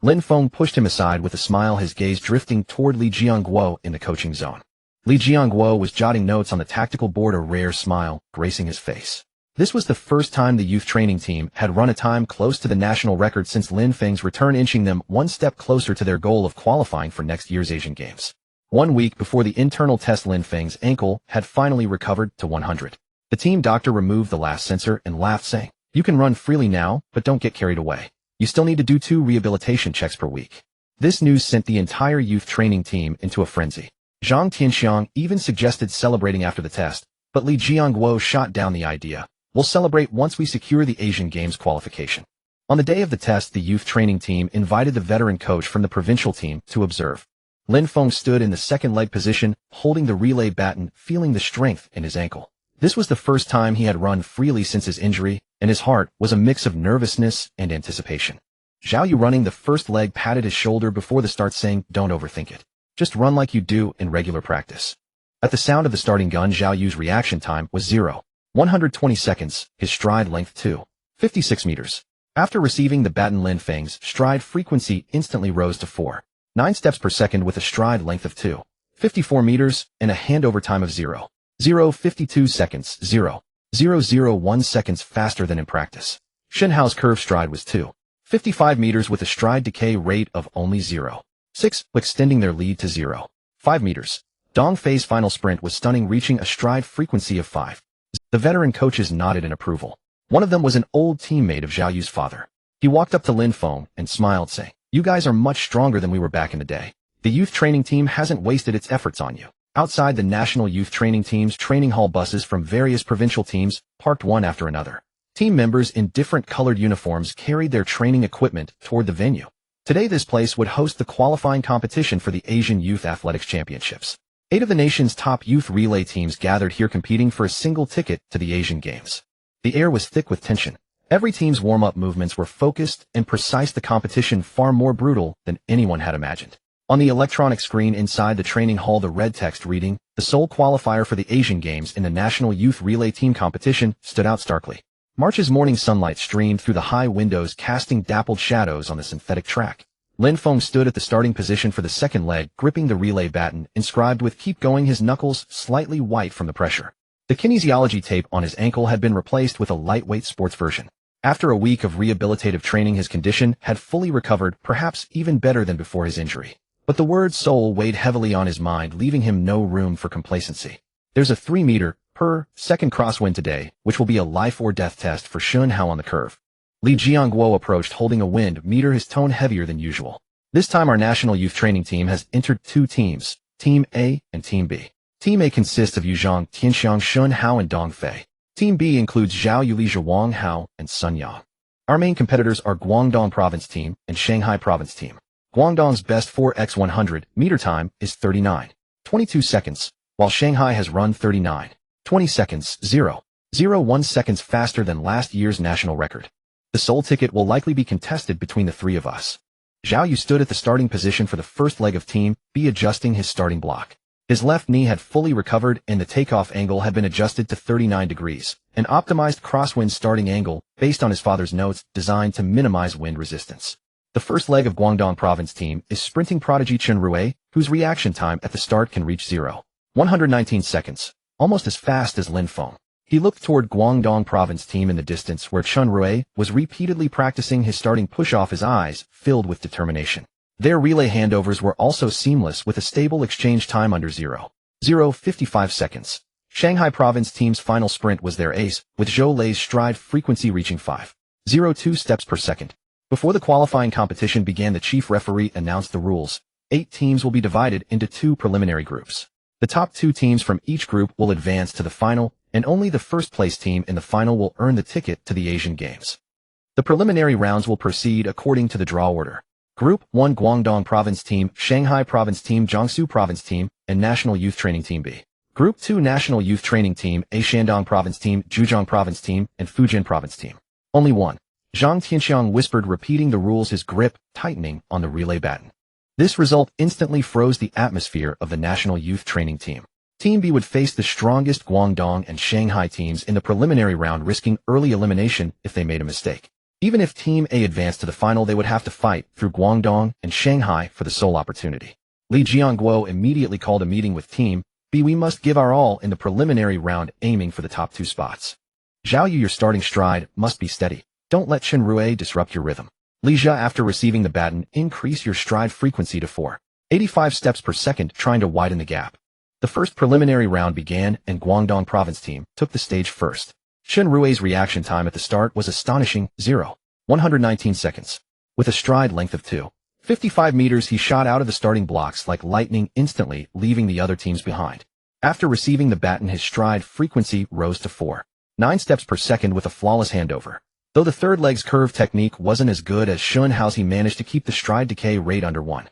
Lin Feng pushed him aside with a smile, his gaze drifting toward Li Jiangguo in the coaching zone. Li Jiangguo was jotting notes on the tactical board, a rare smile gracing his face. This was the first time the youth training team had run a time close to the national record since Lin Feng's return, inching them one step closer to their goal of qualifying for next year's Asian Games. 1 week before the internal test, Lin Feng's ankle had finally recovered to 100. The team doctor removed the last sensor and laughed, saying, "You can run freely now, but don't get carried away. You still need to do 2 rehabilitation checks per week." This news sent the entire youth training team into a frenzy. Zhang Tianxiang even suggested celebrating after the test, but Li Jiangguo shot down the idea. "We'll celebrate once we secure the Asian Games qualification." On the day of the test, the youth training team invited the veteran coach from the provincial team to observe. Lin Feng stood in the second leg position, holding the relay baton, feeling the strength in his ankle. This was the first time he had run freely since his injury, and his heart was a mix of nervousness and anticipation. Zhao Yu, running the first leg, patted his shoulder before the start, saying, "Don't overthink it. Just run like you do in regular practice." At the sound of the starting gun, Zhao Yu's reaction time was 0.120 seconds, his stride length 2.56 meters. After receiving the baton, Lin Feng's stride frequency instantly rose to 4.9 steps per second with a stride length of 2.54 meters and a handover time of 0.052 seconds, 0.001 seconds faster than in practice. Shen Hao's curved stride was 2.55 meters with a stride decay rate of only 0.6, extending their lead to 0.5 meters. Dong Fei's final sprint was stunning, reaching a stride frequency of 5. The veteran coaches nodded in approval. One of them was an old teammate of Zhao Yu's father. He walked up to Lin Feng and smiled, saying, "You guys are much stronger than we were back in the day. The youth training team hasn't wasted its efforts on you." Outside the national youth training team's training hall, buses from various provincial teams parked one after another. Team members in different colored uniforms carried their training equipment toward the venue. Today, this place would host the qualifying competition for the Asian Youth Athletics Championships. 8 of the nation's top youth relay teams gathered here, competing for a single ticket to the Asian Games. The air was thick with tension. Every team's warm-up movements were focused and precise, the competition far more brutal than anyone had imagined. On the electronic screen inside the training hall, the red text reading, "The sole qualifier for the Asian Games in the National Youth Relay Team Competition," stood out starkly. March's morning sunlight streamed through the high windows, casting dappled shadows on the synthetic track. Lin Feng stood at the starting position for the second leg, gripping the relay baton, inscribed with "Keep Going," his knuckles slightly white from the pressure. The kinesiology tape on his ankle had been replaced with a lightweight sports version. After a week of rehabilitative training, his condition had fully recovered, perhaps even better than before his injury. But the word soul weighed heavily on his mind, leaving him no room for complacency. "There's a 3 meter per second crosswind today, which will be a life or death test for Shen Hao on the curve." Li Jiangguo approached, holding a wind meter, his tone heavier than usual. "This time our national youth training team has entered 2 teams, Team A and Team B. Team A consists of Zhang Tianxiang, Shen Hao, and Dong Fei. Team B includes Zhao Yu, Li Zhuang Hao, and Sun Yang. Our main competitors are Guangdong Province Team and Shanghai Province Team. Guangdong's best 4x100 meter time is 39.22 seconds, while Shanghai has run 39.20 seconds, 0.01 seconds faster than last year's national record. The sole ticket will likely be contested between the 3 of us." Zhao Yu stood at the starting position for the first leg of Team B, adjusting his starting block. His left knee had fully recovered and the takeoff angle had been adjusted to 39 degrees, an optimized crosswind starting angle based on his father's notes designed to minimize wind resistance. The first leg of Guangdong Province Team is sprinting prodigy Chen Rui, whose reaction time at the start can reach 0.119 seconds, almost as fast as Lin Feng. He looked toward Guangdong Province Team in the distance, where Chen Rui was repeatedly practicing his starting push-off, his eyes filled with determination. Their relay handovers were also seamless, with a stable exchange time under 0.055 seconds. Shanghai Province Team's final sprint was their ace, with Zhou Lei's stride frequency reaching 5.02 steps per second. Before the qualifying competition began, the chief referee announced the rules. 8 teams will be divided into 2 preliminary groups. The top 2 teams from each group will advance to the final, and only the first-place team in the final will earn the ticket to the Asian Games. The preliminary rounds will proceed according to the draw order. Group 1: Guangdong Province Team, Shanghai Province Team, Jiangsu Province Team, and National Youth Training Team B. Group 2: National Youth Training Team A, Shandong Province Team, Zhejiang Province Team, and Fujian Province Team. Only one. Zhang Tianxiang whispered, repeating the rules, his grip tightening on the relay baton. This result instantly froze the atmosphere of the National Youth Training Team. Team B would face the strongest Guangdong and Shanghai teams in the preliminary round, risking early elimination if they made a mistake. Even if Team A advanced to the final, they would have to fight through Guangdong and Shanghai for the sole opportunity. Li Jiangguo immediately called a meeting with Team B. We must give our all in the preliminary round, aiming for the top 2 spots. Zhao Yu, your starting stride must be steady. Don't let Chen Rui disrupt your rhythm. Li Jia, after receiving the baton, increase your stride frequency to 485 steps per second, trying to widen the gap. The first preliminary round began, and Guangdong province team took the stage first. Chen Rui's reaction time at the start was astonishing, 119 seconds. With a stride length of 255 meters, he shot out of the starting blocks like lightning, instantly leaving the other teams behind. After receiving the baton, his stride frequency rose to 49 steps per second with a flawless handover. Though the third leg's curve technique wasn't as good as Shun Hao's, he managed to keep the stride decay rate under 1.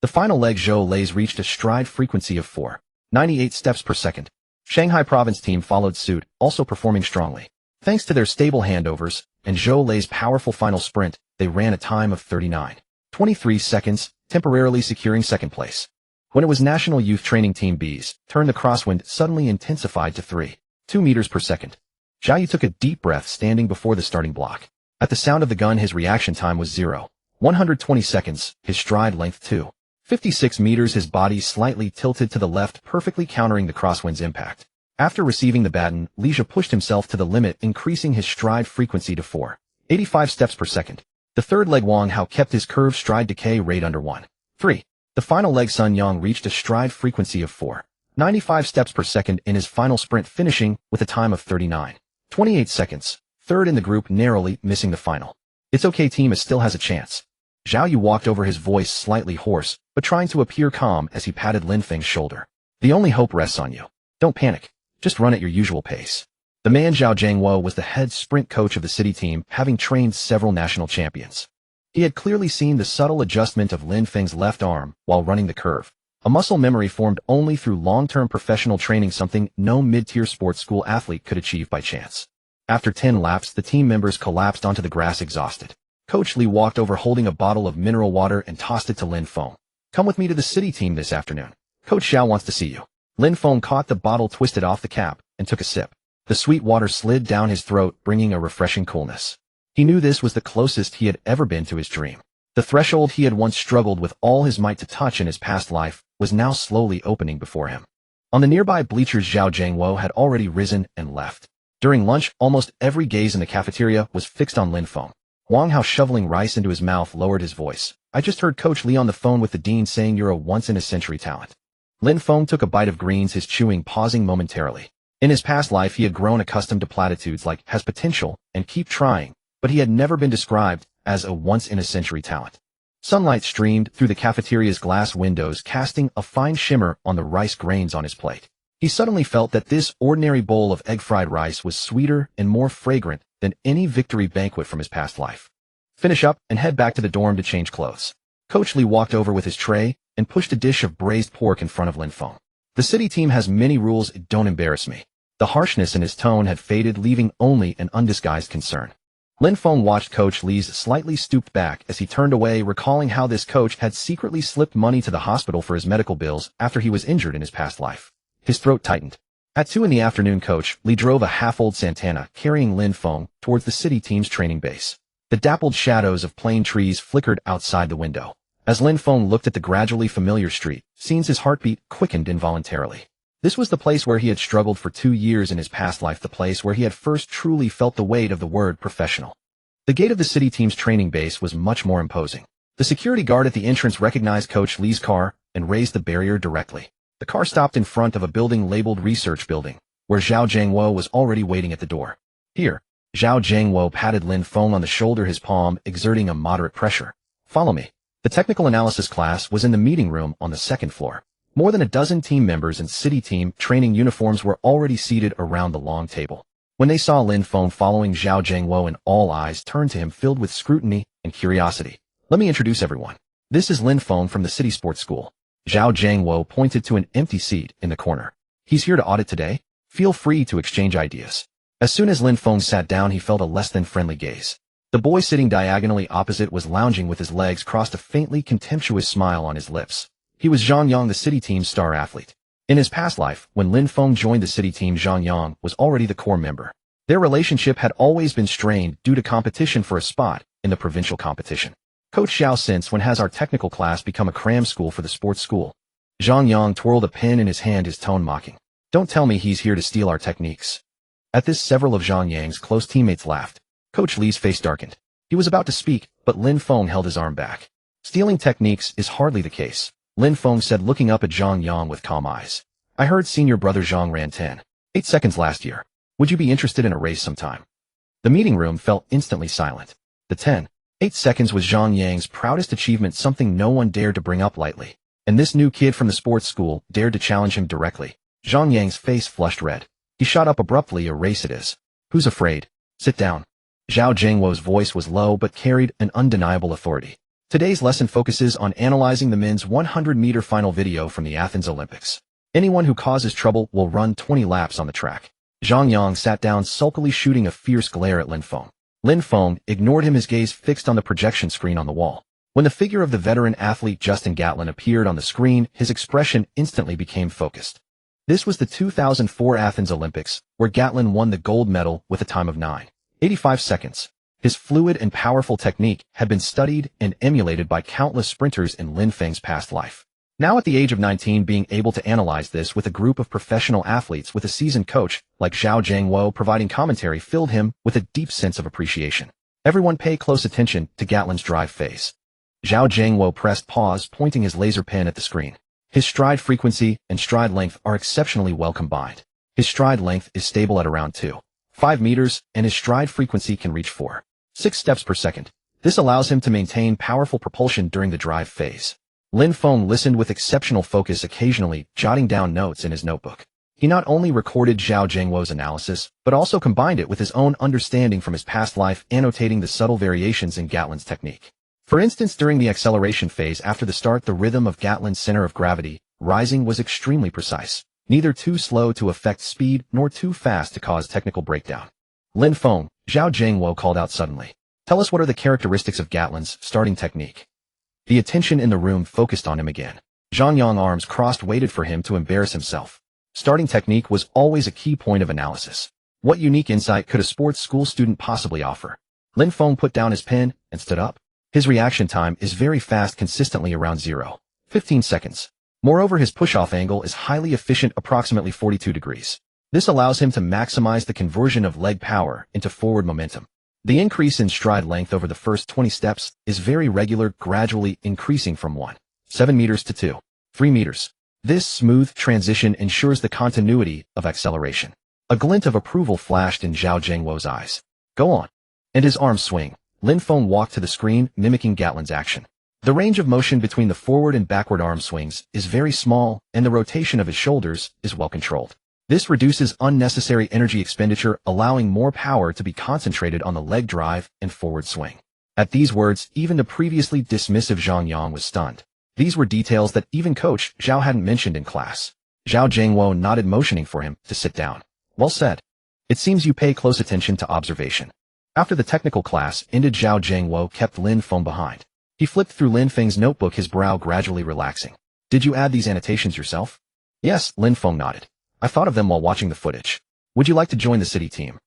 The final leg, Zhou Lei's, reached a stride frequency of 498 steps per second. Shanghai province team followed suit, also performing strongly. Thanks to their stable handovers and Zhou Lei's powerful final sprint, they ran a time of 39.23 seconds, temporarily securing second place. When it was National Youth Training Team B's turn, the crosswind suddenly intensified to 3.2 meters per second. Zhao Yu took a deep breath standing before the starting block. At the sound of the gun, his reaction time was 120 seconds, his stride length 256 meters, his body slightly tilted to the left, perfectly countering the crosswind's impact. After receiving the baton, Li Jia pushed himself to the limit, increasing his stride frequency to 485 steps per second. The third leg, Wang Hao, kept his curved stride decay rate under 1. The final leg, Sun Yang, reached a stride frequency of 495 steps per second in his final sprint, finishing with a time of 39.28 seconds, third in the group, narrowly missing the final. It's okay, team is still has a chance. Zhao Yu walked over, his voice slightly hoarse, but trying to appear calm as he patted Lin Feng's shoulder. The only hope rests on you. Don't panic. Just run at your usual pace. The man Zhao Zhangwo was the head sprint coach of the city team, having trained several national champions. He had clearly seen the subtle adjustment of Lin Feng's left arm while running the curve, a muscle memory formed only through long-term professional training, something no mid-tier sports school athlete could achieve by chance. After 10 laps, the team members collapsed onto the grass exhausted. Coach Li walked over holding a bottle of mineral water and tossed it to Lin Feng. Come with me to the city team this afternoon. Coach Xiao wants to see you. Lin Feng caught the bottle, twisted off the cap, and took a sip. The sweet water slid down his throat, bringing a refreshing coolness. He knew this was the closest he had ever been to his dream. The threshold he had once struggled with all his might to touch in his past life was now slowly opening before him. On the nearby bleachers, Zhao Zhangwo had already risen and left. During lunch, almost every gaze in the cafeteria was fixed on Lin Feng. Wang Hao, shoveling rice into his mouth, lowered his voice. I just heard Coach Li on the phone with the dean saying you're a once-in-a-century talent. Lin Feng took a bite of greens, his chewing pausing momentarily. In his past life, he had grown accustomed to platitudes like has potential and keep trying, but he had never been described as a once-in-a-century talent. Sunlight streamed through the cafeteria's glass windows, casting a fine shimmer on the rice grains on his plate. He suddenly felt that this ordinary bowl of egg-fried rice was sweeter and more fragrant than any victory banquet from his past life. Finish up and head back to the dorm to change clothes. Coach Li walked over with his tray and pushed a dish of braised pork in front of Lin Feng. The city team has many rules, don't embarrass me. The harshness in his tone had faded, leaving only an undisguised concern. Lin Feng watched Coach Li's slightly stooped back as he turned away, recalling how this coach had secretly slipped money to the hospital for his medical bills after he was injured in his past life. His throat tightened. At 2 in the afternoon, Coach Li drove a half-old Santana, carrying Lin Feng towards the city team's training base. The dappled shadows of plane trees flickered outside the window. As Lin Feng looked at the gradually familiar street scenes, his heartbeat quickened involuntarily. This was the place where he had struggled for 2 years in his past life, the place where he had first truly felt the weight of the word professional. The gate of the city team's training base was much more imposing. The security guard at the entrance recognized Coach Li's car and raised the barrier directly. The car stopped in front of a building labeled Research Building, where Zhao Zhangwo was already waiting at the door. Here, Zhao Zhangwo patted Lin Feng on the shoulder, his palm exerting a moderate pressure. Follow me. The technical analysis class was in the meeting room on the second floor. More than a dozen team members in city team training uniforms were already seated around the long table. When they saw Lin Feng following Zhao Zhangwo, and all eyes turned to him filled with scrutiny and curiosity. Let me introduce everyone. This is Lin Feng from the city sports school. Zhao Zhangwo pointed to an empty seat in the corner. He's here to audit today. Feel free to exchange ideas. As soon as Lin Feng sat down, he felt a less than friendly gaze. The boy sitting diagonally opposite was lounging with his legs crossed, a faintly contemptuous smile on his lips. He was Zhang Yang, the city team's star athlete. In his past life, when Lin Feng joined the city team, Zhang Yang was already the core member. Their relationship had always been strained due to competition for a spot in the provincial competition. Coach Zhao, since when has our technical class become a cram school for the sports school? Zhang Yang twirled a pen in his hand, his tone mocking. Don't tell me he's here to steal our techniques. At this, several of Zhang Yang's close teammates laughed. Coach Li's face darkened. He was about to speak, but Lin Feng held his arm back. Stealing techniques is hardly the case, Lin Feng said, looking up at Zhang Yang with calm eyes. I heard senior brother Zhang ran 10.8 seconds last year. Would you be interested in a race sometime? The meeting room fell instantly silent. The 10.8 seconds was Zhang Yang's proudest achievement, something no one dared to bring up lightly. And this new kid from the sports school dared to challenge him directly. Zhang Yang's face flushed red. He shot up abruptly. A race it is. Who's afraid? Sit down. Zhao Jingwo's voice was low but carried an undeniable authority. Today's lesson focuses on analyzing the men's 100-meter final video from the Athens Olympics. Anyone who causes trouble will run 20 laps on the track. Zhang Yang sat down sulkily, shooting a fierce glare at Lin Feng. Lin Feng ignored him, his gaze fixed on the projection screen on the wall. When the figure of the veteran athlete Justin Gatlin appeared on the screen, his expression instantly became focused. This was the 2004 Athens Olympics, where Gatlin won the gold medal with a time of 9.85 seconds. His fluid and powerful technique had been studied and emulated by countless sprinters in Lin Feng's past life. Now at the age of 19, being able to analyze this with a group of professional athletes with a seasoned coach like Zhao Jingwo providing commentary filled him with a deep sense of appreciation. Everyone pay close attention to Gatlin's drive phase. Zhao Jingwo pressed pause, pointing his laser pen at the screen. His stride frequency and stride length are exceptionally well combined. His stride length is stable at around 2.5 meters, and his stride frequency can reach 4.6 steps per second. This allows him to maintain powerful propulsion during the drive phase. Lin Feng listened with exceptional focus, occasionally jotting down notes in his notebook. He not only recorded Zhao Jingwo's analysis, but also combined it with his own understanding from his past life, annotating the subtle variations in Gatlin's technique. For instance, during the acceleration phase after the start, the rhythm of Gatlin's center of gravity rising was extremely precise, neither too slow to affect speed nor too fast to cause technical breakdown. Lin Feng, Zhao Jingwo called out suddenly. Tell us, what are the characteristics of Gatlin's starting technique? The attention in the room focused on him again. Zhang Yang, arms crossed, waited for him to embarrass himself. Starting technique was always a key point of analysis. What unique insight could a sports school student possibly offer? Lin Feng put down his pen and stood up. His reaction time is very fast, consistently around 0.15 seconds. Moreover, his push-off angle is highly efficient, approximately 42 degrees. This allows him to maximize the conversion of leg power into forward momentum. The increase in stride length over the first 20 steps is very regular, gradually increasing from 1.7 meters to 2.3 meters. This smooth transition ensures the continuity of acceleration. A glint of approval flashed in Zhao Jingwo's eyes. Go on. And his arms swing. Lin Feng walked to the screen, mimicking Gatlin's action. The range of motion between the forward and backward arm swings is very small, and the rotation of his shoulders is well controlled. This reduces unnecessary energy expenditure, allowing more power to be concentrated on the leg drive and forward swing. At these words, even the previously dismissive Zhang Yang was stunned. These were details that even Coach Zhao hadn't mentioned in class. Zhao Jingwo nodded, motioning for him to sit down. Well said. It seems you pay close attention to observation. After the technical class ended, Zhao Jingwo kept Lin Feng behind. He flipped through Lin Feng's notebook, his brow gradually relaxing. Did you add these annotations yourself? Yes, Lin Feng nodded. I thought of them while watching the footage. Would you like to join the city team?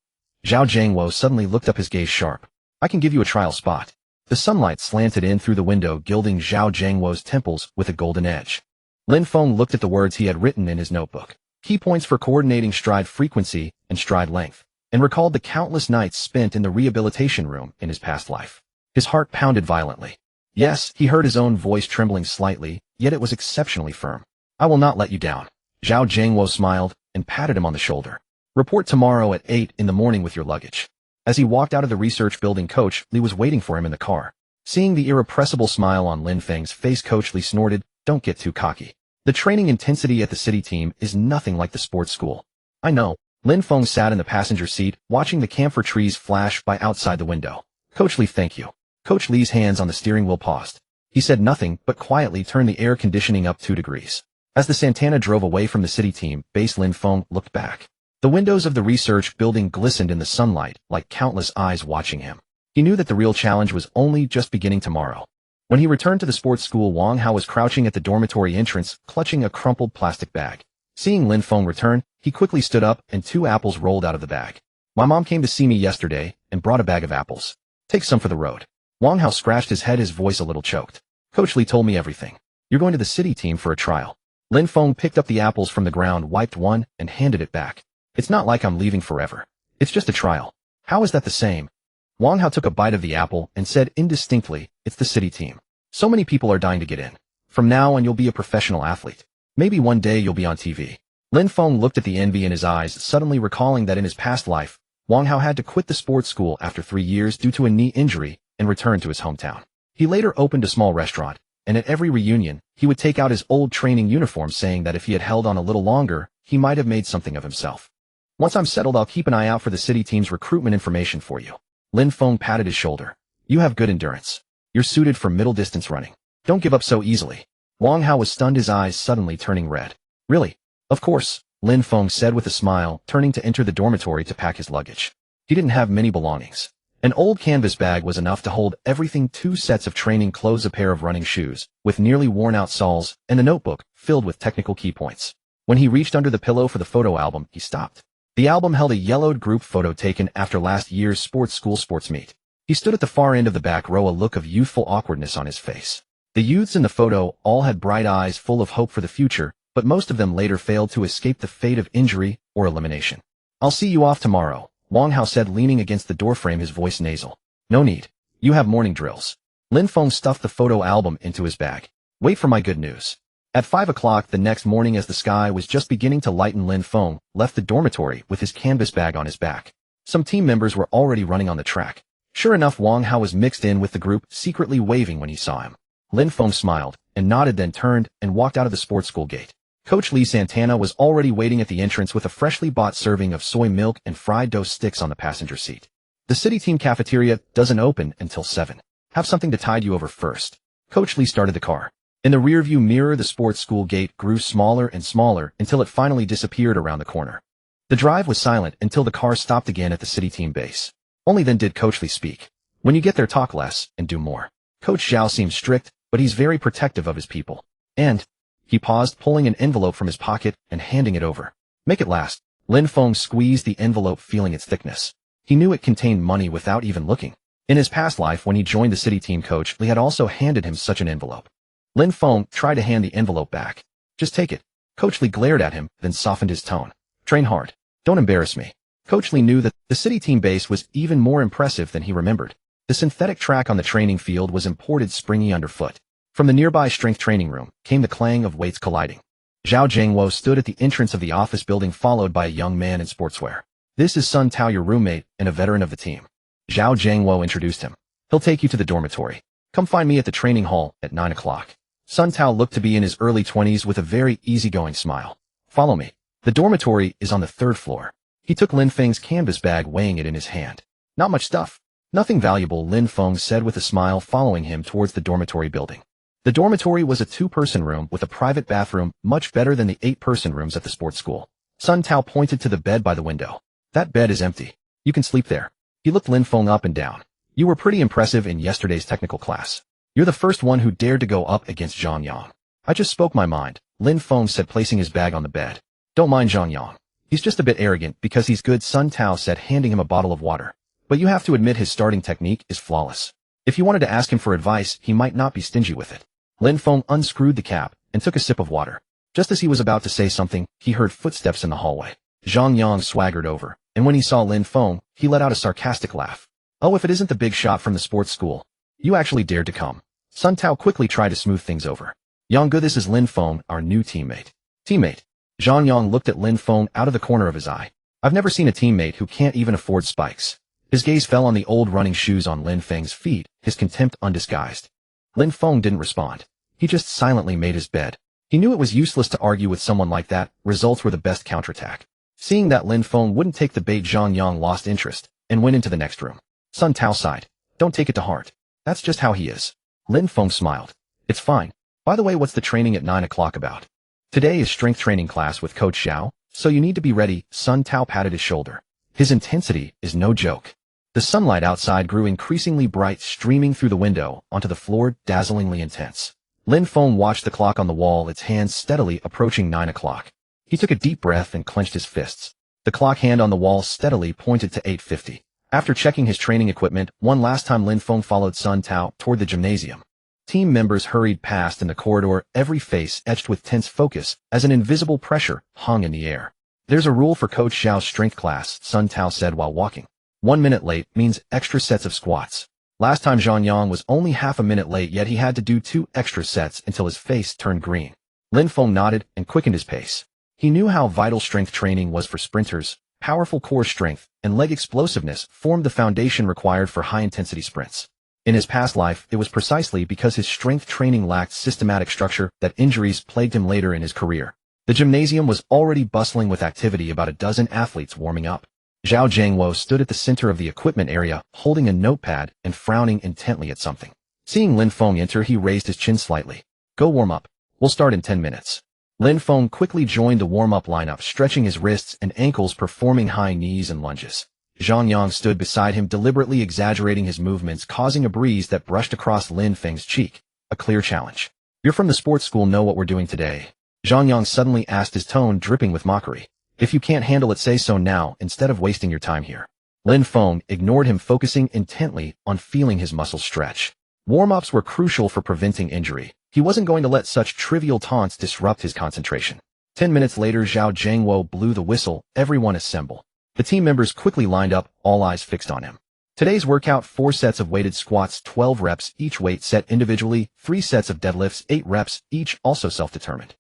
Zhao Jingwo suddenly looked up, his gaze sharp. I can give you a trial spot. The sunlight slanted in through the window, gilding Zhao Jingwo's temples with a golden edge. Lin Feng looked at the words he had written in his notebook. Key points for coordinating stride frequency and stride length, and recalled the countless nights spent in the rehabilitation room in his past life. His heart pounded violently. Yes, he heard his own voice trembling slightly, yet it was exceptionally firm. I will not let you down. Zhao Jingwo smiled and patted him on the shoulder. Report tomorrow at 8 in the morning with your luggage. As he walked out of the research building, Coach Li was waiting for him in the car. Seeing the irrepressible smile on Lin Feng's face, Coach Li snorted, Don't get too cocky. The training intensity at the city team is nothing like the sports school. I know. Lin Feng sat in the passenger seat, watching the camphor trees flash by outside the window. Coach Li, thank you. Coach Li's hands on the steering wheel paused. He said nothing, but quietly turned the air conditioning up 2 degrees. As the Santana drove away from the city team base, Lin Feng looked back. The windows of the research building glistened in the sunlight like countless eyes watching him. He knew that the real challenge was only just beginning tomorrow. When he returned to the sports school, Wang Hao was crouching at the dormitory entrance, clutching a crumpled plastic bag. Seeing Lin Feng return, he quickly stood up and 2 apples rolled out of the bag. My mom came to see me yesterday and brought a bag of apples. Take some for the road. Wang Hao scratched his head, his voice a little choked. Coach Li told me everything. You're going to the city team for a trial. Lin Feng picked up the apples from the ground, wiped one, and handed it back. It's not like I'm leaving forever. It's just a trial. How is that the same? Wang Hao took a bite of the apple and said indistinctly, it's the city team. So many people are dying to get in. From now on you'll be a professional athlete. Maybe one day you'll be on TV. Lin Feng looked at the envy in his eyes, suddenly recalling that in his past life, Wang Hao had to quit the sports school after 3 years due to a knee injury and return to his hometown. He later opened a small restaurant, and at every reunion, he would take out his old training uniform, saying that if he had held on a little longer, he might have made something of himself. Once I'm settled, I'll keep an eye out for the city team's recruitment information for you. Lin Feng patted his shoulder. You have good endurance. You're suited for middle distance running. Don't give up so easily. Wang Hao was stunned, his eyes suddenly turning red. Really? Of course, Lin Feng said with a smile, turning to enter the dormitory to pack his luggage. He didn't have many belongings. An old canvas bag was enough to hold everything: 2 sets of training clothes, a pair of running shoes, with nearly worn-out soles, and a notebook filled with technical key points. When he reached under the pillow for the photo album, he stopped. The album held a yellowed group photo taken after last year's sports school sports meet. He stood at the far end of the back row, a look of youthful awkwardness on his face. The youths in the photo all had bright eyes full of hope for the future, but most of them later failed to escape the fate of injury or elimination. I'll see you off tomorrow, Wang Hao said, leaning against the doorframe, his voice nasal. No need. You have morning drills. Lin Feng stuffed the photo album into his bag. Wait for my good news. At 5 o'clock the next morning, as the sky was just beginning to lighten, Lin Feng left the dormitory with his canvas bag on his back. Some team members were already running on the track. Sure enough, Wang Hao was mixed in with the group, secretly waving when he saw him. Lin Feng smiled and nodded, then turned and walked out of the sports school gate. Coach Lee Santana was already waiting at the entrance with a freshly bought serving of soy milk and fried dough sticks on the passenger seat. The city team cafeteria doesn't open until 7. Have something to tide you over first. Coach Lee started the car. In the rearview mirror, the sports school gate grew smaller and smaller until it finally disappeared around the corner. The drive was silent until the car stopped again at the city team base. Only then did Coach Lee speak. When you get there, talk less and do more. Coach Zhao seems strict, but he's very protective of his people. And he paused, pulling an envelope from his pocket and handing it over. Make it last. Lin Feng squeezed the envelope, feeling its thickness. He knew it contained money without even looking. In his past life, when he joined the city team, Coach Lee had also handed him such an envelope. Lin Feng tried to hand the envelope back. Just take it. Coach Lee glared at him, then softened his tone. Train hard. Don't embarrass me. Coach Lee knew that the city team base was even more impressive than he remembered. The synthetic track on the training field was imported, springy underfoot. From the nearby strength training room came the clang of weights colliding. Zhao Zhengwo stood at the entrance of the office building, followed by a young man in sportswear. This is Sun Tao, your roommate and a veteran of the team. Zhao Zhengwo introduced him. He'll take you to the dormitory. Come find me at the training hall at 9 o'clock. Sun Tao looked to be in his early 20s with a very easygoing smile. Follow me. The dormitory is on the 3rd floor. He took Lin Feng's canvas bag, weighing it in his hand. Not much stuff. Nothing valuable, Lin Feng said with a smile, following him towards the dormitory building. The dormitory was a 2-person room with a private bathroom, much better than the 8-person rooms at the sports school. Sun Tao pointed to the bed by the window. That bed is empty. You can sleep there. He looked Lin Feng up and down. You were pretty impressive in yesterday's technical class. You're the first one who dared to go up against Zhang Yang. I just spoke my mind, Lin Feng said, placing his bag on the bed. Don't mind Zhang Yang. He's just a bit arrogant because he's good, Sun Tao said, handing him a bottle of water. But you have to admit his starting technique is flawless. If you wanted to ask him for advice, he might not be stingy with it. Lin Feng unscrewed the cap and took a sip of water. Just as he was about to say something, he heard footsteps in the hallway. Zhang Yang swaggered over, and when he saw Lin Feng, he let out a sarcastic laugh. Oh, if it isn't the big shot from the sports school. You actually dared to come. Sun Tao quickly tried to smooth things over. Yang, this is Lin Feng, our new teammate. Teammate? Zhang Yang looked at Lin Feng out of the corner of his eye. I've never seen a teammate who can't even afford spikes. His gaze fell on the old running shoes on Lin Feng's feet, his contempt undisguised. Lin Feng didn't respond. He just silently made his bed. He knew it was useless to argue with someone like that. Results were the best counterattack. Seeing that Lin Feng wouldn't take the bait, Zhang Yang lost interest and went into the next room. Sun Tao sighed. Don't take it to heart. That's just how he is. Lin Feng smiled. It's fine. By the way, what's the training at 9 o'clock about? Today is strength training class with Coach Zhao, so you need to be ready. Sun Tao patted his shoulder. His intensity is no joke. The sunlight outside grew increasingly bright, streaming through the window onto the floor, dazzlingly intense. Lin Feng watched the clock on the wall, its hands steadily approaching 9 o'clock. He took a deep breath and clenched his fists. The clock hand on the wall steadily pointed to 8:50. After checking his training equipment one last time, Lin Feng followed Sun Tao toward the gymnasium. Team members hurried past in the corridor, every face etched with tense focus as an invisible pressure hung in the air. "There's a rule for Coach Zhao's strength class," Sun Tao said while walking. 1 minute late means extra sets of squats. Last time Zhang Yang was only half a minute late, yet he had to do 2 extra sets until his face turned green. Lin Feng nodded and quickened his pace. He knew how vital strength training was for sprinters. Powerful core strength and leg explosiveness formed the foundation required for high-intensity sprints. In his past life, it was precisely because his strength training lacked systematic structure that injuries plagued him later in his career. The gymnasium was already bustling with activity, about a dozen athletes warming up. Zhao Jiangwo stood at the center of the equipment area, holding a notepad and frowning intently at something. Seeing Lin Feng enter, he raised his chin slightly. "Go warm up. We'll start in 10 minutes. Lin Feng quickly joined the warm-up lineup, stretching his wrists and ankles, performing high knees and lunges. Zhang Yang stood beside him, deliberately exaggerating his movements, causing a breeze that brushed across Lin Feng's cheek. A clear challenge. "You're from the sports school, know what we're doing today?" Zhang Yang suddenly asked, his tone dripping with mockery. "If you can't handle it, say so now, instead of wasting your time here." Lin Feng ignored him, focusing intently on feeling his muscles stretch. Warm-ups were crucial for preventing injury. He wasn't going to let such trivial taunts disrupt his concentration. 10 minutes later, Zhao Jiangwo blew the whistle. "Everyone assemble." The team members quickly lined up, all eyes fixed on him. Today's workout: 4 sets of weighted squats, 12 reps, each weight set individually, 3 sets of deadlifts, 8 reps, each also self-determined.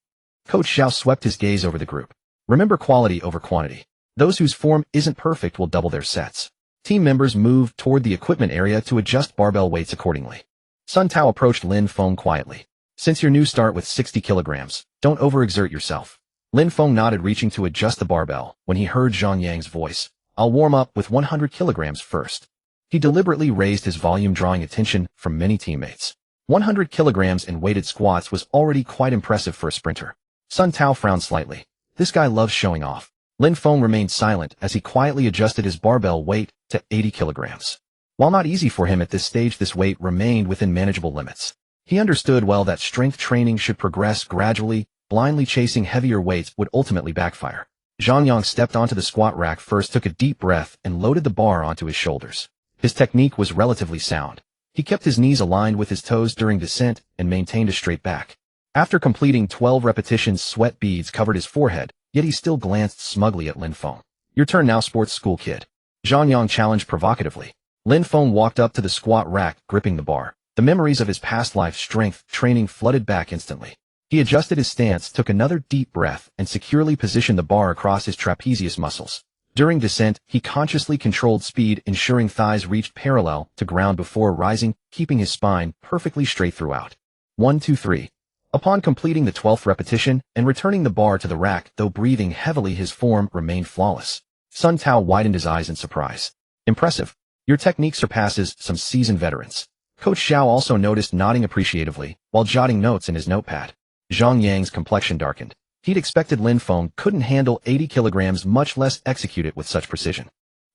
Coach Zhao swept his gaze over the group. "Remember quality over quantity. Those whose form isn't perfect will double their sets." Team members moved toward the equipment area to adjust barbell weights accordingly. Sun Tao approached Lin Feng quietly. "Since your new start with 60 kilograms, don't overexert yourself." Lin Feng nodded, reaching to adjust the barbell, when he heard Zhang Yang's voice. "I'll warm up with 100 kilograms first." He deliberately raised his volume, drawing attention from many teammates. 100 kilograms in weighted squats was already quite impressive for a sprinter. Sun Tao frowned slightly. This guy loves showing off. Lin Feng remained silent as he quietly adjusted his barbell weight to 80 kilograms. While not easy for him at this stage, this weight remained within manageable limits. He understood well that strength training should progress gradually. Blindly chasing heavier weights would ultimately backfire. Zhang Yang stepped onto the squat rack first, took a deep breath, and loaded the bar onto his shoulders. His technique was relatively sound. He kept his knees aligned with his toes during descent and maintained a straight back. After completing 12 repetitions, sweat beads covered his forehead, yet he still glanced smugly at Lin Feng. "Your turn now, sports school kid." Zhang Yang challenged provocatively. Lin Feng walked up to the squat rack, gripping the bar. The memories of his past life strength training flooded back instantly. He adjusted his stance, took another deep breath, and securely positioned the bar across his trapezius muscles. During descent, he consciously controlled speed, ensuring thighs reached parallel to ground before rising, keeping his spine perfectly straight throughout. 1, 2, 3. Upon completing the 12th repetition and returning the bar to the rack, though breathing heavily, his form remained flawless. Sun Tao widened his eyes in surprise. "Impressive. Your technique surpasses some seasoned veterans." Coach Zhao also noticed, nodding appreciatively while jotting notes in his notepad. Zhang Yang's complexion darkened. He'd expected Lin Feng couldn't handle 80 kilograms, much less execute it with such precision.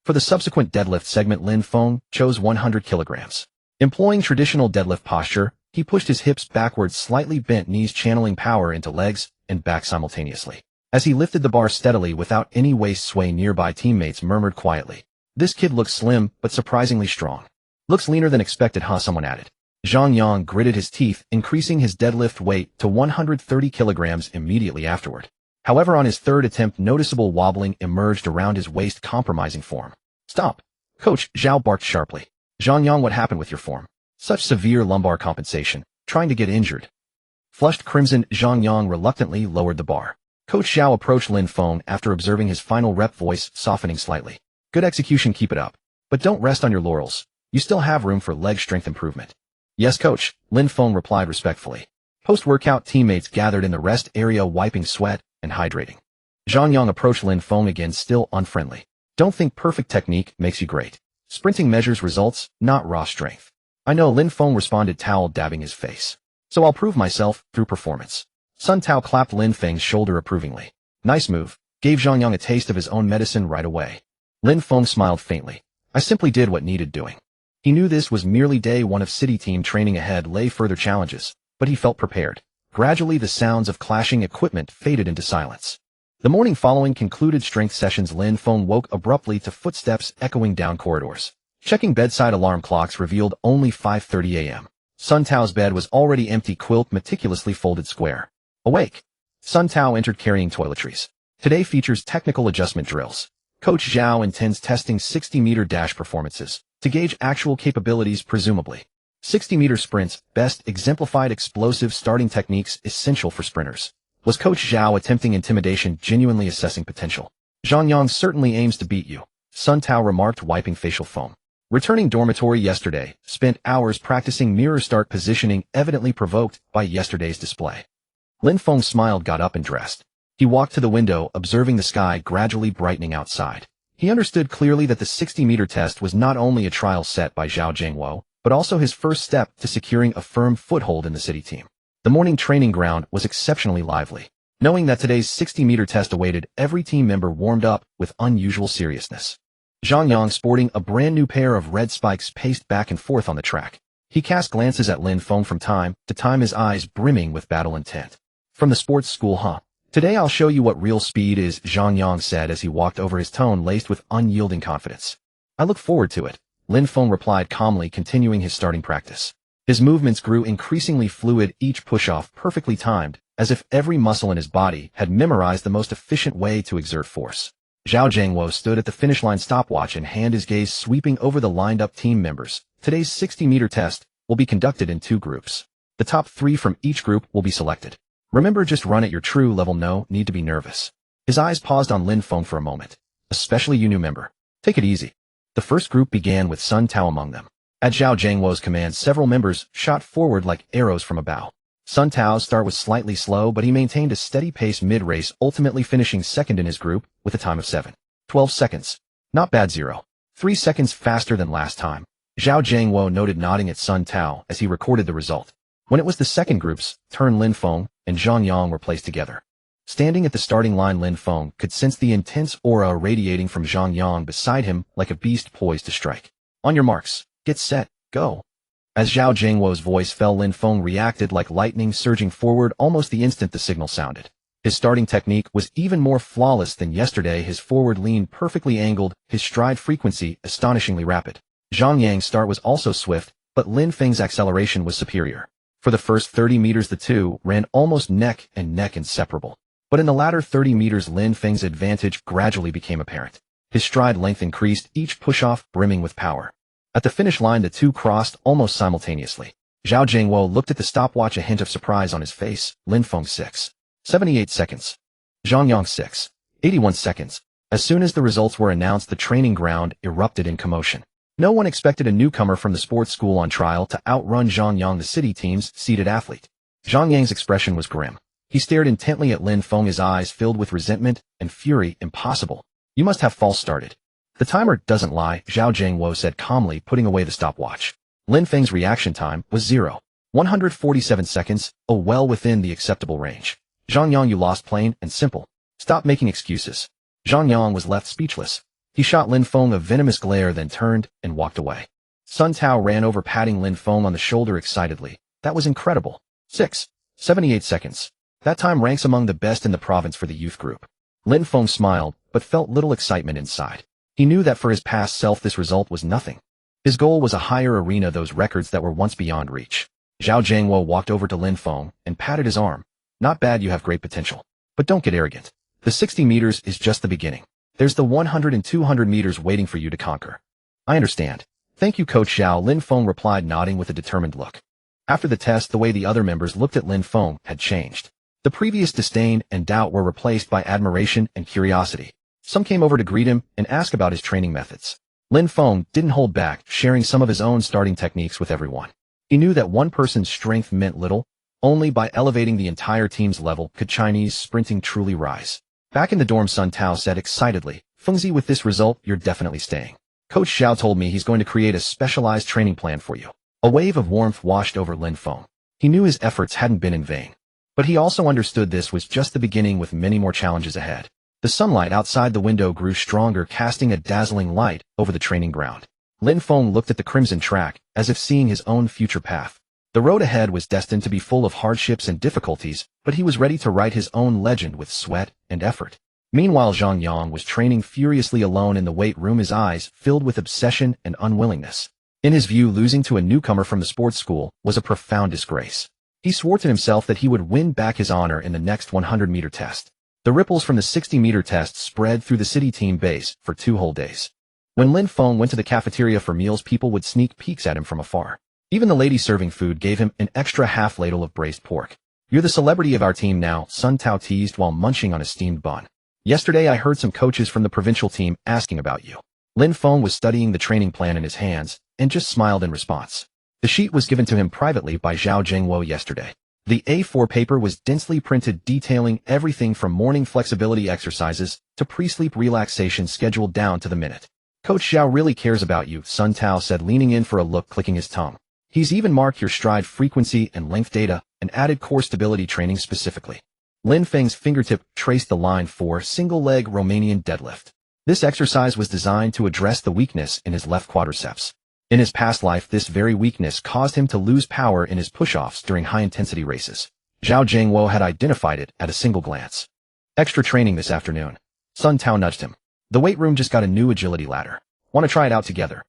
For the subsequent deadlift segment, Lin Feng chose 100 kilograms. Employing traditional deadlift posture, he pushed his hips backwards, slightly bent knees, channeling power into legs and back simultaneously. As he lifted the bar steadily without any waist sway, nearby teammates murmured quietly. "This kid looks slim, but surprisingly strong." "Looks leaner than expected, huh?" someone added. Zhang Yang gritted his teeth, increasing his deadlift weight to 130 kilograms immediately afterward. However, on his third attempt, noticeable wobbling emerged around his waist, compromising form. "Stop!" Coach Zhao barked sharply. "Zhang Yang, what happened with your form? Such severe lumbar compensation. Trying to get injured?" Flushed crimson, Zhang Yang reluctantly lowered the bar. Coach Zhao approached Lin Feng after observing his final rep, voice softening slightly. "Good execution, keep it up. But don't rest on your laurels. You still have room for leg strength improvement." "Yes, coach," Lin Feng replied respectfully. Post-workout, teammates gathered in the rest area, wiping sweat and hydrating. Zhang Yang approached Lin Feng again, still unfriendly. "Don't think perfect technique makes you great. Sprinting measures results, not raw strength." "I know," Lin Feng responded, towel dabbing his face. "So I'll prove myself through performance." Sun Tao clapped Lin Feng's shoulder approvingly. "Nice move. Gave Zhang Yang a taste of his own medicine right away." Lin Feng smiled faintly. "I simply did what needed doing." He knew this was merely day one of city team training. Ahead lay further challenges, but he felt prepared. Gradually, the sounds of clashing equipment faded into silence. The morning following concluded strength sessions. Lin Feng woke abruptly to footsteps echoing down corridors. Checking bedside alarm clocks revealed only 5:30 a.m. Sun Tao's bed was already empty, quilt meticulously folded square. Awake. Sun Tao entered carrying toiletries. Today features technical adjustment drills. Coach Zhao intends testing 60-meter dash performances to gauge actual capabilities, presumably. 60-meter sprints, best exemplified explosive starting techniques essential for sprinters. Was Coach Zhao attempting intimidation, genuinely assessing potential? Zhang Yang certainly aims to beat you, Sun Tao remarked, wiping facial foam. Returning dormitory yesterday, spent hours practicing mirror start positioning, evidently provoked by yesterday's display. Lin Feng smiled, got up and dressed. He walked to the window, observing the sky gradually brightening outside. He understood clearly that the 60-meter test was not only a trial set by Zhao Zhengguo, but also his first step to securing a firm foothold in the city team. The morning training ground was exceptionally lively. Knowing that today's 60-meter test awaited, every team member warmed up with unusual seriousness. Zhang Yang, sporting a brand new pair of red spikes, paced back and forth on the track. He cast glances at Lin Feng from time to time, his eyes brimming with battle intent. From the sports school, huh? Today I'll show you what real speed is, Zhang Yang said as he walked over, his tone laced with unyielding confidence. I look forward to it, Lin Feng replied calmly, continuing his starting practice. His movements grew increasingly fluid, each push-off perfectly timed, as if every muscle in his body had memorized the most efficient way to exert force. Zhao Zhengguo stood at the finish line, stopwatch in hand, his gaze sweeping over the lined-up team members. Today's 60-meter test will be conducted in 2 groups. The top 3 from each group will be selected. Remember, just run at your true level, no need to be nervous. His eyes paused on Lin Feng for a moment. Especially you new member. Take it easy. The first group began with Sun Tao among them. At Zhao Zhengguo's command, several members shot forward like arrows from a bow. Sun Tao's start was slightly slow, but he maintained a steady pace mid-race, ultimately finishing second in his group with a time of 7:12 seconds. Not bad, 0.3 seconds faster than last time, Zhao Zhengguo noted, nodding at Sun Tao as he recorded the result. When it was the second group's turn, Lin Feng and Zhang Yang were placed together. Standing at the starting line, Lin Feng could sense the intense aura radiating from Zhang Yang beside him, like a beast poised to strike. On your marks, get set, go. As Zhao Zhengguo's voice fell, Lin Feng reacted like lightning, surging forward almost the instant the signal sounded. His starting technique was even more flawless than yesterday, his forward lean perfectly angled, his stride frequency astonishingly rapid. Zhang Yang's start was also swift, but Lin Feng's acceleration was superior. For the first 30 meters, the two ran almost neck and neck, inseparable. But in the latter 30 meters, Lin Feng's advantage gradually became apparent. His stride length increased, each push-off brimming with power. At the finish line, the two crossed almost simultaneously. Zhao Zhengguo looked at the stopwatch, a hint of surprise on his face. Lin Feng 6:78 seconds. Zhang Yang 6:81 seconds. As soon as the results were announced, the training ground erupted in commotion. No one expected a newcomer from the sports school on trial to outrun Zhang Yang, the city team's seeded athlete. Zhang Yang's expression was grim. He stared intently at Lin Feng, his eyes filled with resentment and fury. Impossible. You must have false started. The timer doesn't lie, Zhao Zhengguo said calmly, putting away the stopwatch. Lin Feng's reaction time was 0.147 seconds, well within the acceptable range. Zhang Yang, you lost, plain and simple. Stop making excuses. Zhang Yang was left speechless. He shot Lin Feng a venomous glare, then turned and walked away. Sun Tao ran over, patting Lin Feng on the shoulder excitedly. That was incredible. 6:78 seconds. That time ranks among the best in the province for the youth group. Lin Feng smiled, but felt little excitement inside. He knew that for his past self this result was nothing. His goal was a higher arena, those records that were once beyond reach. Zhao Zhengguo walked over to Lin Feng and patted his arm. Not bad, you have great potential. But don't get arrogant. The 60 meters is just the beginning. There's the 100 and 200 meters waiting for you to conquer. I understand. Thank you, Coach Zhao, Lin Feng replied, nodding with a determined look. After the test, the way the other members looked at Lin Feng had changed. The previous disdain and doubt were replaced by admiration and curiosity. Some came over to greet him and ask about his training methods. Lin Feng didn't hold back, sharing some of his own starting techniques with everyone. He knew that one person's strength meant little. Only by elevating the entire team's level could Chinese sprinting truly rise. Back in the dorm, Sun Tao said excitedly, Fengzi, with this result, you're definitely staying. Coach Zhao told me he's going to create a specialized training plan for you. A wave of warmth washed over Lin Feng. He knew his efforts hadn't been in vain. But he also understood this was just the beginning, with many more challenges ahead. The sunlight outside the window grew stronger, casting a dazzling light over the training ground. Lin Feng looked at the crimson track, as if seeing his own future path. The road ahead was destined to be full of hardships and difficulties, but he was ready to write his own legend with sweat and effort. Meanwhile, Zhang Yang was training furiously alone in the weight room, his eyes filled with obsession and unwillingness. In his view, losing to a newcomer from the sports school was a profound disgrace. He swore to himself that he would win back his honor in the next 100-meter test. The ripples from the 60-meter test spread through the city team base for 2 whole days. When Lin Feng went to the cafeteria for meals, people would sneak peeks at him from afar. Even the lady serving food gave him an extra half ladle of braised pork. "You're the celebrity of our team now," Sun Tao teased while munching on a steamed bun. "Yesterday I heard some coaches from the provincial team asking about you." Lin Feng was studying the training plan in his hands and just smiled in response. The sheet was given to him privately by Zhao Jingwo yesterday. The A4 paper was densely printed, detailing everything from morning flexibility exercises to pre-sleep relaxation scheduled down to the minute. "Coach Zhao really cares about you," Sun Tao said, leaning in for a look, clicking his tongue. "He's even marked your stride frequency and length data and added core stability training specifically." Lin Feng's fingertip traced the line for single-leg Romanian deadlift. This exercise was designed to address the weakness in his left quadriceps. In his past life, this very weakness caused him to lose power in his push-offs during high-intensity races. Zhao Jingwo had identified it at a single glance. "Extra training this afternoon." Sun Tao nudged him. "The weight room just got a new agility ladder. Want to try it out together?"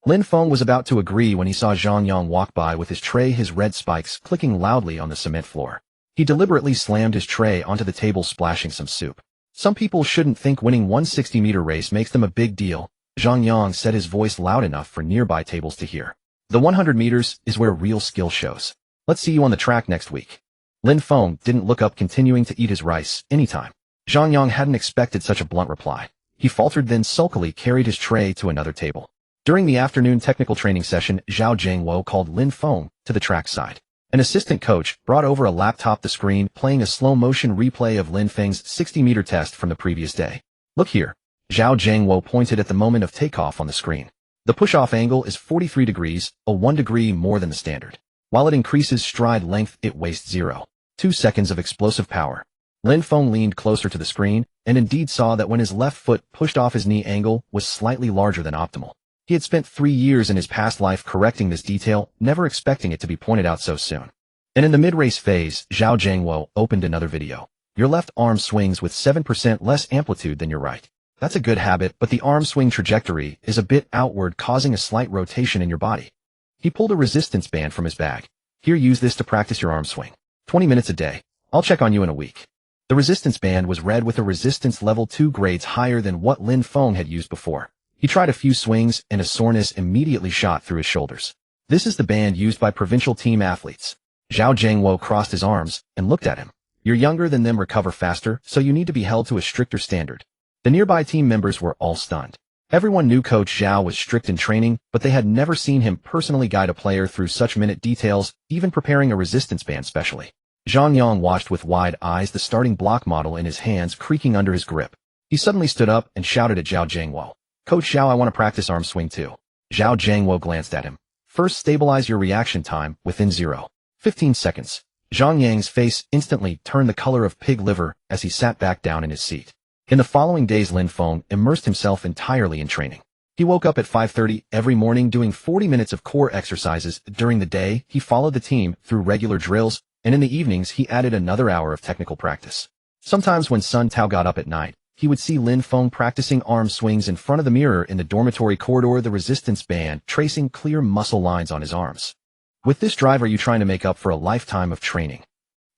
Lin Feng was about to agree when he saw Zhang Yang walk by with his tray, his red spikes clicking loudly on the cement floor. He deliberately slammed his tray onto the table, splashing some soup. "Some people shouldn't think winning one 60-meter race makes them a big deal." Zhang Yang said, his voice loud enough for nearby tables to hear. "The 100 meters is where real skill shows. Let's see you on the track next week." Lin Feng didn't look up, continuing to eat his rice. "Anytime." Zhang Yang hadn't expected such a blunt reply. He faltered, then sulkily carried his tray to another table. During the afternoon technical training session, Zhao Jingwo called Lin Feng to the track side. An assistant coach brought over a laptop, the screen playing a slow-motion replay of Lin Feng's 60-meter test from the previous day. "Look here." Zhao Jingwo pointed at the moment of takeoff on the screen. "The push-off angle is 43 degrees, a 1 degree more than the standard. While it increases stride length, it wastes 0.2 seconds of explosive power." Lin Feng leaned closer to the screen and indeed saw that when his left foot pushed off, his knee angle was slightly larger than optimal. He had spent 3 years in his past life correcting this detail, never expecting it to be pointed out so soon. And in the mid-race phase, Zhao Jingwo opened another video. "Your left arm swings with 7% less amplitude than your right. That's a good habit, but the arm swing trajectory is a bit outward, causing a slight rotation in your body." He pulled a resistance band from his bag. "Here, use this to practice your arm swing. 20 minutes a day. I'll check on you in a week." The resistance band was red with a resistance level 2 grades higher than what Lin Feng had used before. He tried a few swings and a soreness immediately shot through his shoulders. "This is the band used by provincial team athletes." Zhao Jingwo crossed his arms and looked at him. "You're younger than them, recover faster, so you need to be held to a stricter standard." The nearby team members were all stunned. Everyone knew Coach Zhao was strict in training, but they had never seen him personally guide a player through such minute details, even preparing a resistance band specially. Zhang Yang watched with wide eyes, the starting block model in his hands creaking under his grip. He suddenly stood up and shouted at Zhao Jingwo. "Coach Zhao, I want to practice arm swing too." Zhao Jingwo glanced at him. "First, stabilize your reaction time within 0.15 seconds. Zhang Yang's face instantly turned the color of pig liver as he sat back down in his seat. In the following days, Lin Feng immersed himself entirely in training. He woke up at 5:30 every morning doing 40 minutes of core exercises. During the day, he followed the team through regular drills, and in the evenings he added another hour of technical practice. Sometimes when Sun Tao got up at night, he would see Lin Feng practicing arm swings in front of the mirror in the dormitory corridor, the resistance band tracing clear muscle lines on his arms. "With this drive, are you trying to make up for a lifetime of training?"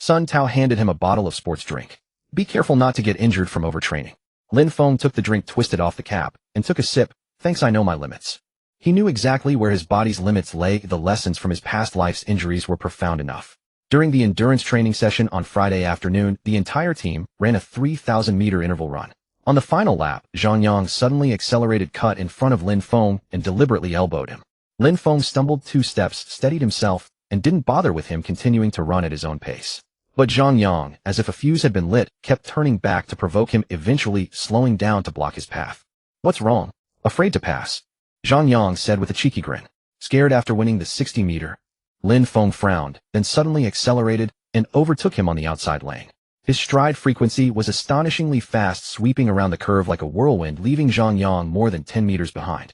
Sun Tao handed him a bottle of sports drink. "Be careful not to get injured from overtraining." Lin Feng took the drink, twisted off the cap, and took a sip. "Thanks, I know my limits." He knew exactly where his body's limits lay. The lessons from his past life's injuries were profound enough. During the endurance training session on Friday afternoon, the entire team ran a 3,000-meter interval run. On the final lap, Zhang Yang suddenly accelerated, cut in front of Lin Feng, and deliberately elbowed him. Lin Feng stumbled 2 steps, steadied himself, and didn't bother with him, continuing to run at his own pace. But Zhang Yang, as if a fuse had been lit, kept turning back to provoke him, eventually slowing down to block his path. "What's wrong?" "Afraid to pass," Zhang Yang said with a cheeky grin. "Scared after winning the 60-meter. Lin Feng frowned, then suddenly accelerated and overtook him on the outside lane. His stride frequency was astonishingly fast, sweeping around the curve like a whirlwind, leaving Zhang Yang more than 10 meters behind.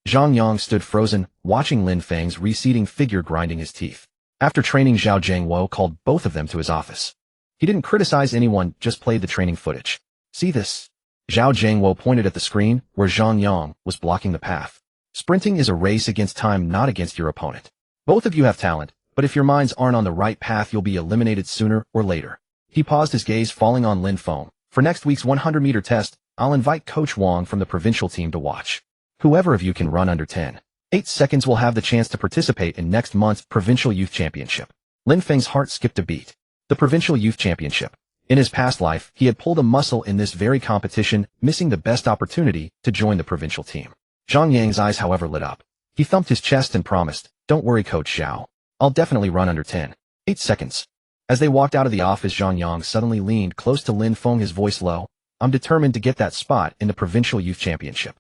Zhang Yang stood frozen, watching Lin Feng's receding figure, grinding his teeth. After training, Zhao Jingwo called both of them to his office. He didn't criticize anyone, just played the training footage. "See this?" Zhao Jiangwo pointed at the screen, where Zhang Yang was blocking the path. Sprinting is a race against time, not against your opponent. Both of you have talent, but if your minds aren't on the right path, you'll be eliminated sooner or later. He paused, his gaze falling on Lin Feng. For next week's 100-meter test, I'll invite Coach Wang from the provincial team to watch. Whoever of you can run under 10.8 seconds will have the chance to participate in next month's Provincial Youth Championship. Lin Feng's heart skipped a beat. The Provincial Youth Championship. In his past life, he had pulled a muscle in this very competition, missing the best opportunity to join the provincial team. Zhang Yang's eyes, however, lit up. He thumped his chest and promised, "Don't worry, Coach Zhao. I'll definitely run under 10.8 seconds. As they walked out of the office, Zhang Yang suddenly leaned close to Lin Feng, his voice low. "I'm determined to get that spot in the Provincial Youth Championship."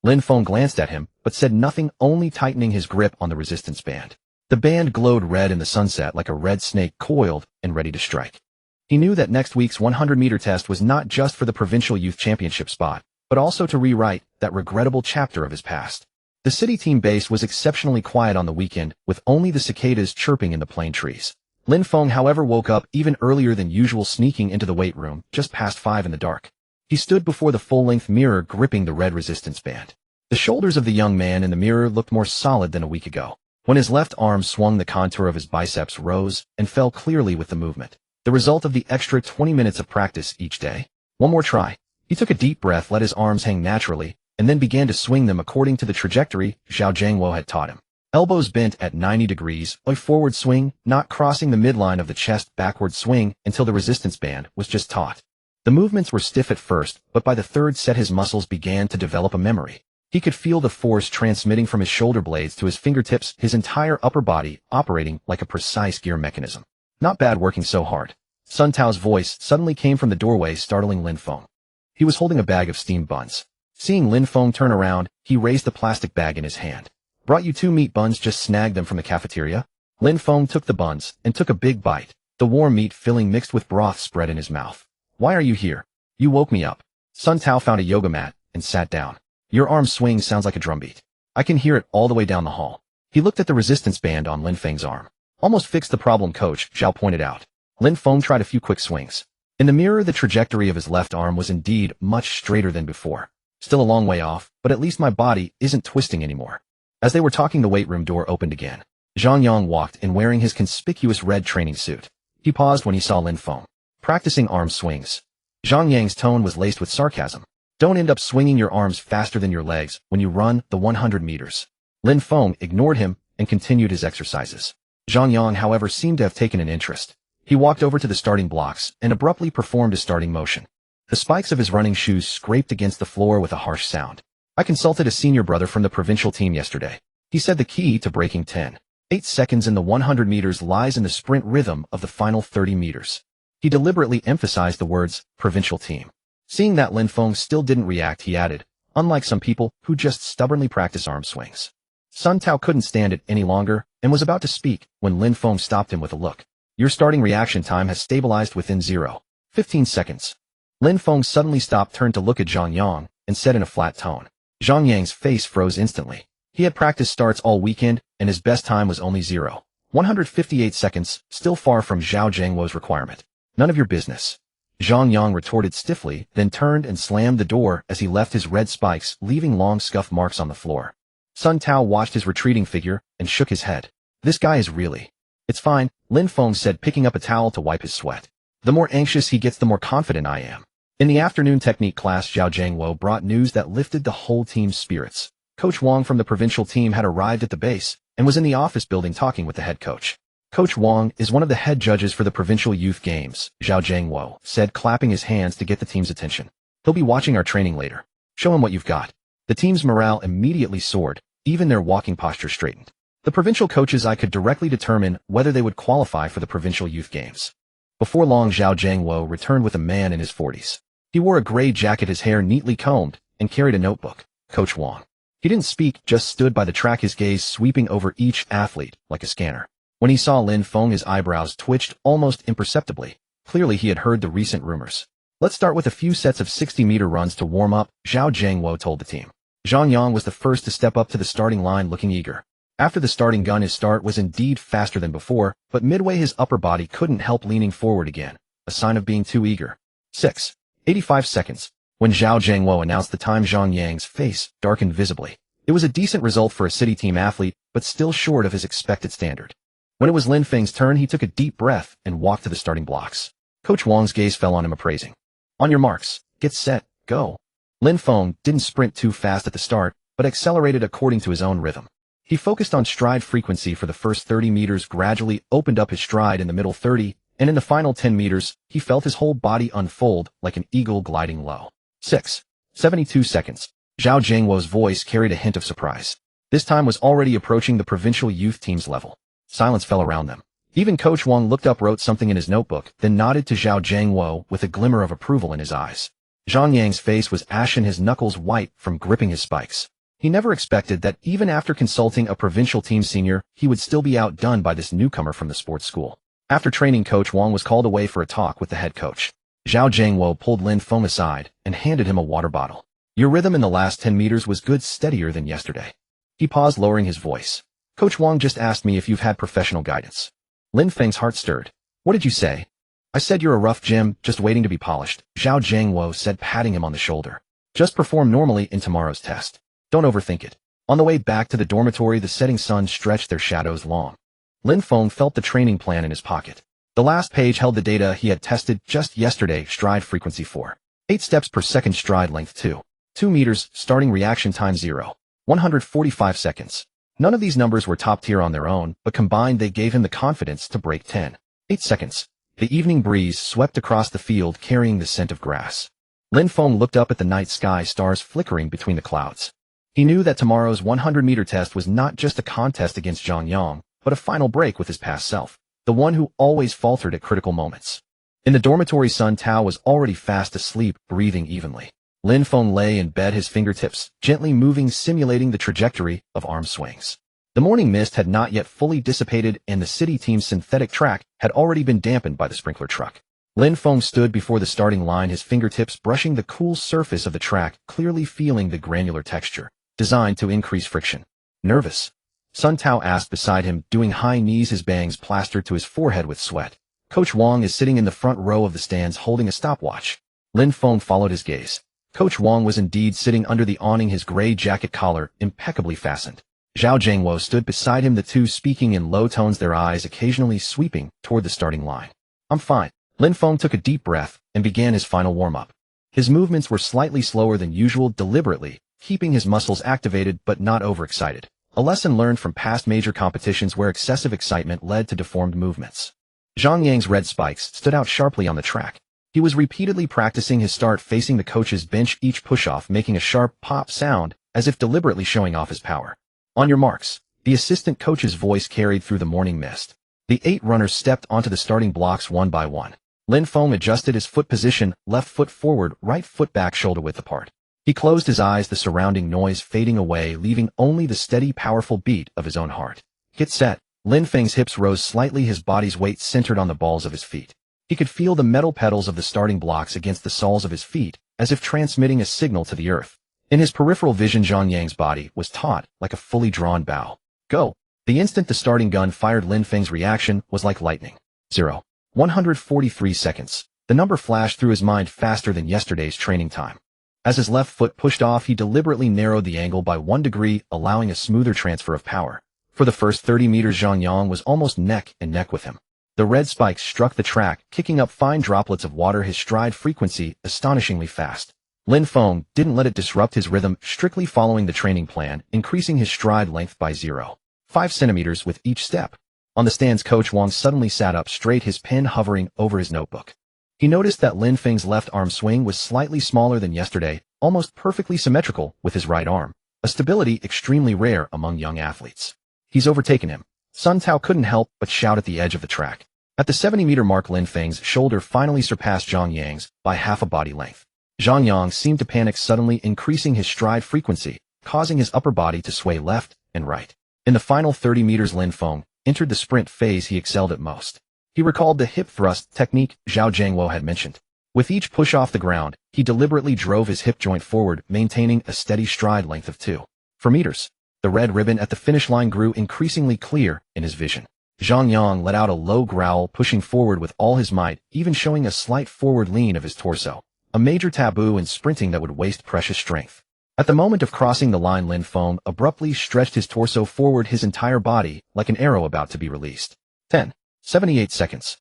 Lin Feng glanced at him, but said nothing, only tightening his grip on the resistance band. The band glowed red in the sunset like a red snake coiled and ready to strike. He knew that next week's 100-meter test was not just for the Provincial Youth Championship spot, but also to rewrite that regrettable chapter of his past. The city team base was exceptionally quiet on the weekend, with only the cicadas chirping in the plane trees. Lin Feng, however, woke up even earlier than usual, sneaking into the weight room just past 5 in the dark. He stood before the full-length mirror, gripping the red resistance band. The shoulders of the young man in the mirror looked more solid than a week ago. When his left arm swung, the contour of his biceps rose and fell clearly with the movement, the result of the extra 20 minutes of practice each day. One more try. He took a deep breath, let his arms hang naturally, and then began to swing them according to the trajectory Zhao Jiangwo had taught him. Elbows bent at 90 degrees, a forward swing, not crossing the midline of the chest, backward swing until the resistance band was just taut. The movements were stiff at first, but by the third set his muscles began to develop a memory. He could feel the force transmitting from his shoulder blades to his fingertips, his entire upper body operating like a precise gear mechanism. "Not bad working so hard." Sun Tao's voice suddenly came from the doorway, startling Lin Feng. He was holding a bag of steamed buns. Seeing Lin Feng turn around, he raised the plastic bag in his hand. "Brought you 2 meat buns, just snagged them from the cafeteria?" Lin Feng took the buns and took a big bite. The warm meat filling mixed with broth spread in his mouth. "Why are you here?" "You woke me up." Sun Tao found a yoga mat and sat down. "Your arm swing sounds like a drumbeat. I can hear it all the way down the hall." He looked at the resistance band on Lin Feng's arm. "Almost fixed the problem, Coach," Zhao pointed out. Lin Feng tried a few quick swings. In the mirror, the trajectory of his left arm was indeed much straighter than before. "Still a long way off, but at least my body isn't twisting anymore." As they were talking, the weight room door opened again. Zhang Yang walked in, wearing his conspicuous red training suit. He paused when he saw Lin Feng practicing arm swings. Zhang Yang's tone was laced with sarcasm. "Don't end up swinging your arms faster than your legs when you run the 100 meters. Lin Feng ignored him and continued his exercises. Zhang Yang, however, seemed to have taken an interest. He walked over to the starting blocks and abruptly performed a starting motion. The spikes of his running shoes scraped against the floor with a harsh sound. "I consulted a senior brother from the provincial team yesterday. He said the key to breaking 10.8 seconds in the 100 meters lies in the sprint rhythm of the final 30 meters. He deliberately emphasized the words, provincial team. Seeing that Lin Feng still didn't react, he added, "Unlike some people who just stubbornly practice arm swings." Sun Tao couldn't stand it any longer and was about to speak when Lin Feng stopped him with a look. "Your starting reaction time has stabilized within 0.15 seconds. Lin Feng suddenly stopped, turned to look at Zhang Yang, and said in a flat tone. Zhang Yang's face froze instantly. He had practice starts all weekend, and his best time was only 0.158 seconds, still far from Zhao Jiangwo's requirement. "None of your business." Zhang Yang retorted stiffly, then turned and slammed the door as he left his red spikes, leaving long scuff marks on the floor. Sun Tao watched his retreating figure and shook his head. "This guy is really..." "It's fine," Lin Feng said, picking up a towel to wipe his sweat. "The more anxious he gets, the more confident I am." In the afternoon technique class, Zhao Jiangwo brought news that lifted the whole team's spirits. Coach Wang from the provincial team had arrived at the base and was in the office building talking with the head coach. "Coach Wang is one of the head judges for the provincial youth games," Zhao Jiangwo said, clapping his hands to get the team's attention. "He'll be watching our training later. Show him what you've got." The team's morale immediately soared, even their walking posture straightened. The provincial coach's eye could directly determine whether they would qualify for the provincial youth games. Before long, Zhao Jiangwo returned with a man in his 40s. He wore a gray jacket, his hair neatly combed, and carried a notebook. Coach Wang. He didn't speak, just stood by the track, his gaze sweeping over each athlete like a scanner. When he saw Lin Feng, his eyebrows twitched almost imperceptibly. Clearly he had heard the recent rumors. "Let's start with a few sets of 60-meter runs to warm up," Zhao Jiangwo told the team. Zhang Yang was the first to step up to the starting line, looking eager. After the starting gun, his start was indeed faster than before, but midway his upper body couldn't help leaning forward again, a sign of being too eager. 6.85 seconds. When Zhao Zhengguo announced the time, Zhang Yang's face darkened visibly. It was a decent result for a city team athlete, but still short of his expected standard. When it was Lin Feng's turn, he took a deep breath and walked to the starting blocks. Coach Wang's gaze fell on him appraising. On your marks, get set, go. Lin Feng didn't sprint too fast at the start, but accelerated according to his own rhythm. He focused on stride frequency for the first 30 meters, gradually opened up his stride in the middle 30, and in the final 10 meters, he felt his whole body unfold like an eagle gliding low. 72 seconds. Zhao Zhengguo's voice carried a hint of surprise. This time was already approaching the provincial youth team's level. Silence fell around them. Even Coach Wang looked up, wrote something in his notebook, then nodded to Zhao Zhengguo with a glimmer of approval in his eyes. Zhang Yang's face was ashen, his knuckles white from gripping his spikes. He never expected that even after consulting a provincial team senior, he would still be outdone by this newcomer from the sports school. After training, Coach Wang was called away for a talk with the head coach. Zhao Zhengguo pulled Lin Feng aside and handed him a water bottle. Your rhythm in the last 10 meters was good, steadier than yesterday. He paused, lowering his voice. Coach Wang just asked me if you've had professional guidance. Lin Feng's heart stirred. What did you say? I said you're a rough gem, just waiting to be polished, Zhao Zhengguo said, patting him on the shoulder. Just perform normally in tomorrow's test. Don't overthink it. On the way back to the dormitory, the setting sun stretched their shadows long. Lin Feng felt the training plan in his pocket. The last page held the data he had tested just yesterday: stride frequency 4. 8 steps per second, stride length 2 meters, starting reaction time 0. 145 seconds. None of these numbers were top tier on their own, but combined they gave him the confidence to break 8 seconds. The evening breeze swept across the field, carrying the scent of grass. Lin Feng looked up at the night sky, stars flickering between the clouds. He knew that tomorrow's 100-meter test was not just a contest against Zhang Yang, but a final break with his past self, the one who always faltered at critical moments. In the dormitory, Sun Tao was already fast asleep, breathing evenly. Lin Feng lay in bed, his fingertips gently moving, simulating the trajectory of arm swings. The morning mist had not yet fully dissipated, and the city team's synthetic track had already been dampened by the sprinkler truck. Lin Feng stood before the starting line, his fingertips brushing the cool surface of the track, clearly feeling the granular texture, designed to increase friction. Nervous? Sun Tao asked beside him, doing high knees, his bangs plastered to his forehead with sweat. Coach Wang is sitting in the front row of the stands holding a stopwatch. Lin Feng followed his gaze. Coach Wang was indeed sitting under the awning, his gray jacket collar impeccably fastened. Zhao Zhengguo stood beside him, the two speaking in low tones, their eyes occasionally sweeping toward the starting line. I'm fine. Lin Feng took a deep breath and began his final warm-up. His movements were slightly slower than usual, deliberately keeping his muscles activated but not overexcited. A lesson learned from past major competitions where excessive excitement led to deformed movements. Zhang Yang's red spikes stood out sharply on the track. He was repeatedly practicing his start facing the coach's bench, each push-off making a sharp pop sound, as if deliberately showing off his power. On your marks, the assistant coach's voice carried through the morning mist. The 8 runners stepped onto the starting blocks one by one. Lin Feng adjusted his foot position, left foot forward, right foot back, shoulder width apart. He closed his eyes, the surrounding noise fading away, leaving only the steady, powerful beat of his own heart. Get set. Lin Feng's hips rose slightly, his body's weight centered on the balls of his feet. He could feel the metal pedals of the starting blocks against the soles of his feet, as if transmitting a signal to the earth. In his peripheral vision, Zhang Yang's body was taut, like a fully drawn bow. Go! The instant the starting gun fired, Lin Feng's reaction was like lightning. 0. 143 seconds. The number flashed through his mind faster than yesterday's training time. As his left foot pushed off, he deliberately narrowed the angle by 1 degree, allowing a smoother transfer of power. For the first 30 meters, Zhang Yang was almost neck and neck with him. The red spikes struck the track, kicking up fine droplets of water, his stride frequency astonishingly fast. Lin Feng didn't let it disrupt his rhythm, strictly following the training plan, increasing his stride length by 0.5 centimeters with each step. On the stands, Coach Wang suddenly sat up straight, his pen hovering over his notebook. He noticed that Lin Feng's left arm swing was slightly smaller than yesterday, almost perfectly symmetrical with his right arm, a stability extremely rare among young athletes. He's overtaken him. Sun Tao couldn't help but shout at the edge of the track. At the 70-meter mark, Lin Feng's shoulder finally surpassed Zhang Yang's by half a body length. Zhang Yang seemed to panic, suddenly increasing his stride frequency, causing his upper body to sway left and right. In the final 30 meters, Lin Feng entered the sprint phase he excelled at most. He recalled the hip thrust technique Zhao Zhengguo had mentioned. With each push off the ground, he deliberately drove his hip joint forward, maintaining a steady stride length of 2 meters. The red ribbon at the finish line grew increasingly clear in his vision. Zhang Yang let out a low growl, pushing forward with all his might, even showing a slight forward lean of his torso. a major taboo in sprinting that would waste precious strength. At the moment of crossing the line, Lin Feng abruptly stretched his torso forward, his entire body, like an arrow about to be released. 10. 78 seconds.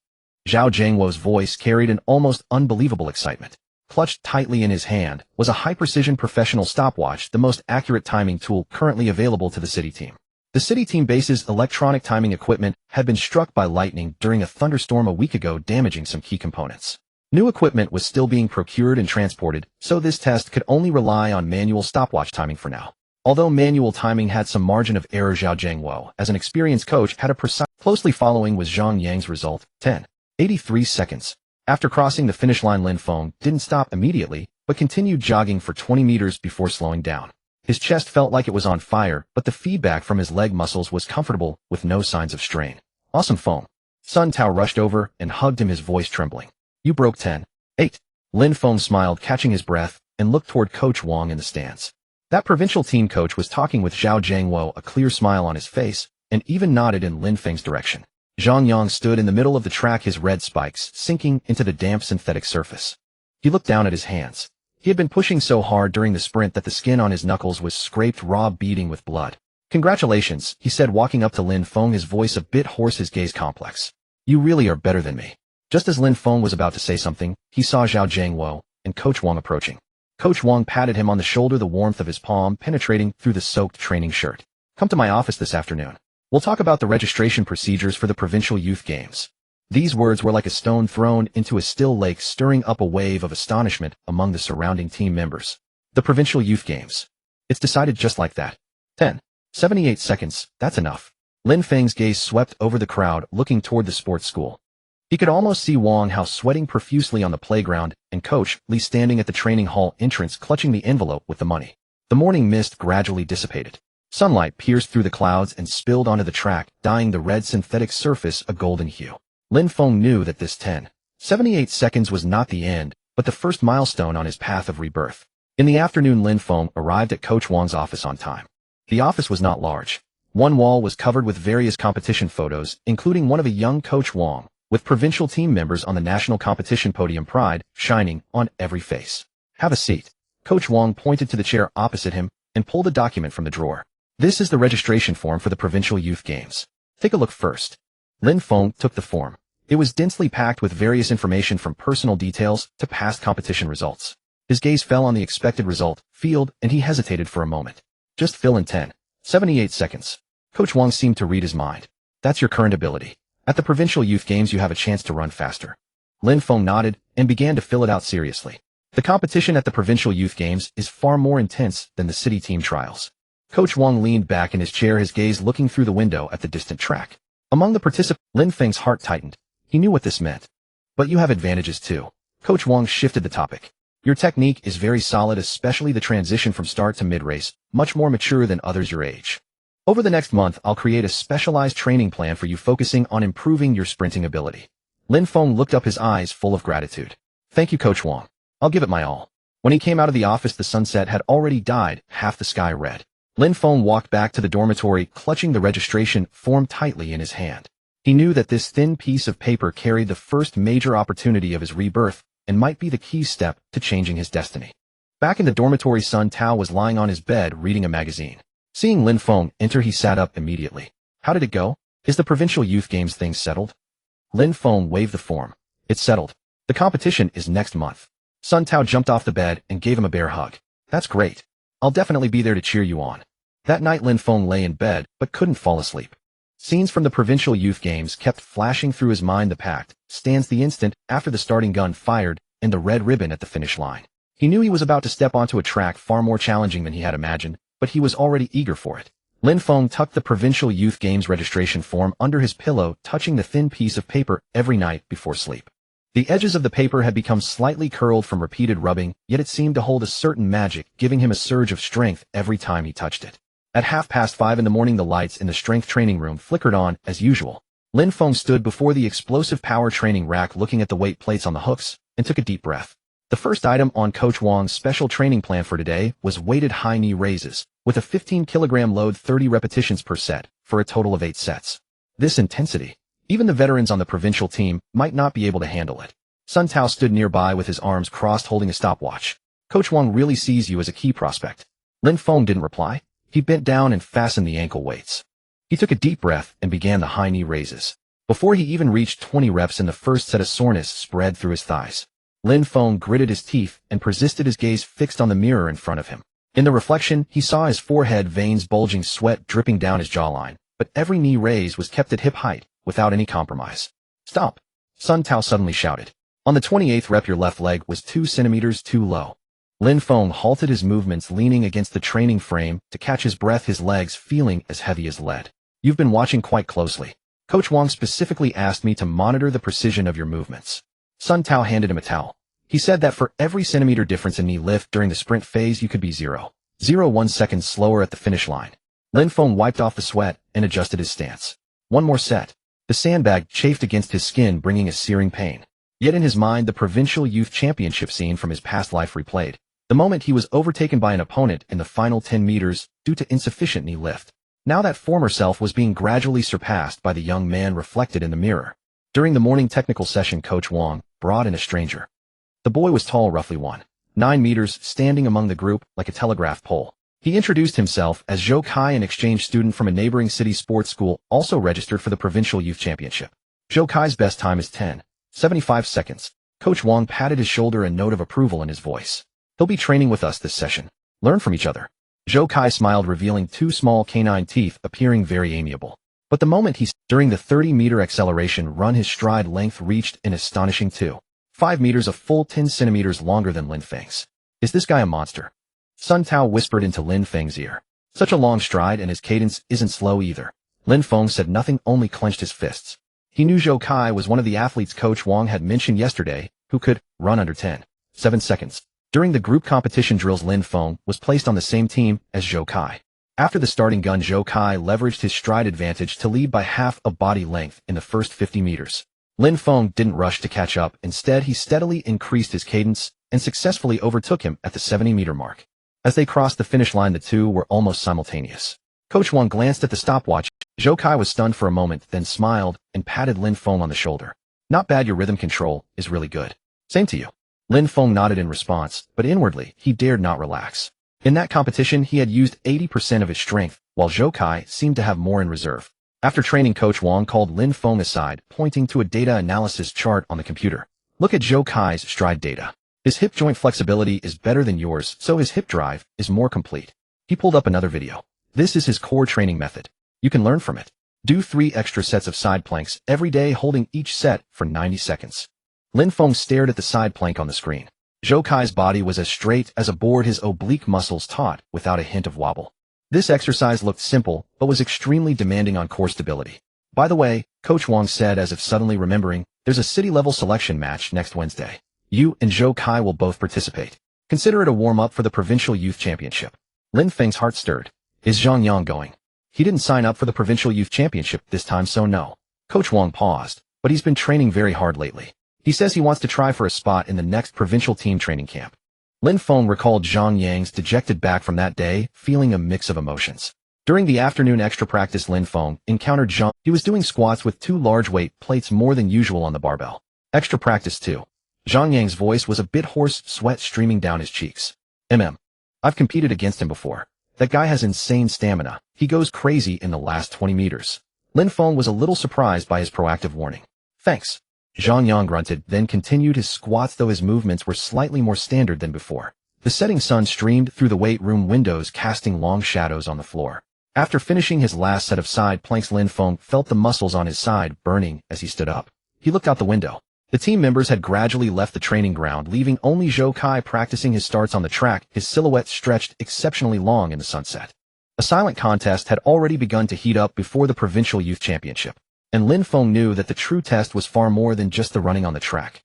Zhao Jiangwo's voice carried an almost unbelievable excitement. Clutched tightly in his hand was a high-precision professional stopwatch, the most accurate timing tool currently available to the city team. The city team base's electronic timing equipment had been struck by lightning during a thunderstorm a week ago, damaging some key components. New equipment was still being procured and transported, so this test could only rely on manual stopwatch timing for now. Although manual timing had some margin of error, Zhao Jiangwo, as an experienced coach, had a precise. Closely following was Zhang Yang's result, 10. 83 seconds. After crossing the finish line, Lin Feng didn't stop immediately, but continued jogging for 20 meters before slowing down. His chest felt like it was on fire, but the feedback from his leg muscles was comfortable, with no signs of strain. Awesome, Feng. Sun Tao rushed over and hugged him, his voice trembling. You broke 10. 8. Lin Feng smiled, catching his breath, and looked toward Coach Wang in the stands. That provincial team coach was talking with Zhao Jiangwo, a clear smile on his face, and even nodded in Lin Feng's direction. Zhang Yang stood in the middle of the track, his red spikes sinking into the damp synthetic surface. He looked down at his hands. He had been pushing so hard during the sprint that the skin on his knuckles was scraped raw, beading with blood. Congratulations, he said, walking up to Lin Feng, his voice a bit hoarse, his gaze complex. You really are better than me. Just as Lin Feng was about to say something, he saw Zhao Jiangwo and Coach Wang approaching. Coach Wang patted him on the shoulder, the warmth of his palm penetrating through the soaked training shirt. Come to my office this afternoon. We'll talk about the registration procedures for the Provincial Youth Games. These words were like a stone thrown into a still lake, stirring up a wave of astonishment among the surrounding team members. The Provincial Youth Games. It's decided just like that. 10. 78 seconds, that's enough. Lin Feng's gaze swept over the crowd, looking toward the sports school. He could almost see Wang Hao sweating profusely on the playground, and Coach Li standing at the training hall entrance, clutching the envelope with the money. The morning mist gradually dissipated. Sunlight pierced through the clouds and spilled onto the track, dyeing the red synthetic surface a golden hue. Lin Feng knew that this 10. 78 seconds was not the end, but the first milestone on his path of rebirth. In the afternoon, Lin Feng arrived at Coach Wang's office on time. The office was not large. One wall was covered with various competition photos, including one of a young Coach Wang, with provincial team members on the national competition podium, pride shining on every face. Have a seat. Coach Wang pointed to the chair opposite him and pulled a document from the drawer. This is the registration form for the Provincial Youth Games. Take a look first. Lin Feng took the form. It was densely packed with various information from personal details to past competition results. His gaze fell on the expected result field, and he hesitated for a moment. Just fill in 10. 78 seconds. Coach Wang seemed to read his mind. That's your current ability. At the Provincial Youth Games, you have a chance to run faster. Lin Feng nodded and began to fill it out seriously. The competition at the Provincial Youth Games is far more intense than the city team trials. Coach Wang leaned back in his chair, his gaze looking through the window at the distant track. Among the participants, Lin Feng's heart tightened. He knew what this meant. But you have advantages too. Coach Wang shifted the topic. Your technique is very solid, especially the transition from start to mid-race, much more mature than others your age. Over the next month, I'll create a specialized training plan for you, focusing on improving your sprinting ability. Lin Feng looked up, his eyes full of gratitude. Thank you, Coach Wang. I'll give it my all. When he came out of the office, the sunset had already dyed half the sky red. Lin Feng walked back to the dormitory, clutching the registration form tightly in his hand. He knew that this thin piece of paper carried the first major opportunity of his rebirth and might be the key step to changing his destiny. Back in the dormitory, Sun Tao was lying on his bed reading a magazine. Seeing Lin Feng enter, he sat up immediately. How did it go? Is the Provincial Youth Games thing settled? Lin Feng waved the form. It's settled. The competition is next month. Sun Tao jumped off the bed and gave him a bear hug. That's great. I'll definitely be there to cheer you on. That night, Lin Feng lay in bed but couldn't fall asleep. Scenes from the Provincial Youth Games kept flashing through his mind. The packed stands the instant after the starting gun fired and the red ribbon at the finish line. He knew he was about to step onto a track far more challenging than he had imagined, but he was already eager for it. Lin Feng tucked the Provincial Youth Games registration form under his pillow, touching the thin piece of paper every night before sleep. The edges of the paper had become slightly curled from repeated rubbing, yet it seemed to hold a certain magic, giving him a surge of strength every time he touched it. At 5:30 in the morning, the lights in the strength training room flickered on as usual. Lin Feng stood before the explosive power training rack, looking at the weight plates on the hooks, and took a deep breath. The first item on Coach Wang's special training plan for today was weighted high knee raises, with a 15-kilogram load, 30 repetitions per set, for a total of 8 sets. This intensity, even the veterans on the provincial team might not be able to handle it. Sun Tao stood nearby with his arms crossed holding a stopwatch. Coach Wang really sees you as a key prospect. Lin Feng didn't reply. He bent down and fastened the ankle weights. He took a deep breath and began the high knee raises. Before he even reached 20 reps in the first set, of soreness spread through his thighs. Lin Feng gritted his teeth and persisted, his gaze fixed on the mirror in front of him. In the reflection, he saw his forehead, veins bulging, sweat dripping down his jawline, but every knee raise was kept at hip height, without any compromise. "Stop!" Sun Tao suddenly shouted. On the 28th rep, your left leg was 2 centimeters too low. Lin Feng halted his movements, leaning against the training frame to catch his breath, his legs feeling as heavy as lead. "You've been watching quite closely. Coach Wang specifically asked me to monitor the precision of your movements." Sun Tao handed him a towel. He said that for every centimeter difference in knee lift during the sprint phase, you could be 0.01 seconds slower at the finish line. Lin Feng wiped off the sweat and adjusted his stance. One more set. The sandbag chafed against his skin, bringing a searing pain. Yet in his mind, the provincial youth championship scene from his past life replayed. The moment he was overtaken by an opponent in the final 10 meters due to insufficient knee lift. Now that former self was being gradually surpassed by the young man reflected in the mirror. During the morning technical session, Coach Wang brought in a stranger. The boy was tall, roughly 1.9 meters, standing among the group like a telegraph pole. He introduced himself as Zhou Kai, an exchange student from a neighboring city sports school, also registered for the provincial youth championship. Zhou Kai's best time is 10.75 seconds. Coach Wang patted his shoulder, a note of approval in his voice. "He'll be training with us this session. Learn from each other." Zhou Kai smiled, revealing 2 small canine teeth, appearing very amiable. But the moment during the 30-meter acceleration run, his stride length reached an astonishing 2.5 meters, a full 10 centimeters longer than Lin Feng's. "Is this guy a monster?" Sun Tao whispered into Lin Feng's ear. "Such a long stride, and his cadence isn't slow either." Lin Feng said nothing, only clenched his fists. He knew Zhou Kai was one of the athletes Coach Wang had mentioned yesterday, who could run under 10.7 seconds. During the group competition drills, Lin Feng was placed on the same team as Zhou Kai. After the starting gun, Zhou Kai leveraged his stride advantage to lead by half a body length in the first 50 meters. Lin Feng didn't rush to catch up. Instead, he steadily increased his cadence and successfully overtook him at the 70-meter mark. As they crossed the finish line, the two were almost simultaneous. Coach Wang glanced at the stopwatch. Zhou Kai was stunned for a moment, then smiled and patted Lin Feng on the shoulder. "Not bad, your rhythm control is really good." "Same to you." Lin Feng nodded in response, but inwardly, he dared not relax. In that competition, he had used 80% of his strength, while Zhou Kai seemed to have more in reserve. After training, Coach Wang called Lin Feng aside, pointing to a data analysis chart on the computer. "Look at Zhou Kai's stride data. His hip joint flexibility is better than yours, so his hip drive is more complete." He pulled up another video. "This is his core training method. You can learn from it. Do 3 extra sets of side planks every day, holding each set for 90 seconds. Lin Feng stared at the side plank on the screen. Zhou Kai's body was as straight as a board, his oblique muscles taut without a hint of wobble. This exercise looked simple, but was extremely demanding on core stability. "By the way," Coach Wang said, as if suddenly remembering, "there's a city-level selection match next Wednesday. You and Zhou Kai will both participate. Consider it a warm-up for the provincial youth championship." Lin Feng's heart stirred. "Is Zhang Yang going?" "He didn't sign up for the provincial youth championship this time, so no." Coach Wang paused, "but he's been training very hard lately. He says he wants to try for a spot in the next provincial team training camp." Lin Feng recalled Zhang Yang's dejected back from that day, feeling a mix of emotions. During the afternoon extra practice, Lin Feng encountered Zhang. He was doing squats with 2 large weight plates, more than usual, on the barbell. "Extra practice too." Zhang Yang's voice was a bit hoarse, sweat streaming down his cheeks. I've competed against him before. That guy has insane stamina. He goes crazy in the last 20 meters. Lin Feng was a little surprised by his proactive warning. "Thanks." Zhang Yang grunted, then continued his squats, though his movements were slightly more standard than before. The setting sun streamed through the weight room windows, casting long shadows on the floor. After finishing his last set of side planks, Lin Feng felt the muscles on his side burning as he stood up. He looked out the window. The team members had gradually left the training ground, leaving only Zhou Kai practicing his starts on the track, his silhouette stretched exceptionally long in the sunset. A silent contest had already begun to heat up before the provincial youth championship. And Lin Feng knew that the true test was far more than just the running on the track.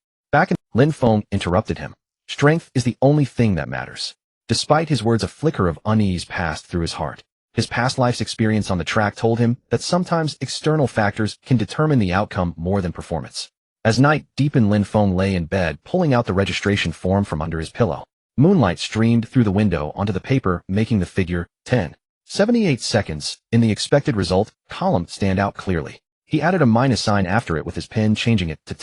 Lin Feng interrupted him. "Strength is the only thing that matters." Despite his words, a flicker of unease passed through his heart. His past life's experience on the track told him that sometimes external factors can determine the outcome more than performance. As night deepened, Lin Feng lay in bed, pulling out the registration form from under his pillow. Moonlight streamed through the window onto the paper, making the figure 10.78 seconds in the expected result column stand out clearly. He added a minus sign after it with his pen, changing it to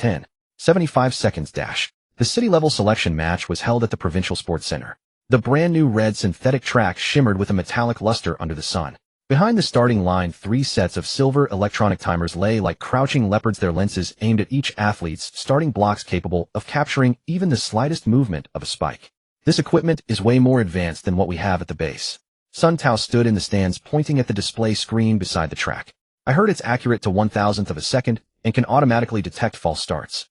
75 seconds dash. The city-level selection match was held at the Provincial Sports Center. The brand-new red synthetic track shimmered with a metallic luster under the sun. Behind the starting line, 3 sets of silver electronic timers lay like crouching leopards, their lenses aimed at each athlete's starting blocks, capable of capturing even the slightest movement of a spike. This equipment is way more advanced than what we have at the base. Sun Tao stood in the stands pointing at the display screen beside the track. I heard it's accurate to 1,000th of a second and can automatically detect false starts.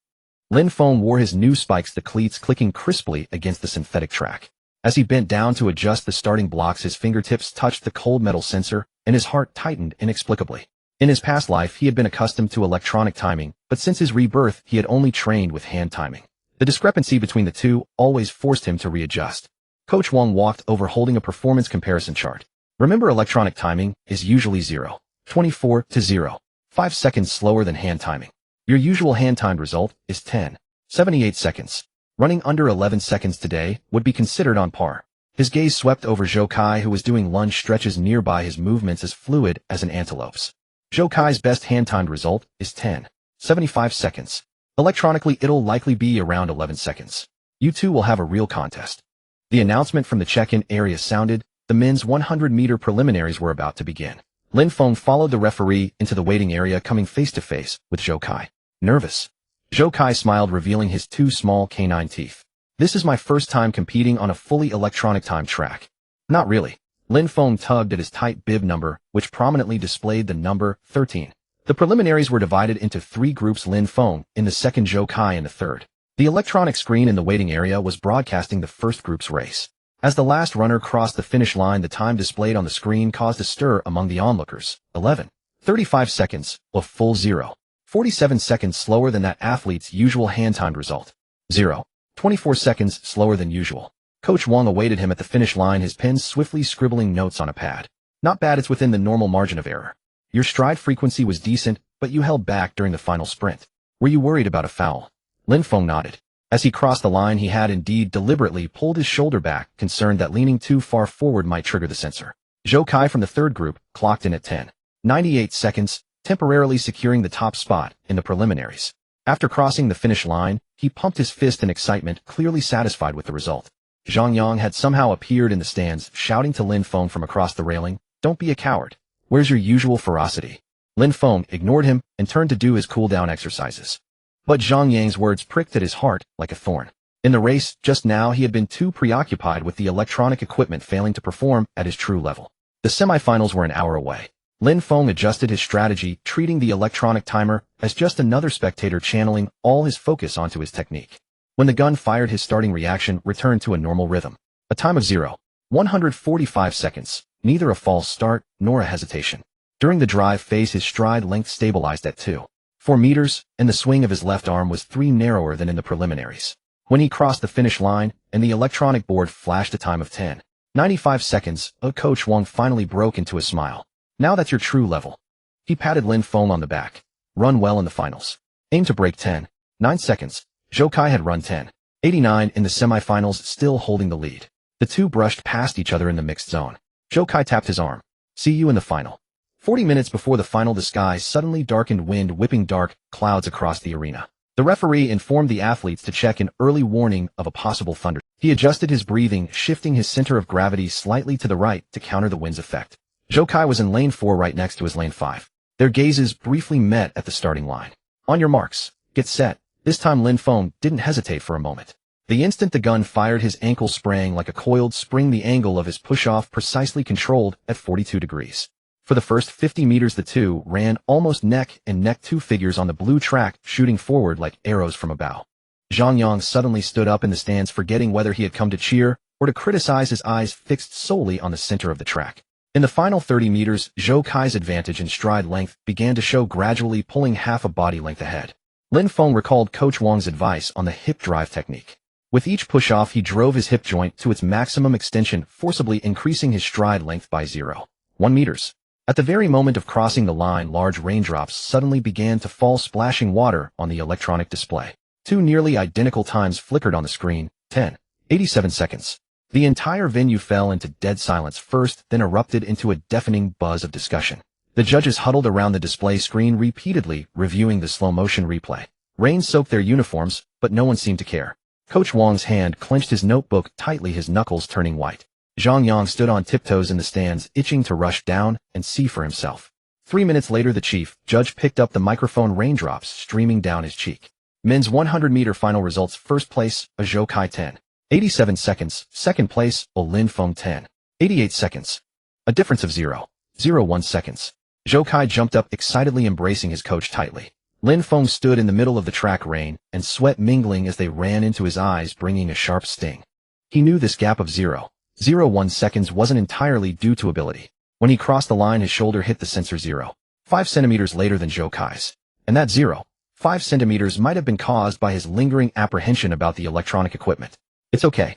Lin Feng wore his new spikes, the cleats clicking crisply against the synthetic track. As he bent down to adjust the starting blocks, his fingertips touched the cold metal sensor, and his heart tightened inexplicably. In his past life, he had been accustomed to electronic timing, but since his rebirth, he had only trained with hand timing. The discrepancy between the two always forced him to readjust. Coach Wang walked over holding a performance comparison chart. Remember, electronic timing is usually 0, 24 to 0, 5 seconds slower than hand timing. Your usual hand-timed result is 10, 78 seconds. Running under 11 seconds today would be considered on par. His gaze swept over Zhou Kai, who was doing lunge stretches nearby, his movements as fluid as an antelope's. Zhou Kai's best hand-timed result is 10, 75 seconds. Electronically, it'll likely be around 11 seconds. You two will have a real contest. The announcement from the check-in area sounded. The men's 100-meter preliminaries were about to begin. Lin Feng followed the referee into the waiting area, coming face-to-face with Zhou Kai. Nervous? Zhou Kai smiled, revealing his 2 small canine teeth. This is my first time competing on a fully electronic time track. Not really. Lin Feng tugged at his tight bib number, which prominently displayed the number 13. The preliminaries were divided into 3 groups, Lin Feng in the second, Zhou Kai in the third. The electronic screen in the waiting area was broadcasting the first group's race. As the last runner crossed the finish line, the time displayed on the screen caused a stir among the onlookers. 11, 35 seconds, a full 0. 47 seconds slower than that athlete's usual hand-timed result. 0, 24 seconds slower than usual. Coach Wang awaited him at the finish line, his pen swiftly scribbling notes on a pad. Not bad, it's within the normal margin of error. Your stride frequency was decent, but you held back during the final sprint. Were you worried about a foul? Lin Feng nodded. As he crossed the line, he had indeed deliberately pulled his shoulder back, concerned that leaning too far forward might trigger the sensor. Zhou Kai from the third group clocked in at 10, 98 seconds, temporarily securing the top spot in the preliminaries. After crossing the finish line, he pumped his fist in excitement, clearly satisfied with the result. Zhang Yang had somehow appeared in the stands, shouting to Lin Feng from across the railing, "Don't be a coward. Where's your usual ferocity?" Lin Feng ignored him and turned to do his cool-down exercises. But Zhang Yang's words pricked at his heart like a thorn. In the race, just now, he had been too preoccupied with the electronic equipment, failing to perform at his true level. The semifinals were an hour away. Lin Feng adjusted his strategy, treating the electronic timer as just another spectator, channeling all his focus onto his technique. When the gun fired, his starting reaction returned to a normal rhythm. A time of 0, 145 seconds, neither a false start nor a hesitation. During the drive phase, his stride length stabilized at 2.4 meters, and the swing of his left arm was 3 narrower than in the preliminaries. When he crossed the finish line and the electronic board flashed a time of 10.95 seconds, Coach Wang finally broke into a smile. Now that's your true level. He patted Lin Feng on the back. Run well in the finals. Aim to break 10.9 seconds. Zhou Kai had run 10.89 in the semifinals, still holding the lead. The two brushed past each other in the mixed zone. Zhou Kai tapped his arm. See you in the final. 40 minutes before the final, the sky suddenly darkened, wind whipping dark clouds across the arena. The referee informed the athletes to check an early warning of a possible thunder. He adjusted his breathing, shifting his center of gravity slightly to the right to counter the wind's effect. Zhou Kai was in lane 4 right next to his lane 5. Their gazes briefly met at the starting line. On your marks, get set. This time Lin Feng didn't hesitate for a moment. The instant the gun fired, his ankle sprang like a coiled spring, the angle of his push-off precisely controlled at 42 degrees. For the first 50 meters, the two ran almost neck and neck, two figures on the blue track, shooting forward like arrows from a bow. Zhang Yang suddenly stood up in the stands, forgetting whether he had come to cheer or to criticize, his eyes fixed solely on the center of the track. In the final 30 meters, Zhou Kai's advantage in stride length began to show, gradually pulling half a body length ahead. Lin Feng recalled Coach Wang's advice on the hip drive technique. With each push-off, he drove his hip joint to its maximum extension, forcibly increasing his stride length by 0.1 meters. At the very moment of crossing the line, large raindrops suddenly began to fall, splashing water on the electronic display. Two nearly identical times flickered on the screen. 10.87 seconds. The entire venue fell into dead silence first, then erupted into a deafening buzz of discussion. The judges huddled around the display screen, repeatedly reviewing the slow-motion replay. Rain soaked their uniforms, but no one seemed to care. Coach Wang's hand clenched his notebook tightly, his knuckles turning white. Zhang Yang stood on tiptoes in the stands, itching to rush down and see for himself. 3 minutes later, the chief judge picked up the microphone, raindrops streaming down his cheek. Men's 100-meter final results: first place, Zhou Kai 10. 87 seconds. Second place, Lin Feng 10. 88 seconds. A difference of 0.01 seconds. Zhou Kai jumped up excitedly, embracing his coach tightly. Lin Feng stood in the middle of the track, rain and sweat mingling as they ran into his eyes, bringing a sharp sting. He knew this gap of 0.01 seconds wasn't entirely due to ability. When he crossed the line, his shoulder hit the sensor 0.5 centimeters later than Zhou Kai's. And that 0.5 centimeters might have been caused by his lingering apprehension about the electronic equipment. It's okay.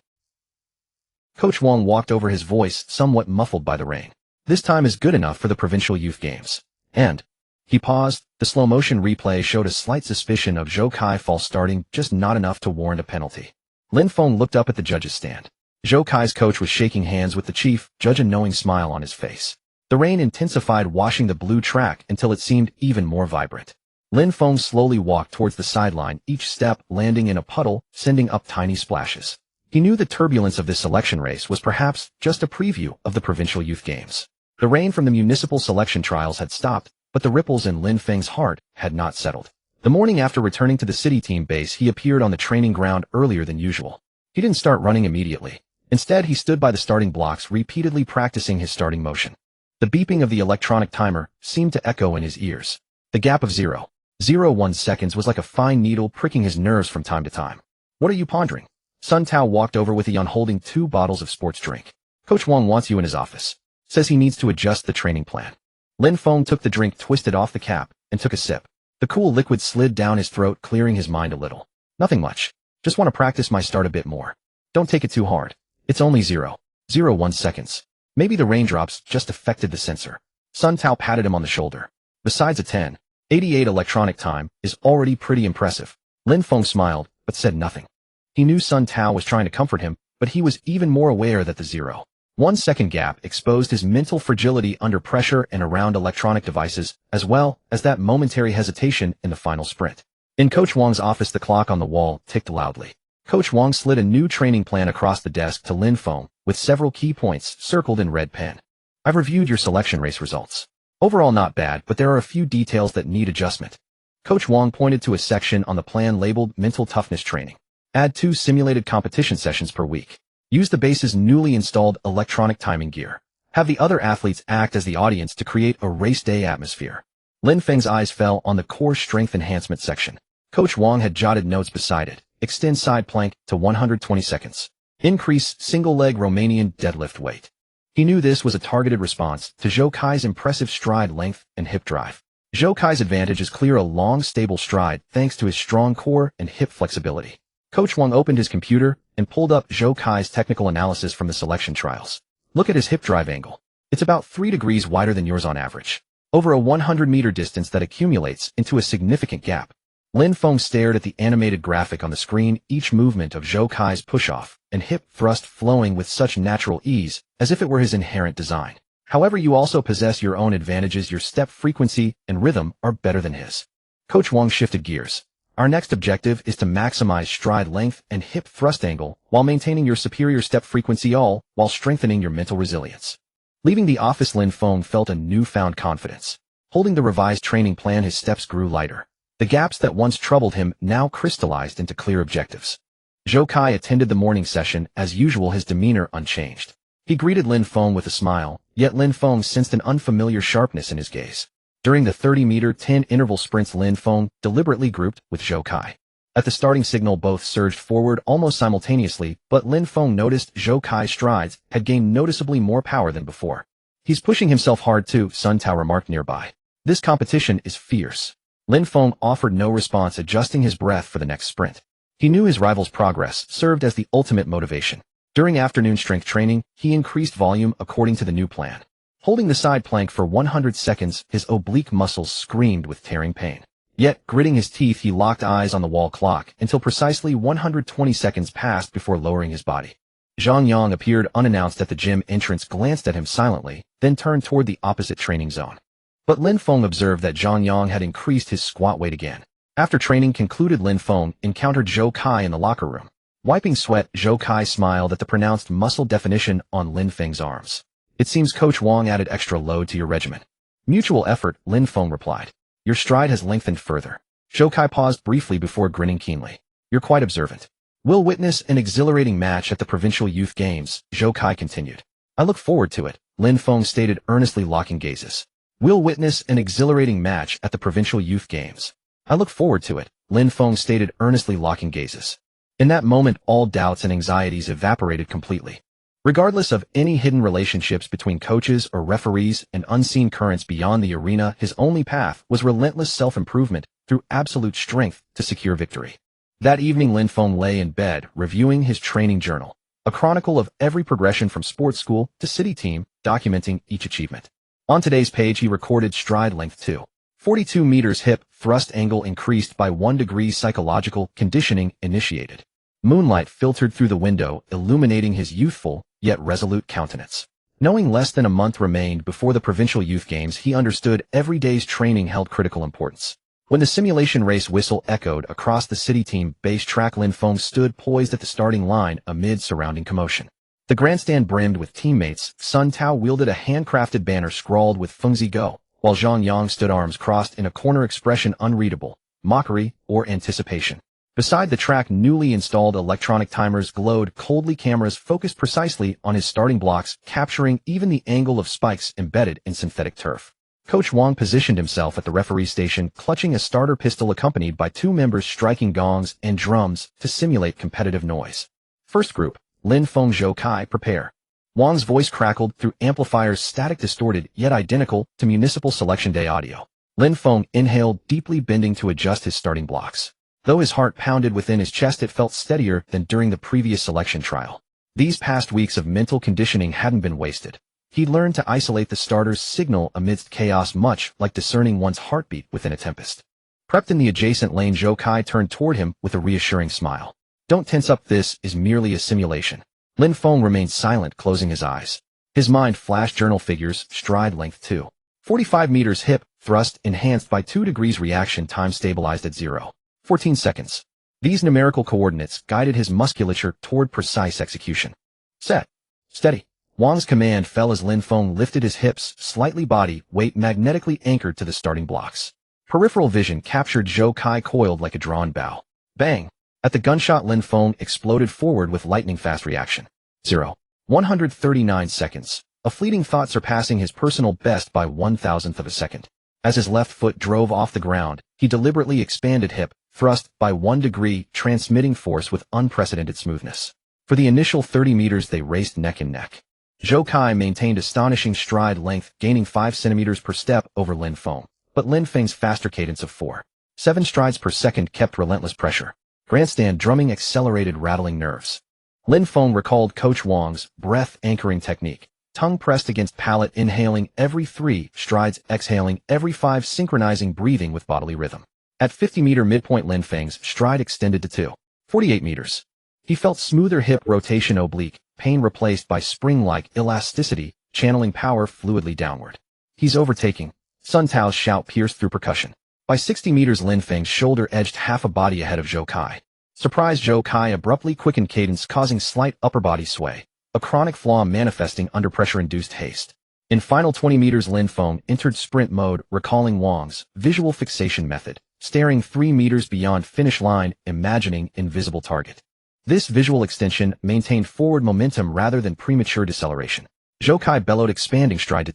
Coach Wang walked over, his voice somewhat muffled by the rain. This time is good enough for the Provincial Youth Games. And he paused. The slow-motion replay showed a slight suspicion of Zhou Kai false starting, just not enough to warrant a penalty. Lin Feng looked up at the judges' stand. Zhou Kai's coach was shaking hands with the chief judge, a knowing smile on his face. The rain intensified, washing the blue track until it seemed even more vibrant. Lin Feng slowly walked towards the sideline, each step landing in a puddle, sending up tiny splashes. He knew the turbulence of this selection race was perhaps just a preview of the Provincial Youth Games. The rain from the municipal selection trials had stopped, but the ripples in Lin Feng's heart had not settled. The morning after returning to the city team base, he appeared on the training ground earlier than usual. He didn't start running immediately. Instead, he stood by the starting blocks, repeatedly practicing his starting motion. The beeping of the electronic timer seemed to echo in his ears. The gap of 0.01 seconds was like a fine needle pricking his nerves from time to time. What are you pondering? Sun Tao walked over with Yan, holding 2 bottles of sports drink. Coach Wang wants you in his office. Says he needs to adjust the training plan. Lin Feng took the drink, twisted off the cap, and took a sip. The cool liquid slid down his throat, clearing his mind a little. Nothing much. Just want to practice my start a bit more. Don't take it too hard. It's only 0.01 seconds. Maybe the raindrops just affected the sensor. Sun Tao patted him on the shoulder. Besides, a 10:88 electronic time is already pretty impressive. Lin Feng smiled, but said nothing. He knew Sun Tao was trying to comfort him, but he was even more aware that the 0.1 second gap exposed his mental fragility under pressure and around electronic devices, as well as that momentary hesitation in the final sprint. In Coach Wang's office, the clock on the wall ticked loudly. Coach Wang slid a new training plan across the desk to Lin Feng, with several key points circled in red pen. I've reviewed your selection race results. Overall not bad, but there are a few details that need adjustment. Coach Wang pointed to a section on the plan labeled mental toughness training. Add 2 simulated competition sessions per week. Use the base's newly installed electronic timing gear. Have the other athletes act as the audience to create a race day atmosphere. Lin Feng's eyes fell on the core strength enhancement section. Coach Wang had jotted notes beside it. Extend side plank to 120 seconds. Increase single leg Romanian deadlift weight. He knew this was a targeted response to Zhou Kai's impressive stride length and hip drive. Zhou Kai's advantage is clear, a long, stable stride thanks to his strong core and hip flexibility. Coach Wang opened his computer and pulled up Zhou Kai's technical analysis from the selection trials. Look at his hip drive angle. It's about 3 degrees wider than yours on average. Over a 100-meter distance that accumulates into a significant gap. Lin Feng stared at the animated graphic on the screen, each movement of Zhou Kai's push-off and hip thrust flowing with such natural ease, as if it were his inherent design. However, you also possess your own advantages. Your step frequency and rhythm are better than his. Coach Wang shifted gears. Our next objective is to maximize stride length and hip thrust angle while maintaining your superior step frequency, all while strengthening your mental resilience. Leaving the office, Lin Feng felt a newfound confidence. Holding the revised training plan, his steps grew lighter. The gaps that once troubled him now crystallized into clear objectives. Zhou Kai attended the morning session as usual, his demeanor unchanged. He greeted Lin Feng with a smile, yet Lin Feng sensed an unfamiliar sharpness in his gaze. During the 30-meter 10 interval sprints, Lin Feng deliberately grouped with Zhou Kai. At the starting signal, both surged forward almost simultaneously, but Lin Feng noticed Zhou Kai's strides had gained noticeably more power than before. He's pushing himself hard too, Sun Tao remarked nearby. This competition is fierce. Lin Feng offered no response, adjusting his breath for the next sprint. He knew his rival's progress served as the ultimate motivation. During afternoon strength training, he increased volume according to the new plan. Holding the side plank for 100 seconds, his oblique muscles screamed with tearing pain. Yet, gritting his teeth, he locked eyes on the wall clock until precisely 120 seconds passed before lowering his body. Zhang Yang appeared unannounced at the gym entrance, glanced at him silently, then turned toward the opposite training zone. But Lin Feng observed that Zhang Yang had increased his squat weight again. After training concluded, Lin Feng encountered Zhou Kai in the locker room. Wiping sweat, Zhou Kai smiled at the pronounced muscle definition on Lin Feng's arms. It seems Coach Wang added extra load to your regimen. Mutual effort, Lin Feng replied. Your stride has lengthened further. Zhou Kai paused briefly before grinning keenly. You're quite observant. We'll witness an exhilarating match at the Provincial Youth Games, Zhou Kai continued. I look forward to it, Lin Feng stated, earnestly locking gazes. We'll witness an exhilarating match at the Provincial Youth Games. I look forward to it, Lin Feng stated, earnestly locking gazes. In that moment, all doubts and anxieties evaporated completely. Regardless of any hidden relationships between coaches or referees and unseen currents beyond the arena, his only path was relentless self-improvement through absolute strength to secure victory. That evening, Lin Feng lay in bed, reviewing his training journal, a chronicle of every progression from sports school to city team, documenting each achievement. On today's page, he recorded stride length 2.42 meters, hip thrust angle increased by 1 degree, psychological conditioning initiated. Moonlight filtered through the window, illuminating his youthful, yet resolute countenance. Knowing less than a month remained before the Provincial Youth Games, he understood every day's training held critical importance. When the simulation race whistle echoed across the city team base track, Lin Feng stood poised at the starting line amid surrounding commotion. The grandstand brimmed with teammates. Sun Tao wielded a handcrafted banner scrawled with Fengzi Go, while Zhang Yang stood arms crossed in a corner, expression unreadable, mockery or anticipation. Beside the track, newly installed electronic timers glowed coldly. Cameras focused precisely on his starting blocks, capturing even the angle of spikes embedded in synthetic turf. Coach Wang positioned himself at the referee station, clutching a starter pistol accompanied by 2 members striking gongs and drums to simulate competitive noise. First group, Lin Feng, Zhou Kai, prepare. Wang's voice crackled through amplifiers, static distorted yet identical to municipal selection day audio. Lin Feng inhaled deeply, bending to adjust his starting blocks. Though his heart pounded within his chest, it felt steadier than during the previous selection trial. These past weeks of mental conditioning hadn't been wasted. He'd learned to isolate the starter's signal amidst chaos, much like discerning one's heartbeat within a tempest. Prepped in the adjacent lane, Zhou Kai turned toward him with a reassuring smile. Don't tense up, this is merely a simulation. Lin Feng remained silent, closing his eyes. His mind flashed journal figures, stride length 2.45 meters, hip thrust enhanced by 2 degrees, reaction time stabilized at 0.14 seconds. These numerical coordinates guided his musculature toward precise execution. Set. Steady. Wang's command fell as Lin Feng lifted his hips, slightly, body weight magnetically anchored to the starting blocks. Peripheral vision captured Zhou Kai coiled like a drawn bow. Bang! At the gunshot, Lin Feng exploded forward with lightning-fast reaction. 0.139 seconds. A fleeting thought, surpassing his personal best by 1,000th of a second. As his left foot drove off the ground, he deliberately expanded hip thrust by 1 degree, transmitting force with unprecedented smoothness. For the initial 30 meters, they raced neck and neck. Zhou Kai maintained astonishing stride length, gaining 5 centimeters per step over Lin Feng, but Lin Feng's faster cadence of 4.7 strides per second kept relentless pressure. Grandstand drumming accelerated, rattling nerves. Lin Feng recalled Coach Wang's breath anchoring technique, tongue pressed against palate, inhaling every 3 strides, exhaling every 5, synchronizing breathing with bodily rhythm. At 50-meter midpoint, Lin Feng's stride extended to 2.48 meters. He felt smoother hip rotation, oblique pain replaced by spring-like elasticity, channeling power fluidly downward. He's overtaking. Sun Tao's shout pierced through percussion. By 60 meters, Lin Feng's shoulder edged half a body ahead of Zhou Kai. Surprised, Zhou Kai abruptly quickened cadence, causing slight upper body sway, a chronic flaw manifesting under pressure-induced haste. In final 20 meters, Lin Feng entered sprint mode, recalling Wang's visual fixation method, staring 3 meters beyond finish line, imagining invisible target. This visual extension maintained forward momentum rather than premature deceleration. Zhou Kai bellowed, expanding stride to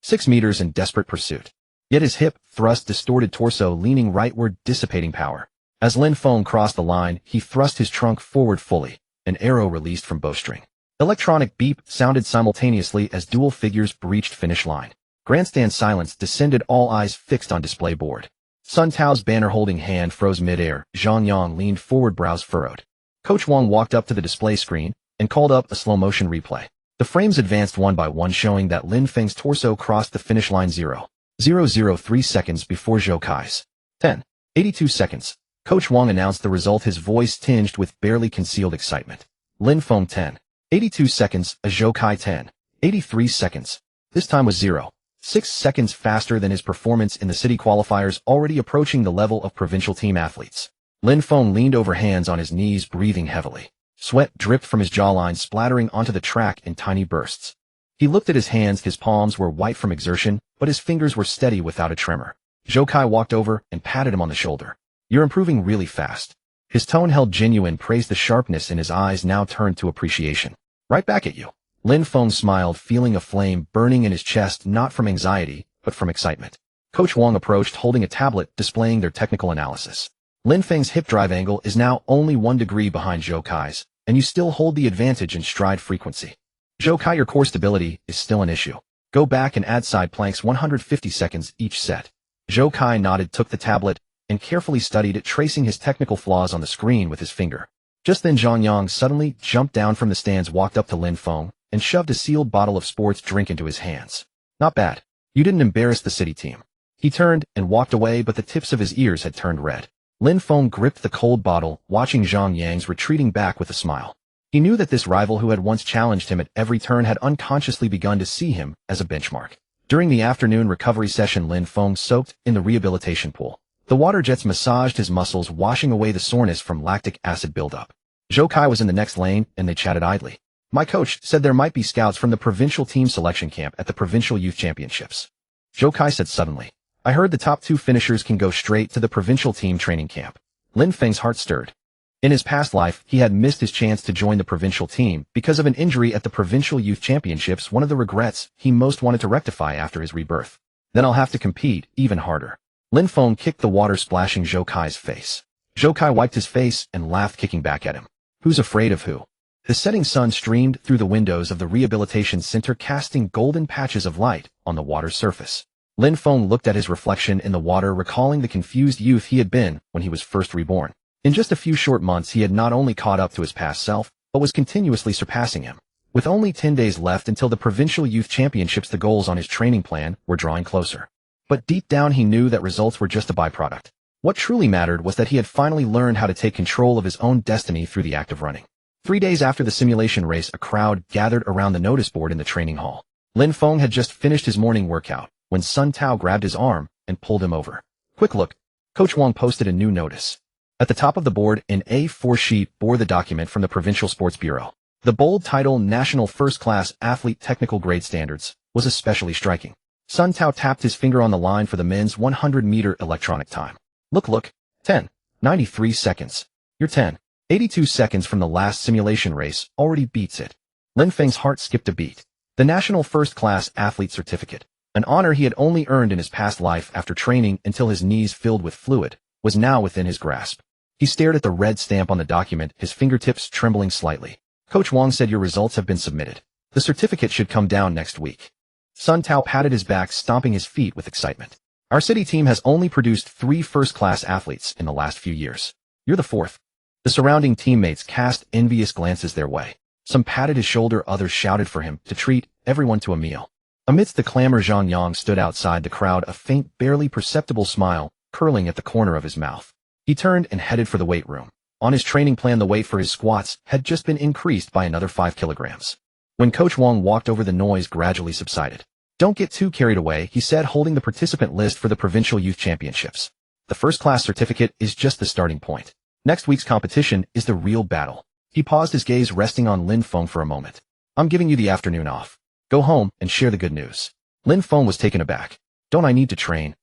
2.6 meters in desperate pursuit. Yet his hip thrust distorted torso, leaning rightward, dissipating power. As Lin Feng crossed the line, he thrust his trunk forward fully, an arrow released from bowstring. Electronic beep sounded simultaneously as dual figures breached finish line. Grandstand silence descended, all eyes fixed on display board. Sun Tao's banner-holding hand froze midair. Zhang Yang leaned forward, brows furrowed. Coach Wang walked up to the display screen and called up a slow-motion replay. The frames advanced one by one, showing that Lin Feng's torso crossed the finish line 0.003 seconds before Zhou Kai's. 10.82 seconds. Coach Wang announced the result, his voice tinged with barely concealed excitement. Lin Feng 10.82 seconds, a Zhou Kai 10.83 seconds. This time was 0. 6 seconds faster than his performance in the city qualifiers, already approaching the level of provincial team athletes. Lin Feng leaned over, hands on his knees, breathing heavily. Sweat dripped from his jawline, splattering onto the track in tiny bursts. He looked at his hands. His palms were white from exertion, but his fingers were steady without a tremor. Zhou Kai walked over and patted him on the shoulder. "You're improving really fast." His tone held genuine praise. The sharpness in his eyes now turned to appreciation. "Right back at you." Lin Feng smiled, feeling a flame burning in his chest, not from anxiety, but from excitement. Coach Wang approached, holding a tablet displaying their technical analysis. "Lin Feng's hip drive angle is now only 1 degree behind Zhou Kai's, and you still hold the advantage in stride frequency. Zhou Kai, your core stability is still an issue. Go back and add side planks 150 seconds each set." Zhou Kai nodded, took the tablet, and carefully studied it, tracing his technical flaws on the screen with his finger. Just then Zhang Yang suddenly jumped down from the stands, walked up to Lin Feng, and shoved a sealed bottle of sports drink into his hands. "Not bad. You didn't embarrass the city team." He turned and walked away, but the tips of his ears had turned red. Lin Feng gripped the cold bottle, watching Zhang Yang's retreating back with a smile. He knew that this rival who had once challenged him at every turn had unconsciously begun to see him as a benchmark. During the afternoon recovery session, Lin Feng soaked in the rehabilitation pool. The water jets massaged his muscles, washing away the soreness from lactic acid buildup. Zhou Kai was in the next lane, and they chatted idly. "My coach said there might be scouts from the provincial team selection camp at the provincial youth championships." Zhou Kai said suddenly. "I heard the top 2 finishers can go straight to the provincial team training camp." Lin Feng's heart stirred. In his past life, he had missed his chance to join the provincial team because of an injury at the provincial youth championships, one of the regrets he most wanted to rectify after his rebirth. "Then I'll have to compete even harder." Lin Feng kicked the water, splashing Zhou Kai's face. Zhou Kai wiped his face and laughed, kicking back at him. "Who's afraid of who?" The setting sun streamed through the windows of the rehabilitation center, casting golden patches of light on the water's surface. Lin Feng looked at his reflection in the water, recalling the confused youth he had been when he was first reborn. In just a few short months, he had not only caught up to his past self, but was continuously surpassing him. With only 10 days left until the provincial youth championships, the goals on his training plan were drawing closer. But deep down he knew that results were just a byproduct. What truly mattered was that he had finally learned how to take control of his own destiny through the act of running. 3 days after the simulation race, a crowd gathered around the notice board in the training hall. Lin Feng had just finished his morning workout when Sun Tao grabbed his arm and pulled him over. "Quick look." Coach Wang posted a new notice. At the top of the board, an A4 sheet bore the document from the Provincial Sports Bureau. The bold title, National First Class Athlete Technical Grade Standards, was especially striking. Sun Tao tapped his finger on the line for the men's 100-meter electronic time. Look, 10:93 seconds. You're 10:82 seconds from the last simulation race, already beats it. Lin Feng's heart skipped a beat. The National First Class Athlete Certificate, an honor he had only earned in his past life after training until his knees filled with fluid, was now within his grasp. He stared at the red stamp on the document, his fingertips trembling slightly. Coach Wang said, "Your results have been submitted. The certificate should come down next week." Sun Tao patted his back, stomping his feet with excitement. "Our city team has only produced 3 first-class athletes in the last few years. You're the 4th. The surrounding teammates cast envious glances their way. Some patted his shoulder, others shouted for him to treat everyone to a meal. Amidst the clamor, Zhang Yang stood outside the crowd, a faint, barely perceptible smile curling at the corner of his mouth. He turned and headed for the weight room. On his training plan, the weight for his squats had just been increased by another 5 kilograms. When Coach Wang walked over, the noise gradually subsided. "Don't get too carried away," he said, holding the participant list for the Provincial Youth Championships. "The first-class certificate is just the starting point. Next week's competition is the real battle." He paused, his gaze resting on Lin Feng for a moment. "I'm giving you the afternoon off. Go home and share the good news." Lin Feng was taken aback. "Don't I need to train?"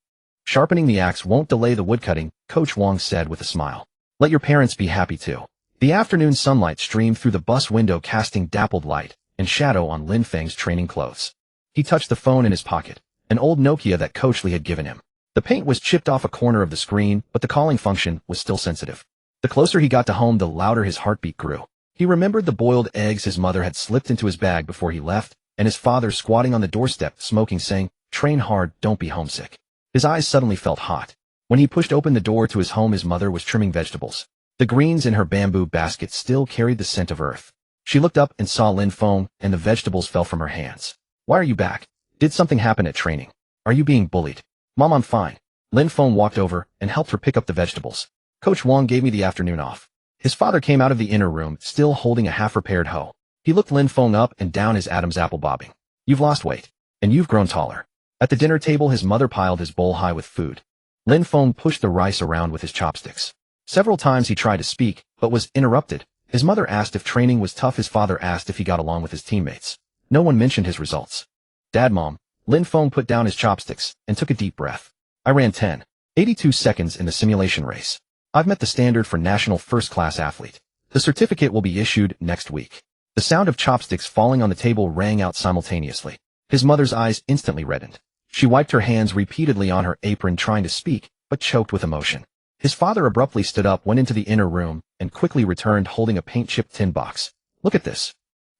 "Sharpening the axe won't delay the woodcutting," Coach Wang said with a smile. "Let your parents be happy too." The afternoon sunlight streamed through the bus window, casting dappled light and shadow on Lin Feng's training clothes. He touched the phone in his pocket, an old Nokia that Coach Lee had given him. The paint was chipped off a corner of the screen, but the calling function was still sensitive. The closer he got to home, the louder his heartbeat grew. He remembered the boiled eggs his mother had slipped into his bag before he left, and his father squatting on the doorstep, smoking, saying, "Train hard, don't be homesick." His eyes suddenly felt hot. When he pushed open the door to his home, his mother was trimming vegetables. The greens in her bamboo basket still carried the scent of earth. She looked up and saw Lin Feng, and the vegetables fell from her hands. "Why are you back? Did something happen at training? Are you being bullied?" "Mom, I'm fine." Lin Feng walked over and helped her pick up the vegetables. "Coach Wang gave me the afternoon off." His father came out of the inner room, still holding a half-repaired hoe. He looked Lin Feng up and down, his Adam's apple bobbing. "You've lost weight. And you've grown taller." At the dinner table, his mother piled his bowl high with food. Lin Feng pushed the rice around with his chopsticks. Several times he tried to speak, but was interrupted. His mother asked if training was tough. His father asked if he got along with his teammates. No one mentioned his results. Dad, Mom. Lin Feng put down his chopsticks and took a deep breath. I ran 10.82 seconds in the simulation race. I've met the standard for national first-class athlete. The certificate will be issued next week. The sound of chopsticks falling on the table rang out simultaneously. His mother's eyes instantly reddened. She wiped her hands repeatedly on her apron trying to speak, but choked with emotion. His father abruptly stood up, went into the inner room, and quickly returned holding a paint-chipped tin box. Look at this.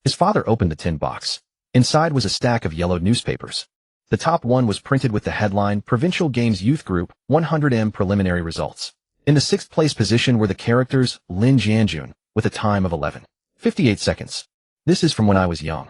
His father opened the tin box. Inside was a stack of yellowed newspapers. The top one was printed with the headline, Provincial Games Youth Group, 100m Preliminary Results. In the 6th place position were the characters Lin Jianjun, with a time of 11.58 seconds. This is from when I was young.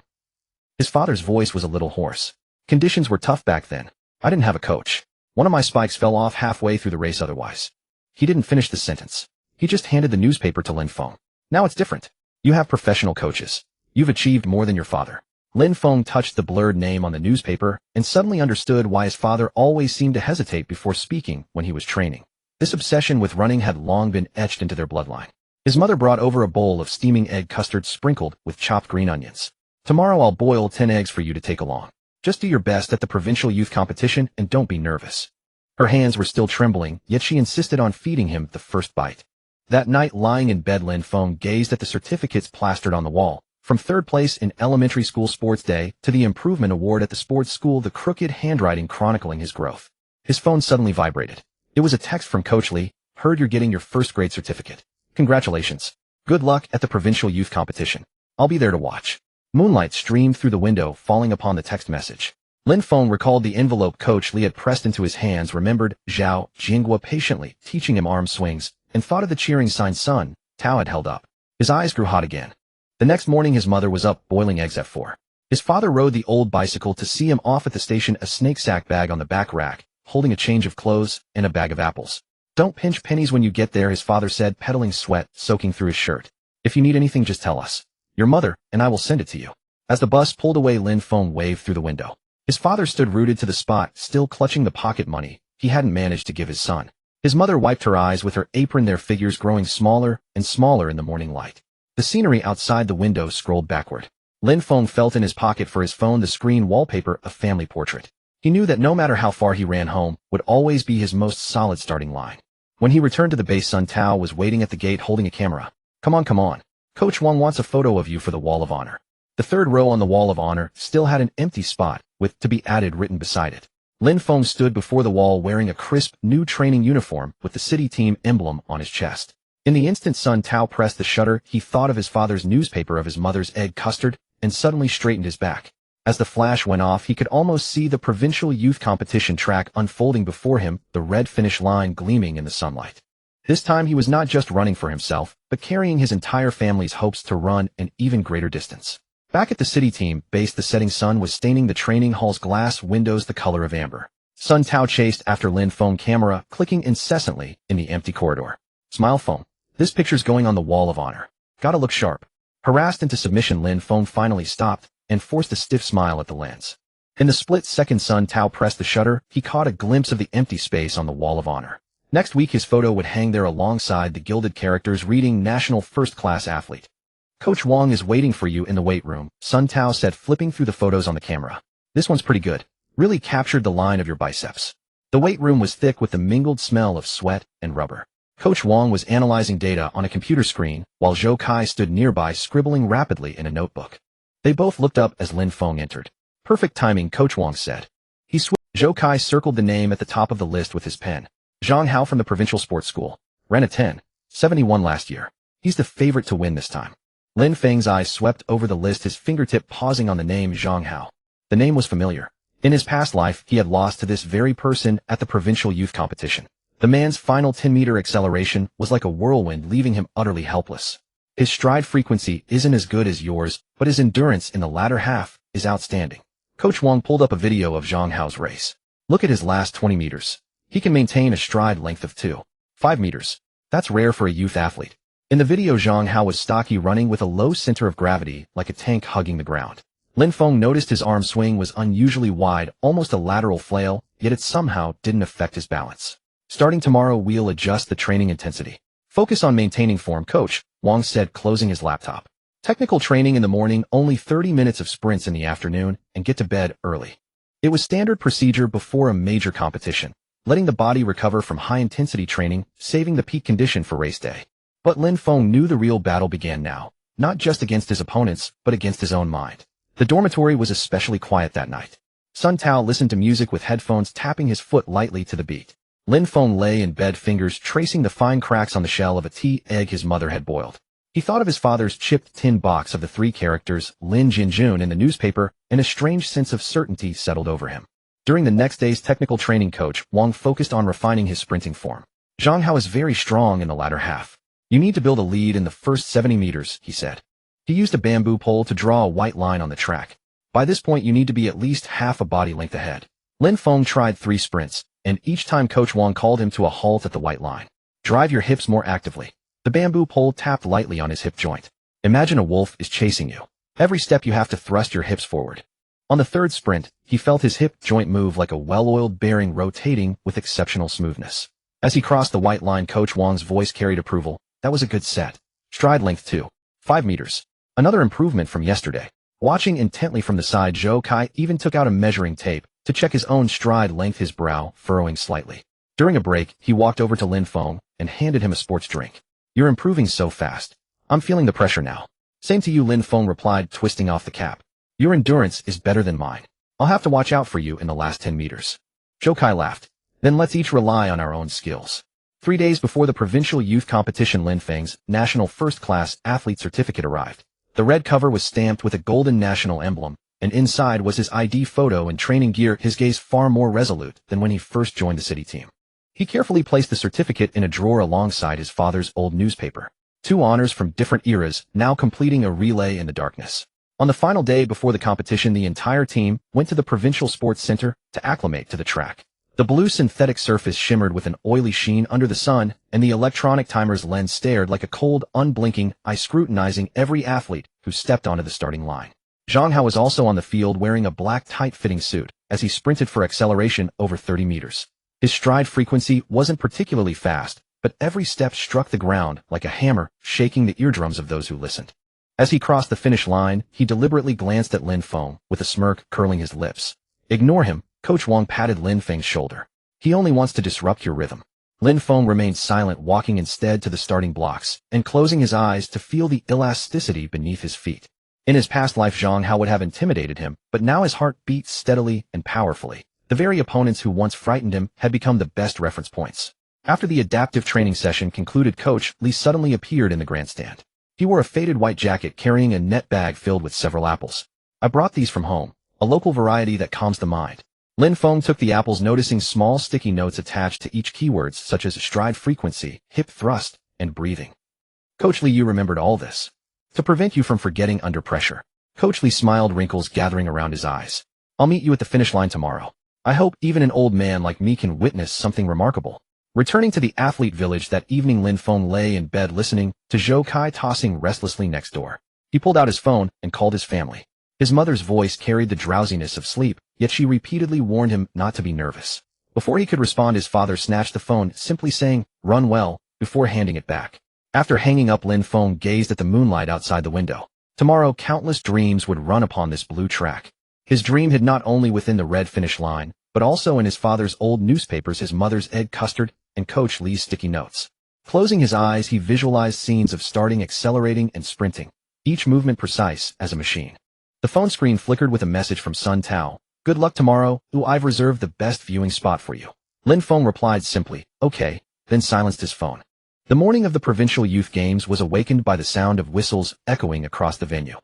His father's voice was a little hoarse. Conditions were tough back then. I didn't have a coach. One of my spikes fell off halfway through the race otherwise. He didn't finish the sentence. He just handed the newspaper to Lin Feng. Now it's different. You have professional coaches. You've achieved more than your father. Lin Feng touched the blurred name on the newspaper and suddenly understood why his father always seemed to hesitate before speaking when he was training. This obsession with running had long been etched into their bloodline. His mother brought over a bowl of steaming egg custard sprinkled with chopped green onions. Tomorrow I'll boil 10 eggs for you to take along. Just do your best at the provincial youth competition and don't be nervous. Her hands were still trembling, yet she insisted on feeding him the first bite. That night, lying in bed, Lin Feng gazed at the certificates plastered on the wall. From 3rd place in elementary school sports day to the improvement award at the sports school, the crooked handwriting chronicling his growth. His phone suddenly vibrated. It was a text from Coach Lee. Heard you're getting your first grade certificate. Congratulations. Good luck at the provincial youth competition. I'll be there to watch. Moonlight streamed through the window, falling upon the text message. Lin Feng recalled the envelope Coach Lee had pressed into his hands, remembered Zhao Jinghua patiently teaching him arm swings, and thought of the cheering sign Sun Tao had held up. His eyes grew hot again. The next morning his mother was up boiling eggs at 4. His father rode the old bicycle to see him off at the station, a snake sack bag on the back rack, holding a change of clothes and a bag of apples. Don't pinch pennies when you get there, his father said, peddling sweat soaking through his shirt. If you need anything, just tell us. Your mother and I will send it to you. As the bus pulled away, Lin Feng waved through the window. His father stood rooted to the spot, still clutching the pocket money he hadn't managed to give his son. His mother wiped her eyes with her apron, their figures growing smaller and smaller in the morning light. The scenery outside the window scrolled backward. Lin Feng felt in his pocket for his phone, the screen wallpaper, a family portrait. He knew that no matter how far he ran, home would always be his most solid starting line. When he returned to the base, Sun Tao was waiting at the gate holding a camera. Come on. Coach Wang wants a photo of you for the Wall of Honor. The 3rd row on the Wall of Honor still had an empty spot with "to be added" written beside it. Lin Feng stood before the wall wearing a crisp, new training uniform with the city team emblem on his chest. In the instant Sun Tao pressed the shutter, he thought of his father's newspaper, of his mother's egg custard, and suddenly straightened his back. As the flash went off, he could almost see the provincial youth competition track unfolding before him, the red finish line gleaming in the sunlight. This time he was not just running for himself, but carrying his entire family's hopes to run an even greater distance. Back at the city team base, the setting sun was staining the training hall's glass windows the color of amber. Sun Tao chased after Lin Feng, camera clicking incessantly in the empty corridor. Smile phone. This picture's going on the Wall of Honor. Gotta look sharp. Harassed into submission, Lin Feng finally stopped and forced a stiff smile at the lens. In the split second Sun Tao pressed the shutter, he caught a glimpse of the empty space on the Wall of Honor. Next week his photo would hang there alongside the gilded characters reading National First Class Athlete. Coach Wang is waiting for you in the weight room, Sun Tao said, flipping through the photos on the camera. This one's pretty good. Really captured the line of your biceps. The weight room was thick with the mingled smell of sweat and rubber. Coach Wang was analyzing data on a computer screen, while Zhou Kai stood nearby scribbling rapidly in a notebook. They both looked up as Lin Feng entered. Perfect timing, Coach Wang said. Zhou Kai circled the name at the top of the list with his pen. Zhang Hao from the provincial sports school. Ran a 10.71 last year. He's the favorite to win this time. Lin Feng's eyes swept over the list, his fingertip pausing on the name Zhang Hao. The name was familiar. In his past life, he had lost to this very person at the provincial youth competition. The man's final 10-meter acceleration was like a whirlwind, leaving him utterly helpless. His stride frequency isn't as good as yours, but his endurance in the latter half is outstanding. Coach Wang pulled up a video of Zhang Hao's race. Look at his last 20 meters. He can maintain a stride length of 2.5 meters. That's rare for a youth athlete. In the video, Zhang Hao was stocky, running with a low center of gravity like a tank hugging the ground. Lin Feng noticed his arm swing was unusually wide, almost a lateral flail, yet it somehow didn't affect his balance. Starting tomorrow, we'll adjust the training intensity. Focus on maintaining form, Coach, Wang said, closing his laptop. Technical training in the morning, only 30 minutes of sprints in the afternoon, and get to bed early. It was standard procedure before a major competition, letting the body recover from high-intensity training, saving the peak condition for race day. But Lin Feng knew the real battle began now, not just against his opponents, but against his own mind. The dormitory was especially quiet that night. Sun Tao listened to music with headphones, tapping his foot lightly to the beat. Lin Feng lay in bed, fingers tracing the fine cracks on the shell of a tea egg his mother had boiled. He thought of his father's chipped tin box of the 3 characters, Lin Jinjun, in the newspaper, and a strange sense of certainty settled over him. During the next day's technical training, Coach Wang focused on refining his sprinting form. Zhang Hao is very strong in the latter half. You need to build a lead in the first 70 meters, he said. He used a bamboo pole to draw a white line on the track. By this point, you need to be at least half a body length ahead. Lin Feng tried 3 sprints, and each time Coach Wang called him to a halt at the white line. Drive your hips more actively. The bamboo pole tapped lightly on his hip joint. Imagine a wolf is chasing you. Every step you have to thrust your hips forward. On the 3rd sprint, he felt his hip joint move like a well-oiled bearing, rotating with exceptional smoothness. As he crossed the white line, Coach Wang's voice carried approval. That was a good set. Stride length 2. 5 meters. Another improvement from yesterday. Watching intently from the side, Zhou Kai even took out a measuring tape to check his own stride length, his brow furrowing slightly. During a break, he walked over to Lin Feng and handed him a sports drink. You're improving so fast. I'm feeling the pressure now. Same to you, Lin Feng replied, twisting off the cap. Your endurance is better than mine. I'll have to watch out for you in the last 10 meters. Zhou Kai laughed. Then let's each rely on our own skills. 3 days before the provincial youth competition, Lin Feng's national first-class athlete certificate arrived. The red cover was stamped with a golden national emblem, and inside was his ID photo and training gear, his gaze far more resolute than when he first joined the city team. He carefully placed the certificate in a drawer alongside his father's old newspaper. 2 honors from different eras, now completing a relay in the darkness. On the final day before the competition, the entire team went to the Provincial Sports Center to acclimate to the track. The blue synthetic surface shimmered with an oily sheen under the sun, and the electronic timer's lens stared like a cold, unblinking eye, scrutinizing every athlete who stepped onto the starting line. Zhang Hao was also on the field, wearing a black tight-fitting suit as he sprinted for acceleration over 30 meters. His stride frequency wasn't particularly fast, but every step struck the ground like a hammer, shaking the eardrums of those who listened. As he crossed the finish line, he deliberately glanced at Lin Feng, with a smirk curling his lips. Ignore him, Coach Wang patted Lin Feng's shoulder. He only wants to disrupt your rhythm. Lin Feng remained silent, walking instead to the starting blocks, and closing his eyes to feel the elasticity beneath his feet. In his past life, Zhang Hao would have intimidated him, but now his heart beat steadily and powerfully. The very opponents who once frightened him had become the best reference points. After the adaptive training session concluded, Coach Li suddenly appeared in the grandstand. He wore a faded white jacket, carrying a net bag filled with several apples. I brought these from home, a local variety that calms the mind. Lin Feng took the apples, noticing small sticky notes attached to each keywords such as stride frequency, hip thrust, and breathing. Coach Li, you remembered all this. To prevent you from forgetting under pressure. Coach Li smiled, wrinkles gathering around his eyes. I'll meet you at the finish line tomorrow. I hope even an old man like me can witness something remarkable. Returning to the athlete village that evening, Lin Feng lay in bed listening to Zhou Kai tossing restlessly next door. He pulled out his phone and called his family. His mother's voice carried the drowsiness of sleep, yet she repeatedly warned him not to be nervous. Before he could respond, his father snatched the phone, simply saying, "Run well," before handing it back. After hanging up, Lin Feng gazed at the moonlight outside the window. Tomorrow, countless dreams would run upon this blue track. His dream hid not only within the red finish line, but also in his father's old newspapers, his mother's egg custard, and Coach Li's sticky notes. Closing his eyes, he visualized scenes of starting, accelerating, and sprinting, each movement precise as a machine. The phone screen flickered with a message from Sun Tao. "Good luck tomorrow. I've reserved the best viewing spot for you." Lin Feng replied simply, "Okay," then silenced his phone. The morning of the Provincial Youth Games was awakened by the sound of whistles echoing across the venue.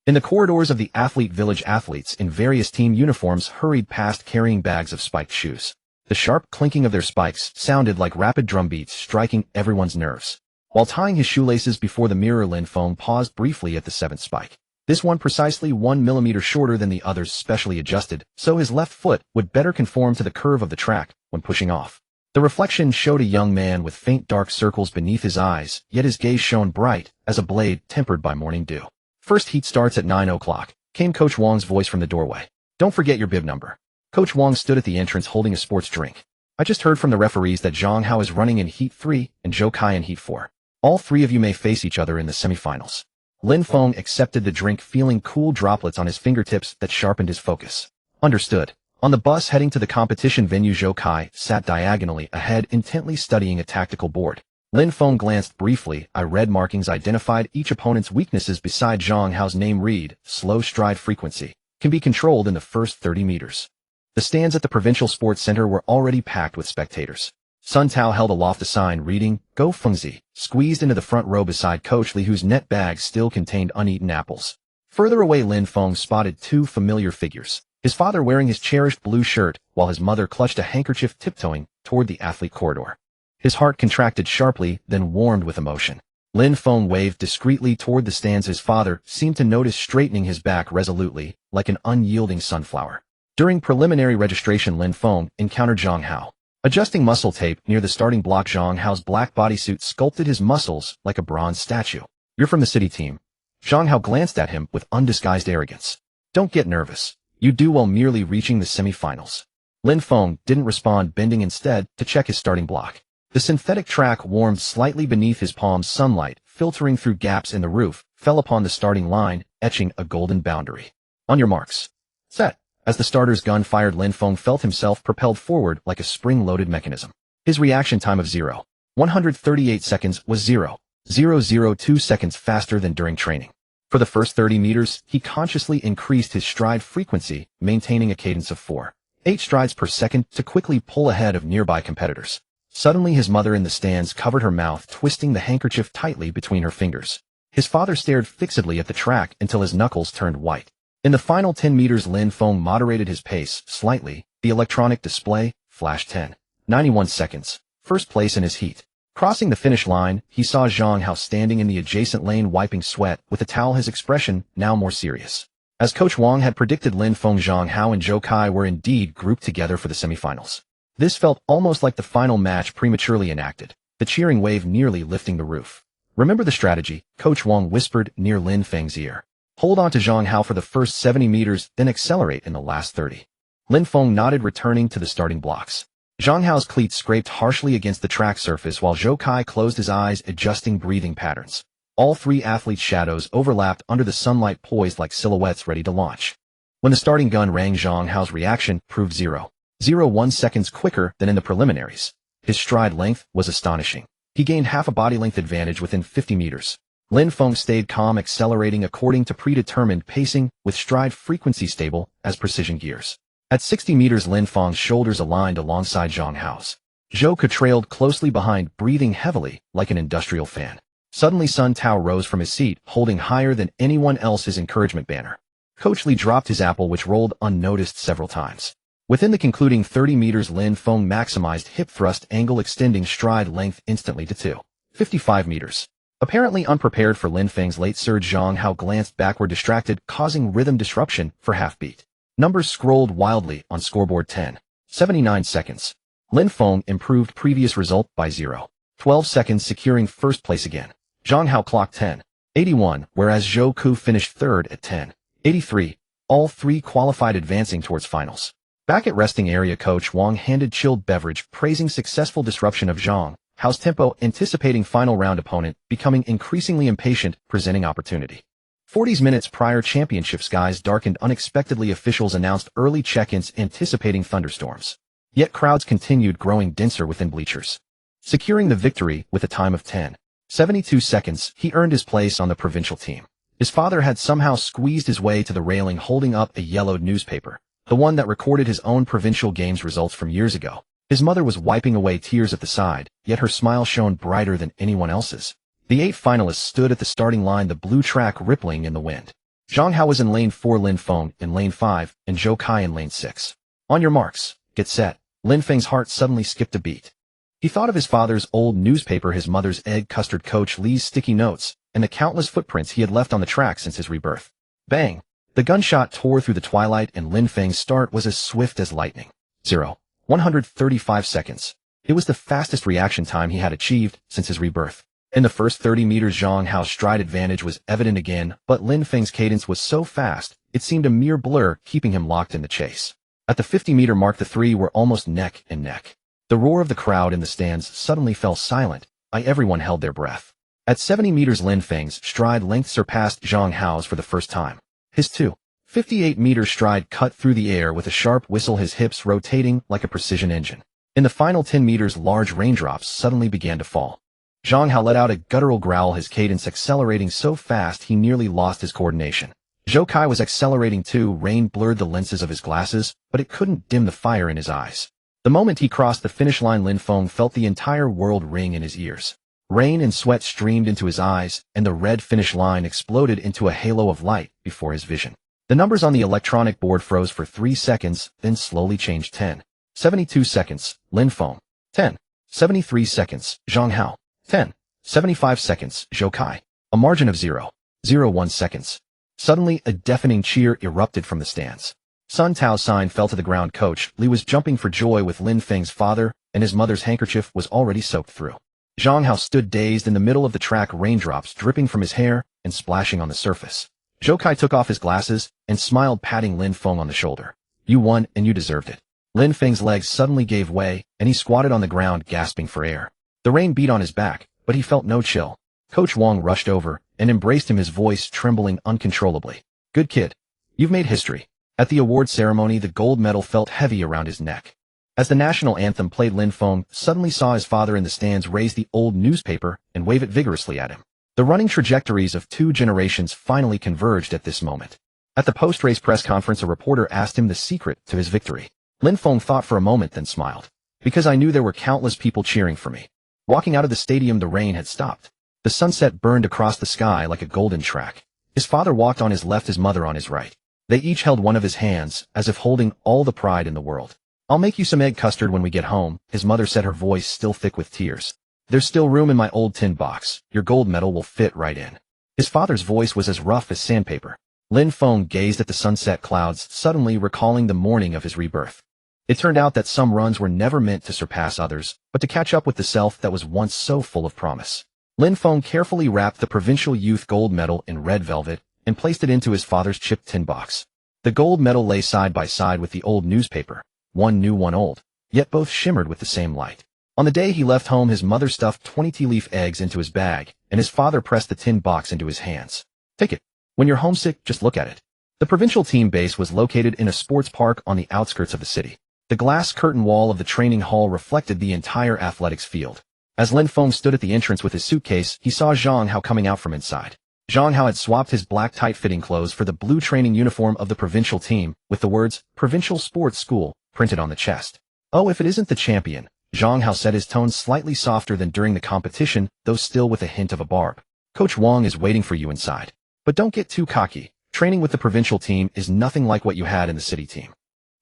In the corridors of the athlete village, athletes in various team uniforms hurried past, carrying bags of spiked shoes. The sharp clinking of their spikes sounded like rapid drum beats, striking everyone's nerves. While tying his shoelaces before the mirror, Lin Feng paused briefly at the 7th spike. This one precisely 1 millimeter shorter than the others, specially adjusted, so his left foot would better conform to the curve of the track when pushing off. The reflection showed a young man with faint dark circles beneath his eyes, yet his gaze shone bright as a blade tempered by morning dew. First heat starts at 9 o'clock. came Coach Wang's voice from the doorway. Don't forget your bib number. Coach Wang stood at the entrance holding a sports drink. I just heard from the referees that Zhang Hao is running in Heat 3 and Zhou Kai in Heat 4. All three of you may face each other in the semifinals. Lin Feng accepted the drink, feeling cool droplets on his fingertips that sharpened his focus. Understood. On the bus heading to the competition venue, Zhou Kai sat diagonally ahead, intently studying a tactical board. Lin Feng glanced briefly. I read markings identified each opponent's weaknesses beside Zhang Hao's name. Read, slow stride frequency. Can be controlled in the first 30 meters. The stands at the Provincial Sports Center were already packed with spectators. Sun Tao held aloft a sign reading, Go Fengzi, squeezed into the front row beside Coach Li, whose net bag still contained uneaten apples. Further away, Lin Feng spotted two familiar figures. His father wearing his cherished blue shirt, while his mother clutched a handkerchief, tiptoeing toward the athlete corridor. His heart contracted sharply, then warmed with emotion. Lin Feng waved discreetly toward the stands. His father seemed to notice, straightening his back resolutely, like an unyielding sunflower. During preliminary registration, Lin Feng encountered Zhang Hao. Adjusting muscle tape near the starting block, Zhang Hao's black bodysuit sculpted his muscles like a bronze statue. You're from the city team. Zhang Hao glanced at him with undisguised arrogance. Don't get nervous. You do well merely reaching the semifinals. Lin Feng didn't respond, bending instead to check his starting block. The synthetic track warmed slightly beneath his palms. Sunlight, filtering through gaps in the roof, fell upon the starting line, etching a golden boundary. On your marks. Set. As the starter's gun fired, Lin Feng felt himself propelled forward like a spring-loaded mechanism. His reaction time of 0.138 seconds was 0.002 seconds faster than during training. For the first 30 meters, he consciously increased his stride frequency, maintaining a cadence of 4.8 strides per second to quickly pull ahead of nearby competitors. Suddenly, his mother in the stands covered her mouth, twisting the handkerchief tightly between her fingers. His father stared fixedly at the track until his knuckles turned white. In the final 10 meters, Lin Feng moderated his pace slightly. The electronic display flashed 10.91 seconds, first place in his heat. Crossing the finish line, he saw Zhang Hao standing in the adjacent lane wiping sweat with a towel, his expression now more serious. As Coach Wang had predicted, Lin Feng, Zhang Hao, and Zhou Kai were indeed grouped together for the semifinals. This felt almost like the final match prematurely enacted, the cheering wave nearly lifting the roof. Remember the strategy, Coach Wang whispered near Lin Feng's ear. Hold on to Zhang Hao for the first 70 meters, then accelerate in the last 30. Lin Feng nodded, returning to the starting blocks. Zhang Hao's cleats scraped harshly against the track surface while Zhou Kai closed his eyes, adjusting breathing patterns. All three athletes' shadows overlapped under the sunlight, poised like silhouettes ready to launch. When the starting gun rang, Zhang Hao's reaction proved 0.01 seconds quicker than in the preliminaries. His stride length was astonishing. He gained half a body length advantage within 50 meters. Lin Feng stayed calm, accelerating according to predetermined pacing, with stride frequency stable as precision gears. At 60 meters, Lin Feng's shoulders aligned alongside Zhang Hao's. Zhou Kai trailed closely behind, breathing heavily like an industrial fan. Suddenly, Sun Tao rose from his seat, holding higher than anyone else his encouragement banner. Coach Li dropped his apple, which rolled unnoticed several times. Within the concluding 30 meters, Lin Feng maximized hip thrust angle, extending stride length instantly to 2.55 meters. Apparently unprepared for Lin Feng's late surge, Zhang Hao glanced backward, distracted, causing rhythm disruption for half-beat. Numbers scrolled wildly on scoreboard. 10.79 seconds. Lin Feng improved previous result by 0.12 seconds, securing first place again. Zhang Hao clocked 10.81, whereas Zhou Kai finished third at 10.83. All three qualified, advancing towards finals. Back at resting area, Coach Wang handed chilled beverage, praising successful disruption of Zhang Hao's tempo, anticipating final round opponent, becoming increasingly impatient, presenting opportunity. 40 minutes prior, championship skies darkened unexpectedly. Officials announced early check-ins, anticipating thunderstorms. Yet crowds continued growing denser within bleachers. Securing the victory with a time of 10.72 seconds, he earned his place on the provincial team. His father had somehow squeezed his way to the railing, holding up a yellowed newspaper, the one that recorded his own provincial games results from years ago. His mother was wiping away tears at the side, yet her smile shone brighter than anyone else's. The 8 finalists stood at the starting line, the blue track rippling in the wind. Zhang Hao was in lane 4, Lin Feng in lane 5, and Zhou Kai in lane 6. On your marks, get set. Lin Feng's heart suddenly skipped a beat. He thought of his father's old newspaper, his mother's egg custard, Coach Li's sticky notes, and the countless footprints he had left on the track since his rebirth. Bang! The gunshot tore through the twilight, and Lin Feng's start was as swift as lightning. 0.135 seconds. It was the fastest reaction time he had achieved since his rebirth. In the first 30 meters, Zhang Hao's stride advantage was evident again, but Lin Feng's cadence was so fast, it seemed a mere blur, keeping him locked in the chase. At the 50-meter mark, the three were almost neck and neck. The roar of the crowd in the stands suddenly fell silent. Everyone held their breath. At 70 meters, Lin Feng's stride length surpassed Zhang Hao's for the first time. His 2.58-meter stride cut through the air with a sharp whistle, his hips rotating like a precision engine. In the final 10 meters, large raindrops suddenly began to fall. Zhang Hao let out a guttural growl, his cadence accelerating so fast he nearly lost his coordination. Zhou Kai was accelerating too. Rain blurred the lenses of his glasses, but it couldn't dim the fire in his eyes. The moment he crossed the finish line, Lin Feng felt the entire world ring in his ears. Rain and sweat streamed into his eyes, and the red finish line exploded into a halo of light before his vision. The numbers on the electronic board froze for 3 seconds, then slowly changed. 10.72 seconds, Lin Feng. 10.73 seconds, Zhang Hao. 10.75 seconds, Zhou Kai. A margin of 0.01 seconds. Suddenly, a deafening cheer erupted from the stands. Sun Tao's sign fell to the ground. Coach Li was jumping for joy with Lin Feng's father, and his mother's handkerchief was already soaked through. Zhang Hao stood dazed in the middle of the track, raindrops dripping from his hair and splashing on the surface. Zhou Kai took off his glasses and smiled, patting Lin Feng on the shoulder. You won, and you deserved it. Lin Feng's legs suddenly gave way, and he squatted on the ground, gasping for air. The rain beat on his back, but he felt no chill. Coach Wang rushed over and embraced him, his voice trembling uncontrollably. Good kid. You've made history. At the award ceremony, the gold medal felt heavy around his neck. As the national anthem played, Lin Feng suddenly saw his father in the stands raise the old newspaper and wave it vigorously at him. The running trajectories of 2 generations finally converged at this moment. At the post-race press conference, a reporter asked him the secret to his victory. Lin Feng thought for a moment, then smiled. Because I knew there were countless people cheering for me. Walking out of the stadium, the rain had stopped. The sunset burned across the sky like a golden track. His father walked on his left, his mother on his right. They each held one of his hands, as if holding all the pride in the world. I'll make you some egg custard when we get home, his mother said, her voice still thick with tears. There's still room in my old tin box. Your gold medal will fit right in. His father's voice was as rough as sandpaper. Lin Feng gazed at the sunset clouds, suddenly recalling the morning of his rebirth. It turned out that some runs were never meant to surpass others, but to catch up with the self that was once so full of promise. Lin Feng carefully wrapped the provincial youth gold medal in red velvet and placed it into his father's chipped tin box. The gold medal lay side by side with the old newspaper, one new, one old, yet both shimmered with the same light. On the day he left home, his mother stuffed 20 tea leaf eggs into his bag, and his father pressed the tin box into his hands. Take it. When you're homesick, just look at it. The provincial team base was located in a sports park on the outskirts of the city. The glass curtain wall of the training hall reflected the entire athletics field. As Lin Feng stood at the entrance with his suitcase, he saw Zhang Hao coming out from inside. Zhang Hao had swapped his black tight-fitting clothes for the blue training uniform of the provincial team, with the words, Provincial Sports School, printed on the chest. Oh, if it isn't the champion, Zhang Hao said, his tone slightly softer than during the competition, though still with a hint of a barb. Coach Wang is waiting for you inside. But don't get too cocky. Training with the provincial team is nothing like what you had in the city team.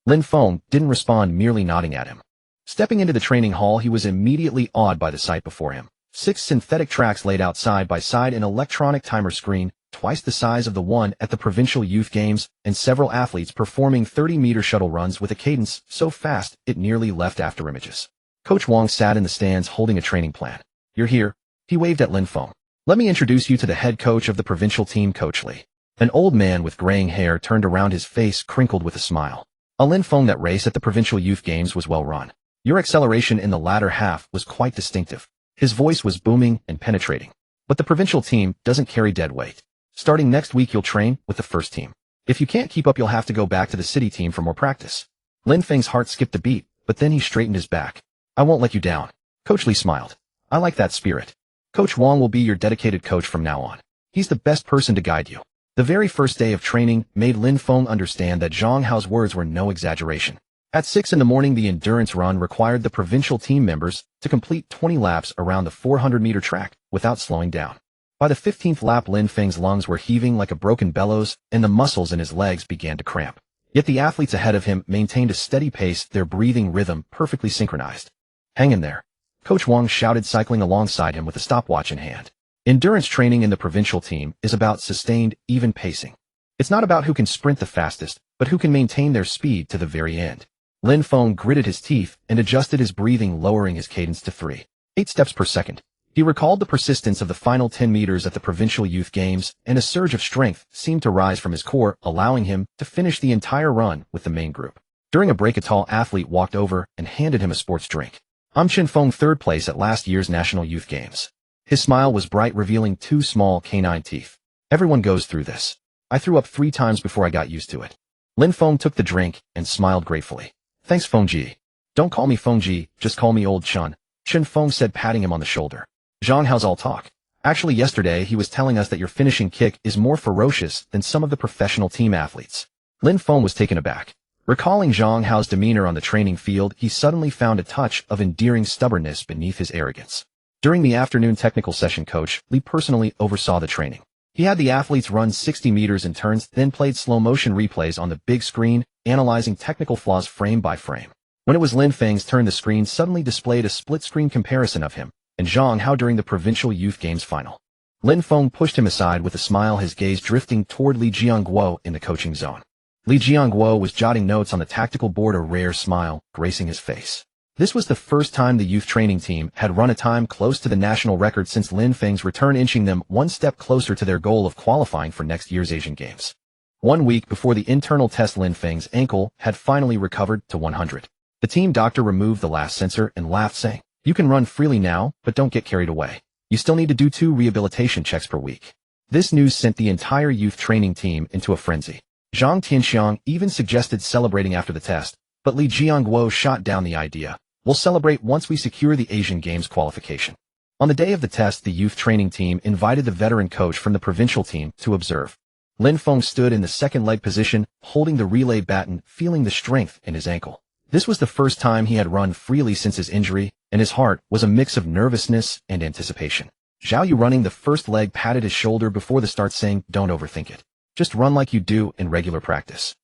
Lin Feng didn't respond, merely nodding at him. Stepping into the training hall, he was immediately awed by the sight before him. 6 synthetic tracks laid out side by side, an electronic timer screen, twice the size of the one at the provincial youth games, and several athletes performing 30-meter shuttle runs with a cadence so fast it nearly left afterimages. Coach Wang sat in the stands holding a training plan. You're here. He waved at Lin Feng. Let me introduce you to the head coach of the provincial team, Coach Li. An old man with graying hair turned around, his face crinkled with a smile. Lin Feng, that race at the provincial youth games was well run. Your acceleration in the latter half was quite distinctive. His voice was booming and penetrating. But the provincial team doesn't carry dead weight. Starting next week, you'll train with the first team. If you can't keep up, you'll have to go back to the city team for more practice. Lin Feng's heart skipped a beat, but then he straightened his back. I won't let you down. Coach Li smiled. I like that spirit. Coach Wang will be your dedicated coach from now on. He's the best person to guide you. The very first day of training made Lin Feng understand that Zhang Hao's words were no exaggeration. At 6 in the morning, the endurance run required the provincial team members to complete 20 laps around the 400-meter track without slowing down. By the 15th lap, Lin Feng's lungs were heaving like a broken bellows, and the muscles in his legs began to cramp. Yet the athletes ahead of him maintained a steady pace, their breathing rhythm perfectly synchronized. Hang in there. Coach Wang shouted, cycling alongside him with a stopwatch in hand. Endurance training in the provincial team is about sustained, even pacing. It's not about who can sprint the fastest, but who can maintain their speed to the very end. Lin Feng gritted his teeth and adjusted his breathing, lowering his cadence to 3.8 steps per second. He recalled the persistence of the final 10 meters at the provincial youth games, and a surge of strength seemed to rise from his core, allowing him to finish the entire run with the main group. During a break, a tall athlete walked over and handed him a sports drink. "I'm Lin Feng, third place at last year's National Youth Games." His smile was bright, revealing two small canine teeth. "Everyone goes through this. I threw up 3 times before I got used to it." Lin Feng took the drink and smiled gratefully. "Thanks, Fengji. Don't call me Fengji, just call me Old Chun," Lin Feng said, patting him on the shoulder. "Zhang, how's all talk? Actually, yesterday he was telling us that your finishing kick is more ferocious than some of the professional team athletes." Lin Feng was taken aback. Recalling Zhang Hao's demeanor on the training field, he suddenly found a touch of endearing stubbornness beneath his arrogance. During the afternoon technical session, Coach Li personally oversaw the training. He had the athletes run 60 meters in turns, then played slow-motion replays on the big screen, analyzing technical flaws frame by frame. When it was Lin Feng's turn, the screen suddenly displayed a split-screen comparison of him and Zhang Hao during the provincial youth games final. Lin Feng pushed him aside with a smile, his gaze drifting toward Li Jiangguo in the coaching zone. Li Jiangguo was jotting notes on the tactical board, a rare smile gracing his face. This was the first time the youth training team had run a time close to the national record since Lin Feng's return, inching them one step closer to their goal of qualifying for next year's Asian Games. 1 week before the internal test, Lin Feng's ankle had finally recovered to 100. The team doctor removed the last sensor and laughed, saying, "You can run freely now, but don't get carried away. You still need to do 2 rehabilitation checks per week." This news sent the entire youth training team into a frenzy. Zhang Tianxiang even suggested celebrating after the test, but Li Jiangguo shot down the idea. "We'll celebrate once we secure the Asian Games qualification." On the day of the test, the youth training team invited the veteran coach from the provincial team to observe. Lin Feng stood in the second leg position, holding the relay baton, feeling the strength in his ankle. This was the first time he had run freely since his injury, and his heart was a mix of nervousness and anticipation. Zhao Yu, running the first leg, patted his shoulder before the start, saying, "Don't overthink it. Just run like you do in regular practice."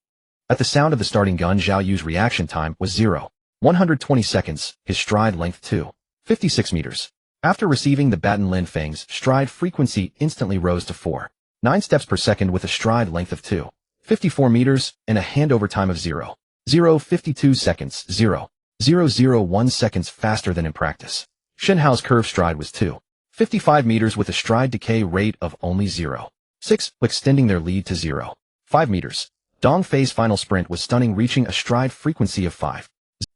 At the sound of the starting gun, Zhao Yu's reaction time was 0.120 seconds, his stride length 2.56 meters. After receiving the baton, Lin Feng's stride frequency instantly rose to 4.9 steps per second with a stride length of 2.54 meters and a handover time of 0.052 seconds, 0.001 seconds faster than in practice. Shen Hao's curved stride was 2.55 meters with a stride decay rate of only 0.6, extending their lead to 0.5 meters. Dong Fei's final sprint was stunning, reaching a stride frequency of 5.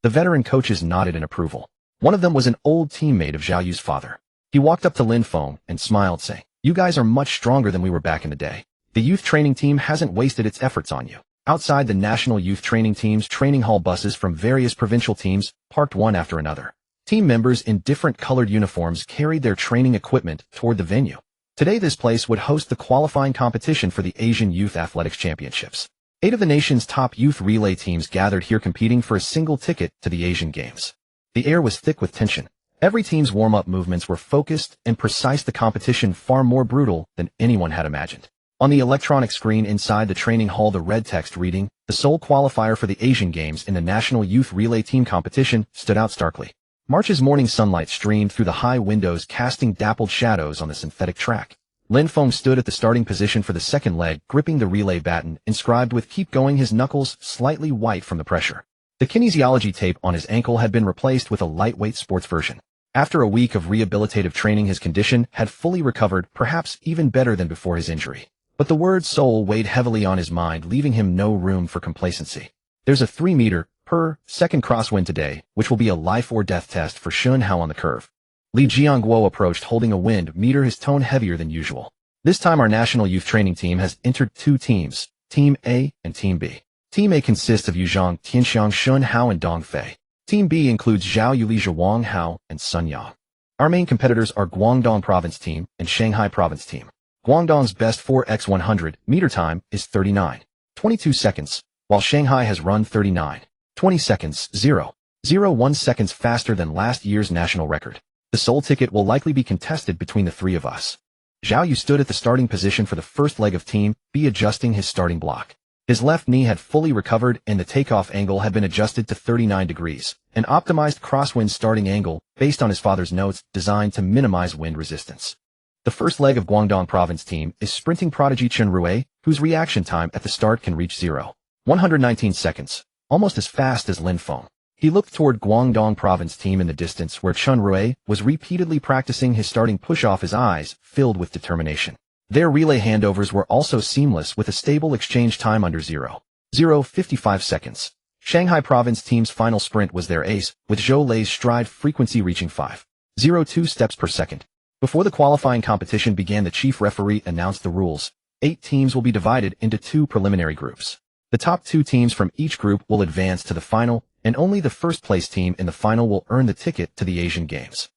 The veteran coaches nodded in approval. One of them was an old teammate of Zhao Yu's father. He walked up to Lin Feng and smiled, saying, "You guys are much stronger than we were back in the day. The youth training team hasn't wasted its efforts on you." Outside the national youth training team's training hall, buses from various provincial teams parked one after another. Team members in different colored uniforms carried their training equipment toward the venue. Today, this place would host the qualifying competition for the Asian Youth Athletics Championships. 8 of the nation's top youth relay teams gathered here, competing for a single ticket to the Asian Games. The air was thick with tension. Every team's warm-up movements were focused and precise, the competition far more brutal than anyone had imagined. On the electronic screen inside the training hall, the red text reading, "The sole qualifier for the Asian Games in the National Youth Relay Team Competition," stood out starkly. March's morning sunlight streamed through the high windows, casting dappled shadows on the synthetic track. Lin Feng stood at the starting position for the second leg, gripping the relay baton, inscribed with "Keep Going," his knuckles slightly white from the pressure. The kinesiology tape on his ankle had been replaced with a lightweight sports version. After a week of rehabilitative training, his condition had fully recovered, perhaps even better than before his injury. But the word soul weighed heavily on his mind, leaving him no room for complacency. "There's a 3 meter per second crosswind today, which will be a life or death test for Shen Hao on the curve." Li Jiangguo approached, holding a wind meter, his tone heavier than usual. "This time our national youth training team has entered 2 teams, Team A and Team B. Team A consists of Zhang Tianxiang, Shen Hao, and Dong Fei. Team B includes Zhao Yu, Li Zhuang Hao, and Sun Yang. Our main competitors are Guangdong Province Team and Shanghai Province Team. Guangdong's best 4x100 meter time is 39.22 seconds, while Shanghai has run 39.20 seconds, 0.01 seconds faster than last year's national record. The sole ticket will likely be contested between the 3 of us." Zhao Yu stood at the starting position for the first leg of Team B, adjusting his starting block. His left knee had fully recovered and the takeoff angle had been adjusted to 39 degrees, an optimized crosswind starting angle based on his father's notes, designed to minimize wind resistance. The first leg of Guangdong Province Team is sprinting prodigy Chen Rui, whose reaction time at the start can reach 0.119 seconds, almost as fast as Lin Feng. He looked toward Guangdong province team in the distance where Chen Rui was repeatedly practicing his starting push-off, his eyes filled with determination. Their relay handovers were also seamless with a stable exchange time under 0.55 seconds. Shanghai province team's final sprint was their ace, with Zhou Lei's stride frequency reaching 5.02 steps per second. Before the qualifying competition began, the chief referee announced the rules. 8 teams will be divided into 2 preliminary groups. The top 2 teams from each group will advance to the final, and only the first-place team in the final will earn the ticket to the Asian Games.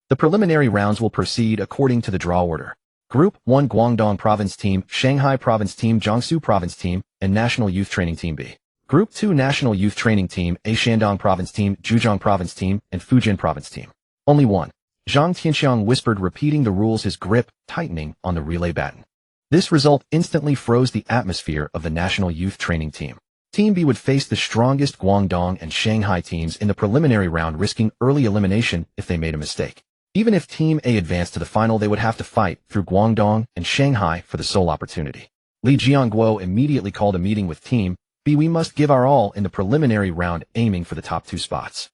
The preliminary rounds will proceed according to the draw order. Group 1: Guangdong Province Team, Shanghai Province Team, Jiangsu Province Team, and National Youth Training Team B. Group 2: National Youth Training Team, A Shandong Province Team, Zhejiang Province Team, and Fujian Province Team. Only one. Zhang Tianxiang whispered, repeating the rules, his grip tightening on the relay baton. This result instantly froze the atmosphere of the National Youth Training Team. Team B would face the strongest Guangdong and Shanghai teams in the preliminary round, risking early elimination if they made a mistake. Even if Team A advanced to the final, they would have to fight through Guangdong and Shanghai for the sole opportunity. Li Jiangguo immediately called a meeting with Team B. We must give our all in the preliminary round, aiming for the top 2 spots.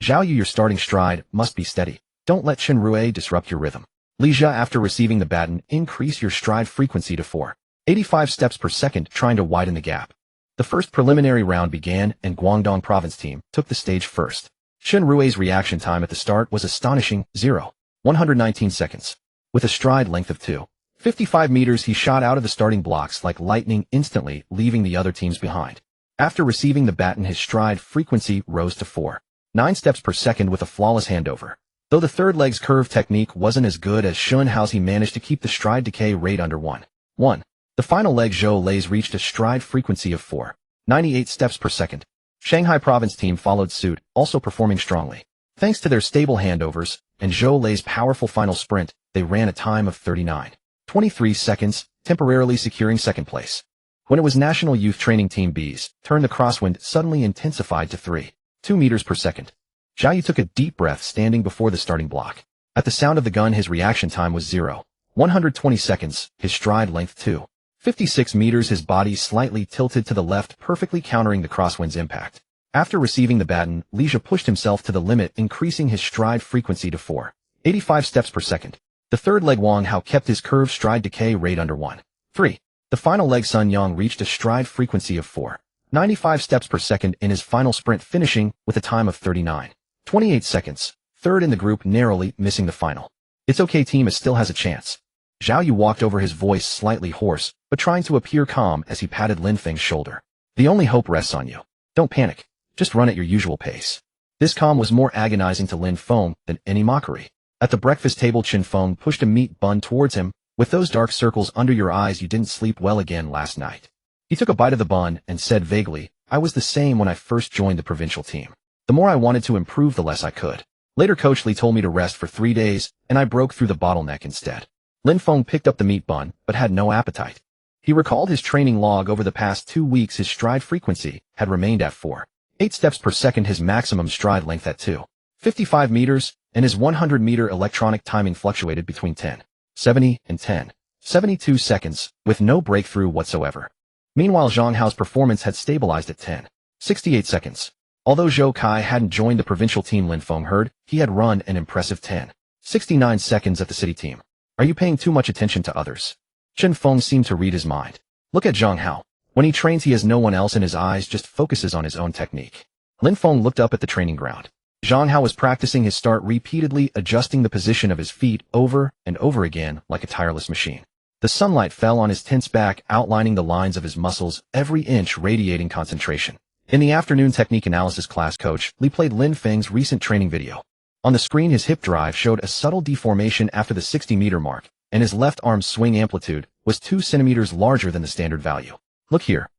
Zhao Yu, your starting stride must be steady. Don't let Chen Rui disrupt your rhythm. Li Jia, after receiving the baton, increase your stride frequency to 4.85 steps per second, trying to widen the gap. The first preliminary round began, and Guangdong Province Team took the stage first. Chen Rui's reaction time at the start was astonishing, 0.119 seconds. With a stride length of 2.55 meters, he shot out of the starting blocks like lightning, instantly leaving the other teams behind. After receiving the baton, his stride frequency rose to 4.9 steps per second with a flawless handover. Though the third leg's curve technique wasn't as good as Shun Hao's, he managed to keep the stride decay rate under 1.1. The final leg, Zhou Lei's, reached a stride frequency of 4.98 steps per second. Shanghai Province Team followed suit, also performing strongly. Thanks to their stable handovers and Zhou Lei's powerful final sprint, they ran a time of 39.23 seconds, temporarily securing second place. When it was National Youth Training Team B's turn, the crosswind suddenly intensified to 3.2 meters per second. Zhao Yu took a deep breath, standing before the starting block. At the sound of the gun, his reaction time was 0.120 seconds, his stride length 2.56 meters, his body slightly tilted to the left, perfectly countering the crosswind's impact. After receiving the baton, Li Jia pushed himself to the limit, increasing his stride frequency to 4.85 steps per second. The third leg, Wang Hao, kept his curved stride decay rate under 1.3. The final leg, Sun Yang, reached a stride frequency of 4.95 steps per second in his final sprint, finishing with a time of 39.28 seconds, third in the group, narrowly missing the final. It's okay, team still has a chance. Zhao Yu walked over, his voice slightly hoarse, but trying to appear calm as he patted Lin Feng's shoulder. The only hope rests on you. Don't panic. Just run at your usual pace. This calm was more agonizing to Lin Feng than any mockery. At the breakfast table, Qin Feng pushed a meat bun towards him. With those dark circles under your eyes, you didn't sleep well again last night. He took a bite of the bun and said vaguely, I was the same when I first joined the provincial team. The more I wanted to improve, the less I could. Later, Coach Li told me to rest for 3 days, and I broke through the bottleneck instead. Lin Feng picked up the meat bun, but had no appetite. He recalled his training log. Over the past 2 weeks, his stride frequency had remained at 4.8 steps per second, his maximum stride length at 2.55 meters, and his 100-meter electronic timing fluctuated between 10.70 and 10.72 seconds, with no breakthrough whatsoever. Meanwhile, Zhang Hao's performance had stabilized at 10.68 seconds. Although Zhou Kai hadn't joined the provincial team, Lin Feng heard he had run an impressive 10.69 seconds at the city team. Are you paying too much attention to others? Qin Feng seemed to read his mind. Look at Zhang Hao. When he trains, he has no one else in his eyes, just focuses on his own technique. Lin Feng looked up at the training ground. Zhang Hao was practicing his start, repeatedly adjusting the position of his feet over and over again like a tireless machine. The sunlight fell on his tense back, outlining the lines of his muscles, every inch radiating concentration. In the afternoon technique analysis class, Coach Li played Lin Feng's recent training video. On the screen, his hip drive showed a subtle deformation after the 60-meter mark, and his left arm's swing amplitude was 2 centimeters larger than the standard value. Look here.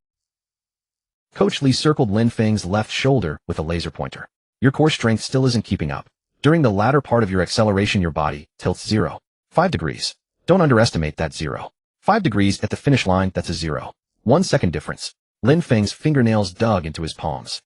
Coach Li circled Lin Feng's left shoulder with a laser pointer. Your core strength still isn't keeping up. During the latter part of your acceleration, your body tilts 0.5 degrees. Don't underestimate that 0.5 degrees at the finish line. That's a 0.1 second difference. Lin Feng's fingernails dug into his palms.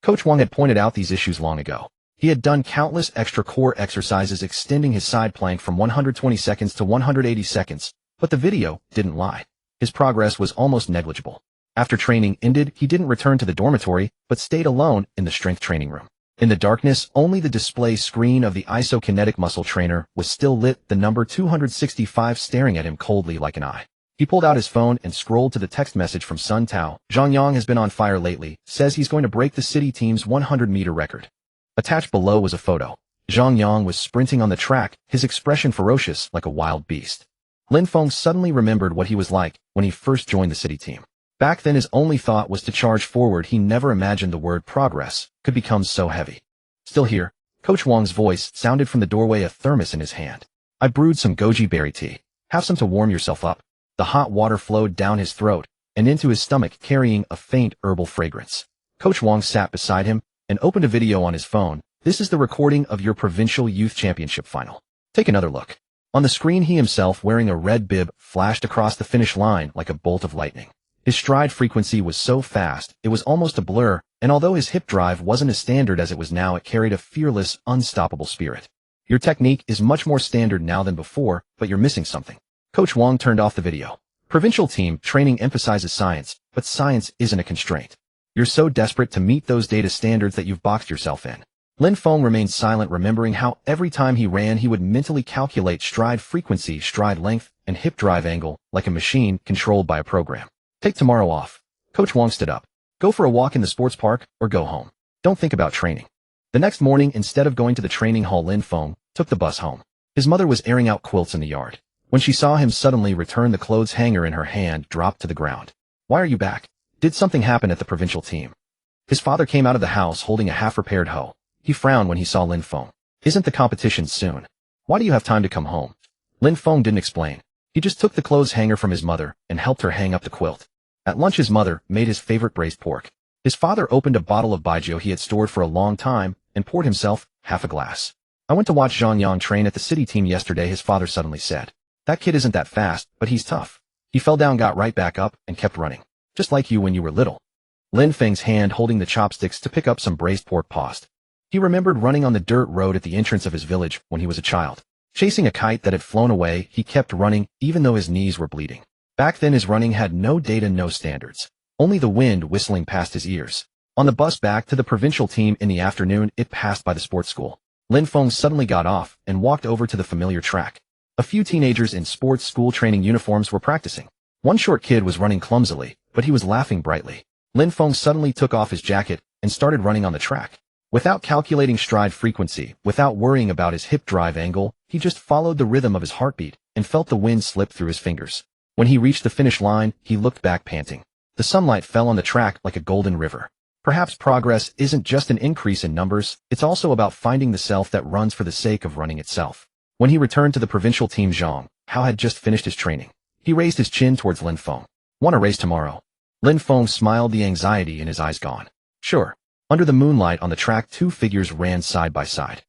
Coach Wang had pointed out these issues long ago. He had done countless extra core exercises, extending his side plank from 120 seconds to 180 seconds, but the video didn't lie. His progress was almost negligible. After training ended, he didn't return to the dormitory, but stayed alone in the strength training room. In the darkness, only the display screen of the isokinetic muscle trainer was still lit, the number 265 staring at him coldly like an eye. He pulled out his phone and scrolled to the text message from Sun Tao. Zhang Yang has been on fire lately, says he's going to break the city team's 100-meter record. Attached below was a photo. Zhang Yang was sprinting on the track, his expression ferocious like a wild beast. Lin Feng suddenly remembered what he was like when he first joined the city team. Back then his only thought was to charge forward. He never imagined the word progress could become so heavy. Still here, Coach Wang's voice sounded from the doorway, a thermos in his hand. I brewed some goji berry tea. Have some to warm yourself up. The hot water flowed down his throat and into his stomach, carrying a faint herbal fragrance. Coach Wang sat beside him and opened a video on his phone. This is the recording of your provincial youth championship final. Take another look. On the screen, he himself, wearing a red bib, flashed across the finish line like a bolt of lightning. His stride frequency was so fast, it was almost a blur, and although his hip drive wasn't as standard as it was now, it carried a fearless, unstoppable spirit. Your technique is much more standard now than before, but you're missing something. Coach Wang turned off the video. Provincial team training emphasizes science, but science isn't a constraint. You're so desperate to meet those data standards that you've boxed yourself in. Lin Feng remained silent, remembering how every time he ran he would mentally calculate stride frequency, stride length, and hip drive angle like a machine controlled by a program. Take tomorrow off. Coach Wang stood up. Go for a walk in the sports park or go home. Don't think about training. The next morning, instead of going to the training hall, Lin Feng took the bus home. His mother was airing out quilts in the yard. When she saw him suddenly return, the clothes hanger in her hand dropped to the ground. Why are you back? Did something happen at the provincial team? His father came out of the house holding a half-repaired hoe. He frowned when he saw Lin Feng. Isn't the competition soon? Why do you have time to come home? Lin Feng didn't explain. He just took the clothes hanger from his mother and helped her hang up the quilt. At lunch, his mother made his favorite braised pork. His father opened a bottle of baijiu he had stored for a long time and poured himself half a glass. I went to watch Zhang Yang train at the city team yesterday, his father suddenly said. That kid isn't that fast, but he's tough. He fell down, got right back up, and kept running. Just like you when you were little. Lin Feng's hand holding the chopsticks to pick up some braised pork paused. He remembered running on the dirt road at the entrance of his village when he was a child. Chasing a kite that had flown away, he kept running even though his knees were bleeding. Back then his running had no data, no standards. Only the wind whistling past his ears. On the bus back to the provincial team in the afternoon, it passed by the sports school. Lin Feng suddenly got off and walked over to the familiar track. A few teenagers in sports school training uniforms were practicing. One short kid was running clumsily, but he was laughing brightly. Lin Feng suddenly took off his jacket and started running on the track. Without calculating stride frequency, without worrying about his hip drive angle, he just followed the rhythm of his heartbeat and felt the wind slip through his fingers. When he reached the finish line, he looked back panting. The sunlight fell on the track like a golden river. Perhaps progress isn't just an increase in numbers, it's also about finding the self that runs for the sake of running itself. When he returned to the provincial team, Zhang Hao had just finished his training. He raised his chin towards Lin Feng. Want to race tomorrow? Lin Feng smiled, the anxiety in his eyes gone. Sure. Under the moonlight on the track, two figures ran side by side.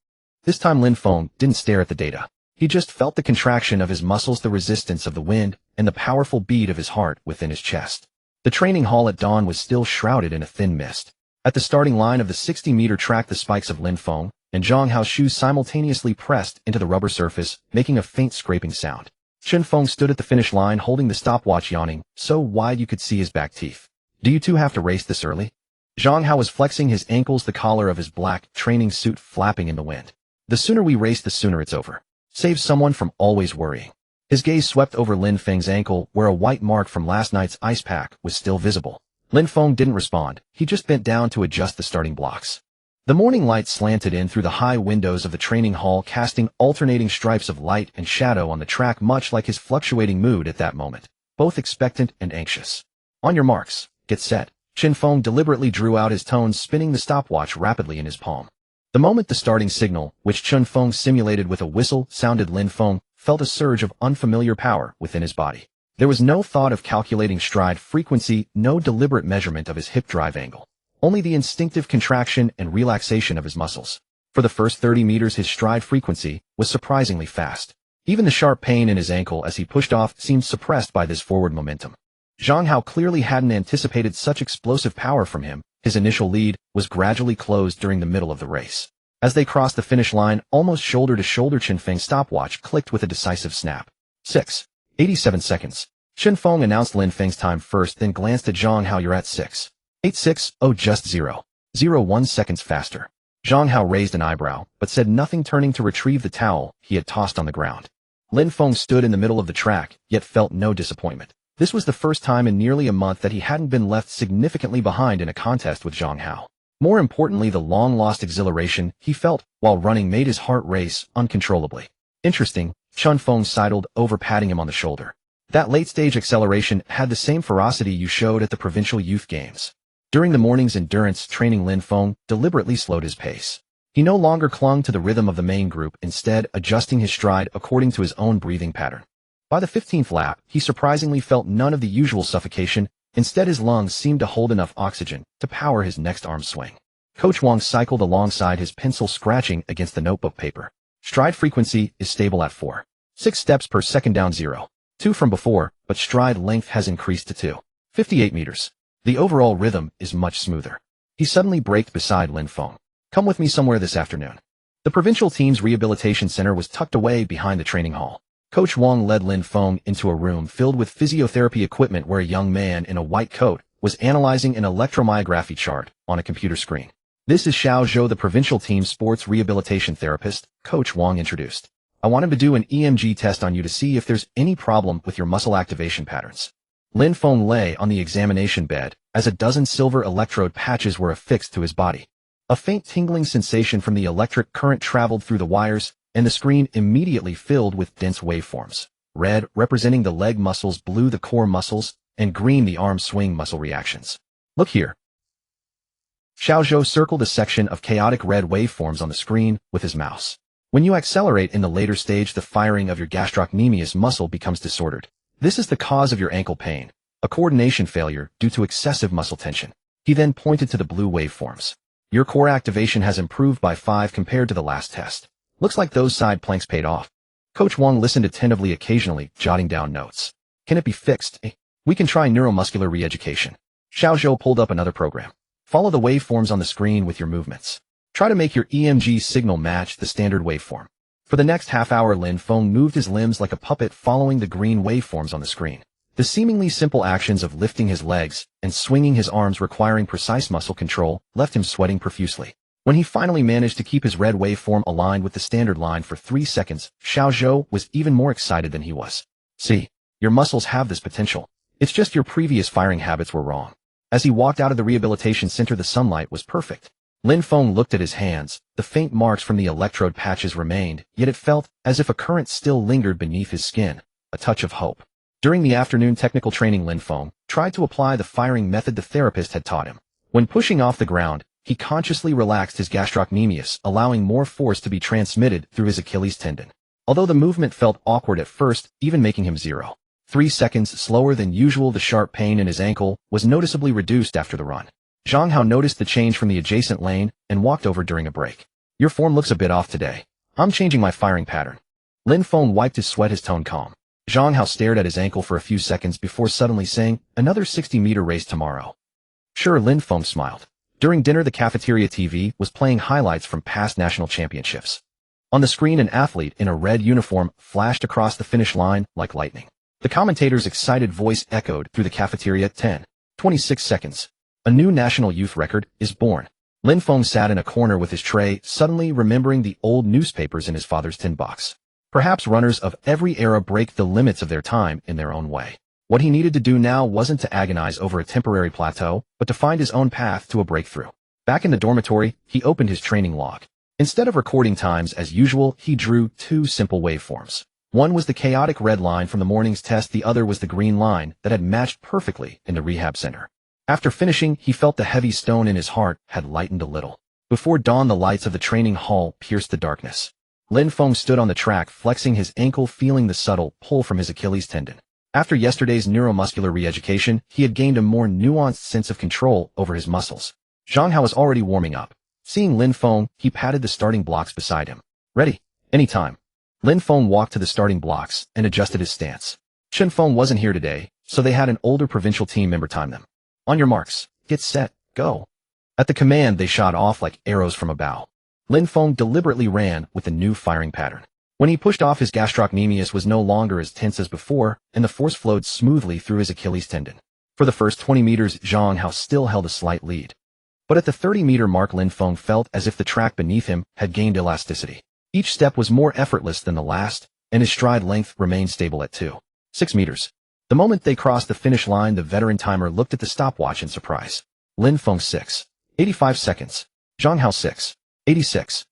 This time Lin Feng didn't stare at the data. He just felt the contraction of his muscles, the resistance of the wind, and the powerful beat of his heart within his chest. The training hall at dawn was still shrouded in a thin mist. At the starting line of the 60-meter track, the spikes of Lin Feng and Zhang Hao's shoes simultaneously pressed into the rubber surface, making a faint scraping sound. Chen Feng stood at the finish line holding the stopwatch, yawning, so wide you could see his back teeth. Do you two have to race this early? Zhang Hao was flexing his ankles, the collar of his black training suit flapping in the wind. The sooner we race, the sooner it's over. Save someone from always worrying. His gaze swept over Lin Feng's ankle, where a white mark from last night's ice pack was still visible. Lin Feng didn't respond. He just bent down to adjust the starting blocks. The morning light slanted in through the high windows of the training hall, casting alternating stripes of light and shadow on the track, much like his fluctuating mood at that moment, both expectant and anxious. On your marks, get set. Chen Feng deliberately drew out his tones, spinning the stopwatch rapidly in his palm. The moment the starting signal, which Chen Feng simulated with a whistle, sounded, Lin Feng felt a surge of unfamiliar power within his body. There was no thought of calculating stride frequency, no deliberate measurement of his hip drive angle. Only the instinctive contraction and relaxation of his muscles. For the first 30 meters, his stride frequency was surprisingly fast. Even the sharp pain in his ankle as he pushed off seemed suppressed by this forward momentum. Zhang Hao clearly hadn't anticipated such explosive power from him. His initial lead was gradually closed during the middle of the race. As they crossed the finish line, almost shoulder to shoulder, Chen Feng's stopwatch clicked with a decisive snap. 6:87 seconds. Chen Feng announced Lin Feng's time first, then glanced at Zhang Hao. You're at 6:86. Oh, just 0.01 seconds faster. Zhang Hao raised an eyebrow, but said nothing, turning to retrieve the towel he had tossed on the ground. Lin Feng stood in the middle of the track, yet felt no disappointment. This was the first time in nearly a month that he hadn't been left significantly behind in a contest with Zhang Hao. More importantly, the long-lost exhilaration he felt while running made his heart race uncontrollably. Interesting, Chun Feng sidled over, patting him on the shoulder. That late-stage acceleration had the same ferocity you showed at the provincial youth games. During the morning's endurance training, Lin Feng deliberately slowed his pace. He no longer clung to the rhythm of the main group, instead adjusting his stride according to his own breathing pattern. By the 15th lap, he surprisingly felt none of the usual suffocation. Instead, his lungs seemed to hold enough oxygen to power his next arm swing. Coach Wang cycled alongside, his pencil scratching against the notebook paper. Stride frequency is stable at 4.6 steps per second, down 0.2 from before, but stride length has increased to 2.58 meters. The overall rhythm is much smoother. He suddenly braked beside Lin Feng. Come with me somewhere this afternoon. The provincial team's rehabilitation center was tucked away behind the training hall. Coach Wang led Lin Feng into a room filled with physiotherapy equipment where a young man in a white coat was analyzing an electromyography chart on a computer screen. This is Xiao Zhou, the provincial team's sports rehabilitation therapist, Coach Wang introduced. I want him to do an EMG test on you to see if there's any problem with your muscle activation patterns. Lin Feng lay on the examination bed as a dozen silver electrode patches were affixed to his body. A faint tingling sensation from the electric current traveled through the wires, and the screen immediately filled with dense waveforms. Red, representing the leg muscles, blue the core muscles, and green the arm swing muscle reactions. Look here. Xiao Zhou circled a section of chaotic red waveforms on the screen with his mouse. When you accelerate in the later stage, the firing of your gastrocnemius muscle becomes disordered. This is the cause of your ankle pain, a coordination failure due to excessive muscle tension. He then pointed to the blue waveforms. Your core activation has improved by 5 compared to the last test. Looks like those side planks paid off. Coach Wang listened attentively, occasionally jotting down notes. Can it be fixed? We can try neuromuscular re-education. Xiao Zhou pulled up another program. Follow the waveforms on the screen with your movements. Try to make your EMG signal match the standard waveform. For the next half hour, Lin Feng moved his limbs like a puppet, following the green waveforms on the screen. The seemingly simple actions of lifting his legs and swinging his arms, requiring precise muscle control, left him sweating profusely. When he finally managed to keep his red waveform aligned with the standard line for 3 seconds, Xiao Zhou was even more excited than he was. See, your muscles have this potential. It's just your previous firing habits were wrong. As he walked out of the rehabilitation center, the sunlight was perfect. Lin Feng looked at his hands. The faint marks from the electrode patches remained, yet it felt as if a current still lingered beneath his skin, a touch of hope. During the afternoon technical training, Lin Feng tried to apply the firing method the therapist had taught him. When pushing off the ground, he consciously relaxed his gastrocnemius, allowing more force to be transmitted through his Achilles tendon. Although the movement felt awkward at first, even making him 0.3 seconds slower than usual, the sharp pain in his ankle was noticeably reduced after the run. Zhang Hao noticed the change from the adjacent lane and walked over during a break. Your form looks a bit off today. I'm changing my firing pattern. Lin Feng wiped his sweat, his tone calm. Zhang Hao stared at his ankle for a few seconds before suddenly saying, another 60-meter race tomorrow. Sure, Lin Feng smiled. During dinner, the cafeteria TV was playing highlights from past national championships. On the screen, an athlete in a red uniform flashed across the finish line like lightning. The commentator's excited voice echoed through the cafeteria. 10:26 seconds. A new national youth record is born. Lin Feng sat in a corner with his tray, suddenly remembering the old newspapers in his father's tin box. Perhaps runners of every era break the limits of their time in their own way. What he needed to do now wasn't to agonize over a temporary plateau, but to find his own path to a breakthrough. Back in the dormitory, he opened his training log. Instead of recording times as usual, he drew 2 simple waveforms. One was the chaotic red line from the morning's test, the other was the green line that had matched perfectly in the rehab center. After finishing, he felt the heavy stone in his heart had lightened a little. Before dawn, the lights of the training hall pierced the darkness. Lin Feng stood on the track, flexing his ankle, feeling the subtle pull from his Achilles tendon. After yesterday's neuromuscular re-education, he had gained a more nuanced sense of control over his muscles. Zhang Hao was already warming up. Seeing Lin Feng, he patted the starting blocks beside him. Ready? Anytime. Lin Feng walked to the starting blocks and adjusted his stance. Chun Feng wasn't here today, so they had an older provincial team member time them. On your marks, get set, go. At the command, they shot off like arrows from a bow. Lin Feng deliberately ran with a new firing pattern. When he pushed off, his gastrocnemius was no longer as tense as before, and the force flowed smoothly through his Achilles tendon. For the first 20 meters, Zhang Hao still held a slight lead. But at the 30-meter mark, Lin Feng felt as if the track beneath him had gained elasticity. Each step was more effortless than the last, and his stride length remained stable at 2.6 meters. The moment they crossed the finish line, the veteran timer looked at the stopwatch in surprise. Lin Feng 6.85 seconds. Zhang Hao 6.86.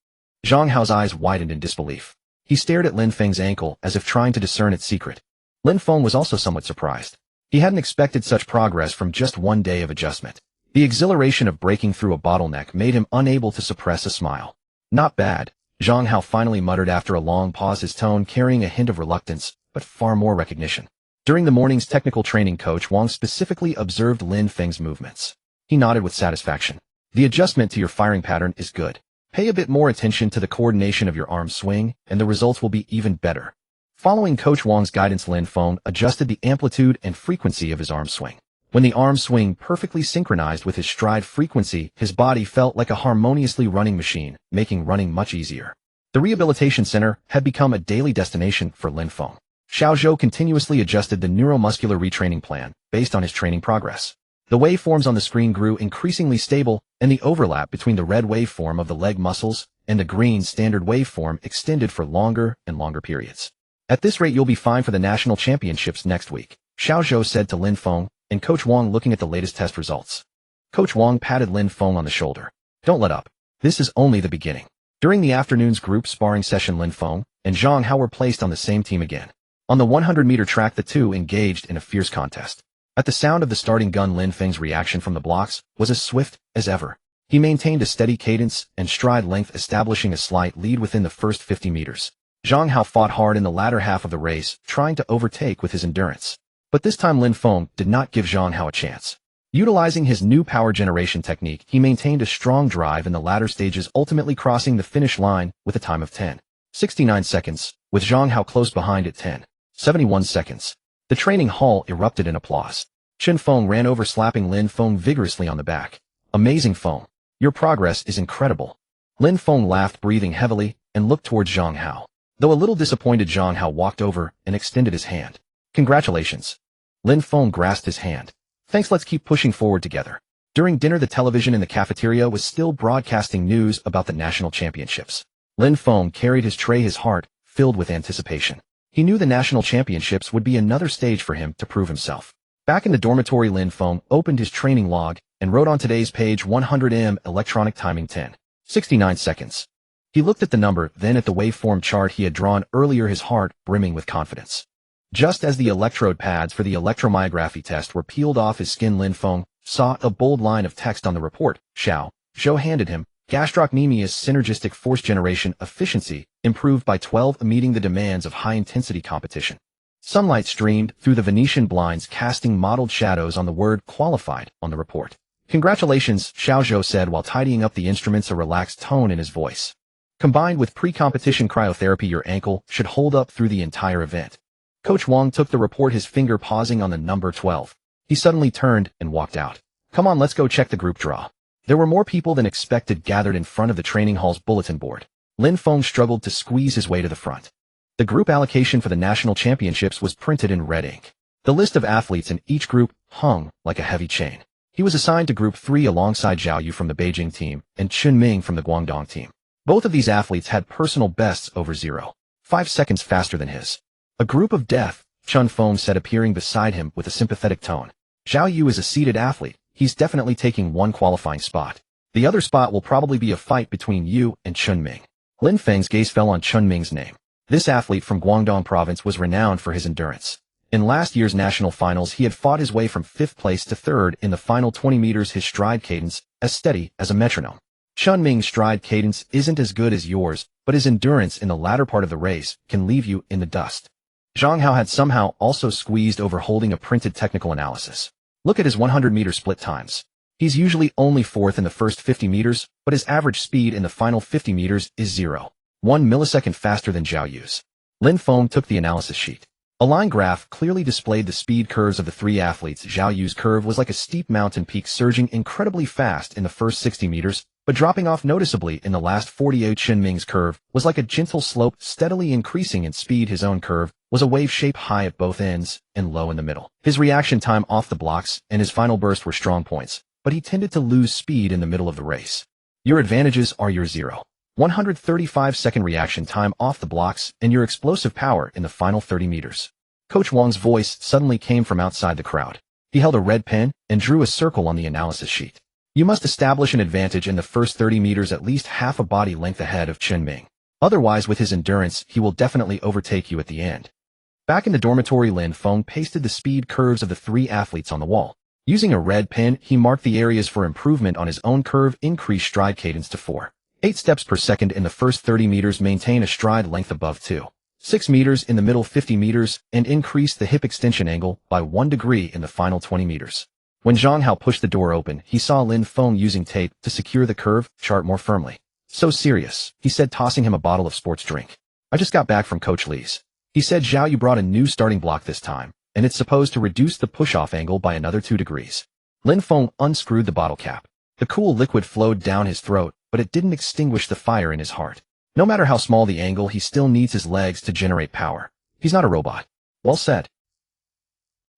Zhang Hao's eyes widened in disbelief. He stared at Lin Feng's ankle as if trying to discern its secret. Lin Feng was also somewhat surprised. He hadn't expected such progress from just one day of adjustment. The exhilaration of breaking through a bottleneck made him unable to suppress a smile. Not bad, Zhang Hao finally muttered after a long pause, his tone carrying a hint of reluctance, but far more recognition. During the morning's technical training, Coach Wang specifically observed Lin Feng's movements. He nodded with satisfaction. The adjustment to your firing pattern is good. Pay a bit more attention to the coordination of your arm swing, and the results will be even better. Following Coach Wang's guidance, Lin Feng adjusted the amplitude and frequency of his arm swing. When the arm swing perfectly synchronized with his stride frequency, his body felt like a harmoniously running machine, making running much easier. The rehabilitation center had become a daily destination for Lin Feng. Xiao Zhou continuously adjusted the neuromuscular retraining plan based on his training progress. The waveforms on the screen grew increasingly stable, and the overlap between the red waveform of the leg muscles and the green standard waveform extended for longer and longer periods. At this rate, you'll be fine for the national championships next week, Xiao Zhou said to Lin Feng, and Coach Wang looking at the latest test results. Coach Wang patted Lin Feng on the shoulder. Don't let up. This is only the beginning. During the afternoon's group sparring session, Lin Feng and Zhang Hao were placed on the same team again. On the 100-meter track, the two engaged in a fierce contest. At the sound of the starting gun, Lin Feng's reaction from the blocks was as swift as ever. He maintained a steady cadence and stride length, establishing a slight lead within the first 50 meters. Zhang Hao fought hard in the latter half of the race, trying to overtake with his endurance. But this time Lin Feng did not give Zhang Hao a chance. Utilizing his new power generation technique, he maintained a strong drive in the latter stages, ultimately crossing the finish line with a time of 10.69 seconds, with Zhang Hao close behind at 10.71 seconds. The training hall erupted in applause. Chen Feng ran over, slapping Lin Feng vigorously on the back. Amazing, Feng. Your progress is incredible. Lin Feng laughed, breathing heavily, and looked towards Zhang Hao. Though a little disappointed, Zhang Hao walked over and extended his hand. Congratulations. Lin Feng grasped his hand. Thanks, let's keep pushing forward together. During dinner, the television in the cafeteria was still broadcasting news about the national championships. Lin Feng carried his tray, his heart filled with anticipation. He knew the national championships would be another stage for him to prove himself. Back in the dormitory, Lin Feng opened his training log and wrote on today's page 100 electronic timing 10.69 seconds. He looked at the number, then at the waveform chart he had drawn earlier, his heart brimming with confidence. Just as the electrode pads for the electromyography test were peeled off his skin, Lin Feng saw a bold line of text on the report. Xiao Zhou handed him. Gastrocnemia's synergistic force generation efficiency improved by 12, meeting the demands of high-intensity competition. Sunlight streamed through the Venetian blinds, casting mottled shadows on the word qualified on the report. Congratulations, Xiao Zhou said while tidying up the instruments, a relaxed tone in his voice. Combined with pre-competition cryotherapy, your ankle should hold up through the entire event. Coach Wang took the report, his finger pausing on the number 12. He suddenly turned and walked out. Come on, let's go check the group draw. There were more people than expected gathered in front of the training hall's bulletin board. Lin Feng struggled to squeeze his way to the front. The group allocation for the national championships was printed in red ink. The list of athletes in each group hung like a heavy chain. He was assigned to Group 3 alongside Zhao Yu from the Beijing team and Chun Ming from the Guangdong team. Both of these athletes had personal bests over 0.5 seconds faster than his. A group of death, Chun Feng said, appearing beside him with a sympathetic tone. Zhao Yu is a seeded athlete. He's definitely taking one qualifying spot. The other spot will probably be a fight between you and Chun Ming. Lin Feng's gaze fell on Chun Ming's name. This athlete from Guangdong province was renowned for his endurance. In last year's national finals, he had fought his way from 5th place to 3rd in the final 20 meters, his stride cadence as steady as a metronome. Chun Ming's stride cadence isn't as good as yours, but his endurance in the latter part of the race can leave you in the dust. Zhang Hao had somehow also squeezed over, holding a printed technical analysis. Look at his 100-meter split times. He's usually only 4th in the first 50 meters, but his average speed in the final 50 meters is 0.1 millisecond faster than Zhao Yu's. Lin Feng took the analysis sheet. A line graph clearly displayed the speed curves of the three athletes. Zhao Yu's curve was like a steep mountain peak, surging incredibly fast in the first 60 meters, but dropping off noticeably in the last 48. Chun Ming's curve was like a gentle slope, steadily increasing in speed. His own curve was a wave shape, high at both ends and low in the middle. His reaction time off the blocks and his final burst were strong points. but he tended to lose speed in the middle of the race. Your advantages are your 135-second reaction time off the blocks and your explosive power in the final 30 meters. Coach Wang's voice suddenly came from outside the crowd. He held a red pen and drew a circle on the analysis sheet. You must establish an advantage in the first 30 meters at least half a body length ahead of Chen Ming. Otherwise, with his endurance, he will definitely overtake you at the end. Back in the dormitory, Lin Feng pasted the speed curves of the three athletes on the wall. Using a red pen, he marked the areas for improvement on his own curve, increased stride cadence to 4.8 steps per second in the first 30 meters, maintain a stride length above 2.6 meters in the middle 50 meters, and increase the hip extension angle by 1 degree in the final 20 meters. When Zhang Hao pushed the door open, he saw Lin Feng using tape to secure the curve chart more firmly. So serious, he said, tossing him a bottle of sports drink. I just got back from Coach Li's. He said, Zhao, you brought a new starting block this time, and it's supposed to reduce the push-off angle by another 2 degrees. Lin Feng unscrewed the bottle cap. The cool liquid flowed down his throat, but it didn't extinguish the fire in his heart. No matter how small the angle, he still needs his legs to generate power. He's not a robot. Well said.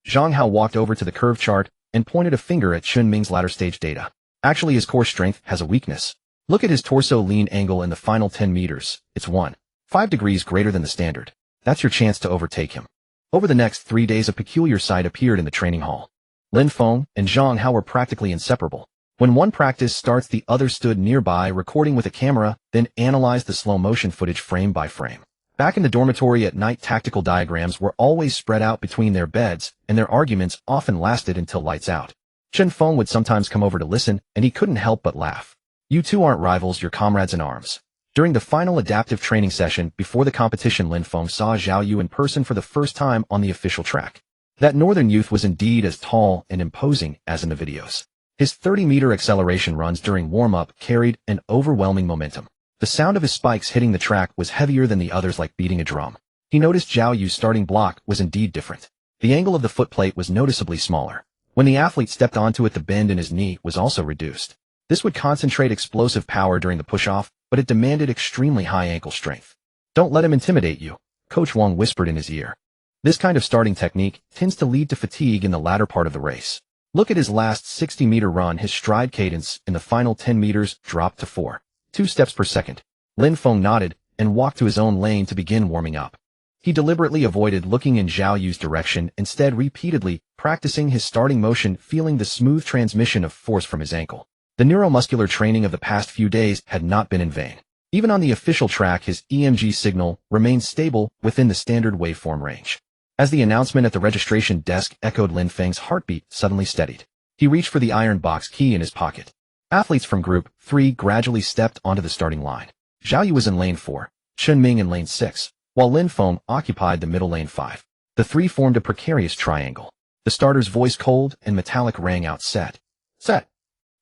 Zhang Hao walked over to the curve chart and pointed a finger at Chen Ming's latter stage data. Actually, his core strength has a weakness. Look at his torso lean angle in the final 10 meters. It's 1.5 degrees greater than the standard. That's your chance to overtake him. Over the next 3 days, a peculiar sight appeared in the training hall. Lin Feng and Zhang Hao were practically inseparable. When one practice starts, the other stood nearby, recording with a camera, then analyzed the slow-motion footage frame by frame. Back in the dormitory at night, tactical diagrams were always spread out between their beds, and their arguments often lasted until lights out. Chen Feng would sometimes come over to listen, and he couldn't help but laugh. You two aren't rivals, you're comrades in arms. During the final adaptive training session before the competition, Lin Feng saw Zhao Yu in person for the first time on the official track. That northern youth was indeed as tall and imposing as in the videos. His 30-meter acceleration runs during warm-up carried an overwhelming momentum. The sound of his spikes hitting the track was heavier than the others, like beating a drum. He noticed Zhao Yu's starting block was indeed different. The angle of the footplate was noticeably smaller. When the athlete stepped onto it, the bend in his knee was also reduced. This would concentrate explosive power during the push-off, but it demanded extremely high ankle strength. Don't let him intimidate you, Coach Wang whispered in his ear. This kind of starting technique tends to lead to fatigue in the latter part of the race. Look at his last 60-meter run. His stride cadence in the final 10 meters dropped to 4.2 steps per second. Lin Feng nodded and walked to his own lane to begin warming up. He deliberately avoided looking in Zhao Yu's direction, instead repeatedly practicing his starting motion, feeling the smooth transmission of force from his ankle. The neuromuscular training of the past few days had not been in vain. Even on the official track, his EMG signal remained stable within the standard waveform range. As the announcement at the registration desk echoed, Lin Feng's heartbeat suddenly steadied. He reached for the iron box key in his pocket. Athletes from Group 3 gradually stepped onto the starting line. Zhao Yu was in lane 4, Chen Ming in lane 6, while Lin Feng occupied the middle lane 5. The three formed a precarious triangle. The starter's voice, cold and metallic, rang out, Set.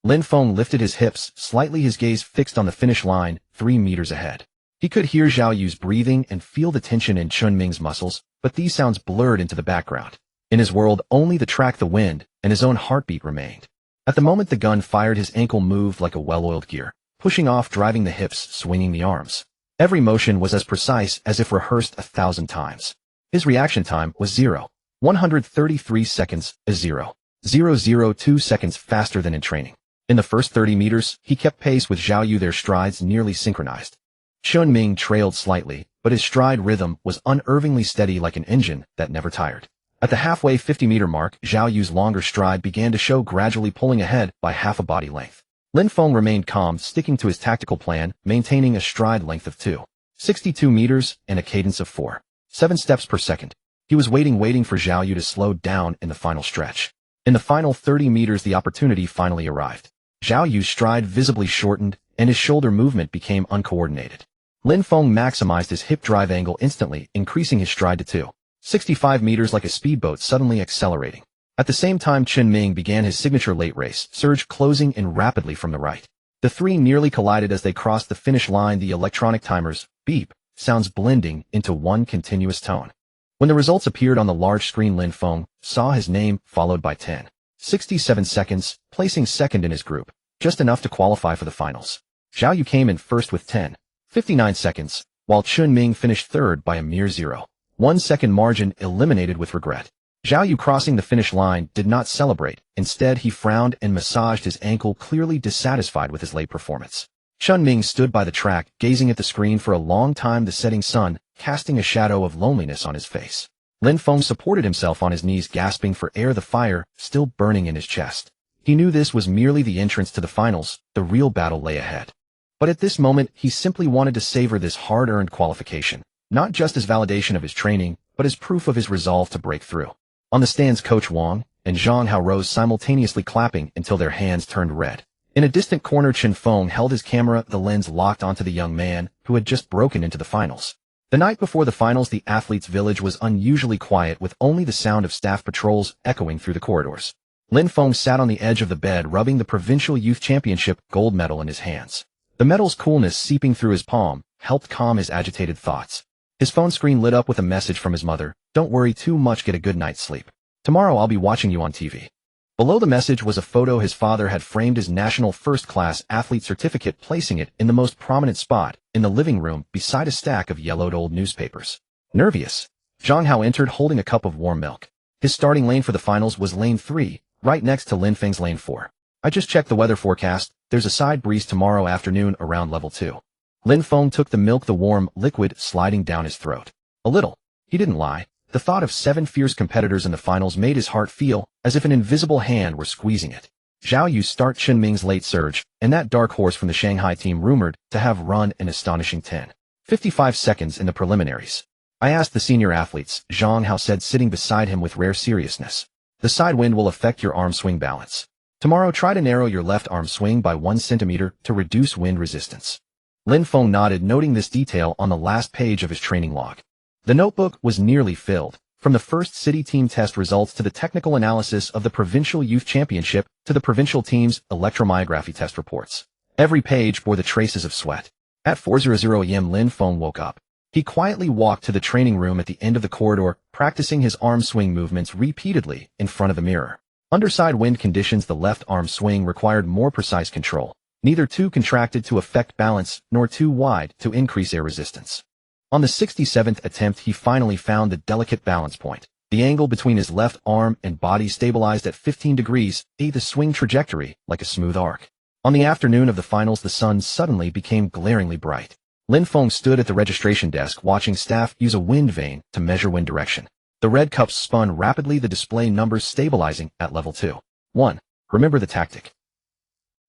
Lin Feng lifted his hips slightly, his gaze fixed on the finish line 3 meters ahead. He could hear Zhao Yu's breathing and feel the tension in Chen Ming's muscles, but these sounds blurred into the background. In his world, only the track, the wind, and his own heartbeat remained. At the moment the gun fired, his ankle moved like a well-oiled gear, pushing off, driving the hips, swinging the arms. Every motion was as precise as if rehearsed 1,000 times. His reaction time was 0.133 seconds, a 0.002 seconds faster than in training. In the first 30 meters, he kept pace with Zhao Yu, their strides nearly synchronized. Chen Ming trailed slightly, but his stride rhythm was unerringly steady, like an engine that never tired. At the halfway 50-meter mark, Zhao Yu's longer stride began to show, gradually pulling ahead by half a body length. Lin Feng remained calm, sticking to his tactical plan, maintaining a stride length of 2.62 meters and a cadence of 4.7 steps per second. He was waiting for Zhao Yu to slow down in the final stretch. In the final 30 meters, the opportunity finally arrived. Zhao Yu's stride visibly shortened, and his shoulder movement became uncoordinated. Lin Feng maximized his hip drive angle instantly, increasing his stride to 2.65 meters like a speedboat, suddenly accelerating. At the same time, Chen Ming began his signature late race surge, closing in rapidly from the right. The three nearly collided as they crossed the finish line, the electronic timer's beep sounds blending into one continuous tone. When the results appeared on the large screen, Lin Feng saw his name followed by 10.67 seconds, placing second in his group, just enough to qualify for the finals. Zhao Yu came in first with 10.59 seconds, while Chen Ming finished third by a mere 0.1 second margin, eliminated with regret. Zhao Yu, crossing the finish line, did not celebrate. Instead, he frowned and massaged his ankle, clearly dissatisfied with his late performance. Chun Ming stood by the track, gazing at the screen for a long time, the setting sun casting a shadow of loneliness on his face. Lin Feng supported himself on his knees, gasping for air, the fire still burning in his chest. He knew this was merely the entrance to the finals. The real battle lay ahead. But at this moment, he simply wanted to savor this hard-earned qualification, not just as validation of his training, but as proof of his resolve to break through. On the stands, Coach Wang and Zhang Hao rose, simultaneously clapping until their hands turned red. In a distant corner, Chen Feng held his camera, the lens locked onto the young man who had just broken into the finals. The night before the finals, the athletes' village was unusually quiet, with only the sound of staff patrols echoing through the corridors. Lin Feng sat on the edge of the bed, rubbing the Provincial Youth Championship gold medal in his hands. The medal's coolness seeping through his palm helped calm his agitated thoughts. His phone screen lit up with a message from his mother. "Don't worry too much, get a good night's sleep. Tomorrow I'll be watching you on TV." Below the message was a photo his father had framed, his national first-class athlete certificate, placing it in the most prominent spot in the living room beside a stack of yellowed old newspapers. Nervous, Zhang Hao entered, holding a cup of warm milk. His starting lane for the finals was lane 3, right next to Lin Feng's lane 4. "I just checked the weather forecast. There's a side breeze tomorrow afternoon around level 2. Lin Feng took the milk, the warm liquid sliding down his throat. A little. He didn't lie. The thought of 7 fierce competitors in the finals made his heart feel as if an invisible hand were squeezing it. Zhao Yu start Chen Ming's late surge, and that dark horse from the Shanghai team rumored to have run an astonishing 10:55 seconds in the preliminaries. "I asked the senior athletes," Zhang Hao said, sitting beside him with rare seriousness. "The side wind will affect your arm swing balance. Tomorrow try to narrow your left arm swing by 1 centimeter to reduce wind resistance." Lin Feng nodded, noting this detail on the last page of his training log. The notebook was nearly filled. From the first city team test results to the technical analysis of the Provincial Youth Championship to the provincial team's electromyography test reports. Every page bore the traces of sweat. At 4:00 a.m. Lin Feng woke up. He quietly walked to the training room at the end of the corridor, practicing his arm swing movements repeatedly in front of the mirror. Under side wind conditions, the left arm swing required more precise control, neither too contracted to affect balance nor too wide to increase air resistance. On the 67th attempt, he finally found the delicate balance point. The angle between his left arm and body stabilized at 15 degrees, the swing trajectory like a smooth arc. On the afternoon of the finals, the sun suddenly became glaringly bright. Lin Feng stood at the registration desk, watching staff use a wind vane to measure wind direction. The red cups spun rapidly, the display numbers stabilizing at level 2. 1. Remember the tactic.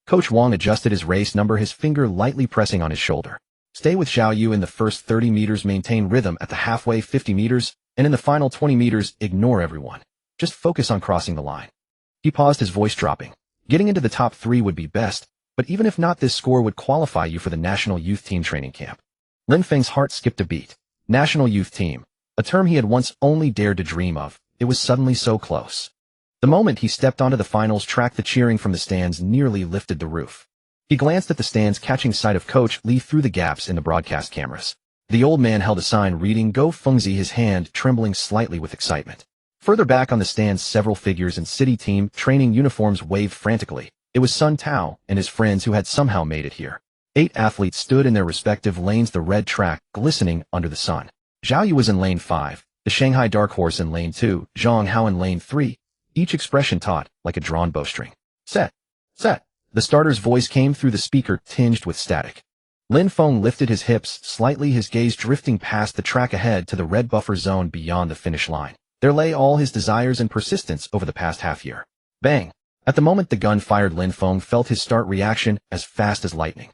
Coach Wang adjusted his race number, his finger lightly pressing on his shoulder. Stay with Zhao Yu in the first 30 meters, maintain rhythm at the halfway 50 meters, and in the final 20 meters, ignore everyone. Just focus on crossing the line. He paused, his voice dropping. Getting into the top 3 would be best, but even if not, this score would qualify you for the National Youth Team training camp. Lin Feng's heart skipped a beat. National Youth Team, a term he had once only dared to dream of. It was suddenly so close. The moment he stepped onto the finals track, the cheering from the stands nearly lifted the roof. He glanced at the stands, catching sight of Coach Li through the gaps in the broadcast cameras. The old man held a sign reading "Go Fengzi," his hand trembling slightly with excitement. Further back on the stands, several figures in city team training uniforms waved frantically. It was Sun Tao and his friends who had somehow made it here. 8 athletes stood in their respective lanes, the red track glistening under the sun. Zhao Yu was in lane 5, the Shanghai Dark Horse in lane 2, Zhang Hao in lane 3, each expression taut like a drawn bowstring. Set. Set. The starter's voice came through the speaker, tinged with static. Lin Feng lifted his hips slightly, his gaze drifting past the track ahead to the red buffer zone beyond the finish line. There lay all his desires and persistence over the past half year. Bang! At the moment the gun fired, Lin Feng felt his start reaction as fast as lightning.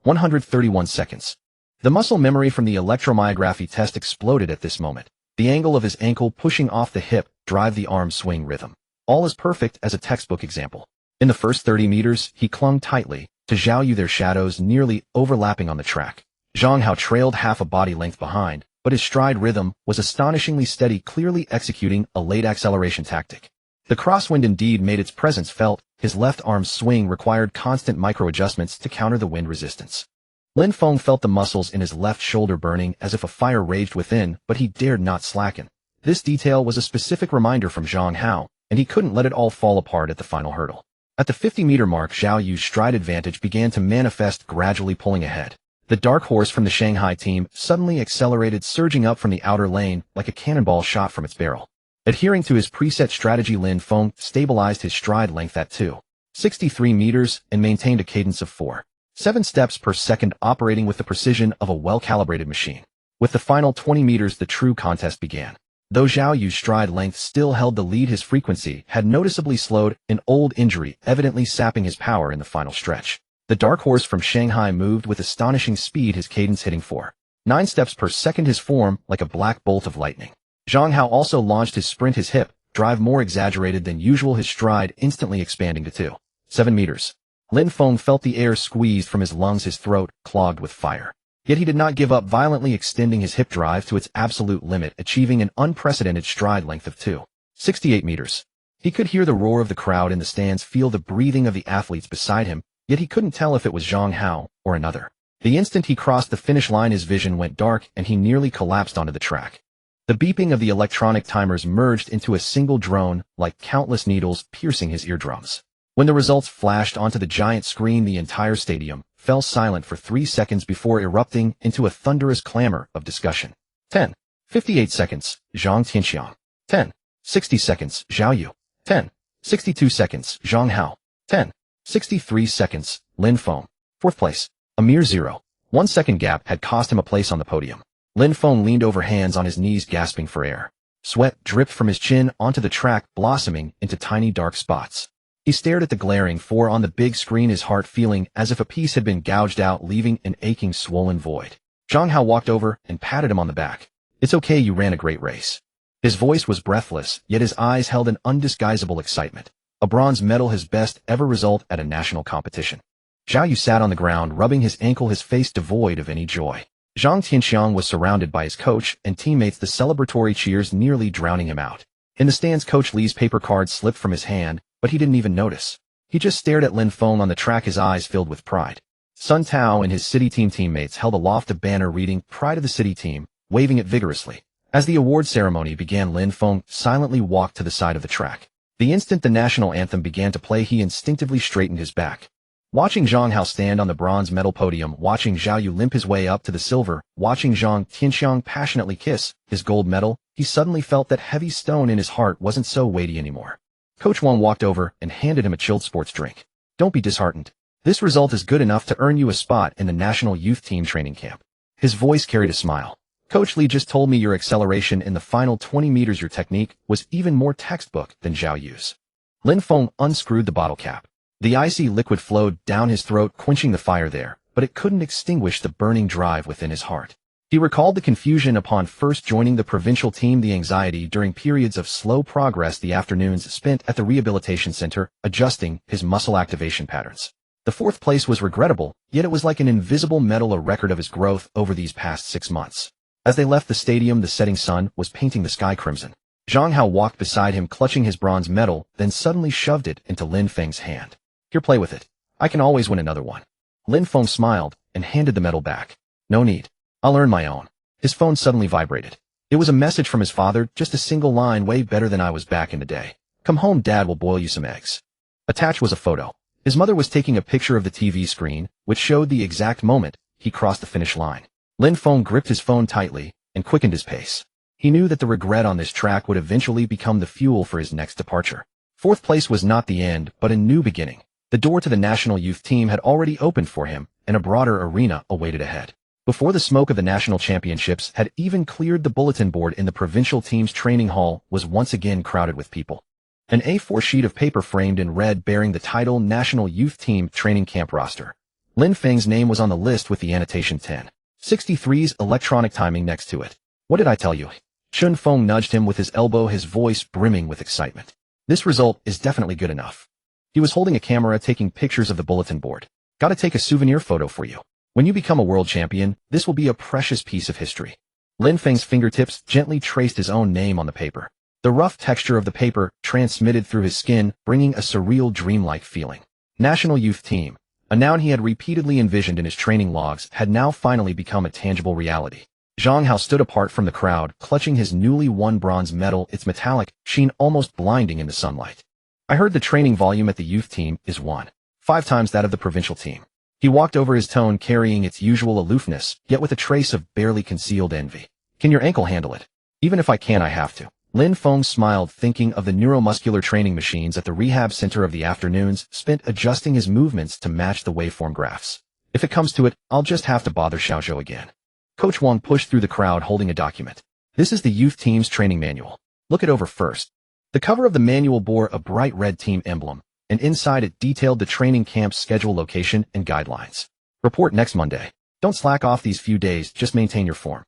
131 seconds. The muscle memory from the electromyography test exploded at this moment. The angle of his ankle pushing off the hip drive the arm swing rhythm. All as perfect as a textbook example. In the first 30 meters, he clung tightly to Zhao Yu, their shadows nearly overlapping on the track. Zhang Hao trailed half a body length behind, but his stride rhythm was astonishingly steady, clearly executing a late acceleration tactic. The crosswind indeed made its presence felt. His left arm's swing required constant micro-adjustments to counter the wind resistance. Lin Feng felt the muscles in his left shoulder burning as if a fire raged within, but he dared not slacken. This detail was a specific reminder from Zhang Hao, and he couldn't let it all fall apart at the final hurdle. At the 50-meter mark, Zhao Yu's stride advantage began to manifest, gradually pulling ahead. The dark horse from the Shanghai team suddenly accelerated, surging up from the outer lane like a cannonball shot from its barrel. Adhering to his preset strategy, Lin Feng stabilized his stride length at 2.63 meters and maintained a cadence of 4.7 steps per second, operating with the precision of a well-calibrated machine. With the final 20 meters, the true contest began. Though Zhao Yu's stride length still held the lead, his frequency had noticeably slowed, an old injury evidently sapping his power in the final stretch. The dark horse from Shanghai moved with astonishing speed, his cadence hitting 4.9 steps per second, his form like a black bolt of lightning. Zhang Hao also launched his sprint, his hip drive more exaggerated than usual, his stride instantly expanding to 2.7 meters. Lin Feng felt the air squeezed from his lungs, his throat clogged with fire. Yet he did not give up, violently extending his hip drive to its absolute limit, achieving an unprecedented stride length of 2.68 meters. He could hear the roar of the crowd in the stands, feel the breathing of the athletes beside him, yet he couldn't tell if it was Zhang Hao or another. The instant he crossed the finish line, his vision went dark and he nearly collapsed onto the track. The beeping of the electronic timers merged into a single drone, like countless needles piercing his eardrums. When the results flashed onto the giant screen, the entire stadium fell silent for 3 seconds before erupting into a thunderous clamor of discussion. 10:58 seconds, Zhang Tianxiang. 10:60 seconds, Zhao Yu. 10:62 seconds, Zhang Hao. 10:63 seconds, Lin Feng. Fourth place. A mere 0.1 second gap had cost him a place on the podium. Lin Feng leaned over, hands on his knees, gasping for air. Sweat dripped from his chin onto the track, blossoming into tiny dark spots. He stared at the glaring 4 on the big screen, his heart feeling as if a piece had been gouged out, leaving an aching, swollen void. Zhang Hao walked over and patted him on the back. "It's okay, you ran a great race." His voice was breathless, yet his eyes held an undisguisable excitement. A bronze medal, his best ever result at a national competition. Zhao Yu sat on the ground, rubbing his ankle, his face devoid of any joy. Zhang Tianxiang was surrounded by his coach and teammates, the celebratory cheers nearly drowning him out. In the stands, Coach Li's paper card slipped from his hand, but he didn't even notice. He just stared at Lin Feng on the track, his eyes filled with pride. Sun Tao and his city team teammates held aloft a banner reading "Pride of the City Team," waving it vigorously. As the award ceremony began, Lin Feng silently walked to the side of the track. The instant the national anthem began to play, he instinctively straightened his back. Watching Zhang Hao stand on the bronze medal podium, watching Zhao Yu limp his way up to the silver, watching Zhang Tianxiang passionately kiss his gold medal, he suddenly felt that heavy stone in his heart wasn't so weighty anymore. Coach Wang walked over and handed him a chilled sports drink. "Don't be disheartened. This result is good enough to earn you a spot in the national youth team training camp." His voice carried a smile. "Coach Li just told me your acceleration in the final 20 meters, your technique, was even more textbook than Zhao Yu's." Lin Feng unscrewed the bottle cap. The icy liquid flowed down his throat, quenching the fire there, but it couldn't extinguish the burning drive within his heart. He recalled the confusion upon first joining the provincial team, the anxiety during periods of slow progress, the afternoons spent at the rehabilitation center, adjusting his muscle activation patterns. The fourth place was regrettable, yet it was like an invisible medal, a record of his growth over these past 6 months. As they left the stadium, the setting sun was painting the sky crimson. Zhang Hao walked beside him, clutching his bronze medal, then suddenly shoved it into Lin Feng's hand. "Here, play with it. I can always win another one." Lin Feng smiled and handed the medal back. "No need. I'll earn my own." His phone suddenly vibrated. It was a message from his father, just a single line: "Way better than I was back in the day. Come home, Dad will boil you some eggs." Attached was a photo. His mother was taking a picture of the TV screen, which showed the exact moment he crossed the finish line. Lin Feng gripped his phone tightly and quickened his pace. He knew that the regret on this track would eventually become the fuel for his next departure. Fourth place was not the end, but a new beginning. The door to the national youth team had already opened for him, and a broader arena awaited ahead. Before the smoke of the national championships had even cleared, the bulletin board in the provincial team's training hall was once again crowded with people. An A4 sheet of paper framed in red bearing the title National Youth Team Training Camp Roster. Lin Feng's name was on the list with the annotation 10:63's electronic timing next to it. "What did I tell you?" Chun Feng nudged him with his elbow, his voice brimming with excitement. "This result is definitely good enough." He was holding a camera, taking pictures of the bulletin board. "Gotta take a souvenir photo for you. When you become a world champion, this will be a precious piece of history." Lin Feng's fingertips gently traced his own name on the paper. The rough texture of the paper transmitted through his skin, bringing a surreal, dreamlike feeling. National Youth Team, a noun he had repeatedly envisioned in his training logs, had now finally become a tangible reality. Zhang Hao stood apart from the crowd, clutching his newly won bronze medal, its metallic sheen almost blinding in the sunlight. "I heard the training volume at the youth team is 1.5 times that of the provincial team." He walked over, his tone carrying its usual aloofness, yet with a trace of barely concealed envy. "Can your ankle handle it?" "Even if I can, I have to." Lin Feng smiled, thinking of the neuromuscular training machines at the rehab center of the afternoons spent adjusting his movements to match the waveform graphs. If it comes to it, I'll just have to bother Xiaozhou again. Coach Wang pushed through the crowd holding a document. This is the youth team's training manual. Look it over first. The cover of the manual bore a bright red team emblem, and inside it detailed the training camp's schedule, location, and guidelines. Report next Monday. Don't slack off these few days, just maintain your form.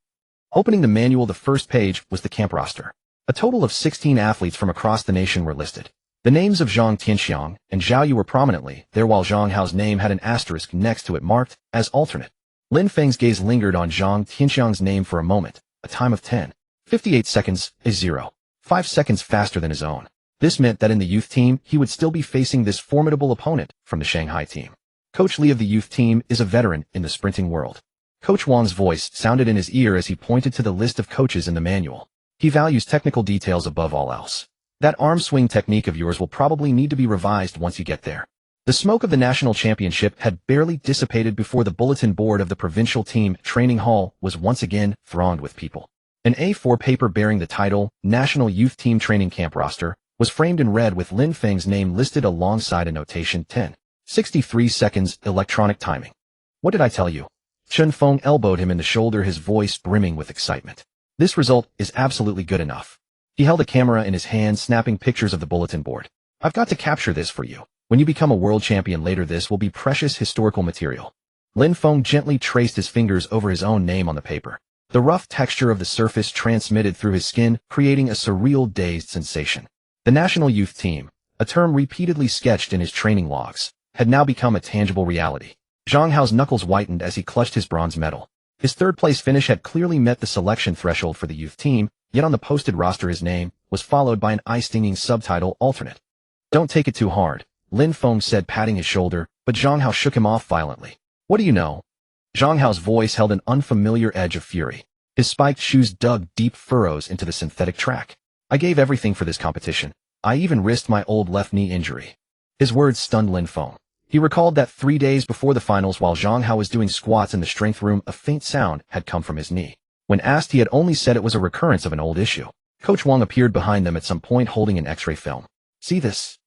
Opening the manual, the first page was the camp roster. A total of 16 athletes from across the nation were listed. The names of Zhang Tianxiang and Zhao Yu were prominently there, while Zhang Hao's name had an asterisk next to it marked as alternate. Lin Feng's gaze lingered on Zhang Tianxiang's name for a moment, a time of 10:58 seconds, a 0.5 seconds faster than his own. This meant that in the youth team, he would still be facing this formidable opponent from the Shanghai team. Coach Li of the youth team is a veteran in the sprinting world. Coach Wang's voice sounded in his ear as he pointed to the list of coaches in the manual. He values technical details above all else. That arm swing technique of yours will probably need to be revised once you get there. The smoke of the national championship had barely dissipated before the bulletin board of the provincial team training hall was once again thronged with people. An A4 paper bearing the title, National Youth Team Training Camp Roster, was framed in red with Lin Feng's name listed alongside a notation 10:63 seconds electronic timing. What did I tell you? Chen Feng elbowed him in the shoulder, his voice brimming with excitement. This result is absolutely good enough. He held a camera in his hand, snapping pictures of the bulletin board. I've got to capture this for you. When you become a world champion later, this will be precious historical material. Lin Feng gently traced his fingers over his own name on the paper. The rough texture of the surface transmitted through his skin, creating a surreal, dazed sensation. The national youth team, a term repeatedly sketched in his training logs, had now become a tangible reality. Zhang Hao's knuckles whitened as he clutched his bronze medal. His third-place finish had clearly met the selection threshold for the youth team, yet on the posted roster his name was followed by an eye-stinging subtitle, alternate. Don't take it too hard, Lin Feng said, patting his shoulder, but Zhang Hao shook him off violently. What do you know? Zhang Hao's voice held an unfamiliar edge of fury. His spiked shoes dug deep furrows into the synthetic track. I gave everything for this competition. I even risked my old left knee injury. His words stunned Lin Feng. He recalled that 3 days before the finals, while Zhang Hao was doing squats in the strength room, a faint sound had come from his knee. When asked, he had only said it was a recurrence of an old issue. Coach Wang appeared behind them at some point holding an X-ray film. See this?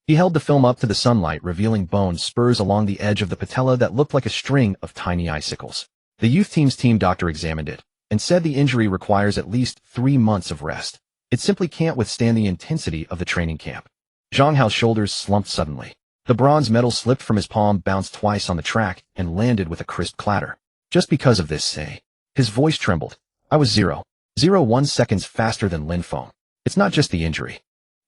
He held the film up to the sunlight, revealing bone spurs along the edge of the patella that looked like a string of tiny icicles. The youth team's team doctor examined it and said the injury requires at least 3 months of rest. It simply can't withstand the intensity of the training camp. Zhang Hao's shoulders slumped suddenly. The bronze medal slipped from his palm, bounced twice on the track, and landed with a crisp clatter. Just because of this, say. His voice trembled. I was 0.01 seconds faster than Lin Feng. It's not just the injury.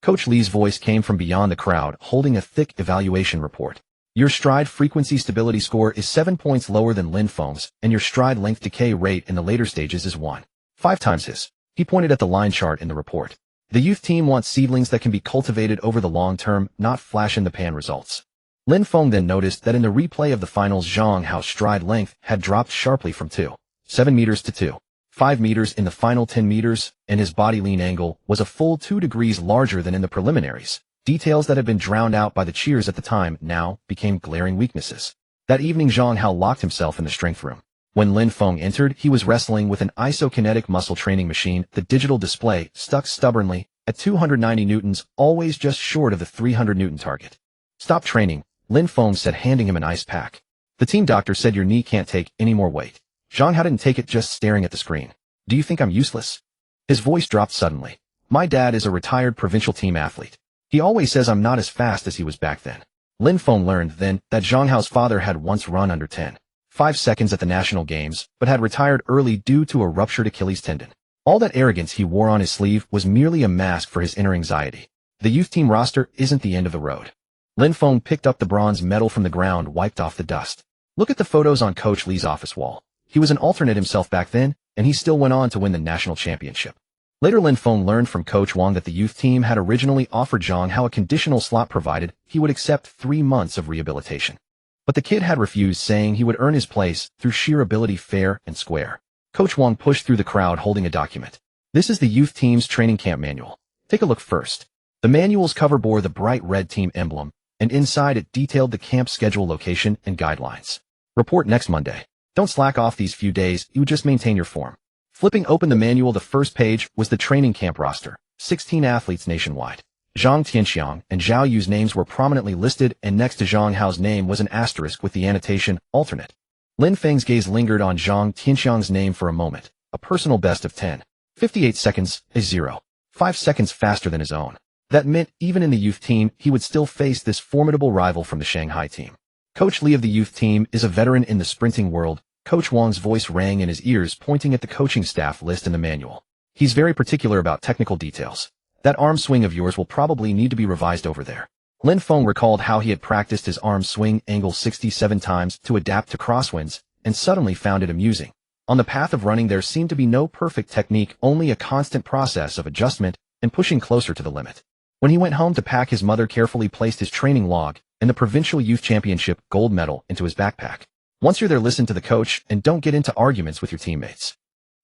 Coach Li's voice came from beyond the crowd, holding a thick evaluation report. Your stride frequency stability score is 7 points lower than Lin Feng's, and your stride length decay rate in the later stages is 1.5 times his. He pointed at the line chart in the report. The youth team wants seedlings that can be cultivated over the long term, not flash-in-the-pan results. Lin Feng then noticed that in the replay of the finals, Zhang Hao's stride length had dropped sharply from 2.7 meters to 2.5 meters in the final 10 meters, and his body lean angle was a full 2 degrees larger than in the preliminaries. Details that had been drowned out by the cheers at the time now became glaring weaknesses. That evening, Zhang Hao locked himself in the strength room. When Lin Feng entered, he was wrestling with an isokinetic muscle training machine, the digital display stuck stubbornly at 290 newtons, always just short of the 300 newton target. Stop training, Lin Feng said, handing him an ice pack. The team doctor said your knee can't take any more weight. Zhang Hao didn't take it, just staring at the screen. Do you think I'm useless? His voice dropped suddenly. My dad is a retired provincial team athlete. He always says I'm not as fast as he was back then. Lin Feng learned then that Zhang Hao's father had once run under 10.5 seconds at the national games, but had retired early due to a ruptured Achilles tendon. All that arrogance he wore on his sleeve was merely a mask for his inner anxiety. The youth team roster isn't the end of the road. Lin Feng picked up the bronze medal from the ground, wiped off the dust. Look at the photos on Coach Li's office wall. He was an alternate himself back then, and he still went on to win the national championship. Later, Lin Feng learned from Coach Wang that the youth team had originally offered Zhang Hao a conditional slot provided he would accept 3 months of rehabilitation. But the kid had refused, saying he would earn his place through sheer ability, fair and square. Coach Wang pushed through the crowd holding a document. This is the youth team's training camp manual. Take a look first. The manual's cover bore the bright red team emblem, and inside it detailed the camp schedule, location, and guidelines. Report next Monday. Don't slack off these few days, you just maintain your form. Flipping open the manual, the first page was the training camp roster. 16 athletes nationwide. Zhang Tianxiang and Zhao Yu's names were prominently listed, and next to Zhang Hao's name was an asterisk with the annotation, alternate. Lin Feng's gaze lingered on Zhang Tianxiang's name for a moment. A personal best of 10. 58 seconds, a 0. 5 seconds faster than his own. That meant even in the youth team, he would still face this formidable rival from the Shanghai team. Coach Li of the youth team is a veteran in the sprinting world. Coach Wang's voice rang in his ears, pointing at the coaching staff list in the manual. He's very particular about technical details. That arm swing of yours will probably need to be revised over there. Lin Feng recalled how he had practiced his arm swing angle 67 times to adapt to crosswinds, and suddenly found it amusing. On the path of running there seemed to be no perfect technique, only a constant process of adjustment and pushing closer to the limit. When he went home to pack, his mother carefully placed his training log and the Provincial Youth Championship gold medal into his backpack. Once you're there, listen to the coach and don't get into arguments with your teammates.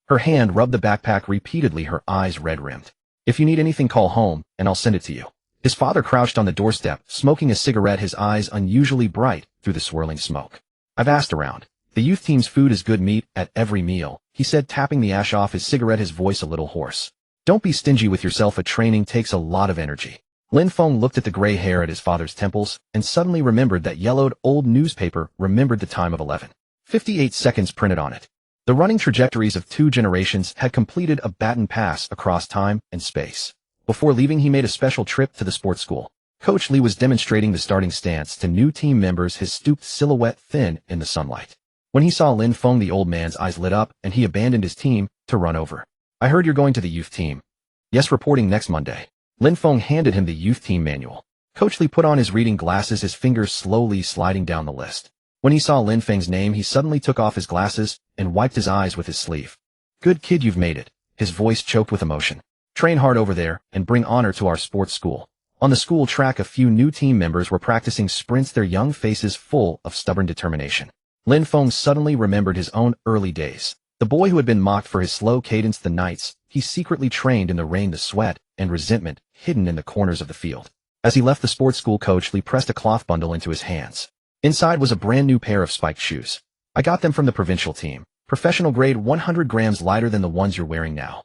Her hand rubbed the backpack repeatedly, her eyes red-rimmed. If you need anything, call home, and I'll send it to you. His father crouched on the doorstep, smoking a cigarette, his eyes unusually bright through the swirling smoke. I've asked around. The youth team's food is good meat at every meal, he said, tapping the ash off his cigarette, his voice a little hoarse. Don't be stingy with yourself, a training takes a lot of energy. Lin Feng looked at the gray hair at his father's temples, and suddenly remembered that yellowed old newspaper, remembered the time of 11:58 seconds printed on it. The running trajectories of 2 generations had completed a baton pass across time and space. Before leaving, he made a special trip to the sports school. Coach Li was demonstrating the starting stance to new team members, his stooped silhouette thin in the sunlight. When he saw Lin Feng, the old man's eyes lit up, and he abandoned his team to run over. I heard you're going to the youth team. Yes, reporting next Monday. Lin Feng handed him the youth team manual. Coach Li put on his reading glasses, his fingers slowly sliding down the list. When he saw Lin Feng's name, he suddenly took off his glasses and wiped his eyes with his sleeve. Good kid, you've made it. His voice choked with emotion. Train hard over there and bring honor to our sports school. On the school track, a few new team members were practicing sprints, their young faces full of stubborn determination. Lin Feng suddenly remembered his own early days. The boy who had been mocked for his slow cadence, the nights he secretly trained in the rain, the sweat and resentment hidden in the corners of the field. As he left the sports school, Coach Li pressed a cloth bundle into his hands. Inside was a brand new pair of spiked shoes. I got them from the provincial team. Professional grade, 100 grams lighter than the ones you're wearing now.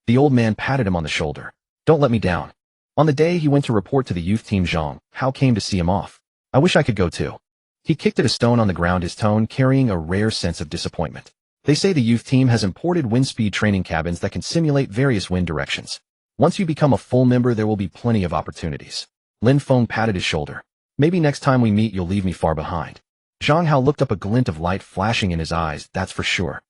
The old man patted him on the shoulder. Don't let me down. On the day he went to report to the youth team, Zhang Hao came to see him off. I wish I could go too. He kicked at a stone on the ground, his tone carrying a rare sense of disappointment. They say the youth team has imported wind speed training cabins that can simulate various wind directions. Once you become a full member, there will be plenty of opportunities. Lin Feng patted his shoulder. Maybe next time we meet, you'll leave me far behind. Zhang Hao looked up, a glint of light flashing in his eyes, that's for sure.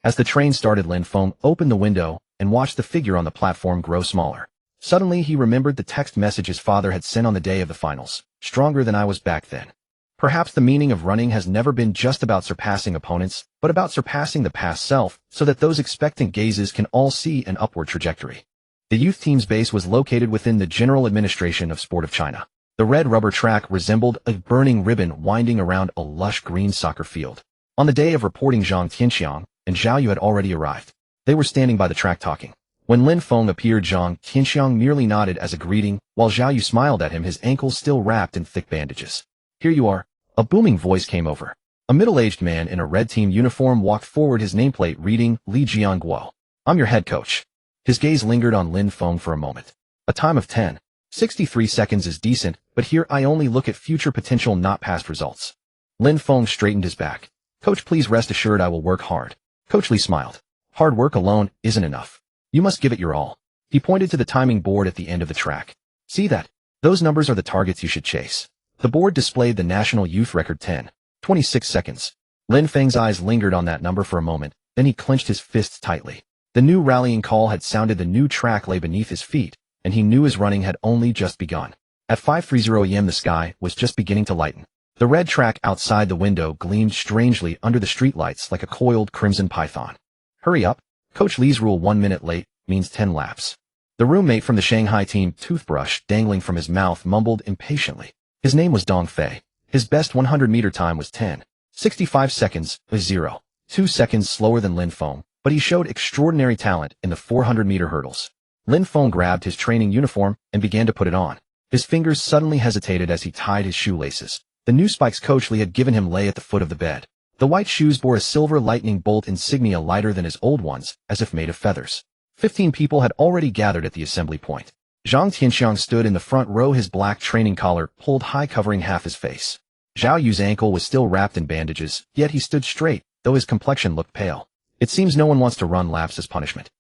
As the train started, Lin Feng opened the window and watched the figure on the platform grow smaller. Suddenly, he remembered the text message his father had sent on the day of the finals. Stronger than I was back then. Perhaps the meaning of running has never been just about surpassing opponents, but about surpassing the past self, so that those expectant gazes can all see an upward trajectory. The youth team's base was located within the General Administration of Sport of China. The red rubber track resembled a burning ribbon winding around a lush green soccer field. On the day of reporting, Zhang Tianxiang and Zhao Yu had already arrived. They were standing by the track talking. When Lin Feng appeared, Zhang Tianxiang merely nodded as a greeting, while Zhao Yu smiled at him, his ankles still wrapped in thick bandages. Here you are. A booming voice came over. A middle-aged man in a red team uniform walked forward, his nameplate reading, Li Jiangguo. I'm your head coach. His gaze lingered on Lin Feng for a moment. A time of 10:63 seconds is decent, but here I only look at future potential, not past results. Lin Feng straightened his back. Coach, please rest assured I will work hard. Coach Li smiled. Hard work alone isn't enough. You must give it your all. He pointed to the timing board at the end of the track. See that? Those numbers are the targets you should chase. The board displayed the national youth record, 10:26 seconds. Lin Feng's eyes lingered on that number for a moment, then he clenched his fists tightly. The new rallying call had sounded, the new track lay beneath his feet, and he knew his running had only just begun. At 5:30 a.m. the sky was just beginning to lighten. The red track outside the window gleamed strangely under the streetlights like a coiled crimson python. Hurry up. Coach Li's rule, 1 minute late means 10 laps. The roommate from the Shanghai team, toothbrush dangling from his mouth, mumbled impatiently. His name was Dong Fei. His best 100-meter time was 10:65 seconds, a 0.2 seconds slower than Lin Feng, but he showed extraordinary talent in the 400-meter hurdles. Lin Feng grabbed his training uniform and began to put it on. His fingers suddenly hesitated as he tied his shoelaces. The new spikes Coach Li had given him lay at the foot of the bed. The white shoes bore a silver lightning bolt insignia lighter than his old ones, as if made of feathers. 15 people had already gathered at the assembly point. Zhang Tianxiang stood in the front row, his black training collar pulled high, covering half his face. Zhao Yu's ankle was still wrapped in bandages, yet he stood straight, though his complexion looked pale. It seems no one wants to run laps as punishment.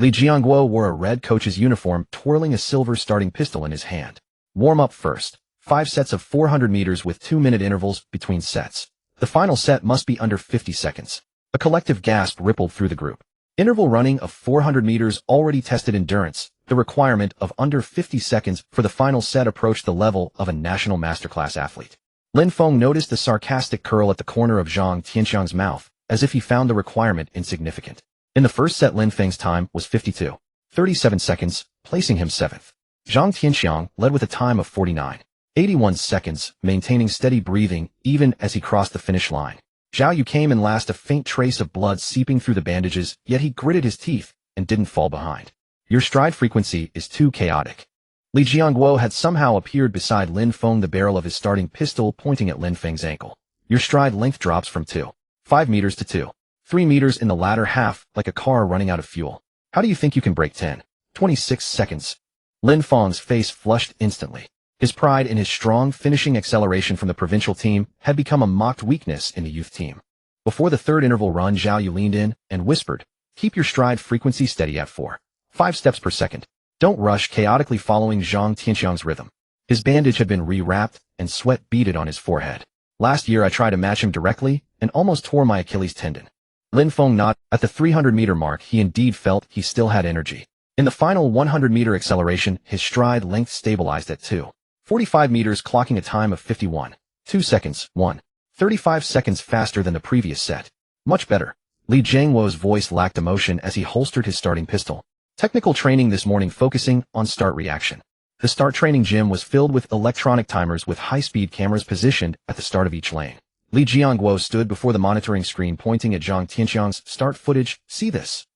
Li Jiangguo wore a red coach's uniform, twirling a silver starting pistol in his hand. Warm up first. 5 sets of 400 meters with 2-minute intervals between sets. The final set must be under 50 seconds. A collective gasp rippled through the group. Interval running of 400 meters already tested endurance. The requirement of under 50 seconds for the final set approached the level of a national masterclass athlete. Lin Feng noticed the sarcastic curl at the corner of Zhang Tianxiang's mouth, as if he found the requirement insignificant. In the first set, Lin Feng's time was 52.37 seconds, placing him 7th. Zhang Tianxiang led with a time of 49.81 seconds, maintaining steady breathing even as he crossed the finish line. Zhao Yu came in last, a faint trace of blood seeping through the bandages, yet he gritted his teeth and didn't fall behind. Your stride frequency is too chaotic. Li Jiangguo had somehow appeared beside Lin Feng, the barrel of his starting pistol pointing at Lin Feng's ankle. Your stride length drops from 2.5 meters to 2.3 meters in the latter half, like a car running out of fuel. How do you think you can break 10.26 seconds? Lin Feng's face flushed instantly. His pride in his strong finishing acceleration from the provincial team had become a mocked weakness in the youth team. Before the third interval run, Zhao Yu leaned in and whispered, "Keep your stride frequency steady at 4.5 steps per second. Don't rush," chaotically following Zhang Tianxiang's rhythm. His bandage had been rewrapped and sweat beaded on his forehead. "Last year I tried to match him directly and almost tore my Achilles tendon." Lin Feng nodded. At the 300-meter mark, he indeed felt he still had energy. In the final 100-meter acceleration, his stride length stabilized at 2.45 meters, clocking a time of 51.2 seconds, 1.35 seconds faster than the previous set. Much better. Li Jiangguo's voice lacked emotion as he holstered his starting pistol. Technical training this morning focusing on start reaction. The start training gym was filled with electronic timers with high-speed cameras positioned at the start of each lane. Li Jiangguo stood before the monitoring screen pointing at Zhang Tianxiang's start footage. "See this?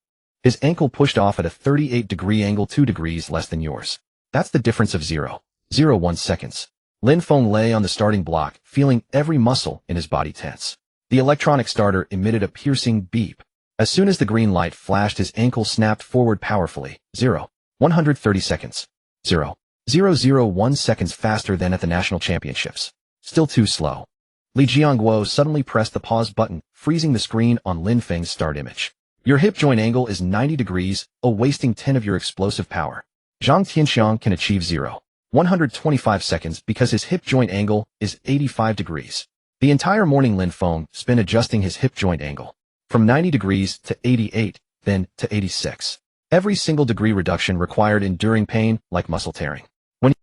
His ankle pushed off at a 38-degree angle, 2 degrees less than yours. That's the difference of 0.01 seconds." Lin Feng lay on the starting block, feeling every muscle in his body tense. The electronic starter emitted a piercing beep. As soon as the green light flashed, his ankle snapped forward powerfully. 0.130 seconds. 0.001 seconds faster than at the national championships. Still too slow. Li Jiangguo suddenly pressed the pause button, freezing the screen on Lin Feng's start image. "Your hip joint angle is 90 degrees, wasting 10 of your explosive power. Zhang Tianxiang can achieve 0.125 seconds because his hip joint angle is 85 degrees. The entire morning Lin Feng spent adjusting his hip joint angle. From 90 degrees to 88, then to 86. Every single degree reduction required enduring pain like muscle tearing.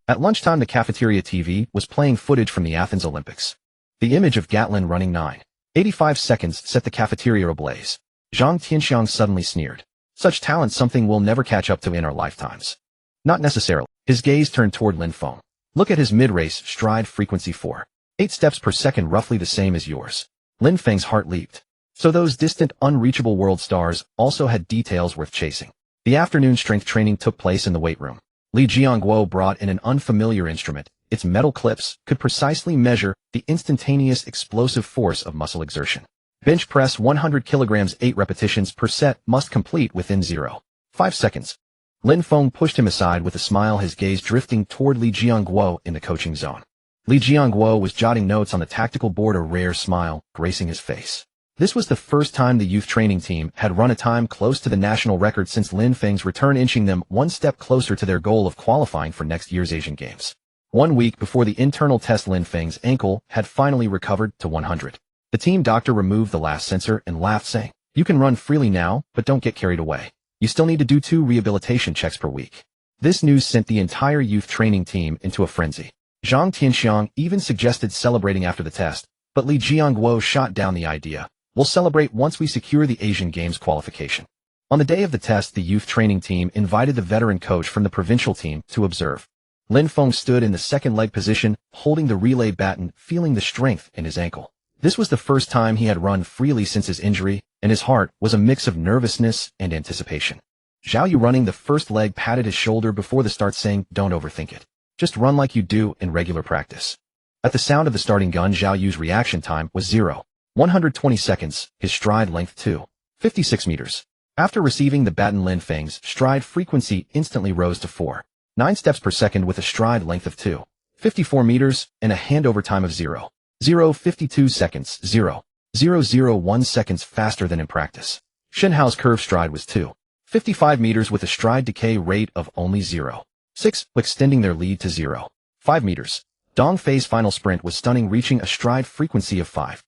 At lunchtime, the cafeteria TV was playing footage from the Athens Olympics. The image of Gatlin running 9.85 seconds set the cafeteria ablaze. Zhang Tianxiang suddenly sneered. "Such talent, something we'll never catch up to in our lifetimes." "Not necessarily." His gaze turned toward Lin Feng. "Look at his mid-race stride frequency, 4.8 steps per second, roughly the same as yours." Lin Feng's heart leaped. So those distant, unreachable world stars also had details worth chasing. The afternoon strength training took place in the weight room. Li Jiangguo brought in an unfamiliar instrument. Its metal clips could precisely measure the instantaneous explosive force of muscle exertion. Bench press 100 kilograms, 8 repetitions per set, must complete within 0.5 seconds. Lin Feng pushed him aside with a smile, his gaze drifting toward Li Jiangguo in the coaching zone. Li Jiangguo was jotting notes on the tactical board, a rare smile gracing his face. This was the first time the youth training team had run a time close to the national record since Lin Feng's return, inching them one step closer to their goal of qualifying for next year's Asian Games. 1 week before the internal test, Lin Feng's ankle had finally recovered to 100. The team doctor removed the last sensor and laughed, saying, "You can run freely now, but don't get carried away. You still need to do 2 rehabilitation checks per week." This news sent the entire youth training team into a frenzy. Zhang Tianxiang even suggested celebrating after the test, but Li Jiangguo shot down the idea. "We'll celebrate once we secure the Asian Games qualification." On the day of the test, the youth training team invited the veteran coach from the provincial team to observe. Lin Feng stood in the second leg position, holding the relay baton, feeling the strength in his ankle. This was the first time he had run freely since his injury, and his heart was a mix of nervousness and anticipation. Zhao Yu, running the first leg, patted his shoulder before the start, saying, "Don't overthink it. Just run like you do in regular practice." At the sound of the starting gun, Zhao Yu's reaction time was 0.120 seconds, his stride length 2.56 meters. After receiving the baton, Lin Feng's stride frequency instantly rose to 4.9 steps per second with a stride length of 2.54 meters and a handover time of 0.052 seconds, 0.001 seconds faster than in practice. Shen Hao's curved stride was 2.55 meters with a stride decay rate of only 0.6, extending their lead to 0.5 meters. Dong Fei's final sprint was stunning, reaching a stride frequency of 5.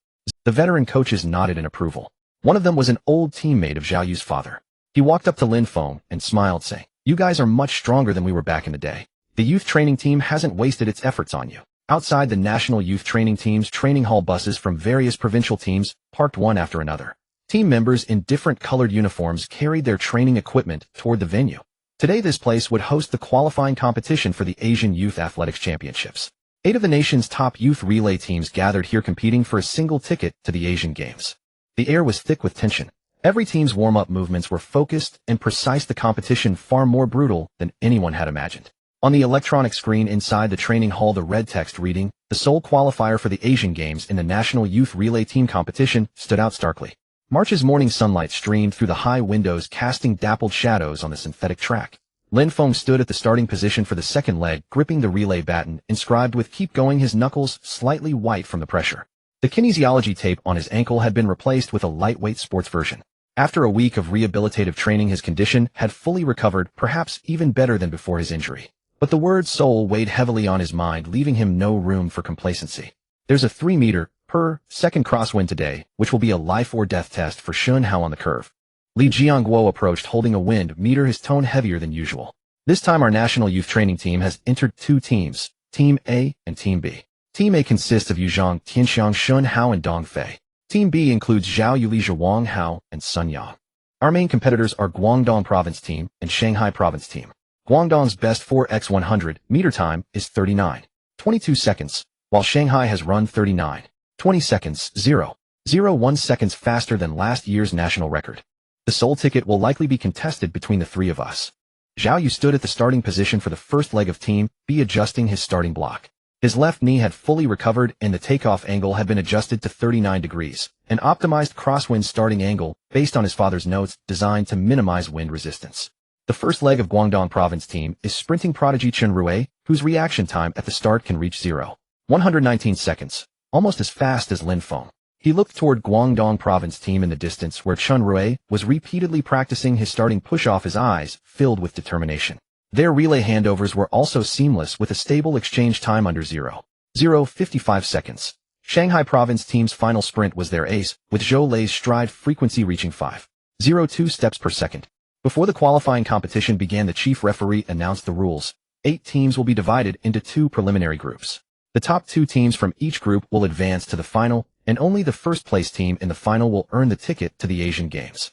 The veteran coaches nodded in approval. One of them was an old teammate of Zhao Yu's father. He walked up to Lin Feng and smiled, saying, "You guys are much stronger than we were back in the day. The youth training team hasn't wasted its efforts on you." Outside the national youth training team's training hall, buses from various provincial teams parked one after another. Team members in different colored uniforms carried their training equipment toward the venue. Today this place would host the qualifying competition for the Asian Youth Athletics Championships. 8 of the nation's top youth relay teams gathered here, competing for a single ticket to the Asian Games. The air was thick with tension. Every team's warm-up movements were focused and precise, the competition far more brutal than anyone had imagined. On the electronic screen inside the training hall, the red text reading, "The sole qualifier for the Asian Games in the National Youth Relay Team Competition," stood out starkly. March's morning sunlight streamed through the high windows, casting dappled shadows on the synthetic track. Lin Feng stood at the starting position for the second leg, gripping the relay baton, inscribed with "Keep Going," his knuckles slightly white from the pressure. The kinesiology tape on his ankle had been replaced with a lightweight sports version. After a week of rehabilitative training, his condition had fully recovered, perhaps even better than before his injury. But the word soul weighed heavily on his mind, leaving him no room for complacency. There's a 3 meter per second crosswind today, which will be a life or death test for Shen Hao on the curve. Li Jiangguo approached, holding a wind meter, his tone heavier than usual. "This time our national youth training team has entered 2 teams, Team A and Team B. Team A consists of Yuzhang Tianxiang, Shen Hao, and Dong Fei. Team B includes Zhao Yuli, Zhuang Hao, and Sun Yang. Our main competitors are Guangdong Province Team and Shanghai Province Team. Guangdong's best 4x100 meter time is 39.22 seconds, while Shanghai has run 39.20 seconds, 0.01 seconds faster than last year's national record. The sole ticket will likely be contested between the 3 of us." Zhao Yu stood at the starting position for the first leg of Team B, adjusting his starting block. His left knee had fully recovered and the takeoff angle had been adjusted to 39 degrees, an optimized crosswind starting angle based on his father's notes, designed to minimize wind resistance. The first leg of Guangdong Province Team is sprinting prodigy Chen Rui, whose reaction time at the start can reach 0.119 seconds, almost as fast as Lin Feng. He looked toward Guangdong Province Team in the distance, where Chen Rui was repeatedly practicing his starting push-off, his eyes filled with determination. Their relay handovers were also seamless, with a stable exchange time under 0.055 seconds. Shanghai Province Team's final sprint was their ace, with Zhou Lei's stride frequency reaching 5.02 steps per second. Before the qualifying competition began, the chief referee announced the rules. 8 teams will be divided into 2 preliminary groups. The top 2 teams from each group will advance to the final, and only the first-place team in the final will earn the ticket to the Asian Games.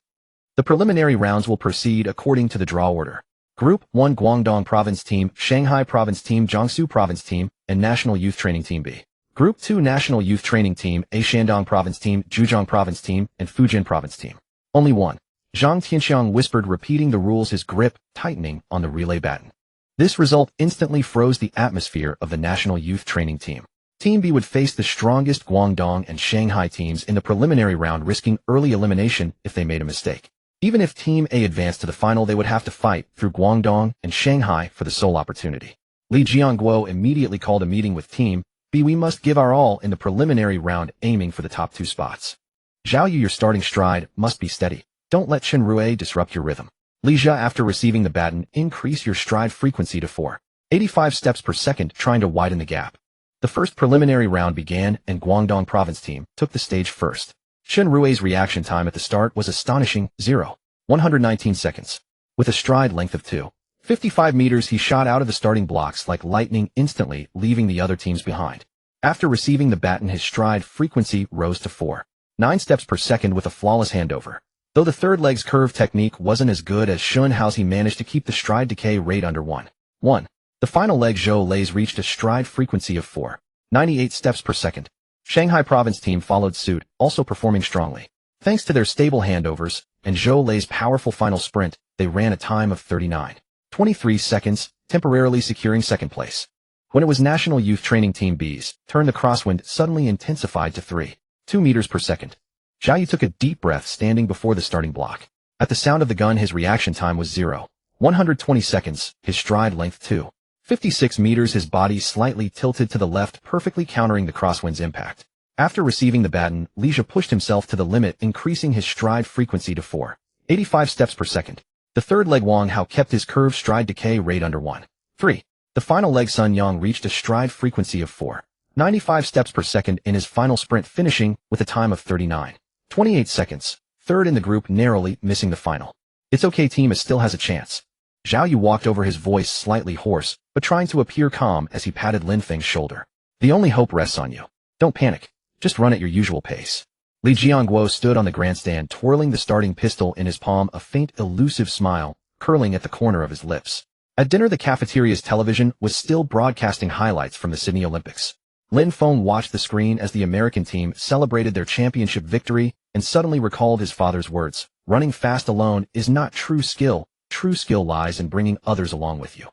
The preliminary rounds will proceed according to the draw order. Group 1: Guangdong Province Team, Shanghai Province Team, Jiangsu Province Team, and National Youth Training Team B. Group 2: National Youth Training Team A, Shandong Province Team, Zhejiang Province Team, and Fujian Province Team. Only one. Zhang Tianxiang whispered, repeating the rules, his grip tightening on the relay baton. This result instantly froze the atmosphere of the National Youth Training Team. Team B would face the strongest Guangdong and Shanghai teams in the preliminary round, risking early elimination if they made a mistake. Even if Team A advanced to the final, they would have to fight through Guangdong and Shanghai for the sole opportunity. Li Jiangguo immediately called a meeting with Team B. "We must give our all in the preliminary round, aiming for the top 2 spots. Zhao Yu, your starting stride must be steady. Don't let Chen Rui disrupt your rhythm. Li Jia, after receiving the baton, increase your stride frequency to 4.85 steps per second, trying to widen the gap." The first preliminary round began, and Guangdong Province Team took the stage first. Chen Rui's reaction time at the start was astonishing, 0.119 seconds. With a stride length of 2.55 meters, he shot out of the starting blocks like lightning, instantly leaving the other teams behind. After receiving the baton, his stride frequency rose to 4.9 steps per second with a flawless handover. Though the third leg's curve technique wasn't as good as Shen Hao's, he managed to keep the stride decay rate under 1.1. The final leg, Zhou Lei's, reached a stride frequency of 4.98 steps per second. Shanghai Province Team followed suit, also performing strongly. Thanks to their stable handovers and Zhou Lei's powerful final sprint, they ran a time of 39.23 seconds, temporarily securing second place. When it was National Youth Training Team B's turn, the crosswind suddenly intensified to 3.2 meters per second. Zhao Yu took a deep breath, standing before the starting block. At the sound of the gun, his reaction time was 0. 120 seconds, his stride length 2. 56 meters, his body slightly tilted to the left, perfectly countering the crosswind's impact. After receiving the baton, Li pushed himself to the limit, increasing his stride frequency to 4. 85 steps per second. The third leg Wang Hao kept his curved stride decay rate under 1. 3. The final leg Sun Yang reached a stride frequency of 4. 95 steps per second in his final sprint, finishing with a time of 39. 28 seconds, third in the group, narrowly missing the final. It's okay, team, it still has a chance. Zhao Yu walked over, his voice slightly hoarse, but trying to appear calm as he patted Lin Feng's shoulder. The only hope rests on you. Don't panic. Just run at your usual pace. Li Jiangguo stood on the grandstand, twirling the starting pistol in his palm, a faint, elusive smile curling at the corner of his lips. At dinner, the cafeteria's television was still broadcasting highlights from the Sydney Olympics. Lin Feng watched the screen as the American team celebrated their championship victory and suddenly recalled his father's words. Running fast alone is not true skill. True skill lies in bringing others along with you.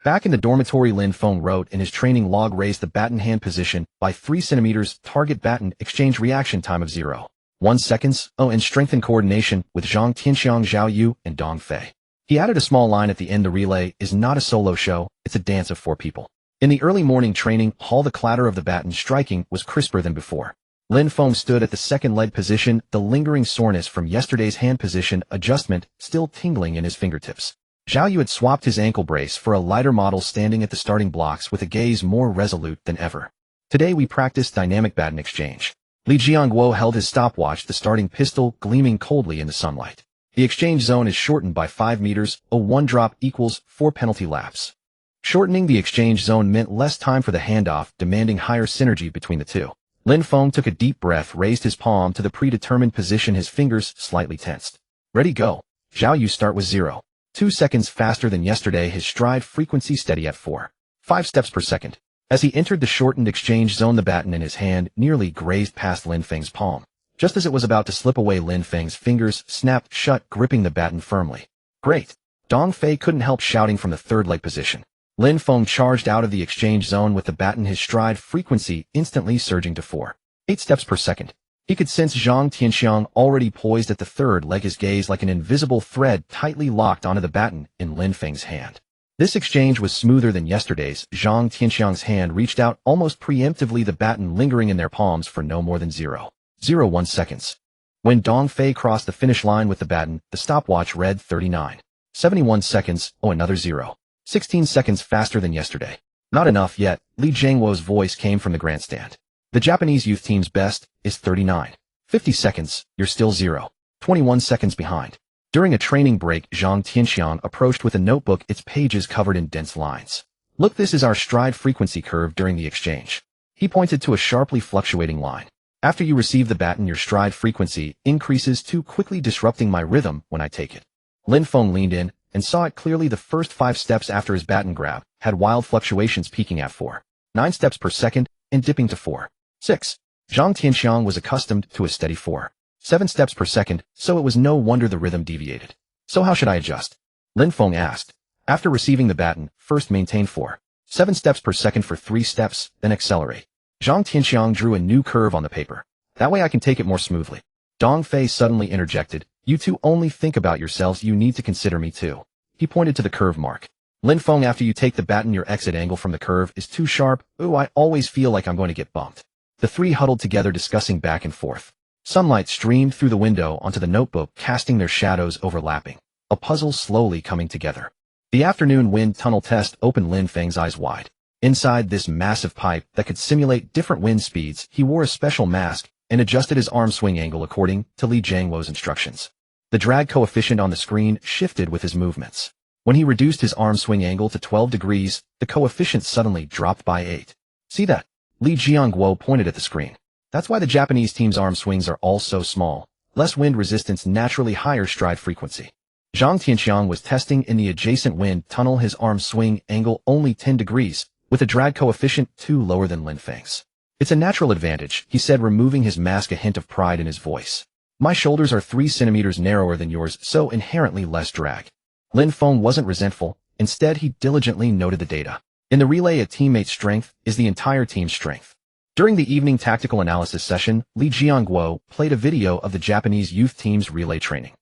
Back in the dormitory, Lin Feng wrote in his training log, raised the baton hand position by 3 centimeters, target baton exchange reaction time of 0.1 seconds, and strengthened coordination with Zhang Tianxiang, Zhao Yu, and Dong Fei. He added a small line at the end: the relay is not a solo show, it's a dance of 4 people. In the early morning training hall, the clatter of the baton striking was crisper than before. Lin Feng stood at the second leg position, the lingering soreness from yesterday's hand position adjustment still tingling in his fingertips. Zhao Yu had swapped his ankle brace for a lighter model, standing at the starting blocks with a gaze more resolute than ever. Today we practiced dynamic baton exchange. Li Jiangguo held his stopwatch, the starting pistol gleaming coldly in the sunlight. The exchange zone is shortened by 5 meters, a 1 drop equals 4 penalty laps. Shortening the exchange zone meant less time for the handoff, demanding higher synergy between the two. Lin Feng took a deep breath, raised his palm to the predetermined position, his fingers slightly tensed. Ready, go. Zhao Yu start was 0.2 seconds faster than yesterday, his stride frequency steady at 4.5 steps per second. As he entered the shortened exchange zone, the baton in his hand nearly grazed past Lin Feng's palm. Just as it was about to slip away, Lin Feng's fingers snapped shut, gripping the baton firmly. Great! Dong Fei couldn't help shouting from the third leg position. Lin Feng charged out of the exchange zone with the baton, his stride frequency instantly surging to 4.8 steps per second. He could sense Zhang Tianxiang already poised at the third leg, his gaze like an invisible thread tightly locked onto the baton in Lin Feng's hand. This exchange was smoother than yesterday's. Zhang Tianxiang's hand reached out almost preemptively, the baton lingering in their palms for no more than 0.01 seconds. When Dong Fei crossed the finish line with the baton, the stopwatch read 39.71 seconds, another 0.16 seconds faster than yesterday. Not enough yet, Li Jiangguo's voice came from the grandstand. The Japanese youth team's best is 39.50 seconds, you're still 0.21 seconds behind. During a training break, Zhang Tianxiang approached with a notebook, its pages covered in dense lines. Look, this is our stride frequency curve during the exchange. He pointed to a sharply fluctuating line. After you receive the baton, your stride frequency increases too quickly, disrupting my rhythm when I take it. Lin Feng leaned in and saw it clearly. The first 5 steps after his baton grab had wild fluctuations, peaking at 4.9 steps per second and dipping to 4.6. Zhang Tianxiang was accustomed to a steady 4.7 steps per second, so it was no wonder the rhythm deviated. So how should I adjust? Lin Feng asked. After receiving the baton, first maintain 4.7 steps per second for 3 steps, then accelerate. Zhang Tianxiang drew a new curve on the paper. That way I can take it more smoothly. Dong Fei suddenly interjected. You two only think about yourselves, you need to consider me too. He pointed to the curve mark. Lin Feng, after you take the baton, your exit angle from the curve is too sharp. Ooh, I always feel like I'm going to get bumped. The three huddled together, discussing back and forth. Sunlight streamed through the window onto the notebook, casting their shadows overlapping. A puzzle slowly coming together. The afternoon wind tunnel test opened Lin Feng's eyes wide. Inside this massive pipe that could simulate different wind speeds, he wore a special mask and adjusted his arm swing angle according to Li Jiangguo's instructions. The drag coefficient on the screen shifted with his movements. When he reduced his arm swing angle to 12 degrees, the coefficient suddenly dropped by 8. See that? Li Jiangguo pointed at the screen. That's why the Japanese team's arm swings are all so small. Less wind resistance, naturally higher stride frequency. Zhang Tianxiang was testing in the adjacent wind tunnel, his arm swing angle only 10 degrees, with a drag coefficient 2 lower than Lin Feng's. It's a natural advantage, he said, removing his mask, a hint of pride in his voice. My shoulders are 3 centimeters narrower than yours, so inherently less drag. Lin Feng wasn't resentful. Instead, he diligently noted the data. In the relay, a teammate's strength is the entire team's strength. During the evening tactical analysis session, Li Jiangguo played a video of the Japanese youth team's relay training.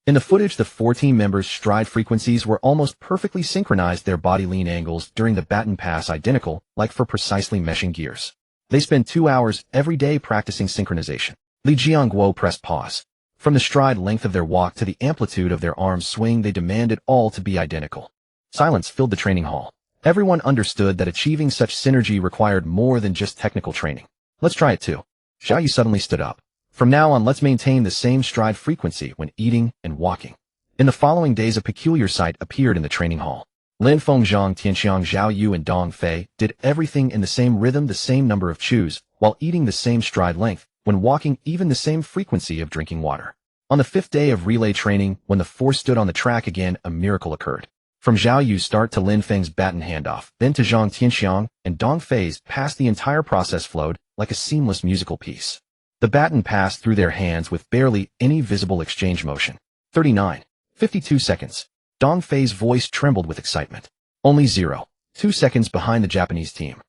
In the footage, the four team members' stride frequencies were almost perfectly synchronized, their body lean angles during the baton pass identical, like for precisely meshing gears. They spend 2 hours every day practicing synchronization. Li Jiangguo pressed pause. From the stride length of their walk to the amplitude of their arm swing, they demanded all to be identical. Silence filled the training hall. Everyone understood that achieving such synergy required more than just technical training. Let's try it too. Xiao Yu suddenly stood up. From now on, let's maintain the same stride frequency when eating and walking. In the following days, a peculiar sight appeared in the training hall. Lin Feng, Zhang Tianxiang, Xiao Yu, and Dong Fei did everything in the same rhythm, the same number of chews, while eating the same stride length, when walking even the same frequency of drinking water. On the 5th day of relay training, when the four stood on the track again, a miracle occurred. From Xiao Yu's start to Lin Feng's baton handoff, then to Zhang Tianxiang and Dong Fei's pass, the entire process flowed like a seamless musical piece. The baton passed through their hands with barely any visible exchange motion. 52 seconds. Dong Fei's voice trembled with excitement. Only 0.2 seconds behind the Japanese team.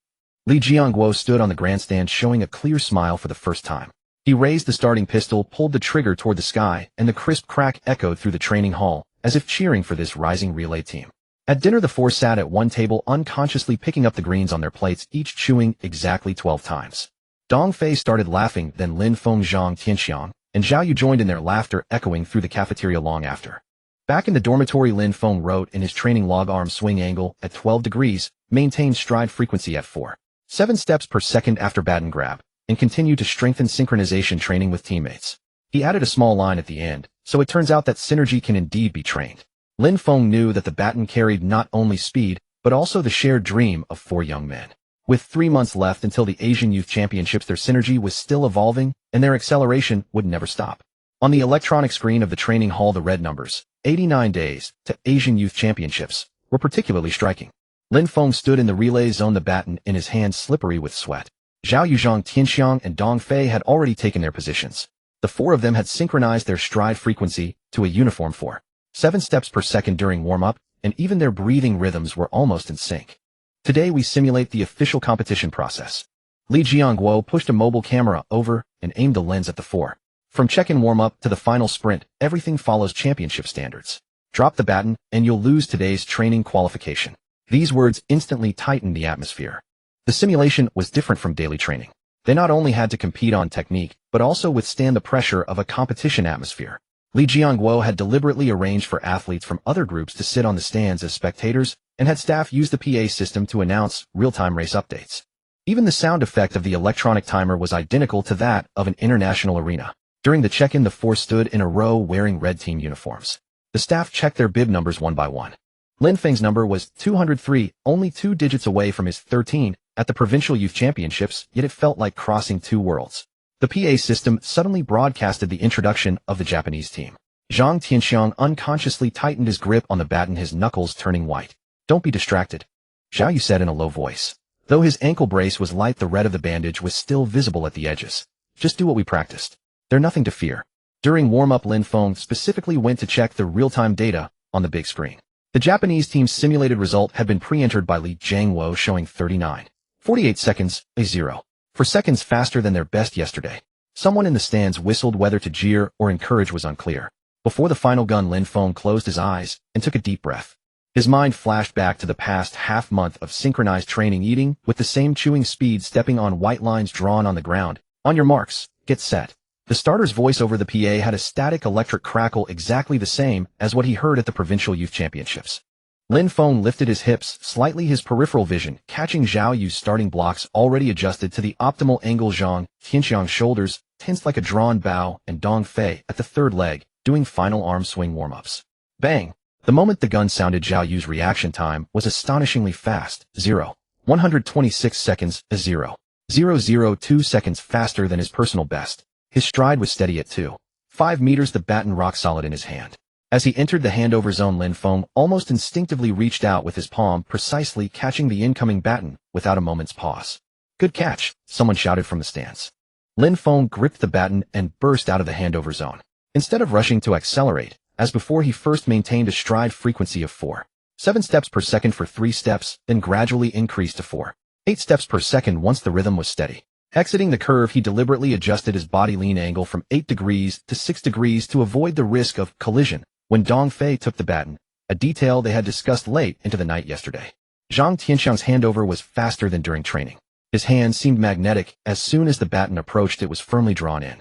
Li Jiangguo stood on the grandstand showing a clear smile for the first time. He raised the starting pistol, pulled the trigger toward the sky, and the crisp crack echoed through the training hall, as if cheering for this rising relay team. At dinner, the four sat at one table, unconsciously picking up the greens on their plates, each chewing exactly 12 times. Dong Fei started laughing, then Lin Feng, Zhang Tianxiang, and Xiao Yu joined in their laughter, echoing through the cafeteria long after. Back in the dormitory, Lin Feng wrote in his training log, arm swing angle at 12 degrees, maintained stride frequency at 4.7 steps per second after baton grab, and continued to strengthen synchronization training with teammates. He added a small line at the end, so it turns out that synergy can indeed be trained. Lin Feng knew that the baton carried not only speed, but also the shared dream of four young men. With 3 months left until the Asian Youth Championships, their synergy was still evolving, and their acceleration would never stop. On the electronic screen of the training hall, the red numbers, 89 days to Asian Youth Championships, were particularly striking. Lin Feng stood in the relay zone, the baton in his hands slippery with sweat. Xiao Yu, Zhang Tianxiang, and Dong Fei had already taken their positions. The four of them had synchronized their stride frequency to a uniform 4.7 steps per second during warm-up, and even their breathing rhythms were almost in sync. Today we simulate the official competition process. Li Jiangguo pushed a mobile camera over and aimed the lens at the four. From check-in warm-up to the final sprint, everything follows championship standards. Drop the baton, and you'll lose today's training qualification. These words instantly tightened the atmosphere. The simulation was different from daily training. They not only had to compete on technique, but also withstand the pressure of a competition atmosphere. Li Jiangguo had deliberately arranged for athletes from other groups to sit on the stands as spectators, and had staff use the PA system to announce real-time race updates. Even the sound effect of the electronic timer was identical to that of an international arena. During the check-in, the four stood in a row wearing red team uniforms. The staff checked their bib numbers one by one. Lin Feng's number was 203, only 2 digits away from his 13 at the Provincial Youth Championships, yet it felt like crossing two worlds. The PA system suddenly broadcasted the introduction of the Japanese team. Zhang Tianxiang unconsciously tightened his grip on the baton, his knuckles turning white. "Don't be distracted," Xiao Yu said in a low voice. Though his ankle brace was light, the red of the bandage was still visible at the edges. "Just do what we practiced. There's nothing to fear." During warm-up, Lin Feng specifically went to check the real-time data on the big screen. The Japanese team's simulated result had been pre-entered by Li Jiangguo, showing 39.48 seconds, a 0.4 seconds faster than their best yesterday. Someone in the stands whistled. Whether to jeer or encourage was unclear. Before the final gun, Lin Feng closed his eyes and took a deep breath. His mind flashed back to the past half-month of synchronized training, eating with the same chewing speed, stepping on white lines drawn on the ground. "On your marks, get set." The starter's voice over the PA had a static electric crackle exactly the same as what he heard at the Provincial Youth Championships. Lin Feng lifted his hips slightly, his peripheral vision catching Xiao Yu's starting blocks already adjusted to the optimal angle. Zhang Tianxiang's shoulders tensed like a drawn bow, and Dong Fei at the third leg, doing final arm swing warm-ups. Bang! The moment the gun sounded, Xiao Yu's reaction time was astonishingly fast, 0.126 seconds, a 0.002 seconds faster than his personal best. His stride was steady at 2.5 meters, the baton rock solid in his hand. As he entered the handover zone, Lin Feng almost instinctively reached out with his palm, precisely catching the incoming baton without a moment's pause. "Good catch," someone shouted from the stands. Lin Feng gripped the baton and burst out of the handover zone. Instead of rushing to accelerate, as before, he first maintained a stride frequency of 4.7 steps per second for 3 steps, then gradually increased to 4.8 steps per second once the rhythm was steady. Exiting the curve, he deliberately adjusted his body lean angle from 8 degrees to 6 degrees to avoid the risk of collision when Dongfei took the baton, a detail they had discussed late into the night yesterday. Zhang Tianxiang's handover was faster than during training. His hand seemed magnetic. As soon as the baton approached, it was firmly drawn in.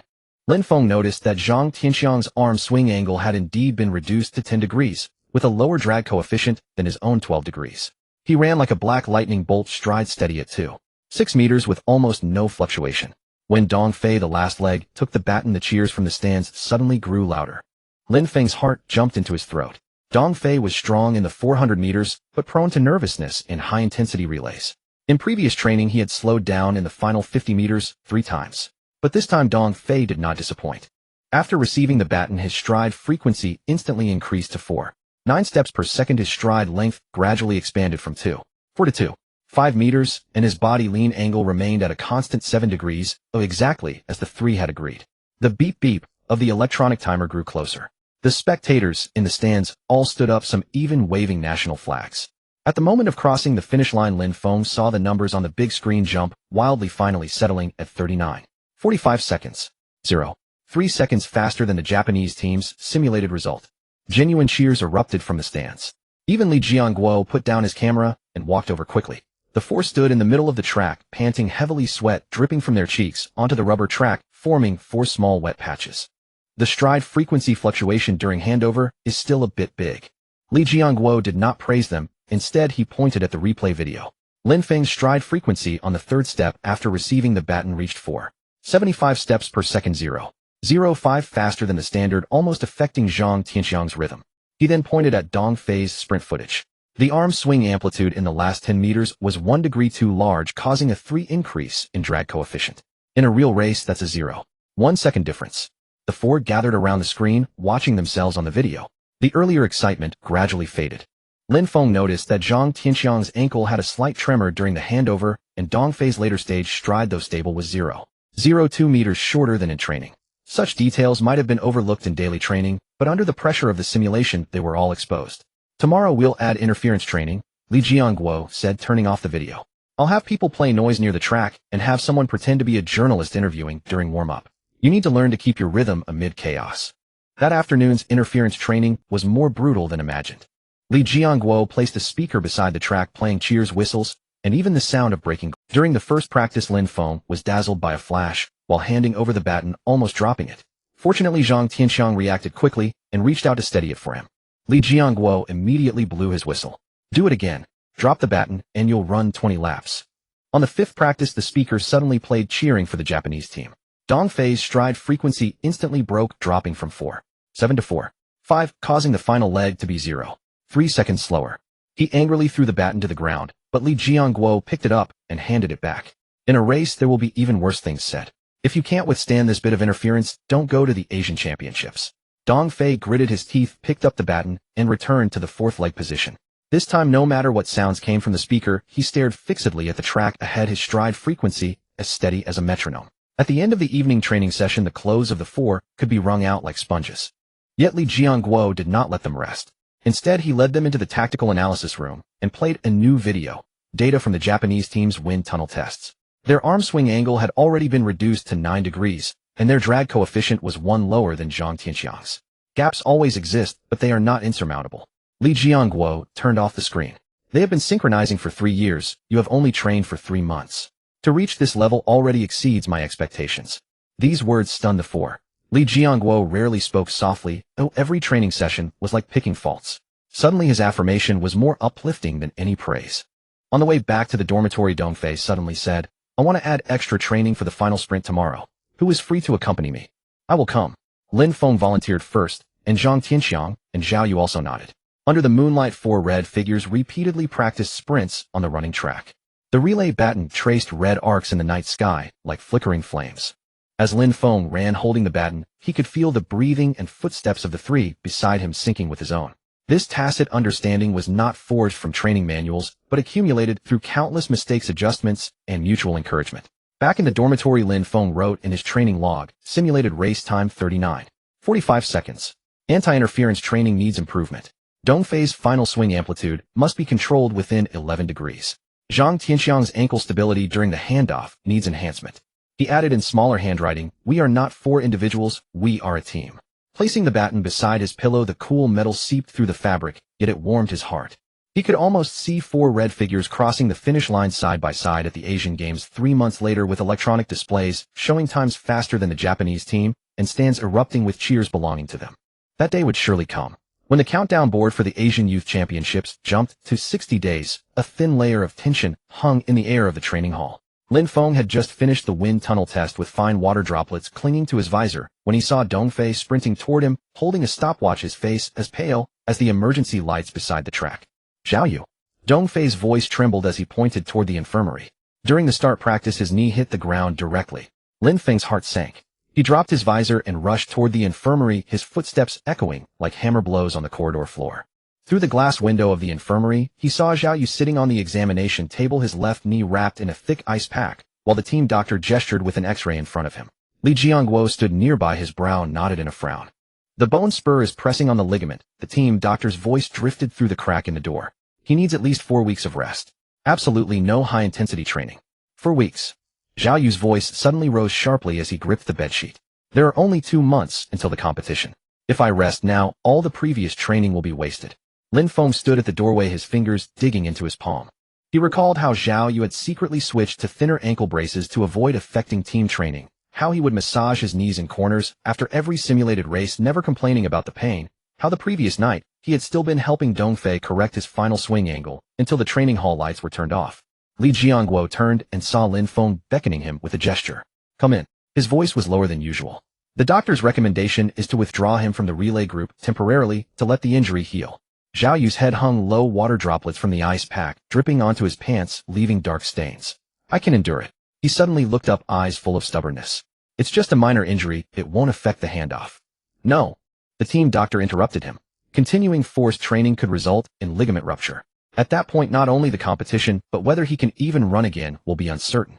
Lin Feng noticed that Zhang Tianxiang's arm swing angle had indeed been reduced to 10 degrees, with a lower drag coefficient than his own 12 degrees. He ran like a black lightning bolt, stride steady at 2.6 meters with almost no fluctuation. When Dongfei, the last leg, took the baton, the cheers from the stands suddenly grew louder. Lin Feng's heart jumped into his throat. Dongfei was strong in the 400 meters, but prone to nervousness in high-intensity relays. In previous training, he had slowed down in the final 50 meters 3 times. But this time Dongfei did not disappoint. After receiving the baton, his stride frequency instantly increased to 4.9 steps per second. His stride length gradually expanded from 2.4 to 2.5 meters, and his body lean angle remained at a constant 7 degrees, exactly as the three had agreed. The beep-beep of the electronic timer grew closer. The spectators in the stands all stood up, some even waving national flags. At the moment of crossing the finish line, Lin Feng saw the numbers on the big screen jump wildly, finally settling at 39.45 seconds. 0.3 seconds faster than the Japanese team's simulated result. Genuine cheers erupted from the stands. Even Li Jianguo put down his camera and walked over quickly. The four stood in the middle of the track, panting heavily, sweat dripping from their cheeks onto the rubber track, forming 4 small wet patches. The stride frequency fluctuation during handover is still a bit big. Li Jianguo did not praise them. Instead, he pointed at the replay video. Lin Feng's stride frequency on the third step after receiving the baton reached 4.75 steps per second, 0.05 faster than the standard, almost affecting Zhang Tianxiang's rhythm. He then pointed at Dongfei's sprint footage. The arm swing amplitude in the last 10 meters was 1 degree too large, causing a 3 increase in drag coefficient. In a real race, that's a 0.1 second difference. The four gathered around the screen, watching themselves on the video. The earlier excitement gradually faded. Lin Feng noticed that Zhang Tianxiang's ankle had a slight tremor during the handover, and Dongfei's later stage stride, though stable, was 0.02 meters shorter than in training. Such details might have been overlooked in daily training, but under the pressure of the simulation, they were all exposed. Tomorrow we'll add interference training, Li Jianguo said, turning off the video. I'll have people play noise near the track and have someone pretend to be a journalist interviewing during warm-up. You need to learn to keep your rhythm amid chaos. That afternoon's interference training was more brutal than imagined. Li Jianguo placed a speaker beside the track, playing cheers, whistles, and even the sound of breaking. During the first practice, Lin Feng was dazzled by a flash while handing over the baton, almost dropping it. Fortunately, Zhang Tianxiang reacted quickly and reached out to steady it for him. Li Jianguo immediately blew his whistle. Do it again. Drop the baton, and you'll run 20 laps. On the fifth practice, the speaker suddenly played cheering for the Japanese team. Dongfei's stride frequency instantly broke, dropping from 4.7 to 4.5, causing the final leg to be 0.3 seconds slower. He angrily threw the baton to the ground, but Li Jianguo picked it up and handed it back. In a race, there will be even worse things said. If you can't withstand this bit of interference, don't go to the Asian Championships. Dongfei gritted his teeth, picked up the baton, and returned to the fourth leg position. This time, no matter what sounds came from the speaker, he stared fixedly at the track ahead, his stride frequency as steady as a metronome. At the end of the evening training session, the clothes of the four could be wrung out like sponges. Yet Li Jianguo did not let them rest. Instead, he led them into the tactical analysis room and played a new video, data from the Japanese team's wind tunnel tests. Their arm swing angle had already been reduced to 9 degrees, and their drag coefficient was 1 lower than Zhang Tianxiang's. Gaps always exist, but they are not insurmountable. Li Jianguo turned off the screen. They have been synchronizing for 3 years. You have only trained for 3 months. To reach this level already exceeds my expectations. These words stunned the four. Li Jianguo rarely spoke softly, though every training session was like picking faults. Suddenly his affirmation was more uplifting than any praise. On the way back to the dormitory, Dongfei suddenly said, I want to add extra training for the final sprint tomorrow. Who is free to accompany me? I will come. Lin Feng volunteered first, and Zhang Tianxiang and Zhao Yu also nodded. Under the moonlight, 4 red figures repeatedly practiced sprints on the running track. The relay baton traced red arcs in the night sky like flickering flames. As Lin Feng ran holding the baton, he could feel the breathing and footsteps of the 3 beside him syncing with his own. This tacit understanding was not forged from training manuals, but accumulated through countless mistakes, adjustments, and mutual encouragement. Back in the dormitory, Lin Feng wrote in his training log, simulated race time 39.45 seconds. Anti-interference training needs improvement. Dongfei's final swing amplitude must be controlled within 11 degrees. Zhang Tianxiang's ankle stability during the handoff needs enhancement. He added in smaller handwriting, "We are not four individuals, we are a team." Placing the baton beside his pillow, the cool metal seeped through the fabric, yet it warmed his heart. He could almost see four red figures crossing the finish line side by side at the Asian Games 3 months later, with electronic displays showing times faster than the Japanese team and stands erupting with cheers belonging to them. That day would surely come. When the countdown board for the Asian Youth Championships jumped to 60 days, a thin layer of tension hung in the air of the training hall. Lin Feng had just finished the wind tunnel test with fine water droplets clinging to his visor when he saw Dongfei sprinting toward him, holding a stopwatch, his face as pale as the emergency lights beside the track. "Zhao Yu." Dongfei's voice trembled as he pointed toward the infirmary. During the start practice, his knee hit the ground directly. Lin Feng's heart sank. He dropped his visor and rushed toward the infirmary, his footsteps echoing like hammer blows on the corridor floor. Through the glass window of the infirmary, he saw Zhao Yu sitting on the examination table, his left knee wrapped in a thick ice pack, while the team doctor gestured with an x-ray in front of him. Li Jiangguo stood nearby, his brow knotted in a frown. "The bone spur is pressing on the ligament," the team doctor's voice drifted through the crack in the door. "He needs at least 4 weeks of rest. Absolutely no high-intensity training." "For weeks." Zhao Yu's voice suddenly rose sharply as he gripped the bedsheet. "There are only 2 months until the competition. If I rest now, all the previous training will be wasted." Lin Feng stood at the doorway, his fingers digging into his palm. He recalled how Zhao Yu had secretly switched to thinner ankle braces to avoid affecting team training, how he would massage his knees in corners after every simulated race, never complaining about the pain, how the previous night he had still been helping Dongfei correct his final swing angle until the training hall lights were turned off. Li Jiangguo turned and saw Lin Feng beckoning him with a gesture. "Come in." His voice was lower than usual. "The doctor's recommendation is to withdraw him from the relay group temporarily to let the injury heal." Zhao Yu's head hung low, water droplets from the ice pack dripping onto his pants, leaving dark stains. "I can endure it." He suddenly looked up, eyes full of stubbornness. "It's just a minor injury, it won't affect the handoff." "No." The team doctor interrupted him. "Continuing forced training could result in ligament rupture. At that point, not only the competition, but whether he can even run again will be uncertain."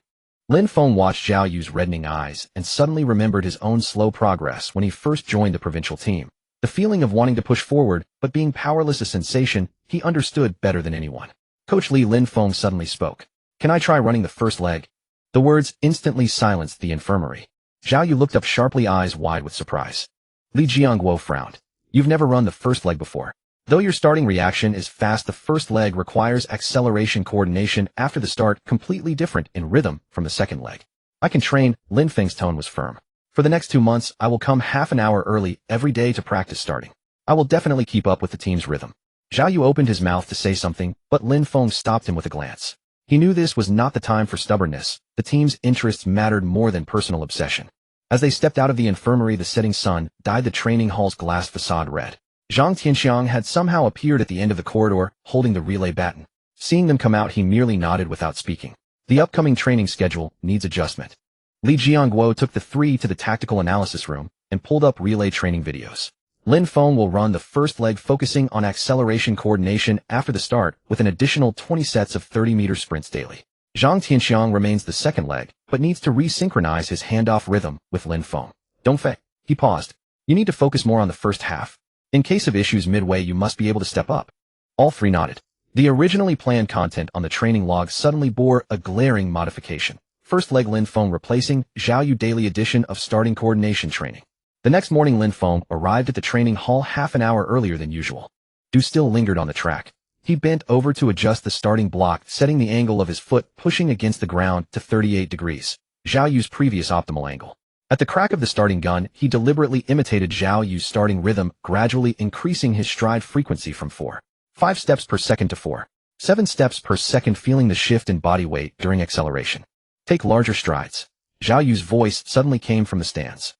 Lin Feng watched Zhao Yu's reddening eyes and suddenly remembered his own slow progress when he first joined the provincial team. The feeling of wanting to push forward, but being powerless, a sensation he understood better than anyone. "Coach Li," Lin Feng suddenly spoke. "Can I try running the first leg?" The words instantly silenced the infirmary. Zhao Yu looked up sharply, eyes wide with surprise. Li Jiangguo frowned. "You've never run the first leg before. Though your starting reaction is fast, the first leg requires acceleration coordination after the start, completely different in rhythm from the second leg." "I can train." Lin Feng's tone was firm. "For the next 2 months, I will come half an hour early every day to practice starting. I will definitely keep up with the team's rhythm." Zhao Yu opened his mouth to say something, but Lin Feng stopped him with a glance. He knew this was not the time for stubbornness. The team's interests mattered more than personal obsession. As they stepped out of the infirmary, the setting sun dyed the training hall's glass facade red. Zhang Tianxiang had somehow appeared at the end of the corridor, holding the relay baton. Seeing them come out, he merely nodded without speaking. "The upcoming training schedule needs adjustment." Li Jiangguo took the 3 to the tactical analysis room and pulled up relay training videos. Lin Feng will run the first leg, focusing on acceleration coordination after the start, with an additional 20 sets of 30-meter sprints daily. Zhang Tianxiang remains the second leg, but needs to resynchronize his handoff rhythm with Lin Feng. "Dongfei." He paused. "You need to focus more on the first half. In case of issues midway, you must be able to step up." All 3 nodded. The originally planned content on the training log suddenly bore a glaring modification. First leg, Lin Feng replacing Zhao Yu, daily edition of starting coordination training. The next morning, Lin Feng arrived at the training hall half an hour earlier than usual. Du still lingered on the track. He bent over to adjust the starting block, setting the angle of his foot pushing against the ground to 38 degrees, Zhao Yu's previous optimal angle. At the crack of the starting gun, he deliberately imitated Zhao Yu's starting rhythm, gradually increasing his stride frequency from 4.5 steps per second to 4.7 steps per second, feeling the shift in body weight during acceleration. "Take larger strides." Zhao Yu's voice suddenly came from the stands.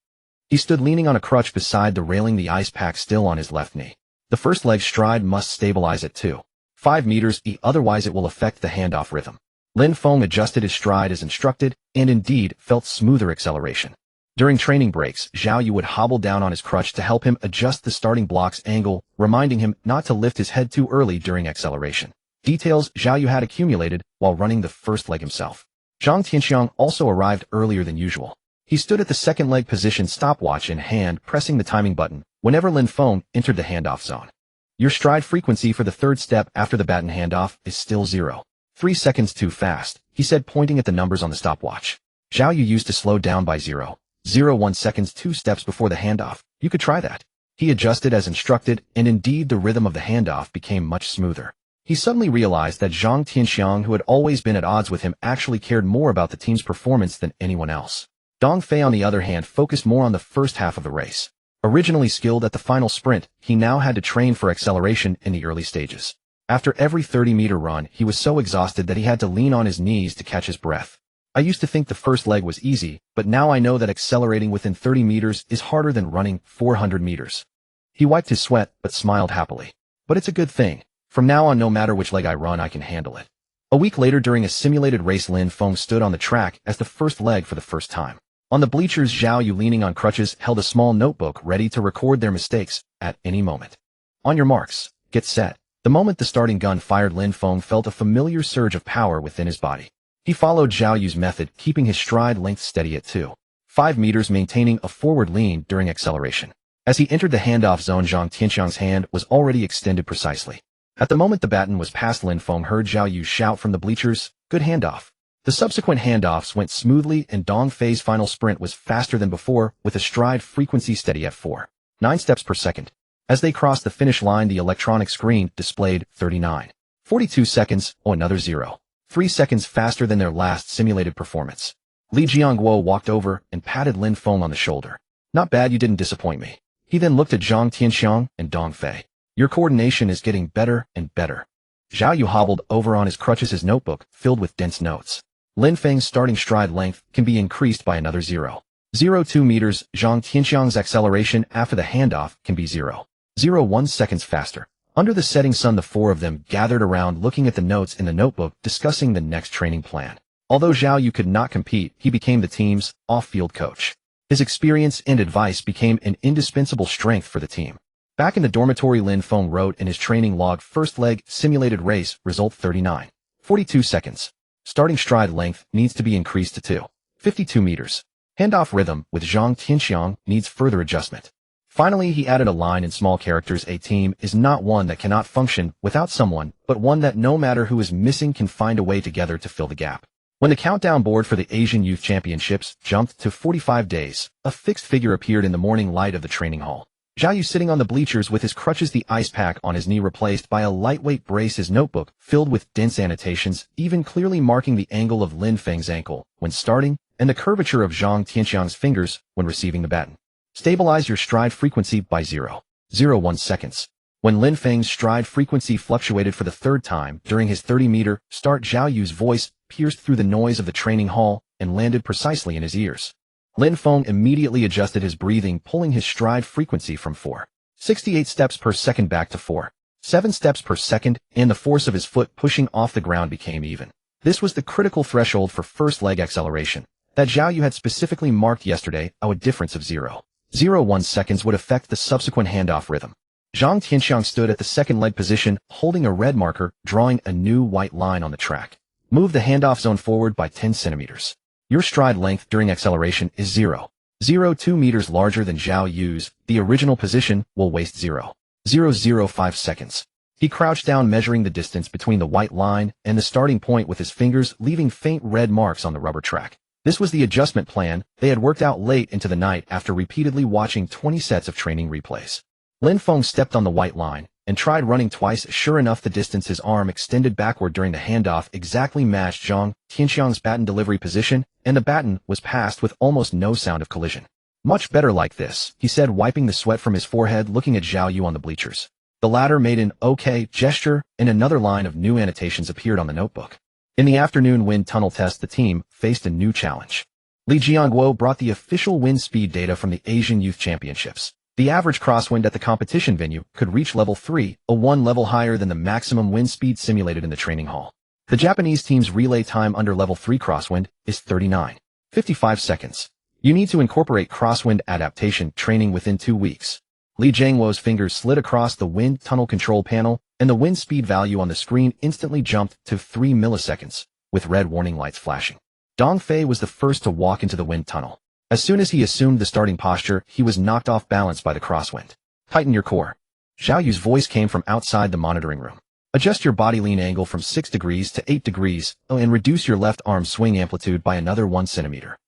He stood leaning on a crutch beside the railing, the ice pack still on his left knee. "The first leg stride must stabilize at 2.5 meters, otherwise it will affect the handoff rhythm." Lin Feng adjusted his stride as instructed, and indeed felt smoother acceleration. During training breaks, Zhao Yu would hobble down on his crutch to help him adjust the starting block's angle, reminding him not to lift his head too early during acceleration. Details Zhao Yu had accumulated while running the first leg himself. Zhang Tianxiang also arrived earlier than usual. He stood at the second leg position, stopwatch in hand, pressing the timing button whenever Lin Feng entered the handoff zone. "Your stride frequency for the third step after the baton handoff is still 0.3 seconds too fast," he said, pointing at the numbers on the stopwatch. Zhao Yu used to slow down by 0.01 seconds 2 steps before the handoff. You could try that. He adjusted as instructed, and indeed the rhythm of the handoff became much smoother. He suddenly realized that Zhang Tianxiang, who had always been at odds with him, actually cared more about the team's performance than anyone else. Dong Fei, on the other hand, focused more on the first half of the race. Originally skilled at the final sprint, he now had to train for acceleration in the early stages. After every 30-meter run, he was so exhausted that he had to lean on his knees to catch his breath. I used to think the first leg was easy, but now I know that accelerating within 30 meters is harder than running 400 meters. He wiped his sweat, but smiled happily. But it's a good thing. From now on, no matter which leg I run, I can handle it. A week later, during a simulated race, Lin Feng stood on the track as the first leg for the first time. On the bleachers, Zhao Yu, leaning on crutches, held a small notebook ready to record their mistakes at any moment. On your marks, get set. The moment the starting gun fired, Lin Feng felt a familiar surge of power within his body. He followed Zhao Yu's method, keeping his stride length steady at 2.5 meters, maintaining a forward lean during acceleration. As he entered the handoff zone, Zhang Tianxiang's hand was already extended precisely. At the moment the baton was passed, Lin Feng heard Zhao Yu shout from the bleachers, "Good handoff." The subsequent handoffs went smoothly, and Dong Fei's final sprint was faster than before, with a stride frequency steady at 4.9 steps per second. As they crossed the finish line, the electronic screen displayed 39.42 seconds, or another 0.3 seconds faster than their last simulated performance. Li Jiangguo walked over and patted Lin Feng on the shoulder. "Not bad, you didn't disappoint me." He then looked at Zhang Tianxiang and Dong Fei. "Your coordination is getting better and better." Zhao Yu hobbled over on his crutches, his notebook filled with dense notes. Lin Feng's starting stride length can be increased by another 0.02 meters. Zhang Tianxiang's acceleration after the handoff can be 0.01 seconds faster. Under the setting sun, the four of them gathered around, looking at the notes in the notebook, discussing the next training plan. Although Zhao Yu could not compete, he became the team's off-field coach. His experience and advice became an indispensable strength for the team. Back in the dormitory, Lin Feng wrote in his training log, "First leg, simulated race, result 39.42 seconds. Starting stride length needs to be increased to 2.52 meters. Handoff rhythm with Zhang Tianxiang needs further adjustment." Finally, he added a line in small characters, "A team is not one that cannot function without someone, but one that no matter who is missing can find a way together to fill the gap." When the countdown board for the Asian Youth Championships jumped to 45 days, a fixed figure appeared in the morning light of the training hall. Zhao Yu, sitting on the bleachers with his crutches, the ice pack on his knee replaced by a lightweight brace, his notebook filled with dense annotations, even clearly marking the angle of Lin Feng's ankle when starting and the curvature of Zhang Tianxiang's fingers when receiving the baton. "Stabilize your stride frequency by 0.01 seconds. When Lin Feng's stride frequency fluctuated for the third time during his 30-meter start, Zhao Yu's voice pierced through the noise of the training hall and landed precisely in his ears. Lin Feng immediately adjusted his breathing, pulling his stride frequency from 4.68 steps per second back to 4.7 steps per second, and the force of his foot pushing off the ground became even. This was the critical threshold for first leg acceleration that Zhao Yu had specifically marked yesterday. A difference of 0.01 seconds would affect the subsequent handoff rhythm. Zhang Tianxiang stood at the second leg position, holding a red marker, drawing a new white line on the track. "Move the handoff zone forward by 10 centimeters. Your stride length during acceleration is 0.02 meters larger than Zhao Yu's. The original position will waste 0.005 seconds." He crouched down, measuring the distance between the white line and the starting point with his fingers, leaving faint red marks on the rubber track. This was the adjustment plan they had worked out late into the night after repeatedly watching 20 sets of training replays. Lin Feng stepped on the white line and tried running twice. Sure enough, the distance his arm extended backward during the handoff exactly matched Zhang Tianxiang's baton delivery position, and the baton was passed with almost no sound of collision. "Much better like this," he said, wiping the sweat from his forehead, looking at Zhao Yu on the bleachers. The latter made an "okay" gesture, and another line of new annotations appeared on the notebook. In the afternoon wind tunnel test, the team faced a new challenge. Li Jiangguo brought the official wind speed data from the Asian Youth Championships. The average crosswind at the competition venue could reach level 3, a 1 level higher than the maximum wind speed simulated in the training hall. The Japanese team's relay time under level 3 crosswind is 39.55 seconds. You need to incorporate crosswind adaptation training within 2 weeks. Li Jiangguo's fingers slid across the wind tunnel control panel, and the wind speed value on the screen instantly jumped to 3 milliseconds, with red warning lights flashing. Dong Fei was the first to walk into the wind tunnel. As soon as he assumed the starting posture, he was knocked off balance by the crosswind. "Tighten your core." Zhao Yu's voice came from outside the monitoring room. Adjust your body lean angle from 6 degrees to 8 degrees, and reduce your left arm swing amplitude by another 1 centimeter.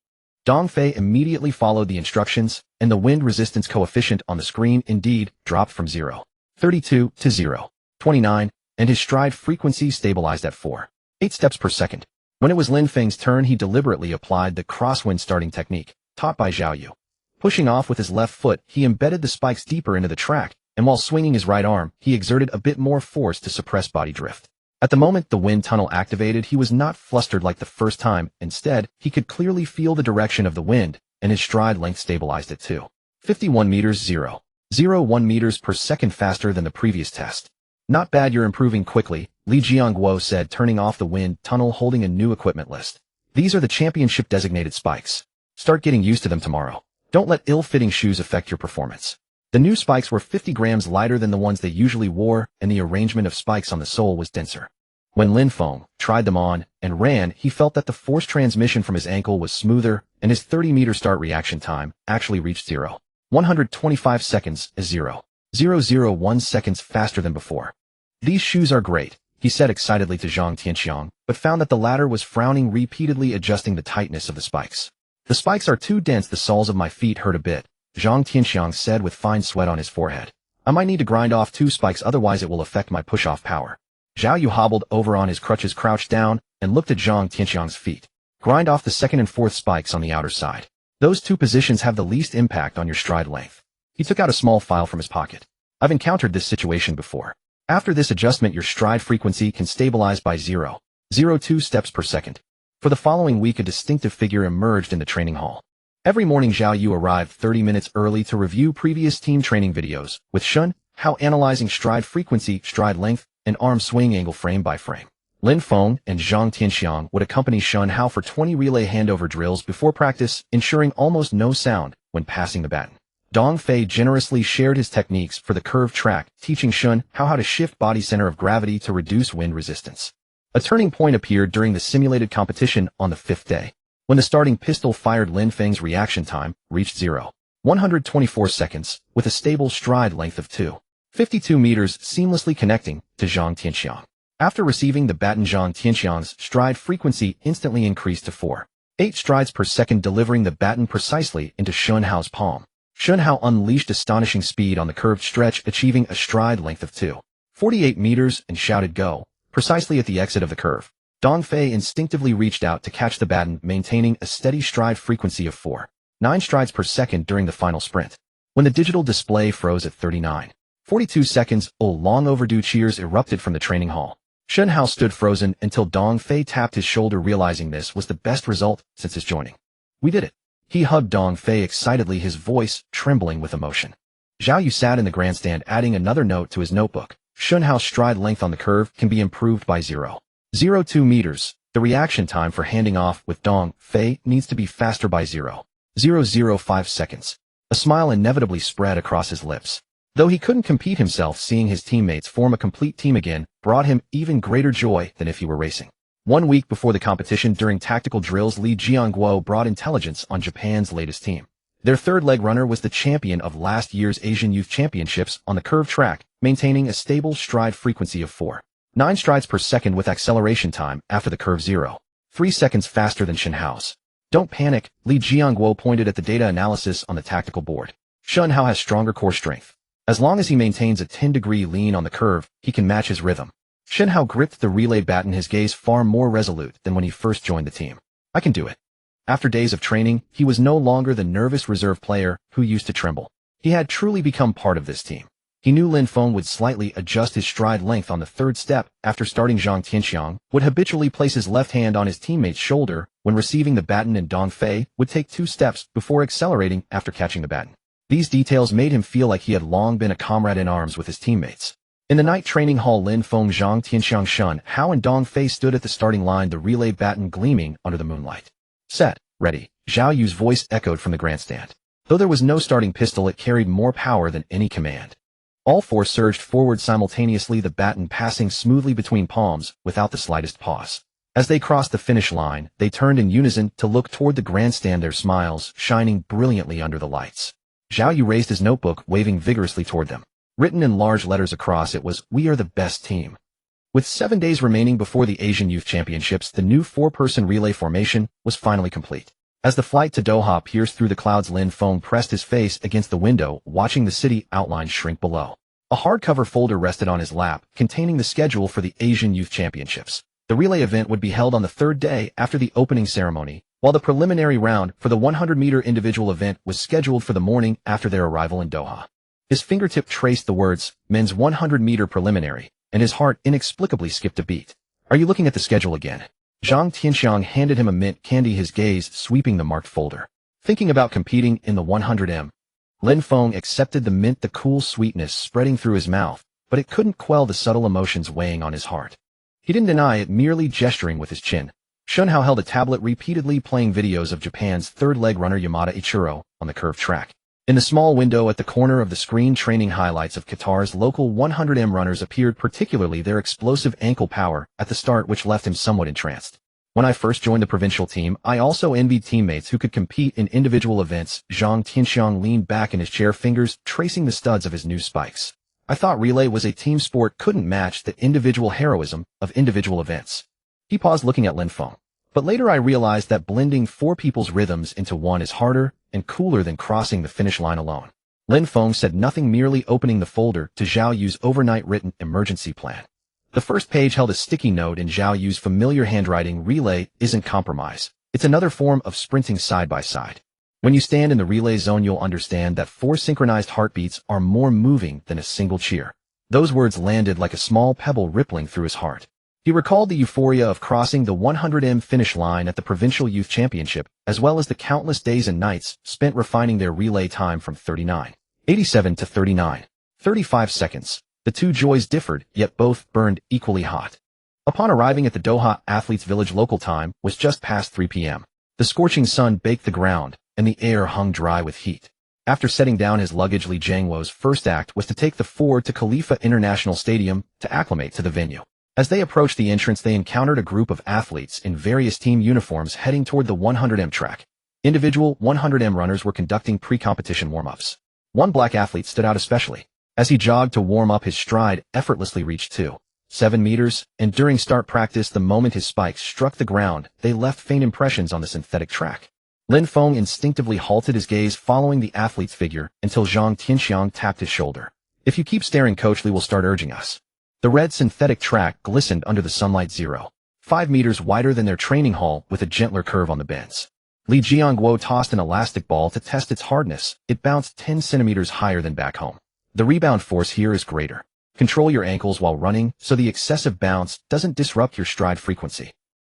Dongfei immediately followed the instructions, and the wind resistance coefficient on the screen indeed dropped from 0.32 to 0.29, and his stride frequency stabilized at 4.8 steps per second. When it was Lin Feng's turn, he deliberately applied the crosswind starting technique, taught by Zhao Yu. Pushing off with his left foot, he embedded the spikes deeper into the track, and while swinging his right arm, he exerted a bit more force to suppress body drift. At the moment the wind tunnel activated, he was not flustered like the first time. Instead, he could clearly feel the direction of the wind, and his stride length stabilized at 2.51 meters 0.01 meters per second faster than the previous test. Not bad, you're improving quickly, Li Jiangguo said, turning off the wind tunnel holding a new equipment list. These are the championship designated spikes. Start getting used to them tomorrow. Don't let ill-fitting shoes affect your performance. The new spikes were 50 grams lighter than the ones they usually wore, and the arrangement of spikes on the sole was denser. When Lin Feng tried them on and ran, he felt that the force transmission from his ankle was smoother, and his 30-meter start reaction time actually reached 0.125 seconds as 0.001 seconds faster than before. These shoes are great, he said excitedly to Zhang Tianxiang, but found that the latter was frowning, repeatedly adjusting the tightness of the spikes. The spikes are too dense, the soles of my feet hurt a bit, Zhang Tianxiang said with fine sweat on his forehead. I might need to grind off 2 spikes, otherwise it will affect my push-off power. Zhao Yu hobbled over on his crutches, crouched down, and looked at Zhang Tianxiang's feet. Grind off the 2nd and 4th spikes on the outer side. Those 2 positions have the least impact on your stride length. He took out a small file from his pocket. I've encountered this situation before. After this adjustment, your stride frequency can stabilize by 0.02 steps per second. For the following week, a distinctive figure emerged in the training hall. Every morning, Zhao Yu arrived 30 minutes early to review previous team training videos, with Shun Hao analyzing stride frequency, stride length, and arm swing angle frame by frame. Lin Feng and Zhang Tianxiang would accompany Shun Hao for 20 relay handover drills before practice, ensuring almost no sound when passing the baton. Dongfei generously shared his techniques for the curved track, teaching Shun Hao how to shift body center of gravity to reduce wind resistance. A turning point appeared during the simulated competition on the 5th day. When the starting pistol fired, Lin Feng's reaction time reached 0.124 seconds, with a stable stride length of 2.52 meters, seamlessly connecting to Zhang Tianxiang. After receiving the baton, Zhang Tianxiang's stride frequency instantly increased to 4.8 strides per second, delivering the baton precisely into Shun Hao's palm. Shun Hao unleashed astonishing speed on the curved stretch, achieving a stride length of 2.48 meters, and shouted "Go!" precisely at the exit of the curve. Dongfei instinctively reached out to catch the baton, maintaining a steady stride frequency of 4.9 strides per second during the final sprint. When the digital display froze at 39.42 seconds, long overdue cheers erupted from the training hall. Shun Hao stood frozen until Dongfei tapped his shoulder, realizing this was the best result since his joining. We did it. He hugged Dongfei excitedly, his voice trembling with emotion. Zhao Yu sat in the grandstand, adding another note to his notebook. Shun Hao's stride length on the curve can be improved by 0.02 meters. The reaction time for handing off with Dongfei needs to be faster by 0.005 seconds. A smile inevitably spread across his lips. Though he couldn't compete himself, seeing his teammates form a complete team again brought him even greater joy than if he were racing. 1 week before the competition, during tactical drills, Li Jiangguo brought intelligence on Japan's latest team. Their 3rd leg runner was the champion of last year's Asian Youth Championships on the curved track, maintaining a stable stride frequency of 4.9 strides per second with acceleration time after the curve 0.3 seconds faster than Shun Hao's. Don't panic, Li Jiangguo pointed at the data analysis on the tactical board. Shun Hao has stronger core strength. As long as he maintains a 10-degree lean on the curve, he can match his rhythm. Shun Hao gripped the relay baton, his gaze far more resolute than when he first joined the team. I can do it. After days of training, he was no longer the nervous reserve player who used to tremble. He had truly become part of this team. He knew Lin Feng would slightly adjust his stride length on the 3rd step after starting. Zhang Tianxiang would habitually place his left hand on his teammate's shoulder when receiving the baton, and Dongfei would take 2 steps before accelerating after catching the baton. These details made him feel like he had long been a comrade in arms with his teammates. In the night training hall, Lin Feng, Zhang Tianxiang, Shun Hao, and Dongfei stood at the starting line, the relay baton gleaming under the moonlight. Set, ready, Zhao Yu's voice echoed from the grandstand. Though there was no starting pistol, it carried more power than any command. All 4 surged forward simultaneously, the baton passing smoothly between palms without the slightest pause. As they crossed the finish line, they turned in unison to look toward the grandstand, their smiles shining brilliantly under the lights. Zhao Yu raised his notebook, waving vigorously toward them. Written in large letters across it was, "We are the best team." With 7 days remaining before the Asian Youth Championships, the new 4-person relay formation was finally complete. As the flight to Doha pierced through the clouds, Lin Feng pressed his face against the window, watching the city outline shrink below. A hardcover folder rested on his lap, containing the schedule for the Asian Youth Championships. The relay event would be held on the 3rd day after the opening ceremony, while the preliminary round for the 100-meter individual event was scheduled for the morning after their arrival in Doha. His fingertip traced the words, men's 100-meter preliminary, and his heart inexplicably skipped a beat. "Are you looking at the schedule again?" Zhang Tianxiang handed him a mint candy, his gaze sweeping the marked folder. "Thinking about competing in the 100m?" Lin Feng accepted the mint, the cool sweetness spreading through his mouth, but it couldn't quell the subtle emotions weighing on his heart. He didn't deny it, merely gesturing with his chin. Shunhao held a tablet, repeatedly playing videos of Japan's third-leg runner Yamada Ichiro on the curved track. In the small window at the corner of the screen, training highlights of Qatar's local 100m runners appeared, particularly their explosive ankle power at the start, which left him somewhat entranced. "When I first joined the provincial team, I also envied teammates who could compete in individual events." Zhang Tianxiang leaned back in his chair, fingers tracing the studs of his new spikes. "I thought relay was a team sport, couldn't match the individual heroism of individual events." He paused, looking at Lin Feng. "But later I realized that blending 4 people's rhythms into one is harder and cooler than crossing the finish line alone." Lin Feng said nothing, merely opening the folder to Zhao Yu's overnight written emergency plan. The first page held a sticky note in Zhao Yu's familiar handwriting. "Relay isn't compromise. It's another form of sprinting side by side. When you stand in the relay zone, you'll understand that 4 synchronized heartbeats are more moving than a single cheer." Those words landed like a small pebble, rippling through his heart. He recalled the euphoria of crossing the 100m finish line at the Provincial Youth Championship, as well as the countless days and nights spent refining their relay time from 39.87 to 39.35 seconds. The two joys differed, yet both burned equally hot. Upon arriving at the Doha Athletes Village, local time was just past 3 p.m. The scorching sun baked the ground, and the air hung dry with heat. After setting down his luggage, Li Jiangwo's first act was to take the Ford to Khalifa International Stadium to acclimate to the venue. As they approached the entrance, they encountered a group of athletes in various team uniforms heading toward the 100m track. Individual 100m runners were conducting pre-competition warm-ups. One black athlete stood out especially. As he jogged to warm up, his stride effortlessly reached 2.7 meters, and during start practice, the moment his spikes struck the ground, they left faint impressions on the synthetic track. Lin Feng instinctively halted, his gaze following the athlete's figure until Zhang Tianxiang tapped his shoulder. "If you keep staring, Coach Li will start urging us." The red synthetic track glistened under the sunlight, 0.5 meters wider than their training hall, with a gentler curve on the bends. Li Jiangwo tossed an elastic ball to test its hardness. It bounced 10 centimeters higher than back home. "The rebound force here is greater. Control your ankles while running so the excessive bounce doesn't disrupt your stride frequency."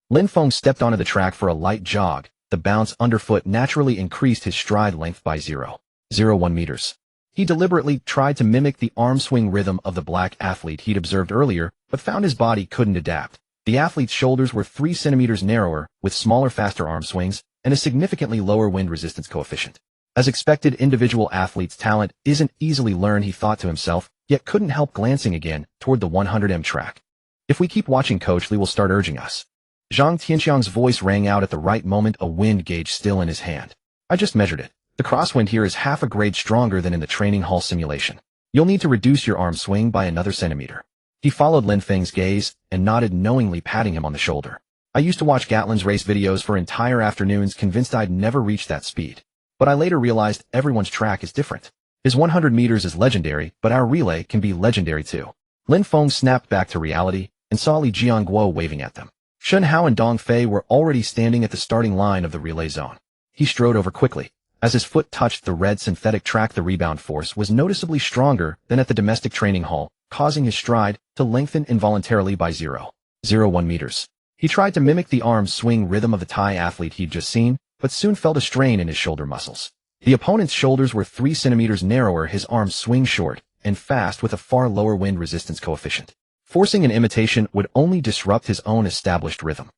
Lin Feng stepped onto the track for a light jog. The bounce underfoot naturally increased his stride length by 0.01 meters. He deliberately tried to mimic the arm swing rhythm of the black athlete he'd observed earlier, but found his body couldn't adapt. The athlete's shoulders were 3 centimeters narrower, with smaller, faster arm swings, and a significantly lower wind resistance coefficient. As expected, individual athletes' talent isn't easily learned, he thought to himself, yet couldn't help glancing again toward the 100m track. "If we keep watching, Coach Li will start urging us." Zhang Tianxiang's voice rang out at the right moment, a wind gauge still in his hand. "I just measured it. The crosswind here is half a grade stronger than in the training hall simulation. You'll need to reduce your arm swing by another centimeter." He followed Lin Feng's gaze and nodded knowingly, patting him on the shoulder. "I used to watch Gatlin's race videos for entire afternoons, convinced I'd never reach that speed. But I later realized everyone's track is different. His 100 meters is legendary, but our relay can be legendary too." Lin Feng snapped back to reality and saw Li Jiangwo waving at them. Shunhao and Dong Fei were already standing at the starting line of the relay zone. He strode over quickly. As his foot touched the red synthetic track, the rebound force was noticeably stronger than at the domestic training hall, causing his stride to lengthen involuntarily by 0.01 meters. He tried to mimic the arm swing rhythm of the Thai athlete he'd just seen, but soon felt a strain in his shoulder muscles. The opponent's shoulders were 3 centimeters narrower, his arms swing short and fast with a far lower wind resistance coefficient. Forcing an imitation would only disrupt his own established rhythm.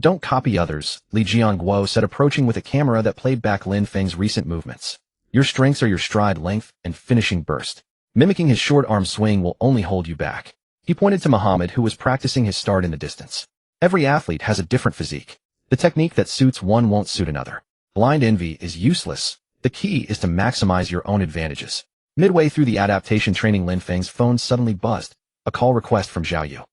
"Don't copy others," Li Jiangwo said, approaching with a camera that played back Lin Feng's recent movements. "Your strengths are your stride length and finishing burst. Mimicking his short arm swing will only hold you back." He pointed to Muhammad, who was practicing his start in the distance. "Every athlete has a different physique. The technique that suits one won't suit another. Blind envy is useless. The key is to maximize your own advantages." Midway through the adaptation training, Lin Feng's phone suddenly buzzed. A call request from Zhao Yu.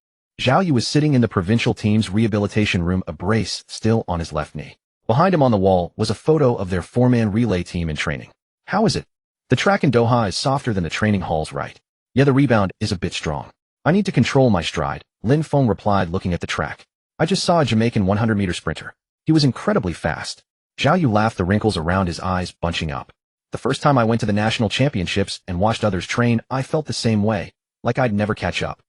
Zhao Yu was sitting in the provincial team's rehabilitation room, a brace still on his left knee. Behind him on the wall was a photo of their four-man relay team in training. How is it? The track in Doha is softer than the training halls, right? Yeah, the rebound is a bit strong. I need to control my stride, Lin Feng replied, looking at the track. I just saw a Jamaican 100-meter sprinter. He was incredibly fast. Zhao Yu laughed, the wrinkles around his eyes bunching up. The first time I went to the national championships and watched others train, I felt the same way, like I'd never catch up.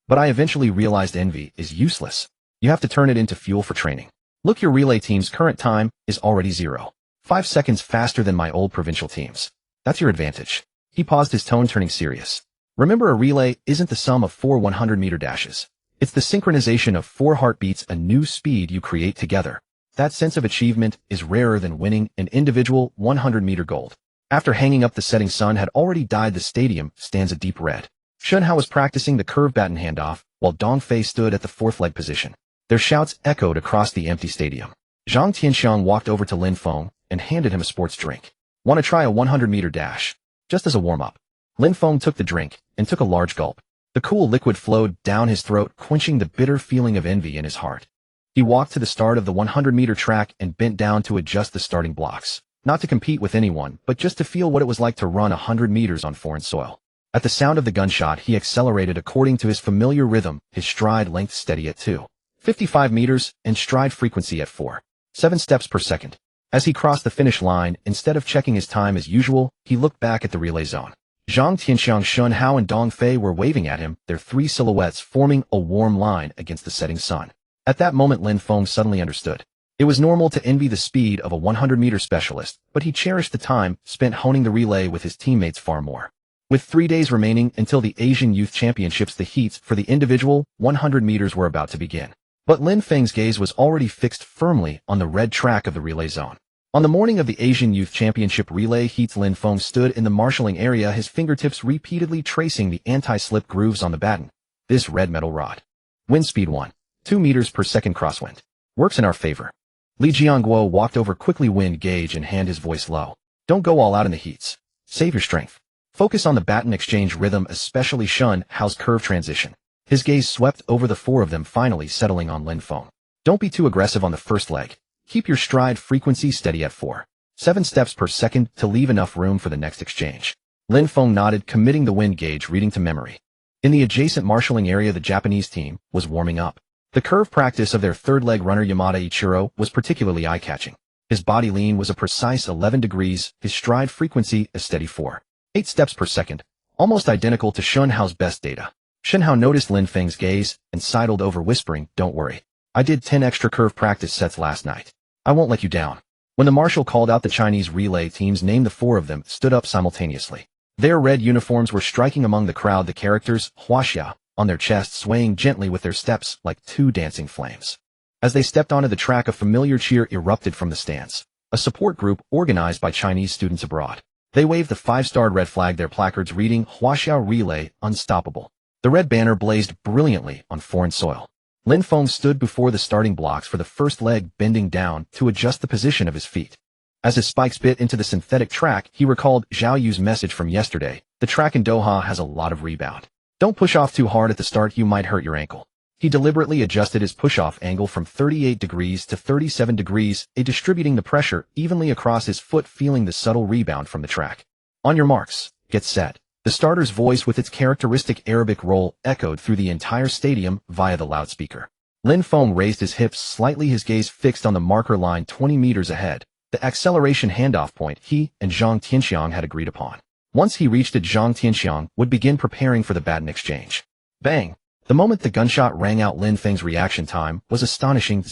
But I eventually realized envy is useless. You have to turn it into fuel for training. Look, your relay team's current time is already 0.5 seconds faster than my old provincial team's. That's your advantage. He paused, his tone turning serious. Remember, a relay isn't the sum of 4 100-meter dashes. It's the synchronization of 4 heartbeats, a new speed you create together. That sense of achievement is rarer than winning an individual 100-meter gold. After hanging up, the setting sun had already dyed the stadium stands a deep red. Shen Hao was practicing the curve baton handoff, while Dong Fei stood at the fourth leg position. Their shouts echoed across the empty stadium. Zhang Tianxiang walked over to Lin Feng and handed him a sports drink. Want to try a 100-meter dash? Just as a warm-up. Lin Feng took the drink and took a large gulp. The cool liquid flowed down his throat, quenching the bitter feeling of envy in his heart. He walked to the start of the 100-meter track and bent down to adjust the starting blocks. Not to compete with anyone, but just to feel what it was like to run 100 meters on foreign soil. At the sound of the gunshot, he accelerated according to his familiar rhythm, his stride length steady at 2.55 meters and stride frequency at 4.7 steps per second. As he crossed the finish line, instead of checking his time as usual, he looked back at the relay zone. Zhang Tianxiang, Shen Hao, and Dong Fei were waving at him, their 3 silhouettes forming a warm line against the setting sun. At that moment, Lin Feng suddenly understood. It was normal to envy the speed of a 100-meter specialist, but he cherished the time spent honing the relay with his teammates far more. With 3 days remaining until the Asian Youth Championships, the heats for the individual 100 meters were about to begin. But Lin Feng's gaze was already fixed firmly on the red track of the relay zone. On the morning of the Asian Youth Championship relay heats, Lin Feng stood in the marshalling area, his fingertips repeatedly tracing the anti-slip grooves on the baton. This red metal rod. Wind speed 1.2 meters per second crosswind. Works in our favor. Li Jiangguo walked over quickly, wind gauge in hand, his voice low. Don't go all out in the heats. Save your strength. Focus on the baton exchange rhythm, especially Shen Hao's curve transition. His gaze swept over the 4 of them, finally settling on Lin Feng. Don't be too aggressive on the first leg. Keep your stride frequency steady at 4.7 steps per second to leave enough room for the next exchange. Lin Feng nodded, committing the wind gauge reading to memory. In the adjacent marshalling area, the Japanese team was warming up. The curve practice of their third leg runner Yamada Ichiro was particularly eye-catching. His body lean was a precise 11 degrees, his stride frequency a steady 4.8 steps per second, almost identical to Shen Hao's best data. Shen Hao noticed Lin Feng's gaze and sidled over, whispering, "Don't worry. I did 10 extra curve practice sets last night. I won't let you down." When the marshal called out the Chinese relay team's name, the 4 of them stood up simultaneously. Their red uniforms were striking among the crowd, the characters, Huaxia, on their chests, swaying gently with their steps like 2 dancing flames. As they stepped onto the track, a familiar cheer erupted from the stands. A support group organized by Chinese students abroad. They waved the 5-starred red flag, their placards reading, Huaxia Relay, Unstoppable. The red banner blazed brilliantly on foreign soil. Lin Feng stood before the starting blocks for the first leg, bending down to adjust the position of his feet. As his spikes bit into the synthetic track, he recalled Zhao Yu's message from yesterday. The track in Doha has a lot of rebound. Don't push off too hard at the start, you might hurt your ankle. He deliberately adjusted his push-off angle from 38 degrees to 37 degrees, distributing the pressure evenly across his foot, feeling the subtle rebound from the track. On your marks, get set. The starter's voice, with its characteristic Arabic roll, echoed through the entire stadium via the loudspeaker. Lin Feng raised his hips slightly, his gaze fixed on the marker line 20 meters ahead, the acceleration handoff point he and Zhang Tianxiang had agreed upon. Once he reached it, Zhang Tianxiang would begin preparing for the baton exchange. Bang! The moment the gunshot rang out, Lin Feng's reaction time was astonishing: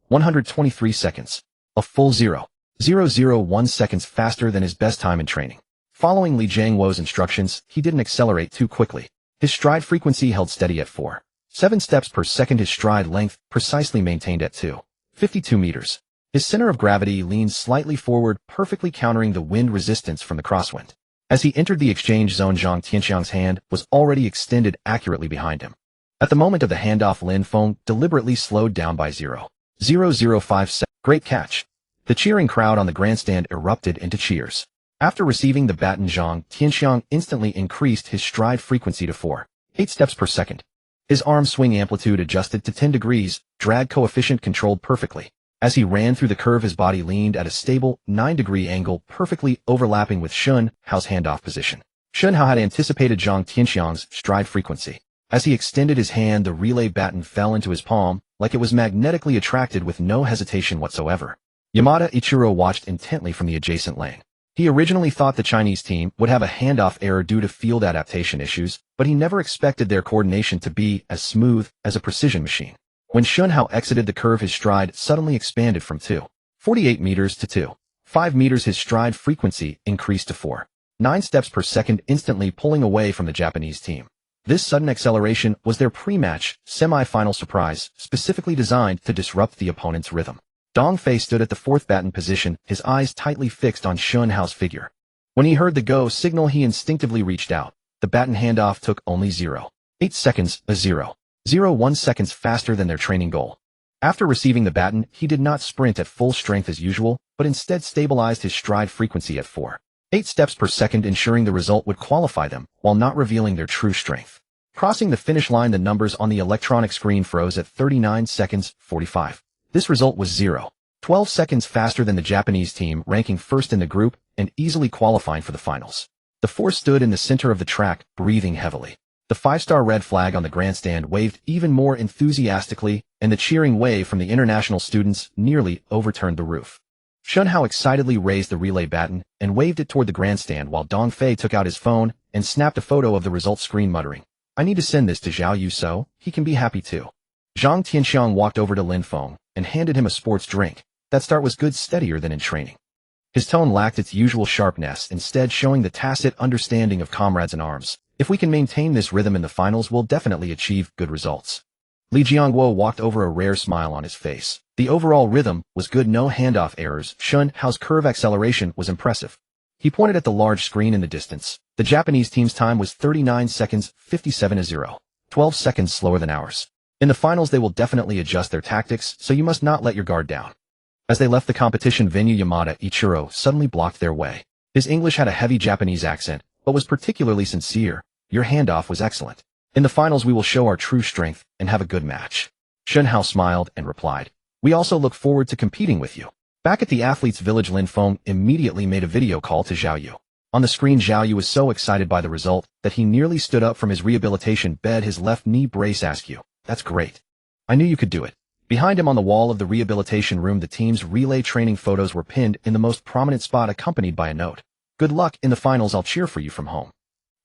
123 seconds. A full 0.001 seconds faster than his best time in training. Following Li Jiangguo's instructions, he didn't accelerate too quickly. His stride frequency held steady at 4.7 steps per second, his stride length precisely maintained at 2.52 meters. His center of gravity leaned slightly forward, perfectly countering the wind resistance from the crosswind. As he entered the exchange zone, Zhang Tianxiang's hand was already extended accurately behind him. At the moment of the handoff, Lin Feng deliberately slowed down by 0.005 seconds. Great catch! The cheering crowd on the grandstand erupted into cheers. After receiving the baton, Zhang Tianxiang instantly increased his stride frequency to 4.8 steps per second. His arm swing amplitude adjusted to 10 degrees, drag coefficient controlled perfectly. As he ran through the curve, his body leaned at a stable 9-degree angle, perfectly overlapping with Shun Hao's handoff position. Shun Hao had anticipated Zhang Tianxiang's stride frequency. As he extended his hand, the relay baton fell into his palm, like it was magnetically attracted with no hesitation whatsoever. Yamada Ichiro watched intently from the adjacent lane. He originally thought the Chinese team would have a handoff error due to field adaptation issues, but he never expected their coordination to be as smooth as a precision machine. When Shun Hao exited the curve, his stride suddenly expanded from 2.48 meters to 2.5 meters. His stride frequency increased to 4.9 steps per second, instantly pulling away from the Japanese team. This sudden acceleration was their pre-match, semi-final surprise, specifically designed to disrupt the opponent's rhythm. Dong Fei stood at the fourth baton position, his eyes tightly fixed on Shun Hao's figure. When he heard the go signal, he instinctively reached out. The baton handoff took only 0.8 seconds, 0.01 seconds faster than their training goal. After receiving the baton, he did not sprint at full strength as usual, but instead stabilized his stride frequency at 4.8 steps per second, ensuring the result would qualify them, while not revealing their true strength. Crossing the finish line, the numbers on the electronic screen froze at 39 seconds, 45. This result was 0.12 seconds faster than the Japanese team, ranking first in the group and easily qualifying for the finals. The four stood in the center of the track, breathing heavily. The 5-star red flag on the grandstand waved even more enthusiastically, and the cheering wave from the international students nearly overturned the roof. Shun Hao excitedly raised the relay baton and waved it toward the grandstand, while Dong Fei took out his phone and snapped a photo of the results screen, muttering, "I need to send this to Zhao Yu so he can be happy too." Zhang Tianxiang walked over to Lin Feng and handed him a sports drink. That start was good, steadier than in training. His tone lacked its usual sharpness, instead showing the tacit understanding of comrades in arms. "If we can maintain this rhythm in the finals, we'll definitely achieve good results." Li Jiangguo walked over, a rare smile on his face. The overall rhythm was good, no handoff errors. Shun Hao's curve acceleration was impressive. He pointed at the large screen in the distance. The Japanese team's time was 39 seconds, 57 12 seconds slower than ours. In the finals, they will definitely adjust their tactics, so you must not let your guard down. As they left the competition venue, Yamada Ichiro suddenly blocked their way. His English had a heavy Japanese accent, but was particularly sincere. "Your handoff was excellent. In the finals, we will show our true strength and have a good match." Shun Hao smiled and replied, "We also look forward to competing with you." Back at the athletes' village, Lin Feng immediately made a video call to Zhao Yu. On the screen, Zhao Yu was so excited by the result that he nearly stood up from his rehabilitation bed, his left knee brace askew. "That's great. I knew you could do it." Behind him on the wall of the rehabilitation room, the team's relay training photos were pinned in the most prominent spot, accompanied by a note. "Good luck in the finals, I'll cheer for you from home."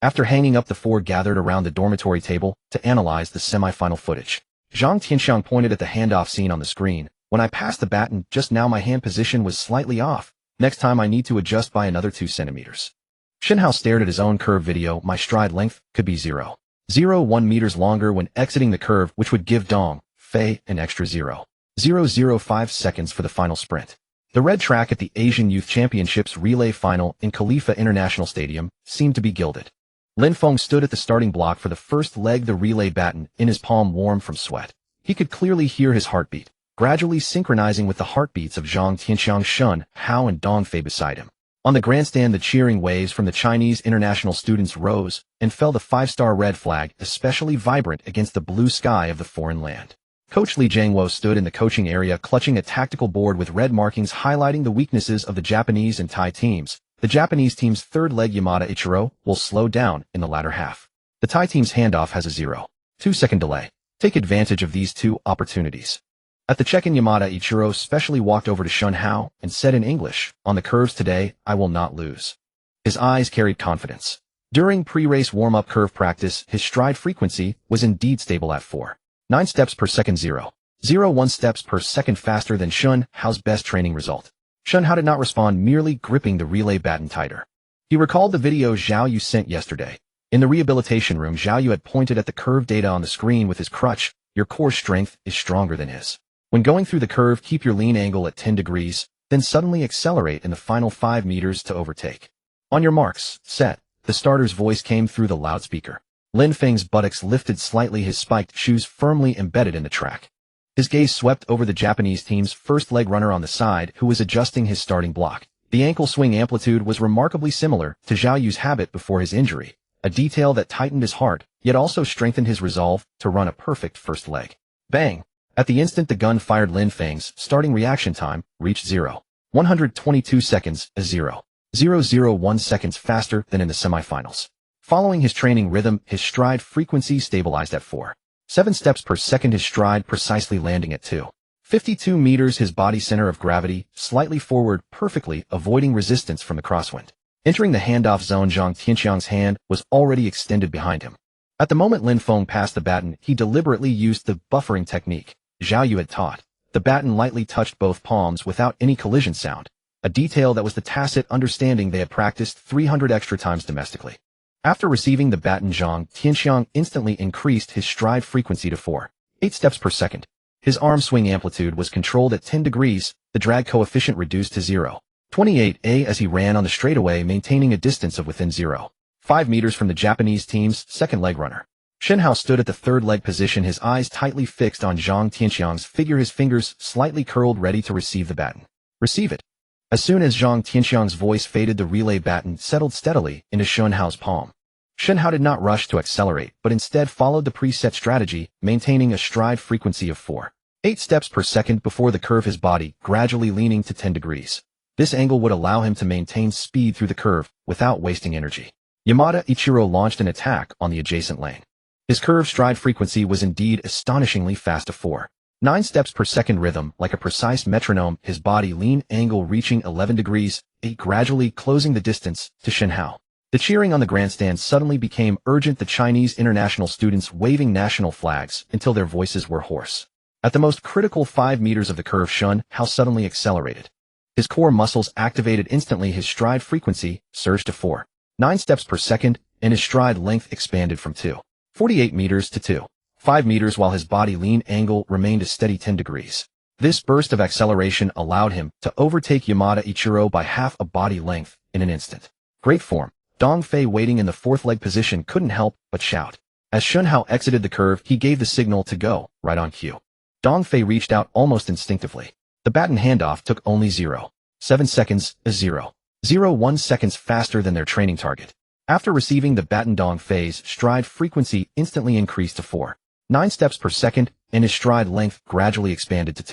After hanging up, the four gathered around the dormitory table to analyze the semi-final footage. Zhang Tianxiang pointed at the handoff scene on the screen. "When I passed the baton just now, my hand position was slightly off. Next time I need to adjust by another 2 centimeters. Shun Hao stared at his own curve video. "My stride length could be 0.01 meters longer when exiting the curve, which would give Dong Fei an extra 0.005 seconds for the final sprint." The red track at the Asian Youth Championships relay final in Khalifa International Stadium seemed to be gilded. Lin Feng stood at the starting block for the first leg, the relay baton in his palm, warm from sweat. He could clearly hear his heartbeat, gradually synchronizing with the heartbeats of Zhang Tianxiang, Shun Hao, and Dong Fei beside him. On the grandstand, the cheering waves from the Chinese international students rose and fell, the 5-star red flag especially vibrant against the blue sky of the foreign land. Coach Li Jiangguo stood in the coaching area, clutching a tactical board with red markings highlighting the weaknesses of the Japanese and Thai teams. The Japanese team's third leg, Yamada Ichiro, will slow down in the latter half. The Thai team's handoff has a 0.2 second delay. Take advantage of these two opportunities. At the check-in, Yamada Ichiro specially walked over to Shun Hao and said in English, "On the curves today, I will not lose." His eyes carried confidence. During pre-race warm-up curve practice, his stride frequency was indeed stable at 4.9 steps per second, 0.01 steps per second faster than Shun Hao's best training result. Shun Hao did not respond, merely gripping the relay baton tighter. He recalled the video Zhao Yu sent yesterday. In the rehabilitation room, Zhao Yu had pointed at the curve data on the screen with his crutch. "Your core strength is stronger than his. When going through the curve, keep your lean angle at 10 degrees, then suddenly accelerate in the final 5 meters to overtake. On your marks, set." The starter's voice came through the loudspeaker. Lin Feng's buttocks lifted slightly, his spiked shoes firmly embedded in the track. His gaze swept over the Japanese team's first leg runner on the side, who was adjusting his starting block. The ankle swing amplitude was remarkably similar to Zhao Yu's habit before his injury, a detail that tightened his heart, yet also strengthened his resolve to run a perfect first leg. Bang! At the instant the gun fired, Lin Feng's starting reaction time reached 0.122 seconds, a 0.001 seconds faster than in the semifinals. Following his training rhythm, his stride frequency stabilized at 4.7 steps per second, his stride precisely landing at 2.52 meters, his body center of gravity slightly forward, perfectly avoiding resistance from the crosswind. Entering the handoff zone, Zhang Tianxiang's hand was already extended behind him. At the moment Lin Feng passed the baton, he deliberately used the buffering technique Zhao Yu had taught. The baton lightly touched both palms without any collision sound, a detail that was the tacit understanding they had practiced 300 extra times domestically. After receiving the baton, Zhang Tianxiang instantly increased his stride frequency to 4.8 steps per second. His arm swing amplitude was controlled at 10 degrees, the drag coefficient reduced to 0.28 as he ran on the straightaway, maintaining a distance of within 0.5 meters from the Japanese team's second leg runner. Shen Hao stood at the third leg position, his eyes tightly fixed on Zhang Tianxiang's figure, his fingers slightly curled, ready to receive the baton. Receive it. As soon as Zhang Tianxiang's voice faded, the relay baton settled steadily into Shen Hao's palm. Shen Hao did not rush to accelerate, but instead followed the preset strategy, maintaining a stride frequency of 4.8 steps per second before the curve, his body gradually leaning to 10 degrees. This angle would allow him to maintain speed through the curve without wasting energy. Yamada Ichiro launched an attack on the adjacent lane. His curve stride frequency was indeed astonishingly fast, to 4.9 steps per second rhythm, like a precise metronome, his body lean angle reaching 11 degrees, gradually closing the distance to Shen Hao. The cheering on the grandstand suddenly became urgent, the Chinese international students waving national flags until their voices were hoarse. At the most critical 5 meters of the curve, Shen Hao suddenly accelerated. His core muscles activated instantly, his stride frequency surged to 4.9 steps per second, and his stride length expanded from 2.48 meters to 2.5 meters, while his body lean angle remained a steady 10 degrees. This burst of acceleration allowed him to overtake Yamada Ichiro by half a body length in an instant. Great form. Dong Fei, waiting in the fourth leg position, couldn't help but shout. As Shen Hao exited the curve, he gave the signal to go, right on cue. Dong Fei reached out almost instinctively. The baton handoff took only 0.7 seconds, a 0.01 seconds faster than their training target. After receiving the baton, Dong Fei's stride frequency instantly increased to 4.9 steps per second, and his stride length gradually expanded to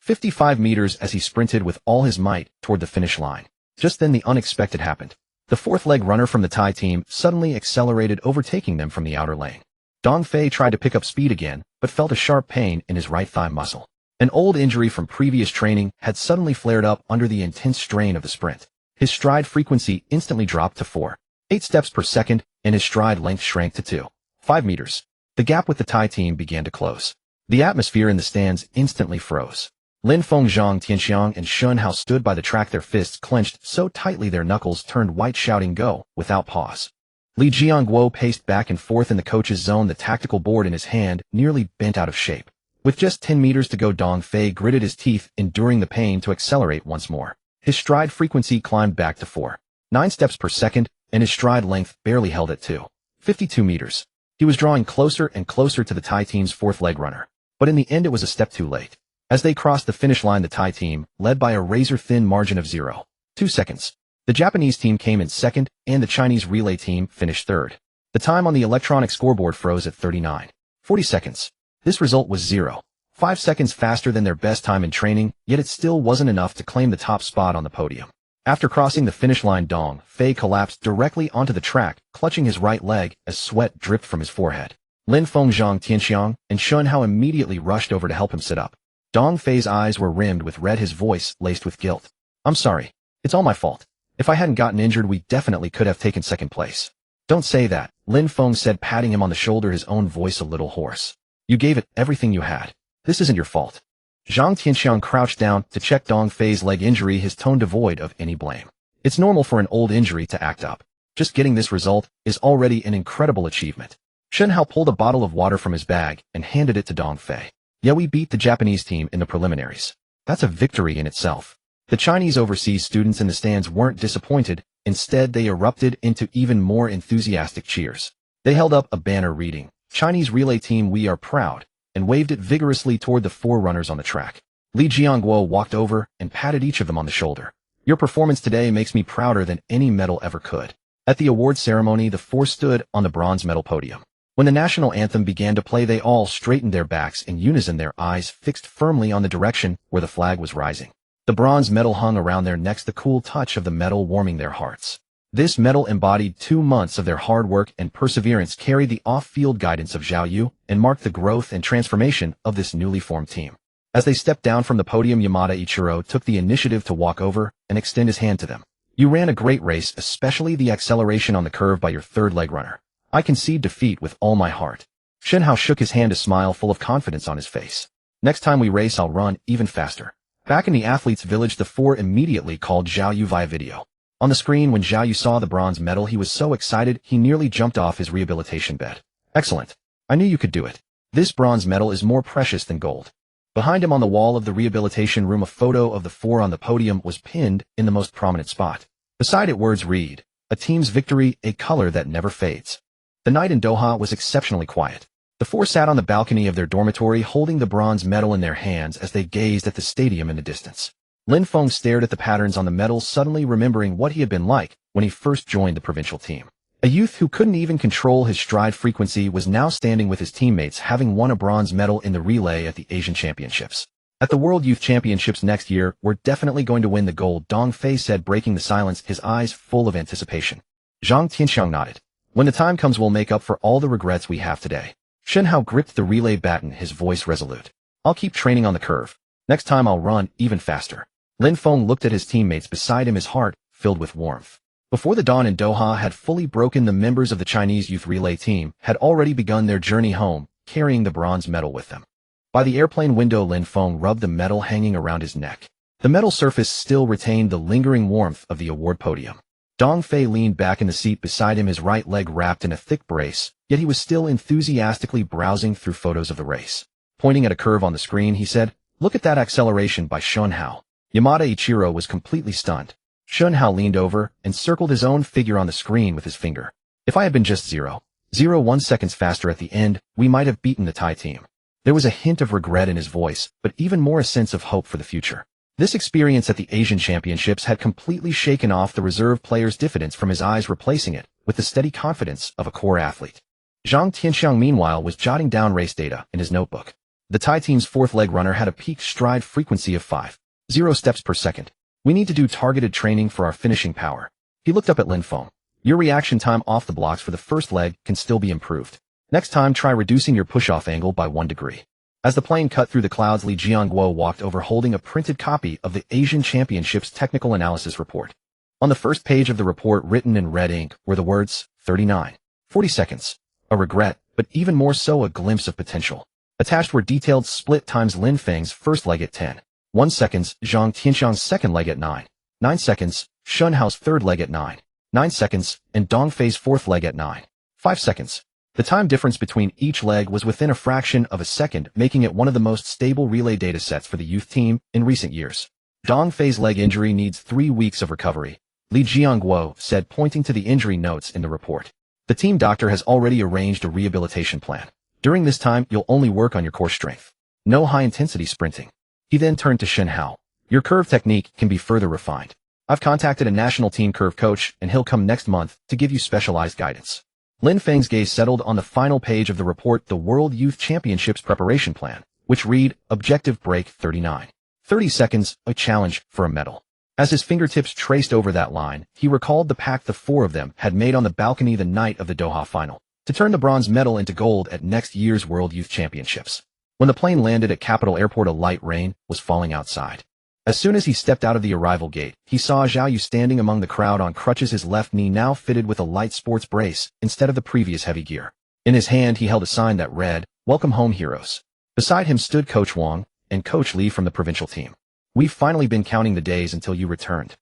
2.55 meters as he sprinted with all his might toward the finish line. Just then the unexpected happened. The fourth leg runner from the Thai team suddenly accelerated, overtaking them from the outer lane. Dong Fei tried to pick up speed again, but felt a sharp pain in his right thigh muscle. An old injury from previous training had suddenly flared up under the intense strain of the sprint. His stride frequency instantly dropped to 4.8 steps per second, and his stride length shrank to 2.5 meters. The gap with the Thai team began to close. The atmosphere in the stands instantly froze. Lin Feng, Zhang Tianxiang, and Shen Hao stood by the track, their fists clenched so tightly their knuckles turned white, shouting "Go!" without pause. Li Jiangguo paced back and forth in the coach's zone, the tactical board in his hand nearly bent out of shape. With just 10 meters to go, Dong Fei gritted his teeth, enduring the pain to accelerate once more. His stride frequency climbed back to 4.9 steps per second, and his stride length barely held at 2.52 meters. He was drawing closer and closer to the Thai team's fourth leg runner. But in the end it was a step too late. As they crossed the finish line, the Thai team led by a razor-thin margin of 0.2 seconds. The Japanese team came in second, and the Chinese relay team finished third. The time on the electronic scoreboard froze at 39.40 seconds. This result was 0.5 seconds faster than their best time in training, yet it still wasn't enough to claim the top spot on the podium. After crossing the finish line, Dong Fei collapsed directly onto the track, clutching his right leg as sweat dripped from his forehead. Lin Feng, Zhang Tianxiang, and Shen Hao immediately rushed over to help him sit up. Dong Fei's eyes were rimmed with red, his voice laced with guilt. "I'm sorry. It's all my fault. If I hadn't gotten injured, we definitely could have taken second place." "Don't say that," Lin Feng said, patting him on the shoulder, his own voice a little hoarse. "You gave it everything you had. This isn't your fault." Zhang Tianxiang crouched down to check Dong Fei's leg injury, his tone devoid of any blame. "It's normal for an old injury to act up. Just getting this result is already an incredible achievement." Shen Hao pulled a bottle of water from his bag and handed it to Dong Fei. "Yeah, we beat the Japanese team in the preliminaries. That's a victory in itself." The Chinese overseas students in the stands weren't disappointed. Instead, they erupted into even more enthusiastic cheers. They held up a banner reading, "Chinese relay team, we are proud," and waved it vigorously toward the four runners on the track. Li Jiangguo walked over and patted each of them on the shoulder. "Your performance today makes me prouder than any medal ever could." At the award ceremony, the four stood on the bronze medal podium. When the national anthem began to play, they all straightened their backs in unison, their eyes fixed firmly on the direction where the flag was rising. The bronze medal hung around their necks, the cool touch of the medal warming their hearts. This medal embodied 2 months of their hard work and perseverance, carried the off-field guidance of Zhao Yu, and marked the growth and transformation of this newly formed team. As they stepped down from the podium, Yamada Ichiro took the initiative to walk over and extend his hand to them. "You ran a great race, especially the acceleration on the curve by your third leg runner. I concede defeat with all my heart." Shen Hao shook his hand, a smile full of confidence on his face. "Next time we race, I'll run even faster." Back in the athletes' village, the four immediately called Zhao Yu via video. On the screen, when Zhao Yu saw the bronze medal, he was so excited he nearly jumped off his rehabilitation bed. "Excellent. I knew you could do it. This bronze medal is more precious than gold." Behind him on the wall of the rehabilitation room, a photo of the four on the podium was pinned in the most prominent spot. Beside it, words read, "A team's victory, a color that never fades." The night in Doha was exceptionally quiet. The four sat on the balcony of their dormitory, holding the bronze medal in their hands as they gazed at the stadium in the distance. Lin Feng stared at the patterns on the medal, suddenly remembering what he had been like when he first joined the provincial team. A youth who couldn't even control his stride frequency was now standing with his teammates, having won a bronze medal in the relay at the Asian Championships. At the World Youth Championships next year, we're definitely going to win the gold, Dong Fei said, breaking the silence, his eyes full of anticipation. Zhang Tianxiang nodded. "When the time comes, we'll make up for all the regrets we have today." Shen Hao gripped the relay baton, his voice resolute. "I'll keep training on the curve. Next time I'll run even faster." Lin Feng looked at his teammates beside him, his heart filled with warmth. Before the dawn in Doha had fully broken, the members of the Chinese youth relay team had already begun their journey home, carrying the bronze medal with them. By the airplane window, Lin Feng rubbed the medal hanging around his neck. The metal surface still retained the lingering warmth of the award podium. Dong Fei leaned back in the seat beside him, his right leg wrapped in a thick brace, yet he was still enthusiastically browsing through photos of the race. Pointing at a curve on the screen, he said, "Look at that acceleration by Shen Hao." Yamada Ichiro was completely stunned. Shen Hao leaned over and circled his own figure on the screen with his finger. "If I had been just 0.01 seconds faster at the end, we might have beaten the Thai team." There was a hint of regret in his voice, but even more a sense of hope for the future. This experience at the Asian Championships had completely shaken off the reserve player's diffidence from his eyes, replacing it with the steady confidence of a core athlete. Zhang Tianxiang, meanwhile, was jotting down race data in his notebook. The Thai team's fourth leg runner had a peak stride frequency of 5.0 steps per second. "We need to do targeted training for our finishing power." He looked up at Lin Feng. "Your reaction time off the blocks for the first leg can still be improved. Next time, try reducing your push-off angle by 1 degree. As the plane cut through the clouds, Li Jiangguo walked over holding a printed copy of the Asian Championships Technical Analysis Report. On the first page of the report, written in red ink, were the words, 39.40 seconds. A regret, but even more so a glimpse of potential. Attached were detailed split times: Lin Feng's first leg at 10.1 seconds, Zhang Tianxiang's second leg at 9.9 seconds, Shen Hao's third leg at 9.9 seconds, and Dong Fei's fourth leg at 9.5 seconds. The time difference between each leg was within a fraction of a second, making it one of the most stable relay datasets for the youth team in recent years. Dong Fei's leg injury needs 3 weeks of recovery, Li Jiangguo said, pointing to the injury notes in the report. The team doctor has already arranged a rehabilitation plan. During this time, you'll only work on your core strength. No high-intensity sprinting. He then turned to Shen Hao. Your curve technique can be further refined. I've contacted a national team curve coach, and he'll come next month to give you specialized guidance. Lin Feng's gaze settled on the final page of the report, the World Youth Championships Preparation Plan, which read, Objective Break 39.30 seconds, a challenge for a medal. As his fingertips traced over that line, he recalled the pact the four of them had made on the balcony the night of the Doha final, to turn the bronze medal into gold at next year's World Youth Championships. When the plane landed at Capital Airport, a light rain was falling outside. As soon as he stepped out of the arrival gate, he saw Zhao Yu standing among the crowd on crutches, his left knee now fitted with a light sports brace instead of the previous heavy gear. In his hand, he held a sign that read, Welcome home, heroes. Beside him stood Coach Wang and Coach Li from the provincial team. We've finally been counting the days until you returned.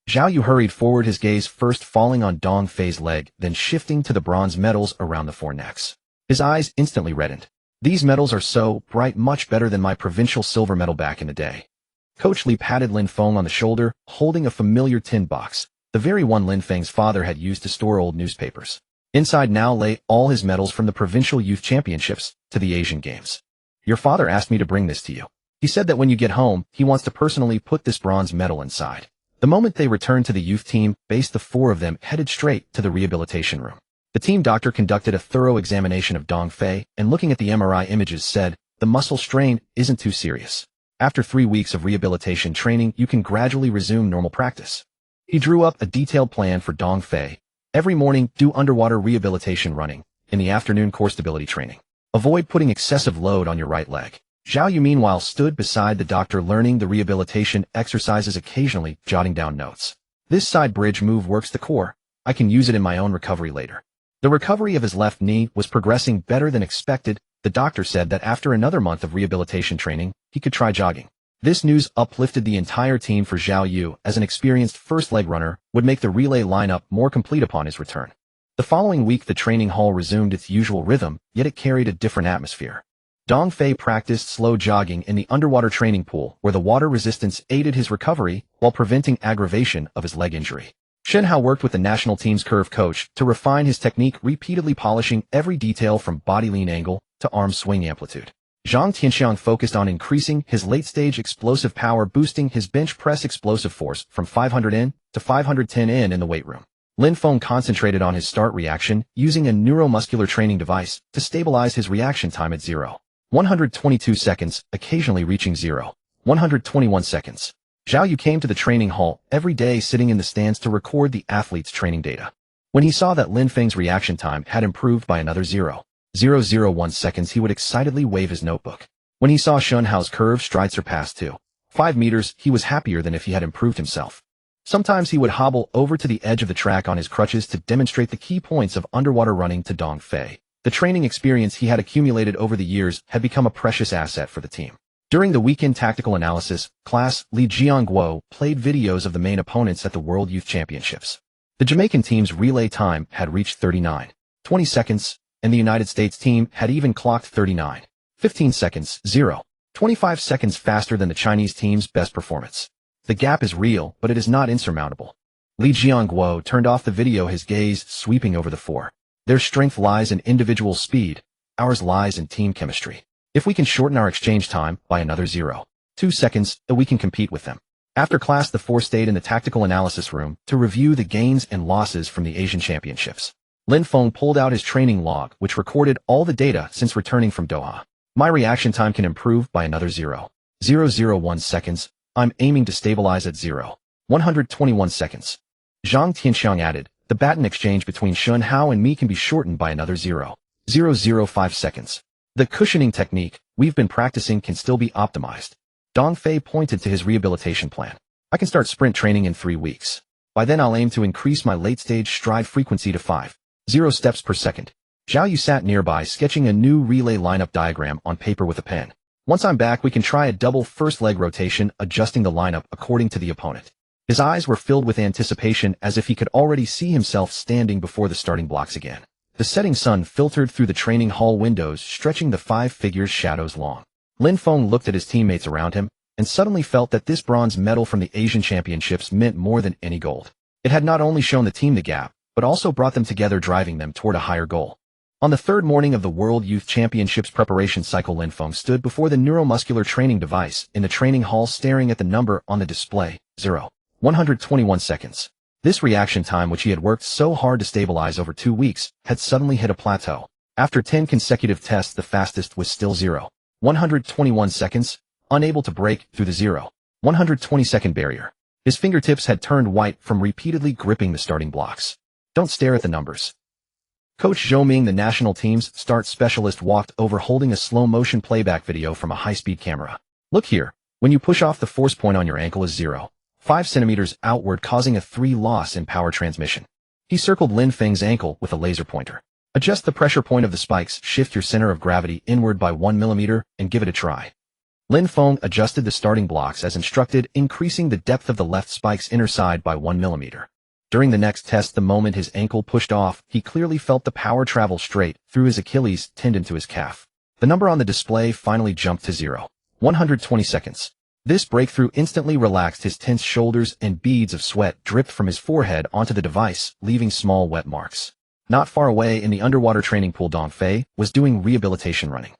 Zhao Yu hurried forward, his gaze first falling on Dong Fei's leg, then shifting to the bronze medals around the four necks. His eyes instantly reddened. These medals are so bright, much better than my provincial silver medal back in the day. Coach Li patted Lin Feng on the shoulder, holding a familiar tin box, the very one Lin Feng's father had used to store old newspapers. Inside now lay all his medals from the provincial youth championships to the Asian Games. Your father asked me to bring this to you. He said that when you get home, he wants to personally put this bronze medal inside. The moment they returned to the youth team base, the four of them headed straight to the rehabilitation room. The team doctor conducted a thorough examination of Dong Fei and, looking at the MRI images, said, "The muscle strain isn't too serious. After 3 weeks of rehabilitation training, you can gradually resume normal practice." He drew up a detailed plan for Dong Fei. Every morning, do underwater rehabilitation running. In the afternoon, core stability training. Avoid putting excessive load on your right leg. Zhao Yu meanwhile stood beside the doctor, learning the rehabilitation exercises, occasionally jotting down notes. "This side bridge move works the core. I can use it in my own recovery later." The recovery of his left knee was progressing better than expected. The doctor said that after another month of rehabilitation training, he could try jogging. This news uplifted the entire team, for Zhao Yu, as an experienced first leg runner, would make the relay lineup more complete upon his return. The following week, the training hall resumed its usual rhythm, yet it carried a different atmosphere. Dong Fei practiced slow jogging in the underwater training pool, where the water resistance aided his recovery while preventing aggravation of his leg injury. Shen Hao worked with the national team's curve coach to refine his technique, repeatedly polishing every detail from body lean angle to arm swing amplitude. Zhang Tianxiang focused on increasing his late-stage explosive power, boosting his bench press explosive force from 500 N to 510 N in the weight room. Lin Feng concentrated on his start reaction, using a neuromuscular training device to stabilize his reaction time at 0.122 seconds, occasionally reaching 0.121 seconds. Zhao Yu came to the training hall every day, sitting in the stands to record the athletes' training data. When he saw that Lin Feng's reaction time had improved by another 0.001 seconds, he would excitedly wave his notebook. When he saw Shen Hao's curved stride surpass 2.5 meters, he was happier than if he had improved himself. Sometimes he would hobble over to the edge of the track on his crutches to demonstrate the key points of underwater running to Dong Fei. The training experience he had accumulated over the years had become a precious asset for the team. During the weekend tactical analysis class, Li Jiangguo played videos of the main opponents at the World Youth Championships. The Jamaican team's relay time had reached 39.20 seconds, and the United States team had even clocked 39.15 seconds, 0.25 seconds faster than the Chinese team's best performance. The gap is real, but it is not insurmountable. Li Jiangguo turned off the video, his gaze sweeping over the four. "Their strength lies in individual speed. Ours lies in team chemistry. If we can shorten our exchange time by another 0.2 seconds, we can compete with them." After class, the four stayed in the tactical analysis room to review the gains and losses from the Asian Championships. Lin Feng pulled out his training log, which recorded all the data since returning from Doha. "My reaction time can improve by another 0.001 seconds. I'm aiming to stabilize at 0.121 seconds." Zhang Tianxiang added, "The baton exchange between Shen Hao and me can be shortened by another 0.005 seconds. The cushioning technique we've been practicing can still be optimized." Dong Fei pointed to his rehabilitation plan. "I can start sprint training in 3 weeks. By then I'll aim to increase my late-stage stride frequency to 50 steps per second." Zhao Yu sat nearby, sketching a new relay lineup diagram on paper with a pen. "Once I'm back, we can try a double first leg rotation, adjusting the lineup according to the opponent." His eyes were filled with anticipation, as if he could already see himself standing before the starting blocks again. The setting sun filtered through the training hall windows, stretching the 5 figures shadows long. Lin Feng looked at his teammates around him, and suddenly felt that this bronze medal from the Asian Championships meant more than any gold. It had not only shown the team the gap, but also brought them together, driving them toward a higher goal. On the third morning of the World Youth Championships preparation cycle, Lin Feng stood before the neuromuscular training device in the training hall, staring at the number on the display, 0.121 seconds. This reaction time, which he had worked so hard to stabilize over 2 weeks, had suddenly hit a plateau. After 10 consecutive tests, the fastest was still 0.121 seconds, unable to break through the 0.120-second barrier. His fingertips had turned white from repeatedly gripping the starting blocks. "Don't stare at the numbers." Coach Zhou Ming, the national team's start specialist, walked over, holding a slow-motion playback video from a high-speed camera. "Look here. When you push off, the force point on your ankle is 0.5 centimeters outward, causing a 3 loss in power transmission." He circled Lin Feng's ankle with a laser pointer. "Adjust the pressure point of the spikes, shift your center of gravity inward by 1 millimeter, and give it a try." Lin Feng adjusted the starting blocks as instructed, increasing the depth of the left spike's inner side by 1 millimeter. During the next test, the moment his ankle pushed off, he clearly felt the power travel straight through his Achilles tendon to his calf. The number on the display finally jumped to 0.120 seconds. This breakthrough instantly relaxed his tense shoulders, and beads of sweat dripped from his forehead onto the device, leaving small wet marks. Not far away in the underwater training pool, Dong Fei was doing rehabilitation running.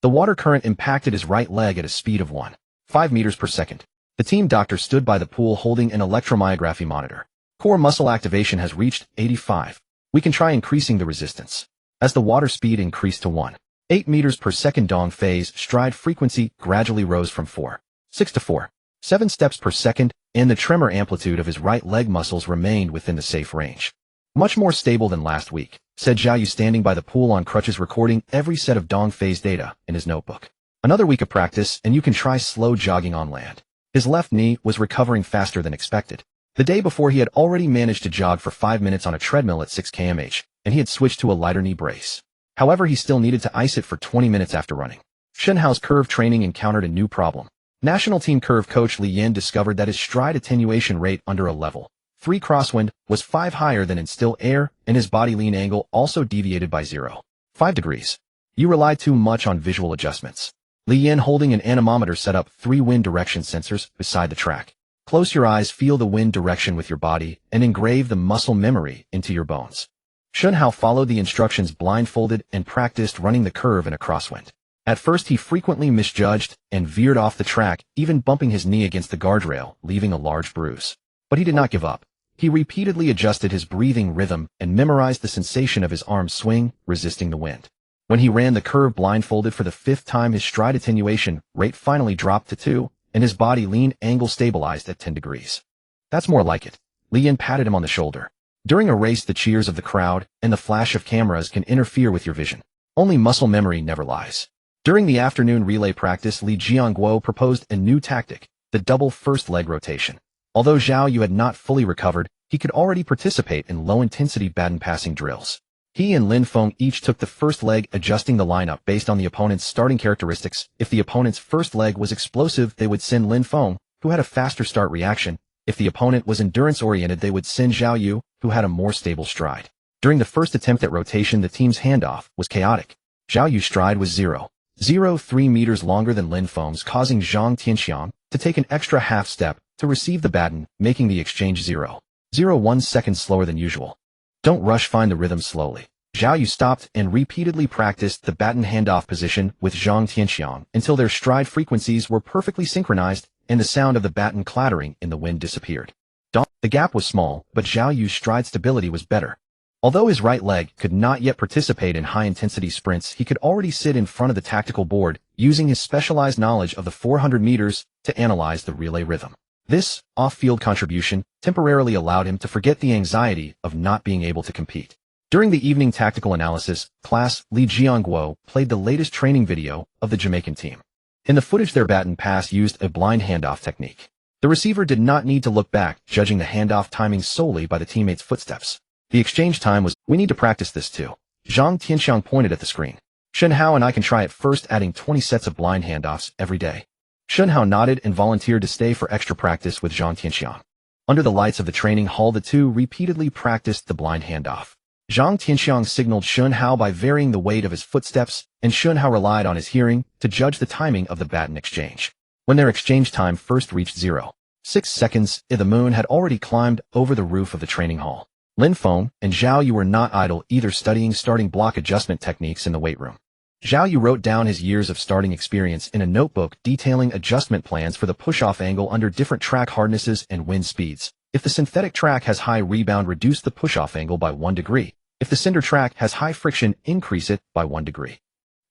The water current impacted his right leg at a speed of 1.5 meters per second. The team doctor stood by the pool holding an electromyography monitor. Core muscle activation has reached 85. We can try increasing the resistance. As the water speed increased to 1.8 meters per second, Dong Fei's stride frequency gradually rose from 4.6 to 4.7 steps per second, and the tremor amplitude of his right leg muscles remained within the safe range. Much more stable than last week, said Zhao Yu standing by the pool on crutches, recording every set of Dong Fei's data in his notebook. Another week of practice and you can try slow jogging on land. His left knee was recovering faster than expected. The day before he had already managed to jog for 5 minutes on a treadmill at 6 km/h, and he had switched to a lighter knee brace. However, he still needed to ice it for 20 minutes after running. Shen Hao's curve training encountered a new problem. National team curve coach Li Yin discovered that his stride attenuation rate under a level 3 crosswind was 5 higher than in still air, and his body lean angle also deviated by 0.5 degrees. You rely too much on visual adjustments. Li Yin, holding an anemometer, set up 3 wind direction sensors beside the track. Close your eyes, feel the wind direction with your body, and engrave the muscle memory into your bones. Shen Hao followed the instructions blindfolded and practiced running the curve in a crosswind. At first he frequently misjudged and veered off the track, even bumping his knee against the guardrail, leaving a large bruise. But he did not give up. He repeatedly adjusted his breathing rhythm and memorized the sensation of his arms swing, resisting the wind. When he ran the curve blindfolded for the 5th time, his stride attenuation rate finally dropped to 2, and his body lean angle stabilized at 10 degrees. That's more like it. Li Yin patted him on the shoulder. During a race, the cheers of the crowd and the flash of cameras can interfere with your vision. Only muscle memory never lies. During the afternoon relay practice, Li Jiangguo proposed a new tactic, the double first leg rotation. Although Zhao Yu had not fully recovered, he could already participate in low-intensity baton passing drills. He and Lin Feng each took the first leg, adjusting the lineup based on the opponent's starting characteristics. If the opponent's first leg was explosive, they would send Lin Feng, who had a faster start reaction. If the opponent was endurance-oriented, they would send Zhao Yu, who had a more stable stride. During the first attempt at rotation, the team's handoff was chaotic. Zhao Yu's stride was 0.03 meters longer than Lin Feng's, causing Zhang Tianxiang to take an extra half step to receive the baton, making the exchange 0.01 seconds slower than usual. Don't rush, find the rhythm slowly. Zhao Yu stopped and repeatedly practiced the baton handoff position with Zhang Tianxiang until their stride frequencies were perfectly synchronized and the sound of the baton clattering in the wind disappeared. The gap was small, but Zhao Yu's stride stability was better. Although his right leg could not yet participate in high-intensity sprints, he could already sit in front of the tactical board, using his specialized knowledge of the 400 meters to analyze the relay rhythm. This off-field contribution temporarily allowed him to forget the anxiety of not being able to compete. During the evening tactical analysis class, Li Jiangguo played the latest training video of the Jamaican team. In the footage, their baton pass used a blind handoff technique. The receiver did not need to look back, judging the handoff timing solely by the teammate's footsteps. The exchange time was, "We need to practice this too." Zhang Tianxiang pointed at the screen. "Shen Hao and I can try at first, adding 20 sets of blind handoffs every day." Shen Hao nodded and volunteered to stay for extra practice with Zhang Tianxiang. Under the lights of the training hall, the two repeatedly practiced the blind handoff. Zhang Tianxiang signaled Shen Hao by varying the weight of his footsteps, and Shen Hao relied on his hearing to judge the timing of the baton exchange. When their exchange time first reached 0.6 seconds, the moon had already climbed over the roof of the training hall. Lin Feng and Zhao Yu were not idle either, studying starting block adjustment techniques in the weight room. Zhao Yu wrote down his years of starting experience in a notebook, detailing adjustment plans for the push-off angle under different track hardnesses and wind speeds. If the synthetic track has high rebound, reduce the push-off angle by 1 degree. If the cinder track has high friction, increase it by 1 degree.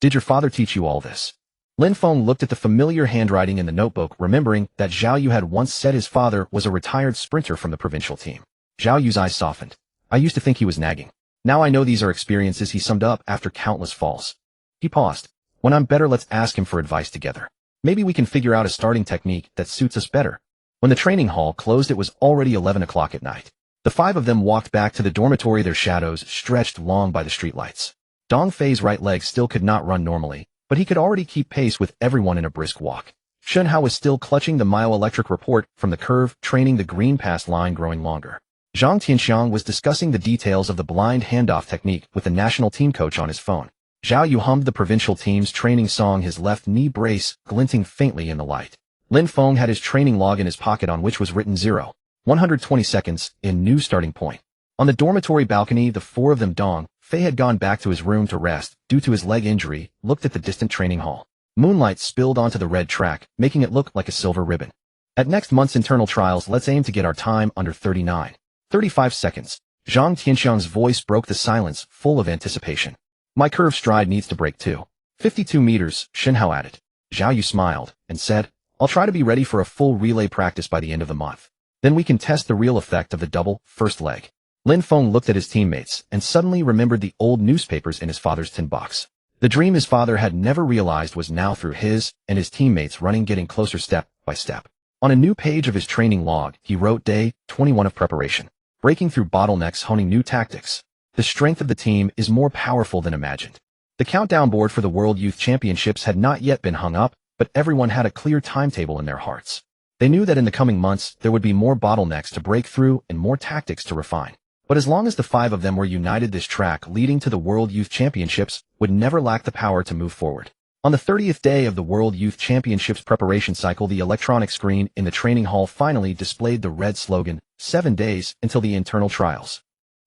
Did your father teach you all this? Lin Feng looked at the familiar handwriting in the notebook, remembering that Zhao Yu had once said his father was a retired sprinter from the provincial team. Zhao Yu's eyes softened. "I used to think he was nagging. Now I know these are experiences," he summed up after countless falls. He paused. "When I'm better, let's ask him for advice together. Maybe we can figure out a starting technique that suits us better." When the training hall closed, it was already 11 o'clock at night. The 5 of them walked back to the dormitory, their shadows stretched long by the streetlights. Dong Fei's right leg still could not run normally, but he could already keep pace with everyone in a brisk walk. Shen Hao was still clutching the myoelectric report from the curve, training the green pass line growing longer. Zhang Tianxiang was discussing the details of the blind handoff technique with the national team coach on his phone. Zhao Yu hummed the provincial team's training song, his left knee brace glinting faintly in the light. Lin Feng had his training log in his pocket, on which was written 0.120 seconds in new starting point. On the dormitory balcony, the 4 of them, Dong Fei had gone back to his room to rest due to his leg injury, looked at the distant training hall. Moonlight spilled onto the red track, making it look like a silver ribbon. At next month's internal trials, let's aim to get our time under 39.35 seconds. Zhang Tianxiang's voice broke the silence, full of anticipation. My curve stride needs to break too. 52 meters, Shenhao added. Zhao Yu smiled and said, I'll try to be ready for a full relay practice by the end of the month. Then we can test the real effect of the double first leg. Lin Feng looked at his teammates and suddenly remembered the old newspapers in his father's tin box. The dream his father had never realized was now through his and his teammates running, getting closer step by step. On a new page of his training log, he wrote day 21 of preparation. Breaking through bottlenecks, honing new tactics. The strength of the team is more powerful than imagined. The countdown board for the World Youth Championships had not yet been hung up, but everyone had a clear timetable in their hearts. They knew that in the coming months, there would be more bottlenecks to break through and more tactics to refine. But as long as the 5 of them were united, this track leading to the World Youth Championships would never lack the power to move forward. On the 30th day of the World Youth Championships preparation cycle, the electronic screen in the training hall finally displayed the red slogan, 7 days until the internal trials.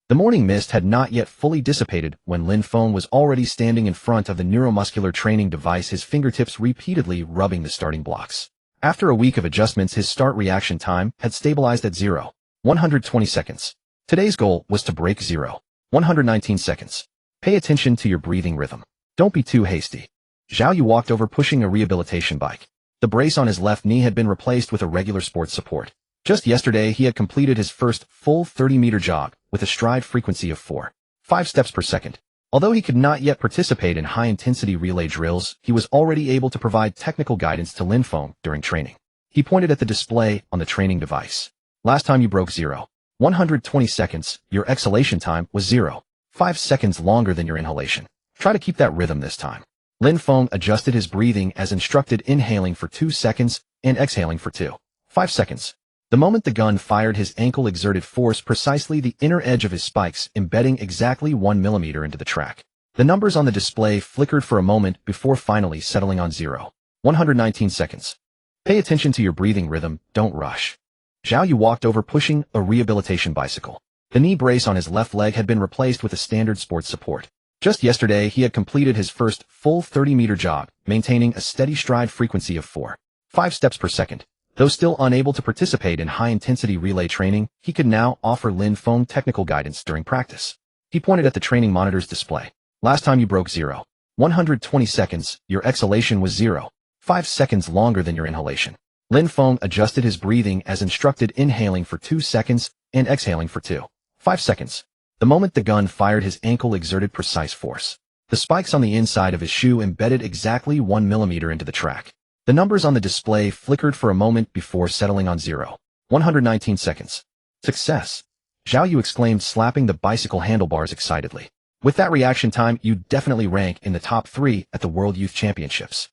The morning mist had not yet fully dissipated when Lin Feng was already standing in front of the neuromuscular training device, his fingertips repeatedly rubbing the starting blocks. After a week of adjustments, his start reaction time had stabilized at 0.120 seconds. Today's goal was to break 0.119 seconds. Pay attention to your breathing rhythm. Don't be too hasty. Zhao Yu walked over pushing a rehabilitation bike. The brace on his left knee had been replaced with a regular sports support. Just yesterday, he had completed his first full 30-meter jog with a stride frequency of 4.5 steps per second. Although he could not yet participate in high-intensity relay drills, he was already able to provide technical guidance to Lin Feng during training. He pointed at the display on the training device. Last time you broke 0.120 seconds, your exhalation time was 0.5 seconds longer than your inhalation. Try to keep that rhythm this time. Lin Feng adjusted his breathing as instructed, inhaling for 2 seconds and exhaling for 2.5 seconds. The moment the gun fired, his ankle exerted force precisely the inner edge of his spikes, embedding exactly 1 millimeter into the track. The numbers on the display flickered for a moment before finally settling on 0.119 seconds. Pay attention to your breathing rhythm, don't rush. Zhao Yu walked over pushing a rehabilitation bicycle. The knee brace on his left leg had been replaced with a standard sports support. Just yesterday, he had completed his first full 30-meter jog, maintaining a steady stride frequency of 4.5 steps per second. Though still unable to participate in high-intensity relay training, he could now offer Lin Feng technical guidance during practice. He pointed at the training monitor's display. Last time you broke 0.120 seconds, your exhalation was 0.5 seconds longer than your inhalation. Lin Feng adjusted his breathing as instructed, inhaling for 2 seconds and exhaling for 2.5 seconds. The moment the gun fired, his ankle exerted precise force. The spikes on the inside of his shoe embedded exactly 1 millimeter into the track. The numbers on the display flickered for a moment before settling on 0.119 seconds. Success! Zhao Yu exclaimed, slapping the bicycle handlebars excitedly. With that reaction time, you definitely rank in the top 3 at the World Youth Championships.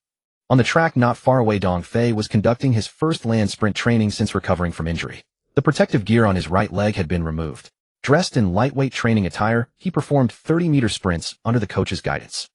On the track not far away, Dong Fei was conducting his first land sprint training since recovering from injury. The protective gear on his right leg had been removed. Dressed in lightweight training attire, he performed 30-meter sprints under the coach's guidance.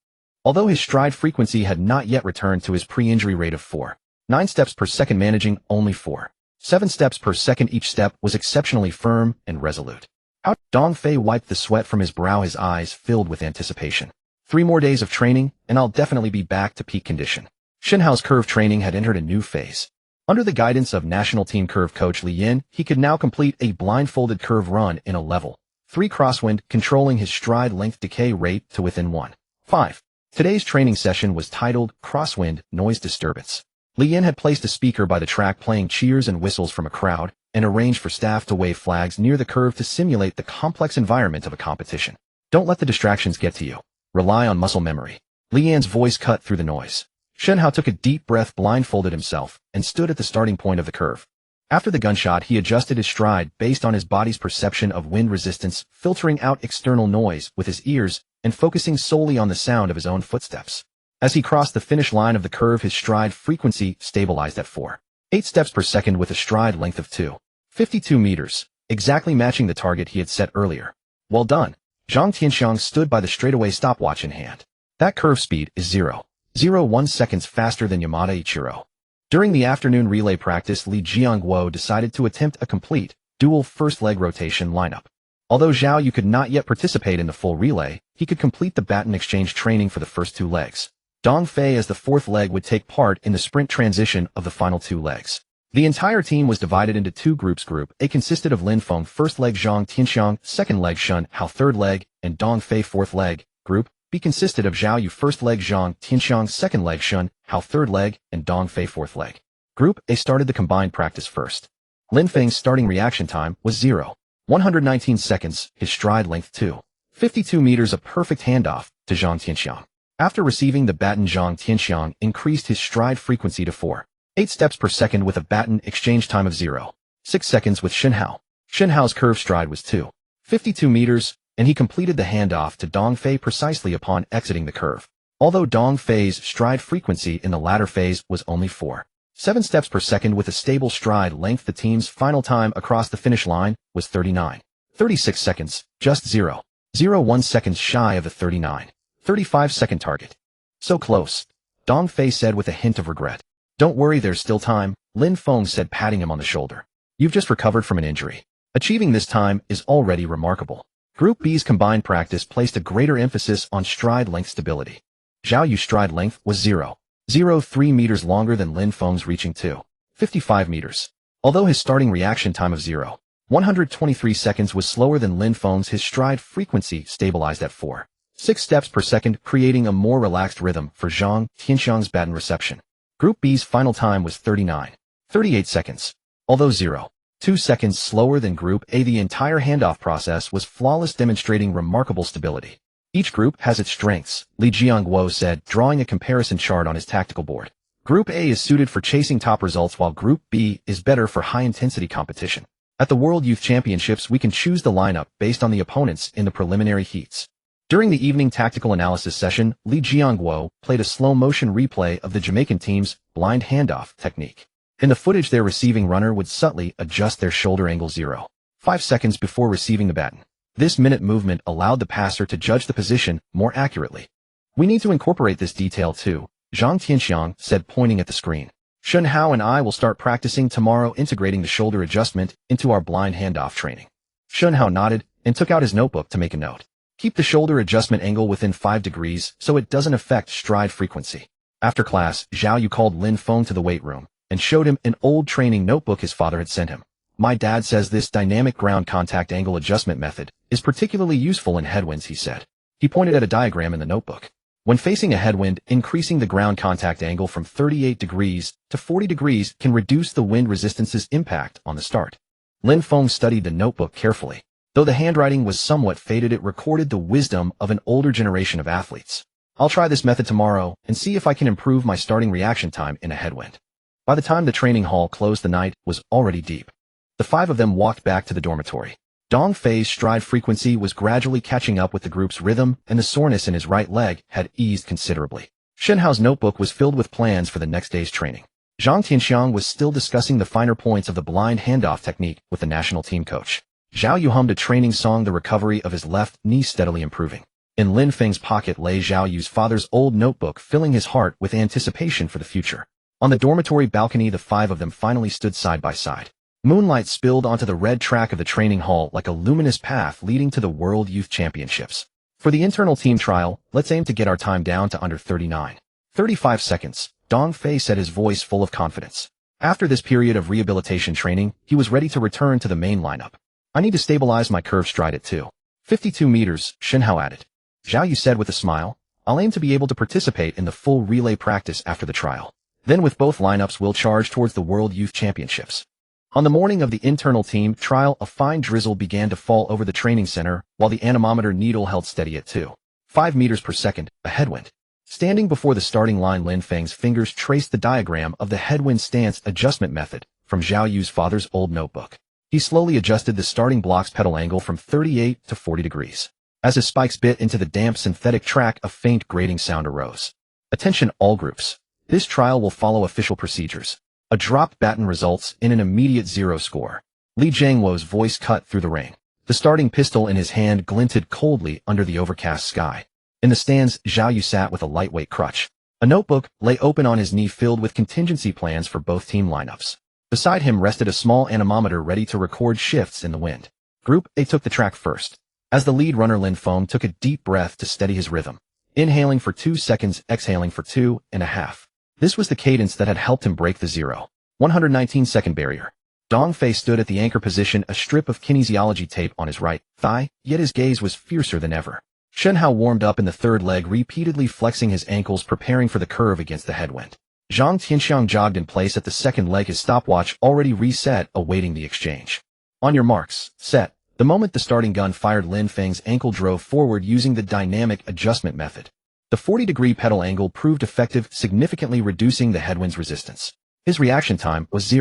Although his stride frequency had not yet returned to his pre-injury rate of 4.9 steps per second, managing only 4.7 steps per second, each step was exceptionally firm and resolute. Out, Dong Fei wiped the sweat from his brow, his eyes filled with anticipation. 3 more days of training, and I'll definitely be back to peak condition. Shenhao's curve training had entered a new phase. Under the guidance of national team curve coach Li Yin, he could now complete a blindfolded curve run in a level 3 crosswind, controlling his stride length decay rate to within 1.5. Today's training session was titled Crosswind Noise Disturbance. Li Yin had placed a speaker by the track, playing cheers and whistles from a crowd, and arranged for staff to wave flags near the curve to simulate the complex environment of a competition. Don't let the distractions get to you. Rely on muscle memory. Li Yin's voice cut through the noise. Shenhao took a deep breath, blindfolded himself, and stood at the starting point of the curve. After the gunshot, he adjusted his stride based on his body's perception of wind resistance, filtering out external noise with his ears and focusing solely on the sound of his own footsteps. As he crossed the finish line of the curve, his stride frequency stabilized at 4.8 steps per second with a stride length of 2.52 meters, exactly matching the target he had set earlier. Well done. Zhang Tianxiang stood by the straightaway stopwatch in hand. That curve speed is 0.01 seconds faster than Yamada Ichiro. During the afternoon relay practice, Li Jiangguo decided to attempt a complete, dual first leg rotation lineup. Although Zhao Yu could not yet participate in the full relay, he could complete the baton exchange training for the first 2 legs. Dong Fei, as the 4th leg, would take part in the sprint transition of the final 2 legs. The entire team was divided into two groups. Group A consisted of Lin Feng first leg, Zhang Tianxiang second leg, Shun Hao third leg, and Dong Fei fourth leg. Group B consisted of Zhao Yu first leg, Zhang Tianxiang second leg, Shun Hao third leg, and Dong Fei fourth leg. Group A started the combined practice first. Lin Feng's starting reaction time was 0.119 seconds, his stride length 2.52 meters, a perfect handoff to Zhang Tianxiang. After receiving the baton, Zhang Tianxiang increased his stride frequency to 4.8 steps per second with a baton exchange time of 0.6 seconds with Shen Hao. Shen Hao's curved stride was 2.52 meters, and he completed the handoff to Dong Fei precisely upon exiting the curve. Although Dong Fei's stride frequency in the latter phase was only 4.7 steps per second with a stable stride length, the team's final time across the finish line was 39.36 seconds, just 0.01 seconds shy of the 39.35 second target. So close, Dong Fei said with a hint of regret. Don't worry, there's still time, Lin Feng said, patting him on the shoulder. You've just recovered from an injury. Achieving this time is already remarkable. Group B's combined practice placed a greater emphasis on stride length stability. Zhao Yu's stride length was 0.03 meters longer than Lin Feng's, reaching 2.55 meters. Although his starting reaction time of 0.123 seconds was slower than Lin Feng's, his stride frequency stabilized at 4.6 steps per second, creating a more relaxed rhythm for Zhang Tianxiang's baton reception. Group B's final time was 39.38 seconds. Although 0.2 seconds slower than Group A, the entire handoff process was flawless, demonstrating remarkable stability. Each group has its strengths, Li Jiangguo said, drawing a comparison chart on his tactical board. Group A is suited for chasing top results, while Group B is better for high-intensity competition. At the World Youth Championships, we can choose the lineup based on the opponents in the preliminary heats. During the evening tactical analysis session, Li Jiangguo played a slow-motion replay of the Jamaican team's blind handoff technique. In the footage, their receiving runner would subtly adjust their shoulder angle 0.5 seconds before receiving the baton. This minute movement allowed the passer to judge the position more accurately. We need to incorporate this detail too, Zhang Tianxiang said, pointing at the screen. Shen Hao and I will start practicing tomorrow, integrating the shoulder adjustment into our blind handoff training. Shen Hao nodded and took out his notebook to make a note. Keep the shoulder adjustment angle within 5 degrees so it doesn't affect stride frequency. After class, Zhao Yu called Lin Feng to the weight room and showed him an old training notebook his father had sent him. My dad says this dynamic ground contact angle adjustment method is particularly useful in headwinds, he said. He pointed at a diagram in the notebook. When facing a headwind, increasing the ground contact angle from 38 degrees to 40 degrees can reduce the wind resistance's impact on the start. Lin Feng studied the notebook carefully. Though the handwriting was somewhat faded, it recorded the wisdom of an older generation of athletes. I'll try this method tomorrow and see if I can improve my starting reaction time in a headwind. By the time the training hall closed, the night was already deep. The 5 of them walked back to the dormitory. Dong Fei's stride frequency was gradually catching up with the group's rhythm, and the soreness in his right leg had eased considerably. Shen Hao's notebook was filled with plans for the next day's training. Zhang Tianxiang was still discussing the finer points of the blind handoff technique with the national team coach. Zhao Yu hummed a training song, the recovery of his left knee steadily improving. In Lin Feng's pocket lay Zhao Yu's father's old notebook, filling his heart with anticipation for the future. On the dormitory balcony, the 5 of them finally stood side by side. Moonlight spilled onto the red track of the training hall like a luminous path leading to the World Youth Championships. For the internal team trial, let's aim to get our time down to under 39.35 seconds, Dong Fei said, his voice full of confidence. After this period of rehabilitation training, he was ready to return to the main lineup. I need to stabilize my curved stride at 2.52 meters, Shen Hao added. Zhao Yu said with a smile. I'll aim to be able to participate in the full relay practice after the trial. Then with both lineups, we'll charge towards the World Youth Championships. On the morning of the internal team trial, a fine drizzle began to fall over the training center, while the anemometer needle held steady at 2.5 meters per second, a headwind. Standing before the starting line, Lin Feng's fingers traced the diagram of the headwind stance adjustment method from Zhao Yu's father's old notebook. He slowly adjusted the starting block's pedal angle from 38 to 40 degrees. As his spikes bit into the damp synthetic track, a faint grating sound arose. Attention all groups. This trial will follow official procedures. A dropped baton results in an immediate 0 score. Li Jiangguo's voice cut through the rain. The starting pistol in his hand glinted coldly under the overcast sky. In the stands, Zhao Yu sat with a lightweight crutch. A notebook lay open on his knee, filled with contingency plans for both team lineups. Beside him rested a small anemometer ready to record shifts in the wind. Group A took the track first. As the lead runner, Lin Feng took a deep breath to steady his rhythm. Inhaling for 2 seconds, exhaling for 2.5. This was the cadence that had helped him break the 0 119-second barrier. Dong Fei stood at the anchor position, a strip of kinesiology tape on his right thigh, yet his gaze was fiercer than ever. Shen Hao warmed up in the third leg, repeatedly flexing his ankles, preparing for the curve against the headwind. Zhang Tianxiang jogged in place at the second leg, his stopwatch already reset, awaiting the exchange. On your marks, set. The moment the starting gun fired, Lin Feng's ankle drove forward using the dynamic adjustment method. The 40-degree pedal angle proved effective, significantly reducing the headwind's resistance. His reaction time was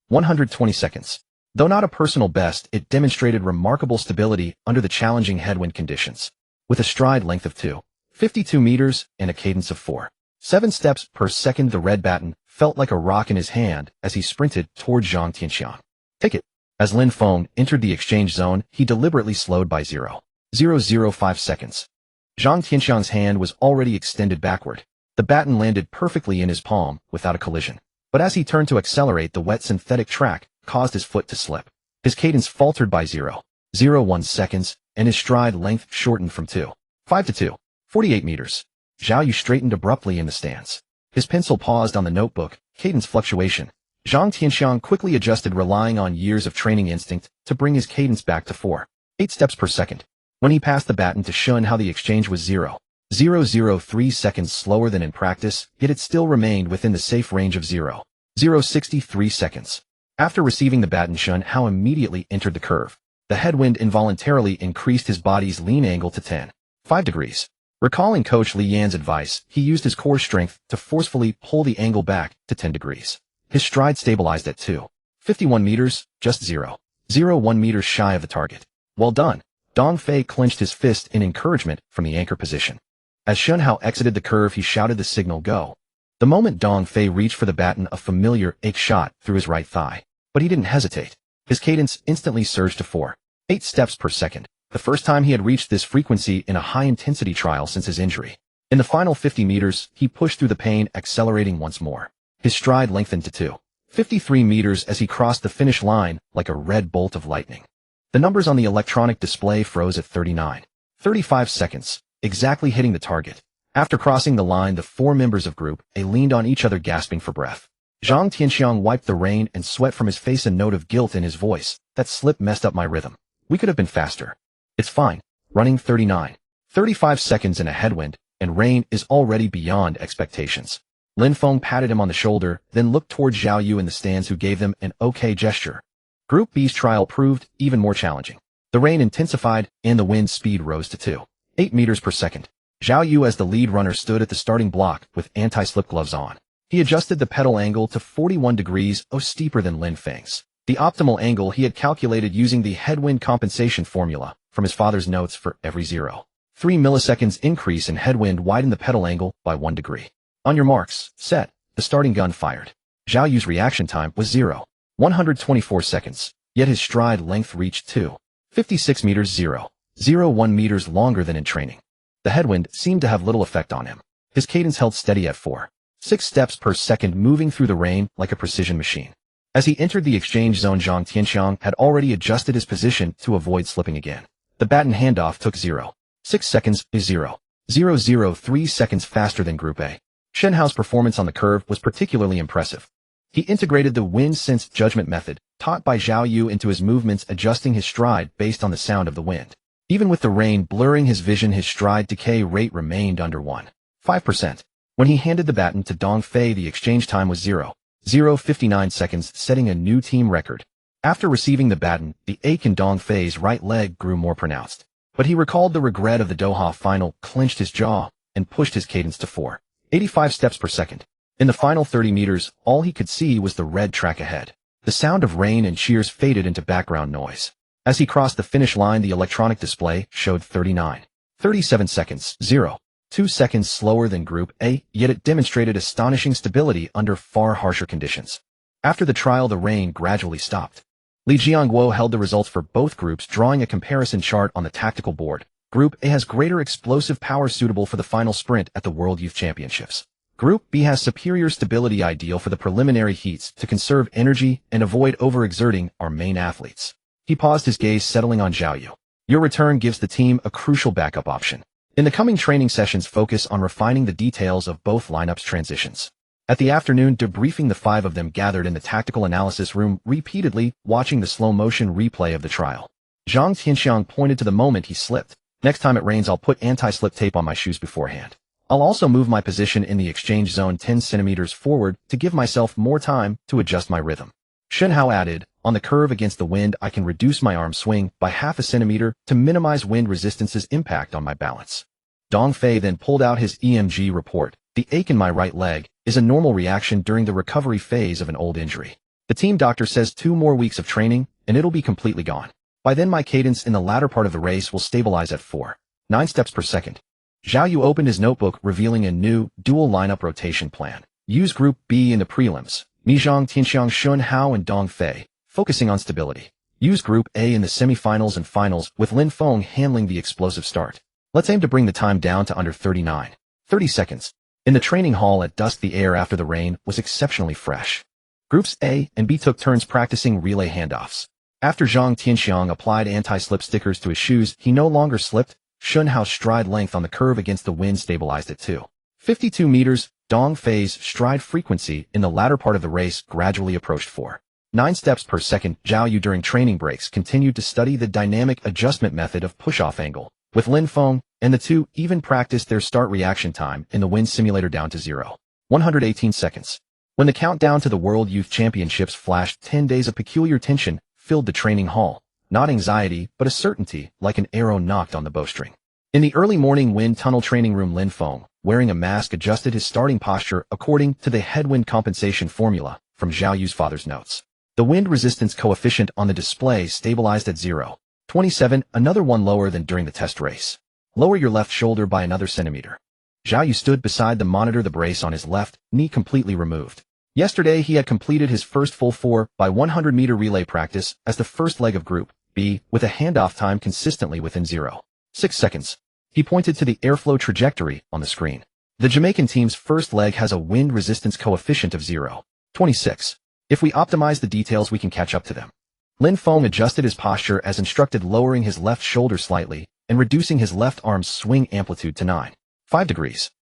120 seconds. Though not a personal best, it demonstrated remarkable stability under the challenging headwind conditions. With a stride length of 2.52 meters and a cadence of 4.7 steps per second, the red baton felt like a rock in his hand as he sprinted toward Zhang Tianxiang. Take it. As Lin Feng entered the exchange zone, he deliberately slowed by 0.005 seconds. Zhang Tianxiang's hand was already extended backward. The baton landed perfectly in his palm without a collision. But as he turned to accelerate, the wet synthetic track caused his foot to slip. His cadence faltered by 0.01 seconds, and his stride length shortened from 2.5 to 2.48 meters. Zhao Yu straightened abruptly in the stands. His pencil paused on the notebook, cadence fluctuation. Zhang Tianxiang quickly adjusted, relying on years of training instinct to bring his cadence back to 4.8 steps per second. When he passed the baton to Shen Hao, the exchange was 0.003 seconds slower than in practice, yet it still remained within the safe range of 0.063 seconds. After receiving the baton, Shen Hao immediately entered the curve. The headwind involuntarily increased his body's lean angle to 10.5 degrees. Recalling Coach Li Yan's advice, he used his core strength to forcefully pull the angle back to 10 degrees. His stride stabilized at 2.51 meters, just 0.01 meters shy of the target. Well done. Dong Fei clenched his fist in encouragement from the anchor position. As Shen Hao exited the curve, he shouted the signal, go. The moment Dong Fei reached for the baton, a familiar ache shot through his right thigh. But he didn't hesitate. His cadence instantly surged to 4.8 steps per second, the first time he had reached this frequency in a high-intensity trial since his injury. In the final 50 meters, he pushed through the pain, accelerating once more. His stride lengthened to 2.53 meters as he crossed the finish line like a red bolt of lightning. The numbers on the electronic display froze at 39.35 seconds, exactly hitting the target. After crossing the line, the four members of Group A leaned on each other, gasping for breath. Zhang Tianxiang wiped the rain and sweat from his face, a note of guilt in his voice. That slip messed up my rhythm. We could have been faster. It's fine. Running 39.35 seconds in a headwind and rain is already beyond expectations. Lin Feng patted him on the shoulder, then looked toward Zhao Yu in the stands, who gave them an okay gesture. Group B's trial proved even more challenging. The rain intensified and the wind speed rose to 2.8 meters per second. Zhao Yu, as the lead runner, stood at the starting block with anti-slip gloves on. He adjusted the pedal angle to 41 degrees, steeper than Lin Feng's. The optimal angle he had calculated using the headwind compensation formula from his father's notes. For every 0.3 milliseconds increase in headwind widened the pedal angle by 1 degree. On your marks, set. The starting gun fired. Zhao Yu's reaction time was 124 seconds, yet his stride length reached 2.56 meters, 0.01 meters longer than in training. The headwind seemed to have little effect on him. His cadence held steady at 4.6 steps per second, moving through the rain like a precision machine. As he entered the exchange zone, Zhang Tianxiang had already adjusted his position to avoid slipping again. The baton handoff took 0.6 seconds, 0.003 seconds faster than Group A. Shen Hao's performance on the curve was particularly impressive. He integrated the wind sense judgment method taught by Zhao Yu into his movements, adjusting his stride based on the sound of the wind. Even with the rain blurring his vision, his stride decay rate remained under 1.5%. When he handed the baton to Dong Fei, the exchange time was 0.059 seconds, setting a new team record. After receiving the baton, the ache in Dong Fei's right leg grew more pronounced. But he recalled the regret of the Doha final, clenched his jaw, and pushed his cadence to 4.85 steps per second. In the final 30 meters, all he could see was the red track ahead. The sound of rain and cheers faded into background noise. As he crossed the finish line, the electronic display showed 39.37 seconds, 0.2 seconds slower than Group A, yet it demonstrated astonishing stability under far harsher conditions. After the trial, the rain gradually stopped. Li Jiangguo held the results for both groups, drawing a comparison chart on the tactical board. Group A has greater explosive power suitable for the final sprint at the World Youth Championships. Group B has superior stability, ideal for the preliminary heats to conserve energy and avoid overexerting our main athletes. He paused, his gaze settling on Zhao Yu. Your return gives the team a crucial backup option. In the coming training sessions, focus on refining the details of both lineups' transitions. At the afternoon debriefing, the five of them gathered in the tactical analysis room, repeatedly watching the slow-motion replay of the trial. Zhang Tianxiang pointed to the moment he slipped. Next time it rains, I'll put anti-slip tape on my shoes beforehand. I'll also move my position in the exchange zone 10 centimeters forward to give myself more time to adjust my rhythm. Shen Hao added, on the curve against the wind, I can reduce my arm swing by half a centimeter to minimize wind resistance's impact on my balance. Dong Fei then pulled out his EMG report. The ache in my right leg is a normal reaction during the recovery phase of an old injury. The team doctor says 2 more weeks of training and it'll be completely gone. By then my cadence in the latter part of the race will stabilize at 4.9 steps per second. Zhao Yu opened his notebook, revealing a new dual lineup rotation plan. Use Group B in the prelims. Mi Zhang Tianxiang, Shen Hao and Dong Fei, focusing on stability. Use Group A in the semifinals and finals, with Lin Feng handling the explosive start. Let's aim to bring the time down to under 30 seconds. In the training hall at dusk, the air after the rain was exceptionally fresh. Groups A and B took turns practicing relay handoffs. After Zhang Tianxiang applied anti-slip stickers to his shoes, he no longer slipped. Shen Hao's stride length on the curve against the wind stabilized at 2.52 meters. Dong Fei's stride frequency in the latter part of the race gradually approached 4.9 steps per second. Zhao Yu during training breaks continued to study the dynamic adjustment method of push-off angle. With Lin Feng, and the two even practiced their start reaction time in the wind simulator down to 0.118 seconds. When the countdown to the World Youth Championships flashed, 10 days of peculiar tension filled the training hall. Not anxiety, but a certainty, like an arrow knocked on the bowstring. In the early morning wind tunnel training room, Lin Feng, wearing a mask, adjusted his starting posture according to the headwind compensation formula from Zhao Yu's father's notes. The wind resistance coefficient on the display stabilized at 0.27, another one lower than during the test race. Lower your left shoulder by another centimeter. Zhao Yu stood beside the monitor, the brace on his left knee completely removed. Yesterday he had completed his first full 4x100-meter relay practice as the first leg of Group B, with a handoff time consistently within 0.6 seconds. He pointed to the airflow trajectory on the screen. The Jamaican team's first leg has a wind resistance coefficient of 0.26. If we optimize the details, we can catch up to them. Lin Feng adjusted his posture as instructed, lowering his left shoulder slightly and reducing his left arm's swing amplitude to 9.5 degrees.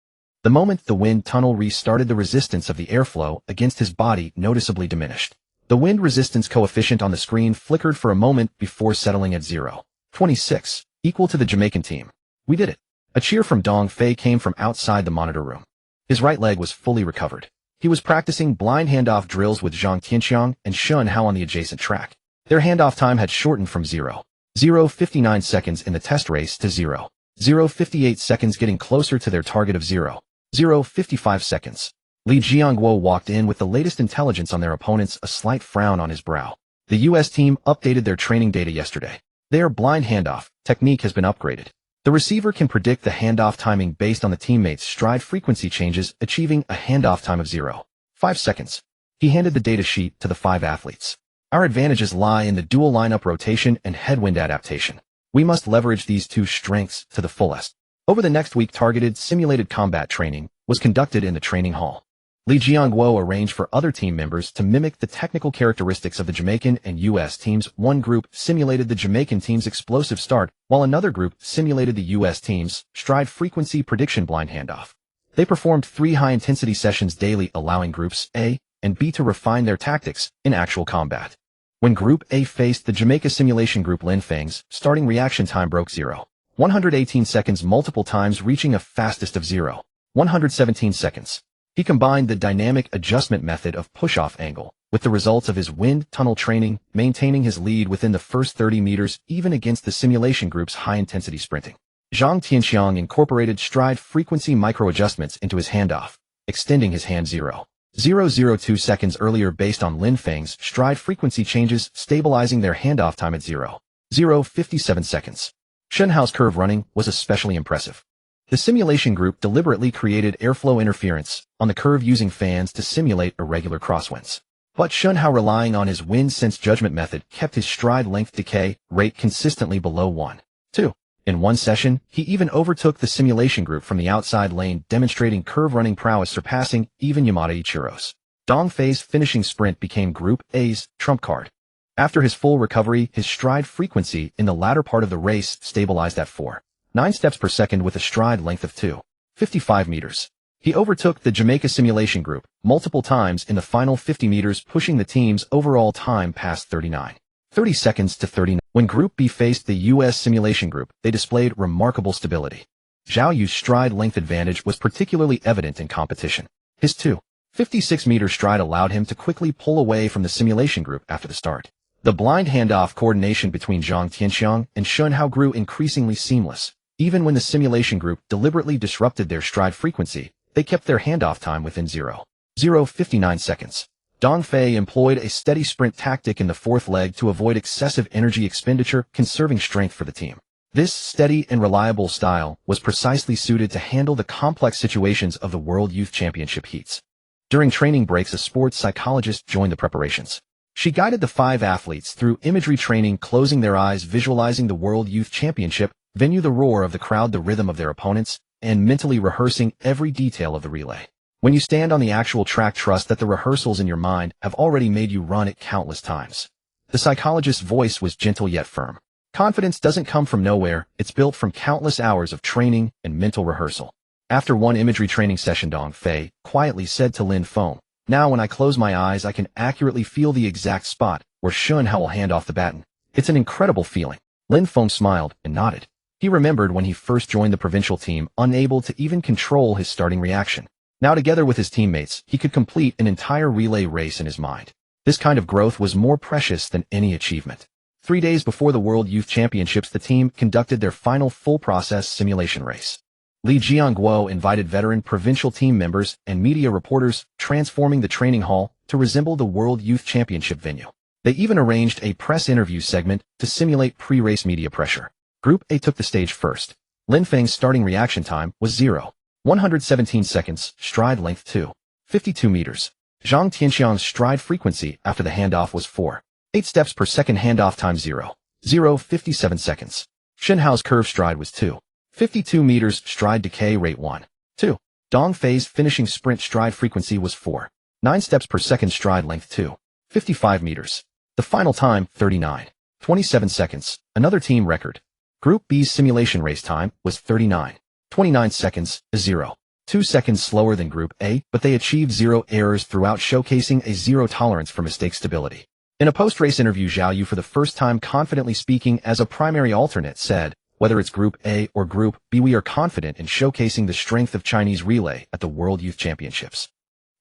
The moment the wind tunnel restarted, the resistance of the airflow against his body noticeably diminished. The wind resistance coefficient on the screen flickered for a moment before settling at 0.26, equal to the Jamaican team. We did it. A cheer from Dong Fei came from outside the monitor room. His right leg was fully recovered. He was practicing blind handoff drills with Zhang Tianxiang and Shen Hao on the adjacent track. Their handoff time had shortened from 0.059 seconds in the test race to 0.058 seconds, getting closer to their target of 0.055 seconds. Li Jiangguo walked in with the latest intelligence on their opponents, a slight frown on his brow. The U.S. team updated their training data yesterday. Their blind handoff technique has been upgraded. The receiver can predict the handoff timing based on the teammates' stride frequency changes, achieving a handoff time of 0.5 seconds. He handed the data sheet to the 5 athletes. Our advantages lie in the dual lineup rotation and headwind adaptation. We must leverage these two strengths to the fullest. Over the next week, targeted simulated combat training was conducted in the training hall. Li Jiangguo arranged for other team members to mimic the technical characteristics of the Jamaican and U.S. teams. One group simulated the Jamaican team's explosive start, while another group simulated the U.S. team's stride frequency prediction blind handoff. They performed 3 high-intensity sessions daily, allowing Groups A and B to refine their tactics in actual combat. When Group A faced the Jamaica simulation group, Lin Feng's starting reaction time broke 0.118 seconds multiple times, reaching a fastest of 0.117 seconds. He combined the dynamic adjustment method of push-off angle with the results of his wind tunnel training, maintaining his lead within the first 30 meters even against the simulation group's high-intensity sprinting. Zhang Tianxiang incorporated stride frequency micro-adjustments into his handoff, extending his hand 0.002 seconds earlier based on Lin Feng's stride frequency changes, stabilizing their handoff time at 0.057 seconds. Shen Hao's curve running was especially impressive. The simulation group deliberately created airflow interference on the curve using fans to simulate irregular crosswinds. But Shen Hao, relying on his wind sense judgment method, kept his stride length decay rate consistently below 1.2. In one session, he even overtook the simulation group from the outside lane, demonstrating curve running prowess, surpassing even Yamada Ichiro's. Dong Fei's finishing sprint became Group A's trump card. After his full recovery, his stride frequency in the latter part of the race stabilized at 4.9 steps per second with a stride length of 2.55 meters. He overtook the Jamaica simulation group multiple times in the final 50 meters, pushing the team's overall time past 30 seconds to 39. When Group B faced the U.S. simulation group, they displayed remarkable stability. Zhao Yu's stride length advantage was particularly evident in competition. His 2.56-meter stride allowed him to quickly pull away from the simulation group after the start. The blind handoff coordination between Zhang Tianxiang and Shun Hao grew increasingly seamless. Even when the simulation group deliberately disrupted their stride frequency, they kept their handoff time within 0.59 seconds. Dong Fei employed a steady sprint tactic in the fourth leg to avoid excessive energy expenditure, conserving strength for the team. This steady and reliable style was precisely suited to handle the complex situations of the World Youth Championship heats. During training breaks, a sports psychologist joined the preparations. She guided the 5 athletes through imagery training, closing their eyes, visualizing the World Youth Championship venue, the roar of the crowd, the rhythm of their opponents, and mentally rehearsing every detail of the relay. When you stand on the actual track, trust that the rehearsals in your mind have already made you run it countless times. The psychologist's voice was gentle yet firm. Confidence doesn't come from nowhere, it's built from countless hours of training and mental rehearsal. After one imagery training session, Dong Fei quietly said to Lin Feng, "Now when I close my eyes, I can accurately feel the exact spot where Shun Hao will hand off the baton. It's an incredible feeling." Lin Feng smiled and nodded. He remembered when he first joined the provincial team, unable to even control his starting reaction. Now together with his teammates, he could complete an entire relay race in his mind. This kind of growth was more precious than any achievement. 3 days before the World Youth Championships, the team conducted their final full-process simulation race. Li Jiangguo invited veteran provincial team members and media reporters, transforming the training hall to resemble the World Youth Championship venue. They even arranged a press interview segment to simulate pre-race media pressure. Group A took the stage first. Lin Feng's starting reaction time was 0.117 seconds, stride length 2.52 meters. Zhang Tianxiang's stride frequency after the handoff was 4.8 steps per second, handoff time 0.57 seconds. Shun Hao's curved stride was 2.52 meters, stride decay rate 1.2. Dong Fei's finishing sprint stride frequency was 4.9 steps per second, stride length 2.55 meters. The final time, 39.27 seconds, another team record. Group B's simulation race time was 39.29 seconds, 0.2 seconds slower than Group A, but they achieved 0 errors throughout, showcasing a zero tolerance for mistake stability. In a post-race interview, Zhao Yu, for the first time confidently speaking as a primary alternate, said, "Whether it's Group A or Group B, we are confident in showcasing the strength of Chinese relay at the World Youth Championships."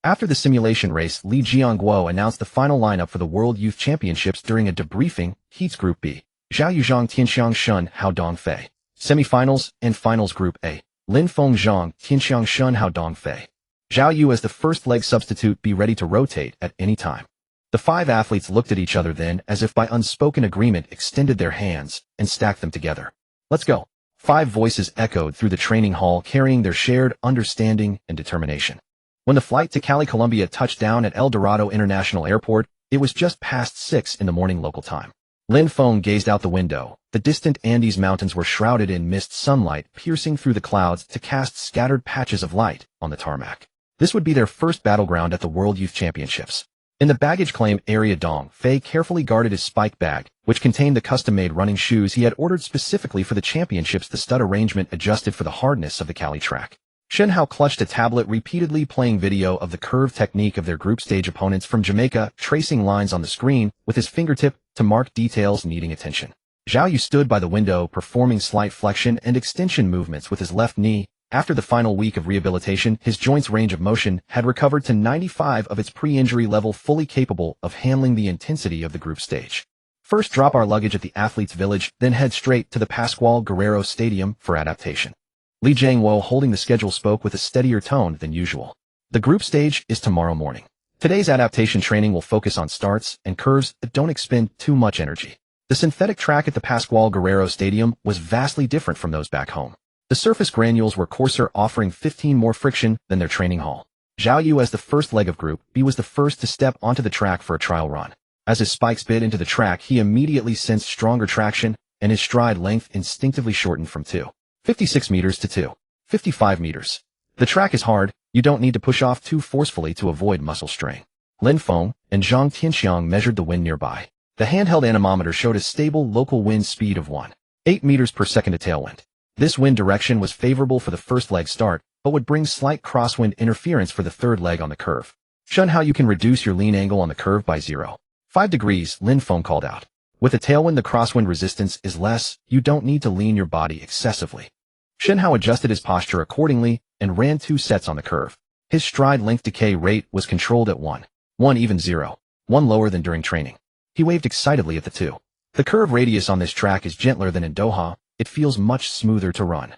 After the simulation race, Li Jiangguo announced the final lineup for the World Youth Championships during a debriefing. Heats: Group B, Zhao Yu, Zhang Tianxiang, Shun Hao, Dong Fei. Semifinals and finals: Group A, Lin Feng, Zhang Tianxiang, Shun Hao, Dong Fei. Zhao Yu as the first leg substitute, be ready to rotate at any time. The 5 athletes looked at each other, then, as if by unspoken agreement, extended their hands and stacked them together. "Let's go." 5 voices echoed through the training hall, carrying their shared understanding and determination. When the flight to Cali, Colombia touched down at El Dorado International Airport, it was just past 6 in the morning local time. Lin Feng gazed out the window. The distant Andes Mountains were shrouded in mist, sunlight piercing through the clouds to cast scattered patches of light on the tarmac. This would be their first battleground at the World Youth Championships. In the baggage claim area, Dong Fei carefully guarded his spike bag, which contained the custom-made running shoes he had ordered specifically for the championships, the stud arrangement adjusted for the hardness of the Cali track. Shun Hao clutched a tablet, repeatedly playing video of the curve technique of their group stage opponents from Jamaica, tracing lines on the screen with his fingertip to mark details needing attention. Zhao Yu stood by the window, performing slight flexion and extension movements with his left knee. After the final week of rehabilitation, his joints' range of motion had recovered to 95 of its pre-injury level, fully capable of handling the intensity of the group stage. "First, drop our luggage at the athletes' village, then head straight to the Pascual Guerrero Stadium for adaptation." Li Jiangguo, holding the schedule, spoke with a steadier tone than usual. "The group stage is tomorrow morning. Today's adaptation training will focus on starts and curves that don't expend too much energy." The synthetic track at the Pascual Guerrero Stadium was vastly different from those back home. The surface granules were coarser, offering 15 more friction than their training hall. Zhao Yu, as the first leg of Group B, was the first to step onto the track for a trial run. As his spikes bit into the track, he immediately sensed stronger traction, and his stride length instinctively shortened from 2.56 meters to 2.55 meters. The track is hard, you don't need to push off too forcefully to avoid muscle strain. Lin Feng and Zhang Tianxiang measured the wind nearby. The handheld anemometer showed a stable local wind speed of 1.8 meters per second to tailwind. This wind direction was favorable for the first leg start, but would bring slight crosswind interference for the third leg on the curve. Shun how you can reduce your lean angle on the curve by 0.5 degrees, Lin Feng called out. With a tailwind, the crosswind resistance is less, you don't need to lean your body excessively. Shun how adjusted his posture accordingly and ran 2 sets on the curve. His stride length decay rate was controlled at 1 even 0.1 lower than during training. He waved excitedly at the 2. The curve radius on this track is gentler than in Doha, it feels much smoother to run.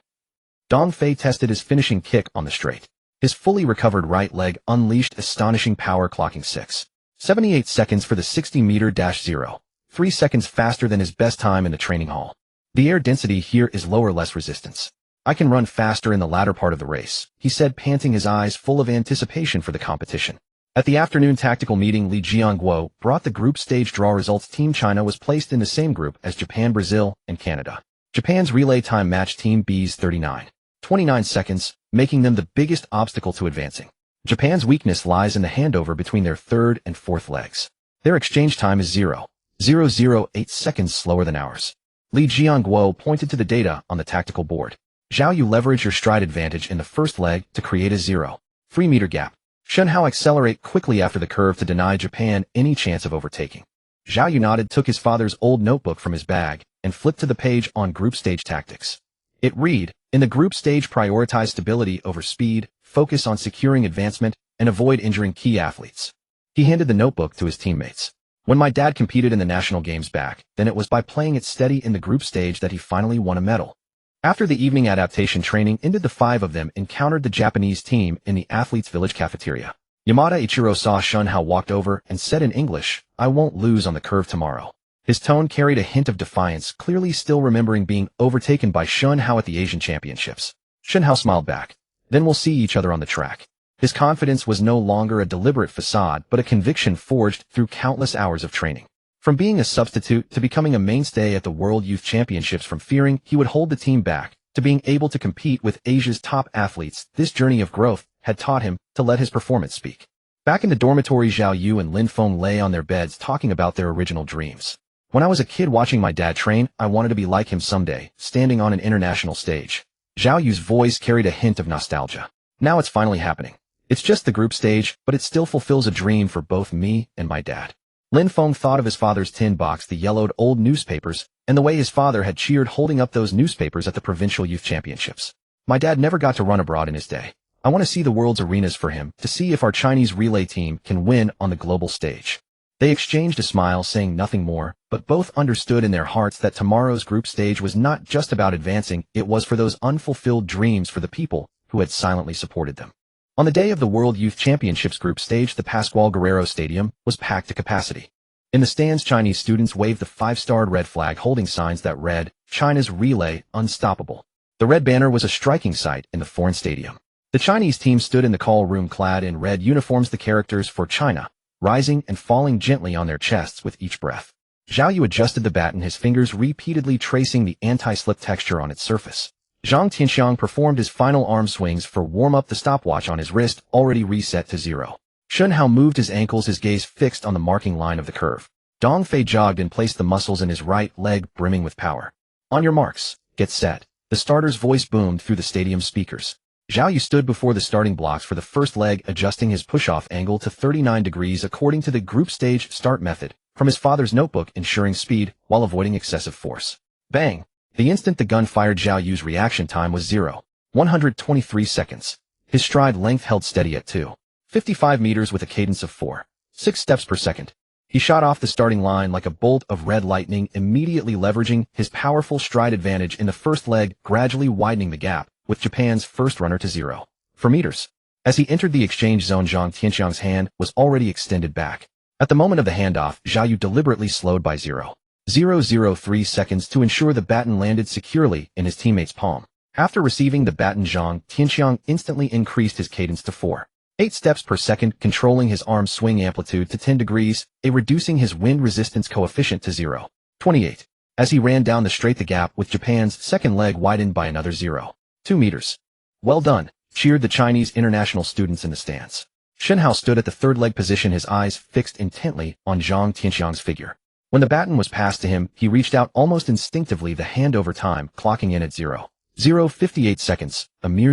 Dong Fei tested his finishing kick on the straight. His fully recovered right leg unleashed astonishing power, clocking 6.78 seconds for the 60-meter dash, 0.3 seconds faster than his best time in the training hall. The air density here is lower, less resistance. I can run faster in the latter part of the race, he said, panting, his eyes full of anticipation for the competition. At the afternoon tactical meeting, Li Jiangguo brought the group stage draw results. Team China was placed in the same group as Japan, Brazil, and Canada. Japan's relay time matched Team B's 39.29 seconds, making them the biggest obstacle to advancing. Japan's weakness lies in the handover between their third and fourth legs. Their exchange time is 0.008 seconds slower than ours. Li Jiangguo pointed to the data on the tactical board. Zhao Yu leverage your stride advantage in the first leg to create a 0.3 meter gap. Shun how accelerate quickly after the curve to deny Japan any chance of overtaking. Zhao Yu nodded, took his father's old notebook from his bag, and flipped to the page on group stage tactics. It read, in the group stage, prioritize stability over speed, focus on securing advancement, and avoid injuring key athletes. He handed the notebook to his teammates. When my dad competed in the national games back, then it was by playing it steady in the group stage that he finally won a medal. After the evening adaptation training ended, the 5 of them encountered the Japanese team in the athletes' village cafeteria. Yamada Ichiro saw Shun how walked over and said in English, I won't lose on the curve tomorrow. His tone carried a hint of defiance, clearly still remembering being overtaken by Shun Hao at the Asian Championships. Shun Hao smiled back. Then we'll see each other on the track. His confidence was no longer a deliberate facade, but a conviction forged through countless hours of training. From being a substitute to becoming a mainstay at the World Youth Championships, from fearing he would hold the team back to being able to compete with Asia's top athletes, this journey of growth had taught him to let his performance speak. Back in the dormitory, Zhao Yu and Lin Feng lay on their beds talking about their original dreams. When I was a kid watching my dad train, I wanted to be like him someday, standing on an international stage. Zhao Yu's voice carried a hint of nostalgia. Now it's finally happening. It's just the group stage, but it still fulfills a dream for both me and my dad. Lin Feng thought of his father's tin box, the yellowed old newspapers, and the way his father had cheered holding up those newspapers at the provincial youth championships. My dad never got to run abroad in his day. I want to see the world's arenas for him, to see if our Chinese relay team can win on the global stage. They exchanged a smile, saying nothing more, but both understood in their hearts that tomorrow's group stage was not just about advancing, it was for those unfulfilled dreams for the people who had silently supported them. On the day of the World Youth Championships group stage, the Pascual Guerrero Stadium was packed to capacity. In the stands, Chinese students waved the 5-starred red flag, holding signs that read, China's relay, unstoppable. The red banner was a striking sight in the foreign stadium. The Chinese team stood in the call room clad in red uniforms, the characters for China, rising and falling gently on their chests with each breath. Zhao Yu adjusted the baton, his fingers repeatedly tracing the anti-slip texture on its surface. Zhang Tianxiang performed his final arm swings for warm-up, the stopwatch on his wrist already reset to 0. Shun Hao moved his ankles, his gaze fixed on the marking line of the curve. Dong Fei jogged and placed the muscles in his right leg brimming with power. On your marks, get set. The starter's voice boomed through the stadium speakers. Zhao Yu stood before the starting blocks for the first leg, adjusting his push-off angle to 39 degrees according to the group stage start method from his father's notebook, ensuring speed while avoiding excessive force. Bang! The instant the gun fired, Zhao Yu's reaction time was 0.123 seconds. His stride length held steady at 2.55 meters with a cadence of 4.6 steps per second. He shot off the starting line like a bolt of red lightning, immediately leveraging his powerful stride advantage in the first leg, gradually widening the gap with Japan's first runner to 0.4 meters. As he entered the exchange zone, Zhang Tianxiang's hand was already extended back. At the moment of the handoff, Zhao Yu deliberately slowed by 0.003 seconds to ensure the baton landed securely in his teammate's palm. After receiving the baton, Zhang Tianxiang instantly increased his cadence to 4.8 steps per second, controlling his arm swing amplitude to 10 degrees, reducing his wind resistance coefficient to 0.28. As he ran down the straight, the gap with Japan's second leg widened by another 0.2 meters. Well done, cheered the Chinese international students in the stands. Shun Hao stood at the third leg position, his eyes fixed intently on Zhang Tianxiang's figure. When the baton was passed to him, he reached out almost instinctively, the handover time clocking in at 0.058 seconds, a mere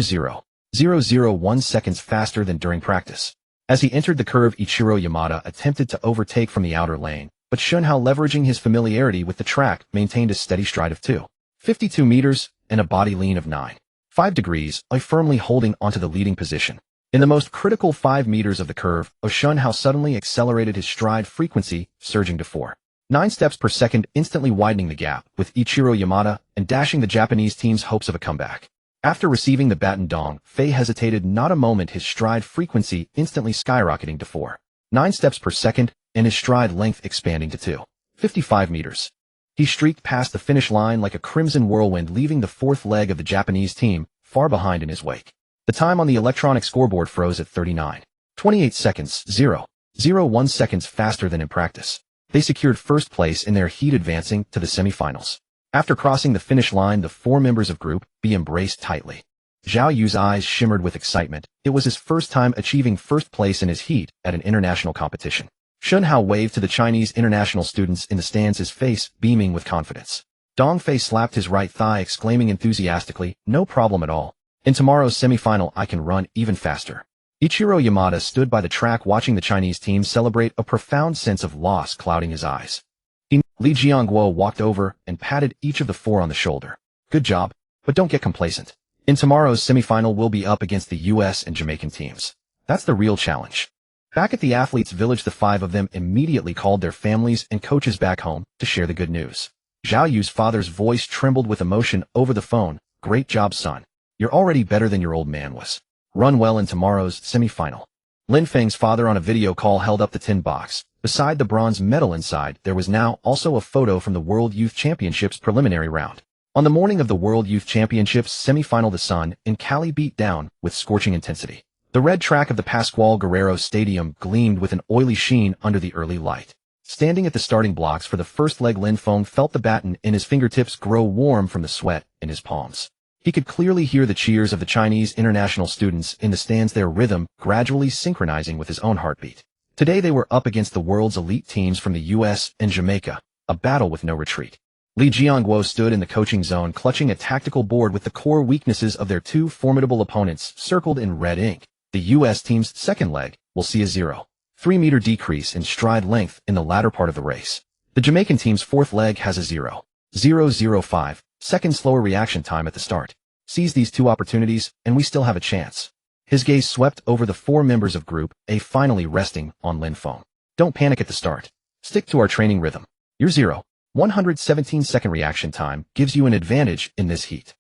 0.001 seconds faster than during practice. As he entered the curve, Ichiro Yamada attempted to overtake from the outer lane, but Shunhao, leveraging his familiarity with the track, maintained a steady stride of 2.52 meters and a body lean of 9.5 degrees, firmly holding onto the leading position. In the most critical 5 meters of the curve, Shunhao suddenly accelerated his stride frequency, surging to 4.9 steps per second, instantly widening the gap with Ichiro Yamada and dashing the Japanese team's hopes of a comeback. After receiving the baton, Dong Fei hesitated not a moment, his stride frequency instantly skyrocketing to 4.9 steps per second, and his stride length expanding to 2.55 meters. He streaked past the finish line like a crimson whirlwind, leaving the fourth leg of the Japanese team far behind in his wake. The time on the electronic scoreboard froze at 39.28 seconds, 0.01 seconds faster than in practice. They secured first place in their heat, advancing to the semifinals. After crossing the finish line, the four members of Group B embraced tightly. Zhao Yu's eyes shimmered with excitement. It was his first time achieving first place in his heat at an international competition. Shunhao waved to the Chinese international students in the stands, his face beaming with confidence. Dong Fei slapped his right thigh, exclaiming enthusiastically, "No problem at all. In tomorrow's semifinal, I can run even faster." Ichiro Yamada stood by the track watching the Chinese team celebrate, a profound sense of loss clouding his eyes. Li Jiangguo walked over and patted each of the four on the shoulder. "Good job, but don't get complacent. In tomorrow's semifinal, we'll be up against the US and Jamaican teams. That's the real challenge." Back at the athletes' village, the five of them immediately called their families and coaches back home to share the good news. Zhao Yu's father's voice trembled with emotion over the phone. "Great job, son. You're already better than your old man was. Run well in tomorrow's semifinal." Lin Feng's father on a video call held up the tin box. Beside the bronze medal inside, there was now also a photo from the World Youth Championships preliminary round. On the morning of the World Youth Championships semifinal, the sun in Cali beat down with scorching intensity. The red track of the Pascual Guerrero Stadium gleamed with an oily sheen under the early light. Standing at the starting blocks for the first leg, Lin Feng felt the baton in his fingertips grow warm from the sweat in his palms. He could clearly hear the cheers of the Chinese international students in the stands, their rhythm gradually synchronizing with his own heartbeat. Today they were up against the world's elite teams from the US and Jamaica, a battle with no retreat. Li Jiangguo stood in the coaching zone, clutching a tactical board with the core weaknesses of their two formidable opponents circled in red ink. The US team's second leg will see a 0.3 meter decrease in stride length in the latter part of the race. The Jamaican team's fourth leg has a 0.005 second slower reaction time at the start. Seize these two opportunities, and we still have a chance. His gaze swept over the four members of Group A, finally resting on Lin Feng. "Don't panic at the start. Stick to our training rhythm. Your 0.117 second reaction time gives you an advantage in this heat."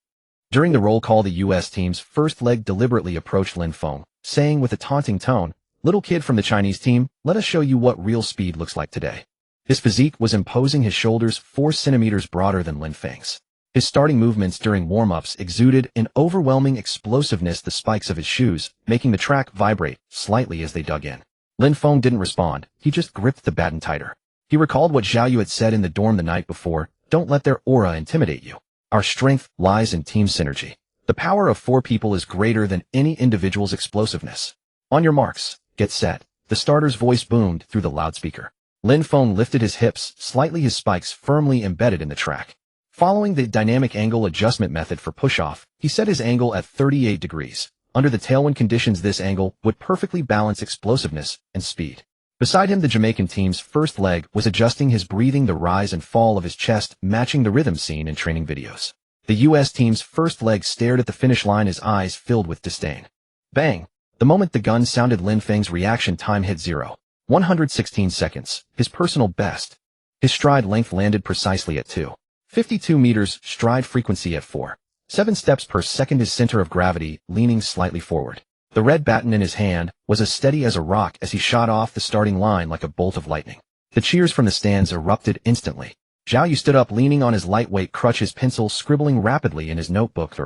During the roll call, the US team's first leg deliberately approached Lin Feng, saying with a taunting tone, "Little kid from the Chinese team, let us show you what real speed looks like today." His physique was imposing, his shoulders 4 centimeters broader than Lin Feng's. His starting movements during warm-ups exuded an overwhelming explosiveness, the spikes of his shoes making the track vibrate slightly as they dug in. Lin Feng didn't respond, he just gripped the baton tighter. He recalled what Zhao Yu had said in the dorm the night before, "Don't let their aura intimidate you. Our strength lies in team synergy. The power of 4 people is greater than any individual's explosiveness. On your marks, get set." The starter's voice boomed through the loudspeaker. Lin Feng lifted his hips, slightly, his spikes firmly embedded in the track. Following the dynamic angle adjustment method for push-off, he set his angle at 38 degrees. Under the tailwind conditions, this angle would perfectly balance explosiveness and speed. Beside him, the Jamaican team's first leg was adjusting his breathing, the rise and fall of his chest matching the rhythm seen in training videos. The US team's first leg stared at the finish line, his eyes filled with disdain. Bang! The moment the gun sounded, Lin Feng's reaction time hit 0.116 seconds, his personal best. His stride length landed precisely at 2.52 meters, stride frequency at 4.7 steps per second, his center of gravity leaning slightly forward. The red baton in his hand was as steady as a rock as he shot off the starting line like a bolt of lightning. The cheers from the stands erupted instantly. Zhao Yu stood up, leaning on his lightweight crutch, his pencil scribbling rapidly in his notebook.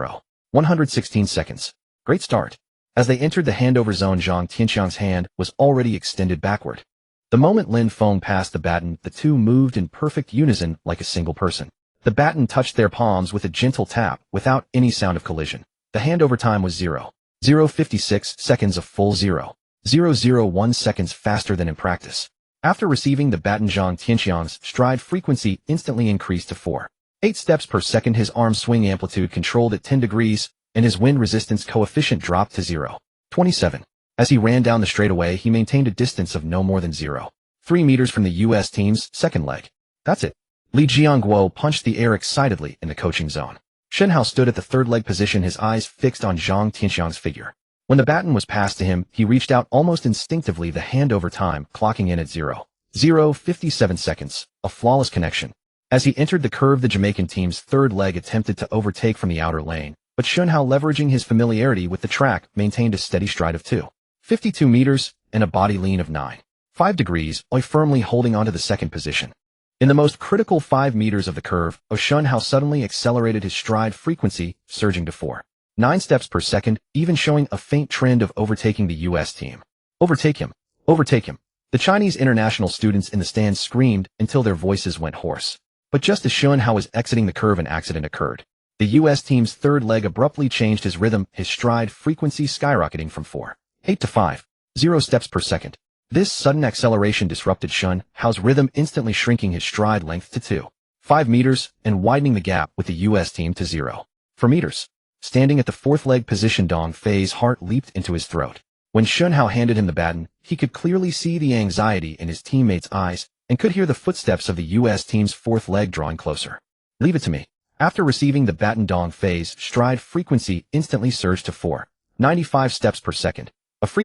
116 seconds. Great start. As they entered the handover zone, Zhang Tianxiang's hand was already extended backward. The moment Lin Feng passed the baton, the two moved in perfect unison like a single person. The baton touched their palms with a gentle tap without any sound of collision. The handover time was 0.056 seconds, a full 0.001 seconds faster than in practice. After receiving the baton, Zhang Tianxiang's stride frequency instantly increased to 4.8 steps per second, his arm swing amplitude controlled at 10 degrees, and his wind resistance coefficient dropped to 0.27. As he ran down the straightaway, he maintained a distance of no more than 0.3 meters from the U.S. team's second leg. That's it. Li Jiangguo punched the air excitedly in the coaching zone. Shen Hao stood at the third leg position, his eyes fixed on Zhang Tianxiang's figure. When the baton was passed to him, he reached out almost instinctively, the handover time clocking in at 0.057 seconds, a flawless connection. As he entered the curve, the Jamaican team's third leg attempted to overtake from the outer lane, but Shen Hao, leveraging his familiarity with the track, maintained a steady stride of 2.52 meters and a body lean of 9.5 degrees, firmly holding onto the second position. In the most critical 5 meters of the curve, Shen Hao suddenly accelerated his stride frequency, surging to 4.9 steps per second, even showing a faint trend of overtaking the U.S. team. Overtake him! Overtake him! The Chinese international students in the stands screamed until their voices went hoarse. But just as Shen Hao was exiting the curve, an accident occurred. The U.S. team's third leg abruptly changed his rhythm, his stride frequency skyrocketing from 4.8 to 5.0 steps per second. This sudden acceleration disrupted Shen Hao's rhythm, instantly shrinking his stride length to 2.5 meters and widening the gap with the U.S. team to 0.4 meters. Standing at the fourth leg position, Dong Fei's heart leaped into his throat. When Shen Hao handed him the baton, he could clearly see the anxiety in his teammates' eyes and could hear the footsteps of the U.S. team's fourth leg drawing closer. Leave it to me. After receiving the baton, Dong Fei's stride frequency instantly surged to 4.95 steps per second.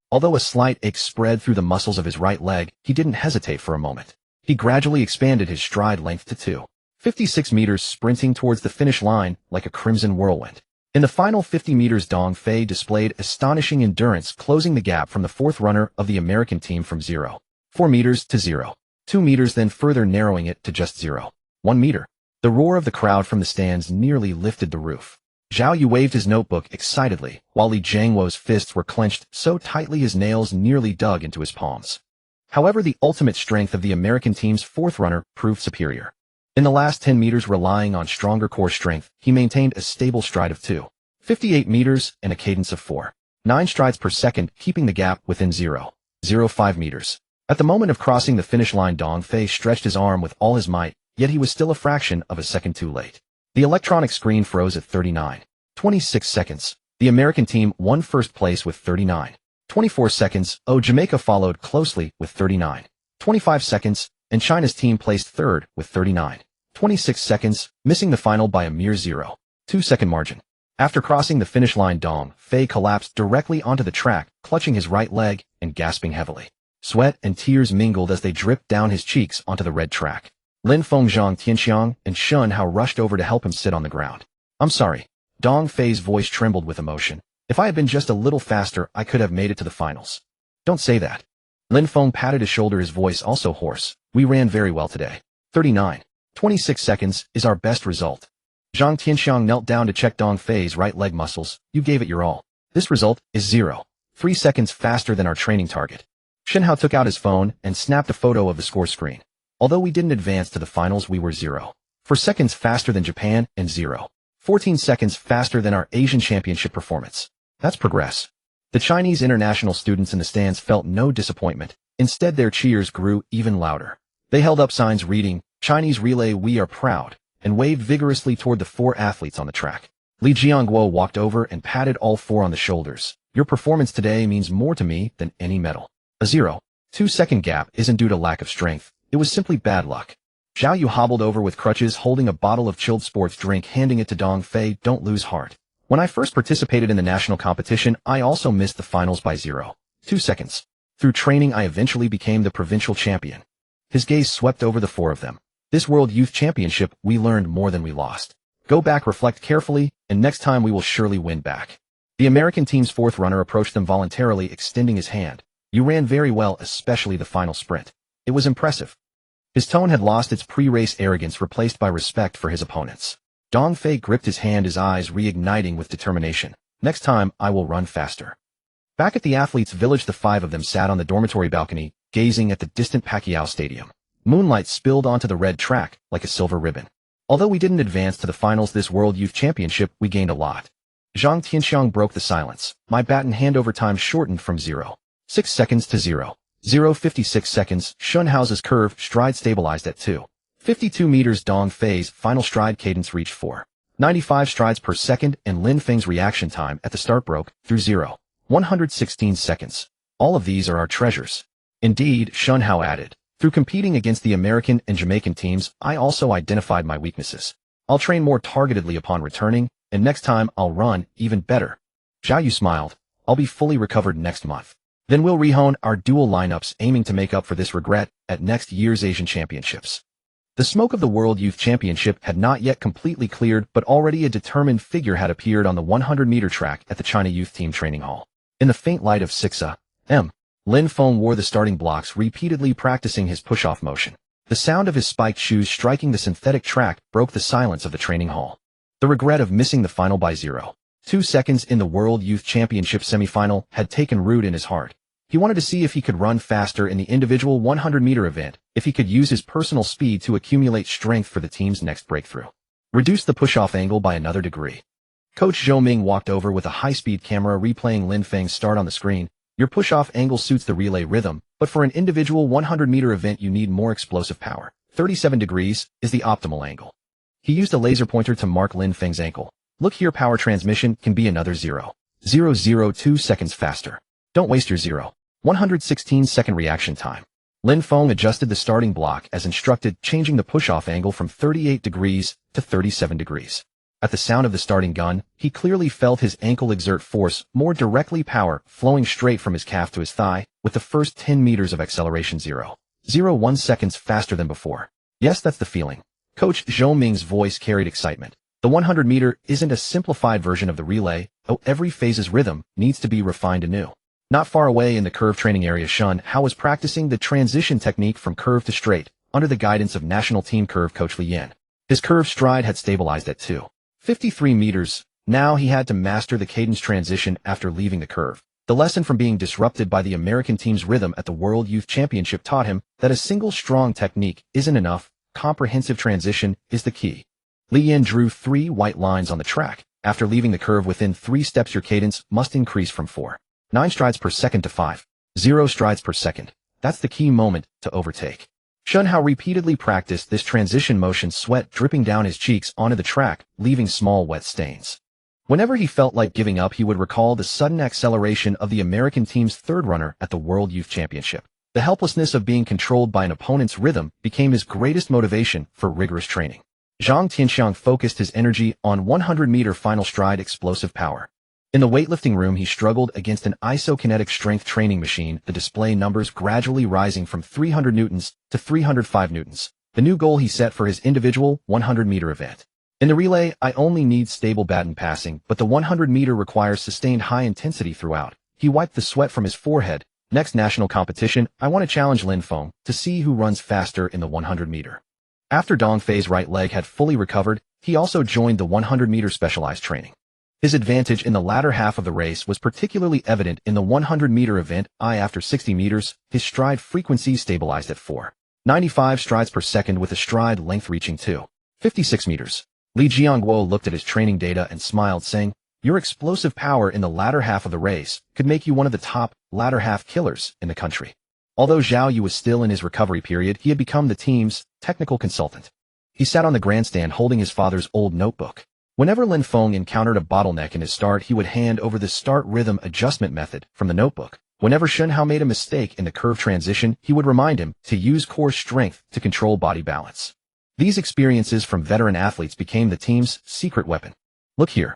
Although a slight ache spread through the muscles of his right leg, he didn't hesitate for a moment. He gradually expanded his stride length to 2.56 meters, sprinting towards the finish line like a crimson whirlwind. In the final 50 meters, Dong Fei displayed astonishing endurance, closing the gap from the fourth runner of the American team from 0.4 meters to 0.2 meters, then further narrowing it to just 0.1 meter. The roar of the crowd from the stands nearly lifted the roof. Zhao Yu waved his notebook excitedly, while Li Jiangguo's fists were clenched so tightly his nails nearly dug into his palms. However, the ultimate strength of the American team's fourth runner proved superior. In the last 10 meters, relying on stronger core strength, he maintained a stable stride of 2.58 meters and a cadence of 4.9 strides per second, keeping the gap within 0.05 meters. At the moment of crossing the finish line, Dong Fei stretched his arm with all his might, yet he was still a fraction of a second too late. The electronic screen froze at 39.26 seconds. The American team won first place with 39.24 seconds. Jamaica followed closely with 39.25 seconds, and China's team placed third with 39.26 seconds, missing the final by a mere 0.2 second margin. After crossing the finish line, Dong Fei collapsed directly onto the track, clutching his right leg and gasping heavily. Sweat and tears mingled as they dripped down his cheeks onto the red track. Lin Feng, Zhang Tianxiang, and Shen Hao rushed over to help him sit on the ground. I'm sorry. Dong Fei's voice trembled with emotion. If I had been just a little faster, I could have made it to the finals. Don't say that. Lin Feng patted his shoulder, his voice also hoarse. We ran very well today. 39.26 seconds is our best result. Zhang Tianxiang knelt down to check Dong Fei's right leg muscles. You gave it your all. This result is 0.3 seconds faster than our training target. Shen Hao took out his phone and snapped a photo of the score screen. Although we didn't advance to the finals, we were 0.4 seconds faster than Japan and 0.14 seconds faster than our Asian Championship performance. That's progress. The Chinese international students in the stands felt no disappointment. Instead, their cheers grew even louder. They held up signs reading, Chinese relay, we are proud, and waved vigorously toward the four athletes on the track. Li Jiangguo walked over and patted all four on the shoulders. Your performance today means more to me than any medal. A 0.2 second gap isn't due to lack of strength. It was simply bad luck. Zhao Yu hobbled over with crutches, holding a bottle of chilled sports drink, handing it to Dong Fei. Don't lose heart. When I first participated in the national competition, I also missed the finals by 0.2 seconds. Through training, I eventually became the provincial champion. His gaze swept over the four of them. This World Youth Championship, we learned more than we lost. Go back, reflect carefully, and next time we will surely win back. The American team's fourth runner approached them voluntarily, extending his hand. You ran very well, especially the final sprint. It was impressive. His tone had lost its pre-race arrogance, replaced by respect for his opponents. Dong Fei gripped his hand, his eyes reigniting with determination. Next time, I will run faster. Back at the athletes' village, the five of them sat on the dormitory balcony, gazing at the distant Pacquiao Stadium. Moonlight spilled onto the red track like a silver ribbon. Although we didn't advance to the finals this World Youth Championship, we gained a lot. Zhang Tianxiang broke the silence. My baton handover time shortened from 0.6 seconds to 0.056 seconds. Shen Hao's curve stride stabilized at 2.52 meters. Dong Fei's final stride cadence reached 95 strides per second, and Lin Feng's reaction time at the start broke through 116 seconds. All of these are our treasures. Indeed, Shun Hao added. Through competing against the American and Jamaican teams, I also identified my weaknesses. I'll train more targetedly upon returning, and next time I'll run even better. Zhao Yu smiled. I'll be fully recovered next month. Then we'll rehone our dual lineups, aiming to make up for this regret at next year's Asian Championships. The smoke of the World Youth Championship had not yet completely cleared, but already a determined figure had appeared on the 100-meter track at the China Youth Team Training Hall. In the faint light of 6 a.m., Lin Feng wore the starting blocks, repeatedly practicing his push-off motion. The sound of his spiked shoes striking the synthetic track broke the silence of the training hall. The regret of missing the final by 0.2 seconds in the World Youth Championship semifinal had taken root in his heart. He wanted to see if he could run faster in the individual 100-meter event, if he could use his personal speed to accumulate strength for the team's next breakthrough. Reduce the push-off angle by another degree. Coach Zhou Ming walked over with a high-speed camera replaying Lin Feng's start on the screen. Your push-off angle suits the relay rhythm, but for an individual 100-meter event you need more explosive power. 37 degrees is the optimal angle. He used a laser pointer to mark Lin Feng's ankle. Look here, power transmission can be another 0.002 seconds faster. Don't waste your 116 second reaction time. Lin Feng adjusted the starting block as instructed, changing the push-off angle from 38 degrees to 37 degrees. At the sound of the starting gun, he clearly felt his ankle exert force, more directly power, flowing straight from his calf to his thigh, with the first 10 meters of acceleration 0.01 seconds faster than before. Yes, that's the feeling. Coach Zhou Ming's voice carried excitement. The 100-meter isn't a simplified version of the relay, though every phase's rhythm needs to be refined anew. Not far away in the curve training area, Shun Hao was practicing the transition technique from curve to straight, under the guidance of national team curve coach Li Yan. His curve stride had stabilized at 2.53 meters. Now he had to master the cadence transition after leaving the curve. The lesson from being disrupted by the American team's rhythm at the World Youth Championship taught him that a single strong technique isn't enough. Comprehensive transition is the key. Li Yan drew 3 white lines on the track. After leaving the curve within 3 steps, your cadence must increase from 4.9 strides per second to 5.0 strides per second. That's the key moment to overtake. Shun Hao repeatedly practiced this transition motion, sweat dripping down his cheeks onto the track, leaving small wet stains. Whenever he felt like giving up, he would recall the sudden acceleration of the American team's third runner at the World Youth Championship. The helplessness of being controlled by an opponent's rhythm became his greatest motivation for rigorous training. Zhang Tianxiang focused his energy on 100-meter final stride explosive power. In the weightlifting room, he struggled against an isokinetic strength training machine, the display numbers gradually rising from 300 newtons to 305 newtons, the new goal he set for his individual 100-meter event. In the relay, I only need stable baton passing, but the 100-meter requires sustained high intensity throughout. He wiped the sweat from his forehead. Next national competition, I want to challenge Lin Feng to see who runs faster in the 100-meter. After Dong Fei's right leg had fully recovered, he also joined the 100-meter specialized training. His advantage in the latter half of the race was particularly evident in the 100-meter event. After 60 meters, his stride frequency stabilized at 4.95 strides per second with a stride length reaching 2.56 meters. Li Jiangguo looked at his training data and smiled, saying, "Your explosive power in the latter half of the race could make you one of the top latter half killers in the country." Although Zhao Yu was still in his recovery period, he had become the team's technical consultant. He sat on the grandstand holding his father's old notebook. Whenever Lin Feng encountered a bottleneck in his start, he would hand over the start rhythm adjustment method from the notebook. Whenever Shun Hao made a mistake in the curve transition, he would remind him to use core strength to control body balance. These experiences from veteran athletes became the team's secret weapon. Look here.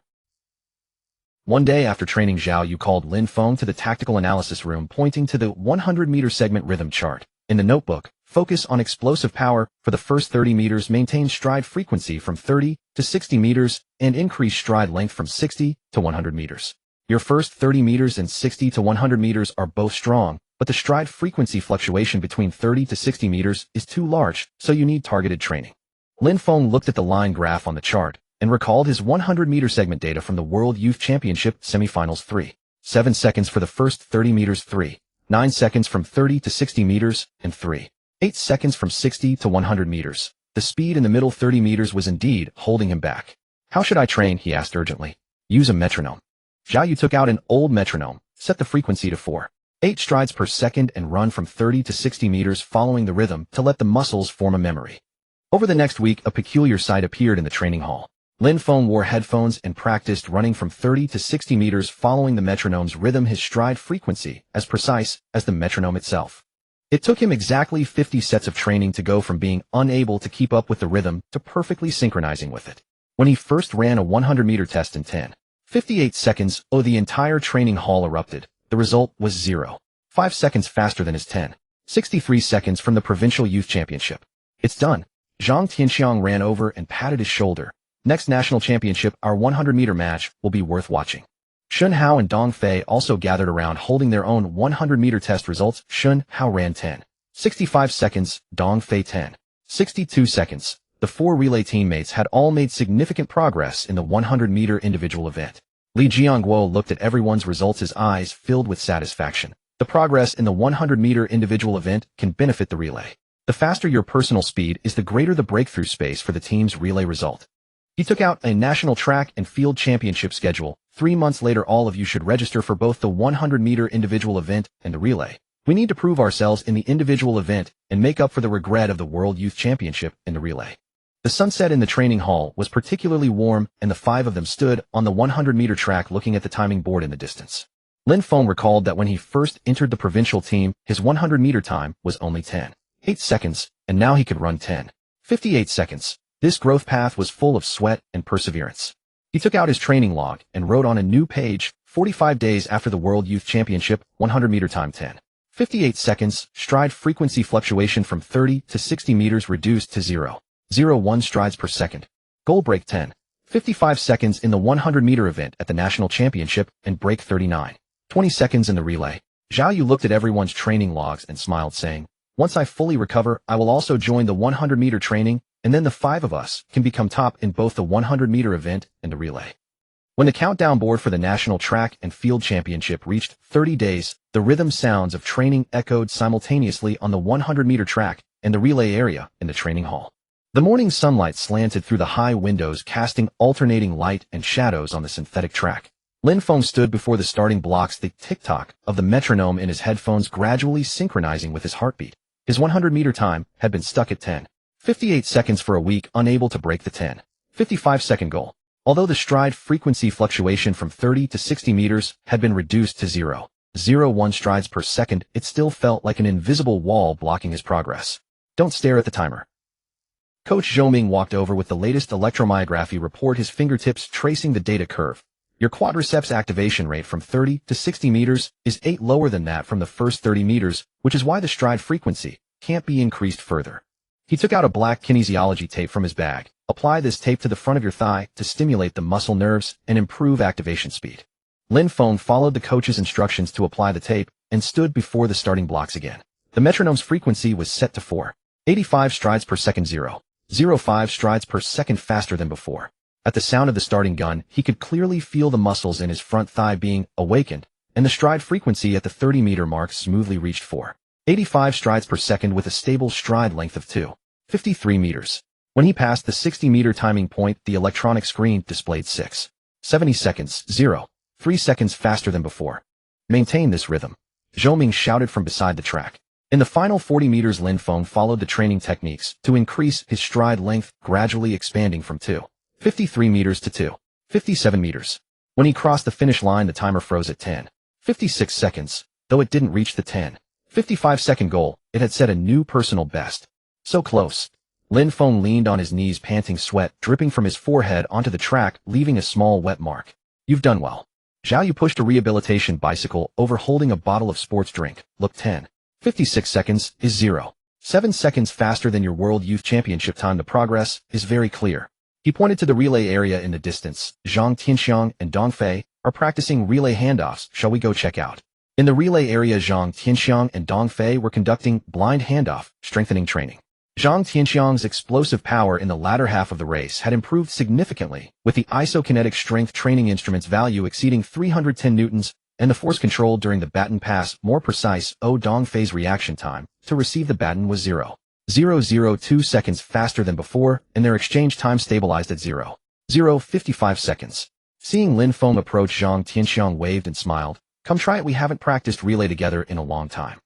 One day after training, Zhao Yu called Lin Feng to the tactical analysis room, pointing to the 100-meter segment rhythm chart. In the notebook, focus on explosive power. For the first 30 meters, maintain stride frequency from 30 to 60 meters and increase stride length from 60 to 100 meters. Your first 30 meters and 60 to 100 meters are both strong, but the stride frequency fluctuation between 30 to 60 meters is too large, so you need targeted training. Lin Feng looked at the line graph on the chart and recalled his 100-meter segment data from the World Youth Championship semifinals. 3.7 seconds for the first 30 meters, 3.9 seconds from 30 to 60 meters, and 3.8 seconds from 60 to 100 meters. The speed in the middle 30 meters was indeed holding him back. How should I train? He asked urgently. Use a metronome. Zhao Yu took out an old metronome, set the frequency to 4.8 strides per second and run from 30 to 60 meters following the rhythm to let the muscles form a memory. Over the next week, a peculiar sight appeared in the training hall. Lin Feng wore headphones and practiced running from 30 to 60 meters following the metronome's rhythm, his stride frequency as precise as the metronome itself. It took him exactly 50 sets of training to go from being unable to keep up with the rhythm to perfectly synchronizing with it. When he first ran a 100-meter test in 10:58 seconds, the entire training hall erupted. The result was 0.5 seconds faster than his 10:63 seconds from the Provincial Youth Championship. It's done. Zhang Tianxiang ran over and patted his shoulder. Next national championship, our 100-meter match, will be worth watching. Xun Hao and Dong Fei also gathered around holding their own 100-meter test results. Xun Hao ran 10:65 seconds, Dong Fei 10:62 seconds. The four relay teammates had all made significant progress in the 100-meter individual event. Li Jiangguo looked at everyone's results, his eyes filled with satisfaction. The progress in the 100-meter individual event can benefit the relay. The faster your personal speed is, the greater the breakthrough space for the team's relay result. He took out a national track and field championship schedule. 3 months later, all of you should register for both the 100-meter individual event and the relay. We need to prove ourselves in the individual event and make up for the regret of the World Youth Championship in the relay. The sunset in the training hall was particularly warm, and the 5 of them stood on the 100-meter track looking at the timing board in the distance. Lin Feng recalled that when he first entered the provincial team, his 100-meter time was only 10.8 seconds, and now he could run 10.58 seconds. This growth path was full of sweat and perseverance. He took out his training log and wrote on a new page, 45 days after the World Youth Championship, 100-meter time 10.58 seconds, stride frequency fluctuation from 30 to 60 meters reduced to 0.01 strides per second. Goal break 10.55 seconds in the 100-meter event at the national championship and break 39.20 seconds in the relay. Zhao Yu looked at everyone's training logs and smiled, saying, "Once I fully recover, I will also join the 100-meter training, and then the 5 of us can become top in both the 100-meter event and the relay." When the countdown board for the national track and field championship reached 30 days, the rhythm sounds of training echoed simultaneously on the 100-meter track and the relay area in the training hall. The morning sunlight slanted through the high windows, casting alternating light and shadows on the synthetic track. Lin Feng stood before the starting blocks, the tick-tock of the metronome in his headphones gradually synchronizing with his heartbeat. His 100-meter time had been stuck at 10.58 seconds for a week, unable to break the 10.55-second goal. Although the stride frequency fluctuation from 30 to 60 meters had been reduced to 0.01 strides per second, it still felt like an invisible wall blocking his progress. "Don't stare at the timer." Coach Zhou Ming walked over with the latest electromyography report, his fingertips tracing the data curve. "Your quadriceps activation rate from 30 to 60 meters is 8 lower than that from the first 30 meters, which is why the stride frequency can't be increased further." He took out a black kinesiology tape from his bag. "Apply this tape to the front of your thigh to stimulate the muscle nerves and improve activation speed." Lin Feng followed the coach's instructions to apply the tape and stood before the starting blocks again. The metronome's frequency was set to 4.85 strides per second, 0.05 strides per second faster than before. At the sound of the starting gun, he could clearly feel the muscles in his front thigh being awakened, and the stride frequency at the 30-meter mark smoothly reached 4.85 strides per second with a stable stride length of 2.53 meters. When he passed the 60-meter timing point, the electronic screen displayed 6.70 seconds, 0.3 seconds faster than before. "Maintain this rhythm," Zhou Ming shouted from beside the track. In the final 40 meters, Lin Feng followed the training techniques to increase his stride length, gradually expanding from 2.53 meters to 2.57 meters. When he crossed the finish line, the timer froze at 10.56 seconds. Though it didn't reach the 10.55-second goal, it had set a new personal best. So close. Lin Feng leaned on his knees, panting, sweat dripping from his forehead onto the track, leaving a small wet mark. "You've done well." Zhao Yu pushed a rehabilitation bicycle over, holding a bottle of sports drink. "Look, 10.56 seconds is 0.7 seconds faster than your World Youth Championship time. The progress is very clear." He pointed to the relay area in the distance. "Zhang Tianxiang and Dong Fei are practicing relay handoffs. Shall we go check out?" In the relay area, Zhang Tianxiang and Dong Fei were conducting blind handoff strengthening training. Zhang Tianxiang's explosive power in the latter half of the race had improved significantly, with the isokinetic strength training instrument's value exceeding 310 newtons, and the force control during the baton pass more precise. Dong Fei's reaction time to receive the baton was 0.002 seconds faster than before, and their exchange time stabilized at 0.055 seconds. Seeing Lin Feng approach, Zhang Tianxiang waved and smiled. "Come try it. We haven't practiced relay together in a long time."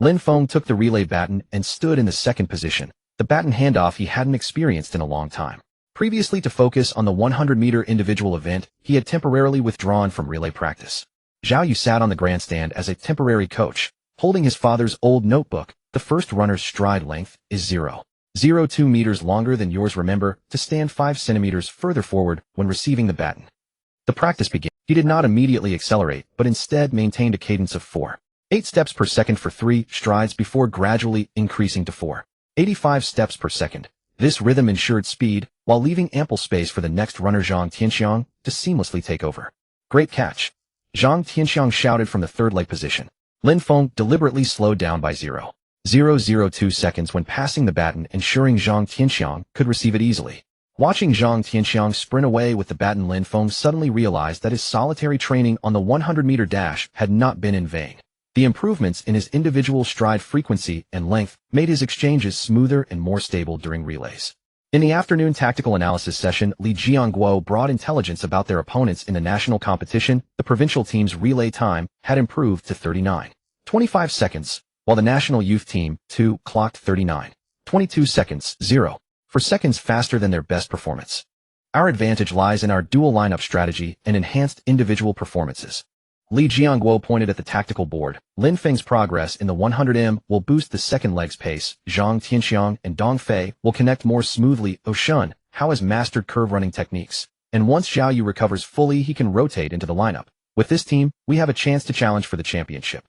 Lin Feng took the relay baton and stood in the second position, the baton handoff he hadn't experienced in a long time. Previously to focus on the 100-meter individual event, he had temporarily withdrawn from relay practice. Zhao Yu sat on the grandstand as a temporary coach, holding his father's old notebook. The first runner's stride length is 0.02 meters longer than yours. Remember to stand 5 centimeters further forward when receiving the baton. The practice began. He did not immediately accelerate, but instead maintained a cadence of 4.8 steps per second for 3 strides before gradually increasing to 4.85 steps per second. This rhythm ensured speed, while leaving ample space for the next runner Zhang Tianxiang to seamlessly take over. Great catch! Zhang Tianxiang shouted from the third leg position. Lin Feng deliberately slowed down by 0.002 seconds when passing the baton, ensuring Zhang Tianxiang could receive it easily. Watching Zhang Tianxiang sprint away with the baton, Lin Feng suddenly realized that his solitary training on the 100-meter dash had not been in vain. The improvements in his individual stride frequency and length made his exchanges smoother and more stable during relays. In the afternoon tactical analysis session, Li Jiangguo brought intelligence about their opponents in the national competition. The provincial team's relay time had improved to 39.25 seconds, while the national youth team, too, clocked 39.22 seconds, 0.4 seconds faster than their best performance. Our advantage lies in our dual lineup strategy and enhanced individual performances. Li Jiangguo pointed at the tactical board. Lin Feng's progress in the 100m will boost the second leg's pace. Zhang Tianxiang and Dong Fei will connect more smoothly. Shun Hao has mastered curve running techniques, and once Zhao Yu recovers fully, he can rotate into the lineup. With this team, we have a chance to challenge for the championship.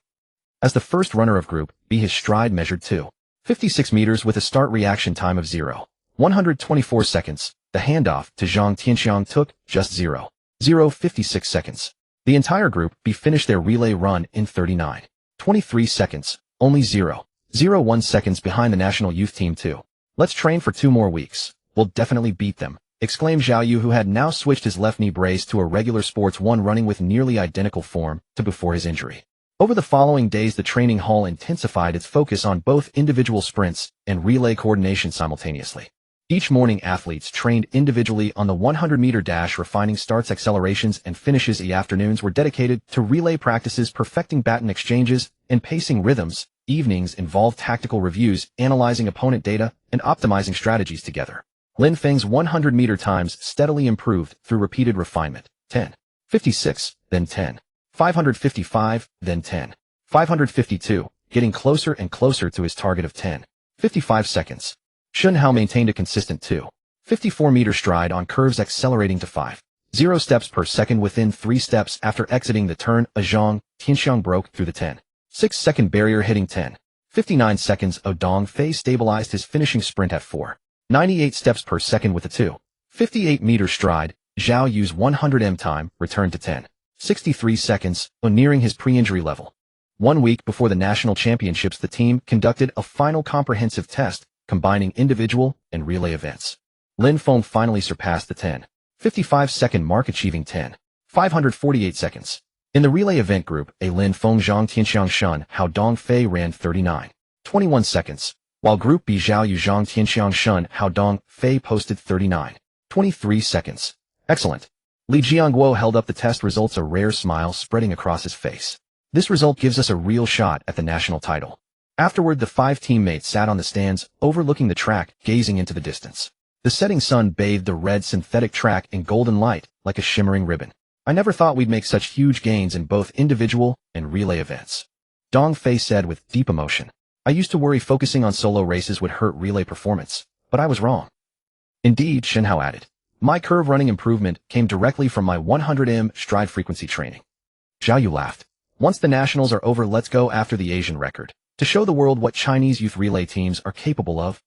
As the first runner of Group B, his stride measured 2.56 meters with a start reaction time of 0.124 seconds. The handoff to Zhang Tianxiang took just 0.056 seconds. The entire Group B finished their relay run in 39.23 seconds, only 0.01 seconds behind the national youth team too. Let's train for 2 more weeks. We'll definitely beat them, exclaimed Zhao Yu, who had now switched his left knee brace to a regular sports one, running with nearly identical form to before his injury. Over the following days, the training hall intensified its focus on both individual sprints and relay coordination simultaneously. Each morning, athletes trained individually on the 100-meter dash, refining starts, accelerations, and finishes. The afternoons were dedicated to relay practices, perfecting baton exchanges, and pacing rhythms. Evenings involved tactical reviews, analyzing opponent data, and optimizing strategies together. Lin Feng's 100-meter times steadily improved through repeated refinement. 10.56, then 10.555, then 10.552, getting closer and closer to his target of 10.55 seconds. Shun Hao maintained a consistent 2.54-meter stride on curves, accelerating to 5.0 steps per second within 3 steps after exiting the turn. Zhang Tianxiang broke through the 10.6-second barrier, hitting 10.59 seconds. Dong Fei stabilized his finishing sprint at 4.98 steps per second with a 2.58-meter stride. Zhao Yu's 100m time returned to 10.63 seconds, nearing his pre-injury level. 1 week before the national championships, the team conducted a final comprehensive test, combining individual and relay events. Lin Feng finally surpassed the 10.55-second mark, achieving 10.548 seconds. In the relay event Group A, Lin Feng, Zhang Tianxiang, Shun Hao, Dong Fei ran 39.21 seconds, while Group B, Zhao Yu, Zhang Tianxiang, Shun Hao, Dong Fei posted 39.23 seconds. Excellent. Li Jiangguo held up the test results, a rare smile spreading across his face. This result gives us a real shot at the national title. Afterward, the 5 teammates sat on the stands, overlooking the track, gazing into the distance. The setting sun bathed the red synthetic track in golden light, like a shimmering ribbon. I never thought we'd make such huge gains in both individual and relay events. Dong Fei said with deep emotion. I used to worry focusing on solo races would hurt relay performance, but I was wrong. Indeed, Shen Hao added. My curve running improvement came directly from my 100m stride frequency training. Zhao Yu laughed. Once the nationals are over, let's go after the Asian record, to show the world what Chinese youth relay teams are capable of.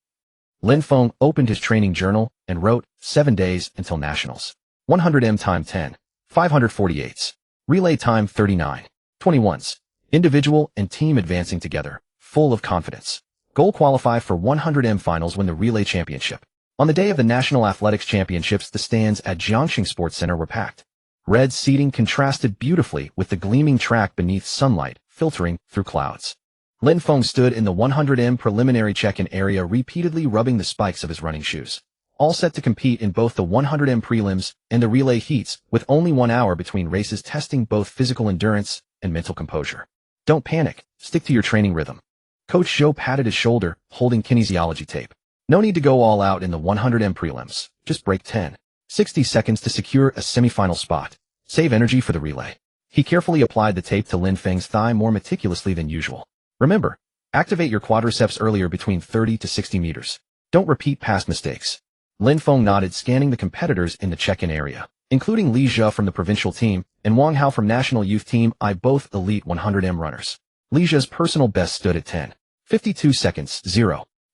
Lin Feng opened his training journal and wrote, 7 days until nationals. 100m time 10.548. Relay time 39.21. Individual and team advancing together, full of confidence. Goal: qualify for 100m finals, win the relay championship. On the day of the National Athletics Championships, the stands at Jiangxing Sports Center were packed. Red seating contrasted beautifully with the gleaming track beneath sunlight filtering through clouds. Lin Feng stood in the 100m preliminary check-in area, repeatedly rubbing the spikes of his running shoes. All set to compete in both the 100m prelims and the relay heats, with only 1 hour between races, testing both physical endurance and mental composure. Don't panic, stick to your training rhythm. Coach Zhou patted his shoulder, holding kinesiology tape. No need to go all out in the 100m prelims. Just break 10. 60 seconds to secure a semifinal spot. Save energy for the relay. He carefully applied the tape to Lin Feng's thigh more meticulously than usual. Remember, activate your quadriceps earlier between 30 to 60 meters. Don't repeat past mistakes. Lin Feng nodded, scanning the competitors in the check-in area, including Li Jia from the provincial team and Wang Hao from national youth team I, both elite 100m runners. Li Jia's personal best stood at 10:52 seconds,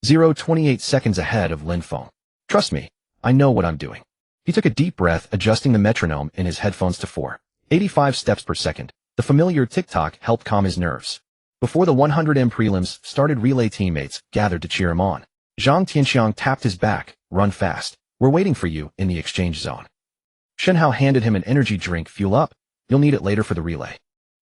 0:28 seconds ahead of Lin Feng. Trust me, I know what I'm doing. He took a deep breath, adjusting the metronome in his headphones to 4:85 steps per second. The familiar tick-tock helped calm his nerves. Before the 100m prelims started, relay teammates gathered to cheer him on. Zhang Tianxiang tapped his back. Run fast. We're waiting for you in the exchange zone. Shen Hao handed him an energy drink. Fuel up. You'll need it later for the relay.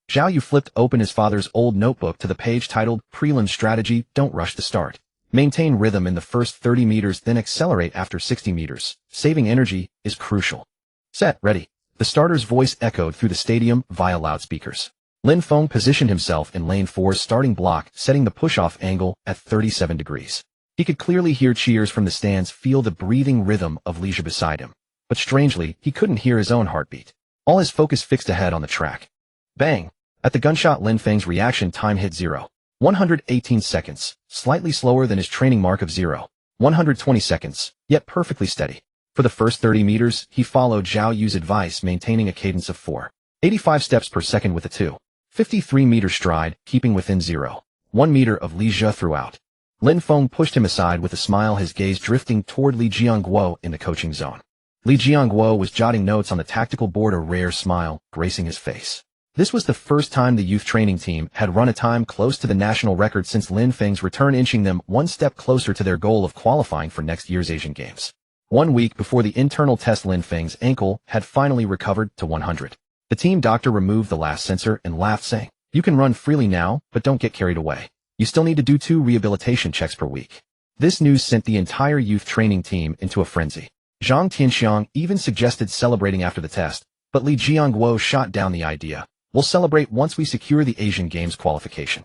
Zhao Yu flipped open his father's old notebook to the page titled Prelim Strategy. Don't rush the start. Maintain rhythm in the first 30 meters, then accelerate after 60 meters. Saving energy is crucial. Set, ready. The starter's voice echoed through the stadium via loudspeakers. Lin Feng positioned himself in lane 4's starting block, setting the push-off angle at 37 degrees. He could clearly hear cheers from the stands, feel the breathing rhythm of Li Jia beside him. But strangely, he couldn't hear his own heartbeat. All his focus fixed ahead on the track. Bang! At the gunshot, Lin Feng's reaction time hit 0:118 seconds, slightly slower than his training mark of 0:120 seconds, yet perfectly steady. For the first 30 meters, he followed Zhao Yu's advice, maintaining a cadence of 4:85 steps per second with a 2:53-meter stride, keeping within 0.1 meter of Li Jia throughout. Lin Feng pushed him aside with a smile, his gaze drifting toward Li Jiangguo in the coaching zone. Li Jiangguo was jotting notes on the tactical board, a rare smile gracing his face. This was the first time the youth training team had run a time close to the national record since Lin Feng's return, inching them one step closer to their goal of qualifying for next year's Asian Games. 1 week before the internal test, Lin Feng's ankle had finally recovered to 100. The team doctor removed the last sensor and laughed, saying, "You can run freely now, but don't get carried away. You still need to do 2 rehabilitation checks per week." This news sent the entire youth training team into a frenzy. Zhang Tianxiang even suggested celebrating after the test, but Li Jiangguo shot down the idea. "We'll celebrate once we secure the Asian Games qualification."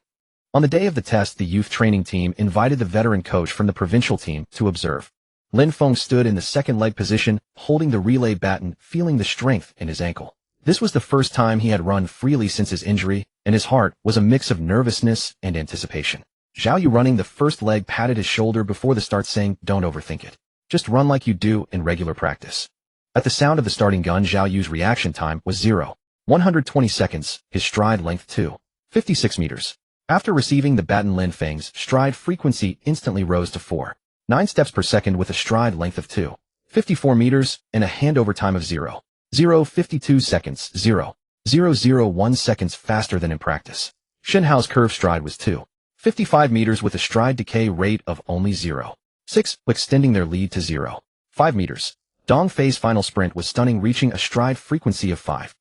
On the day of the test, the youth training team invited the veteran coach from the provincial team to observe. Lin Feng stood in the second leg position, holding the relay baton, feeling the strength in his ankle. This was the first time he had run freely since his injury, and his heart was a mix of nervousness and anticipation. Zhao Yu, running the first leg, patted his shoulder before the start, saying, "Don't overthink it. Just run like you do in regular practice." At the sound of the starting gun, Zhao Yu's reaction time was 0:120 seconds, his stride length 2:56 meters. After receiving the baton, Lin Feng's stride frequency instantly rose to 4.9 steps per second with a stride length of 2:54 meters and a handover time of 0:52 seconds, 0.001 seconds faster than in practice. Shen Hao's curve stride was 2:55 meters with a stride decay rate of only 0.6, extending their lead to 0.5 meters. Dong Fei's final sprint was stunning, reaching a stride frequency of 5.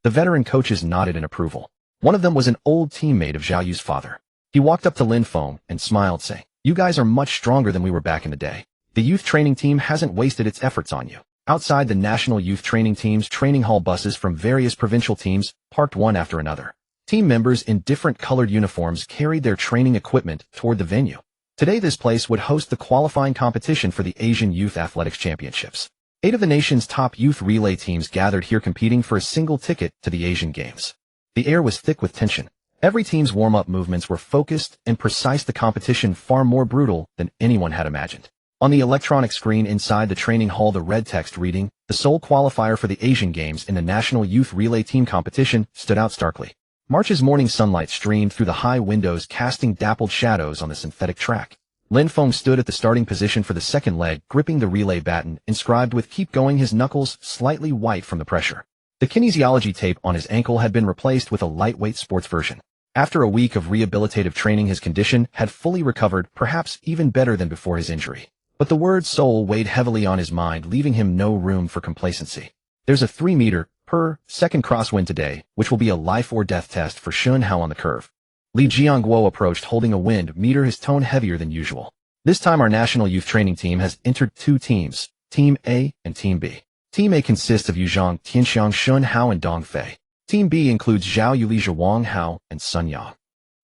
The veteran coaches nodded in approval. One of them was an old teammate of Zhao Yu's father. He walked up to Lin Feng and smiled, saying, "You guys are much stronger than we were back in the day. The youth training team hasn't wasted its efforts on you." Outside the national youth training team's training hall, buses from various provincial teams parked one after another. Team members in different colored uniforms carried their training equipment toward the venue. Today, this place would host the qualifying competition for the Asian Youth Athletics Championships. 8 of the nation's top youth relay teams gathered here, competing for a single ticket to the Asian Games. The air was thick with tension. Every team's warm-up movements were focused and precise, the competition far more brutal than anyone had imagined. On the electronic screen inside the training hall, the red text reading, "The sole qualifier for the Asian Games in the National Youth Relay Team Competition," stood out starkly. March's morning sunlight streamed through the high windows, casting dappled shadows on the synthetic track. Lin Feng stood at the starting position for the second leg, gripping the relay baton, inscribed with "Keep Going," his knuckles slightly white from the pressure. The kinesiology tape on his ankle had been replaced with a lightweight sports version. After a week of rehabilitative training, his condition had fully recovered, perhaps even better than before his injury. But the word soul weighed heavily on his mind, leaving him no room for complacency. There's a 3 meter per second crosswind today, which will be a life or death test for Shen Hao on the curve. Li Jiangguo approached, holding a wind meter, his tone heavier than usual. This time our national youth training team has entered 2 teams, Team A and Team B. Team A consists of Zhang Tianxiang, Shen Hao, and Dong Fei. Team B includes Zhao Yu, Li Jia, Wang Hao, and Sun Yang.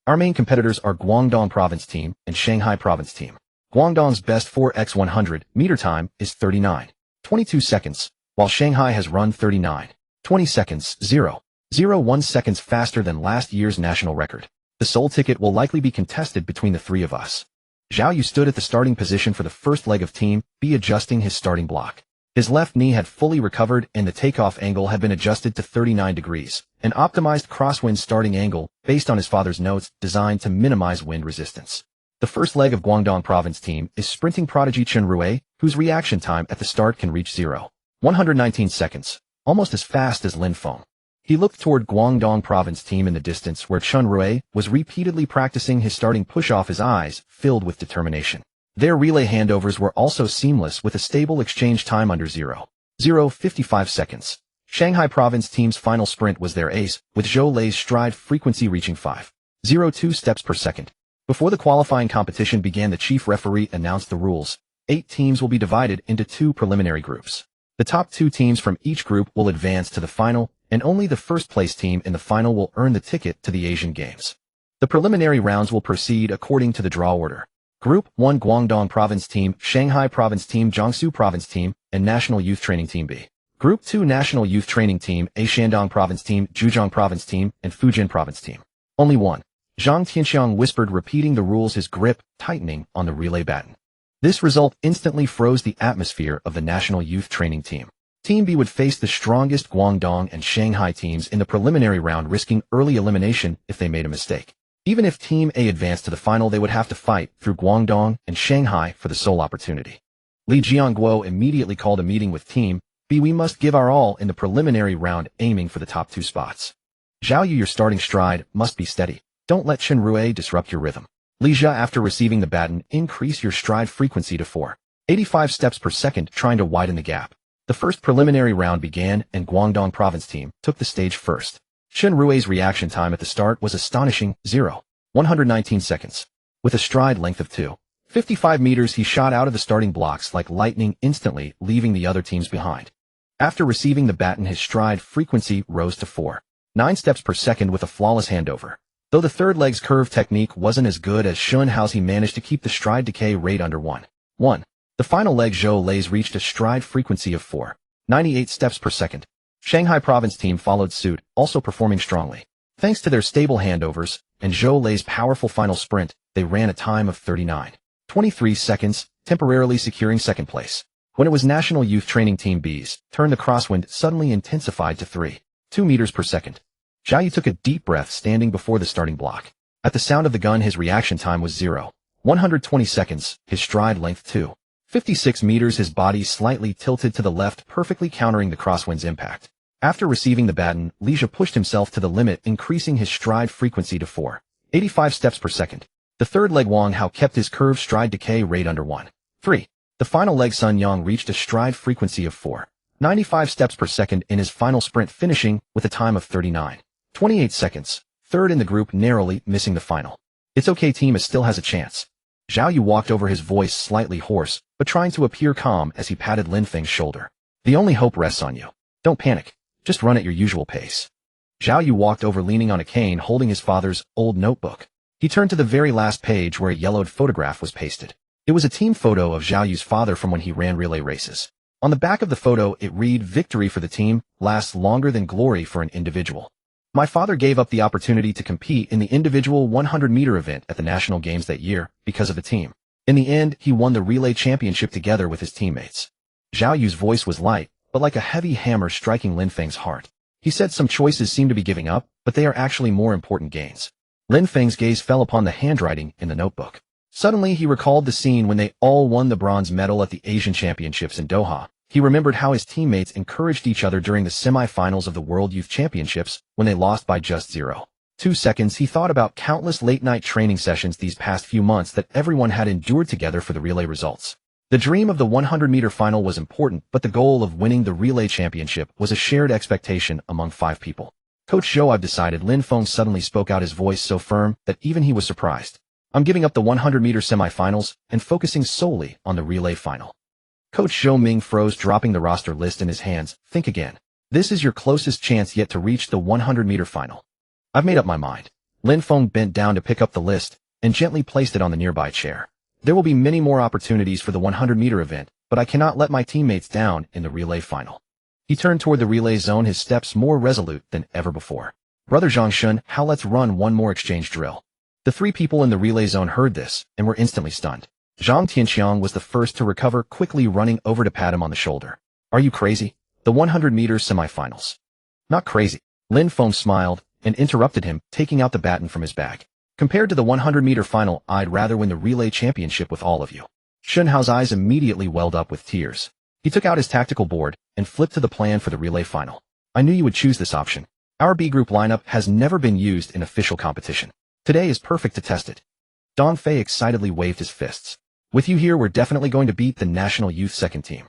Our main competitors are Guangdong Province Team and Shanghai Province Team. Guangdong's best 4x100 meter time is 39.22 seconds, while Shanghai has run 39.20 seconds, 0.01 seconds faster than last year's national record. The sole ticket will likely be contested between the three of us. Zhao Yu stood at the starting position for the first leg of Team B, adjusting his starting block. His left knee had fully recovered and the takeoff angle had been adjusted to 39 degrees, an optimized crosswind starting angle based on his father's notes designed to minimize wind resistance. The first leg of Guangdong Province Team is sprinting prodigy Chen Rui, whose reaction time at the start can reach 0.119 seconds, almost as fast as Lin Feng. He looked toward Guangdong Province Team in the distance where Chen Rui was repeatedly practicing his starting push-off, his eyes filled with determination. Their relay handovers were also seamless with a stable exchange time under 0.055 seconds. Shanghai Province Team's final sprint was their ace, with Zhou Lei's stride frequency reaching 5.02 steps per second. Before the qualifying competition began, the chief referee announced the rules. 8 teams will be divided into 2 preliminary groups. The top 2 teams from each group will advance to the final, and only the first-place team in the final will earn the ticket to the Asian Games. The preliminary rounds will proceed according to the draw order. Group 1: Guangdong Province Team, Shanghai Province Team, Jiangsu Province Team, and National Youth Training Team B. Group 2: National Youth Training Team A, Shandong Province Team, Zhejiang Province Team, and Fujian Province Team. Only one. Zhang Tianxiang whispered, repeating the rules, his grip tightening on the relay baton. This result instantly froze the atmosphere of the National Youth Training Team. Team B would face the strongest Guangdong and Shanghai teams in the preliminary round, risking early elimination if they made a mistake. Even if Team A advanced to the final, they would have to fight through Guangdong and Shanghai for the sole opportunity. Li Jiangguo immediately called a meeting with Team B. We must give our all in the preliminary round, aiming for the top 2 spots. Zhao Yu, your starting stride must be steady. Don't let Chen Rui disrupt your rhythm. Li Jia, after receiving the baton, increase your stride frequency to 4.85 steps per second, trying to widen the gap. The first preliminary round began, and Guangdong Province Team took the stage first. Chen Rui's reaction time at the start was astonishing, 0.119 seconds. With a stride length of 2.55 meters, he shot out of the starting blocks like lightning, instantly leaving the other teams behind. After receiving the baton, his stride frequency rose to 4.9 steps per second with a flawless handover. Though the third leg's curve technique wasn't as good as Shunhao's, he managed to keep the stride decay rate under 1.1. The final leg, Zhou Lei's, reached a stride frequency of 4.98 steps per second. Shanghai Province Team followed suit, also performing strongly. Thanks to their stable handovers and Zhou Lei's powerful final sprint, they ran a time of 39.23 seconds, temporarily securing second place. When it was National Youth Training Team B's turn, the crosswind suddenly intensified to 3.2 meters per second. Zhao Yu took a deep breath, standing before the starting block. At the sound of the gun, his reaction time was 0.120 seconds, his stride length 2.56 meters, his body slightly tilted to the left, perfectly countering the crosswind's impact. After receiving the baton, Li Jia pushed himself to the limit, increasing his stride frequency to 4.85 steps per second. The third leg, Wang Hao, kept his curved stride decay rate under 1.3. The final leg, Sun Yang, reached a stride frequency of 4.95 steps per second in his final sprint, finishing with a time of 39.28 seconds, third in the group, narrowly missing the final. It's okay, Team A still has a chance. Zhao Yu walked over, his voice slightly hoarse, but trying to appear calm as he patted Lin Feng's shoulder. The only hope rests on you. Don't panic. Just run at your usual pace. Zhao Yu walked over, leaning on a cane, holding his father's old notebook. He turned to the very last page where a yellowed photograph was pasted. It was a team photo of Zhao Yu's father from when he ran relay races. On the back of the photo, it read, "Victory for the team lasts longer than glory for an individual." My father gave up the opportunity to compete in the individual 100-meter event at the National Games that year because of the team. In the end, he won the relay championship together with his teammates. Zhao Yu's voice was light, but like a heavy hammer striking Lin Feng's heart. He said, "Some choices seem to be giving up, but they are actually more important gains." Lin Feng's gaze fell upon the handwriting in the notebook. Suddenly, he recalled the scene when they all won the bronze medal at the Asian Championships in Doha. He remembered how his teammates encouraged each other during the semi-finals of the World Youth Championships when they lost by just 0.2 seconds. He thought about countless late-night training sessions these past few months that everyone had endured together for the relay results. The dream of the 100-meter final was important, but the goal of winning the relay championship was a shared expectation among 5 people. "Coach Zhou, I've decided," Lin Feng suddenly spoke out, his voice so firm that even he was surprised. "I'm giving up the 100-meter semifinals and focusing solely on the relay final." Coach Zhou Ming froze, dropping the roster list in his hands. "Think again. This is your closest chance yet to reach the 100-meter final." "I've made up my mind." Lin Feng bent down to pick up the list and gently placed it on the nearby chair. There will be many more opportunities for the 100-meter event, but I cannot let my teammates down in the relay final. He turned toward the relay zone, his steps more resolute than ever before. Brother Zhangshun, how let's run one more exchange drill. The three people in the relay zone heard this and were instantly stunned. Zhang Tianxiang was the first to recover, quickly running over to pat him on the shoulder. Are you crazy? The 100-meter semifinals. Not crazy. Lin Feng smiled and interrupted him, taking out the baton from his bag. Compared to the 100-meter final, I'd rather win the relay championship with all of you. Shunhao's eyes immediately welled up with tears. He took out his tactical board and flipped to the plan for the relay final. I knew you would choose this option. Our B group lineup has never been used in official competition. Today is perfect to test it. Dongfei excitedly waved his fists. With you here, we're definitely going to beat the national youth second team.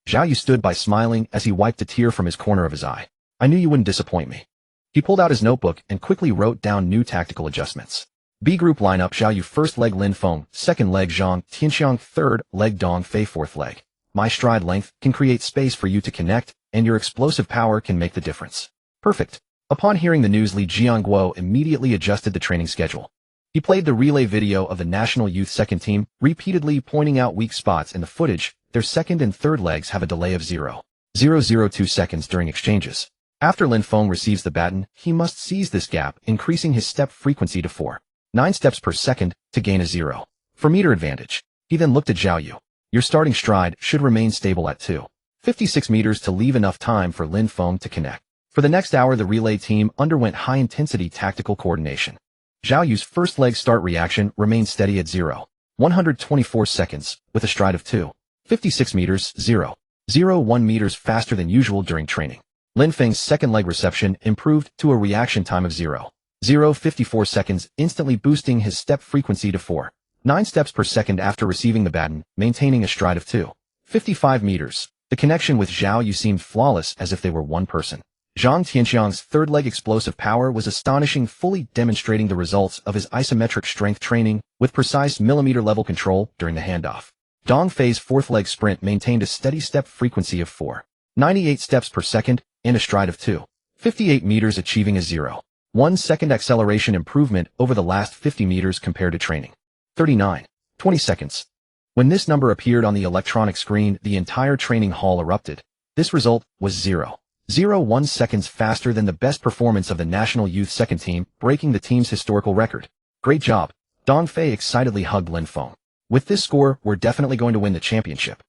Zhao Yu stood by smiling as he wiped a tear from his corner of his eye. I knew you wouldn't disappoint me. He pulled out his notebook and quickly wrote down new tactical adjustments. B group lineup: Zhao Yu first leg, Lin Feng second leg, Zhang Tianxiang third leg, Dongfei fourth leg. My stride length can create space for you to connect, and your explosive power can make the difference. Perfect. Upon hearing the news, Li Jiangguo immediately adjusted the training schedule. He played the relay video of the national youth second team, repeatedly pointing out weak spots in the footage. Their second and third legs have a delay of 0.002 seconds during exchanges. After Lin Feng receives the baton, he must seize this gap, increasing his step frequency to 4.9 steps per second to gain a 0.4 meter advantage. He then looked at Zhao Yu. Your starting stride should remain stable at 2.56 meters to leave enough time for Lin Feng to connect. For the next hour, the relay team underwent high-intensity tactical coordination. Zhao Yu's first leg start reaction remained steady at 0.124 seconds, with a stride of 2.56 meters, 0.01 meters faster than usual during training. Lin Feng's second leg reception improved to a reaction time of 0.054 seconds, instantly boosting his step frequency to 4.9 steps per second after receiving the baton, maintaining a stride of 2.55 meters. The connection with Zhao Yu seemed flawless, as if they were one person. Zhang Tianxiang's third leg explosive power was astonishing, fully demonstrating the results of his isometric strength training with precise millimeter-level control during the handoff. Dongfei's fourth leg sprint maintained a steady step frequency of 4.98 steps per second and a stride of 2.58 meters, achieving a 0.1 second acceleration improvement over the last 50 meters compared to training. 39.20 seconds. When this number appeared on the electronic screen, the entire training hall erupted. This result was 0.01 seconds faster than the best performance of the national youth second team, breaking the team's historical record. Great job. Dongfei excitedly hugged Lin Feng. With this score, we're definitely going to win the championship.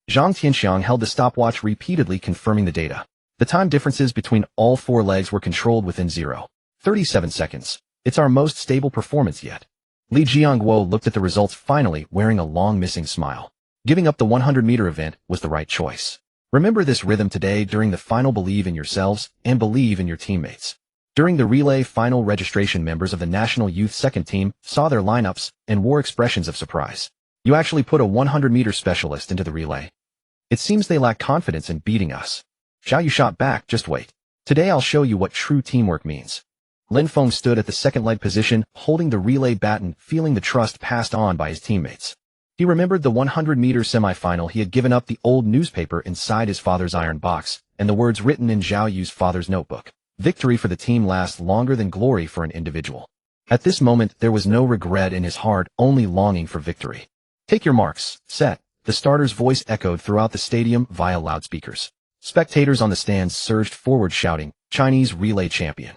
Zhang Tianxiang held the stopwatch, repeatedly confirming the data. The time differences between all four legs were controlled within 0.37 seconds. It's our most stable performance yet. Li Jiangguo looked at the results, finally wearing a long missing smile. Giving up the 100-meter event was the right choice. Remember this rhythm today during the final: believe in yourselves and believe in your teammates. During the relay final registration, members of the national youth second team saw their lineups and wore expressions of surprise. You actually put a 100-meter specialist into the relay. It seems they lack confidence in beating us. Zhao Yu shot back, just wait. Today I'll show you what true teamwork means. Lin Feng stood at the second leg position, holding the relay baton, feeling the trust passed on by his teammates. He remembered the 100-meter semifinal. He had given up the old newspaper inside his father's iron box, and the words written in Zhao Yu's father's notebook. Victory for the team lasts longer than glory for an individual. At this moment, there was no regret in his heart, only longing for victory. Take your marks, set. The starter's voice echoed throughout the stadium via loudspeakers. Spectators on the stands surged forward shouting, Chinese relay champion.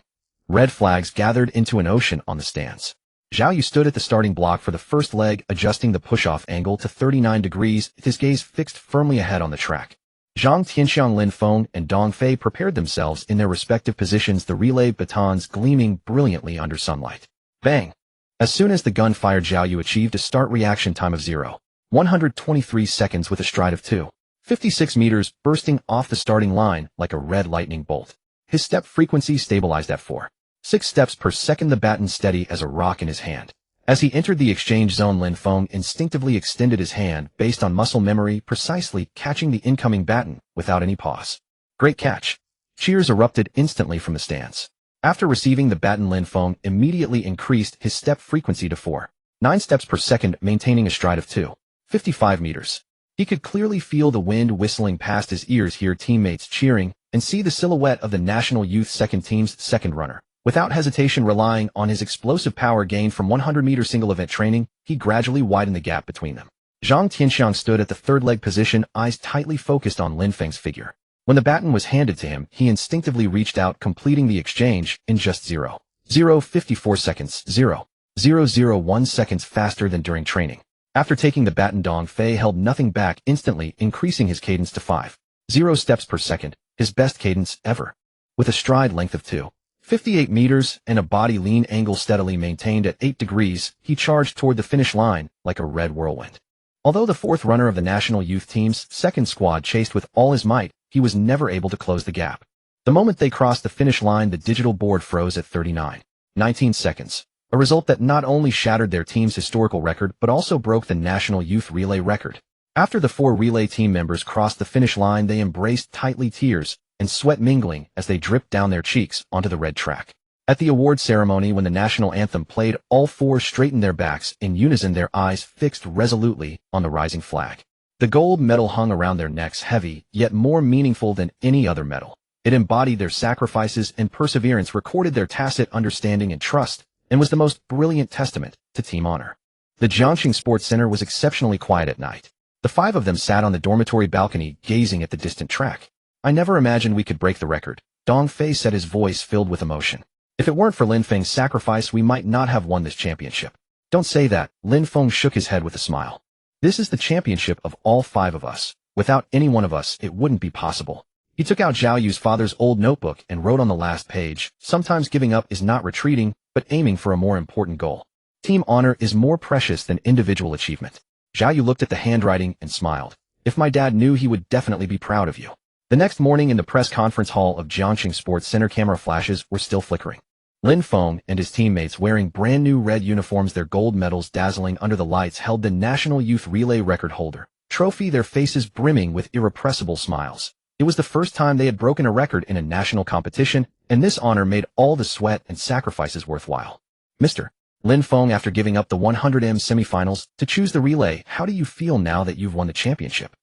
Red flags gathered into an ocean on the stands. Zhao Yu stood at the starting block for the first leg, adjusting the push-off angle to 39 degrees, his gaze fixed firmly ahead on the track. Zhang Tianxiang, Lin Feng, and Dongfei prepared themselves in their respective positions, the relay batons gleaming brilliantly under sunlight. Bang! As soon as the gun fired, Zhao Yu achieved a start reaction time of 0.123 seconds with a stride of 2.56 meters, bursting off the starting line like a red lightning bolt. His step frequency stabilized at 4.6 steps per second, the baton steady as a rock in his hand. As he entered the exchange zone, Lin Feng instinctively extended his hand, based on muscle memory, precisely catching the incoming baton without any pause. Great catch! Cheers erupted instantly from the stands. After receiving the baton, Lin Feng immediately increased his step frequency to 4.9 steps per second, maintaining a stride of 2.55 meters. He could clearly feel the wind whistling past his ears, hear teammates cheering, and see the silhouette of the national youth second team's second runner, Without hesitation relying on his explosive power gained from 100-meter single-event training, he gradually widened the gap between them. Zhang Tianxiang stood at the third leg position, eyes tightly focused on Lin Feng's figure. When the baton was handed to him, he instinctively reached out, completing the exchange in just 0.054 seconds, 0.001 seconds faster than during training. After taking the baton, Dong Fei held nothing back, instantly increasing his cadence to 5.0 steps per second, his best cadence ever. With a stride length of 2.58 meters and a body lean angle steadily maintained at 8 degrees, he charged toward the finish line like a red whirlwind. Although the fourth runner of the national youth team's second squad chased with all his might, he was never able to close the gap. The moment they crossed the finish line, the digital board froze at 39.19 seconds, a result that not only shattered their team's historical record but also broke the national youth relay record. After the four relay team members crossed the finish line, they embraced tightly, tears and sweat mingling as they dripped down their cheeks onto the red track. At the award ceremony, when the national anthem played, all four straightened their backs in unison, their eyes fixed resolutely on the rising flag. The gold medal hung around their necks, heavy, yet more meaningful than any other medal. It embodied their sacrifices and perseverance, recorded their tacit understanding and trust, and was the most brilliant testament to team honor. The Jiangxing Sports Center was exceptionally quiet at night. The five of them sat on the dormitory balcony, gazing at the distant track. "I never imagined we could break the record," Dong Fei said, his voice filled with emotion. "If it weren't for Lin Feng's sacrifice, we might not have won this championship." "Don't say that," Lin Feng shook his head with a smile. "This is the championship of all five of us. Without any one of us, it wouldn't be possible." He took out Zhao Yu's father's old notebook and wrote on the last page, "Sometimes giving up is not retreating, but aiming for a more important goal. Team honor is more precious than individual achievement." Zhao Yu looked at the handwriting and smiled. "If my dad knew, he would definitely be proud of you." The next morning in the press conference hall of Jiangxing Sports Center, camera flashes were still flickering. Lin Feng and his teammates, wearing brand new red uniforms, their gold medals dazzling under the lights, held the National Youth Relay record holder trophy, their faces brimming with irrepressible smiles. It was the first time they had broken a record in a national competition, and this honor made all the sweat and sacrifices worthwhile. "Mr. Lin Feng, after giving up the 100m semifinals to choose the relay, how do you feel now that you've won the championship?"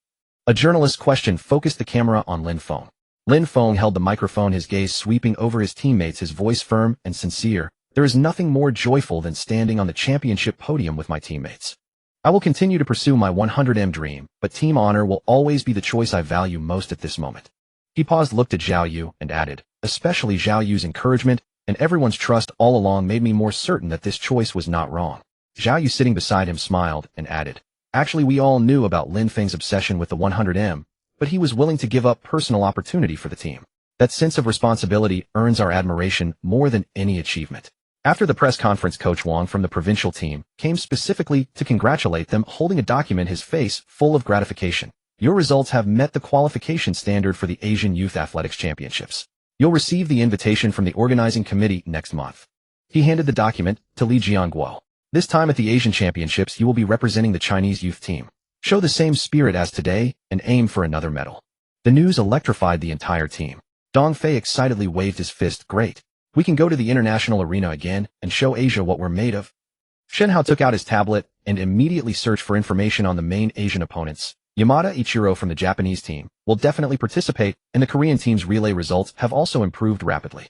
A journalist's question focused the camera on Lin Feng. Lin Feng held the microphone, his gaze sweeping over his teammates, his voice firm and sincere. "There is nothing more joyful than standing on the championship podium with my teammates. I will continue to pursue my 100m dream, but team honor will always be the choice I value most at this moment." He paused, looked at Zhao Yu, and added, "Especially Zhao Yu's encouragement and everyone's trust all along made me more certain that this choice was not wrong." Zhao Yu, sitting beside him, smiled and added, "Actually, we all knew about Lin Feng's obsession with the 100m, but he was willing to give up personal opportunity for the team. That sense of responsibility earns our admiration more than any achievement." After the press conference, Coach Wang from the provincial team came specifically to congratulate them, holding a document, his face full of gratification. "Your results have met the qualification standard for the Asian Youth Athletics Championships. You'll receive the invitation from the organizing committee next month." He handed the document to Li Jiangguo. "This time at the Asian Championships, you will be representing the Chinese youth team. Show the same spirit as today and aim for another medal." The news electrified the entire team. Dong Fei excitedly waved his fist. "Great. We can go to the international arena again and show Asia what we're made of." Shen Hao took out his tablet and immediately searched for information on the main Asian opponents. Yamada Ichiro from the Japanese team will definitely participate, and the Korean team's relay results have also improved rapidly.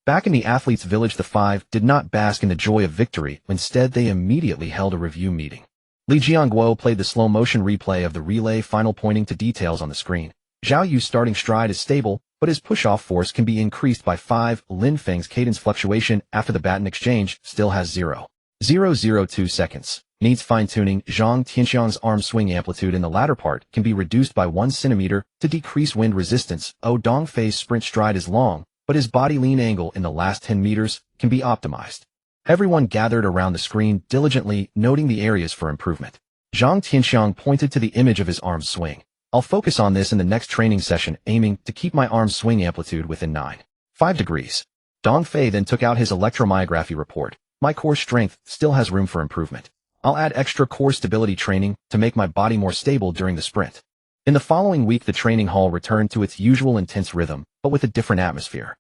Back in the athletes' village, the five did not bask in the joy of victory. Instead, they immediately held a review meeting. Li Jiangguo played the slow-motion replay of the relay final, pointing to details on the screen. Zhao Yu's starting stride is stable, but his push-off force can be increased by 5. Lin Feng's cadence fluctuation after the baton exchange still has 0.002 seconds. Needs fine-tuning. Zhang Tianxiang's arm swing amplitude in the latter part can be reduced by 1 centimeter to decrease wind resistance. Dong Fei's sprint stride is long, but his body lean angle in the last 10 meters can be optimized. Everyone gathered around the screen, diligently noting the areas for improvement. Zhang Tianxiang pointed to the image of his arm swing. "I'll focus on this in the next training session, aiming to keep my arm swing amplitude within 9.5 degrees. Dong Fei then took out his electromyography report. "My core strength still has room for improvement. I'll add extra core stability training to make my body more stable during the sprint." In the following week, the training hall returned to its usual intense rhythm, but with a different atmosphere.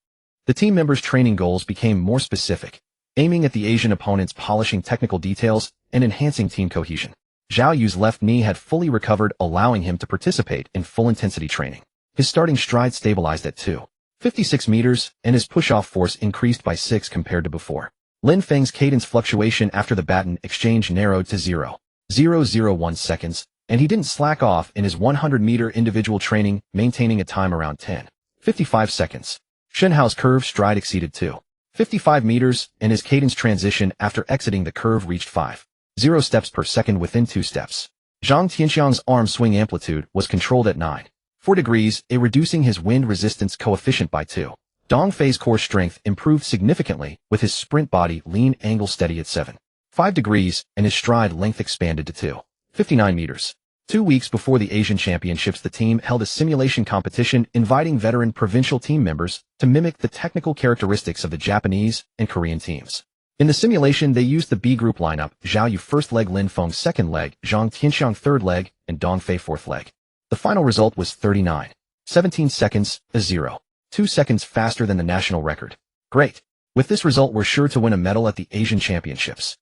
The team members' training goals became more specific, aiming at the Asian opponents, polishing technical details, and enhancing team cohesion. Zhao Yu's left knee had fully recovered, allowing him to participate in full-intensity training. His starting stride stabilized at 56 meters, and his push-off force increased by 6 compared to before. Lin Feng's cadence fluctuation after the baton exchange narrowed to 0.001 seconds, and he didn't slack off in his 100-meter individual training, maintaining a time around 10.55 seconds. Shen Hao's curve stride exceeded 2.55 meters, and his cadence transition after exiting the curve reached 5.0 steps per second within 2 steps. Zhang Tianxiang's arm swing amplitude was controlled at 9.4 degrees, reducing his wind resistance coefficient by 2. Dong Fei's core strength improved significantly, with his sprint body lean angle steady at 7.5 degrees, and his stride length expanded to 2.59 meters. 2 weeks before the Asian Championships, the team held a simulation competition inviting veteran provincial team members to mimic the technical characteristics of the Japanese and Korean teams. In the simulation, they used the B group lineup: Zhao Yu first leg, Lin Feng second leg, Zhang Tianxiang third leg, and Dong Fei fourth leg. The final result was 39.17 seconds, a 0.2 seconds faster than the national record. Great. With this result, we're sure to win a medal at the Asian Championships.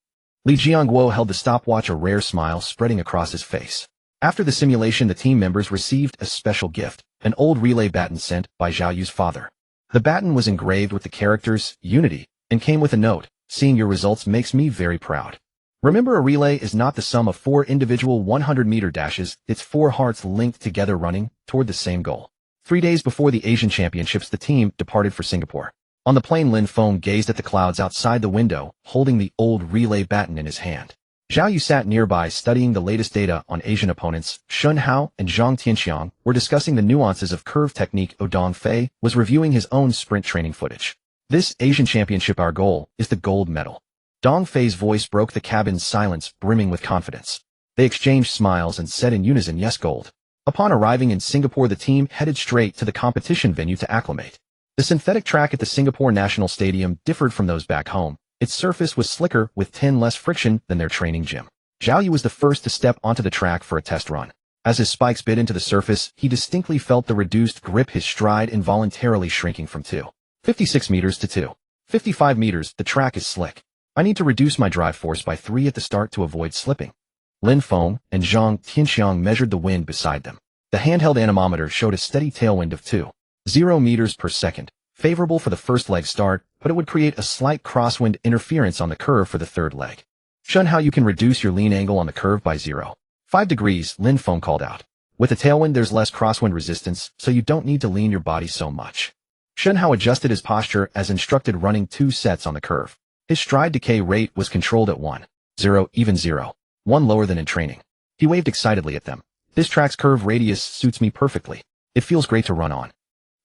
Li Jiangguo held the stopwatch, a rare smile spreading across his face. After the simulation, the team members received a special gift, an old relay baton sent by Zhao Yu's father. The baton was engraved with the characters, Unity, and came with a note: "Seeing your results makes me very proud. Remember, a relay is not the sum of 4 individual 100-meter dashes, it's 4 hearts linked together running toward the same goal." 3 days before the Asian Championships, the team departed for Singapore. On the plane, Lin Feng gazed at the clouds outside the window, holding the old relay baton in his hand. Zhao Yu sat nearby, studying the latest data on Asian opponents. Shen Hao and Zhang Tianxiang were discussing the nuances of curve technique. Dong Fei was reviewing his own sprint training footage. "This Asian Championship, our goal is the gold medal." Dong Fei's voice broke the cabin's silence, brimming with confidence. They exchanged smiles and said in unison, "Yes, gold." Upon arriving in Singapore, the team headed straight to the competition venue to acclimate. The synthetic track at the Singapore National Stadium differed from those back home. Its surface was slicker, with 10 less friction than their training gym. Zhao Yu was the first to step onto the track for a test run. As his spikes bit into the surface, he distinctly felt the reduced grip, his stride involuntarily shrinking from 2.56 meters to 2.55 meters. "The track is slick. I need to reduce my drive force by 3 at the start to avoid slipping." Lin Feng and Zhang Tianxiang measured the wind beside them. The handheld anemometer showed a steady tailwind of 2.0 meters per second, favorable for the first leg start, but it would create a slight crosswind interference on the curve for the third leg. "Shun Hao, you can reduce your lean angle on the curve by 0.5 degrees, Lin Feng called out. "With a tailwind, there's less crosswind resistance, so you don't need to lean your body so much." Shen Hao adjusted his posture as instructed, running 2 sets on the curve. His stride decay rate was controlled at 1.1 lower than in training. He waved excitedly at them. "This track's curve radius suits me perfectly. It feels great to run on."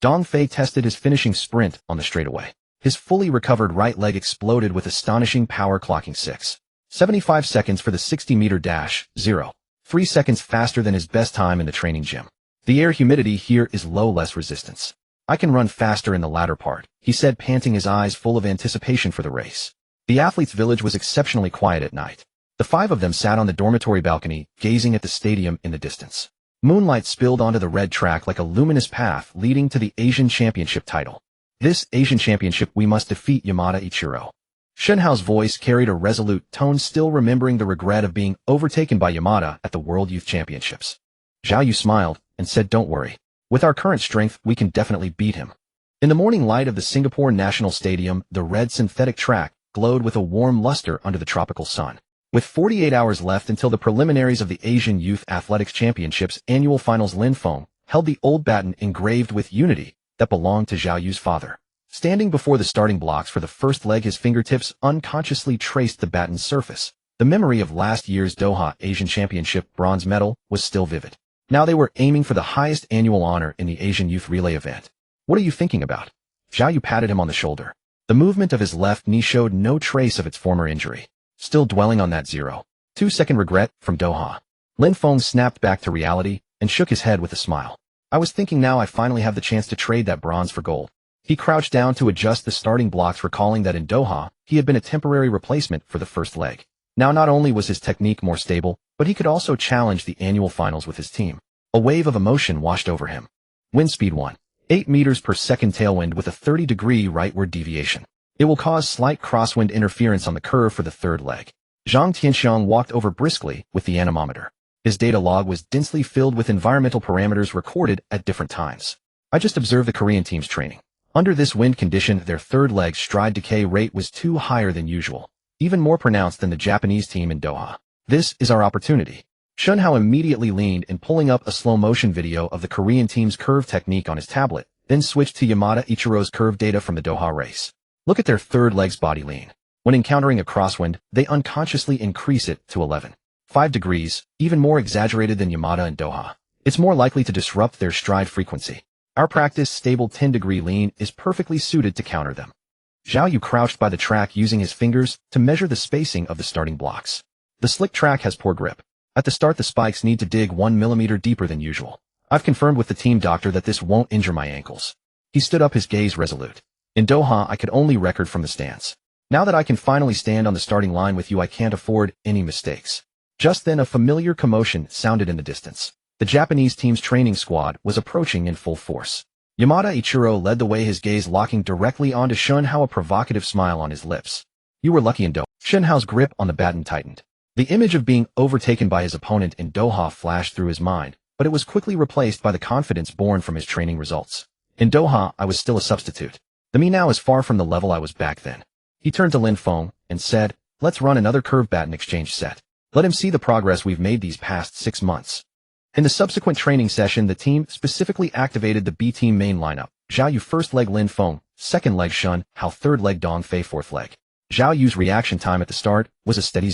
Dong Fei tested his finishing sprint on the straightaway. His fully recovered right leg exploded with astonishing power, clocking 6.75 seconds for the 60-meter dash, 0.3 seconds faster than his best time in the training gym. "The air humidity here is low, less resistance. I can run faster in the latter part," he said, panting, his eyes full of anticipation for the race. The athletes' village was exceptionally quiet at night. The 5 of them sat on the dormitory balcony, gazing at the stadium in the distance. Moonlight spilled onto the red track like a luminous path leading to the Asian Championship title. "This Asian Championship, we must defeat Yamada Ichiro." Shen Hao's voice carried a resolute tone, still remembering the regret of being overtaken by Yamada at the World Youth Championships. Zhao Yu smiled and said, "Don't worry. With our current strength, we can definitely beat him." In the morning light of the Singapore National Stadium, the red synthetic track glowed with a warm luster under the tropical sun. With 48 hours left until the preliminaries of the Asian Youth Athletics Championships annual finals, Lin Feng held the old baton engraved with Unity that belonged to Zhao Yu's father. Standing before the starting blocks for the first leg, his fingertips unconsciously traced the baton's surface. The memory of last year's Doha Asian Championship bronze medal was still vivid. Now they were aiming for the highest annual honor in the Asian Youth Relay event. "What are you thinking about?" Zhao Yu patted him on the shoulder. The movement of his left knee showed no trace of its former injury. "Still dwelling on that 0.2-second regret from Doha?" Lin Feng snapped back to reality and shook his head with a smile. "I was thinking, now I finally have the chance to trade that bronze for gold." He crouched down to adjust the starting blocks, recalling that in Doha, he had been a temporary replacement for the first leg. Now not only was his technique more stable, but he could also challenge the annual finals with his team. A wave of emotion washed over him. Wind speed 1.8 meters per second, tailwind with a 30-degree rightward deviation. It will cause slight crosswind interference on the curve for the third leg. Zhang Tianxiang walked over briskly with the anemometer. His data log was densely filled with environmental parameters recorded at different times. "I just observed the Korean team's training. Under this wind condition, their third leg stride decay rate was too higher than usual, even more pronounced than the Japanese team in Doha. This is our opportunity. Shun Hao immediately leaned in, pulling up a slow-motion video of the Korean team's curve technique on his tablet, then switched to Yamada Ichiro's curve data from the Doha race. Look at their third leg's body lean. When encountering a crosswind, they unconsciously increase it to 11.5 degrees, even more exaggerated than Yamada and Doha. It's more likely to disrupt their stride frequency. Our practice stable 10-degree lean is perfectly suited to counter them. Zhao Yu crouched by the track using his fingers to measure the spacing of the starting blocks. The slick track has poor grip. At the start, the spikes need to dig 1 millimeter deeper than usual. I've confirmed with the team doctor that this won't injure my ankles. He stood up, his gaze resolute. In Doha, I could only record from the stands. Now that I can finally stand on the starting line with you, I can't afford any mistakes. Just then, a familiar commotion sounded in the distance. The Japanese team's training squad was approaching in full force. Yamada Ichiro led the way, his gaze locking directly onto Shun Hao, a provocative smile on his lips. You were lucky in Doha. Shun Hao's grip on the baton tightened. The image of being overtaken by his opponent in Doha flashed through his mind, but it was quickly replaced by the confidence born from his training results. In Doha, I was still a substitute. The me now is far from the level I was back then. He turned to Lin Feng and said, let's run another curve baton exchange set. Let him see the progress we've made these past 6 months. In the subsequent training session, the team specifically activated the B-team main lineup. Zhao Yu first leg, Lin Feng, second leg Shun Hao, third leg Dong Fei, fourth leg. Zhao Yu's reaction time at the start was a steady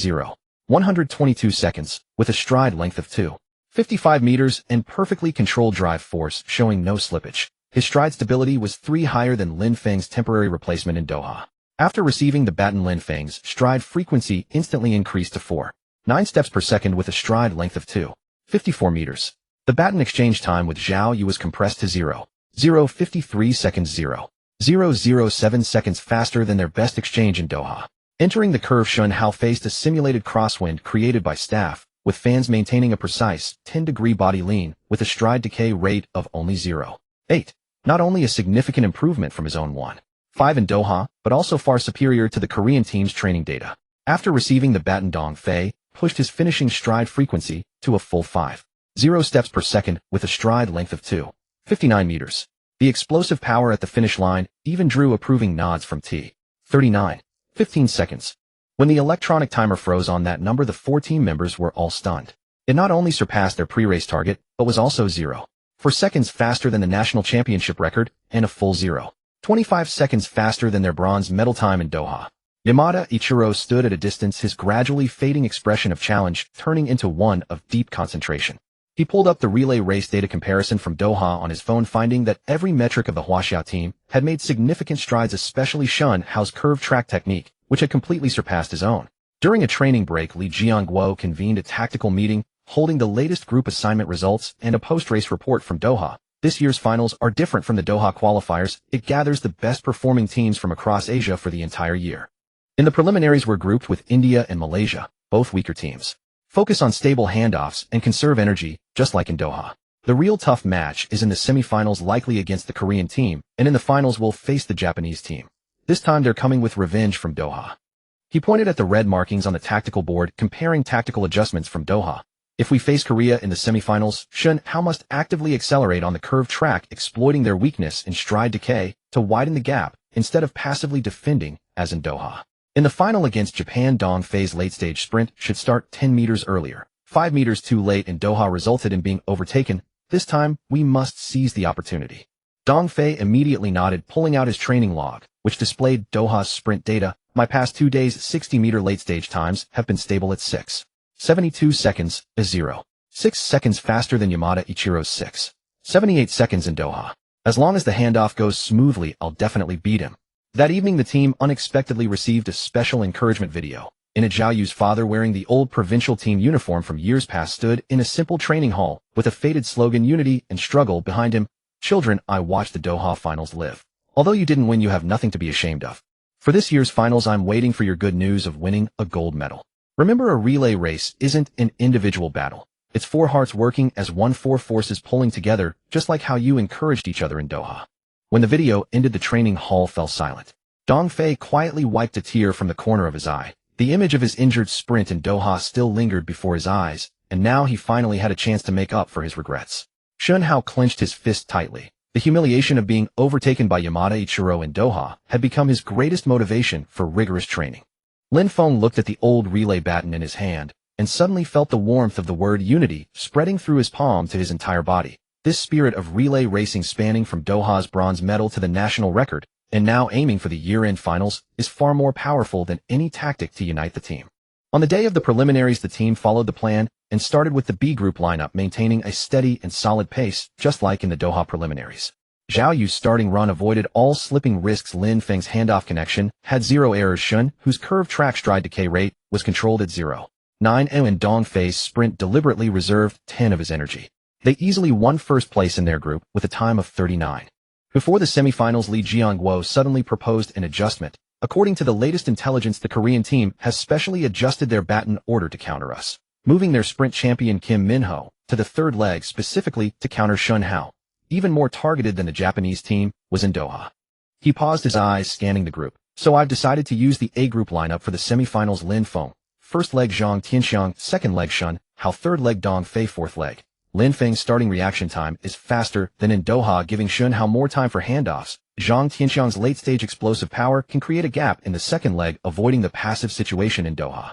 122 seconds, with a stride length of 2.55 meters and perfectly controlled drive force showing no slippage. His stride stability was 3 higher than Lin Feng's temporary replacement in Doha. After receiving the baton, Lin Feng's stride frequency instantly increased to 4.9 steps per second with a stride length of 2.54 meters. The baton exchange time with Zhao Yu was compressed to 0.053 seconds, 0.007 seconds faster than their best exchange in Doha. Entering the curve, Shun Hao faced a simulated crosswind created by staff, with fans maintaining a precise 10-degree body lean with a stride decay rate of only 0.8. Not only a significant improvement from his own 1.5 in Doha, but also far superior to the Korean team's training data. After receiving the baton, Dong Fei pushed his finishing stride frequency to a full 5.0 steps per second with a stride length of 2.59 meters. The explosive power at the finish line even drew approving nods from T. 15 seconds. When the electronic timer froze on that number, the 4 team members were all stunned. It not only surpassed their pre-race target, but was also 0.4 seconds faster than the national championship record and a full 0.25 seconds faster than their bronze medal time in Doha. Yamada Ichiro stood at a distance, his gradually fading expression of challenge turning into one of deep concentration. He pulled up the relay race data comparison from Doha on his phone, finding that every metric of the Huaxiao team had made significant strides, especially Shun Hao's curve track technique, which had completely surpassed his own. During a training break, Li Jiangguo convened a tactical meeting, holding the latest group assignment results and a post-race report from Doha. This year's finals are different from the Doha qualifiers. It gathers the best performing teams from across Asia for the entire year. In the preliminaries, we're grouped with India and Malaysia, both weaker teams. Focus on stable handoffs and conserve energy, just like in Doha. The real tough match is in the semifinals, likely against the Korean team, and in the finals we'll face the Japanese team. This time they're coming with revenge from Doha. He pointed at the red markings on the tactical board, comparing tactical adjustments from Doha. If we face Korea in the semifinals, Shun Hao must actively accelerate on the curved track, exploiting their weakness in stride decay to widen the gap, instead of passively defending, as in Doha. In the final against Japan, Dong Fei's late-stage sprint should start 10 meters earlier. 5 meters too late in Doha resulted in being overtaken. This time, we must seize the opportunity. Dong Fei immediately nodded, pulling out his training log, which displayed Doha's sprint data. My past 2 days' 60-meter late-stage times have been stable at 6.72 seconds, a 0.6 seconds faster than Yamada Ichiro's 6.78 seconds in Doha. As long as the handoff goes smoothly, I'll definitely beat him. That evening, the team unexpectedly received a special encouragement video. In it, Zhao Yu's father, wearing the old provincial team uniform from years past, stood in a simple training hall with a faded slogan, "Unity and Struggle," behind him. Children, I watched the Doha finals live. Although you didn't win, you have nothing to be ashamed of. For this year's finals, I'm waiting for your good news of winning a gold medal. Remember, a relay race isn't an individual battle. It's 4 hearts working as one, 4 forces pulling together, just like how you encouraged each other in Doha. When the video ended, the training hall fell silent. Dong Fei quietly wiped a tear from the corner of his eye. The image of his injured sprint in Doha still lingered before his eyes, and now he finally had a chance to make up for his regrets. Shun Hao clenched his fist tightly. The humiliation of being overtaken by Yamada Ichiro in Doha had become his greatest motivation for rigorous training. Lin Feng looked at the old relay baton in his hand, and suddenly felt the warmth of the word unity spreading through his palm to his entire body. This spirit of relay racing spanning from Doha's bronze medal to the national record, and now aiming for the year-end finals, is far more powerful than any tactic to unite the team. On the day of the preliminaries, the team followed the plan and started with the B group lineup, maintaining a steady and solid pace, just like in the Doha preliminaries. Zhao Yu's starting run avoided all slipping risks. Lin Feng's handoff connection had 0 errors. Shun, whose curved track stride decay rate was controlled at 0.9, and Dong Fei's sprint deliberately reserved 10 of his energy. They easily won first place in their group with a time of 39. Before the semifinals, Li Jiangguo suddenly proposed an adjustment. According to the latest intelligence, the Korean team has specially adjusted their baton order to counter us, moving their sprint champion Kim Min-ho to the third leg specifically to counter Shun Hao. Even more targeted than the Japanese team was in Doha. He paused, his eyes scanning the group. So I've decided to use the A group lineup for the semifinals. Lin Feng, first leg Zhang Tianxiang, second leg Shun Hao, third leg Dong Fei, fourth leg. Lin Feng's starting reaction time is faster than in Doha, giving Shun Hao more time for handoffs. Zhang Tianxiang's late-stage explosive power can create a gap in the second leg, avoiding the passive situation in Doha.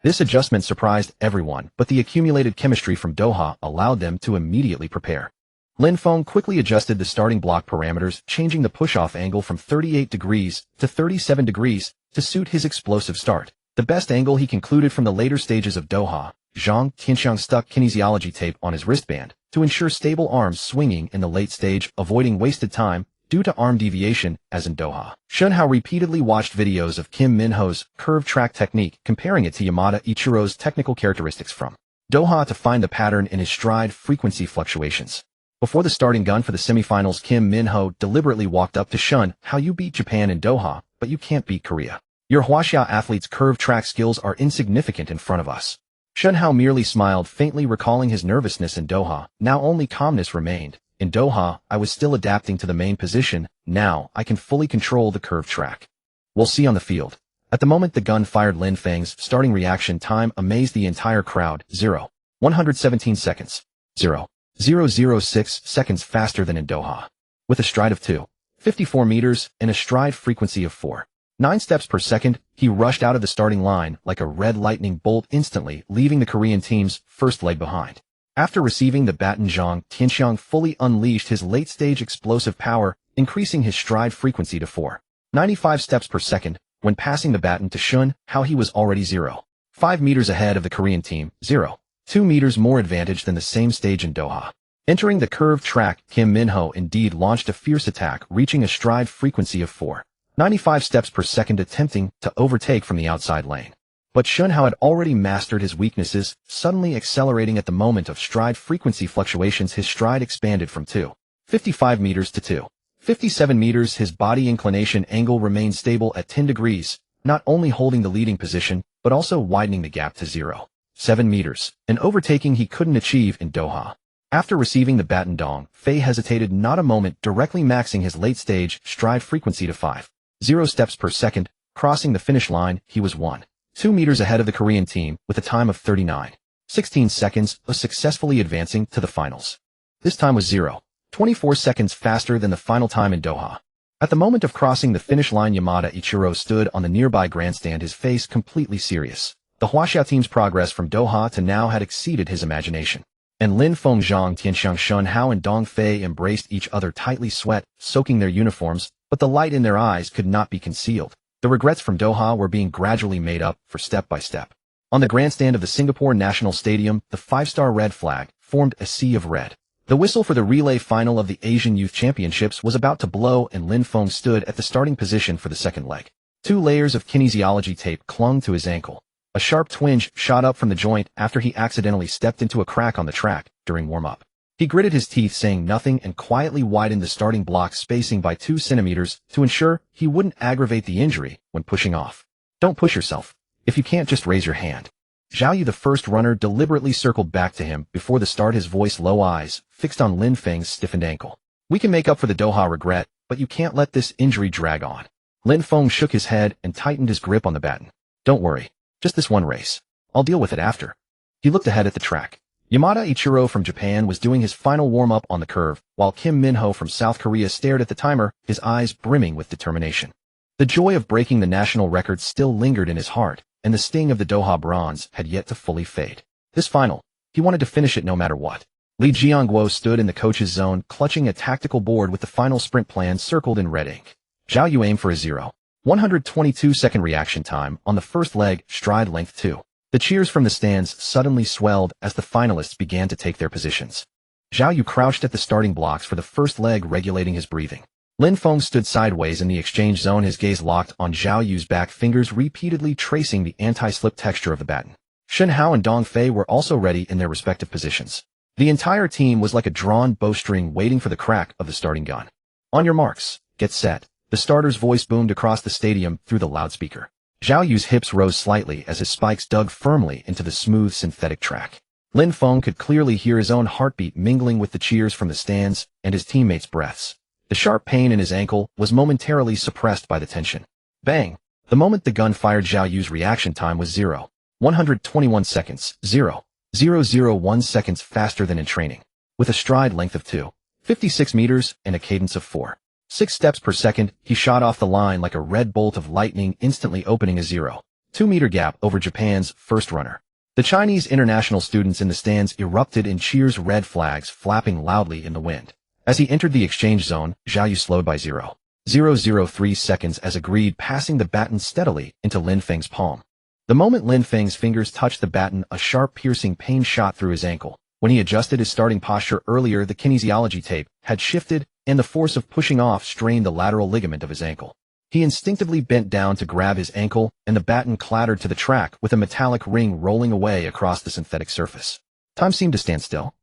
This adjustment surprised everyone, but the accumulated chemistry from Doha allowed them to immediately prepare. Lin Feng quickly adjusted the starting block parameters, changing the push-off angle from 38 degrees to 37 degrees to suit his explosive start. The best angle, he concluded. From the later stages of Doha, Zhang Tianxiang stuck kinesiology tape on his wristband to ensure stable arms swinging in the late stage, avoiding wasted time due to arm deviation, as in Doha. Shun Hao repeatedly watched videos of Kim Min-ho's curved track technique, comparing it to Yamada Ichiro's technical characteristics from Doha to find the pattern in his stride frequency fluctuations. Before the starting gun for the semifinals, Kim Min-ho deliberately walked up to Shun Hao. You beat Japan in Doha, but you can't beat Korea. Your Huaxia athletes' curved track skills are insignificant in front of us. Shun Hao merely smiled faintly, recalling his nervousness in Doha. Now only calmness remained. In Doha, I was still adapting to the main position. Now I can fully control the curved track. We'll see on the field. At the moment the gun fired, Lin Feng's starting reaction time amazed the entire crowd. 0.117 seconds. 0.006 seconds faster than in Doha. With a stride of 2.54 meters and a stride frequency of 4.9 steps per second, he rushed out of the starting line like a red lightning bolt, instantly leaving the Korean team's first leg behind. After receiving the baton, Zhang Tianxiang fully unleashed his late-stage explosive power, increasing his stride frequency to 4.95 steps per second. When passing the baton to Shun Hao, he was already 0.5 meters ahead of the Korean team, 0.2 meters more advantage than the same stage in Doha. Entering the curved track, Kim Min-ho indeed launched a fierce attack, reaching a stride frequency of 4.95 steps per second, attempting to overtake from the outside lane. But Shun Hao had already mastered his weaknesses, suddenly accelerating at the moment of stride frequency fluctuations. His stride expanded from 2.55 meters to 2.57 meters. His body inclination angle remained stable at 10 degrees, not only holding the leading position, but also widening the gap to 0.7 meters, an overtaking he couldn't achieve in Doha. After receiving the baton, Dong Fei hesitated not a moment, directly maxing his late-stage stride frequency to 5.0 steps per second. Crossing the finish line, he was 1.2 meters ahead of the Korean team with a time of 39.16 seconds, successfully advancing to the finals. This time was 0.24 seconds faster than the final time in Doha. At the moment of crossing the finish line, Yamada Ichiro stood on the nearby grandstand, his face completely serious. The Huaxia team's progress from Doha to now had exceeded his imagination. And Lin Feng, Zhang Tianxiang, Shun Hao, and Dong Fei embraced each other tightly, sweat soaking their uniforms, but the light in their eyes could not be concealed. The regrets from Doha were being gradually made up for step by step. On the grandstand of the Singapore National Stadium, the 5-star red flag formed a sea of red. The whistle for the relay final of the Asian Youth Championships was about to blow, and Lin Feng stood at the starting position for the second leg. 2 layers of kinesiology tape clung to his ankle. A sharp twinge shot up from the joint after he accidentally stepped into a crack on the track during warm-up. He gritted his teeth, saying nothing, and quietly widened the starting block spacing by 2 centimeters to ensure he wouldn't aggravate the injury when pushing off. Don't push yourself. If you can't, just raise your hand. Zhao Yu, the first runner, deliberately circled back to him before the start, his voice low, eyes fixed on Lin Feng's stiffened ankle. We can make up for the Doha regret, but you can't let this injury drag on. Lin Feng shook his head and tightened his grip on the baton. Don't worry. Just this one race. I'll deal with it after. He looked ahead at the track. Yamada Ichiro from Japan was doing his final warm-up on the curve, while Kim Min-ho from South Korea stared at the timer, his eyes brimming with determination. The joy of breaking the national record still lingered in his heart, and the sting of the Doha bronze had yet to fully fade. This final, he wanted to finish it no matter what. Li Jiangguo stood in the coach's zone, clutching a tactical board with the final sprint plan circled in red ink. Zhao Yu aimed for a 0.122-second reaction time on the first leg, stride length 2. The cheers from the stands suddenly swelled as the finalists began to take their positions. Zhao Yu crouched at the starting blocks for the first leg, regulating his breathing. Lin Feng stood sideways in the exchange zone, his gaze locked on Zhao Yu's back, fingers repeatedly tracing the anti-slip texture of the baton. Shen Hao and Dong Fei were also ready in their respective positions. The entire team was like a drawn bowstring waiting for the crack of the starting gun. On your marks, get set. The starter's voice boomed across the stadium through the loudspeaker. Zhao Yu's hips rose slightly as his spikes dug firmly into the smooth synthetic track. Lin Feng could clearly hear his own heartbeat mingling with the cheers from the stands and his teammates' breaths. The sharp pain in his ankle was momentarily suppressed by the tension. Bang! The moment the gun fired, Zhao Yu's reaction time was 0.121 seconds, 0.001 seconds faster than in training. With a stride length of 2.56 meters and a cadence of 4.6 steps per second, he shot off the line like a red bolt of lightning, instantly opening a 0.2-meter gap over Japan's first runner. The Chinese international students in the stands erupted in cheers, red flags flapping loudly in the wind. As he entered the exchange zone, Zhao Yu slowed by 0.003 seconds as agreed, passing the baton steadily into Lin Feng's palm. The moment Lin Feng's fingers touched the baton, a sharp piercing pain shot through his ankle. When he adjusted his starting posture earlier, the kinesiology tape had shifted, and the force of pushing off strained the lateral ligament of his ankle. He instinctively bent down to grab his ankle, and the baton clattered to the track with a metallic ring rolling away across the synthetic surface. Time seemed to stand still.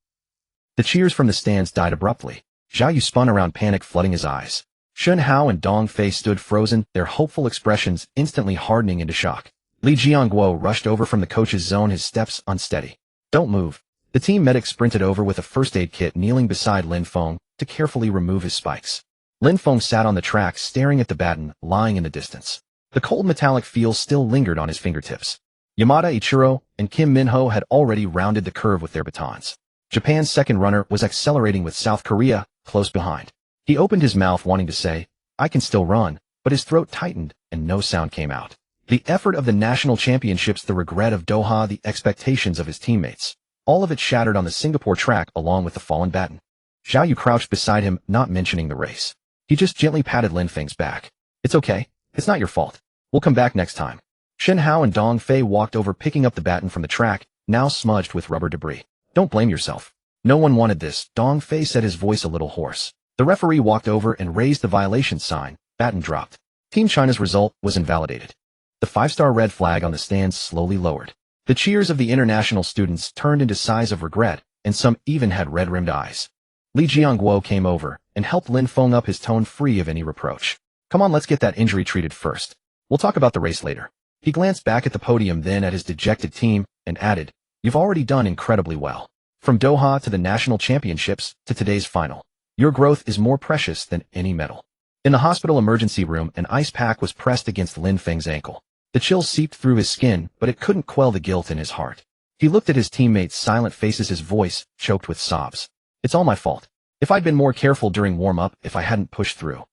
The cheers from the stands died abruptly. Zhao Yu spun around, panic flooding his eyes. Shen Hao and Dong Fei stood frozen, their hopeful expressions instantly hardening into shock. Li Jiangguo rushed over from the coach's zone, his steps unsteady. Don't move. The team medic sprinted over with a first aid kit, kneeling beside Lin Feng to carefully remove his spikes. Lin Feng sat on the track, staring at the baton lying in the distance. The cold metallic feel still lingered on his fingertips. Yamada Ichiro and Kim Min-ho had already rounded the curve with their batons. Japan's second runner was accelerating with South Korea close behind. He opened his mouth wanting to say, "I can still run," but his throat tightened and no sound came out. The effort of the national championships, the regret of Doha, the expectations of his teammates, all of it shattered on the Singapore track along with the fallen baton. Zhao Yu crouched beside him, not mentioning the race. He just gently patted Lin Feng's back. "It's okay. It's not your fault. We'll come back next time." Shen Hao and Dong Fei walked over, picking up the baton from the track, now smudged with rubber debris. "Don't blame yourself. No one wanted this," Dong Fei said, his voice a little hoarse. The referee walked over and raised the violation sign. Baton dropped. Team China's result was invalidated. The 5-star red flag on the stands slowly lowered. The cheers of the international students turned into sighs of regret, and some even had red-rimmed eyes. Li Jiangguo came over and helped Lin Feng up, his tone free of any reproach. "Come on, let's get that injury treated first. We'll talk about the race later." He glanced back at the podium, then at his dejected team, and added, "You've already done incredibly well. From Doha to the national championships to today's final, your growth is more precious than any medal." In the hospital emergency room, an ice pack was pressed against Lin Feng's ankle. The chill seeped through his skin, but it couldn't quell the guilt in his heart. He looked at his teammates' silent faces, his voice choked with sobs. "It's all my fault. If I'd been more careful during warm-up, if I hadn't pushed through."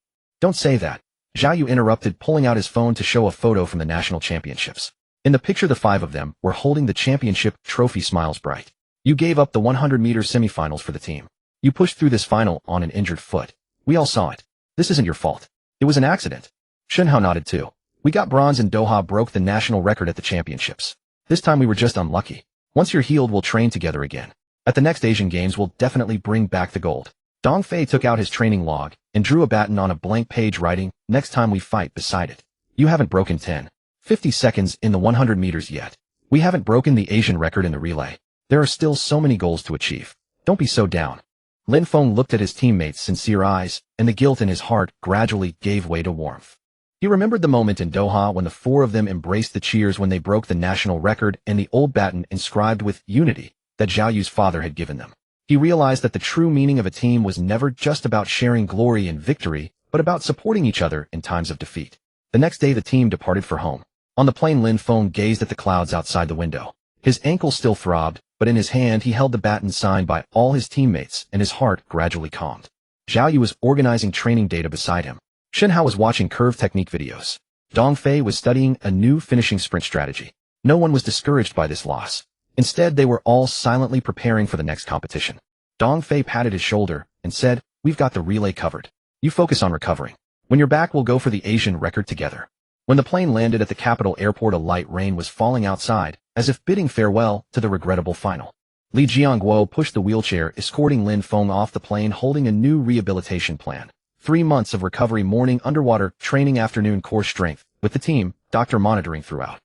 "Don't say that," Zhao Yu interrupted, pulling out his phone to show a photo from the national championships. In the picture, the 5 of them were holding the championship trophy, smiles bright. "You gave up the 100-meter semifinals for the team. You pushed through this final on an injured foot. We all saw it. This isn't your fault. It was an accident." Shen Hao nodded too. "We got bronze in Doha, broke the national record at the championships. This time we were just unlucky. Once you're healed, we'll train together again. At the next Asian Games, we'll definitely bring back the gold." Dong Fei took out his training log and drew a baton on a blank page, writing, "Next time we fight," beside it. "You haven't broken 10:50 seconds in the 100 meters yet. We haven't broken the Asian record in the relay. There are still so many goals to achieve. Don't be so down." Lin Feng looked at his teammates' sincere eyes, and the guilt in his heart gradually gave way to warmth. He remembered the moment in Doha when the 4 of them embraced the cheers when they broke the national record and the old baton inscribed with unity that Zhao Yu's father had given them. He realized that the true meaning of a team was never just about sharing glory and victory, but about supporting each other in times of defeat. The next day, the team departed for home. On the plane, Lin Feng gazed at the clouds outside the window. His ankle still throbbed, but in his hand he held the baton signed by all his teammates, and his heart gradually calmed. Zhao Yu was organizing training data beside him. Shen Hao was watching curve technique videos. Dong Fei was studying a new finishing sprint strategy. No one was discouraged by this loss. Instead, they were all silently preparing for the next competition. Dong Fei patted his shoulder and said, "We've got the relay covered. You focus on recovering. When you're back, we'll go for the Asian record together." When the plane landed at the capital airport, a light rain was falling outside, as if bidding farewell to the regrettable final. Li Jiangguo pushed the wheelchair, escorting Lin Feng off the plane holding a new rehabilitation plan. 3 months of recovery, morning underwater training, afternoon core strength, with the team, doctor monitoring throughout.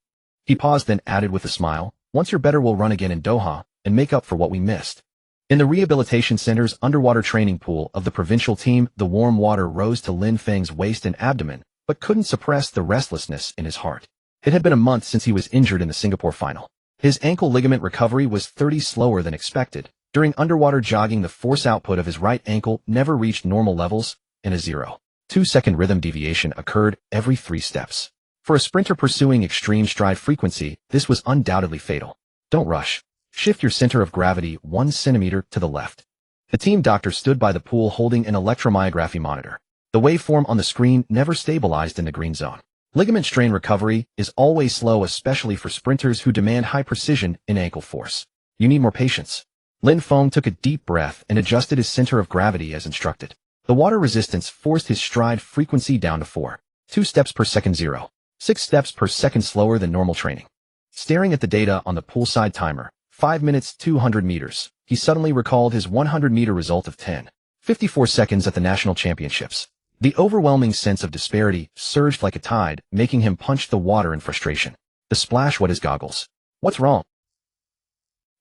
He paused, then added with a smile, "Once you're better, we'll run again in Doha, and make up for what we missed." In the rehabilitation center's underwater training pool of the provincial team, the warm water rose to Lin Feng's waist and abdomen, but couldn't suppress the restlessness in his heart. It had been a month since he was injured in the Singapore final. His ankle ligament recovery was 30 slower than expected. During underwater jogging, the force output of his right ankle never reached normal levels, and a 0.2-second rhythm deviation occurred every 3 steps. For a sprinter pursuing extreme stride frequency, this was undoubtedly fatal. Don't rush. Shift your center of gravity 1 centimeter to the left. The team doctor stood by the pool holding an electromyography monitor. The waveform on the screen never stabilized in the green zone. Ligament strain recovery is always slow, especially for sprinters who demand high precision in ankle force. You need more patience. Lin Feng took a deep breath and adjusted his center of gravity as instructed. The water resistance forced his stride frequency down to 4.2 steps per second, 0.6 steps per second slower than normal training. Staring at the data on the poolside timer, 5 minutes 200 meters, he suddenly recalled his 100-meter result of 10:54 seconds at the national championships. The overwhelming sense of disparity surged like a tide, making him punch the water in frustration. The splash wet his goggles. "What's wrong?"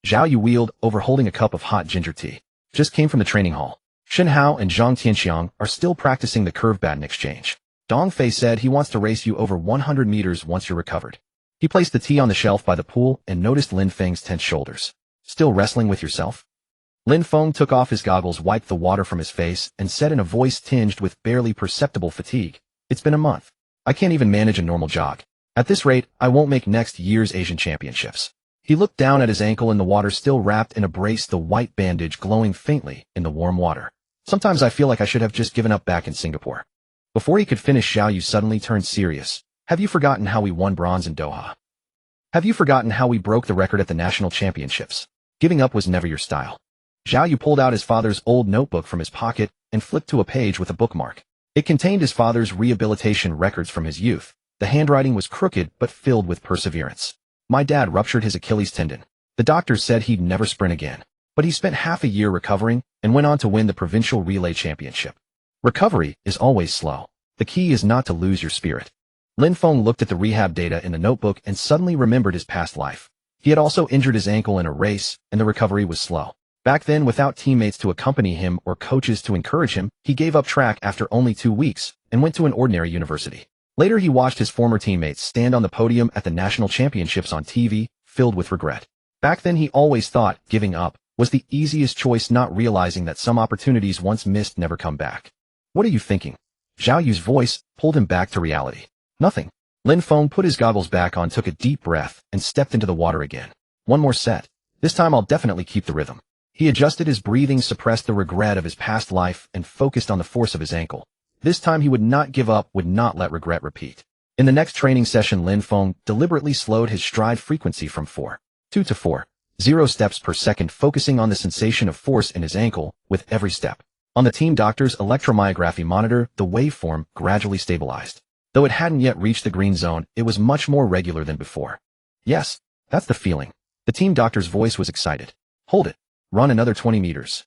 Zhao Yu wheeled over holding a cup of hot ginger tea. "Just came from the training hall. Shen Hao and Zhang Tianxiang are still practicing the curve baton exchange. Dong Fei said he wants to race you over 100 meters once you're recovered." He placed the tea on the shelf by the pool and noticed Lin Feng's tense shoulders. "Still wrestling with yourself?" Lin Feng took off his goggles, wiped the water from his face, and said in a voice tinged with barely perceptible fatigue, "It's been a month. I can't even manage a normal jog. At this rate, I won't make next year's Asian Championships." He looked down at his ankle in the water, still wrapped in a brace, the white bandage glowing faintly in the warm water. "Sometimes I feel like I should have just given up back in Singapore." Before he could finish, Zhao Yu suddenly turned serious. "Have you forgotten how we won bronze in Doha? Have you forgotten how we broke the record at the national championships? Giving up was never your style." Zhao Yu pulled out his father's old notebook from his pocket and flipped to a page with a bookmark. It contained his father's rehabilitation records from his youth. The handwriting was crooked but filled with perseverance. "My dad ruptured his Achilles tendon. The doctors said he'd never sprint again. But he spent half a year recovering and went on to win the provincial relay championship. Recovery is always slow. The key is not to lose your spirit." Lin Feng looked at the rehab data in the notebook and suddenly remembered his past life. He had also injured his ankle in a race, and the recovery was slow. Back then, without teammates to accompany him or coaches to encourage him, he gave up track after only 2 weeks and went to an ordinary university. Later, he watched his former teammates stand on the podium at the national championships on TV, filled with regret. Back then, he always thought giving up was the easiest choice, not realizing that some opportunities once missed never come back. "What are you thinking?" Zhao Yu's voice pulled him back to reality. "Nothing." Lin Feng put his goggles back on, took a deep breath, and stepped into the water again. "One more set. This time I'll definitely keep the rhythm." He adjusted his breathing, suppressed the regret of his past life, and focused on the force of his ankle. This time he would not give up, would not let regret repeat. In the next training session, Lin Feng deliberately slowed his stride frequency from 4.2 to 4.0 steps per second, focusing on the sensation of force in his ankle with every step. On the team doctor's electromyography monitor, the waveform gradually stabilized. Though it hadn't yet reached the green zone, it was much more regular than before. "Yes, that's the feeling." The team doctor's voice was excited. "Hold it. Run another 20 meters.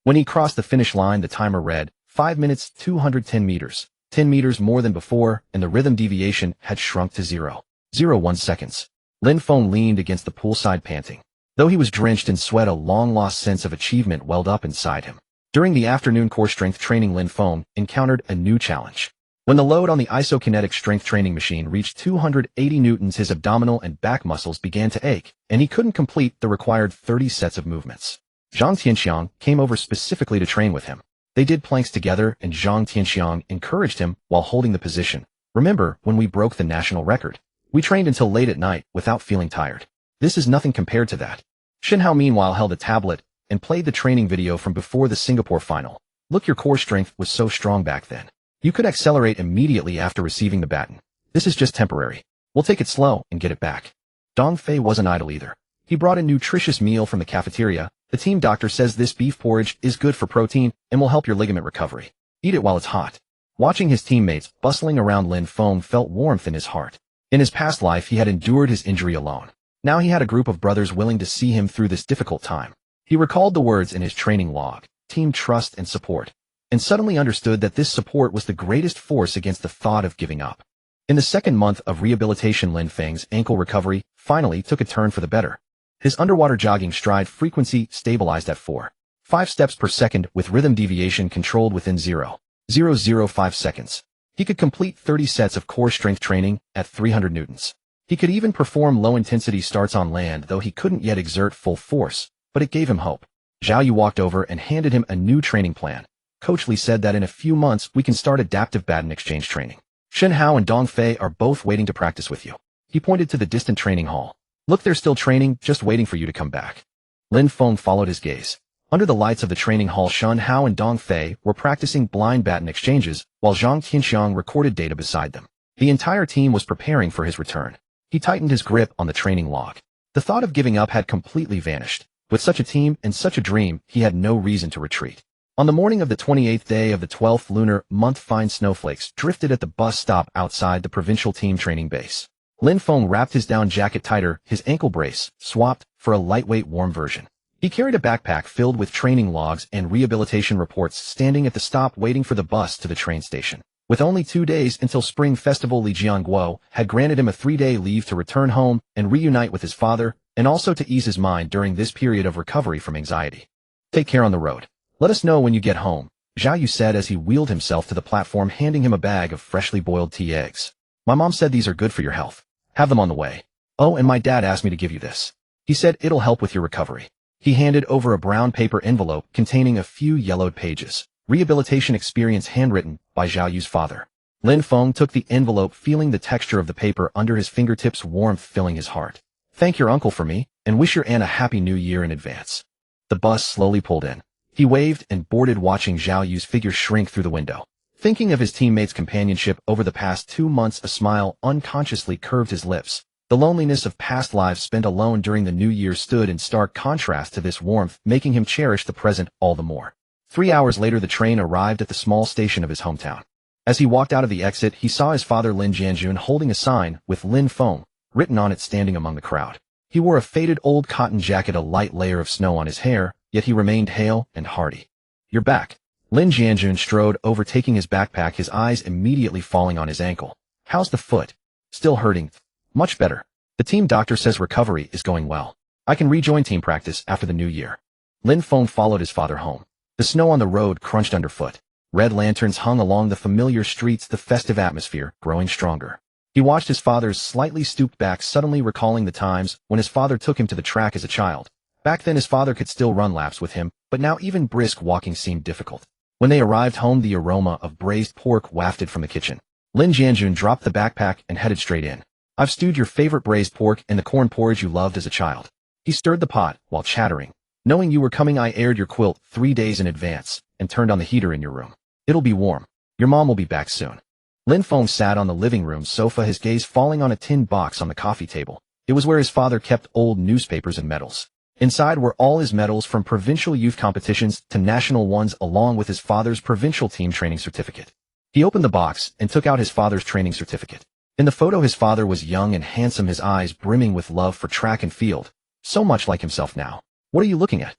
When he crossed the finish line, the timer read 5 minutes 210 meters, 10 meters more than before, and the rhythm deviation had shrunk to 0.01 seconds. Lin Feng leaned against the poolside, panting. Though he was drenched in sweat, a long-lost sense of achievement welled up inside him. During the afternoon core strength training, Lin Feng encountered a new challenge. When the load on the isokinetic strength training machine reached 280 newtons, his abdominal and back muscles began to ache, and he couldn't complete the required 30 sets of movements. Zhang Tianxiang came over specifically to train with him. They did planks together, and Zhang Tianxiang encouraged him while holding the position. "Remember when we broke the national record? We trained until late at night without feeling tired. This is nothing compared to that." Shin Hao meanwhile held a tablet and played the training video from before the Singapore final. Look, your core strength was so strong back then. You could accelerate immediately after receiving the baton. This is just temporary. We'll take it slow and get it back. Dong Fei wasn't idle either. He brought a nutritious meal from the cafeteria. The team doctor says this beef porridge is good for protein and will help your ligament recovery. Eat it while it's hot. Watching his teammates bustling around Lin Feng felt warmth in his heart. In his past life, he had endured his injury alone. Now he had a group of brothers willing to see him through this difficult time. He recalled the words in his training log, team trust and support, and suddenly understood that this support was the greatest force against the thought of giving up. In the second month of rehabilitation, Lin Feng's ankle recovery finally took a turn for the better. His underwater jogging stride frequency stabilized at 4.5 steps per second with rhythm deviation controlled within 0.005 seconds. He could complete 30 sets of core strength training at 300 newtons. He could even perform low-intensity starts on land, though he couldn't yet exert full force, but it gave him hope. Zhao Yu walked over and handed him a new training plan. Coach Li said that in a few months we can start adaptive baton exchange training. Shen Hao and Dong Fei are both waiting to practice with you. He pointed to the distant training hall. Look, they're still training, just waiting for you to come back. Lin Feng followed his gaze. Under the lights of the training hall, Shen Hao and Dong Fei were practicing blind baton exchanges, while Zhang Tianxiang recorded data beside them. The entire team was preparing for his return. He tightened his grip on the training log. The thought of giving up had completely vanished. With such a team and such a dream, he had no reason to retreat. On the morning of the 28th day of the 12th lunar month, fine snowflakes drifted at the bus stop outside the provincial team training base. Lin Feng wrapped his down jacket tighter, his ankle brace swapped for a lightweight warm version. He carried a backpack filled with training logs and rehabilitation reports, standing at the stop waiting for the bus to the train station. With only 2 days until Spring Festival, Li Jianguo had granted him a 3-day leave to return home and reunite with his father, and also to ease his mind during this period of recovery from anxiety. Take care on the road. Let us know when you get home, Zhao Yu said as he wheeled himself to the platform, handing him a bag of freshly boiled tea eggs. My mom said these are good for your health. Have them on the way. Oh, and my dad asked me to give you this. He said it'll help with your recovery. He handed over a brown paper envelope containing a few yellowed pages. Rehabilitation experience handwritten by Zhao Yu's father. Lin Feng took the envelope, feeling the texture of the paper under his fingertips, warmth filling his heart. Thank your uncle for me, and wish your aunt a happy new year in advance. The bus slowly pulled in. He waved and boarded, watching Zhao Yu's figure shrink through the window. Thinking of his teammates' companionship over the past 2 months, a smile unconsciously curved his lips. The loneliness of past lives spent alone during the new year stood in stark contrast to this warmth, making him cherish the present all the more. 3 hours later, the train arrived at the small station of his hometown. As he walked out of the exit, he saw his father Lin Jianjun holding a sign with Lin Feng written on it standing among the crowd. He wore a faded old cotton jacket, a light layer of snow on his hair, yet he remained hale and hearty. You're back. Lin Jianjun strode over, taking his backpack, his eyes immediately falling on his ankle. How's the foot? Still hurting? Much better. The team doctor says recovery is going well. I can rejoin team practice after the new year. Lin Feng followed his father home. The snow on the road crunched underfoot. Red lanterns hung along the familiar streets, the festive atmosphere growing stronger. He watched his father's slightly stooped back, suddenly recalling the times when his father took him to the track as a child. Back then his father could still run laps with him, but now even brisk walking seemed difficult. When they arrived home, the aroma of braised pork wafted from the kitchen. Lin Jianjun dropped the backpack and headed straight in. I've stewed your favorite braised pork and the corn porridge you loved as a child. He stirred the pot while chattering. Knowing you were coming, I aired your quilt 3 days in advance and turned on the heater in your room. It'll be warm. Your mom will be back soon. Lin Feng sat on the living room sofa, his gaze falling on a tin box on the coffee table. It was where his father kept old newspapers and medals. Inside were all his medals, from provincial youth competitions to national ones, along with his father's provincial team training certificate. He opened the box and took out his father's training certificate. In the photo, his father was young and handsome, his eyes brimming with love for track and field. So much like himself now. What are you looking at?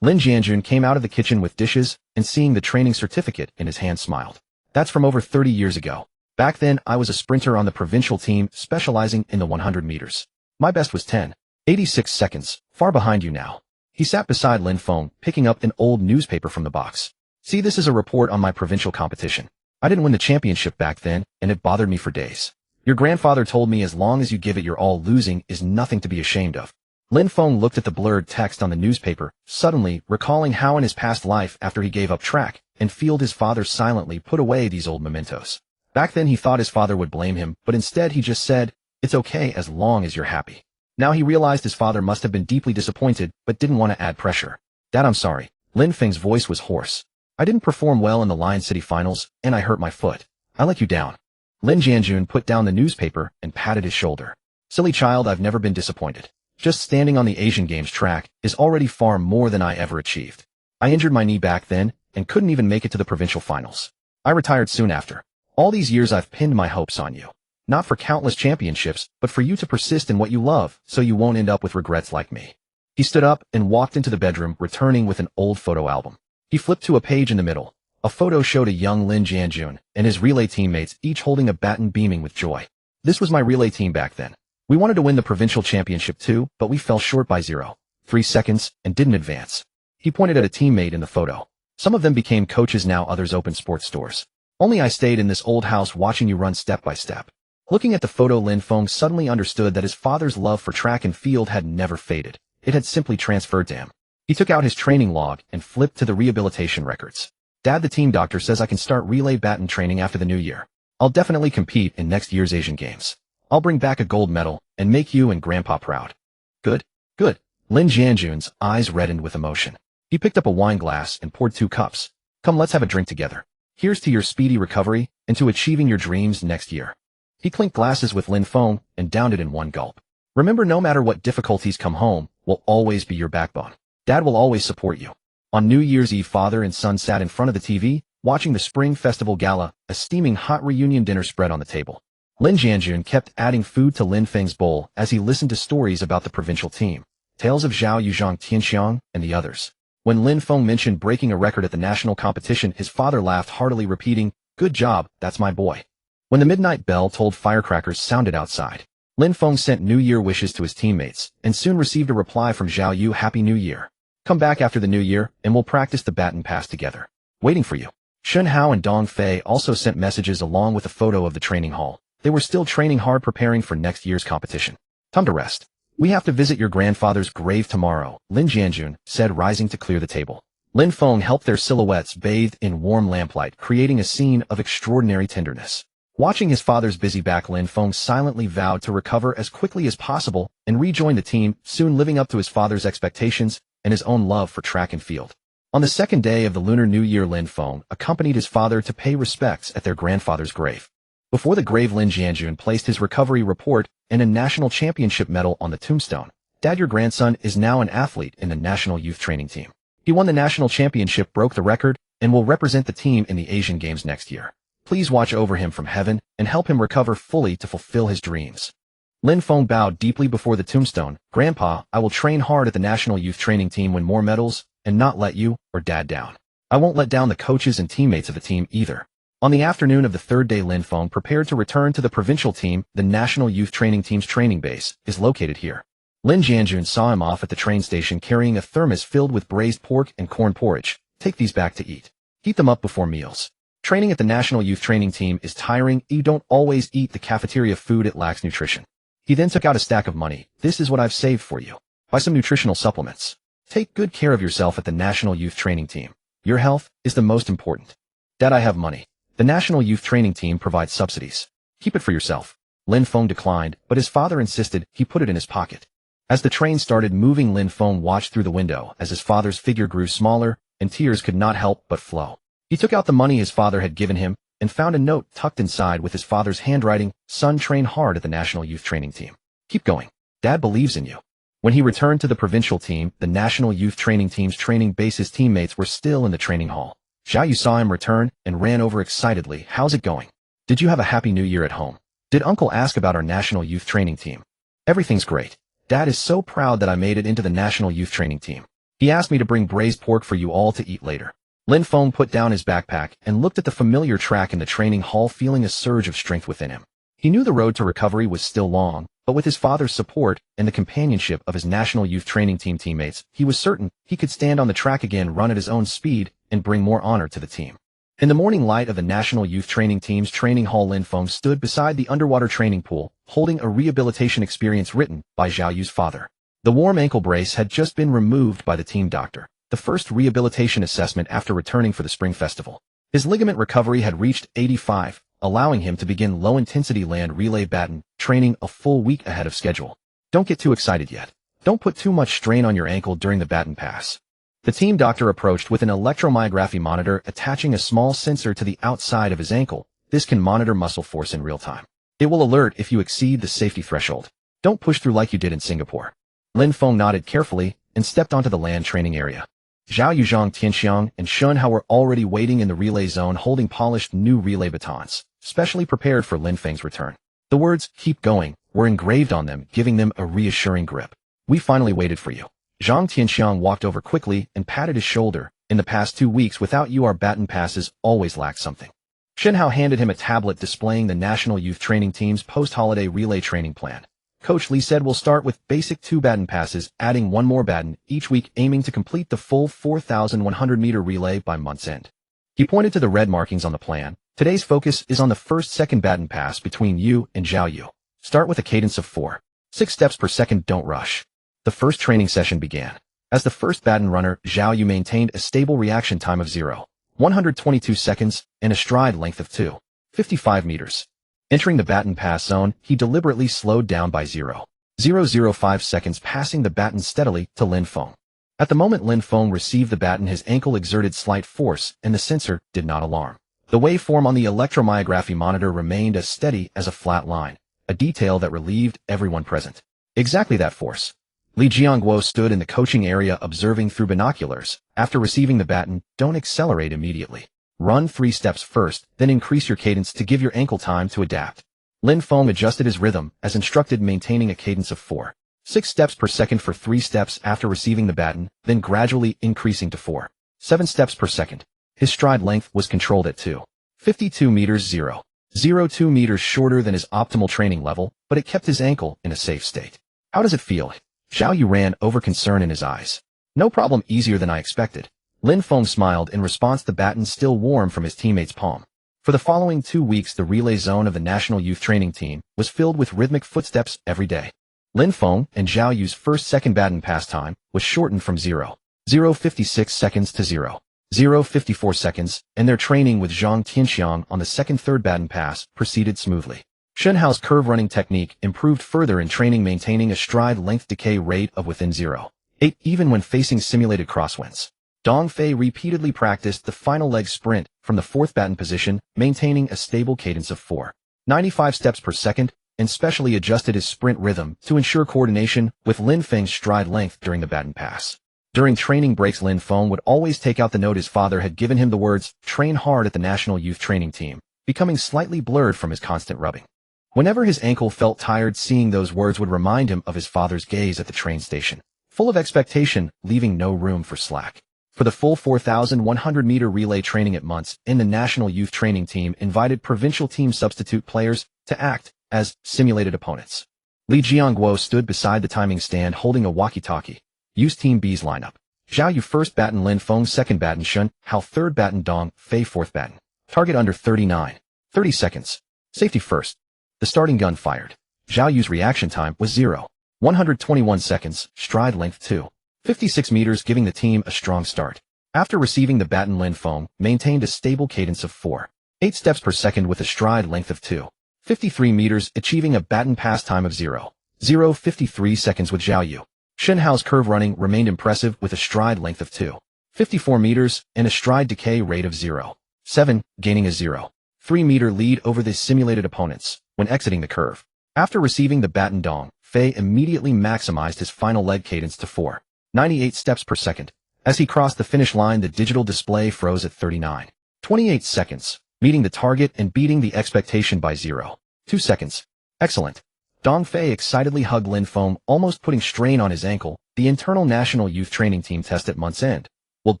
Lin Jianjun came out of the kitchen with dishes, and seeing the training certificate in his hand, smiled. That's from over 30 years ago. Back then, I was a sprinter on the provincial team, specializing in the 100 meters. My best was 10.86 seconds, far behind you now. He sat beside Lin Feng, picking up an old newspaper from the box. See, this is a report on my provincial competition. I didn't win the championship back then, and it bothered me for days. Your grandfather told me as long as you give it your all, losing is nothing to be ashamed of. Lin Feng looked at the blurred text on the newspaper, suddenly recalling how in his past life, after he gave up track and field, his father silently put away these old mementos. Back then he thought his father would blame him, but instead he just said, "It's okay as long as you're happy." Now he realized his father must have been deeply disappointed, but didn't want to add pressure. Dad, I'm sorry. Lin Feng's voice was hoarse. I didn't perform well in the Lion City finals, and I hurt my foot. I let you down. Lin Jianjun put down the newspaper and patted his shoulder. Silly child, I've never been disappointed. Just standing on the Asian Games track is already far more than I ever achieved. I injured my knee back then and couldn't even make it to the provincial finals. I retired soon after. All these years I've pinned my hopes on you. Not for countless championships, but for you to persist in what you love, so you won't end up with regrets like me. He stood up and walked into the bedroom, returning with an old photo album. He flipped to a page in the middle. A photo showed a young Lin Jianjun and his relay teammates each holding a baton, beaming with joy. This was my relay team back then. We wanted to win the provincial championship too, but we fell short by 0.3 seconds and didn't advance. He pointed at a teammate in the photo. Some of them became coaches now, others opened sports stores. Only I stayed in this old house watching you run step by step. Looking at the photo, Lin Feng suddenly understood that his father's love for track and field had never faded. It had simply transferred to him. He took out his training log and flipped to the rehabilitation records. Dad, the team doctor says I can start relay baton training after the new year. I'll definitely compete in next year's Asian Games. I'll bring back a gold medal and make you and Grandpa proud. Good, good. Lin Jianjun's eyes reddened with emotion. He picked up a wine glass and poured 2 cups. Come, let's have a drink together. Here's to your speedy recovery and to achieving your dreams next year. He clinked glasses with Lin Feng and downed it in one gulp. Remember, no matter what difficulties come, home will always be your backbone. Dad will always support you. On New Year's Eve, father and son sat in front of the TV, watching the Spring Festival Gala, a steaming hot reunion dinner spread on the table. Lin Jianjun kept adding food to Lin Feng's bowl as he listened to stories about the provincial team, tales of Zhao Yuzhang, Tianxiang, and the others. When Lin Feng mentioned breaking a record at the national competition, his father laughed heartily, repeating, "Good job, that's my boy." When the midnight bell tolled, firecrackers sounded outside. Lin Feng sent New Year wishes to his teammates, and soon received a reply from Zhao Yu, "Happy New Year. Come back after the new year, and we'll practice the baton pass together. Waiting for you." Shun Hao and Dong Fei also sent messages along with a photo of the training hall. They were still training hard, preparing for next year's competition. Time to rest. We have to visit your grandfather's grave tomorrow, Lin Jianjun said, rising to clear the table. Lin Feng helped their silhouettes bathed in warm lamplight, creating a scene of extraordinary tenderness. Watching his father's busy back, Lin Feng silently vowed to recover as quickly as possible and rejoin the team, soon living up to his father's expectations and his own love for track and field. On the second day of the Lunar New Year, Lin Feng accompanied his father to pay respects at their grandfather's grave. Before the grave, Lin Jianjun placed his recovery report and a national championship medal on the tombstone. Dad, your grandson is now an athlete in the national youth training team. He won the national championship, broke the record, and will represent the team in the Asian Games next year. Please watch over him from heaven and help him recover fully to fulfill his dreams. Lin Feng bowed deeply before the tombstone. Grandpa, I will train hard at the national youth training team, win more medals, and not let you or Dad down. I won't let down the coaches and teammates of the team either. On the afternoon of the third day, Lin Feng prepared to return to the provincial team. The national youth training team's training base is located here. Lin Jianjun saw him off at the train station carrying a thermos filled with braised pork and corn porridge. Take these back to eat. Heat them up before meals. Training at the national youth training team is tiring. You don't always eat the cafeteria food, it lacks nutrition. He then took out a stack of money. This is what I've saved for you. Buy some nutritional supplements. Take good care of yourself at the national youth training team. Your health is the most important. Dad, I have money. The national youth training team provides subsidies. Keep it for yourself. Lin Feng declined, but his father insisted. He put it in his pocket. As the train started moving, Lin Feng watched through the window as his father's figure grew smaller, and tears could not help but flow. He took out the money his father had given him and found a note tucked inside with his father's handwriting. Son, train hard at the national youth training team. Keep going. Dad believes in you. When he returned to the provincial team, the national youth training team's training base, his teammates were still in the training hall. Zhao Yu saw him return and ran over excitedly. How's it going? Did you have a happy new year at home? Did Uncle ask about our national youth training team? Everything's great. Dad is so proud that I made it into the national youth training team. He asked me to bring braised pork for you all to eat later. Lin Feng put down his backpack and looked at the familiar track in the training hall, feeling a surge of strength within him. He knew the road to recovery was still long, but with his father's support and the companionship of his national youth training team teammates, he was certain he could stand on the track again, run at his own speed, and bring more honor to the team. In the morning light of the national youth training team's training hall, Lin Feng stood beside the underwater training pool, holding a rehabilitation experience written by Zhao Yu's father. The warm ankle brace had just been removed by the team doctor, the first rehabilitation assessment after returning for the spring festival. His ligament recovery had reached 85, allowing him to begin low-intensity land relay baton training a full week ahead of schedule. Don't get too excited yet. Don't put too much strain on your ankle during the baton pass. The team doctor approached with an electromyography monitor attaching a small sensor to the outside of his ankle. This can monitor muscle force in real time. It will alert if you exceed the safety threshold. Don't push through like you did in Singapore. Lin Feng nodded carefully and stepped onto the land training area. Zhao Yuzhang, Tianxiang, and Shun Hao were already waiting in the relay zone holding polished new relay batons, specially prepared for Lin Feng's return. The words, "keep going," were engraved on them, giving them a reassuring grip. "We finally waited for you." Zhang Tianxiang walked over quickly and patted his shoulder. "In the past 2 weeks, without you our baton passes always lacked something." Shen Hao handed him a tablet displaying the National Youth Training Team's post-holiday relay training plan. Coach Li said we'll start with basic 2 baton passes, adding 1 more baton each week, aiming to complete the full 4,100-meter relay by month's end. He pointed to the red markings on the plan. "Today's focus is on the second baton pass between you and Zhao Yu. Start with a cadence of 4.6 steps per second, don't rush." The first training session began. As the first baton runner, Zhao Yu maintained a stable reaction time of 0.122 seconds and a stride length of 2.55 meters. Entering the baton pass zone, he deliberately slowed down by 0.005 seconds, passing the baton steadily to Lin Feng. At the moment Lin Feng received the baton, his ankle exerted slight force, and the sensor did not alarm. The waveform on the electromyography monitor remained as steady as a flat line, a detail that relieved everyone present. Exactly that force. Li Jiangguo stood in the coaching area observing through binoculars. After receiving the baton, don't accelerate immediately. Run 3 steps first, then increase your cadence to give your ankle time to adapt. Lin Feng adjusted his rhythm, as instructed, maintaining a cadence of 4.6 steps per second for 3 steps after receiving the baton, then gradually increasing to 4.7 steps per second. His stride length was controlled at 2.52 meters, 0.02 meters shorter than his optimal training level, but it kept his ankle in a safe state. "How does it feel?" Zhao Yu ran over concern in his eyes. "No problem, easier than I expected." Lin Feng smiled in response, the baton still warm from his teammate's palm. For the following 2 weeks, the relay zone of the National Youth Training Team was filled with rhythmic footsteps every day. Lin Feng and Zhao Yu's second baton pass time was shortened from 0.056 seconds to 0.054 seconds, and their training with Zhang Tianxiang on the third baton pass proceeded smoothly. Shen Hao's curve running technique improved further in training, maintaining a stride length decay rate of within 0.8 even when facing simulated crosswinds. Dong Fei repeatedly practiced the final leg sprint from the 4th baton position, maintaining a stable cadence of 4.95 steps per second, and specially adjusted his sprint rhythm to ensure coordination with Lin Feng's stride length during the baton pass. During training breaks, Lin Feng would always take out the note his father had given him, the words, "train hard" at the National Youth Training Team, becoming slightly blurred from his constant rubbing. Whenever his ankle felt tired, seeing those words would remind him of his father's gaze at the train station, full of expectation, leaving no room for slack. For the full 4,100-meter relay training at months, the National Youth Training Team invited provincial team substitute players to act as simulated opponents. Li Jiangguo stood beside the timing stand holding a walkie-talkie. Use Team B's lineup. Zhao Yu 1st baton, Lin Feng 2nd baton, Shun Hao 3rd baton, Dong Fei 4th baton. Target under 30 seconds. Safety first. The starting gun fired. Zhao Yu's reaction time was 0.121 seconds, stride length 2.56 meters, giving the team a strong start. After receiving the baton, Lin Feng maintained a stable cadence of 4.8 steps per second with a stride length of 2.53 meters, achieving a baton pass time of 0.053 seconds with Zhao Yu. Shen Hao's curve running remained impressive with a stride length of 2.54 meters and a stride decay rate of 0.7, gaining a 0.3 meter lead over the simulated opponents when exiting the curve. After receiving the baton, Dong Fei immediately maximized his final leg cadence to 4.98 steps per second. As he crossed the finish line, the digital display froze at 39.28 seconds, meeting the target and beating the expectation by 0.2 seconds. Excellent. Dong Fei excitedly hugged Lin Feng, almost putting strain on his ankle. The internal National Youth Training Team test at month's end will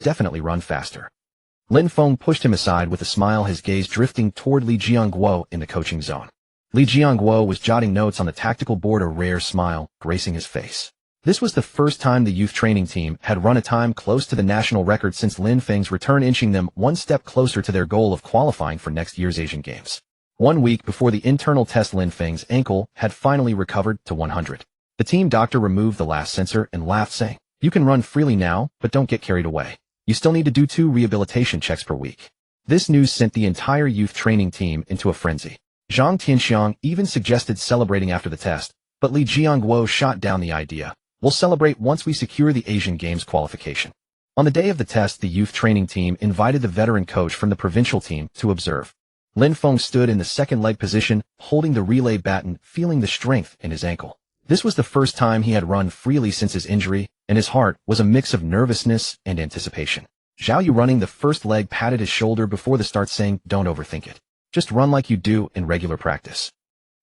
definitely run faster. Lin Feng pushed him aside with a smile, his gaze drifting toward Li Jiangguo in the coaching zone. Li Jiangguo was jotting notes on the tactical board, a rare smile gracing his face. This was the first time the youth training team had run a time close to the national record since Lin Feng's return, inching them one step closer to their goal of qualifying for next year's Asian Games. 1 week before the internal test, Lin Feng's ankle had finally recovered to 100. The team doctor removed the last sensor and laughed, saying, "You can run freely now, but don't get carried away. You still need to do 2 rehabilitation checks per week." This news sent the entire youth training team into a frenzy. Zhang Tianxiang even suggested celebrating after the test, But Li Jiangguo shot down the idea. We'll celebrate once we secure the Asian Games qualification. On the day of the test, the youth training team invited the veteran coach from the provincial team to observe. Lin Feng stood in the second leg position, holding the relay baton, feeling the strength in his ankle. This was the first time he had run freely since his injury, and his heart was a mix of nervousness and anticipation. Zhao Yu running the first leg patted his shoulder before the start, saying, "Don't overthink it. Just run like you do in regular practice."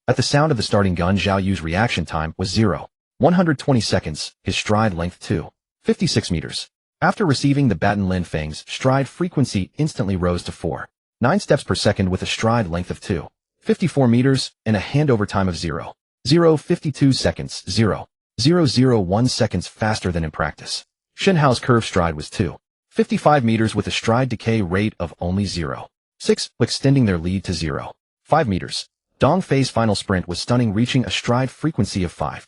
At the sound of the starting gun, Zhao Yu's reaction time was 0.120 seconds, his stride length 2.56 meters. After receiving the baton, Lin Feng's stride frequency instantly rose to 4.9 steps per second with a stride length of 2.54 meters and a handover time of 0.052 seconds, 0.001 seconds faster than in practice. Shen Hao's curve stride was 2.55 meters with a stride decay rate of only 0.6, extending their lead to 0.5 meters. Dong Fei's final sprint was stunning, reaching a stride frequency of 5.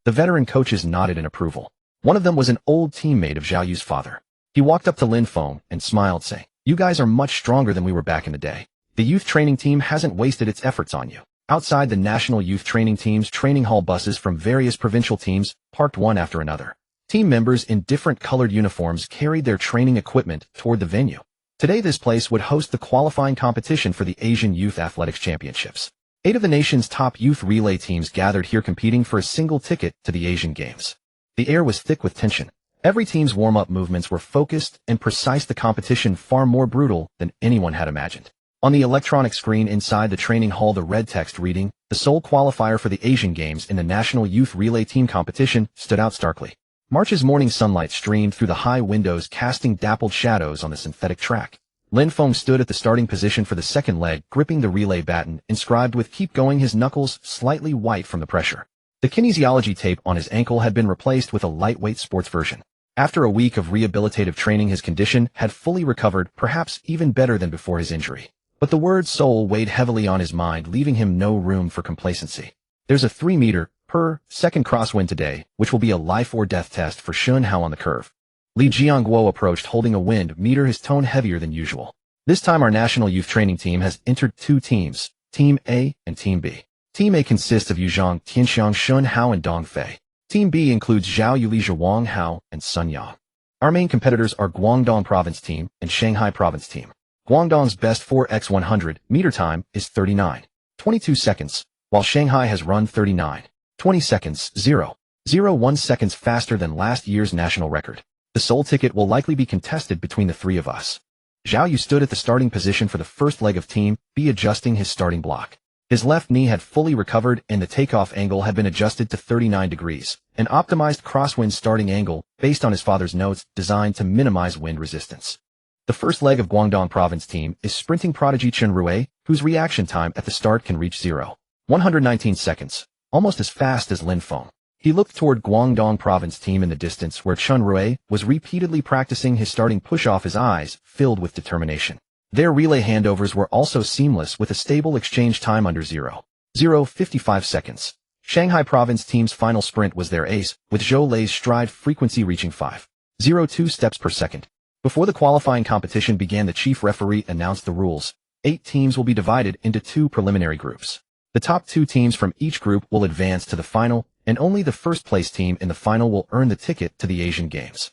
The veteran coaches nodded in approval. One of them was an old teammate of Zhao Yu's father. He walked up to Lin Feng and smiled, saying, "You guys are much stronger than we were back in the day. The youth training team hasn't wasted its efforts on you." Outside the national youth training team's training hall, buses from various provincial teams parked one after another. Team members in different colored uniforms carried their training equipment toward the venue. Today this place would host the qualifying competition for the Asian Youth Athletics Championships. 8 of the nation's top youth relay teams gathered here, competing for a single ticket to the Asian Games. The air was thick with tension. Every team's warm-up movements were focused and precise, the competition far more brutal than anyone had imagined. On the electronic screen inside the training hall, the red text reading, "The sole qualifier for the Asian Games in the National Youth Relay Team Competition," stood out starkly. March's morning sunlight streamed through the high windows, casting dappled shadows on the synthetic track. Lin Feng stood at the starting position for the second leg, gripping the relay baton, inscribed with "Keep Going," his knuckles slightly white from the pressure. The kinesiology tape on his ankle had been replaced with a lightweight sports version. After a week of rehabilitative training, his condition had fully recovered, perhaps even better than before his injury. But the word soul weighed heavily on his mind, leaving him no room for complacency. There's a 3-meter-per-second crosswind today, which will be a life-or-death test for Shen Hao on the curve. Li Jiangguo approached, holding a wind meter, his tone heavier than usual. This time our national youth training team has entered 2 teams, Team A and Team B. Team A consists of Yuzhang Tianxiang, Shen Hao, and Dong Fei. Team B includes Zhao Yu, Li Zhuang Hao, and Sun Yang. Our main competitors are Guangdong Province Team and Shanghai Province Team. Guangdong's best 4x100 meter time is 39.22 seconds, while Shanghai has run 39.20 seconds, 0.01 seconds faster than last year's national record. The sole ticket will likely be contested between the 3 of us. Zhao Yu stood at the starting position for the first leg of Team B, adjusting his starting block. His left knee had fully recovered and the takeoff angle had been adjusted to 39 degrees, an optimized crosswind starting angle based on his father's notes, designed to minimize wind resistance. The first leg of Guangdong Province Team is sprinting prodigy Chen Rui, whose reaction time at the start can reach 0.119 seconds, almost as fast as Lin Feng. He looked toward Guangdong Province Team in the distance, where Chen Rui was repeatedly practicing his starting push-off, his eyes filled with determination. Their relay handovers were also seamless, with a stable exchange time under 0.055 seconds. Shanghai Province Team's final sprint was their ace, with Zhou Lei's stride frequency reaching 5.02 steps per second. Before the qualifying competition began, the chief referee announced the rules. 8 teams will be divided into 2 preliminary groups. The top 2 teams from each group will advance to the final, and only the first-place team in the final will earn the ticket to the Asian Games.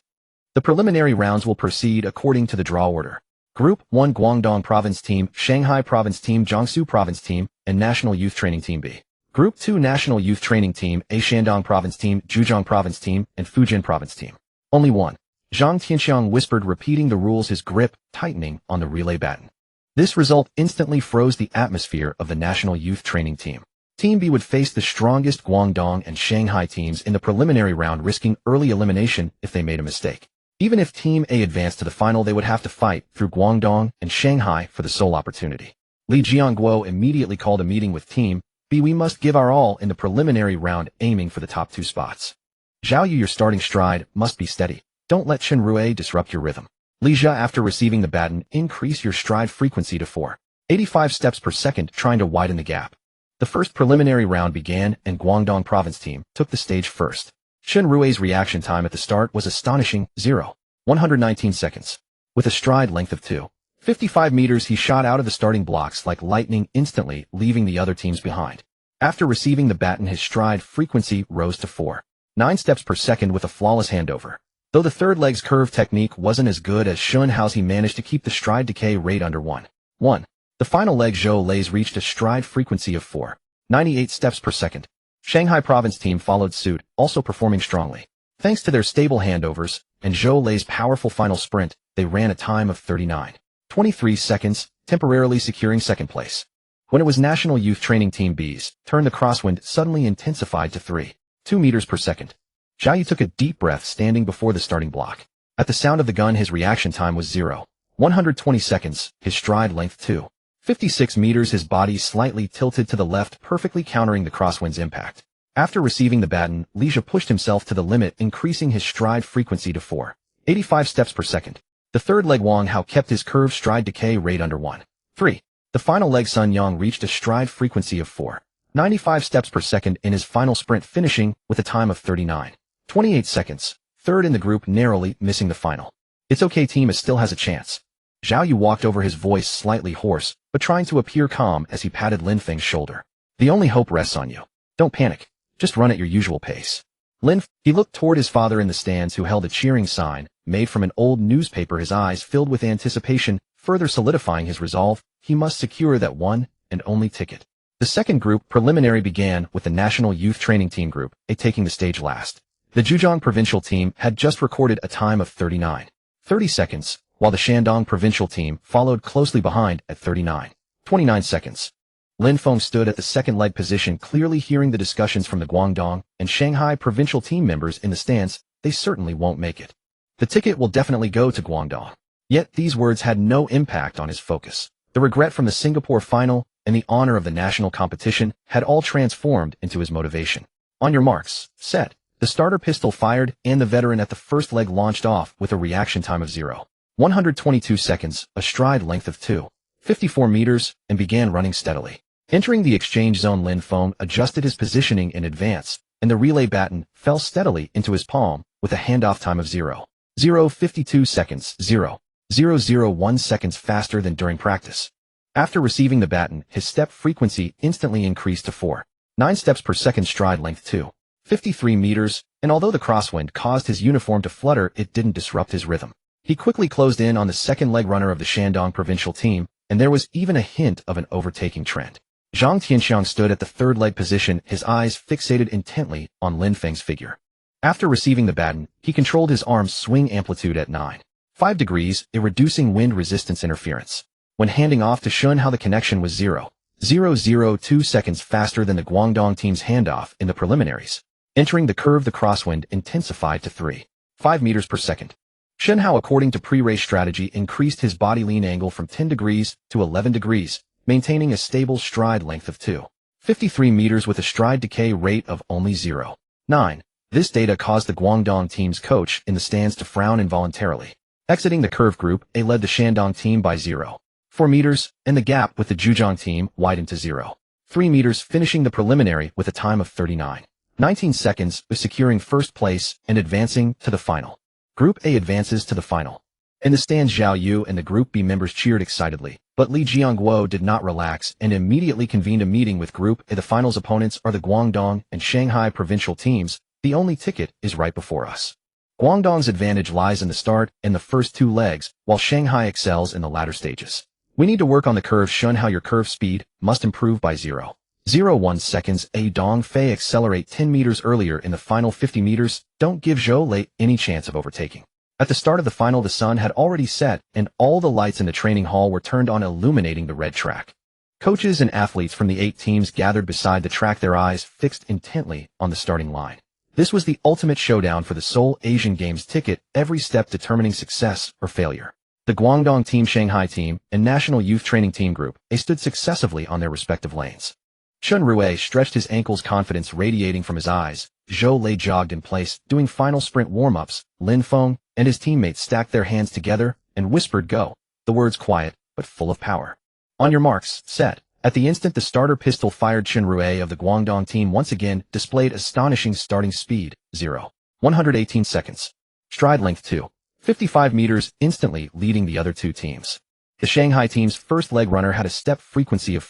The preliminary rounds will proceed according to the draw order. Group 1: Guangdong Province Team, Shanghai Province Team, Jiangsu Province Team, and National Youth Training Team B. Group 2: National Youth Training Team A, Shandong Province Team, Zhejiang Province Team, and Fujian Province Team. Only one. Zhang Tianxiang whispered, repeating the rules, his grip tightening on the relay baton. This result instantly froze the atmosphere of the National Youth Training Team. Team B would face the strongest Guangdong and Shanghai teams in the preliminary round, risking early elimination if they made a mistake. Even if Team A advanced to the final, they would have to fight through Guangdong and Shanghai for the sole opportunity. Li Jiangguo immediately called a meeting with Team B. "We must give our all in the preliminary round, aiming for the top 2 spots. Zhao Yu, your starting stride must be steady. Don't let Chen Rui disrupt your rhythm. Li Jia, after receiving the baton, increase your stride frequency to 4.85 steps per second, trying to widen the gap." The first preliminary round began, and Guangdong Province Team took the stage first. Chen Rui's reaction time at the start was astonishing, 0.119 seconds. With a stride length of 2.55 meters, he shot out of the starting blocks like lightning, instantly leaving the other teams behind. After receiving the baton, his stride frequency rose to 4.9 steps per second with a flawless handover. Though the third leg's curve technique wasn't as good as Shunhao's, he managed to keep the stride decay rate under 1.1. The final leg, Zhou Lei's, reached a stride frequency of 4.98 steps per second. Shanghai province team followed suit, also performing strongly. Thanks to their stable handovers and Zhou Lei's powerful final sprint, they ran a time of 39.23 seconds, temporarily securing second place. When it was National Youth Training Team B's turn, the crosswind suddenly intensified to 3.2 meters per second. Zhao Yu took a deep breath standing before the starting block. At the sound of the gun, his reaction time was 0.120 seconds, his stride length 2.56 meters, his body slightly tilted to the left, perfectly countering the crosswind's impact. After receiving the baton, Li Jia pushed himself to the limit, increasing his stride frequency to 4.85 steps per second. The third leg, Wang Hao, kept his curved stride decay rate under 1.3. The final leg, Sun Yang, reached a stride frequency of 4.95 steps per second in his final sprint, finishing with a time of 39.28 seconds, third in the group, narrowly missing the final. It's okay, team still has a chance. Zhao Yu walked over, his voice slightly hoarse, but trying to appear calm as he patted Lin Feng's shoulder. The only hope rests on you. Don't panic. Just run at your usual pace. He looked toward his father in the stands, who held a cheering sign made from an old newspaper, his eyes filled with anticipation, further solidifying his resolve. He must secure that one and only ticket. The second group preliminary began with the National Youth Training Team Group A taking the stage last. The Zhejiang provincial team had just recorded a time of 39.30 seconds, while the Shandong provincial team followed closely behind at 39.29 seconds. Lin Feng stood at the second leg position, clearly hearing the discussions from the Guangdong and Shanghai provincial team members in the stands. They certainly won't make it. The ticket will definitely go to Guangdong. Yet these words had no impact on his focus. The regret from the Singapore final and the honor of the national competition had all transformed into his motivation. On your marks, set. The starter pistol fired, and the veteran at the first leg launched off with a reaction time of 0.122 seconds, a stride length of 2.54 meters, and began running steadily. Entering the exchange zone, Lin Feng adjusted his positioning in advance, and the relay baton fell steadily into his palm with a handoff time of 0.052 seconds, 0.001 seconds faster than during practice. After receiving the baton, his step frequency instantly increased to 4.9 steps per second, stride length 2.53 meters, and although the crosswind caused his uniform to flutter, it didn't disrupt his rhythm. He quickly closed in on the second leg runner of the Shandong provincial team, and there was even a hint of an overtaking trend. Zhang Tianxiang stood at the third leg position, his eyes fixated intently on Lin Feng's figure. After receiving the baton, he controlled his arm's swing amplitude at 9.5 degrees, reducing wind resistance interference. When handing off to Shunhao, the connection was 0.002 seconds faster than the Guangdong team's handoff in the preliminaries. Entering the curve, the crosswind intensified to 3.5 meters per second. Shunhao, according to pre-race strategy, increased his body lean angle from 10 degrees to 11 degrees, maintaining a stable stride length of 2.53 meters with a stride decay rate of only 0.9. This data caused the Guangdong team's coach in the stands to frown involuntarily. Exiting the curve, Group A led the Shandong team by 0.4 meters, and the gap with the Zhejiang team widened to 0.3 meters, finishing the preliminary with a time of 39.19 seconds, securing first place and advancing to the final. Group A advances to the final. In the stands, Zhao Yu and the Group B members cheered excitedly, but Li Jiangguo did not relax and immediately convened a meeting with Group A. The finals opponents are the Guangdong and Shanghai provincial teams. The only ticket is right before us. Guangdong's advantage lies in the start and the first two legs, while Shanghai excels in the latter stages. We need to work on the curve. Shunhao, your curve speed must improve by 0.01 seconds. Dong Fei, accelerate 10 meters earlier in the final 50 meters. Don't give Zhou Lei any chance of overtaking. At the start of the final, the sun had already set, and all the lights in the training hall were turned on, illuminating the red track. Coaches and athletes from the 8 teams gathered beside the track, their eyes fixed intently on the starting line. This was the ultimate showdown for the Seoul Asian Games ticket, every step determining success or failure. The Guangdong team, Shanghai team, and National Youth Training Team Group A stood successively on their respective lanes. Chun Rue stretched his ankles, confidence radiating from his eyes. Zhou Lei jogged in place, doing final sprint warm-ups. Lin Feng and his teammates stacked their hands together and whispered go, the words quiet but full of power. On your marks, set. At the instant the starter pistol fired, Chun Rue of the Guangdong team once again displayed astonishing starting speed, 0.118 seconds. Stride length 2.55 meters, instantly leading the other two teams. The Shanghai team's first leg runner had a step frequency of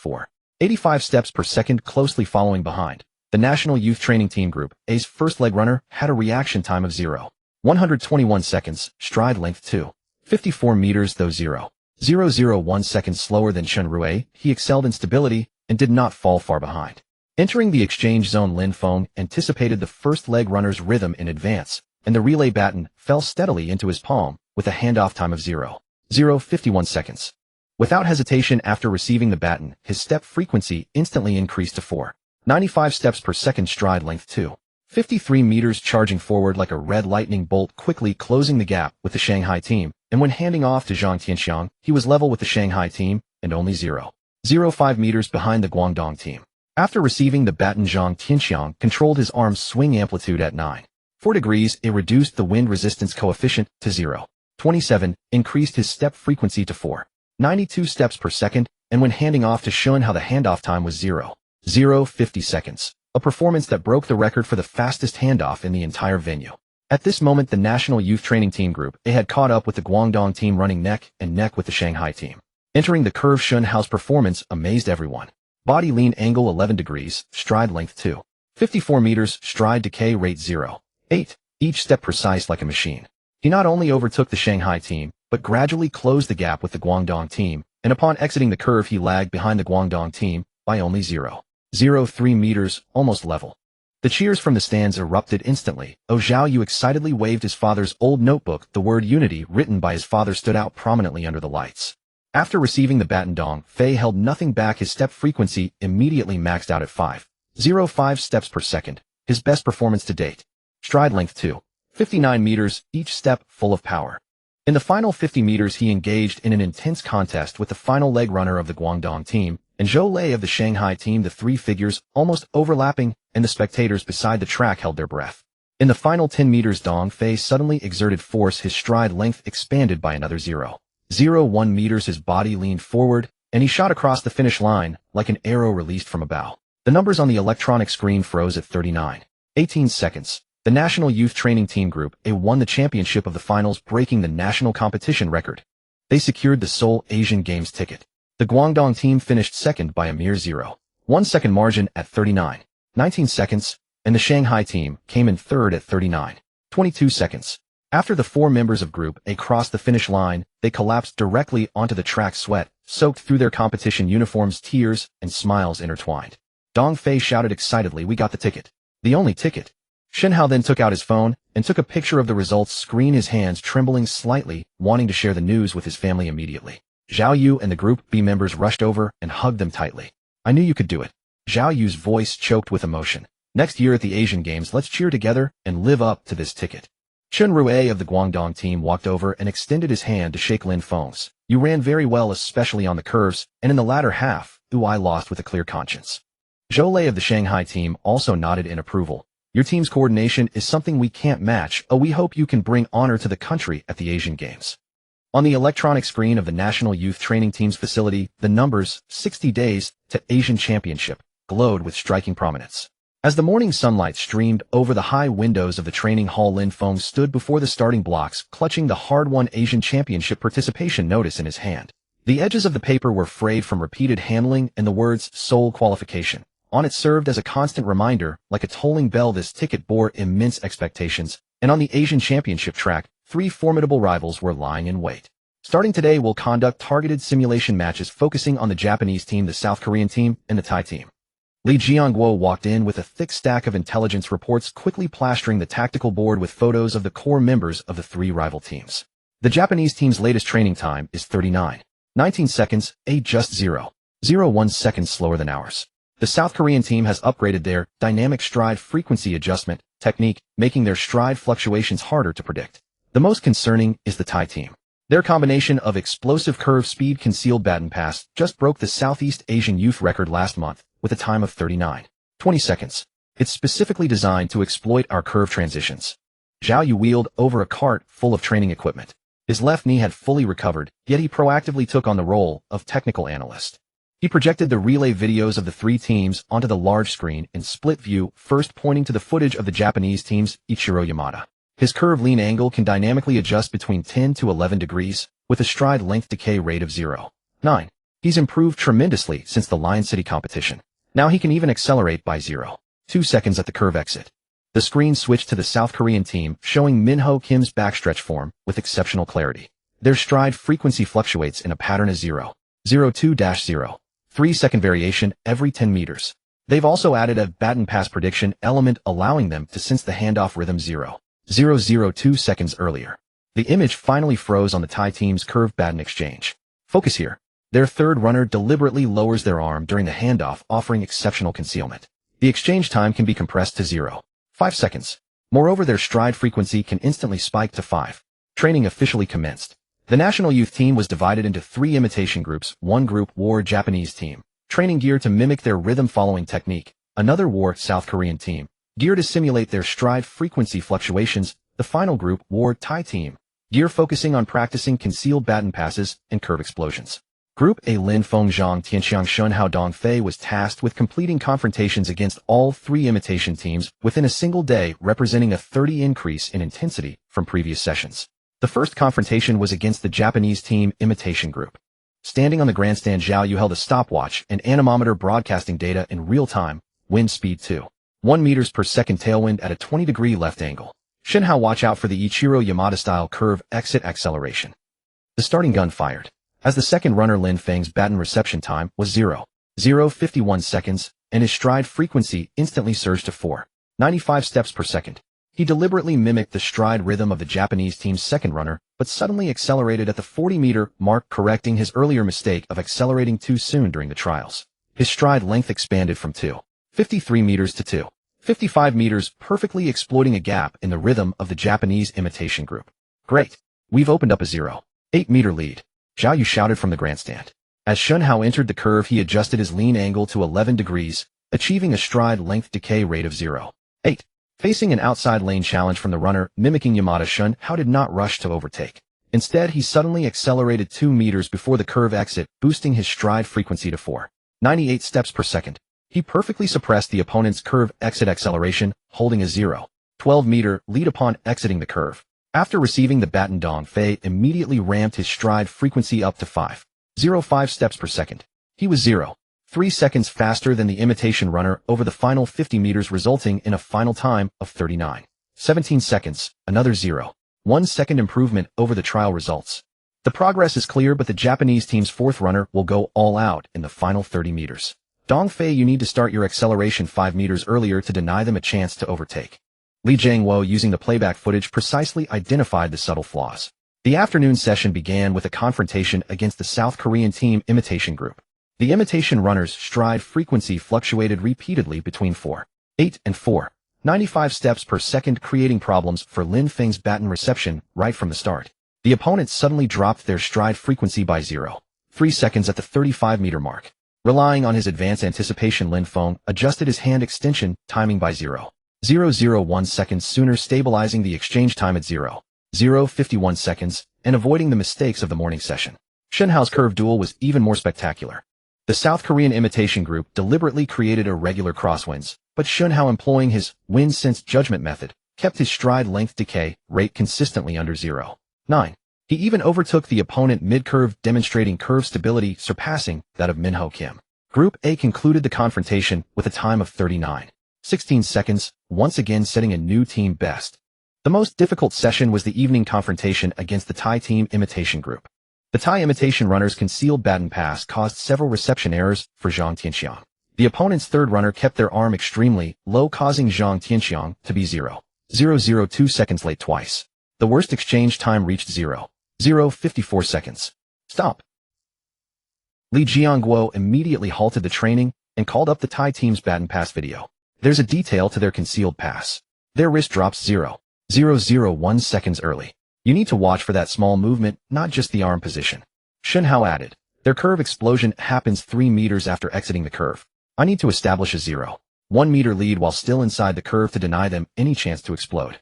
85 steps per second closely following behind. The National Youth Training Team Group A's first leg runner had a reaction time of 0.121 seconds, stride length 2.54 meters though 0.001 seconds slower than Chen Rue. He excelled in stability and did not fall far behind. Entering the exchange zone, Lin Feng anticipated the first leg runner's rhythm in advance, and the relay baton fell steadily into his palm with a handoff time of 0.051 seconds. Without hesitation, after receiving the baton, his step frequency instantly increased to 4.95 steps per second, stride length 2.53 meters, charging forward like a red lightning bolt, quickly closing the gap with the Shanghai team, and when handing off to Zhang Tianxiang, he was level with the Shanghai team and only 0.05 meters behind the Guangdong team. After receiving the baton, Zhang Tianxiang controlled his arm's swing amplitude at 9.4 degrees. It reduced the wind resistance coefficient to 0.27, increased his step frequency to 4.92 steps per second, and when handing off to Shun, how the handoff time was 0.050 seconds, a performance that broke the record for the fastest handoff in the entire venue. At this moment, the National Youth Training Team Group A had caught up with the Guangdong team, running neck and neck with the Shanghai team. Entering the curve, Shun Hao's performance amazed everyone. Body lean angle 11 degrees, stride length 2.54 meters, stride decay rate 0.8, each step precise like a machine. He not only overtook the Shanghai team, but gradually closed the gap with the Guangdong team, and upon exiting the curve he lagged behind the Guangdong team by only 0.03 meters, almost level. The cheers from the stands erupted instantly. Zhao Yu excitedly waved his father's old notebook. The word unity written by his father stood out prominently under the lights. After receiving the baton, Dong Fei held nothing back. His step frequency immediately maxed out at 5.05 steps per second, his best performance to date. Stride length 2.59 meters, each step full of power. In the final 50 meters he engaged in an intense contest with the final leg runner of the Guangdong team and Zhou Lei of the Shanghai team, the three figures almost overlapping, and the spectators beside the track held their breath. In the final 10 meters, Dong Fei suddenly exerted force. His stride length expanded by another 0.01 meters. His body leaned forward, and he shot across the finish line like an arrow released from a bow. The numbers on the electronic screen froze at 39.18 seconds. The National Youth Training Team Group A won the championship of the finals, breaking the national competition record. They secured the Seoul Asian Games ticket. The Guangdong team finished second by a mere 0.1 second margin at 39.19 seconds, and the Shanghai team came in third at 39.22 seconds. After the four members of Group A crossed the finish line, they collapsed directly onto the track, sweat soaked through their competition uniforms, tears and smiles intertwined. Dong Fei shouted excitedly, "We got the ticket. The only ticket." Shen Hao then took out his phone and took a picture of the results screen, his hands trembling slightly, wanting to share the news with his family immediately. Zhao Yu and the Group B members rushed over and hugged them tightly. "I knew you could do it." Zhao Yu's voice choked with emotion. "Next year at the Asian Games, let's cheer together and live up to this ticket." Chen Rue of the Guangdong team walked over and extended his hand to shake Lin Feng's. "You ran very well, especially on the curves, and in the latter half, I lost with a clear conscience." Zhou Lei of the Shanghai team also nodded in approval. "Your team's coordination is something we can't match. We hope you can bring honor to the country at the Asian Games." On the electronic screen of the National Youth Training Team's facility, the numbers 60 days to Asian Championship glowed with striking prominence. As the morning sunlight streamed over the high windows of the training hall, Lin Feng stood before the starting blocks, clutching the hard-won Asian Championship participation notice in his hand. The edges of the paper were frayed from repeated handling, and the words "Seoul Qualification" on it served as a constant reminder. Like a tolling bell, this ticket bore immense expectations, and on the Asian Championship track, three formidable rivals were lying in wait. Starting today, we'll conduct targeted simulation matches focusing on the Japanese team, the South Korean team, and the Thai team. Li Jiangguo walked in with a thick stack of intelligence reports, quickly plastering the tactical board with photos of the core members of the three rival teams. The Japanese team's latest training time is 39.19 seconds, just 0.01 seconds slower than ours. The South Korean team has upgraded their dynamic stride frequency adjustment technique, making their stride fluctuations harder to predict. The most concerning is the Thai team. Their combination of explosive curve speed, concealed baton pass just broke the Southeast Asian youth record last month with a time of 39.20 seconds. It's specifically designed to exploit our curve transitions. Zhao Yu wheeled over a cart full of training equipment. His left knee had fully recovered, yet he proactively took on the role of technical analyst. He projected the relay videos of the three teams onto the large screen in split view, first pointing to the footage of the Japanese team's Ichiro Yamada. His curve lean angle can dynamically adjust between 10 to 11 degrees, with a stride length decay rate of 0.9. He's improved tremendously since the Lion City competition. Now he can even accelerate by 0.2 seconds at the curve exit. The screen switched to the South Korean team, showing Min-ho Kim's backstretch form with exceptional clarity. Their stride frequency fluctuates in a pattern of 0.02-0.3 second variation every 10 meters. They've also added a baton pass prediction element, allowing them to sense the handoff rhythm 0.002 seconds earlier. The image finally froze on the Thai team's curved baton exchange. Focus here. Their third runner deliberately lowers their arm during the handoff, offering exceptional concealment. The exchange time can be compressed to 0.5 seconds. Moreover, their stride frequency can instantly spike to 5. Training officially commenced. The national youth team was divided into 3 imitation groups. One group wore Japanese team, training gear to mimic their rhythm-following technique. Another wore South Korean team, gear to simulate their stride frequency fluctuations. The final group wore Thai team, gear focusing on practicing concealed baton passes and curve explosions. Group A Lin Feng Zhang Tianxiang Shunhao Dongfei was tasked with completing confrontations against all 3 imitation teams within a single day, representing a 30 increase in intensity from previous sessions. The first confrontation was against the Japanese team imitation group. Standing on the grandstand, Zhao Yu held a stopwatch and anemometer broadcasting data in real time, wind speed 2.1 meters per second tailwind at a 20-degree left angle. Shunhao, watch out for the Ichiro Yamada-style curve exit acceleration. The starting gun fired. As the second runner, Lin Feng's baton reception time was 0.051 seconds, and his stride frequency instantly surged to 4.95 steps per second. He deliberately mimicked the stride rhythm of the Japanese team's second runner, but suddenly accelerated at the 40-meter mark, correcting his earlier mistake of accelerating too soon during the trials. His stride length expanded from 2.53 meters to 2.55 meters, perfectly exploiting a gap in the rhythm of the Japanese imitation group. Great! We've opened up a 0.8-meter lead. Zhao Yu shouted from the grandstand. As Shunhao entered the curve, he adjusted his lean angle to 11 degrees, achieving a stride length decay rate of 0.8. Facing an outside lane challenge from the runner, mimicking Yamada, Shunhao did not rush to overtake. Instead, he suddenly accelerated 2 meters before the curve exit, boosting his stride frequency to 4.98 steps per second. He perfectly suppressed the opponent's curve exit acceleration, holding a 0.12-meter lead upon exiting the curve. After receiving the baton, Dongfei immediately ramped his stride frequency up to 5.05 steps per second. He was 0.3 seconds faster than the imitation runner over the final 50 meters, resulting in a final time of 39.17 seconds, another 0.1 second improvement over the trial results. The progress is clear, but the Japanese team's fourth runner will go all out in the final 30 meters. Dongfei, you need to start your acceleration 5 meters earlier to deny them a chance to overtake. Li Jiangwo, using the playback footage, precisely identified the subtle flaws. The afternoon session began with a confrontation against the South Korean team imitation group. The imitation runners' stride frequency fluctuated repeatedly between 4.8 and 4.95 steps per second, creating problems for Lin Feng's baton reception right from the start. The opponents suddenly dropped their stride frequency by 0.3 seconds at the 35-meter mark. Relying on his advanced anticipation, Lin Feng adjusted his hand extension timing by 0.001 seconds sooner, stabilizing the exchange time at 0.051 seconds and avoiding the mistakes of the morning session. Shunhao's curve duel was even more spectacular. The South Korean imitation group deliberately created irregular crosswinds, but Shunhao, employing his wind sense judgment method, kept his stride length decay rate consistently under 0.9. He even overtook the opponent mid-curve, demonstrating curve stability surpassing that of Min-ho Kim. Group A concluded the confrontation with a time of 39.16 seconds, once again setting a new team best. The most difficult session was the evening confrontation against the Thai team imitation group. The Thai imitation runner's concealed baton pass caused several reception errors for Zhang Tianxiang. The opponent's third runner kept their arm extremely low, causing Zhang Tianxiang to be 0.002 seconds late twice. The worst exchange time reached 0.054 seconds. Stop! Li Jiangguo immediately halted the training and called up the Thai team's baton pass video. There's a detail to their concealed pass. Their wrist drops 0.001 seconds early. You need to watch for that small movement, not just the arm position. Shunhao added, their curve explosion happens 3 meters after exiting the curve. I need to establish a 0.1 meter lead while still inside the curve to deny them any chance to explode.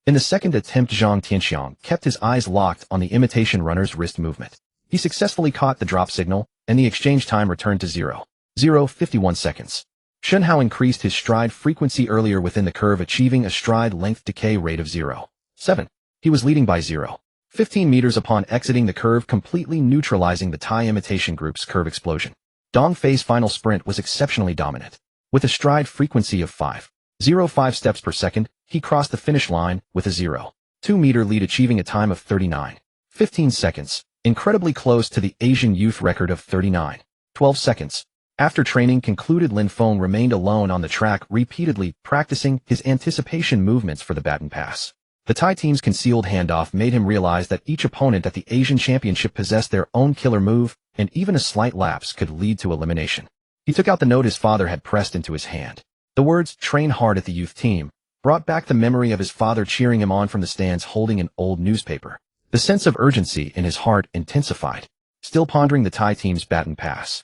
In the second attempt, Zhang Tianxiang kept his eyes locked on the imitation runner's wrist movement. He successfully caught the drop signal, and the exchange time returned to 0.051 seconds. Shunhao increased his stride frequency earlier within the curve, achieving a stride length decay rate of 0.7. He was leading by 15 meters upon exiting the curve, completely neutralizing the Thai imitation group's curve explosion. Dong Fei's final sprint was exceptionally dominant. With a stride frequency of 5.05 steps per second, he crossed the finish line with a 0.2 meter lead, achieving a time of 39.15 seconds, incredibly close to the Asian youth record of 39.12 seconds. After training concluded, Lin Feng remained alone on the track, repeatedly practicing his anticipation movements for the baton pass. The Thai team's concealed handoff made him realize that each opponent at the Asian Championship possessed their own killer move, and even a slight lapse could lead to elimination. He took out the note his father had pressed into his hand. The words, "Train hard" at the youth team, brought back the memory of his father cheering him on from the stands holding an old newspaper. The sense of urgency in his heart intensified. Still pondering the Thai team's baton pass,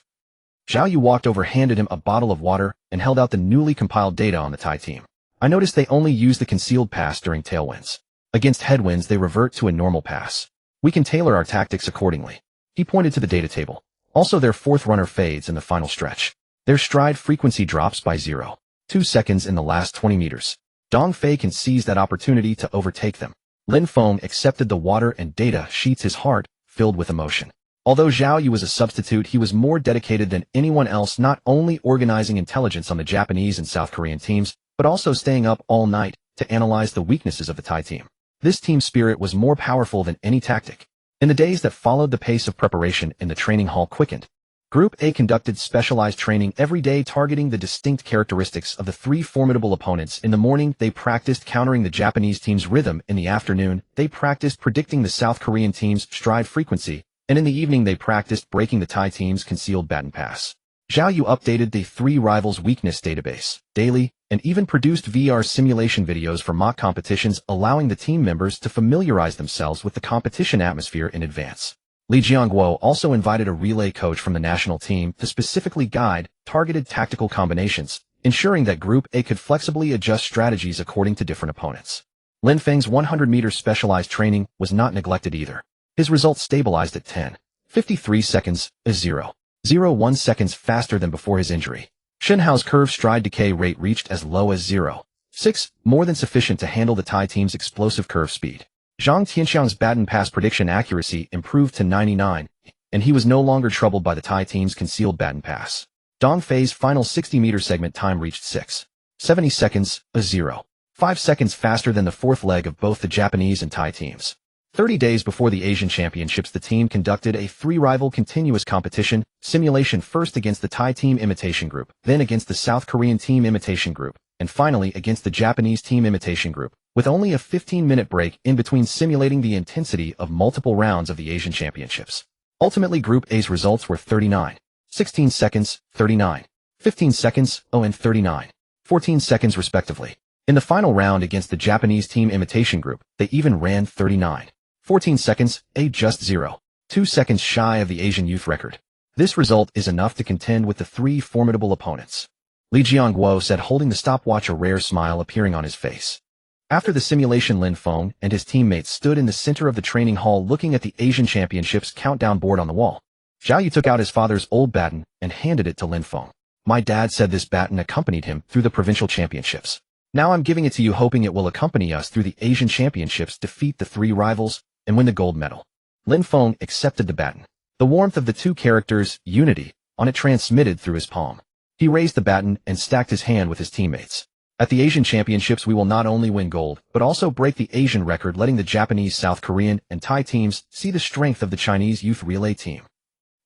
Zhao Yu walked over, handed him a bottle of water, and held out the newly compiled data on the Thai team. I noticed they only use the concealed pass during tailwinds. Against headwinds, they revert to a normal pass. We can tailor our tactics accordingly. He pointed to the data table. Also, their fourth runner fades in the final stretch. Their stride frequency drops by 0.2 seconds in the last 20 meters. Dong Fei can seize that opportunity to overtake them. Lin Feng accepted the water and data sheets, his heart filled with emotion. Although Zhao Yu was a substitute, he was more dedicated than anyone else, not only organizing intelligence on the Japanese and South Korean teams, but also staying up all night to analyze the weaknesses of the Thai team. This team spirit was more powerful than any tactic. In the days that followed, the pace of preparation in the training hall quickened. Group A conducted specialized training every day, targeting the distinct characteristics of the three formidable opponents. In the morning, they practiced countering the Japanese team's rhythm. In the afternoon, they practiced predicting the South Korean team's stride frequency. And in the evening, they practiced breaking the Thai team's concealed baton pass. Zhao Yu updated the three rivals' weakness database daily, and even produced VR simulation videos for mock competitions, allowing the team members to familiarize themselves with the competition atmosphere in advance. Li Jiangguo also invited a relay coach from the national team to specifically guide targeted tactical combinations, ensuring that Group A could flexibly adjust strategies according to different opponents. Lin Feng's 100-meter specialized training was not neglected either. His results stabilized at 10.53 seconds, a 0.01 seconds faster than before his injury. Shen Hao's curve stride decay rate reached as low as 0.6, more than sufficient to handle the Thai team's explosive curve speed. Zhang Tianxiang's baton pass prediction accuracy improved to 99, and he was no longer troubled by the Thai team's concealed baton pass. Dong Fei's final 60-meter segment time reached 6.70 seconds, a 0.5 seconds faster than the fourth leg of both the Japanese and Thai teams. 30 days before the Asian Championships, the team conducted a three-rival continuous competition simulation, first against the Thai team imitation group, then against the South Korean team imitation group, and finally against the Japanese team imitation group, with only a 15-minute break in between, simulating the intensity of multiple rounds of the Asian Championships. Ultimately, Group A's results were 39.16 seconds, 39.15 seconds, and 39.14 seconds respectively. In the final round against the Japanese team imitation group, they even ran 39.14 seconds, just 0.2 seconds shy of the Asian youth record. This result is enough to contend with the three formidable opponents. Li Jiangguo said, holding the stopwatch, a rare smile appearing on his face. After the simulation, Lin Feng and his teammates stood in the center of the training hall looking at the Asian Championships countdown board on the wall. Zhao Yu took out his father's old baton and handed it to Lin Feng. My dad said this baton accompanied him through the provincial championships. Now I'm giving it to you, hoping it will accompany us through the Asian Championships, defeat the three rivals, and win the gold medal. Lin Feng accepted the baton. The warmth of the two characters, unity, on it transmitted through his palm. He raised the baton and stacked his hand with his teammates. At the Asian Championships, we will not only win gold, but also break the Asian record, letting the Japanese, South Korean, and Thai teams see the strength of the Chinese youth relay team.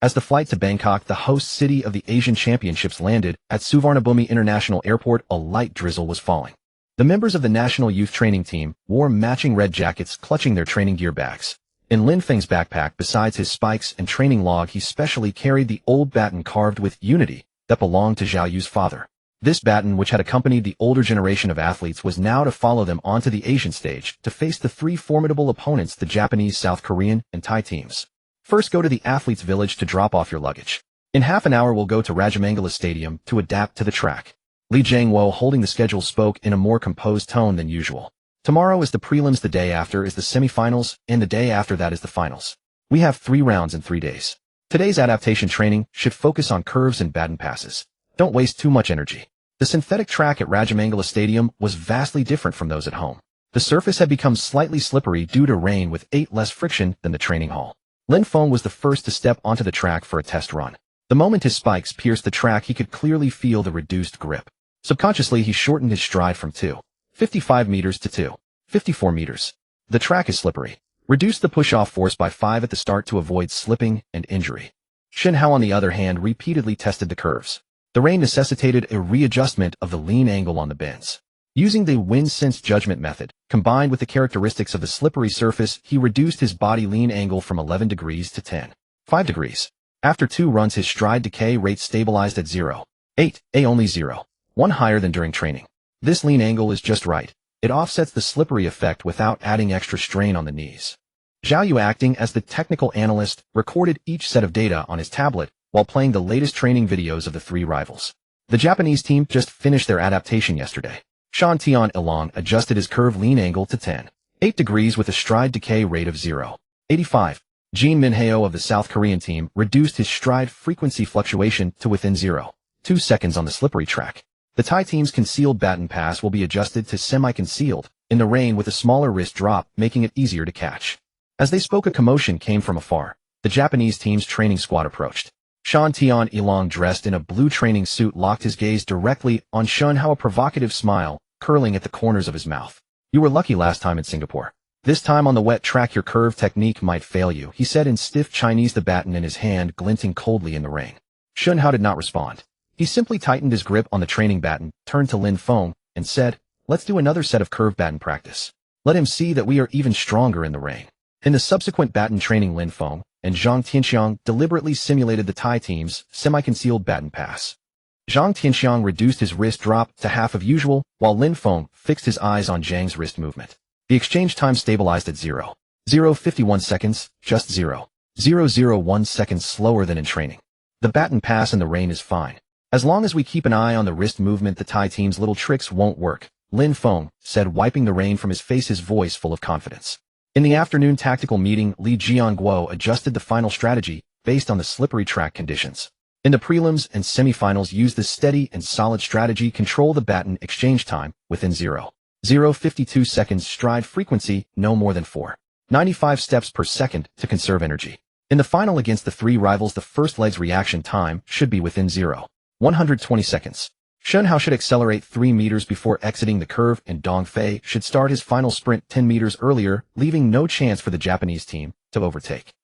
As the flight to Bangkok, the host city of the Asian Championships, landed at Suvarnabhumi International Airport, a light drizzle was falling. The members of the national youth training team wore matching red jackets, clutching their training gear bags. In Lin Feng's backpack, besides his spikes and training log, he specially carried the old baton carved with unity that belonged to Zhao Yu's father. This baton, which had accompanied the older generation of athletes, was now to follow them onto the Asian stage to face the three formidable opponents, the Japanese, South Korean, and Thai teams. First, go to the athletes' village to drop off your luggage. In half an hour, we'll go to Rajamangala Stadium to adapt to the track. Li Jiangguo, holding the schedule, spoke in a more composed tone than usual. Tomorrow is the prelims, the day after is the semifinals, and the day after that is the finals. We have 3 rounds in 3 days. Today's adaptation training should focus on curves and baton passes. Don't waste too much energy. The synthetic track at Rajamangala Stadium was vastly different from those at home. The The surface had become slightly slippery due to rain with 8 less friction than the training hall. Lin Feng was the first to step onto the track for a test run. The moment his spikes pierced the track, he could clearly feel the reduced grip. Subconsciously, he shortened his stride from 2.55 meters to 2.54 meters. The track is slippery. Reduce the push-off force by 5 at the start to avoid slipping and injury. Shen Hao, on the other hand, repeatedly tested the curves. The rain necessitated a readjustment of the lean angle on the bends. Using the wind sense judgment method, combined with the characteristics of the slippery surface, he reduced his body lean angle from 11 degrees to 10.5 degrees. After 2 runs, his stride decay rate stabilized at 0.8, only 0.1 higher than during training. This lean angle is just right. It offsets the slippery effect without adding extra strain on the knees. Zhao Yu, acting as the technical analyst, recorded each set of data on his tablet while playing the latest training videos of the 3 rivals. The Japanese team just finished their adaptation yesterday. Shan Tianlong adjusted his curve lean angle to 10.8 degrees with a stride decay rate of 0.85. Jin Minhao of the South Korean team reduced his stride frequency fluctuation to within 0.2 seconds on the slippery track. The Thai team's concealed baton pass will be adjusted to semi-concealed in the rain with a smaller wrist drop, making it easier to catch. As they spoke, a commotion came from afar. The Japanese team's training squad approached. Shan Tianlong, dressed in a blue training suit, locked his gaze directly on Shen Hao, a provocative smile curling at the corners of his mouth. "You were lucky last time in Singapore. This time on the wet track your curve technique might fail you," he said in stiff Chinese, the baton in his hand glinting coldly in the rain. Shen Hao did not respond. He simply tightened his grip on the training baton, turned to Lin Feng, and said, "Let's do another set of curve baton practice. Let him see that we are even stronger in the rain." In the subsequent baton training, Lin Feng and Zhang Tianxiang deliberately simulated the Thai team's semi-concealed baton pass. Zhang Tianxiang reduced his wrist drop to half of usual, while Lin Feng fixed his eyes on Zhang's wrist movement. The exchange time stabilized at 0.051 seconds, just 0.001 seconds slower than in training. The baton pass in the rain is fine. As long as we keep an eye on the wrist movement, the Thai team's little tricks won't work, Lin Feng said, wiping the rain from his face, his voice full of confidence. In the afternoon tactical meeting, Li Jianguo adjusted the final strategy based on the slippery track conditions. In the prelims and semifinals, use the steady and solid strategy, control the baton exchange time within 0.052 seconds, stride frequency no more than 4.95 steps per second to conserve energy. In the final against the 3 rivals, the first leg's reaction time should be within 0.120 seconds. Shen Hao should accelerate 3 meters before exiting the curve, and Dong Fei should start his final sprint 10 meters earlier, leaving no chance for the Japanese team to overtake.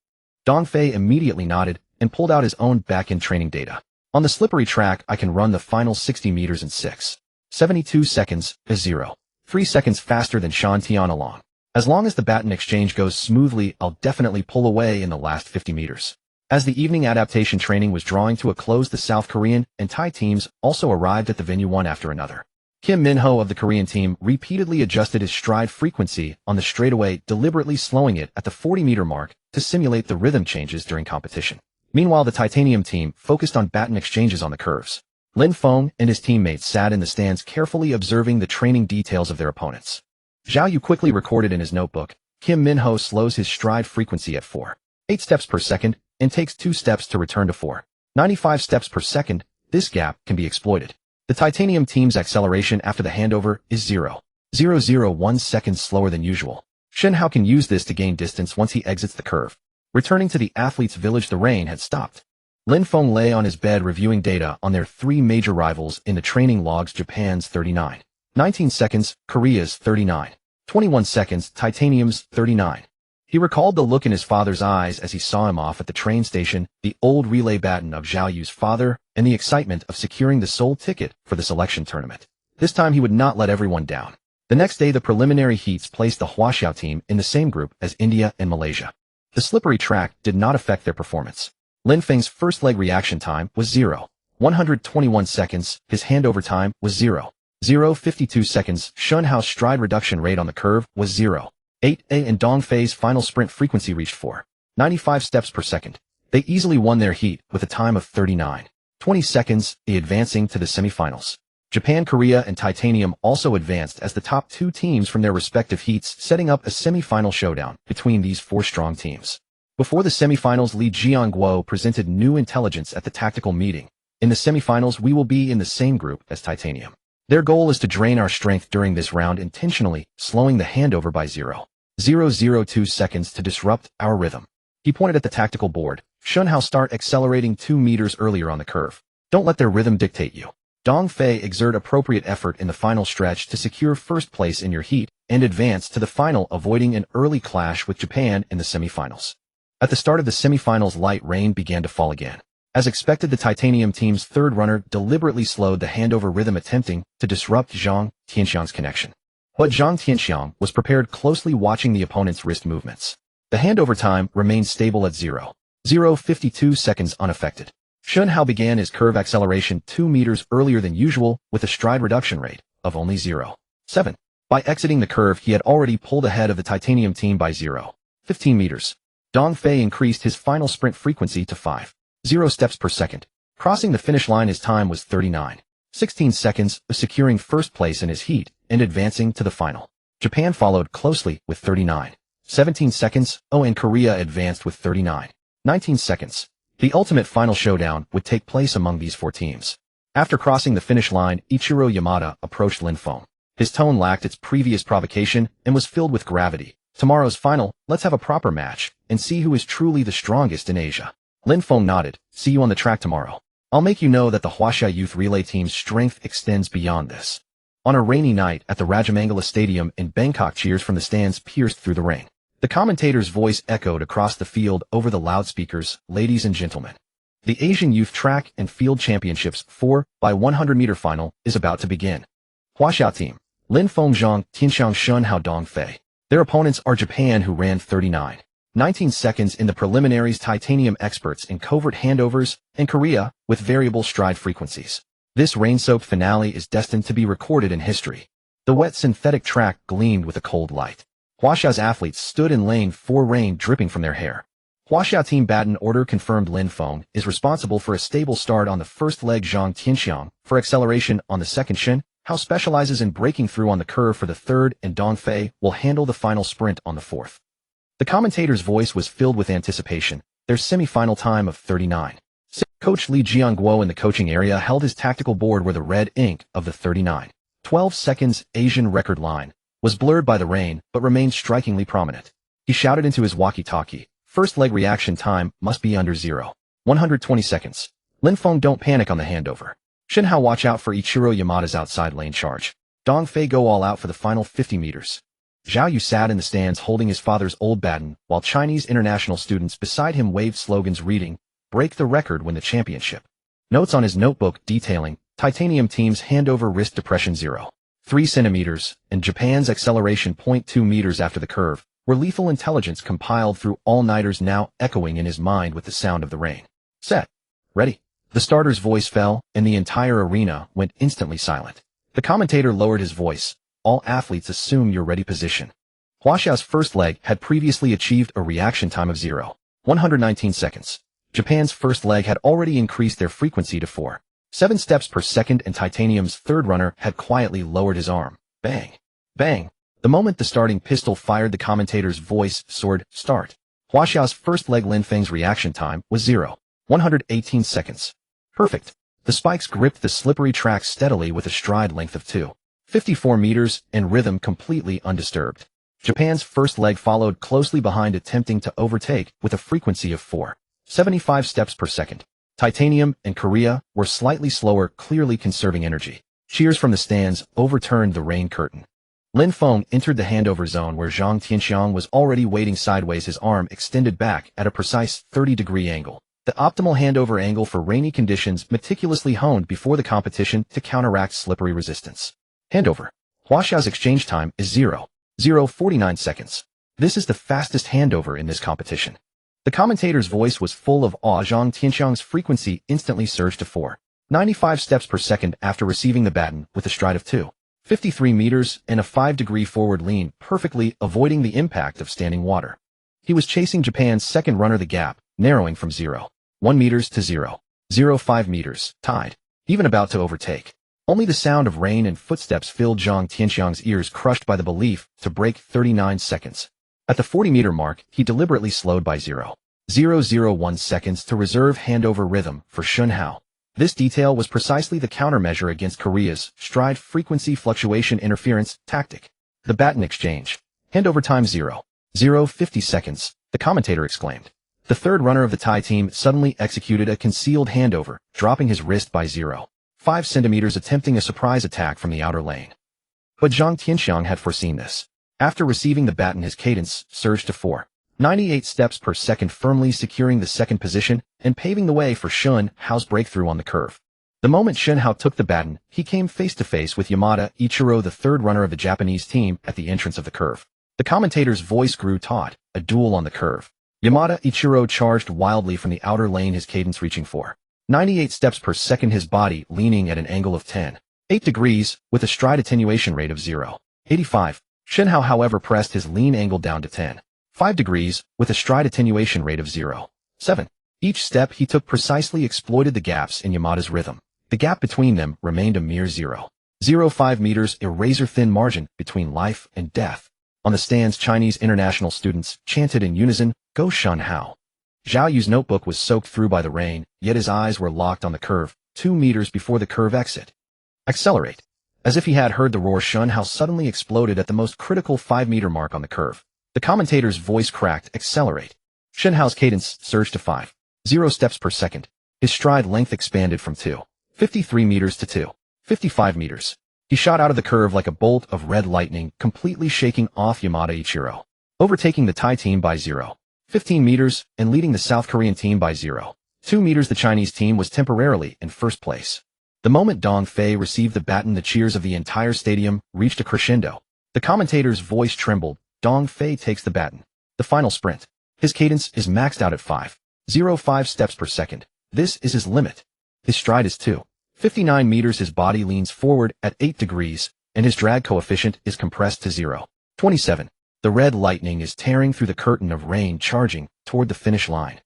Dong Fei immediately nodded and pulled out his own back-end training data. "On the slippery track, I can run the final 60 meters in 6.72 seconds, 0.3 seconds faster than Shan Tianlong. As long as the baton exchange goes smoothly, I'll definitely pull away in the last 50 meters. As the evening adaptation training was drawing to a close, the South Korean and Thai teams also arrived at the venue one after another. Kim Min-ho of the Korean team repeatedly adjusted his stride frequency on the straightaway, deliberately slowing it at the 40-meter mark to simulate the rhythm changes during competition. Meanwhile, the titanium team focused on baton exchanges on the curves. Lin Feng and his teammates sat in the stands, carefully observing the training details of their opponents. Zhao Yu quickly recorded in his notebook. Kim Min-ho slows his stride frequency at 4.8 steps per second and takes 2 steps to return to 4.95 steps per second. This gap can be exploited. The titanium team's acceleration after the handover is 0.001 seconds slower than usual. Shen Hao can use this to gain distance once he exits the curve. Returning to the athletes' village, the rain had stopped. Lin Feng lay on his bed reviewing data on their 3 major rivals in the training logs: Japan's 39.19 seconds, Korea's 39.21 seconds, titanium's 39. He recalled the look in his father's eyes as he saw him off at the train station, the old relay baton of Zhao Yu's father, and the excitement of securing the sole ticket for the selection tournament. This time he would not let everyone down. The next day, the preliminary heats placed the Huaxiao team in the same group as India and Malaysia. The slippery track did not affect their performance. Lin Feng's first leg reaction time was 0.121 seconds, his handover time was 0.052 seconds, Shen Hao's stride reduction rate on the curve was 0.8, and Dong Fei's final sprint frequency reached 4.95 steps per second. They easily won their heat with a time of 39.20 seconds, advancing to the semifinals. Japan, Korea, and Titanium also advanced as the top 2 teams from their respective heats, setting up a semifinal showdown between these 4 strong teams. Before the semifinals, Li Jianguo presented new intelligence at the tactical meeting. In the semifinals, we will be in the same group as Titanium. Their goal is to drain our strength during this round intentionally, slowing the handover by 0.002 seconds to disrupt our rhythm. He pointed at the tactical board. Shun Hao, start accelerating 2 meters earlier on the curve. Don't let their rhythm dictate you. Dong Fei, exert appropriate effort in the final stretch to secure first place in your heat and advance to the final, avoiding an early clash with Japan in the semifinals. At the start of the semifinals, light rain began to fall again. As expected, the titanium team's third runner deliberately slowed the handover rhythm, attempting to disrupt Zhang Tianxiang's connection. But Zhang Tianxiang was prepared, closely watching the opponent's wrist movements. The handover time remained stable at 0.052 seconds unaffected. Shun Hao began his curve acceleration 2 meters earlier than usual with a stride reduction rate of only 0.7. By exiting the curve, he had already pulled ahead of the titanium team by 0.15 meters. Dong Fei increased his final sprint frequency to 5.0 steps per second. Crossing the finish line, his time was 39.16 seconds, securing first place in his heat and advancing to the final. Japan followed closely with 39.17 seconds, and Korea advanced with 39.19 seconds. The ultimate final showdown would take place among these four teams. After crossing the finish line, Ichiro Yamada approached Lin Feng. His tone lacked its previous provocation and was filled with gravity. Tomorrow's final, let's have a proper match and see who is truly the strongest in Asia. Lin Feng nodded. See you on the track tomorrow. I'll make you know that the Huaxia Youth Relay team's strength extends beyond this. On a rainy night at the Rajamangala Stadium in Bangkok, cheers from the stands pierced through the rain. The commentator's voice echoed across the field over the loudspeakers. Ladies and gentlemen, the Asian Youth Track and Field Championships 4x100-meter final is about to begin. Huaxia team, Lin Feng, Zhang Tianxiang, Shun Hao, Dong Fei. Their opponents are Japan, who ran 39.19 seconds in the preliminaries, titanium experts in covert handovers, and Korea, with variable stride frequencies. This rain-soaked finale is destined to be recorded in history. The wet synthetic track gleamed with a cold light. Huaxia's athletes stood in lane 4, rain dripping from their hair. Huaxia team baton order confirmed. Lin Feng is responsible for a stable start on the first leg, Zhang Tianxiang for acceleration on the second, Shun Hao specializes in breaking through on the curve for the third, and Dong Fei will handle the final sprint on the fourth. The commentator's voice was filled with anticipation. Their semi-final time of 39. Coach Li Jiangguo in the coaching area held his tactical board where the red ink of the 39.12 seconds Asian record line was blurred by the rain but remained strikingly prominent. He shouted into his walkie-talkie, first leg reaction time must be under 0.120 seconds. Lin Feng, don't panic on the handover. Shun Hao, watch out for Ichiro Yamada's outside lane charge. Dong Fei, go all out for the final 50 meters. Zhao Yu sat in the stands holding his father's old baton, while Chinese international students beside him waved slogans reading, break the record, win the championship. Notes on his notebook detailing, titanium team's handover wrist depression 0.3 centimeters, and Japan's acceleration 0.2 meters after the curve, were lethal intelligence compiled through all-nighters, now echoing in his mind with the sound of the rain. Set. Ready. The starter's voice fell, and the entire arena went instantly silent. The commentator lowered his voice. All athletes assume your ready position. Huaxia's first leg had previously achieved a reaction time of 0.119 seconds. Japan's first leg had already increased their frequency to 4.7 steps per second, and titanium's third runner had quietly lowered his arm. Bang. Bang. The moment the starting pistol fired, the commentator's voice soared, start. Huaxia's first leg, Lin Feng's reaction time was 0.118 seconds. Perfect. The spikes gripped the slippery track steadily with a stride length of 2.54 meters and rhythm completely undisturbed. Japan's first leg followed closely behind, attempting to overtake with a frequency of 4.75 steps per second. Titanium and Korea were slightly slower, clearly conserving energy. Cheers from the stands overturned the rain curtain. Lin Feng entered the handover zone where Zhang Tianxiang was already waiting sideways, his arm extended back at a precise 30-degree angle. The optimal handover angle for rainy conditions, meticulously honed before the competition to counteract slippery resistance. Handover. Huaxia's exchange time is 0.049 seconds. This is the fastest handover in this competition. The commentator's voice was full of awe. Zhang Tianxiang's frequency instantly surged to 4.95 steps per second after receiving the baton with a stride of 2.53 meters and a 5-degree forward lean, perfectly avoiding the impact of standing water. He was chasing Japan's second runner, the gap narrowing from 0.1 meters to 0.05 meters, tied, even about to overtake. Only the sound of rain and footsteps filled Zhang Tianxiang's ears, crushed by the belief to break 39 seconds. At the 40-meter mark, he deliberately slowed by 0.001 seconds to reserve handover rhythm for Shun Hao. This detail was precisely the countermeasure against Korea's stride frequency fluctuation interference tactic. The baton exchange. Handover time 0:50 seconds, the commentator exclaimed. The third runner of the Thai team suddenly executed a concealed handover, dropping his wrist by 0.5 centimeters, attempting a surprise attack from the outer lane. But Zhang Tianxiang had foreseen this. After receiving the baton, his cadence surged to 4.98 steps per second, firmly securing the second position and paving the way for Shun Hao's breakthrough on the curve. The moment Shun Hao took the baton, he came face-to-face with Yamada Ichiro, the third runner of the Japanese team, at the entrance of the curve. The commentator's voice grew taut, a duel on the curve. Yamada Ichiro charged wildly from the outer lane, his cadence reaching 4.98 steps per second, his body leaning at an angle of 10.8 degrees, with a stride attenuation rate of 0.85. Shun Hao, however, pressed his lean angle down to 10.5 degrees, with a stride attenuation rate of 0.7. Each step he took precisely exploited the gaps in Yamada's rhythm. The gap between them remained a mere 0.05 meters, a razor-thin margin between life and death. On the stands, Chinese international students chanted in unison, "Go Shun Hao." Zhao Yu's notebook was soaked through by the rain, yet his eyes were locked on the curve, 2 meters before the curve exit. Accelerate. As if he had heard the roar, Shun Hao suddenly exploded at the most critical 5-meter mark on the curve. The commentator's voice cracked, "Accelerate." Shun Hao's cadence surged to 5.0 steps per second. His stride length expanded from 2.53 meters to 2.55 meters. He shot out of the curve like a bolt of red lightning, completely shaking off Yamada Ichiro, overtaking the Thai team by 0.15 meters and leading the South Korean team by 0.2 meters. The Chinese team was temporarily in first place. The moment Dong Fei received the baton, the cheers of the entire stadium reached a crescendo. The commentator's voice trembled. Dong Fei takes the baton. The final sprint. His cadence is maxed out at 5.05 steps per second. This is his limit. His stride is 2.59 meters. His body leans forward at 8 degrees, and his drag coefficient is compressed to 0.27. The red lightning is tearing through the curtain of rain, charging toward the finish line.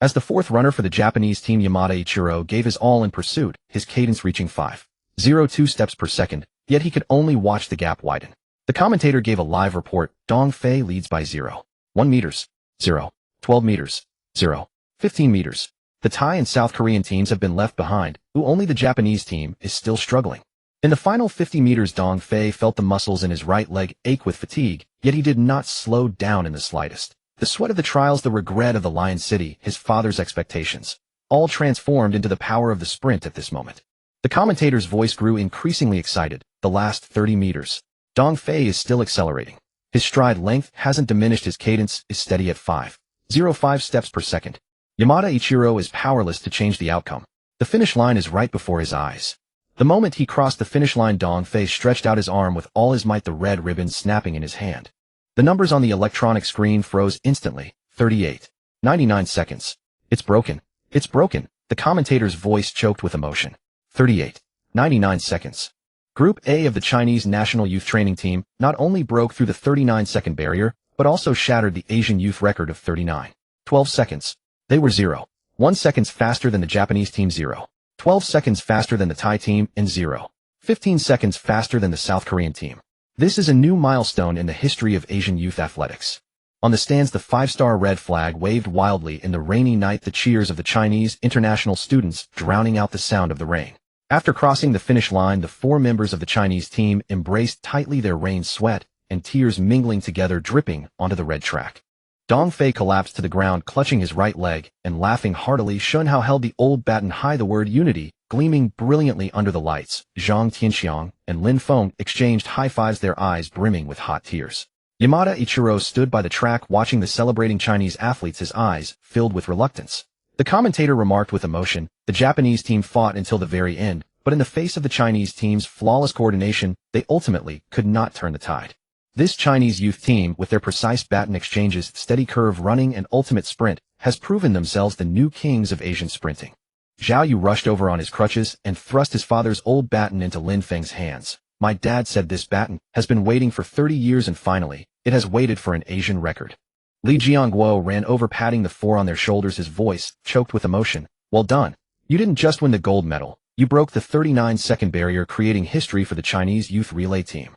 As the fourth runner for the Japanese team, Yamada Ichiro gave his all in pursuit, his cadence reaching 5.02 steps per second, yet he could only watch the gap widen. The commentator gave a live report. Dong Fei leads by 0.1 meters, 0.12 meters, 0.15 meters. The Thai and South Korean teams have been left behind, while only the Japanese team is still struggling. In the final 50 meters, Dong Fei felt the muscles in his right leg ache with fatigue, yet he did not slow down in the slightest. The sweat of the trials, the regret of the Lion City, his father's expectations, all transformed into the power of the sprint at this moment. The commentator's voice grew increasingly excited. The last 30 meters. Dong Fei is still accelerating. His stride length hasn't diminished. His cadence is steady at 5.05 steps per second. Yamada Ichiro is powerless to change the outcome. The finish line is right before his eyes. The moment he crossed the finish line, Dong Fei stretched out his arm with all his might, the red ribbon snapping in his hand. The numbers on the electronic screen froze instantly. 38.99 seconds. It's broken. It's broken. The commentator's voice choked with emotion. 38.99 seconds. Group A of the Chinese national youth training team not only broke through the 39-second barrier, but also shattered the Asian youth record of 39.12 seconds. They were 0.1 seconds faster than the Japanese team, 0.12 seconds faster than the Thai team, and 0.15 seconds faster than the South Korean team. This is a new milestone in the history of Asian youth athletics. On the stands, the 5-star red flag waved wildly in the rainy night, the cheers of the Chinese international students drowning out the sound of the rain. After crossing the finish line, the 4 members of the Chinese team embraced tightly, their rain sweat and tears mingling together, dripping onto the red track. Dong Fei collapsed to the ground, clutching his right leg and laughing heartily. Shun Hao held the old baton high, the word unity gleaming brilliantly under the lights. Zhang Tianxiang and Lin Feng exchanged high-fives, their eyes brimming with hot tears. Yamada Ichiro stood by the track watching the celebrating Chinese athletes, his eyes filled with reluctance. The commentator remarked with emotion, "The Japanese team fought until the very end, but in the face of the Chinese team's flawless coordination, they ultimately could not turn the tide." This Chinese youth team, with their precise baton exchanges, steady curve running, and ultimate sprint, has proven themselves the new kings of Asian sprinting. Zhao Yu rushed over on his crutches and thrust his father's old baton into Lin Feng's hands. "My dad said this baton has been waiting for 30 years and finally, it has waited for an Asian record." Li Jiangguo ran over, patting the 4 on their shoulders, his voice choked with emotion. "Well done. You didn't just win the gold medal, you broke the 39-second barrier, creating history for the Chinese youth relay team."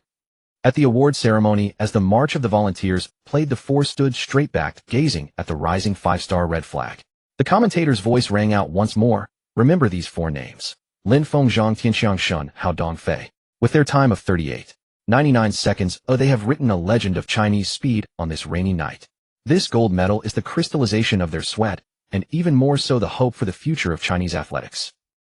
At the award ceremony, as the March of the Volunteers played, the 4 stood straight-backed, gazing at the rising 5-star red flag. The commentator's voice rang out once more. Remember these four names: Lin Feng, Zhang Tianxiang, Shun Hao, Dongfei. With their time of 38.99 seconds, they have written a legend of Chinese speed on this rainy night. This gold medal is the crystallization of their sweat, and even more so the hope for the future of Chinese athletics.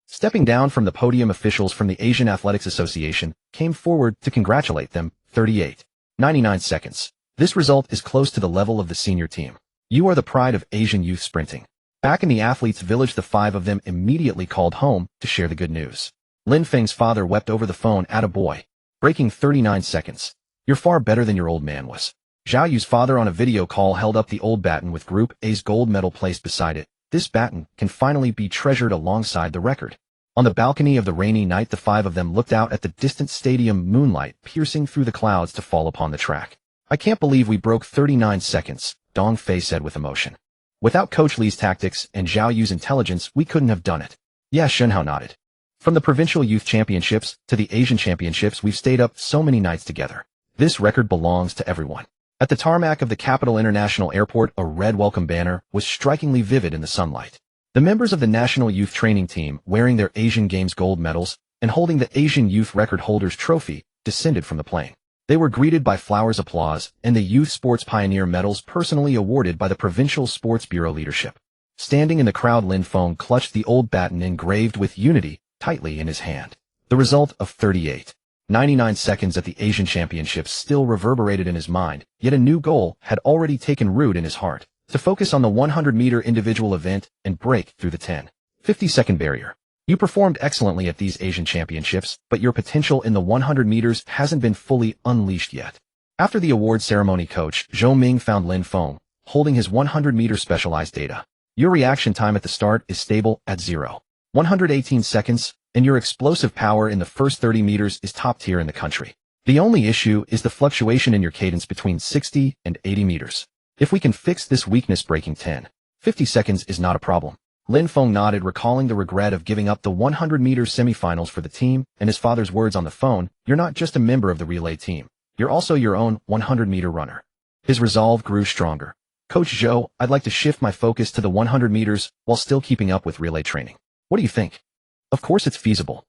Stepping down from the podium, officials from the Asian Athletics Association came forward to congratulate them. 38.99 seconds. This result is close to the level of the senior team. You are the pride of Asian youth sprinting. Back in the athletes' village, the five of them immediately called home to share the good news. Lin Feng's father wept over the phone. "Attaboy. Breaking 39 seconds. You're far better than your old man was." Zhao Yu's father on a video call held up the old baton with Group A's gold medal placed beside it. This baton can finally be treasured alongside the record. On the balcony of the rainy night, the five of them looked out at the distant stadium, moonlight piercing through the clouds to fall upon the track. "I can't believe we broke 39 seconds, Dong Fei said with emotion. "Without Coach Li's tactics and Zhao Yu's intelligence, we couldn't have done it." Yeah, Shen Hao nodded. "From the provincial youth championships to the Asian championships, we've stayed up so many nights together. This record belongs to everyone." At the tarmac of the Capital International Airport, a red welcome banner was strikingly vivid in the sunlight. The members of the national youth training team, wearing their Asian Games gold medals and holding the Asian Youth Record Holders trophy, descended from the plane. They were greeted by flowers, applause, and the Youth Sports Pioneer medals personally awarded by the Provincial Sports Bureau leadership. Standing in the crowd, Lin Feng clutched the old baton engraved with unity tightly in his hand. The result of 38.99 seconds at the Asian Championships still reverberated in his mind, yet a new goal had already taken root in his heart: to focus on the 100-meter individual event and break through the 10.50-second barrier. You performed excellently at these Asian Championships, but your potential in the 100 meters hasn't been fully unleashed yet. After the award ceremony, Coach Zhou Ming found Lin Feng holding his 100-meter specialized data. "Your reaction time at the start is stable at 0.118 seconds, and your explosive power in the first 30 meters is top tier in the country. The only issue is the fluctuation in your cadence between 60 and 80 meters. If we can fix this weakness, breaking 10.50 seconds is not a problem." Lin Feng nodded, recalling the regret of giving up the 100-meter semifinals for the team and his father's words on the phone: "You're not just a member of the relay team. You're also your own 100-meter runner." His resolve grew stronger. "Coach Zhou, I'd like to shift my focus to the 100 meters while still keeping up with relay training. What do you think?" "Of course it's feasible."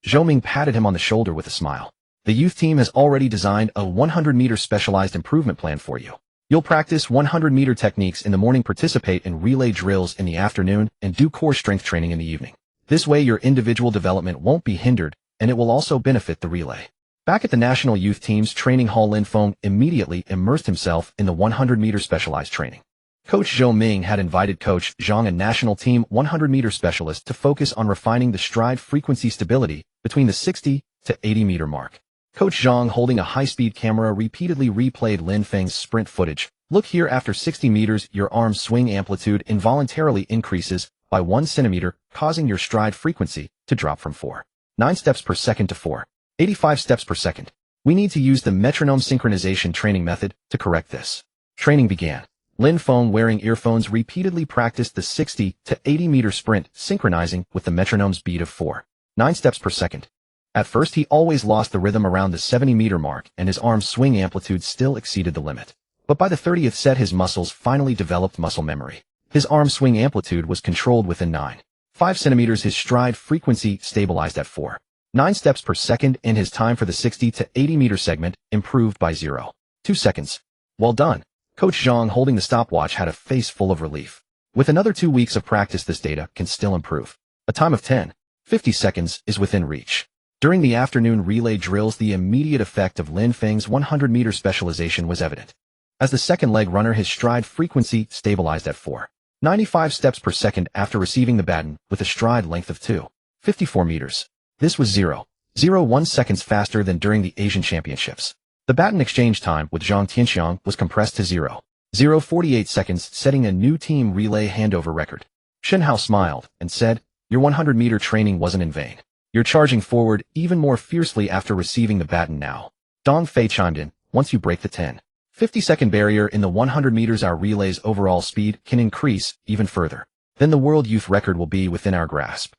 Zhou Ming patted him on the shoulder with a smile. "The youth team has already designed a 100-meter specialized improvement plan for you. You'll practice 100-meter techniques in the morning, participate in relay drills in the afternoon, and do core strength training in the evening. This way your individual development won't be hindered, and it will also benefit the relay." Back at the national youth team's training hall, Lin Feng immediately immersed himself in the 100-meter specialized training. Coach Zhou Ming had invited Coach Zhang, a national team 100-meter specialist, to focus on refining the stride frequency stability between the 60 to 80-meter mark. Coach Zhang, holding a high-speed camera, repeatedly replayed Lin Feng's sprint footage. "Look here, after 60 meters, your arm swing amplitude involuntarily increases by 1 centimeter, causing your stride frequency to drop from 4.9 steps per second to 4.85 steps per second. We need to use the metronome synchronization training method to correct this." Training began. Lin Feng, wearing earphones, repeatedly practiced the 60 to 80-meter sprint, synchronizing with the metronome's beat of 4.9 steps per second. At first, he always lost the rhythm around the 70-meter mark, and his arm swing amplitude still exceeded the limit. But by the 30th set, his muscles finally developed muscle memory. His arm swing amplitude was controlled within 9.5 centimeters, his stride frequency stabilized at 4.9 steps per second, and his time for the 60 to 80-meter segment improved by 0.2 seconds. "Well done." Coach Zhang, holding the stopwatch, had a face full of relief. "With another 2 weeks of practice, this data can still improve. A time of 10.50 seconds is within reach." During the afternoon relay drills, the immediate effect of Lin Feng's 100-meter specialization was evident. As the second leg runner, his stride frequency stabilized at 4.95 steps per second after receiving the baton, with a stride length of 2.54 meters. This was 0.01 seconds faster than during the Asian Championships. The baton exchange time with Zhang Tianxiang was compressed to 0.048 seconds, setting a new team relay handover record. Shen Hao smiled and said, "Your 100-meter training wasn't in vain. You're charging forward even more fiercely after receiving the baton now." Dong Fei chimed in, "Once you break the 10.50-second barrier in the 100 meters, our relay's overall speed can increase even further. Then the world youth record will be within our grasp."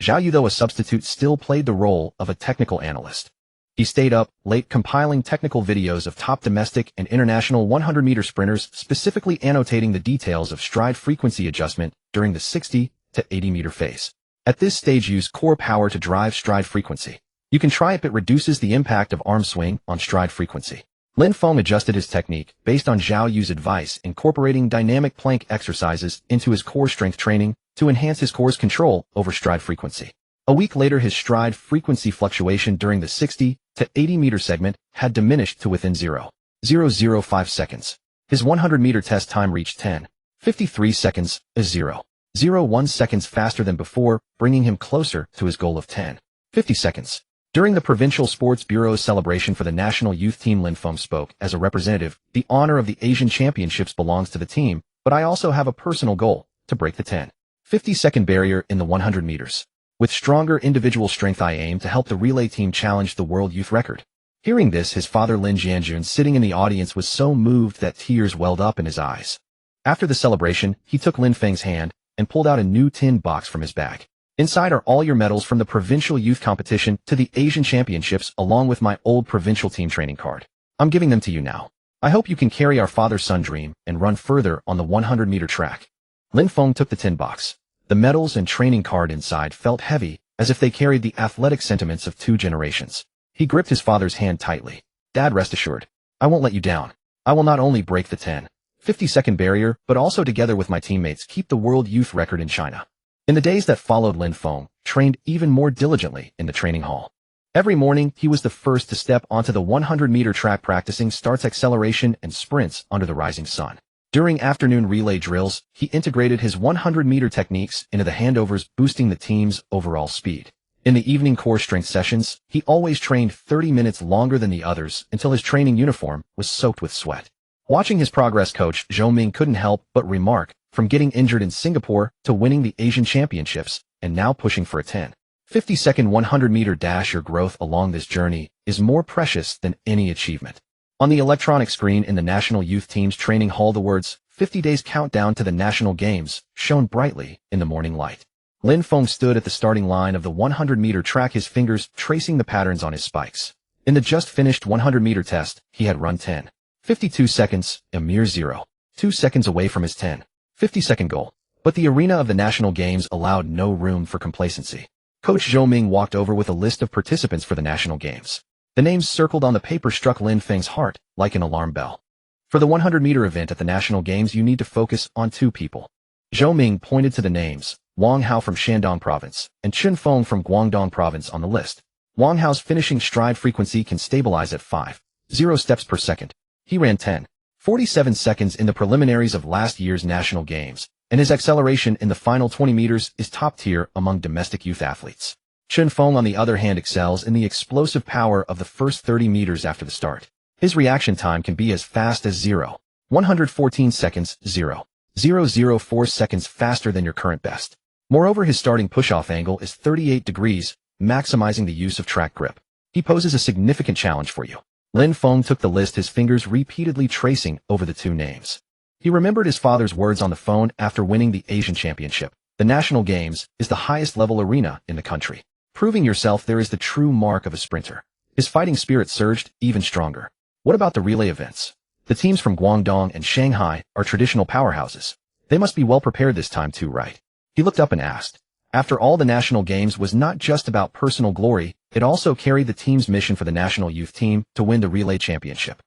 Zhao Yu, though a substitute, still played the role of a technical analyst. He stayed up late compiling technical videos of top domestic and international 100-meter sprinters, specifically annotating the details of stride frequency adjustment during the 60 to 80-meter phase. At this stage, use core power to drive stride frequency. You can try it, but reduces the impact of arm swing on stride frequency. Lin Feng adjusted his technique based on Zhao Yu's advice, incorporating dynamic plank exercises into his core strength training to enhance his core's control over stride frequency. A week later, his stride frequency fluctuation during the 60 to 80-meter segment had diminished to within 0.005 seconds. His 100-meter test time reached 10.53 seconds, 0.01 seconds faster than before, bringing him closer to his goal of 10.50 seconds. During the Provincial Sports Bureau's celebration for the national youth team, Lin Feng spoke as a representative. The honor of the Asian Championships belongs to the team, but I also have a personal goal, to break the 10.50-second barrier in the 100 meters. With stronger individual strength, I aim to help the relay team challenge the world youth record. Hearing this, his father Lin Jianjun, sitting in the audience, was so moved that tears welled up in his eyes. After the celebration, he took Lin Feng's hand and pulled out a new tin box from his bag. Inside are all your medals from the provincial youth competition to the Asian Championships, along with my old provincial team training card. I'm giving them to you now. I hope you can carry our father-son dream and run further on the 100-meter track. Lin Feng took the tin box. The medals and training card inside felt heavy, as if they carried the athletic sentiments of 2 generations. He gripped his father's hand tightly. Dad, rest assured. I won't let you down. I will not only break the 10.50-second barrier, but also, together with my teammates, keep the world youth record in China. In the days that followed, Lin Feng trained even more diligently in the training hall. Every morning, he was the first to step onto the 100-meter track, practicing starts, acceleration, and sprints under the rising sun. During afternoon relay drills, he integrated his 100-meter techniques into the handovers, boosting the team's overall speed. In the evening core strength sessions, he always trained 30 minutes longer than the others until his training uniform was soaked with sweat. Watching his progress, coach Zhou Ming couldn't help but remark, from getting injured in Singapore to winning the Asian Championships and now pushing for a 10.50-second 100-meter dash, your growth along this journey is more precious than any achievement. On the electronic screen in the national youth team's training hall, the words 50 days countdown to the national games shone brightly in the morning light. Lin Feng stood at the starting line of the 100-meter track, his fingers tracing the patterns on his spikes. In the just finished 100-meter test, he had run 10.52 seconds, a mere 0.2 seconds away from his 10.50-second goal. But the arena of the national games allowed no room for complacency. Coach Zhou Ming walked over with a list of participants for the national games. The names circled on the paper struck Lin Feng's heart like an alarm bell. For the 100-meter event at the national games, you need to focus on 2 people. Zhou Ming pointed to the names Wang Hao from Shandong Province and Chun Feng from Guangdong Province on the list. Wang Hao's finishing stride frequency can stabilize at 5.0 steps per second. He ran 10.47 seconds in the preliminaries of last year's national games, and his acceleration in the final 20 meters is top tier among domestic youth athletes. Chun Feng, on the other hand, excels in the explosive power of the first 30 meters after the start. His reaction time can be as fast as 0.114 seconds, 0.004 seconds faster than your current best. Moreover, his starting push-off angle is 38 degrees, maximizing the use of track grip. He poses a significant challenge for you. Lin Feng took the list, his fingers repeatedly tracing over the 2 names. He remembered his father's words on the phone after winning the Asian Championship. The National Games is the highest level arena in the country. Proving yourself there is the true mark of a sprinter. His fighting spirit surged even stronger. What about the relay events? The teams from Guangdong and Shanghai are traditional powerhouses. They must be well prepared this time too, right? He looked up and asked. After all, the National Games was not just about personal glory, it also carried the team's mission for the national youth team to win the relay championship.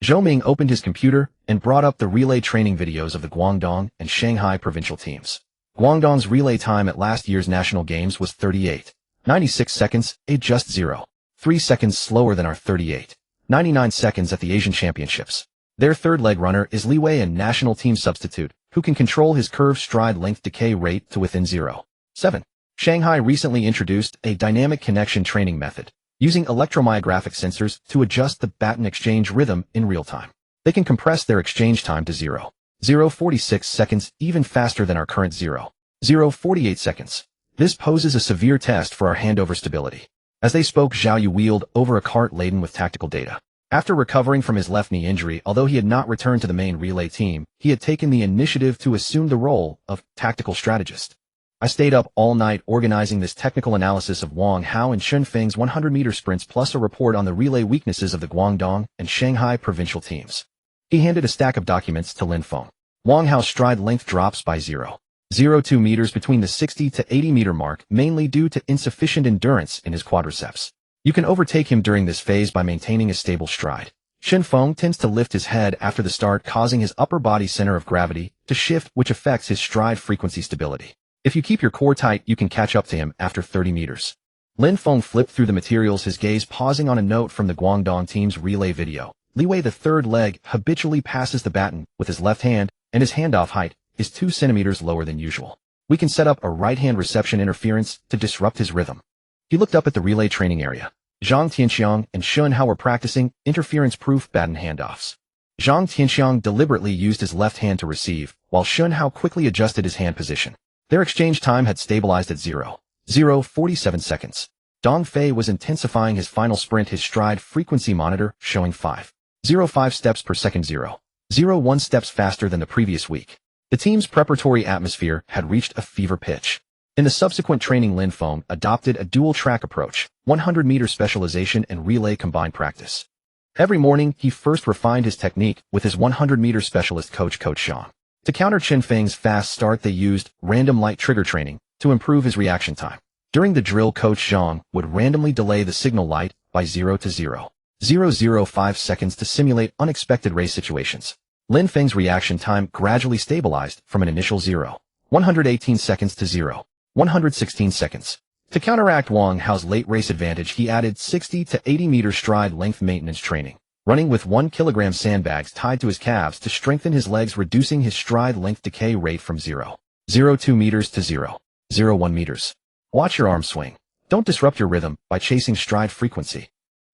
Zhou Ming opened his computer and brought up the relay training videos of the Guangdong and Shanghai provincial teams. Guangdong's relay time at last year's National Games was 38.96 seconds, just 0.3 seconds slower than our 38.99 seconds at the Asian Championships. Their third leg runner is Li Wei, a national team substitute, who can control his curved stride length decay rate to within 0.7. Shanghai recently introduced a dynamic connection training method, using electromyographic sensors to adjust the baton exchange rhythm in real time. They can compress their exchange time to 0.046 seconds, even faster than our current 0.048 seconds. This poses a severe test for our handover stability. As they spoke, Zhao Yu wheeled over a cart laden with tactical data. After recovering from his left knee injury, although he had not returned to the main relay team, he had taken the initiative to assume the role of tactical strategist. I stayed up all night organizing this technical analysis of Wang Hao and Chun Feng's 100-meter sprints, plus a report on the relay weaknesses of the Guangdong and Shanghai provincial teams. He handed a stack of documents to Lin Feng. Wang Hao's stride length drops by 0.2 meters between the 60 to 80 meter mark, mainly due to insufficient endurance in his quadriceps. You can overtake him during this phase by maintaining a stable stride. Lin Feng tends to lift his head after the start, causing his upper body center of gravity to shift, which affects his stride frequency stability. If you keep your core tight, you can catch up to him after 30 meters. Lin Feng flipped through the materials, his gaze pausing on a note from the Guangdong team's relay video. Li Wei, the third leg, habitually passes the baton with his left hand, and his handoff height is 2 centimeters lower than usual. We can set up a right-hand reception interference to disrupt his rhythm. He looked up at the relay training area. Zhang Tianxiang and Shun Hao were practicing interference-proof baton handoffs. Zhang Tianxiang deliberately used his left hand to receive, while Shun Hao quickly adjusted his hand position. Their exchange time had stabilized at 0.47 seconds. Dong Fei was intensifying his final sprint, his stride frequency monitor showing 5.05 steps per second, 0.01 steps faster than the previous week. The team's preparatory atmosphere had reached a fever pitch. In the subsequent training, Lin Feng adopted a dual-track approach, 100-meter specialization and relay combined practice. Every morning, he first refined his technique with his 100-meter specialist Coach Zhang. To counter Lin Feng's fast start, they used random light trigger training to improve his reaction time. During the drill, Coach Zhang would randomly delay the signal light by 0 to 0.005 seconds to simulate unexpected race situations. Lin Feng's reaction time gradually stabilized from an initial 0.118 seconds to 0.116 seconds. To counteract Wang Hao's late race advantage, he added 60 to 80 meter stride length maintenance training, running with 1 kilogram sandbags tied to his calves to strengthen his legs, reducing his stride length decay rate from 0.02 meters to 0.01 meters. Watch your arm swing. Don't disrupt your rhythm by chasing stride frequency.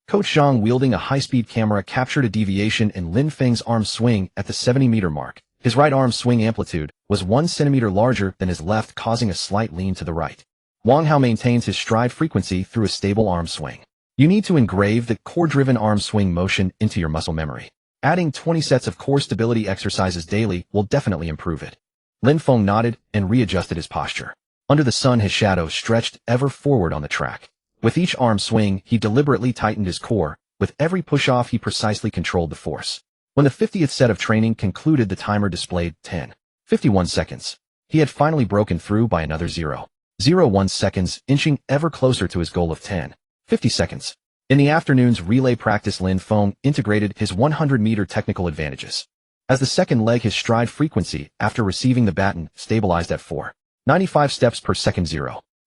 Coach Zhang, wielding a high-speed camera, captured a deviation in Lin Feng's arm swing at the 70-meter mark. His right arm swing amplitude was 1 centimeter larger than his left, causing a slight lean to the right. Wang Hao maintains his stride frequency through a stable arm swing. You need to engrave the core-driven arm swing motion into your muscle memory. Adding 20 sets of core stability exercises daily will definitely improve it. Lin Feng nodded and readjusted his posture. Under the sun, his shadow stretched ever forward on the track. With each arm swing, he deliberately tightened his core. With every push-off, he precisely controlled the force. When the 50th set of training concluded, the timer displayed 10:51 seconds. He had finally broken through by another 0.01 seconds, inching ever closer to his goal of 10:50 seconds. In the afternoon's relay practice, Lin Feng integrated his 100-meter technical advantages. As the second leg, his stride frequency, after receiving the baton, stabilized at 4.95 steps per second,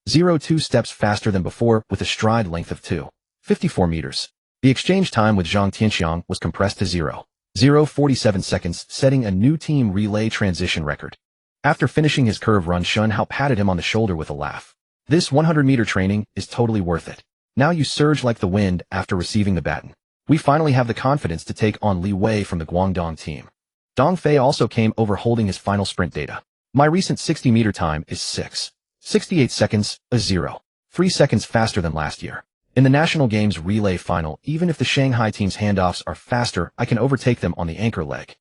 0.02 steps faster than before, with a stride length of 2.54 meters. The exchange time with Zhang Tianxiang was compressed to 0.47 seconds, setting a new team relay transition record. After finishing his curve run, Shun Hao patted him on the shoulder with a laugh. This 100-meter training is totally worth it. Now you surge like the wind after receiving the baton. We finally have the confidence to take on Li Wei from the Guangdong team. Dong Fei also came over, holding his final sprint data. My recent 60-meter time is 6.68 seconds, a 0.3 seconds faster than last year. In the National Games relay final, even if the Shanghai team's handoffs are faster, I can overtake them on the anchor leg.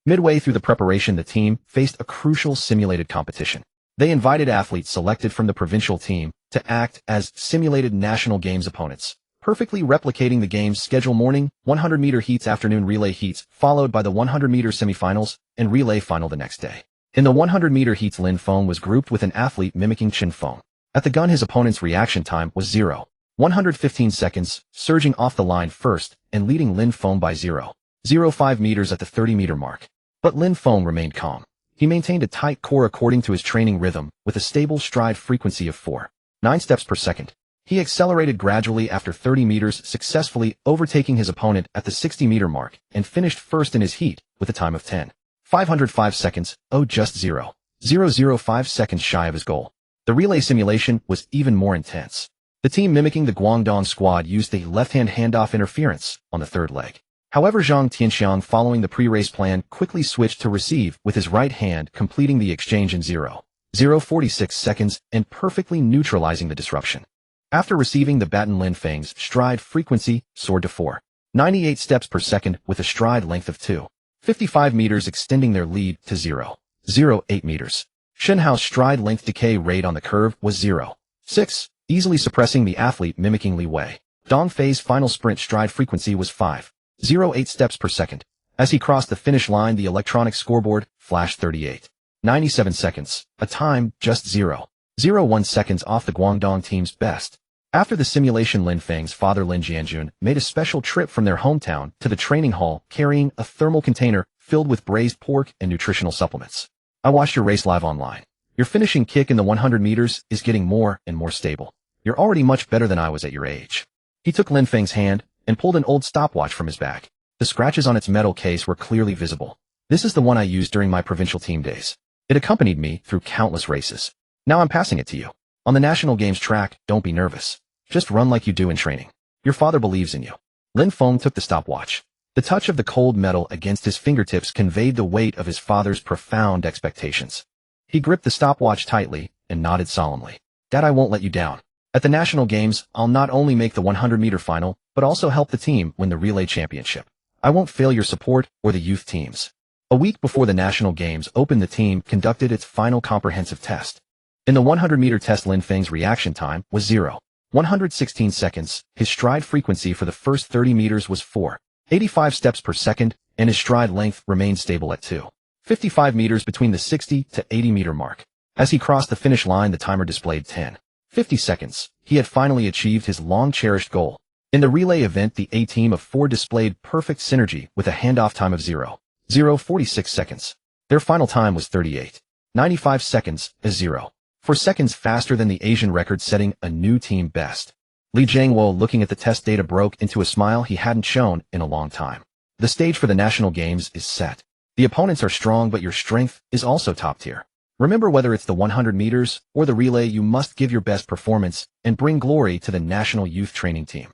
Midway through the preparation, the team faced a crucial simulated competition. They invited athletes selected from the provincial team to act as simulated National Games opponents, perfectly replicating the game's schedule: morning 100-meter heats, afternoon relay heats, followed by the 100-meter semifinals and relay final the next day. In the 100-meter heats, Lin Feng was grouped with an athlete mimicking Lin Feng. At the gun, his opponent's reaction time was 0.115 seconds, surging off the line first and leading Lin Feng by 0.05 meters at the 30-meter mark. But Lin Feng remained calm. He maintained a tight core according to his training rhythm, with a stable stride frequency of 4.9 steps per second. He accelerated gradually after 30 meters, successfully overtaking his opponent at the 60-meter mark, and finished first in his heat with a time of 10.505 seconds, just 0.005 seconds shy of his goal. The relay simulation was even more intense. The team mimicking the Guangdong squad used the left-hand handoff interference on the third leg. However, Zhang Tianxiang, following the pre-race plan, quickly switched to receive with his right hand, completing the exchange in 0.046 seconds and perfectly neutralizing the disruption. After receiving the baton, Lin Feng's stride frequency soared to 4.98 steps per second, with a stride length of 2.55 meters, extending their lead to 0.08 meters. Shun Hao's stride length decay rate on the curve was 0.6, easily suppressing the athlete mimicking Li Wei. Dong Fei's final sprint stride frequency was 5.08 steps per second. As he crossed the finish line, the electronic scoreboard flashed 38. 97 seconds, a time just 0.01 seconds off the Guangdong team's best. After the simulation, Lin Feng's father Lin Jianjun made a special trip from their hometown to the training hall carrying a thermal container filled with braised pork and nutritional supplements. I watched your race live online. Your finishing kick in the 100 meters is getting more and more stable. You're already much better than I was at your age. He took Lin Feng's hand and pulled an old stopwatch from his bag. The scratches on its metal case were clearly visible. This is the one I used during my provincial team days. It accompanied me through countless races. Now I'm passing it to you. On the national games track, don't be nervous. Just run like you do in training. Your father believes in you. Lin Feng took the stopwatch. The touch of the cold metal against his fingertips conveyed the weight of his father's profound expectations. He gripped the stopwatch tightly and nodded solemnly. Dad, I won't let you down. At the national games, I'll not only make the 100-meter final, but also help the team win the relay championship. I won't fail your support or the youth teams. A week before the national games opened, the team conducted its final comprehensive test. In the 100-meter test, Lin Feng's reaction time was 0.116 seconds. His stride frequency for the first 30 meters was 4.85 steps per second, and his stride length remained stable at 2.55 meters between the 60 to 80 meter mark. As he crossed the finish line, the timer displayed 10.50 seconds. He had finally achieved his long-cherished goal. In the relay event, the A team of 4 displayed perfect synergy with a handoff time of 0.46 seconds. Their final time was 38.95 seconds, as 0.4 seconds faster than the Asian record, setting a new team best. Li Jiangwo, looking at the test data, broke into a smile he hadn't shown in a long time. The stage for the national games is set. The opponents are strong, but your strength is also top tier. Remember, whether it's the 100 meters or the relay, you must give your best performance and bring glory to the national youth training team.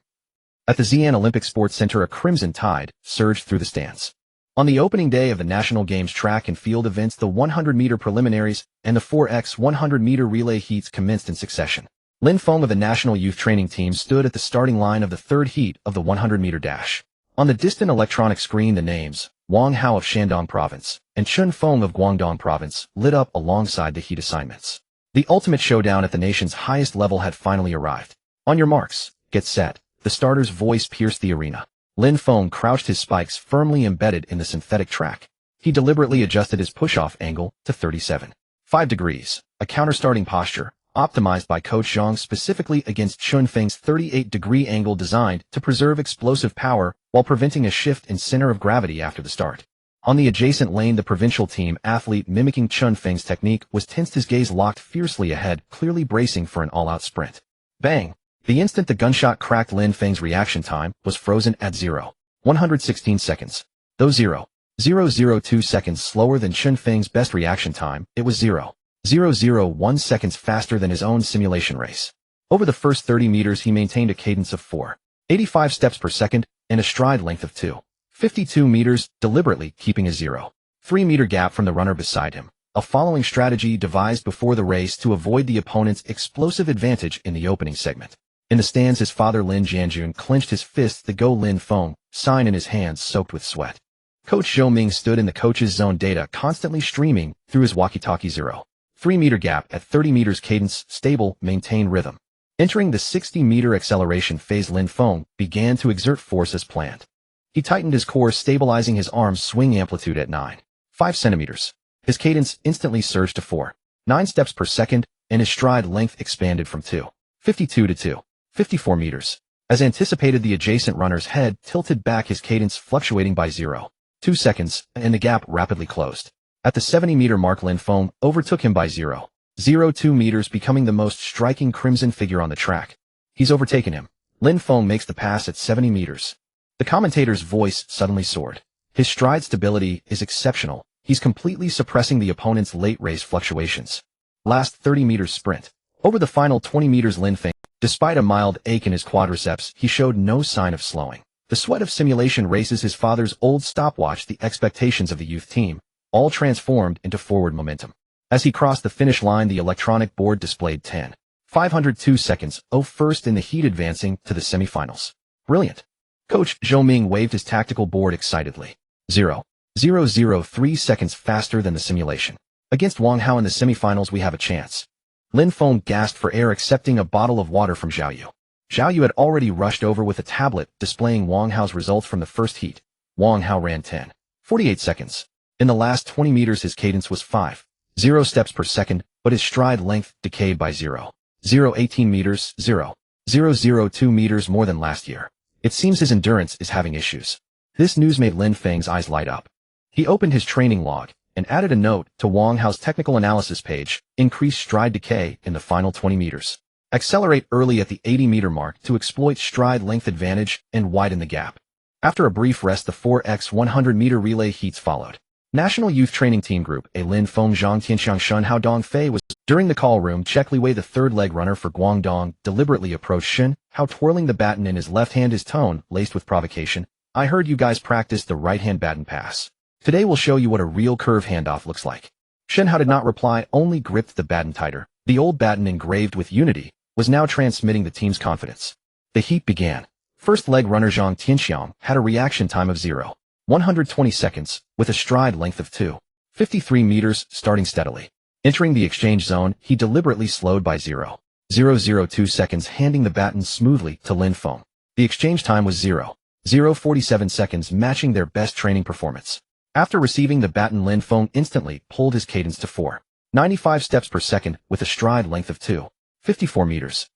At the Xi'an Olympic Sports Center, a crimson tide surged through the stands. On the opening day of the National Games track and field events, the 100-meter preliminaries and the 4x 100-meter relay heats commenced in succession. Lin Feng of the national youth training team stood at the starting line of the third heat of the 100-meter dash. On the distant electronic screen, the names Wang Hao of Shandong Province and Chun Feng of Guangdong Province lit up alongside the heat assignments. The ultimate showdown at the nation's highest level had finally arrived. On your marks, get set. The starter's voice pierced the arena. Lin Feng crouched, his spikes firmly embedded in the synthetic track. He deliberately adjusted his push-off angle to 37.5 degrees, a counter-starting posture, optimized by Coach Zhang specifically against Chun Feng's 38-degree angle, designed to preserve explosive power while preventing a shift in center of gravity after the start. On the adjacent lane, the provincial team athlete, mimicking Chun Feng's technique, was tensed, his gaze locked fiercely ahead, clearly bracing for an all-out sprint. Bang! The instant the gunshot cracked, Lin Feng's reaction time was frozen at 0.116 seconds. Though 0.002 seconds slower than Chun Feng's best reaction time, it was 0.001 seconds faster than his own simulation race. Over the first 30 meters, he maintained a cadence of 4.85 steps per second and a stride length of 2.52 meters, deliberately keeping a 0.3 meter gap from the runner beside him. A following strategy devised before the race to avoid the opponent's explosive advantage in the opening segment. In the stands, his father Lin Jianjun clenched his fists, the Go Lin Feng sign in his hands soaked with sweat. Coach Zhou Ming stood in the coach's zone, data constantly streaming through his walkie-talkie. 0.3 meter gap at 30 meters, cadence stable, maintain rhythm. Entering the 60-meter acceleration phase, Lin Feng began to exert force as planned. He tightened his core, stabilizing his arm's swing amplitude at 9.5 centimeters. His cadence instantly surged to 4.9 steps per second, and his stride length expanded from 2.52 to 2.54 meters. As anticipated, the adjacent runner's head tilted back, his cadence fluctuating by 0.2 seconds, and the gap rapidly closed. At the 70-meter mark, Lin Feng overtook him by 0.02 meters, becoming the most striking crimson figure on the track. He's overtaken him. Lin Feng makes the pass at 70 meters. The commentator's voice suddenly soared. His stride stability is exceptional. He's completely suppressing the opponent's late race fluctuations. Last 30 meters sprint. Over the final 20 meters, Lin Feng, despite a mild ache in his quadriceps, he showed no sign of slowing. The sweat of simulation races, his father's old stopwatch, the expectations of the youth team, all transformed into forward momentum. As he crossed the finish line, the electronic board displayed 10.502 seconds, first in the heat, advancing to the semifinals. Brilliant. Coach Zhou Ming waved his tactical board excitedly. 0.003 seconds faster than the simulation. Against Wang Hao in the semifinals, we have a chance. Lin Feng gasped for air, accepting a bottle of water from Zhao Yu. Zhao Yu had already rushed over with a tablet displaying Wang Hao's results from the first heat. Wang Hao ran 10.48 seconds. In the last 20 meters, his cadence was 5 0 steps per second, but his stride length decayed by 0.018 meters, 0.002 meters more than last year. It seems his endurance is having issues. This news made Lin Feng's eyes light up. He opened his training log and added a note to Wang Hao's technical analysis page: increase stride decay in the final 20 meters. Accelerate early at the 80-meter mark to exploit stride length advantage and widen the gap. After a brief rest, the 4x 100-meter relay heats followed. National Youth Training Team Group A Lin Feng Zhang Tianxiang Shun Hao Dong Fei was during the call room. Check Li Wei, the third leg runner for Guangdong, deliberately approached Shun Hao, twirling the baton in his left hand, his tone laced with provocation. I heard you guys practice the right-hand baton pass. Today we'll show you what a real curve handoff looks like. Shun Hao did not reply, only gripped the baton tighter. The old baton, engraved with unity, was now transmitting the team's confidence. The heat began. First leg runner Zhang Tianxiang had a reaction time of 0.120 seconds, with a stride length of 2.53 meters, starting steadily. Entering the exchange zone, he deliberately slowed by 0.002 seconds, handing the baton smoothly to Lin Feng. The exchange time was 0.047 seconds, matching their best training performance. After receiving the baton, Lin Feng instantly pulled his cadence to 4.95 steps per second, with a stride length of 2.54 meters.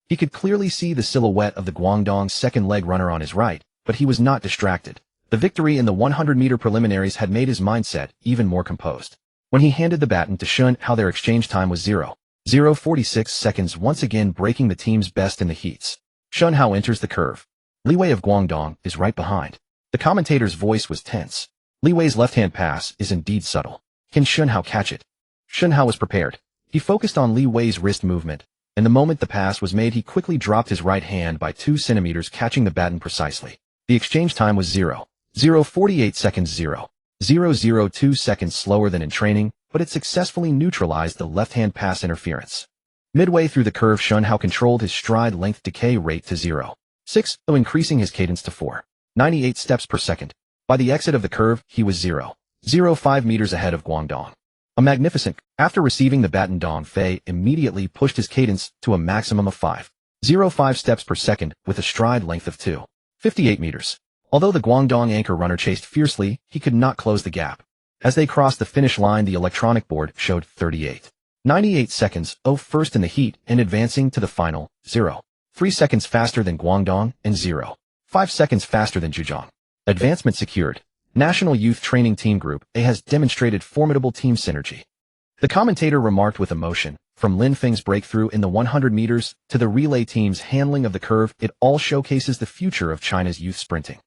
He could clearly see the silhouette of the Guangdong second leg runner on his right, but he was not distracted. The victory in the 100-meter preliminaries had made his mindset even more composed. When he handed the baton to Shun Hao, their exchange time was 0.046 seconds, once again breaking the team's best in the heats. Shun Hao enters the curve. Li Wei of Guangdong is right behind. The commentator's voice was tense. Li Wei's left-hand pass is indeed subtle. Can Shun Hao catch it? Shun Hao was prepared. He focused on Li Wei's wrist movement, and the moment the pass was made, he quickly dropped his right hand by 2 centimeters, catching the baton precisely. The exchange time was 0.048 seconds, 0.002 seconds slower than in training, but it successfully neutralized the left-hand pass interference. Midway through the curve, Shun Hao controlled his stride length decay rate to 0.6, though increasing his cadence to 4.98 steps per second. By the exit of the curve, he was 0.05 meters ahead of Guangdong. A magnificent. After receiving the baton, Dong Fei immediately pushed his cadence to a maximum of 5.05 steps per second, with a stride length of 2.58 meters. Although the Guangdong anchor runner chased fiercely, he could not close the gap. As they crossed the finish line, the electronic board showed 38.98 seconds, first in the heat and advancing to the final, 0.3 seconds faster than Guangdong and 0.5 seconds faster than Zhejiang. Advancement secured. National Youth Training Team Group A has demonstrated formidable team synergy. The commentator remarked with emotion. From Lin Feng's breakthrough in the 100 meters to the relay team's handling of the curve, it all showcases the future of China's youth sprinting.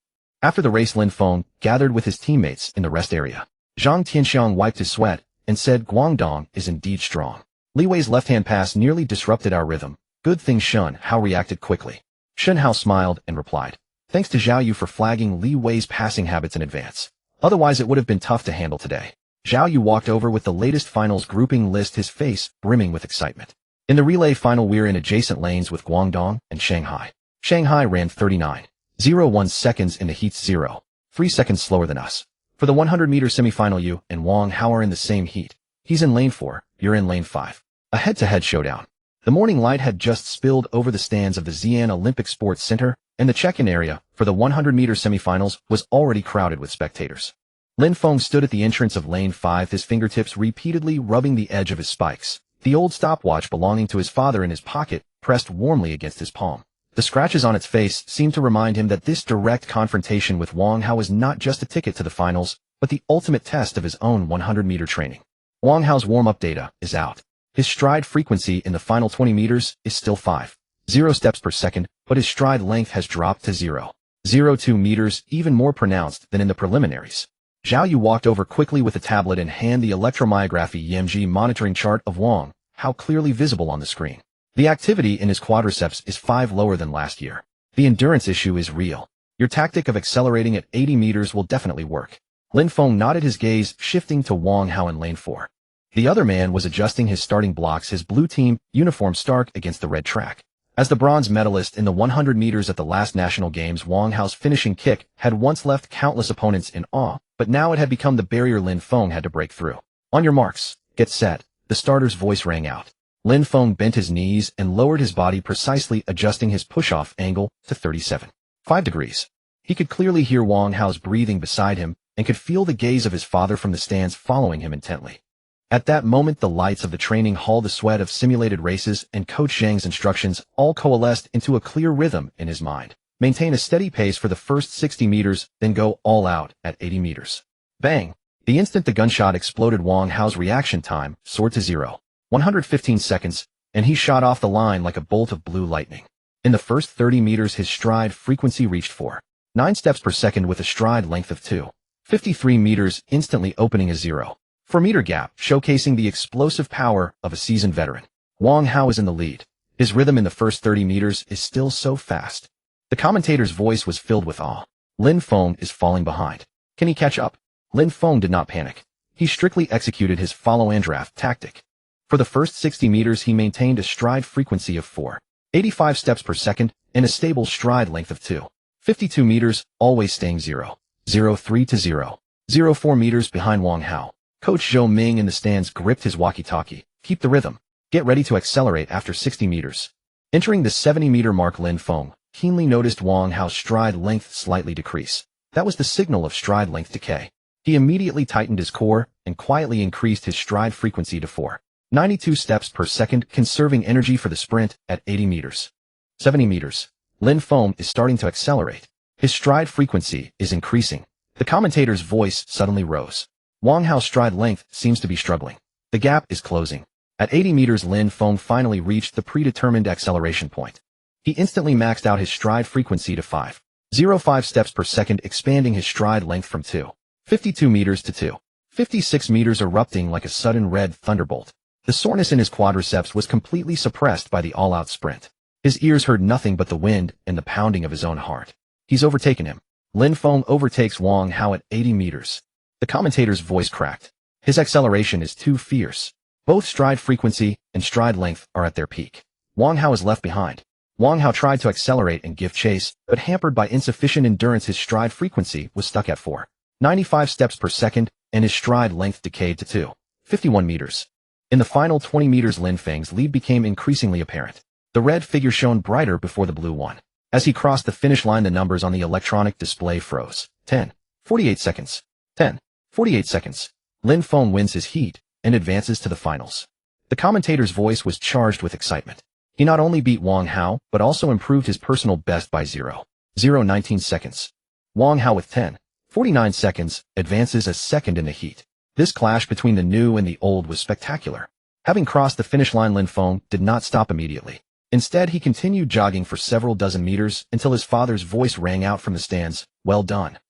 After the race, Lin Feng gathered with his teammates in the rest area. Zhang Tianxiang wiped his sweat and said, Guangdong is indeed strong. Li Wei's left-hand pass nearly disrupted our rhythm. Good thing Shun Hao reacted quickly. Shun Hao smiled and replied, thanks to Zhao Yu for flagging Li Wei's passing habits in advance. Otherwise it would have been tough to handle today. Zhao Yu walked over with the latest finals grouping list, his face brimming with excitement. In the relay final, we're in adjacent lanes with Guangdong and Shanghai. Shanghai ran 39.01 seconds in the heats, 0.3 seconds slower than us. For the 100-meter semifinal, Yu and Wang Hao are in the same heat. He's in lane 4, you're in lane 5. A head-to-head showdown. The morning light had just spilled over the stands of the Xi'an Olympic Sports Center, and the check-in area for the 100-meter semifinals was already crowded with spectators. Lin Feng stood at the entrance of lane 5, his fingertips repeatedly rubbing the edge of his spikes. The old stopwatch belonging to his father in his pocket pressed warmly against his palm. The scratches on its face seemed to remind him that this direct confrontation with Wang Hao was not just a ticket to the finals, but the ultimate test of his own 100-meter training. Wang Hao's warm-up data is out. His stride frequency in the final 20 meters is still 5.0 steps per second, but his stride length has dropped to 0.02 meters, even more pronounced than in the preliminaries. Zhao Yu walked over quickly with a tablet and handed the electromyography EMG monitoring chart of Wang Hao clearly visible on the screen. The activity in his quadriceps is 5 lower than last year. The endurance issue is real. Your tactic of accelerating at 80 meters will definitely work. Lin Feng nodded, his gaze shifting to Wang Hao in lane 4. The other man was adjusting his starting blocks, his blue team uniform stark against the red track. As the bronze medalist in the 100 meters at the last national games, Wang Hao's finishing kick had once left countless opponents in awe, but now it had become the barrier Lin Feng had to break through. On your marks, get set, the starter's voice rang out. Lin Feng bent his knees and lowered his body, precisely adjusting his push-off angle to 37.5 degrees. He could clearly hear Wang Hao's breathing beside him and could feel the gaze of his father from the stands following him intently. At that moment, the lights of the training hall, the sweat of simulated races, and Coach Zhang's instructions all coalesced into a clear rhythm in his mind. Maintain a steady pace for the first 60 meters, then go all out at 80 meters. Bang! The instant the gunshot exploded, Wang Hao's reaction time soared to 115 seconds, and he shot off the line like a bolt of blue lightning. In the first 30 meters, his stride frequency reached 9 steps per second with a stride length of 53 meters, instantly opening a 4-meter gap, showcasing the explosive power of a seasoned veteran. Wang Hao is in the lead. His rhythm in the first 30 meters is still so fast. The commentator's voice was filled with awe. Lin Feng is falling behind. Can he catch up? Lin Feng did not panic. He strictly executed his follow-and-draft tactic. For the first 60 meters, he maintained a stride frequency of 85 steps per second and a stable stride length of 52 meters, always staying 0.03 to 0.04 meters behind Wang Hao. Coach Zhou Ming in the stands gripped his walkie-talkie. Keep the rhythm. Get ready to accelerate after 60 meters. Entering the 70-meter mark, Lin Feng keenly noticed Wang Hao's stride length slightly decrease. That was the signal of stride length decay. He immediately tightened his core and quietly increased his stride frequency to 492 steps per second, conserving energy for the sprint at 80 meters. 70 meters. Lin Feng is starting to accelerate. His stride frequency is increasing. The commentator's voice suddenly rose. Wang Hao's stride length seems to be struggling. The gap is closing. At 80 meters, Lin Feng finally reached the predetermined acceleration point. He instantly maxed out his stride frequency to 505 steps per second, expanding his stride length from 252 meters to 256 meters, erupting like a sudden red thunderbolt. The soreness in his quadriceps was completely suppressed by the all-out sprint. His ears heard nothing but the wind and the pounding of his own heart. He's overtaken him. Lin Feng overtakes Wang Hao at 80 meters. The commentator's voice cracked. His acceleration is too fierce. Both stride frequency and stride length are at their peak. Wang Hao is left behind. Wang Hao tried to accelerate and give chase, but hampered by insufficient endurance, his stride frequency was stuck at 495 steps per second, and his stride length decayed to 251 meters. In the final 20 meters, Lin Feng's lead became increasingly apparent. The red figure shone brighter before the blue one. As he crossed the finish line, the numbers on the electronic display froze. 10:48 seconds. 10:48 seconds. Lin Feng wins his heat and advances to the finals. The commentator's voice was charged with excitement. He not only beat Wang Hao, but also improved his personal best by 0.19 seconds. Wang Hao with 10:49 seconds advances a second in the heat. This clash between the new and the old was spectacular. Having crossed the finish line, Lin Feng did not stop immediately. Instead, he continued jogging for several dozen meters until his father's voice rang out from the stands. Well done.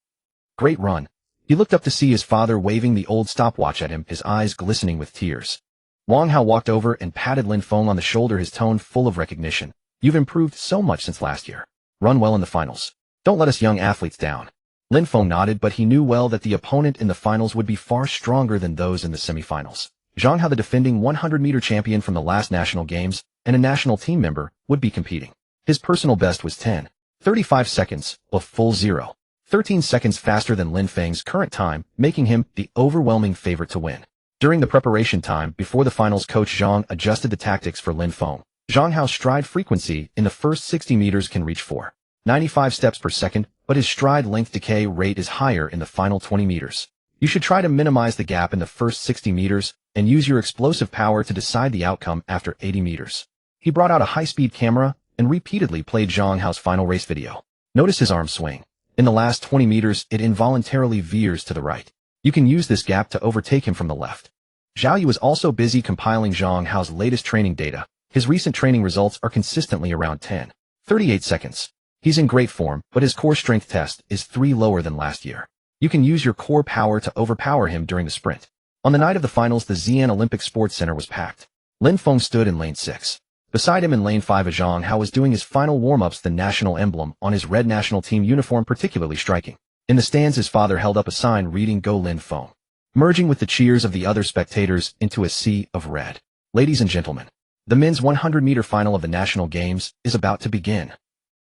Great run. He looked up to see his father waving the old stopwatch at him, his eyes glistening with tears. Wang Hao walked over and patted Lin Feng on the shoulder, his tone full of recognition. You've improved so much since last year. Run well in the finals. Don't let us young athletes down. Lin Feng nodded, but he knew well that the opponent in the finals would be far stronger than those in the semifinals. Zhang Hao, the defending 100-meter champion from the last national games and a national team member, would be competing. His personal best was 10:35 seconds, a full 0.13 seconds faster than Lin Feng's current time, making him the overwhelming favorite to win. During the preparation time before the finals, Coach Zhang adjusted the tactics for Lin Feng. Zhang Hao's stride frequency in the first 60 meters can reach 495 steps per second, but his stride length decay rate is higher in the final 20 meters. You should try to minimize the gap in the first 60 meters and use your explosive power to decide the outcome after 80 meters. He brought out a high-speed camera and repeatedly played Zhang Hao's final race video. Notice his arm swing. In the last 20 meters, it involuntarily veers to the right. You can use this gap to overtake him from the left. Zhao Yu was also busy compiling Zhang Hao's latest training data. His recent training results are consistently around 10:38 seconds. He's in great form, but his core strength test is 3 lower than last year. You can use your core power to overpower him during the sprint. On the night of the finals, the Xi'an Olympic Sports Center was packed. Lin Feng stood in lane 6. Beside him in lane 5, Zhang Hao was doing his final warm-ups, the national emblem on his red national team uniform particularly striking. In the stands, his father held up a sign reading "Go Lin Feng," merging with the cheers of the other spectators into a sea of red. Ladies and gentlemen, the men's 100-meter final of the national games is about to begin.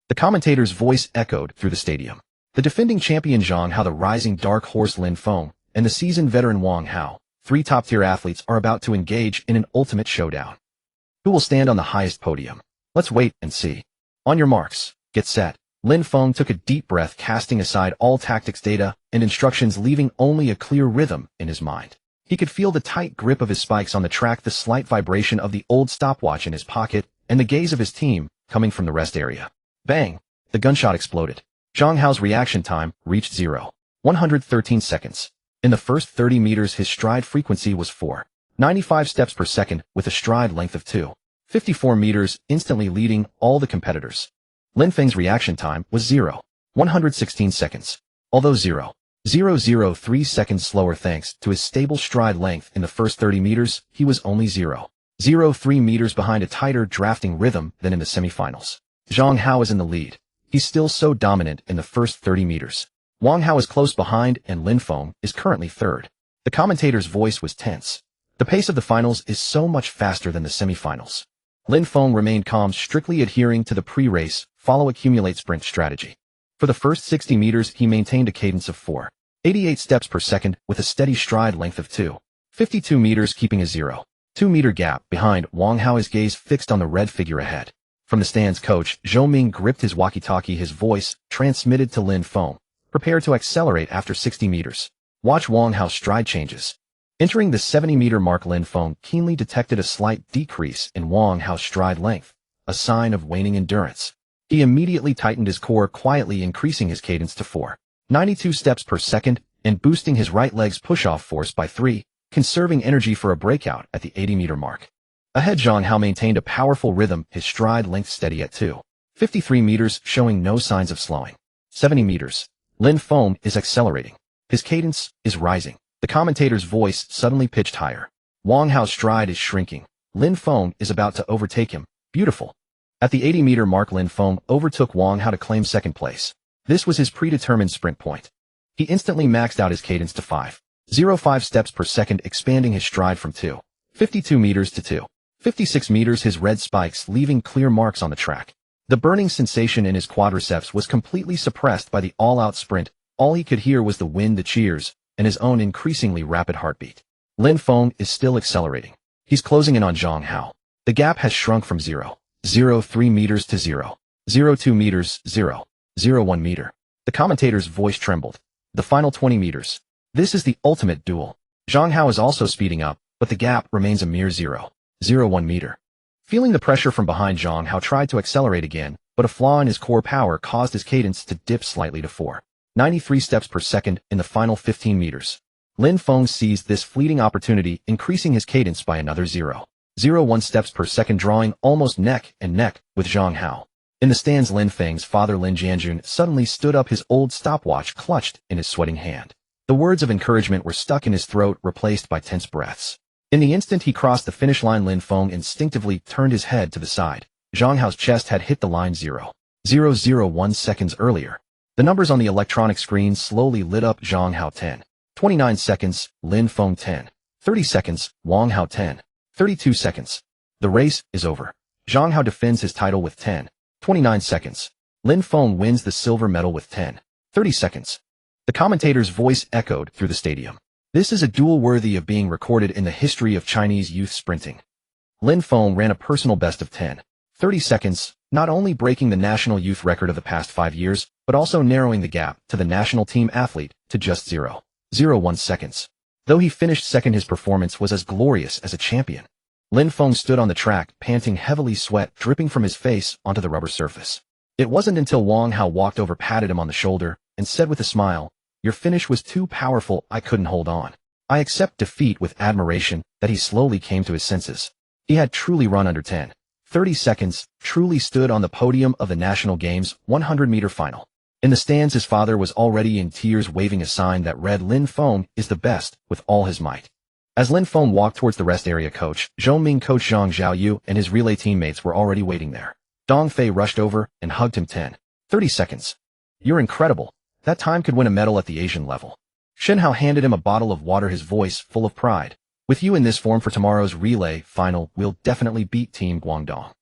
The commentator's voice echoed through the stadium. The defending champion Zhang Hao, the rising dark horse Lin Feng, and the seasoned veteran Wang Hao, 3 top-tier athletes, are about to engage in an ultimate showdown. Who will stand on the highest podium? Let's wait and see. On your marks, get set. Lin Feng took a deep breath, casting aside all tactics, data, and instructions, leaving only a clear rhythm in his mind. He could feel the tight grip of his spikes on the track, the slight vibration of the old stopwatch in his pocket, and the gaze of his team coming from the rest area. Bang! The gunshot exploded. Zhang Hao's reaction time reached 0.113 seconds. In the first 30 meters, his stride frequency was 4.95 steps per second with a stride length of 2.54 meters, instantly leading all the competitors. Lin Feng's reaction time was 0.116 seconds. Although 0.003 seconds slower thanks to his stable stride length in the first 30 meters, he was only 0.03 meters behind a tighter drafting rhythm than in the semifinals. Zhang Hao is in the lead. He's still so dominant in the first 30 meters. Wang Hao is close behind and Lin Feng is currently third. The commentator's voice was tense. The pace of the finals is so much faster than the semifinals. Lin Feng remained calm, strictly adhering to the pre-race, follow-accumulate sprint strategy. For the first 60 meters, he maintained a cadence of 4.88 steps per second with a steady stride length of 2.52 meters, keeping a 0.2 meter gap behind Wang Hao, his gaze fixed on the red figure ahead. From the stands, coach Zhou Ming gripped his walkie-talkie, his voice transmitted to Lin Feng. Prepare to accelerate after 60 meters. Watch Wang Hao's stride changes. Entering the 70-meter mark, Lin Feng keenly detected a slight decrease in Wang Hao's stride length, a sign of waning endurance. He immediately tightened his core, quietly increasing his cadence to 4.92 steps per second and boosting his right leg's push-off force by 3, conserving energy for a breakout at the 80-meter mark. Ahead, Zhang Hao maintained a powerful rhythm, his stride length steady at 2.53 meters, showing no signs of slowing. 70 meters. Lin Feng is accelerating. His cadence is rising. The commentator's voice suddenly pitched higher. Wang Hao's stride is shrinking. Lin Feng is about to overtake him. Beautiful. At the 80-meter mark, Lin Feng overtook Wang Hao to claim second place. This was his predetermined sprint point. He instantly maxed out his cadence to 5.05 steps per second, expanding his stride from 2.52 meters to 2.56 meters, his red spikes leaving clear marks on the track. The burning sensation in his quadriceps was completely suppressed by the all-out sprint. All he could hear was the wind, the cheers, and his own increasingly rapid heartbeat. Lin Feng is still accelerating. He's closing in on Zhang Hao. The gap has shrunk from 0.03 meters to 0.02 meters, 0.01 meter. The commentator's voice trembled. The final 20 meters. This is the ultimate duel. Zhang Hao is also speeding up, but the gap remains a mere 0.01 meter. Feeling the pressure from behind, Zhang Hao tried to accelerate again, but a flaw in his core power caused his cadence to dip slightly to 4.93 steps per second in the final 15 meters. Lin Feng seized this fleeting opportunity, increasing his cadence by another 0.01 steps per second, drawing almost neck and neck with Zhang Hao. In the stands, Lin Feng's father Lin Jianjun suddenly stood up, his old stopwatch clutched in his sweating hand. The words of encouragement were stuck in his throat, replaced by tense breaths. In the instant he crossed the finish line, Lin Feng instinctively turned his head to the side. Zhang Hao's chest had hit the line 0.001 seconds earlier. The numbers on the electronic screen slowly lit up. Zhang Hao 10.29 seconds, Lin Feng 10.30 seconds, Wang Hao 10.32 seconds. The race is over. Zhang Hao defends his title with 10.29 seconds. Lin Feng wins the silver medal with 10.30 seconds. The commentator's voice echoed through the stadium. This is a duel worthy of being recorded in the history of Chinese youth sprinting. Lin Feng ran a personal best of 10.30 seconds, not only breaking the national youth record of the past 5 years, but also narrowing the gap to the national team athlete to just 0.01 seconds. Though he finished second, his performance was as glorious as a champion. Lin Feng stood on the track, panting heavily, sweat dripping from his face onto the rubber surface. It wasn't until Wang Hao walked over, patted him on the shoulder, and said with a smile, "Your finish was too powerful, I couldn't hold on." I accept defeat with admiration, that he slowly came to his senses. He had truly run under 10.30 seconds, truly stood on the podium of the National Games 100-meter final. In the stands, his father was already in tears, waving a sign that read, "Lin Feng is the best," with all his might. As Lin Feng walked towards the rest area, coach Zhou Ming, coach Zhang Xiaoyu, and his relay teammates were already waiting there. Dong Fei rushed over and hugged him. 10.30 seconds. You're incredible. That time could win a medal at the Asian level. Shen Hao handed him a bottle of water, his voice full of pride. With you in this form for tomorrow's relay final, we'll definitely beat Team Guangdong.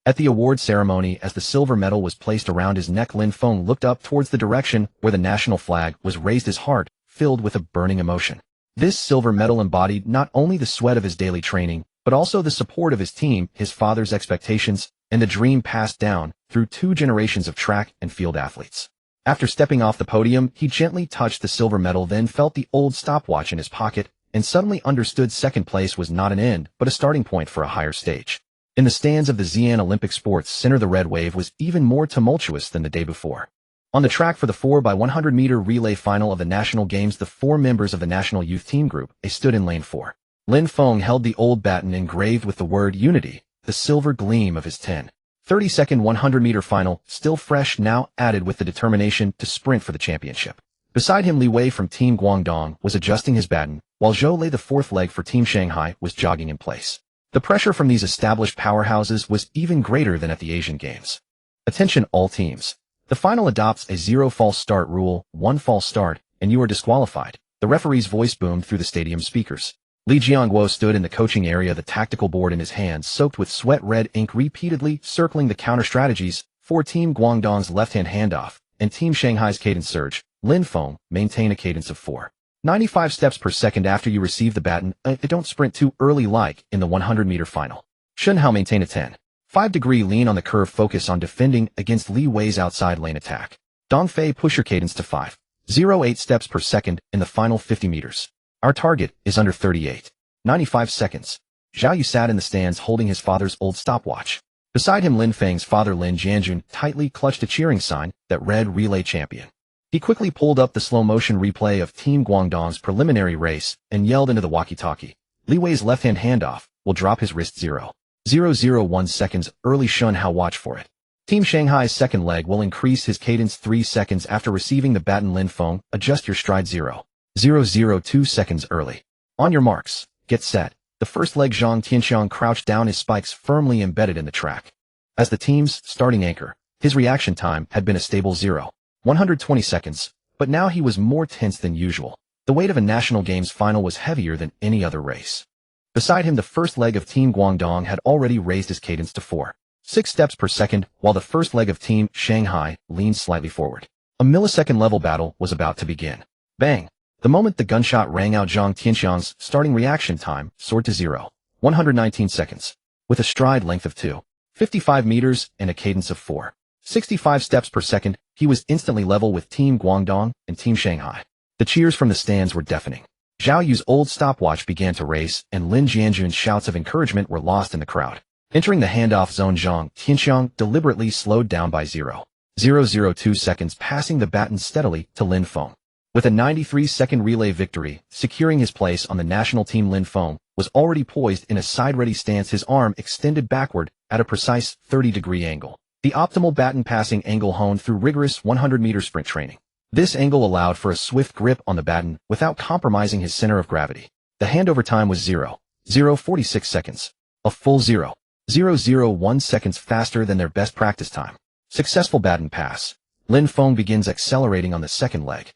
At the award ceremony, as the silver medal was placed around his neck, Lin Feng looked up towards the direction where the national flag was raised, his heart filled with a burning emotion. This silver medal embodied not only the sweat of his daily training, but also the support of his team, his father's expectations, and the dream passed down through 2 generations of track and field athletes. After stepping off the podium, he gently touched the silver medal, then felt the old stopwatch in his pocket and suddenly understood second place was not an end, but a starting point for a higher stage. In the stands of the Xi'an Olympic Sports Center, the red wave was even more tumultuous than the day before. On the track for the 4x100-meter relay final of the National Games, the 4 members of the National Youth Team Group A stood in lane 4. Lin Feng held the old baton engraved with the word unity, the silver gleam of his 10:30-second 100-meter final, still fresh, now added with the determination to sprint for the championship. Beside him, Li Wei from Team Guangdong was adjusting his baton, while Zhou Lei, the 4th leg for Team Shanghai, was jogging in place. The pressure from these established powerhouses was even greater than at the Asian Games. Attention all teams. The final adopts a 0 false start rule, 1 false start, and you are disqualified. The referee's voice boomed through the stadium speakers. Li Jiangguo stood in the coaching area, the tactical board in his hands, soaked with sweat, red ink repeatedly circling the counter strategies for Team Guangdong's left-hand handoff and Team Shanghai's cadence surge. Lin Feng, maintain a cadence of 4.95 steps per second after you receive the baton. Don't sprint too early like in the 100-meter final. Shun Hao, maintain a 10.5-degree lean on the curve, focus on defending against Li Wei's outside lane attack. Dong Fei, push your cadence to 5.08 steps per second in the final 50 meters. Our target is under 38.95 seconds. Zhao Yu sat in the stands holding his father's old stopwatch. Beside him, Lin Feng's father Lin Jianjun tightly clutched a cheering sign that read relay champion. He quickly pulled up the slow-motion replay of Team Guangdong's preliminary race and yelled into the walkie-talkie. Li Wei's left-hand handoff will drop his wrist 0.001 seconds early. Shun Hao, watch for it. Team Shanghai's second leg will increase his cadence 3 seconds after receiving the baton. Lin Feng, adjust your stride 0.002 seconds early. On your marks, get set. The first leg, Zhang Tianxiang crouched down, his spikes firmly embedded in the track. As the team's starting anchor, his reaction time had been a stable 0.120 seconds, but now he was more tense than usual. The weight of a National Games final was heavier than any other race. Beside him, the first leg of Team Guangdong had already raised his cadence to 4.6 steps per second, while the first leg of Team Shanghai leaned slightly forward. A millisecond-level battle was about to begin. Bang! The moment the gunshot rang out, Zhang Tianxiang's starting reaction time soared to 0.119 seconds. With a stride length of 2.55 meters and a cadence of 4.65 steps per second, he was instantly level with Team Guangdong and Team Shanghai. The cheers from the stands were deafening. Zhao Yu's old stopwatch began to race, and Lin Jianjun's shouts of encouragement were lost in the crowd. Entering the handoff zone, Zhang Tianxiang deliberately slowed down by 0.002 seconds, passing the baton steadily to Lin Feng. With a 93-second relay victory, securing his place on the national team, Lin Feng was already poised in a side-ready stance, his arm extended backward at a precise 30-degree angle. The optimal baton passing angle honed through rigorous 100-meter sprint training. This angle allowed for a swift grip on the baton without compromising his center of gravity. The handover time was 0.046 seconds, a full 0.001 seconds faster than their best practice time. Successful baton pass. Lin Feng begins accelerating on the second leg.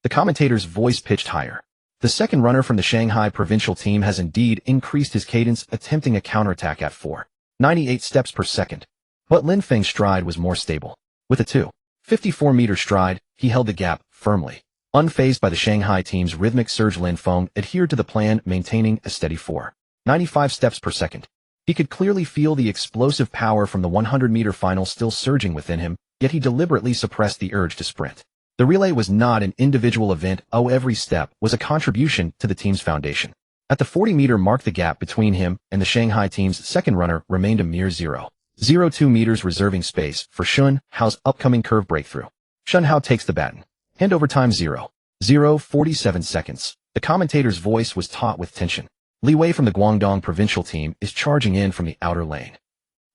The commentator's voice pitched higher. The second runner from the Shanghai provincial team has indeed increased his cadence, attempting a counterattack at 4.98 steps per second. But Lin Feng's stride was more stable. With a 2.54-meter stride, he held the gap firmly. Unfazed by the Shanghai team's rhythmic surge, Lin Feng adhered to the plan, maintaining a steady 4.95 steps per second. He could clearly feel the explosive power from the 100-meter final still surging within him, yet he deliberately suppressed the urge to sprint. The relay was not an individual event. Every step was a contribution to the team's foundation. At the 40-meter mark, the gap between him and the Shanghai team's second runner remained a mere 0.02 meters, reserving space for Shun Hao's upcoming curve breakthrough. Shun Hao takes the baton. Handover time 0.047 seconds. The commentator's voice was taut with tension. Li Wei from the Guangdong provincial team is charging in from the outer lane.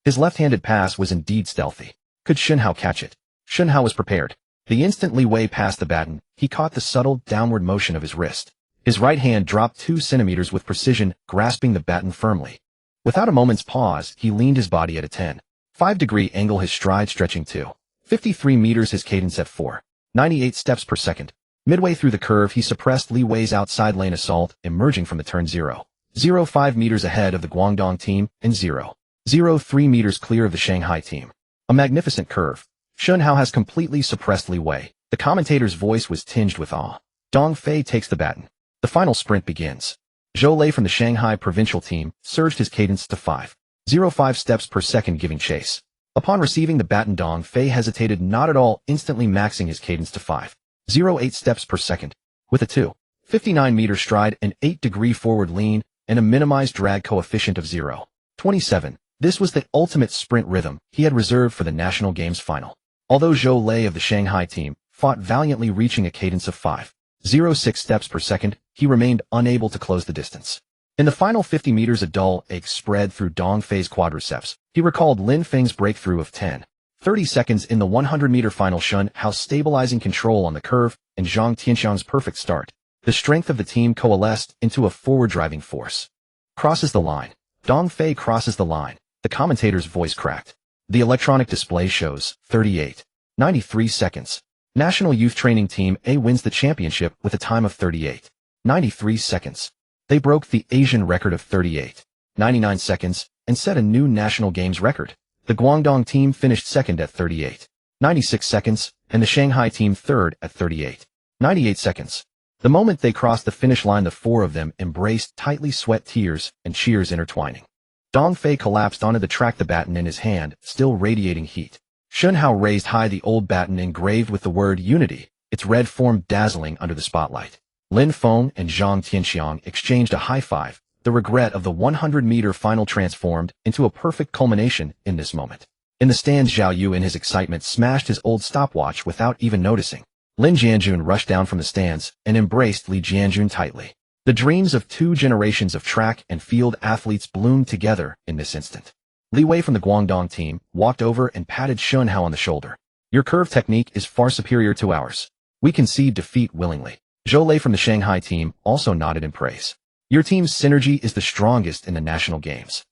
His left-handed pass was indeed stealthy. Could Shun Hao catch it? Shun Hao was prepared. The instant Li Wei passed the baton, he caught the subtle downward motion of his wrist. His right hand dropped 2 centimeters with precision, grasping the baton firmly. Without a moment's pause, he leaned his body at a 10.5-degree angle, his stride stretching to 53 meters, his cadence at 4.98 steps per second. Midway through the curve, he suppressed Li Wei's outside lane assault, emerging from the turn 0.05 meters ahead of the Guangdong team and 0.03 meters clear of the Shanghai team. A magnificent curve. Shun Hao has completely suppressed Li Wei. The commentator's voice was tinged with awe. Dong Fei takes the baton. The final sprint begins. Zhou Lei from the Shanghai provincial team surged his cadence to 5.05 steps per second, giving chase. Upon receiving the baton, Dong Fei hesitated not at all, instantly maxing his cadence to 5.08 steps per second. With a 59-meter stride, an 8-degree forward lean, and a minimized drag coefficient of 0.27. This was the ultimate sprint rhythm he had reserved for the National Games final. Although Zhou Lei of the Shanghai team fought valiantly, reaching a cadence of 5.06 steps per second, he remained unable to close the distance. In the final 50 meters, a dull ache spread through Dong Fei's quadriceps. He recalled Lin Feng's breakthrough of 10.30 seconds in the 100-meter final, Shun Hao's stabilizing control on the curve, and Zhang Tianxiang's perfect start. The strength of the team coalesced into a forward-driving force. Crosses the line. Dong Fei crosses the line. The commentator's voice cracked. The electronic display shows 38.93 seconds. National Youth Training Team A wins the championship with a time of 38.93 seconds. They broke the Asian record of 38.99 seconds and set a new National Games record. The Guangdong team finished second at 38.96 seconds, and the Shanghai team third at 38.98 seconds. The moment they crossed the finish line, the four of them embraced tightly, sweat, tears, and cheers intertwining. Dong Fei collapsed onto the track, the baton in his hand, still radiating heat. Shun Hao raised high the old baton engraved with the word unity, its red form dazzling under the spotlight. Lin Feng and Zhang Tianxiang exchanged a high five. The regret of the 100-meter final transformed into a perfect culmination in this moment. In the stands, Zhao Yu in his excitement smashed his old stopwatch without even noticing. Lin Jianjun rushed down from the stands and embraced Li Jianjun tightly. The dreams of two generations of track and field athletes bloomed together in this instant. Li Wei from the Guangdong team walked over and patted Shun Hao on the shoulder. Your curve technique is far superior to ours. We concede defeat willingly. Zhou Lei from the Shanghai team also nodded in praise. Your team's synergy is the strongest in the national games.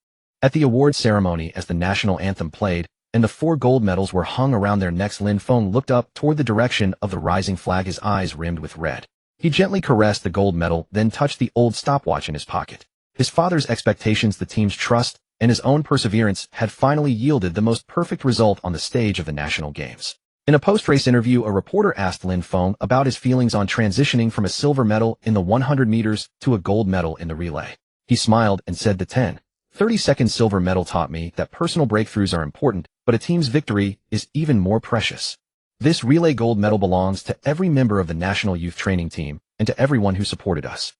At the award ceremony, as the national anthem played and the 4 gold medals were hung around their necks, Lin Feng looked up toward the direction of the rising flag, his eyes rimmed with red. He gently caressed the gold medal, then touched the old stopwatch in his pocket. His father's expectations, the team's trust, and his own perseverance had finally yielded the most perfect result on the stage of the national games. In a post-race interview, a reporter asked Lin Feng about his feelings on transitioning from a silver medal in the 100 meters to a gold medal in the relay. He smiled and said, the 10.30-second silver medal taught me that personal breakthroughs are important, but a team's victory is even more precious. This relay gold medal belongs to every member of the National Youth Training Team and to everyone who supported us.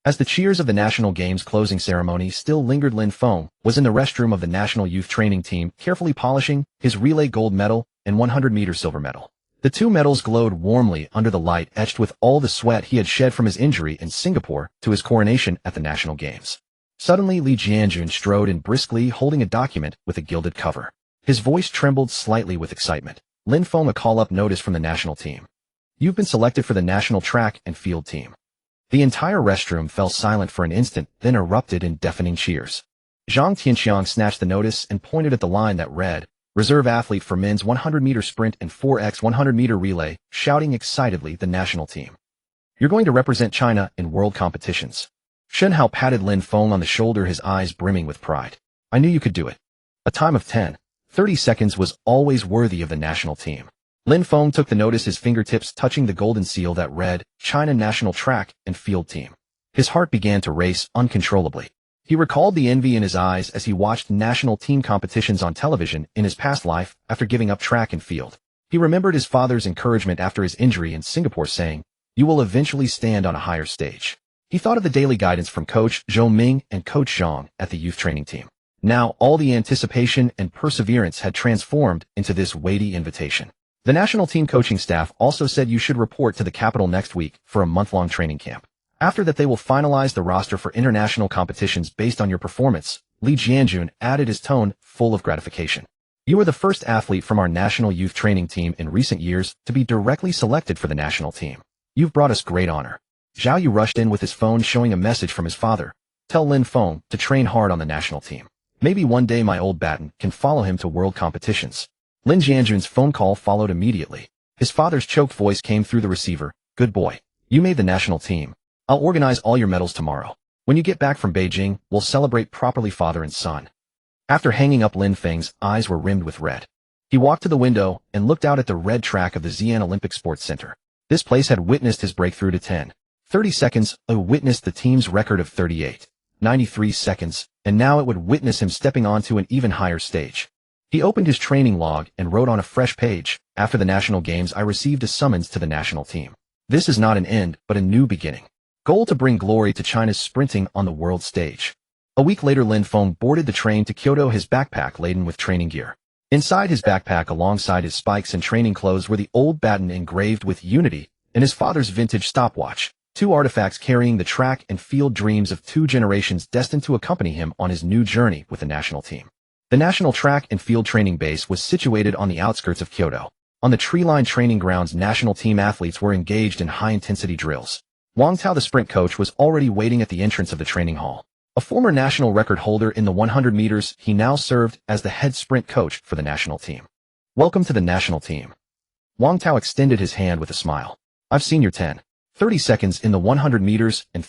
As the cheers of the National Games closing ceremony still lingered, Lin Feng was in the restroom of the National Youth Training Team, carefully polishing his relay gold medal and 100-meter silver medal. The two medals glowed warmly under the light, etched with all the sweat he had shed from his injury in Singapore to his coronation at the National Games. Suddenly, Li Jianjun strode in briskly, holding a document with a gilded cover. His voice trembled slightly with excitement. Lin Feng, a call-up notice from the national team. You've been selected for the national track and field team. The entire restroom fell silent for an instant, then erupted in deafening cheers. Zhang Tianxiang snatched the notice and pointed at the line that read, Reserve athlete for men's 100-meter sprint and 4x 100-meter relay, shouting excitedly, the national team. You're going to represent China in world competitions. Shun Hao patted Lin Feng on the shoulder, his eyes brimming with pride. I knew you could do it. A time of 10.30 seconds was always worthy of the national team. Lin Feng took the notice, his fingertips touching the golden seal that read, China National Track and Field Team. His heart began to race uncontrollably. He recalled the envy in his eyes as he watched national team competitions on television in his past life after giving up track and field. He remembered his father's encouragement after his injury in Singapore, saying, You will eventually stand on a higher stage. He thought of the daily guidance from Coach Zhou Ming and Coach Zhang at the youth training team. Now, all the anticipation and perseverance had transformed into this weighty invitation. The national team coaching staff also said you should report to the capital next week for a month-long training camp. After that, they will finalize the roster for international competitions based on your performance. Li Jianjun added, his tone full of gratification. You are the first athlete from our national youth training team in recent years to be directly selected for the national team. You've brought us great honor. Zhao Yu rushed in with his phone showing a message from his father. Tell Lin Feng to train hard on the national team. Maybe one day my old baton can follow him to world competitions. Lin Jianjun's phone call followed immediately. His father's choked voice came through the receiver. Good boy. You made the national team. I'll organize all your medals tomorrow. When you get back from Beijing, we'll celebrate properly, father and son. After hanging up, Lin Feng's eyes were rimmed with red. He walked to the window and looked out at the red track of the Xi'an Olympic Sports Center. This place had witnessed his breakthrough to 10.30 seconds, witnessed the team's record of 38.93 seconds, and now it would witness him stepping onto an even higher stage. He opened his training log and wrote on a fresh page, After the national games, I received a summons to the national team. This is not an end, but a new beginning. Goal to bring glory to China's sprinting on the world stage. A week later, Lin Feng boarded the train to Kyoto, his backpack laden with training gear. Inside his backpack, alongside his spikes and training clothes, were the old baton engraved with unity and his father's vintage stopwatch, two artifacts carrying the track and field dreams of two generations destined to accompany him on his new journey with the national team. The national track and field training base was situated on the outskirts of Kyoto. On the tree-lined training grounds, national team athletes were engaged in high-intensity drills. Wang Tao, the sprint coach, was already waiting at the entrance of the training hall. A former national record holder in the 100 meters, he now served as the head sprint coach for the national team. Welcome to the national team. Wang Tao extended his hand with a smile. I've seen your 30 seconds in the 100 meters and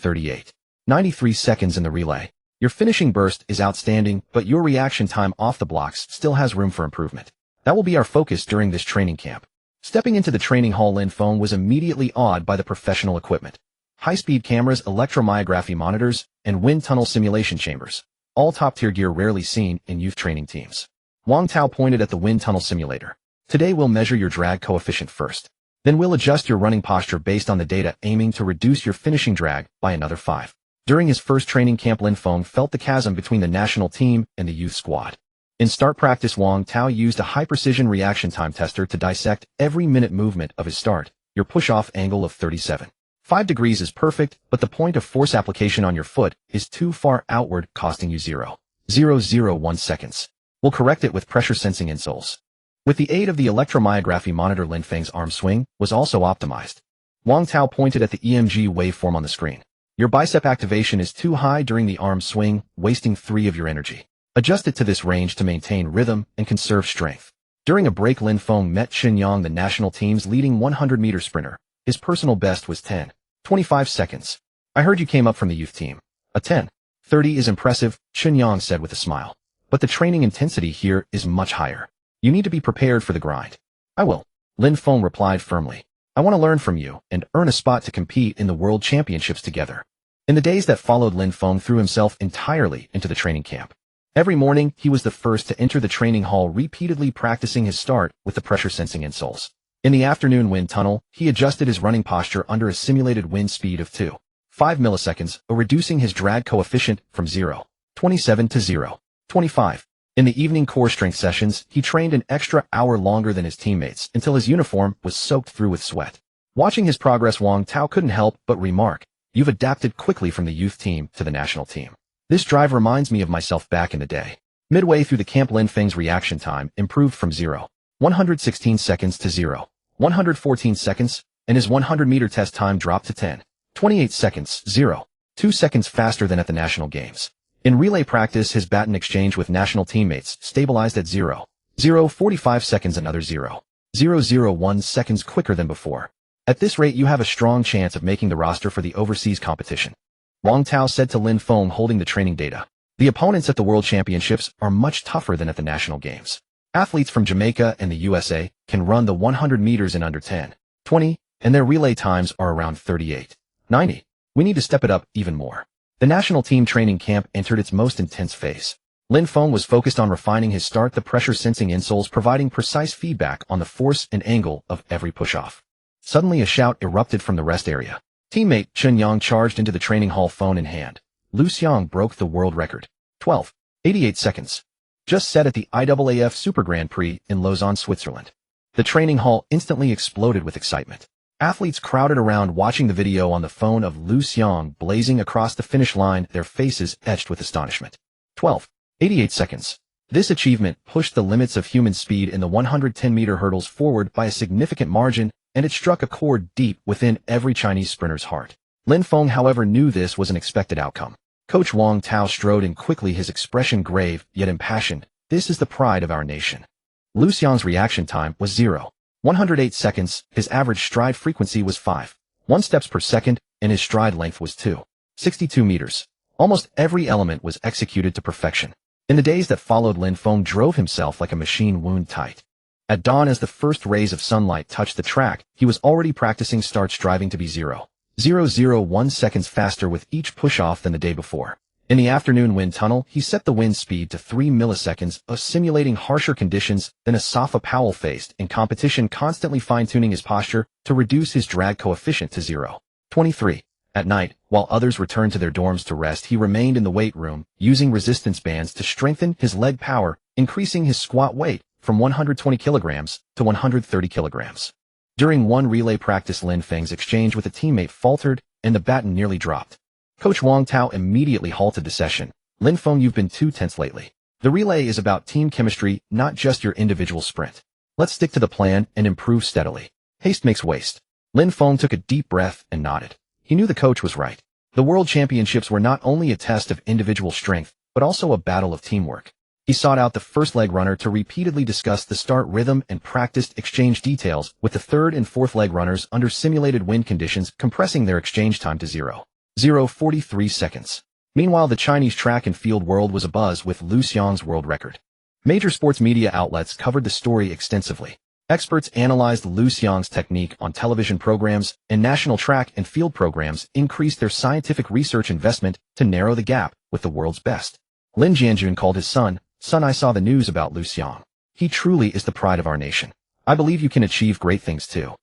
93 seconds in the relay. Your finishing burst is outstanding, but your reaction time off the blocks still has room for improvement. That will be our focus during this training camp. Stepping into the training hall, Lin Feng was immediately awed by the professional equipment. High-speed cameras, electromyography monitors, and wind tunnel simulation chambers. All top-tier gear rarely seen in youth training teams. Wang Tao pointed at the wind tunnel simulator. Today we'll measure your drag coefficient first. Then we'll adjust your running posture based on the data, aiming to reduce your finishing drag by another 5. During his first training camp, Lin Feng felt the chasm between the national team and the youth squad. In start practice, Wang Tao used a high-precision reaction time tester to dissect every minute movement of his start. Your push-off angle of 37.5 degrees is perfect, but the point of force application on your foot is too far outward, costing you 0.001 seconds. We'll correct it with pressure-sensing insoles. With the aid of the electromyography monitor, Lin Feng's arm swing was also optimized. Wang Tao pointed at the EMG waveform on the screen. Your bicep activation is too high during the arm swing, wasting 3 of your energy. Adjust it to this range to maintain rhythm and conserve strength. During a break, Lin Feng met Chen Yang, the national team's leading 100-meter sprinter. His personal best was 10.25 seconds. I heard you came up from the youth team. A 10.30 is impressive, Chen Yang said with a smile. But the training intensity here is much higher. You need to be prepared for the grind. I will, Lin Feng replied firmly. I want to learn from you and earn a spot to compete in the World Championships together. In the days that followed, Lin Feng threw himself entirely into the training camp. Every morning, he was the first to enter the training hall, repeatedly practicing his start with the pressure-sensing insoles. In the afternoon wind tunnel, he adjusted his running posture under a simulated wind speed of 2.5 milliseconds, reducing his drag coefficient from 0.27 to 0.25. In the evening core strength sessions, he trained an extra hour longer than his teammates until his uniform was soaked through with sweat. Watching his progress, Wang Tao couldn't help but remark, "You've adapted quickly from the youth team to the national team. This drive reminds me of myself back in the day." Midway through the camp, Lin Feng's reaction time improved from 0.116 seconds to 0.114 seconds, and his 100-meter test time dropped to 10.28 seconds, 0.2 seconds faster than at the national games. In relay practice, his baton exchange with national teammates stabilized at 0.045 seconds, another 0.001 seconds quicker than before. At this rate, you have a strong chance of making the roster for the overseas competition, Wang Tao said to Lin Feng, holding the training data. The opponents at the World Championships are much tougher than at the national games. Athletes from Jamaica and the USA can run the 100 meters in under 10:20, and their relay times are around 38:90. We need to step it up even more. The national team training camp entered its most intense phase. Lin Feng was focused on refining his start, the pressure-sensing insoles providing precise feedback on the force and angle of every push-off. Suddenly, a shout erupted from the rest area. Teammate Chen Yang charged into the training hall, phone in hand. Lu Xiang broke the world record. 12.88 seconds. Just set at the IAAF Super Grand Prix in Lausanne, Switzerland. The training hall instantly exploded with excitement. Athletes crowded around, watching the video on the phone of Lu Xiang blazing across the finish line, their faces etched with astonishment. 12.88 seconds. This achievement pushed the limits of human speed in the 110-meter hurdles forward by a significant margin, and it struck a chord deep within every Chinese sprinter's heart. Lin Feng, however, knew this was an expected outcome. Coach Wang Tao strode in quickly, his expression grave yet impassioned. This is the pride of our nation. Lu Xiang's reaction time was 0.108 seconds, his average stride frequency was 5.1 steps per second, and his stride length was 2.62 meters. Almost every element was executed to perfection. In the days that followed, Lin Feng drove himself like a machine wound tight. At dawn, as the first rays of sunlight touched the track, he was already practicing starts, striving to be 0.001 seconds faster with each push-off than the day before. In the afternoon wind tunnel, he set the wind speed to 3 milliseconds, simulating harsher conditions than Asafa Powell faced in competition, constantly fine-tuning his posture to reduce his drag coefficient to 0.23. At night, while others returned to their dorms to rest, he remained in the weight room, using resistance bands to strengthen his leg power, increasing his squat weight from 120 kilograms to 130 kilograms. During one relay practice, Lin Feng's exchange with a teammate faltered, and the baton nearly dropped. Coach Wang Tao immediately halted the session. "Lin Feng, you've been too tense lately. The relay is about team chemistry, not just your individual sprint. Let's stick to the plan and improve steadily. Haste makes waste." Lin Feng took a deep breath and nodded. He knew the coach was right. The World Championships were not only a test of individual strength, but also a battle of teamwork. He sought out the first leg runner to repeatedly discuss the start rhythm and practiced exchange details with the third and fourth leg runners under simulated wind conditions, compressing their exchange time to 0.043 seconds. Meanwhile, the Chinese track and field world was abuzz with Lu Xiang's world record. Major sports media outlets covered the story extensively. Experts analyzed Lu Xiang's technique on television programs, and national track and field programs increased their scientific research investment to narrow the gap with the world's best. Lin Jianjun called his son, "Son, I saw the news about Lu Xiang. He truly is the pride of our nation. I believe you can achieve great things too."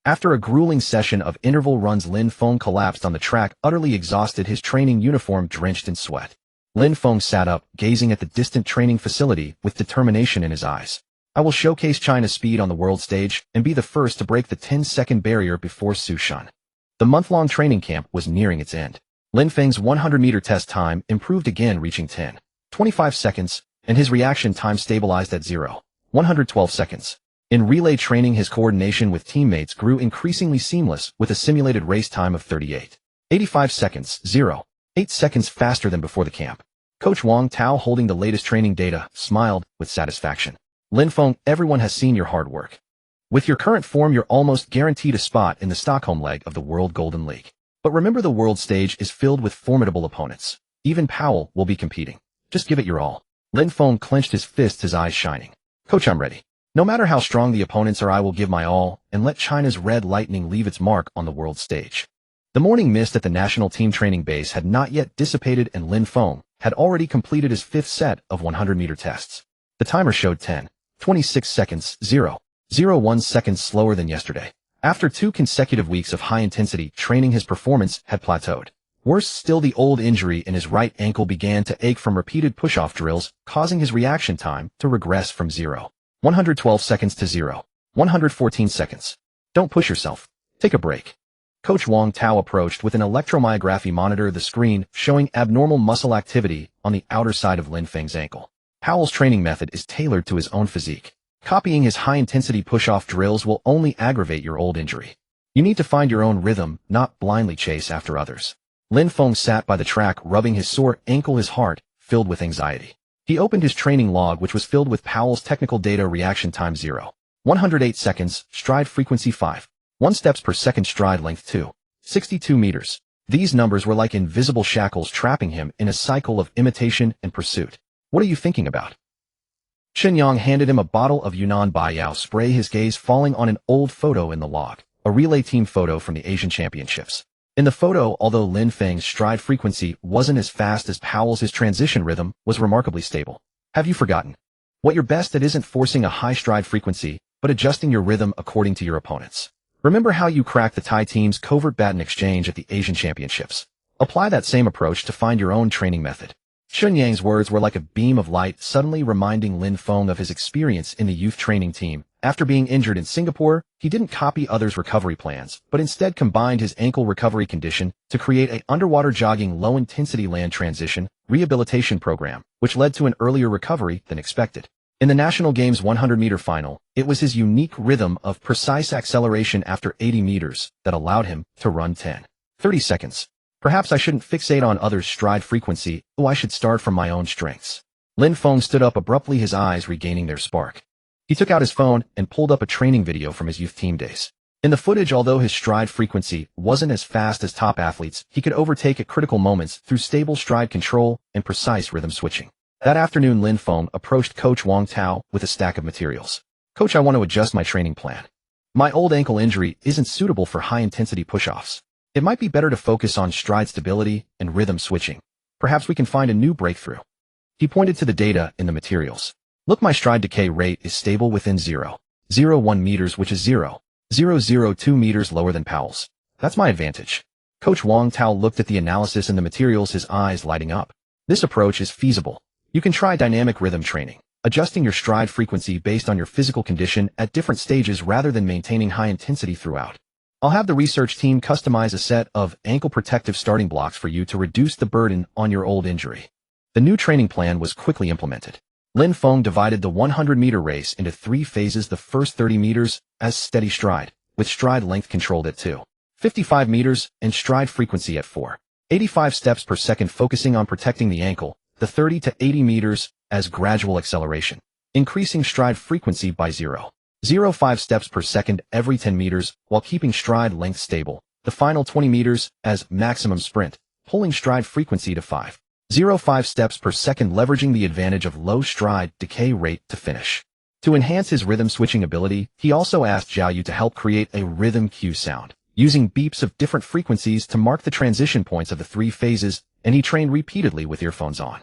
After a grueling session of interval runs, Lin Feng collapsed on the track, utterly exhausted, his training uniform drenched in sweat. Lin Feng sat up, gazing at the distant training facility with determination in his eyes. "I will showcase China's speed on the world stage and be the first to break the 10-second barrier before Sushan." The month-long training camp was nearing its end. Lin Feng's 100-meter test time improved again, reaching 10.25 seconds, and his reaction time stabilized at 0.112 seconds. In relay training, his coordination with teammates grew increasingly seamless, with a simulated race time of 38.85 seconds, 0.8 seconds faster than before the camp. Coach Wang Tao, holding the latest training data, smiled with satisfaction. "Lin Feng, everyone has seen your hard work. With your current form, you're almost guaranteed a spot in the Stockholm leg of the World Golden League. But remember, the world stage is filled with formidable opponents. Even Powell will be competing. Just give it your all." Lin Feng clenched his fists, his eyes shining. "Coach, I'm ready. No matter how strong the opponents are, I will give my all and let China's red lightning leave its mark on the world stage." The morning mist at the national team training base had not yet dissipated, and Lin Feng had already completed his fifth set of 100-meter tests. The timer showed 10.26 seconds, 0.01 seconds slower than yesterday. After 2 consecutive weeks of high-intensity training, his performance had plateaued. Worse still, the old injury in his right ankle began to ache from repeated push-off drills, causing his reaction time to regress from 0.112 seconds to 0.114 seconds. "Don't push yourself. Take a break." Coach Wang Tao approached with an electromyography monitor, the screen showing abnormal muscle activity on the outer side of Lin Feng's ankle. Powell's training method is tailored to his own physique. Copying his high-intensity push-off drills will only aggravate your old injury. You need to find your own rhythm, not blindly chase after others. Lin Feng sat by the track, rubbing his sore ankle, his heart filled with anxiety. He opened his training log, which was filled with Powell's technical data: reaction time 0.108 seconds, stride frequency 5.1 steps per second, stride length 2.62 meters. These numbers were like invisible shackles trapping him in a cycle of imitation and pursuit. "What are you thinking about?" Chen Yang handed him a bottle of Yunnan Baiyao spray, his gaze falling on an old photo in the log, a relay team photo from the Asian Championships. In the photo, although Lin Feng's stride frequency wasn't as fast as Powell's, his transition rhythm was remarkably stable. "Have you forgotten? What you're best at isn't forcing a high stride frequency, but adjusting your rhythm according to your opponents. Remember how you cracked the Thai team's covert baton exchange at the Asian Championships? Apply that same approach to find your own training method." Chen Yang's words were like a beam of light, suddenly reminding Lin Feng of his experience in the youth training team. After being injured in Singapore, he didn't copy others' recovery plans, but instead combined his ankle recovery condition to create an underwater jogging low-intensity land transition rehabilitation program, which led to an earlier recovery than expected. In the National Games 100-meter final, it was his unique rhythm of precise acceleration after 80 meters that allowed him to run 10.30 seconds. "Perhaps I shouldn't fixate on others' stride frequency. I should start from my own strengths." Lin Feng stood up abruptly, his eyes regaining their spark. He took out his phone and pulled up a training video from his youth team days. In the footage, although his stride frequency wasn't as fast as top athletes, he could overtake at critical moments through stable stride control and precise rhythm switching. That afternoon, Lin Feng approached Coach Wang Tao with a stack of materials. "Coach, I want to adjust my training plan. My old ankle injury isn't suitable for high-intensity push-offs. It might be better to focus on stride stability and rhythm switching. Perhaps we can find a new breakthrough." He pointed to the data in the materials. "Look, my stride decay rate is stable within 0.01 meters, which is 0.002 meters lower than Powell's. That's my advantage. Coach Wang Tao looked at the analysis and the materials, his eyes lighting up. This approach is feasible. You can try dynamic rhythm training, adjusting your stride frequency based on your physical condition at different stages rather than maintaining high intensity throughout. I'll have the research team customize a set of ankle protective starting blocks for you to reduce the burden on your old injury. The new training plan was quickly implemented. Lin Feng divided the 100-meter race into 3 phases, the first 30 meters as steady stride, with stride length controlled at 2.55 meters and stride frequency at 4.85 steps per second, focusing on protecting the ankle, the 30 to 80 meters as gradual acceleration, increasing stride frequency by 0.05 steps per second every 10 meters while keeping stride length stable, the final 20 meters as maximum sprint, pulling stride frequency to 5.05 steps per second, leveraging the advantage of low stride decay rate to finish. To enhance his rhythm switching ability, he also asked Zhao Yu to help create a rhythm cue sound, using beeps of different frequencies to mark the transition points of the 3 phases, and he trained repeatedly with earphones on.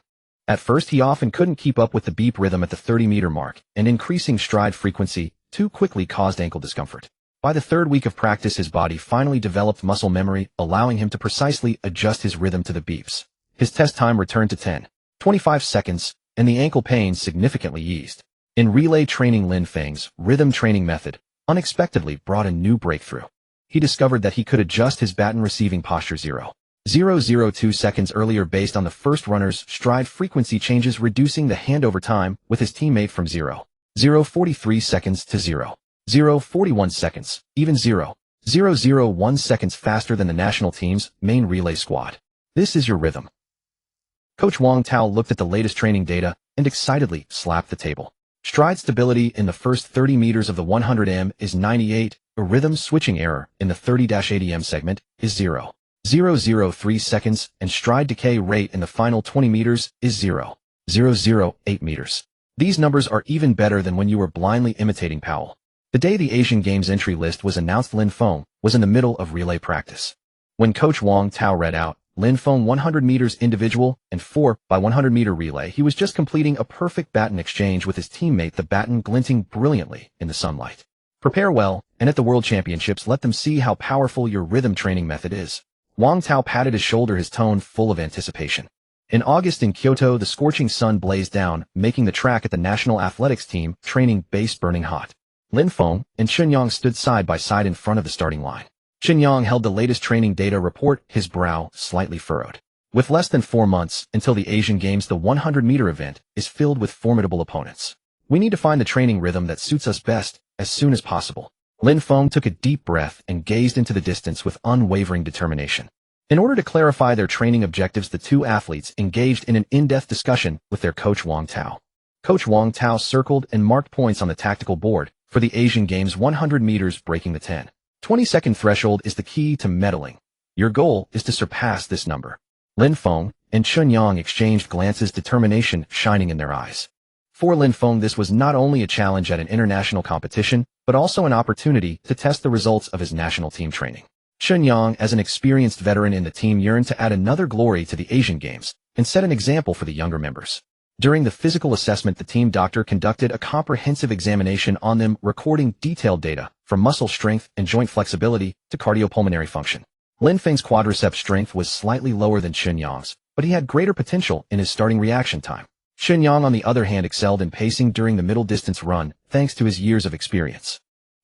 At first, he often couldn't keep up with the beep rhythm at the 30-meter mark, and increasing stride frequency too quickly caused ankle discomfort. By the 3rd week of practice, his body finally developed muscle memory, allowing him to precisely adjust his rhythm to the beeps. His test time returned to 10.25 seconds, and the ankle pain significantly eased. In relay training, Lin Feng's rhythm training method unexpectedly brought a new breakthrough. He discovered that he could adjust his baton receiving posture 0.002 seconds earlier based on the first runner's stride frequency changes, reducing the handover time with his teammate from 0.043 seconds to 0.041 seconds, even 0.001 seconds faster than the national team's main relay squad. This is your rhythm. Coach Wang Tao looked at the latest training data and excitedly slapped the table. Stride stability in the first 30 meters of the 100m is 98, a rhythm switching error in the 30-80m segment is 0.003 seconds, and stride decay rate in the final 20 meters is 0.008 meters. These numbers are even better than when you were blindly imitating Powell. The day the Asian Games entry list was announced, Lin Feng was in the middle of relay practice. When Coach Wang Tao read out Lin Feng 100 meters individual and 4x100 meter relay, he was just completing a perfect baton exchange with his teammate, the baton glinting brilliantly in the sunlight. Prepare well, and at the World Championships, let them see how powerful your rhythm training method is. Wang Tao patted his shoulder, his tone full of anticipation. In August in Kyoto, the scorching sun blazed down, making the track at the national athletics team training base burning hot. Lin Feng and Chunyang stood side by side in front of the starting line. Chunyang held the latest training data report, his brow slightly furrowed. With less than 4 months until the Asian Games, the 100-meter event is filled with formidable opponents. We need to find the training rhythm that suits us best as soon as possible. Lin Feng took a deep breath and gazed into the distance with unwavering determination. In order to clarify their training objectives, the 2 athletes engaged in an in-depth discussion with their coach Wang Tao. Coach Wang Tao circled and marked points on the tactical board. For the Asian Games 100 meters, breaking the 10-20-second threshold is the key to medaling. Your goal is to surpass this number. Lin Feng and Chunyang exchanged glances, determination shining in their eyes. For Lin Feng, this was not only a challenge at an international competition, but also an opportunity to test the results of his national team training. Chunyang, as an experienced veteran in the team, yearned to add another glory to the Asian Games and set an example for the younger members. During the physical assessment, the team doctor conducted a comprehensive examination on them, recording detailed data from muscle strength and joint flexibility to cardiopulmonary function. Lin Feng's quadriceps strength was slightly lower than Chunyang's, but he had greater potential in his starting reaction time. Chunyang, on the other hand, excelled in pacing during the middle distance run, thanks to his years of experience.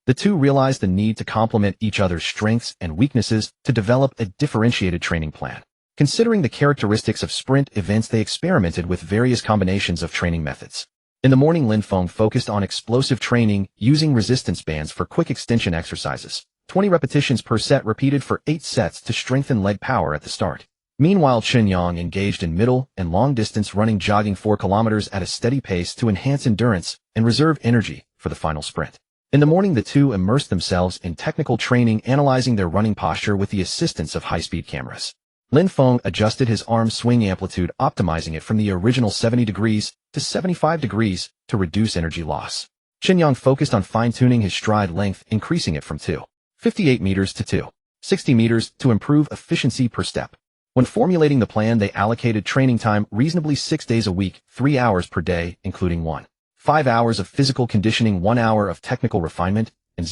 The two realized the need to complement each other's strengths and weaknesses to develop a differentiated training plan. Considering the characteristics of sprint events, they experimented with various combinations of training methods. In the morning, Lin Feng focused on explosive training, using resistance bands for quick extension exercises, 20 repetitions per set repeated for 8 sets to strengthen leg power at the start. Meanwhile, Chunyang engaged in middle and long distance running, jogging 4 kilometers at a steady pace to enhance endurance and reserve energy for the final sprint. In the morning, the two immersed themselves in technical training, analyzing their running posture with the assistance of high-speed cameras. Lin Feng adjusted his arm swing amplitude, optimizing it from the original 70 degrees to 75 degrees to reduce energy loss. Chunyang focused on fine-tuning his stride length, increasing it from 2.58 meters to 2.60 meters to improve efficiency per step. When formulating the plan, they allocated training time reasonably 6 days a week, 3 hours per day, including 5 hours of physical conditioning, 1 hour of technical refinement, and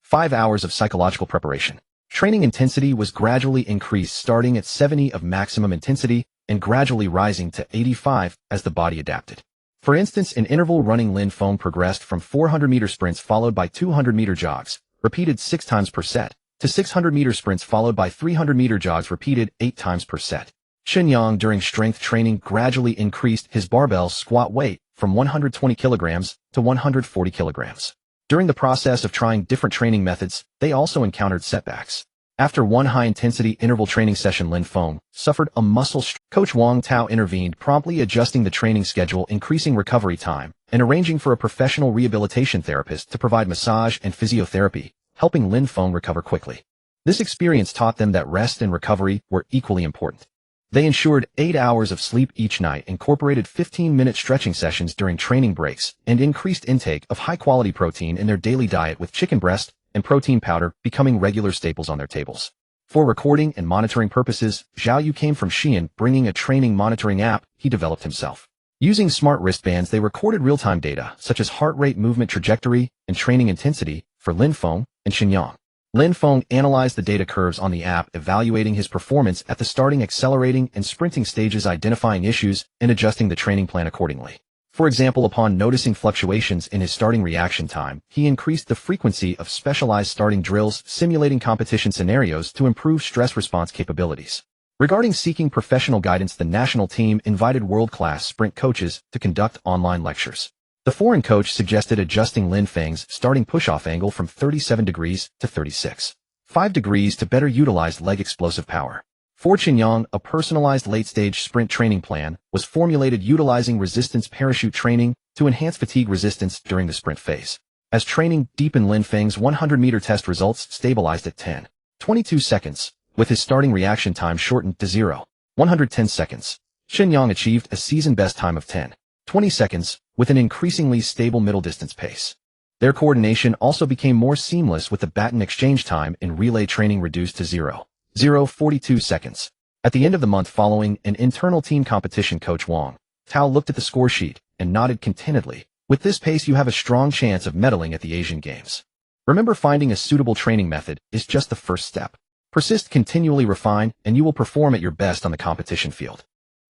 5 hours of psychological preparation. Training intensity was gradually increased, starting at 70 of maximum intensity and gradually rising to 85 as the body adapted. For instance, in interval running, Lin Feng progressed from 400-meter sprints followed by 200-meter jogs, repeated 6 times per set, to 600-meter sprints followed by 300-meter jogs repeated 8 times per set. Chen Yang during strength training gradually increased his barbell squat weight from 120 kilograms to 140 kilograms. During the process of trying different training methods, they also encountered setbacks. After one high-intensity interval training session, Lin Feng suffered a muscle strain. Coach Wang Tao intervened, promptly adjusting the training schedule, increasing recovery time, and arranging for a professional rehabilitation therapist to provide massage and physiotherapy, helping Lin Feng recover quickly. This experience taught them that rest and recovery were equally important. They ensured 8 hours of sleep each night, incorporated 15-minute stretching sessions during training breaks, and increased intake of high-quality protein in their daily diet, with chicken breast and protein powder becoming regular staples on their tables. For recording and monitoring purposes, Zhao Yu came from Xi'an, bringing a training monitoring app he developed himself. Using smart wristbands, they recorded real-time data, such as heart rate, movement trajectory, and training intensity for Lin Feng and Xinyang. Lin Feng analyzed the data curves on the app, evaluating his performance at the starting, accelerating, and sprinting stages, identifying issues, and adjusting the training plan accordingly. For example, upon noticing fluctuations in his starting reaction time, he increased the frequency of specialized starting drills, simulating competition scenarios to improve stress response capabilities. Regarding seeking professional guidance, the national team invited world-class sprint coaches to conduct online lectures. The foreign coach suggested adjusting Lin Feng's starting push-off angle from 37 degrees to 36.5 degrees to better utilize leg explosive power. For Qinyang, a personalized late-stage sprint training plan was formulated utilizing resistance parachute training to enhance fatigue resistance during the sprint phase. As training deepened, Lin Feng's 100-meter test results stabilized at 10.22 seconds, with his starting reaction time shortened to 0.110 seconds. Qinyang achieved a season best time of 10.20 seconds, with an increasingly stable middle distance pace. Their coordination also became more seamless, with the baton exchange time in relay training reduced to 0.042 seconds. At the end of the month following an internal team competition, Coach Wang Tao looked at the score sheet and nodded contentedly. With this pace, you have a strong chance of medaling at the Asian Games. Remember, finding a suitable training method is just the first step. Persist, continually refine, and you will perform at your best on the competition field.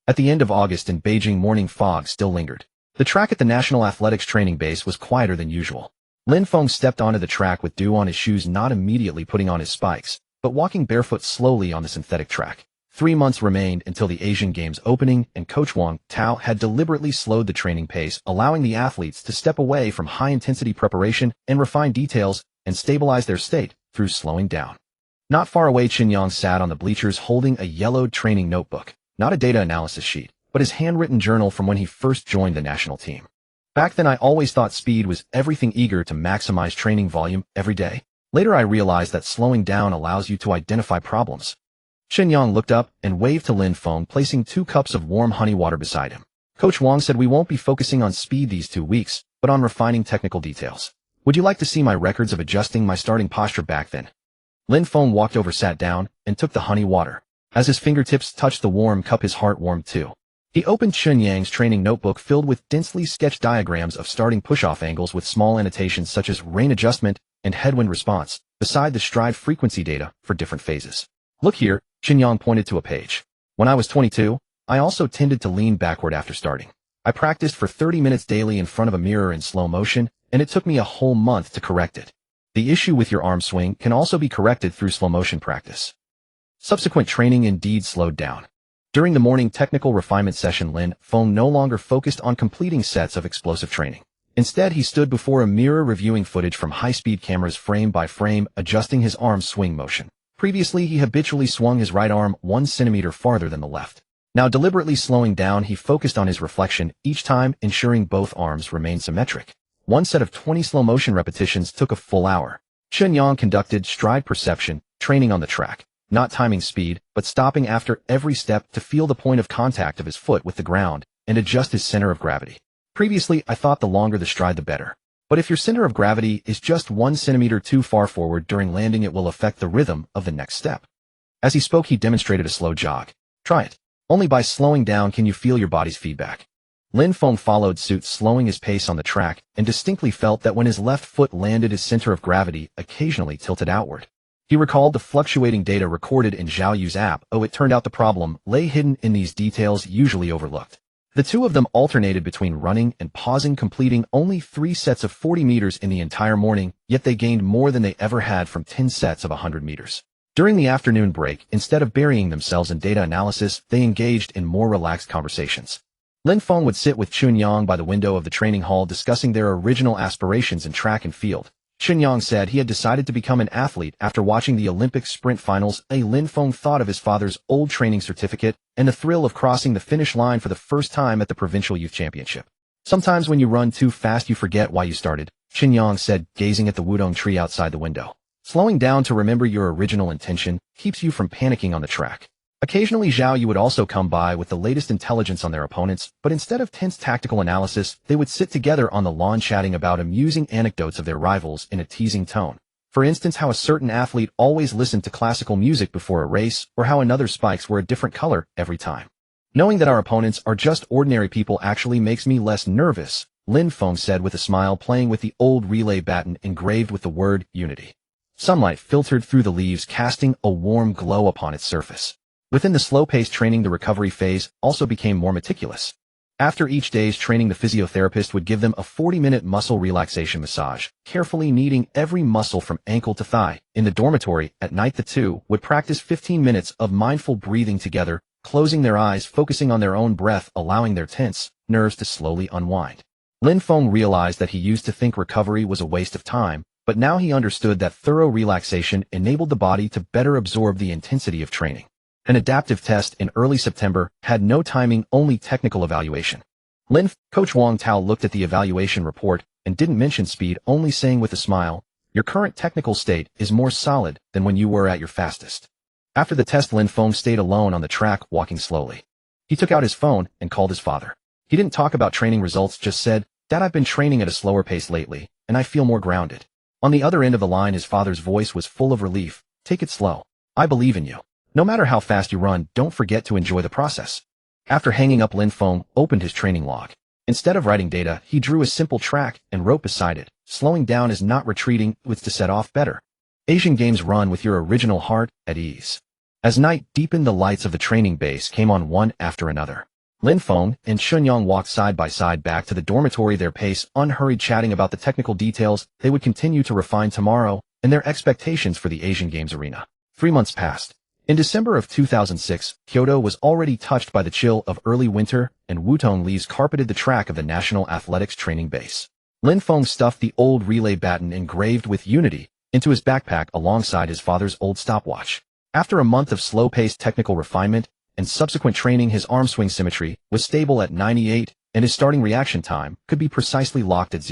At the end of August in Beijing, morning fog still lingered. The track at the National Athletics Training Base was quieter than usual. Lin Feng stepped onto the track with dew on his shoes, not immediately putting on his spikes, but walking barefoot slowly on the synthetic track. 3 months remained until the Asian Games opening, and Coach Wang Tao had deliberately slowed the training pace, allowing the athletes to step away from high-intensity preparation and refine details and stabilize their state through slowing down. Not far away, Qinyang sat on the bleachers holding a yellowed training notebook, not a data analysis sheet, but his handwritten journal from when he first joined the national team. Back then, I always thought speed was everything, eager to maximize training volume every day. Later, I realized that slowing down allows you to identify problems. Qinyang looked up and waved to Lin Feng, placing 2 cups of warm honey water beside him. Coach Wang said, "We won't be focusing on speed these 2 weeks, but on refining technical details. Would you like to see my records of adjusting my starting posture back then?" Lin Feng walked over, sat down, and took the honey water. As his fingertips touched the warm cup, his heart warmed too. He opened Qinyang's training notebook filled with densely sketched diagrams of starting push-off angles with small annotations such as rein adjustment and headwind response, beside the stride frequency data for different phases. "Look here," Qinyang pointed to a page. "When I was 22, I also tended to lean backward after starting. I practiced for 30 minutes daily in front of a mirror in slow motion, and it took me a whole month to correct it. The issue with your arm swing can also be corrected through slow motion practice." Subsequent training indeed slowed down. During the morning technical refinement session, Lin Feng no longer focused on completing sets of explosive training. Instead, he stood before a mirror reviewing footage from high-speed cameras frame by frame, adjusting his arm swing motion. Previously, he habitually swung his right arm 1 centimeter farther than the left. Now, deliberately slowing down, he focused on his reflection each time, ensuring both arms remained symmetric. One set of 20 slow motion repetitions took a full hour. Qinyang conducted stride perception training on the track, not timing speed, but stopping after every step to feel the point of contact of his foot with the ground and adjust his center of gravity. Previously, I thought the longer the stride, the better. But if your center of gravity is just 1 centimeter too far forward during landing, it will affect the rhythm of the next step. As he spoke, he demonstrated a slow jog. Try it. Only by slowing down can you feel your body's feedback. Lin Feng followed suit, slowing his pace on the track, and distinctly felt that when his left foot landed, his center of gravity occasionally tilted outward. He recalled the fluctuating data recorded in Zhao Yu's app. Oh, it turned out the problem lay hidden in these details usually overlooked. The two of them alternated between running and pausing, completing only 3 sets of 40 meters in the entire morning, yet they gained more than they ever had from 10 sets of 100 meters. During the afternoon break, instead of burying themselves in data analysis, they engaged in more relaxed conversations. Lin Feng would sit with Chunyang by the window of the training hall discussing their original aspirations in track and field. Chunyang said he had decided to become an athlete after watching the Olympic sprint finals. Lin Feng thought of his father's old training certificate and the thrill of crossing the finish line for the first time at the provincial youth championship. Sometimes when you run too fast you forget why you started, Chunyang said, gazing at the wudong tree outside the window. Slowing down to remember your original intention keeps you from panicking on the track. Occasionally Zhao Yu would also come by with the latest intelligence on their opponents, but instead of tense tactical analysis, they would sit together on the lawn chatting about amusing anecdotes of their rivals in a teasing tone. For instance, how a certain athlete always listened to classical music before a race, or how another's spikes were a different color every time. Knowing that our opponents are just ordinary people actually makes me less nervous, Lin Feng said with a smile, playing with the old relay baton engraved with the word unity. Sunlight filtered through the leaves, casting a warm glow upon its surface. Within the slow-paced training, the recovery phase also became more meticulous. After each day's training, the physiotherapist would give them a 40-minute muscle relaxation massage, carefully kneading every muscle from ankle to thigh. In the dormitory, at night the two would practice 15 minutes of mindful breathing together, closing their eyes, focusing on their own breath, allowing their tense nerves to slowly unwind. Lin Feng realized that he used to think recovery was a waste of time, but now he understood that thorough relaxation enabled the body to better absorb the intensity of training. An adaptive test in early September had no timing, only technical evaluation. Coach Wang Tao looked at the evaluation report and didn't mention speed, only saying with a smile, "Your current technical state is more solid than when you were at your fastest." After the test, Lin Feng stayed alone on the track, walking slowly. He took out his phone and called his father. He didn't talk about training results, just said, "Dad, I've been training at a slower pace lately, and I feel more grounded." On the other end of the line, his father's voice was full of relief. "Take it slow. I believe in you. No matter how fast you run, don't forget to enjoy the process." After hanging up, Lin Feng opened his training log. Instead of writing data, he drew a simple track and wrote beside it, "Slowing down is not retreating, it's to set off better. Asian Games, run with your original heart at ease." As night deepened, the lights of the training base came on one after another. Lin Feng and Chunyang walked side by side back to the dormitory, their pace unhurried, chatting about the technical details they would continue to refine tomorrow and their expectations for the Asian Games arena. 3 months passed. In December of 2006, Kyoto was already touched by the chill of early winter, and Wutong leaves carpeted the track of the National Athletics Training Base. Lin Feng stuffed the old relay baton engraved with unity into his backpack alongside his father's old stopwatch. After a month of slow-paced technical refinement and subsequent training, his arm swing symmetry was stable at 98, and his starting reaction time could be precisely locked at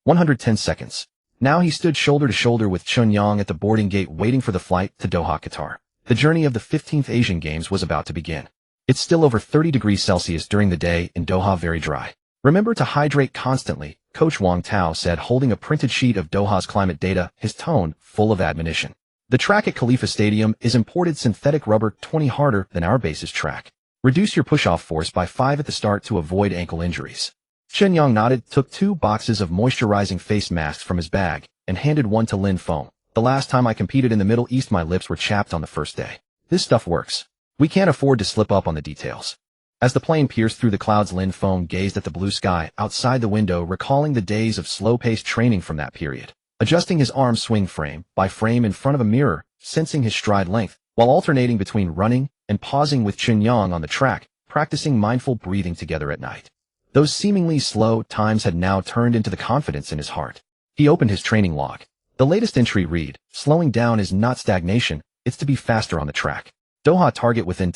110 seconds. Now he stood shoulder to shoulder with Chunyang at the boarding gate, waiting for the flight to Doha, Qatar. The journey of the 15th Asian Games was about to begin. It's still over 30 degrees Celsius during the day in Doha, very dry. "Remember to hydrate constantly," Coach Wang Tao said, holding a printed sheet of Doha's climate data, his tone full of admonition. "The track at Khalifa Stadium is imported synthetic rubber, 20 harder than our base's track. Reduce your push-off force by 5 at the start to avoid ankle injuries." Chunyang nodded, took 2 boxes of moisturizing face masks from his bag, and handed one to Lin Feng. "The last time I competed in the Middle East, my lips were chapped on the first day. This stuff works. We can't afford to slip up on the details." As the plane pierced through the clouds, Lin Feng gazed at the blue sky outside the window, recalling the days of slow-paced training from that period. Adjusting his arm swing frame by frame in front of a mirror, sensing his stride length, while alternating between running and pausing with Chunyang on the track, practicing mindful breathing together at night. Those seemingly slow times had now turned into the confidence in his heart. He opened his training log. The latest entry read, "Slowing down is not stagnation, it's to be faster on the track. Doha target within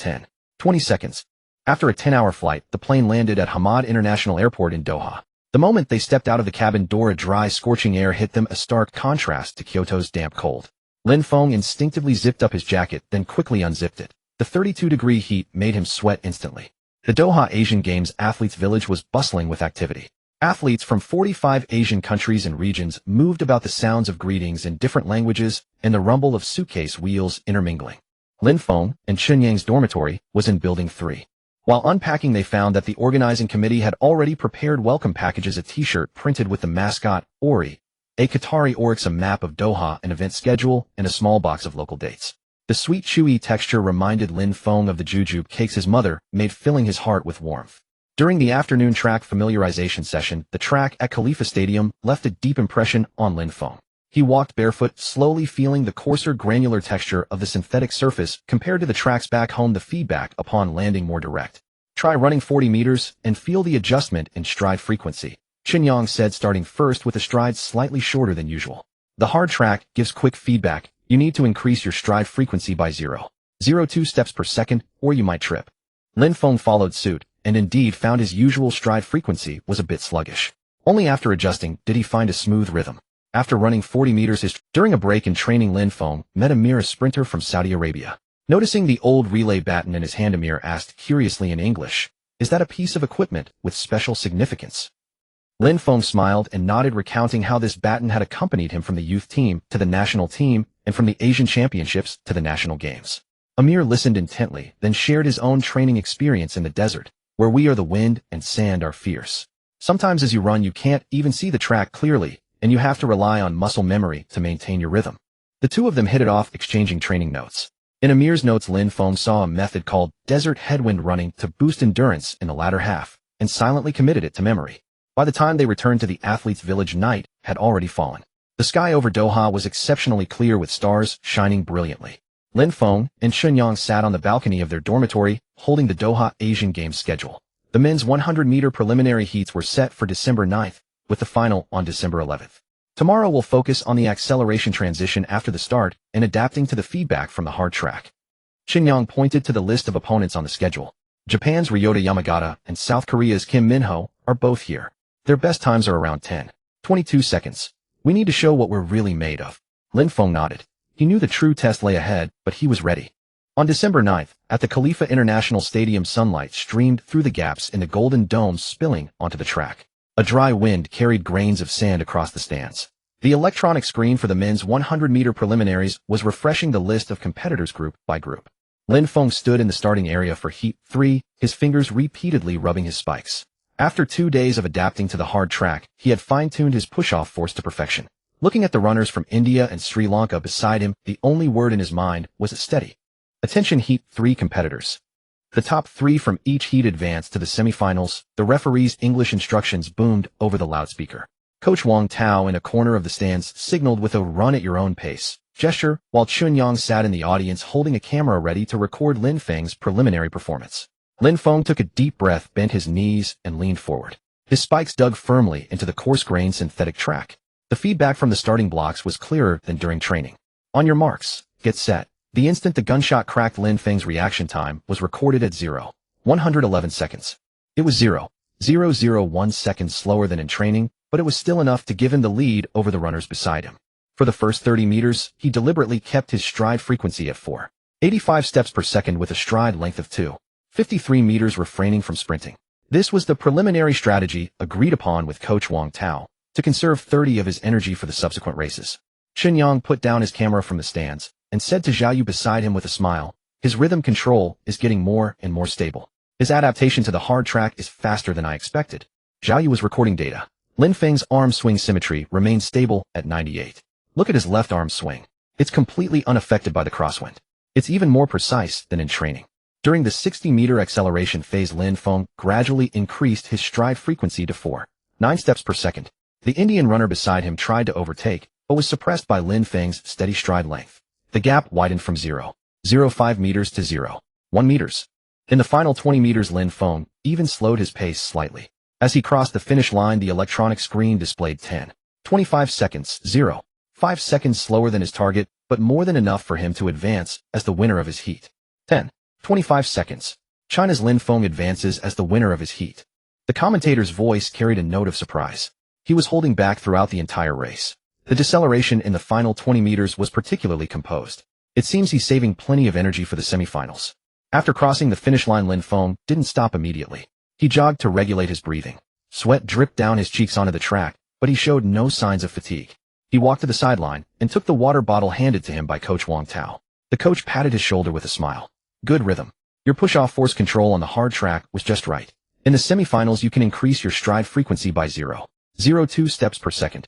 20 seconds. After a 10-hour flight, the plane landed at Hamad International Airport in Doha. The moment they stepped out of the cabin door, a dry, scorching air hit them, a stark contrast to Kyoto's damp cold. Lin Feng instinctively zipped up his jacket, then quickly unzipped it. The 32-degree heat made him sweat instantly. The Doha Asian Games Athletes Village was bustling with activity. Athletes from 45 Asian countries and regions moved about, the sounds of greetings in different languages and the rumble of suitcase wheels intermingling. Lin Feng and Chunyang's dormitory was in Building 3. While unpacking, they found that the organizing committee had already prepared welcome packages, a t-shirt printed with the mascot, Ori, A Qatari oryx, a map of Doha, an event schedule, and a small box of local dates. The sweet, chewy texture reminded Lin Feng of the jujube cakes his mother made, filling his heart with warmth. During the afternoon track familiarization session, the track at Khalifa Stadium left a deep impression on Lin Feng. He walked barefoot, slowly feeling the coarser, granular texture of the synthetic surface compared to the tracks back home, the feedback upon landing more direct. Try running 40 meters and feel the adjustment in stride frequency, Qinyang said, starting first with a stride slightly shorter than usual. The hard track gives quick feedback. You need to increase your stride frequency by 0.02 steps per second, or you might trip. Lin Feng followed suit, and indeed found his usual stride frequency was a bit sluggish. Only after adjusting did he find a smooth rhythm. After running 40 meters during a break in training, Lin Feng met Amir, a sprinter from Saudi Arabia. Noticing the old relay baton in his hand, Amir asked curiously in English, "Is that a piece of equipment with special significance?" Lin Feng smiled and nodded, recounting how this baton had accompanied him from the youth team to the national team and from the Asian Championships to the national games. Amir listened intently, then shared his own training experience in the desert, where we are the wind and sand are fierce. Sometimes as you run you can't even see the track clearly, and you have to rely on muscle memory to maintain your rhythm. The two of them hit it off, exchanging training notes. In Amir's notes, Lin Feng saw a method called desert headwind running to boost endurance in the latter half, and silently committed it to memory. By the time they returned to the athletes' village, night had already fallen. The sky over Doha was exceptionally clear, with stars shining brilliantly. Lin Feng and Qinyang sat on the balcony of their dormitory, holding the Doha Asian Games schedule. The men's 100-meter preliminary heats were set for December 9th, with the final on December 11th. Tomorrow will focus on the acceleration transition after the start and adapting to the feedback from the hard track. Qinyang pointed to the list of opponents on the schedule. Japan's Ryota Yamagata and South Korea's Kim Minho are both here. Their best times are around 10:22 seconds. We need to show what we're really made of. Lin Feng nodded. He knew the true test lay ahead, but he was ready. On December 9th, at the Khalifa International Stadium, sunlight streamed through the gaps in the golden dome, spilling onto the track. A dry wind carried grains of sand across the stands. The electronic screen for the men's 100-meter preliminaries was refreshing the list of competitors group by group. Lin Feng stood in the starting area for Heat 3, his fingers repeatedly rubbing his spikes. After 2 days of adapting to the hard track, he had fine-tuned his push-off force to perfection. Looking at the runners from India and Sri Lanka beside him, the only word in his mind was steady. Attention Heat 3 competitors. The top 3 from each heat advanced to the semifinals. The referee's English instructions boomed over the loudspeaker. Coach Wang Tao in a corner of the stands signaled with a run at your own pace gesture, while Qinyang sat in the audience holding a camera ready to record Lin Feng's preliminary performance. Lin Feng took a deep breath, bent his knees, and leaned forward. His spikes dug firmly into the coarse-grained synthetic track. The feedback from the starting blocks was clearer than during training. On your marks, get set. The instant the gunshot cracked, Lin Feng's reaction time was recorded at 0.111 seconds. It was 0.001 seconds slower than in training, but it was still enough to give him the lead over the runners beside him. For the first 30 meters, he deliberately kept his stride frequency at 4.85 steps per second with a stride length of 2.53 meters, refraining from sprinting. This was the preliminary strategy agreed upon with Coach Wang Tao to conserve 30 of his energy for the subsequent races. Qinyang put down his camera from the stands and said to Zhao Yu beside him with a smile, "His rhythm control is getting more and more stable. His adaptation to the hard track is faster than I expected." Zhao Yu was recording data. Lin Feng's arm swing symmetry remained stable at 98. Look at his left arm swing. It's completely unaffected by the crosswind. It's even more precise than in training. During the 60-meter acceleration phase, Lin Feng gradually increased his stride frequency to 4.9 steps per second. The Indian runner beside him tried to overtake, but was suppressed by Lin Feng's steady stride length. The gap widened from 0.05 meters to 0.1 meters. In the final 20 meters, Lin Feng even slowed his pace slightly. As he crossed the finish line, the electronic screen displayed 10.25 seconds, 0.5 seconds slower than his target, but more than enough for him to advance as the winner of his heat. 10.25 seconds. China's Lin Feng advances as the winner of his heat. The commentator's voice carried a note of surprise. He was holding back throughout the entire race. The deceleration in the final 20 meters was particularly composed. It seems he's saving plenty of energy for the semifinals. After crossing the finish line, Lin Feng didn't stop immediately. He jogged to regulate his breathing. Sweat dripped down his cheeks onto the track, but he showed no signs of fatigue. He walked to the sideline and took the water bottle handed to him by Coach Wang Tao. The coach patted his shoulder with a smile. "Good rhythm. Your push-off force control on the hard track was just right. In the semifinals, you can increase your stride frequency by 0.02 steps per second."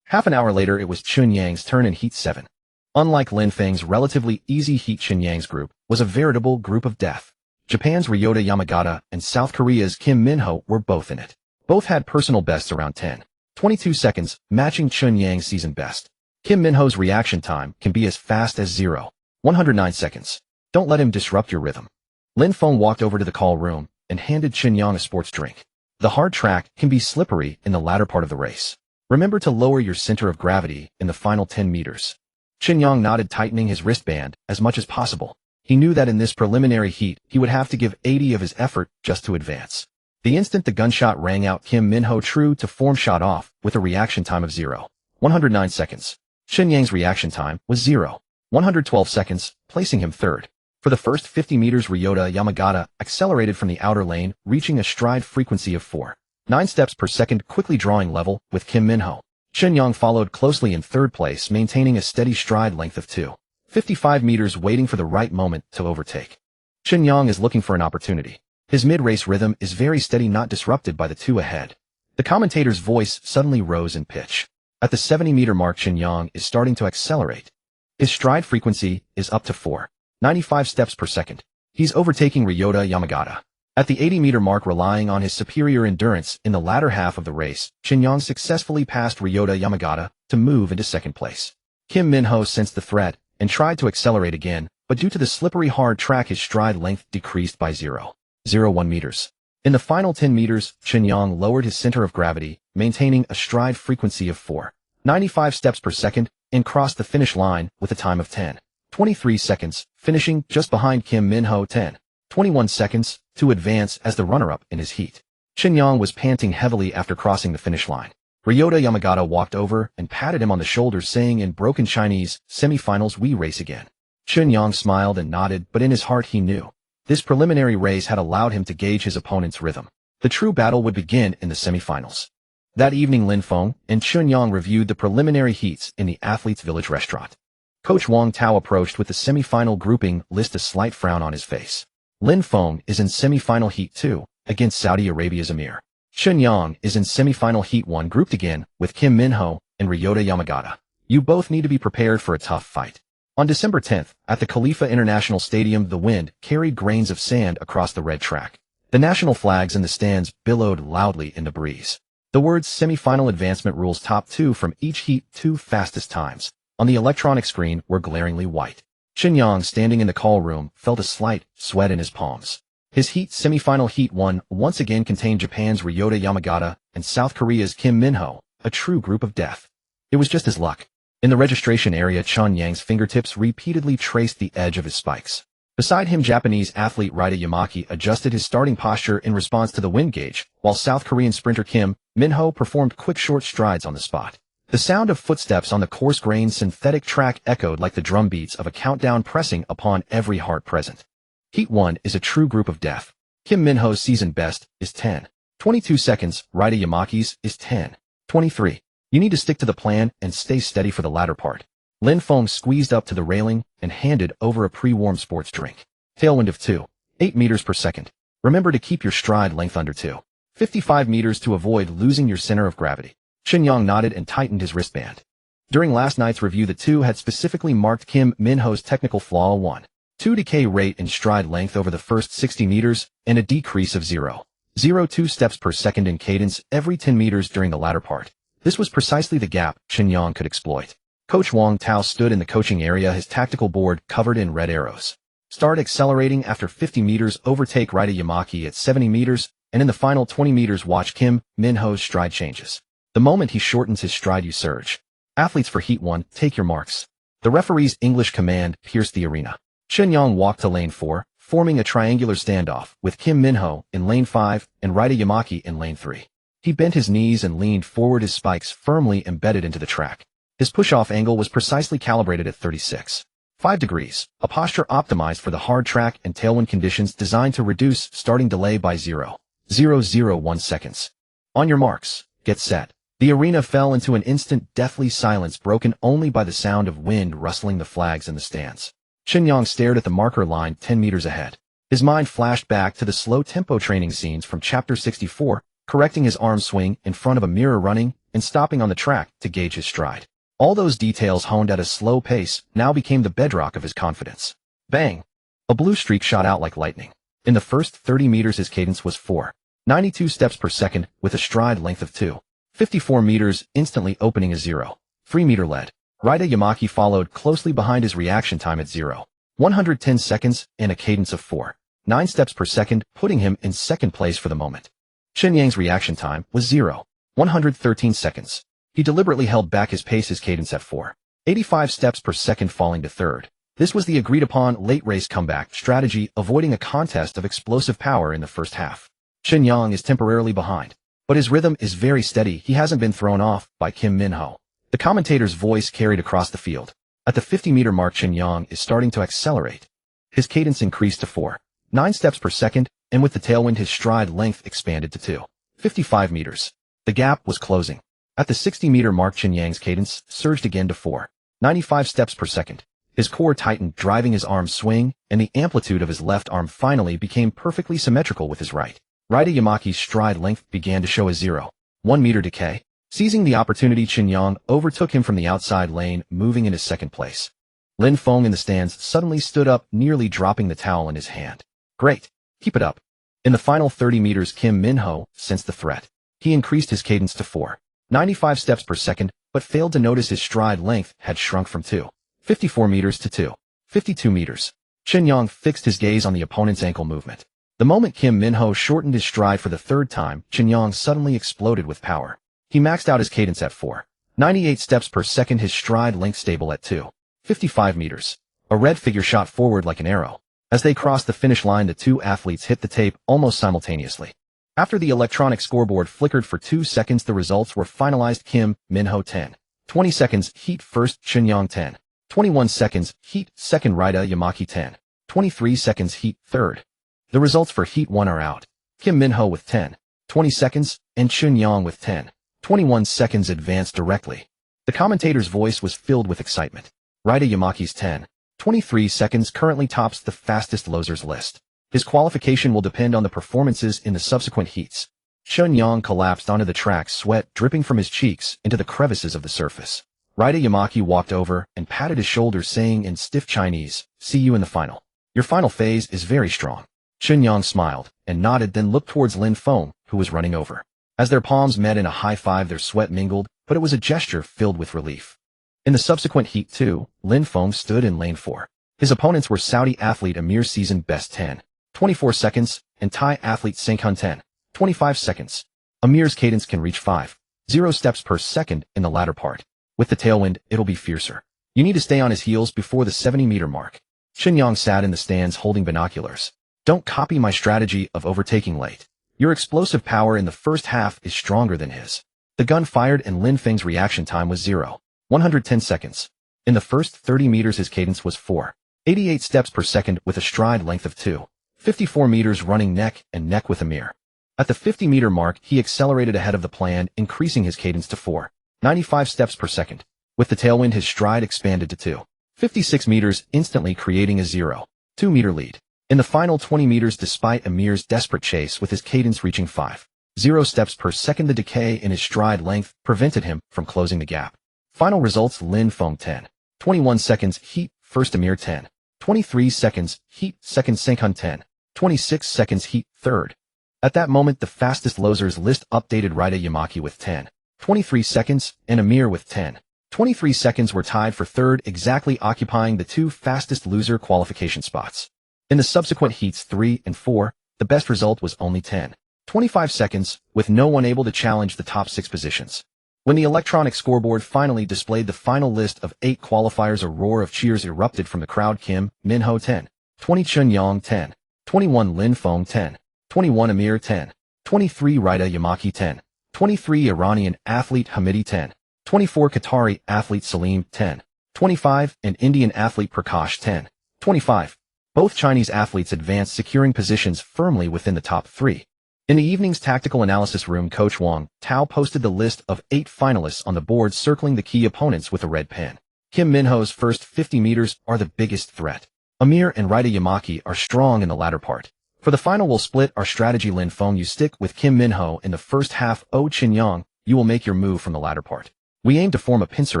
Half an hour later, it was Chun Yang's turn in Heat 7. Unlike Lin Feng's relatively easy heat, Chun Yang's group was a veritable group of death. Japan's Ryota Yamagata and South Korea's Kim Min-ho were both in it. Both had personal bests around 10:22 seconds, matching Chun Yang's season best. Kim Min-ho's reaction time can be as fast as 0.109 seconds. Don't let him disrupt your rhythm. Lin Feng walked over to the call room and handed Chun Yang a sports drink. The hard track can be slippery in the latter part of the race. Remember to lower your center of gravity in the final 10 meters. Chun Yang nodded, tightening his wristband as much as possible. He knew that in this preliminary heat, he would have to give 80 of his effort just to advance. The instant the gunshot rang out, Kim Min-ho, true to form, shot off with a reaction time of 0.109 seconds. Chun Yang's reaction time was 0.112 seconds, placing him third. For the first 50 meters, Ryota Yamagata accelerated from the outer lane, reaching a stride frequency of 4.9 steps per second, quickly drawing level with Kim Min-ho. Chun Yang followed closely in third place, maintaining a steady stride length of 2.55 meters, waiting for the right moment to overtake. Chun Yang is looking for an opportunity. His mid-race rhythm is very steady, not disrupted by the two ahead. The commentator's voice suddenly rose in pitch. At the 70-meter mark, Chun Yang is starting to accelerate. His stride frequency is up to 4.95 steps per second. He's overtaking Ryota Yamagata. At the 80-meter mark, relying on his superior endurance in the latter half of the race, Chun Yang successfully passed Ryota Yamagata to move into second place. Kim Min-ho sensed the threat and tried to accelerate again, but due to the slippery hard track, his stride length decreased by 0.01 meters. In the final 10 meters, Chun Yang lowered his center of gravity, maintaining a stride frequency of 4.95 steps per second, and crossed the finish line with a time of 10:23 seconds, finishing just behind Kim Min-ho 10:21 seconds to advance as the runner-up in his heat. Chun Yang was panting heavily after crossing the finish line. Ryota Yamagata walked over and patted him on the shoulder, saying in broken Chinese, "Semifinals, we race again." Chun Yang smiled and nodded, but in his heart he knew this preliminary race had allowed him to gauge his opponent's rhythm. The true battle would begin in the semifinals. That evening, Lin Feng and Chun Yang reviewed the preliminary heats in the Athletes' Village restaurant. Coach Wang Tao approached with the semifinal grouping list, a slight frown on his face. Lin Feng is in semifinal heat 2 against Saudi Arabia's Emir. Chun Yang is in semifinal heat 1, grouped again with Kim Min-ho and Ryota Yamagata. You both need to be prepared for a tough fight. On December 10th, at the Khalifa International Stadium, the wind carried grains of sand across the red track. The national flags in the stands billowed loudly in the breeze. The words "semifinal advancement rules top 2 from each heat 2 fastest times" on the electronic screen were glaringly white. Chun Yang, standing in the call room, felt a slight sweat in his palms. His heat semifinal heat 1 once again contained Japan's Ryota Yamagata and South Korea's Kim Min-ho, a true group of death. It was just his luck. In the registration area, Chun Yang's fingertips repeatedly traced the edge of his spikes. Beside him, Japanese athlete Ryota Yamaki adjusted his starting posture in response to the wind gauge, while South Korean sprinter Kim Min-ho performed quick short strides on the spot. The sound of footsteps on the coarse-grained synthetic track echoed like the drum beats of a countdown, pressing upon every heart present. Heat 1 is a true group of death. Kim Min-ho's season best is 10:22 seconds, Ryota Yamaki's is 10:23. You need to stick to the plan and stay steady for the latter part. Lin Feng squeezed up to the railing and handed over a pre-warmed sports drink. Tailwind of 2.8 meters per second. Remember to keep your stride length under 2.55 meters to avoid losing your center of gravity. Chun Yang nodded and tightened his wristband. During last night's review, the two had specifically marked Kim Min-ho's technical flaw: 1.2 decay rate in stride length over the first 60 meters and a decrease of 0.02 steps per second in cadence every 10 meters during the latter part. This was precisely the gap Chun Yang could exploit. Coach Wang Tao stood in the coaching area, his tactical board covered in red arrows. Start accelerating after 50 meters, overtake Ryota Yamaki at 70 meters, and in the final 20 meters watch Kim Min-ho's stride changes. The moment he shortens his stride, you surge. Athletes for Heat 1, take your marks. The referee's English command pierced the arena. Chun Yang walked to lane 4, forming a triangular standoff with Kim Min-ho in lane 5 and Ryota Yamaki in lane 3. He bent his knees and leaned forward, his spikes firmly embedded into the track. His push-off angle was precisely calibrated at 36.5 degrees, a posture optimized for the hard track and tailwind conditions, designed to reduce starting delay by 0.001 seconds. On your marks, get set. The arena fell into an instant deathly silence, broken only by the sound of wind rustling the flags in the stands. Chun Yang stared at the marker line 10 meters ahead. His mind flashed back to the slow tempo training scenes from Chapter 64, correcting his arm swing in front of a mirror, running and stopping on the track to gauge his stride. All those details honed at a slow pace now became the bedrock of his confidence. Bang! A blue streak shot out like lightning. In the first 30 meters his cadence was 4.92 steps per second with a stride length of 2.54 meters, instantly opening a 0.3 meter lead. Rida Yamaki followed closely behind his reaction time at 0.110 seconds and a cadence of 4.9 steps per second, putting him in second place for the moment. Chen Yang's reaction time was 0.113 seconds. He deliberately held back his cadence at 4.85 steps per second, falling to third. This was the agreed-upon late-race comeback strategy, avoiding a contest of explosive power in the first half. Chen Yang is temporarily behind, but his rhythm is very steady. He hasn't been thrown off by Kim Min-ho. The commentator's voice carried across the field. At the 50-meter mark, Chen Yang is starting to accelerate. His cadence increased to 4.9 steps per second, and with the tailwind his stride length expanded to 2.55 meters. The gap was closing. At the 60-meter mark, Chen Yang's cadence surged again to 4.95 steps per second. His core tightened, driving his arm swing, and the amplitude of his left arm finally became perfectly symmetrical with his right. Rida Yamaki's stride length began to show a 0.1 meter decay. Seizing the opportunity, Chen Yang overtook him from the outside lane, moving into second place. Lin Feng in the stands suddenly stood up, nearly dropping the towel in his hand. Great. Keep it up. In the final 30 meters, Kim Min-ho sensed the threat. He increased his cadence to 4.95 steps per second, but failed to notice his stride length had shrunk from 2.54 meters to 2.52 meters. Chen Yang fixed his gaze on the opponent's ankle movement. The moment Kim Min-ho shortened his stride for the third time, Chen Yang suddenly exploded with power. He maxed out his cadence at 4.98 steps per second, his stride length stable at 2.55 meters. A red figure shot forward like an arrow. As they crossed the finish line, the two athletes hit the tape almost simultaneously. After the electronic scoreboard flickered for 2 seconds, the results were finalized. Kim Min-ho 10.20 seconds, heat first. Chen Yang 10.21 seconds, heat second. Rida Yamaki 10.23 seconds, heat third. The results for heat 1 are out. Kim Min-ho with 10.20 seconds and Chen Yang with 10.21 seconds advanced directly. The commentator's voice was filled with excitement. Rida Yamaki's 10.23 seconds currently tops the fastest losers list. His qualification will depend on the performances in the subsequent heats. Chen Yang collapsed onto the track, sweat dripping from his cheeks into the crevices of the surface. Rida Yamaki walked over and patted his shoulders, saying in stiff Chinese, "See you in the final. Your final phase is very strong." Chen Yang smiled and nodded, then looked towards Lin Feng, who was running over. As their palms met in a high five, their sweat mingled, but it was a gesture filled with relief. In the subsequent heat 2, Lin Feng stood in lane 4. His opponents were Saudi athlete Amir's season best 10.24 seconds and Thai athlete Sengkun 10.25 seconds. Amir's cadence can reach 5.0 steps per second in the latter part. With the tailwind, it'll be fiercer. You need to stay on his heels before the 70-meter mark. Chen Yang sat in the stands holding binoculars. Don't copy my strategy of overtaking late. Your explosive power in the first half is stronger than his. The gun fired and Lin Feng's reaction time was 0.110 seconds. In the first 30 meters his cadence was 4.88 steps per second with a stride length of 2.54 meters, running neck and neck with Amir. At the 50-meter mark he accelerated ahead of the plan, increasing his cadence to 4.95 steps per second. With the tailwind his stride expanded to 2.56 meters, instantly creating a 0.2 meter lead. In the final 20 meters, despite Amir's desperate chase with his cadence reaching 5.0 steps per second, the decay in his stride length prevented him from closing the gap. Final results: Lin Feng 10.21 seconds, heat first. Amir 10.23 seconds, heat second. Sengkun 10.26 seconds, heat third. At that moment the fastest losers list updated. Rida Yamaki with 10.23 seconds and Amir with 10.23 seconds were tied for third, exactly occupying the two fastest loser qualification spots. In the subsequent heats 3 and 4, the best result was only 10.25 seconds, with no one able to challenge the top 6 positions. When the electronic scoreboard finally displayed the final list of 8 qualifiers, a roar of cheers erupted from the crowd. Kim Min-ho 10.20, Chen Yang 10.21, Lin Feng 10.21, Amir 10.23, Rida Yamaki 10.23, Iranian athlete Hamidi 10.24, Qatari athlete Salim 10.25, and Indian athlete Prakash 10.25. Both Chinese athletes advanced, securing positions firmly within the top 3. In the evening's tactical analysis room, Coach Wang Tao posted the list of 8 finalists on the board, circling the key opponents with a red pen. Kim Min-ho's first 50 meters are the biggest threat. Amir and Rida Yamaki are strong in the latter part. For the final, we'll split our strategy. Lin Feng, you stick with Kim Min-ho in the first half. Chen Yang, you will make your move from the latter part. We aim to form a pincer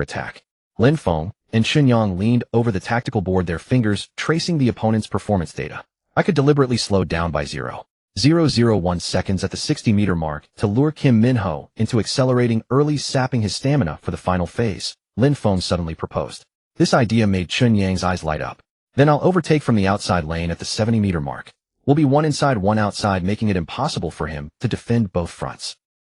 attack. Lin Feng and Chunyang leaned over the tactical board, their fingers tracing the opponent's performance data. I could deliberately slow down by 0.001 seconds at the 60-meter mark to lure Kim Min-ho into accelerating early, sapping his stamina for the final phase. Lin Feng suddenly proposed. This idea made Chunyang's eyes light up. Then I'll overtake from the outside lane at the 70-meter mark. We'll be one inside, one outside, making it impossible for him to defend both fronts.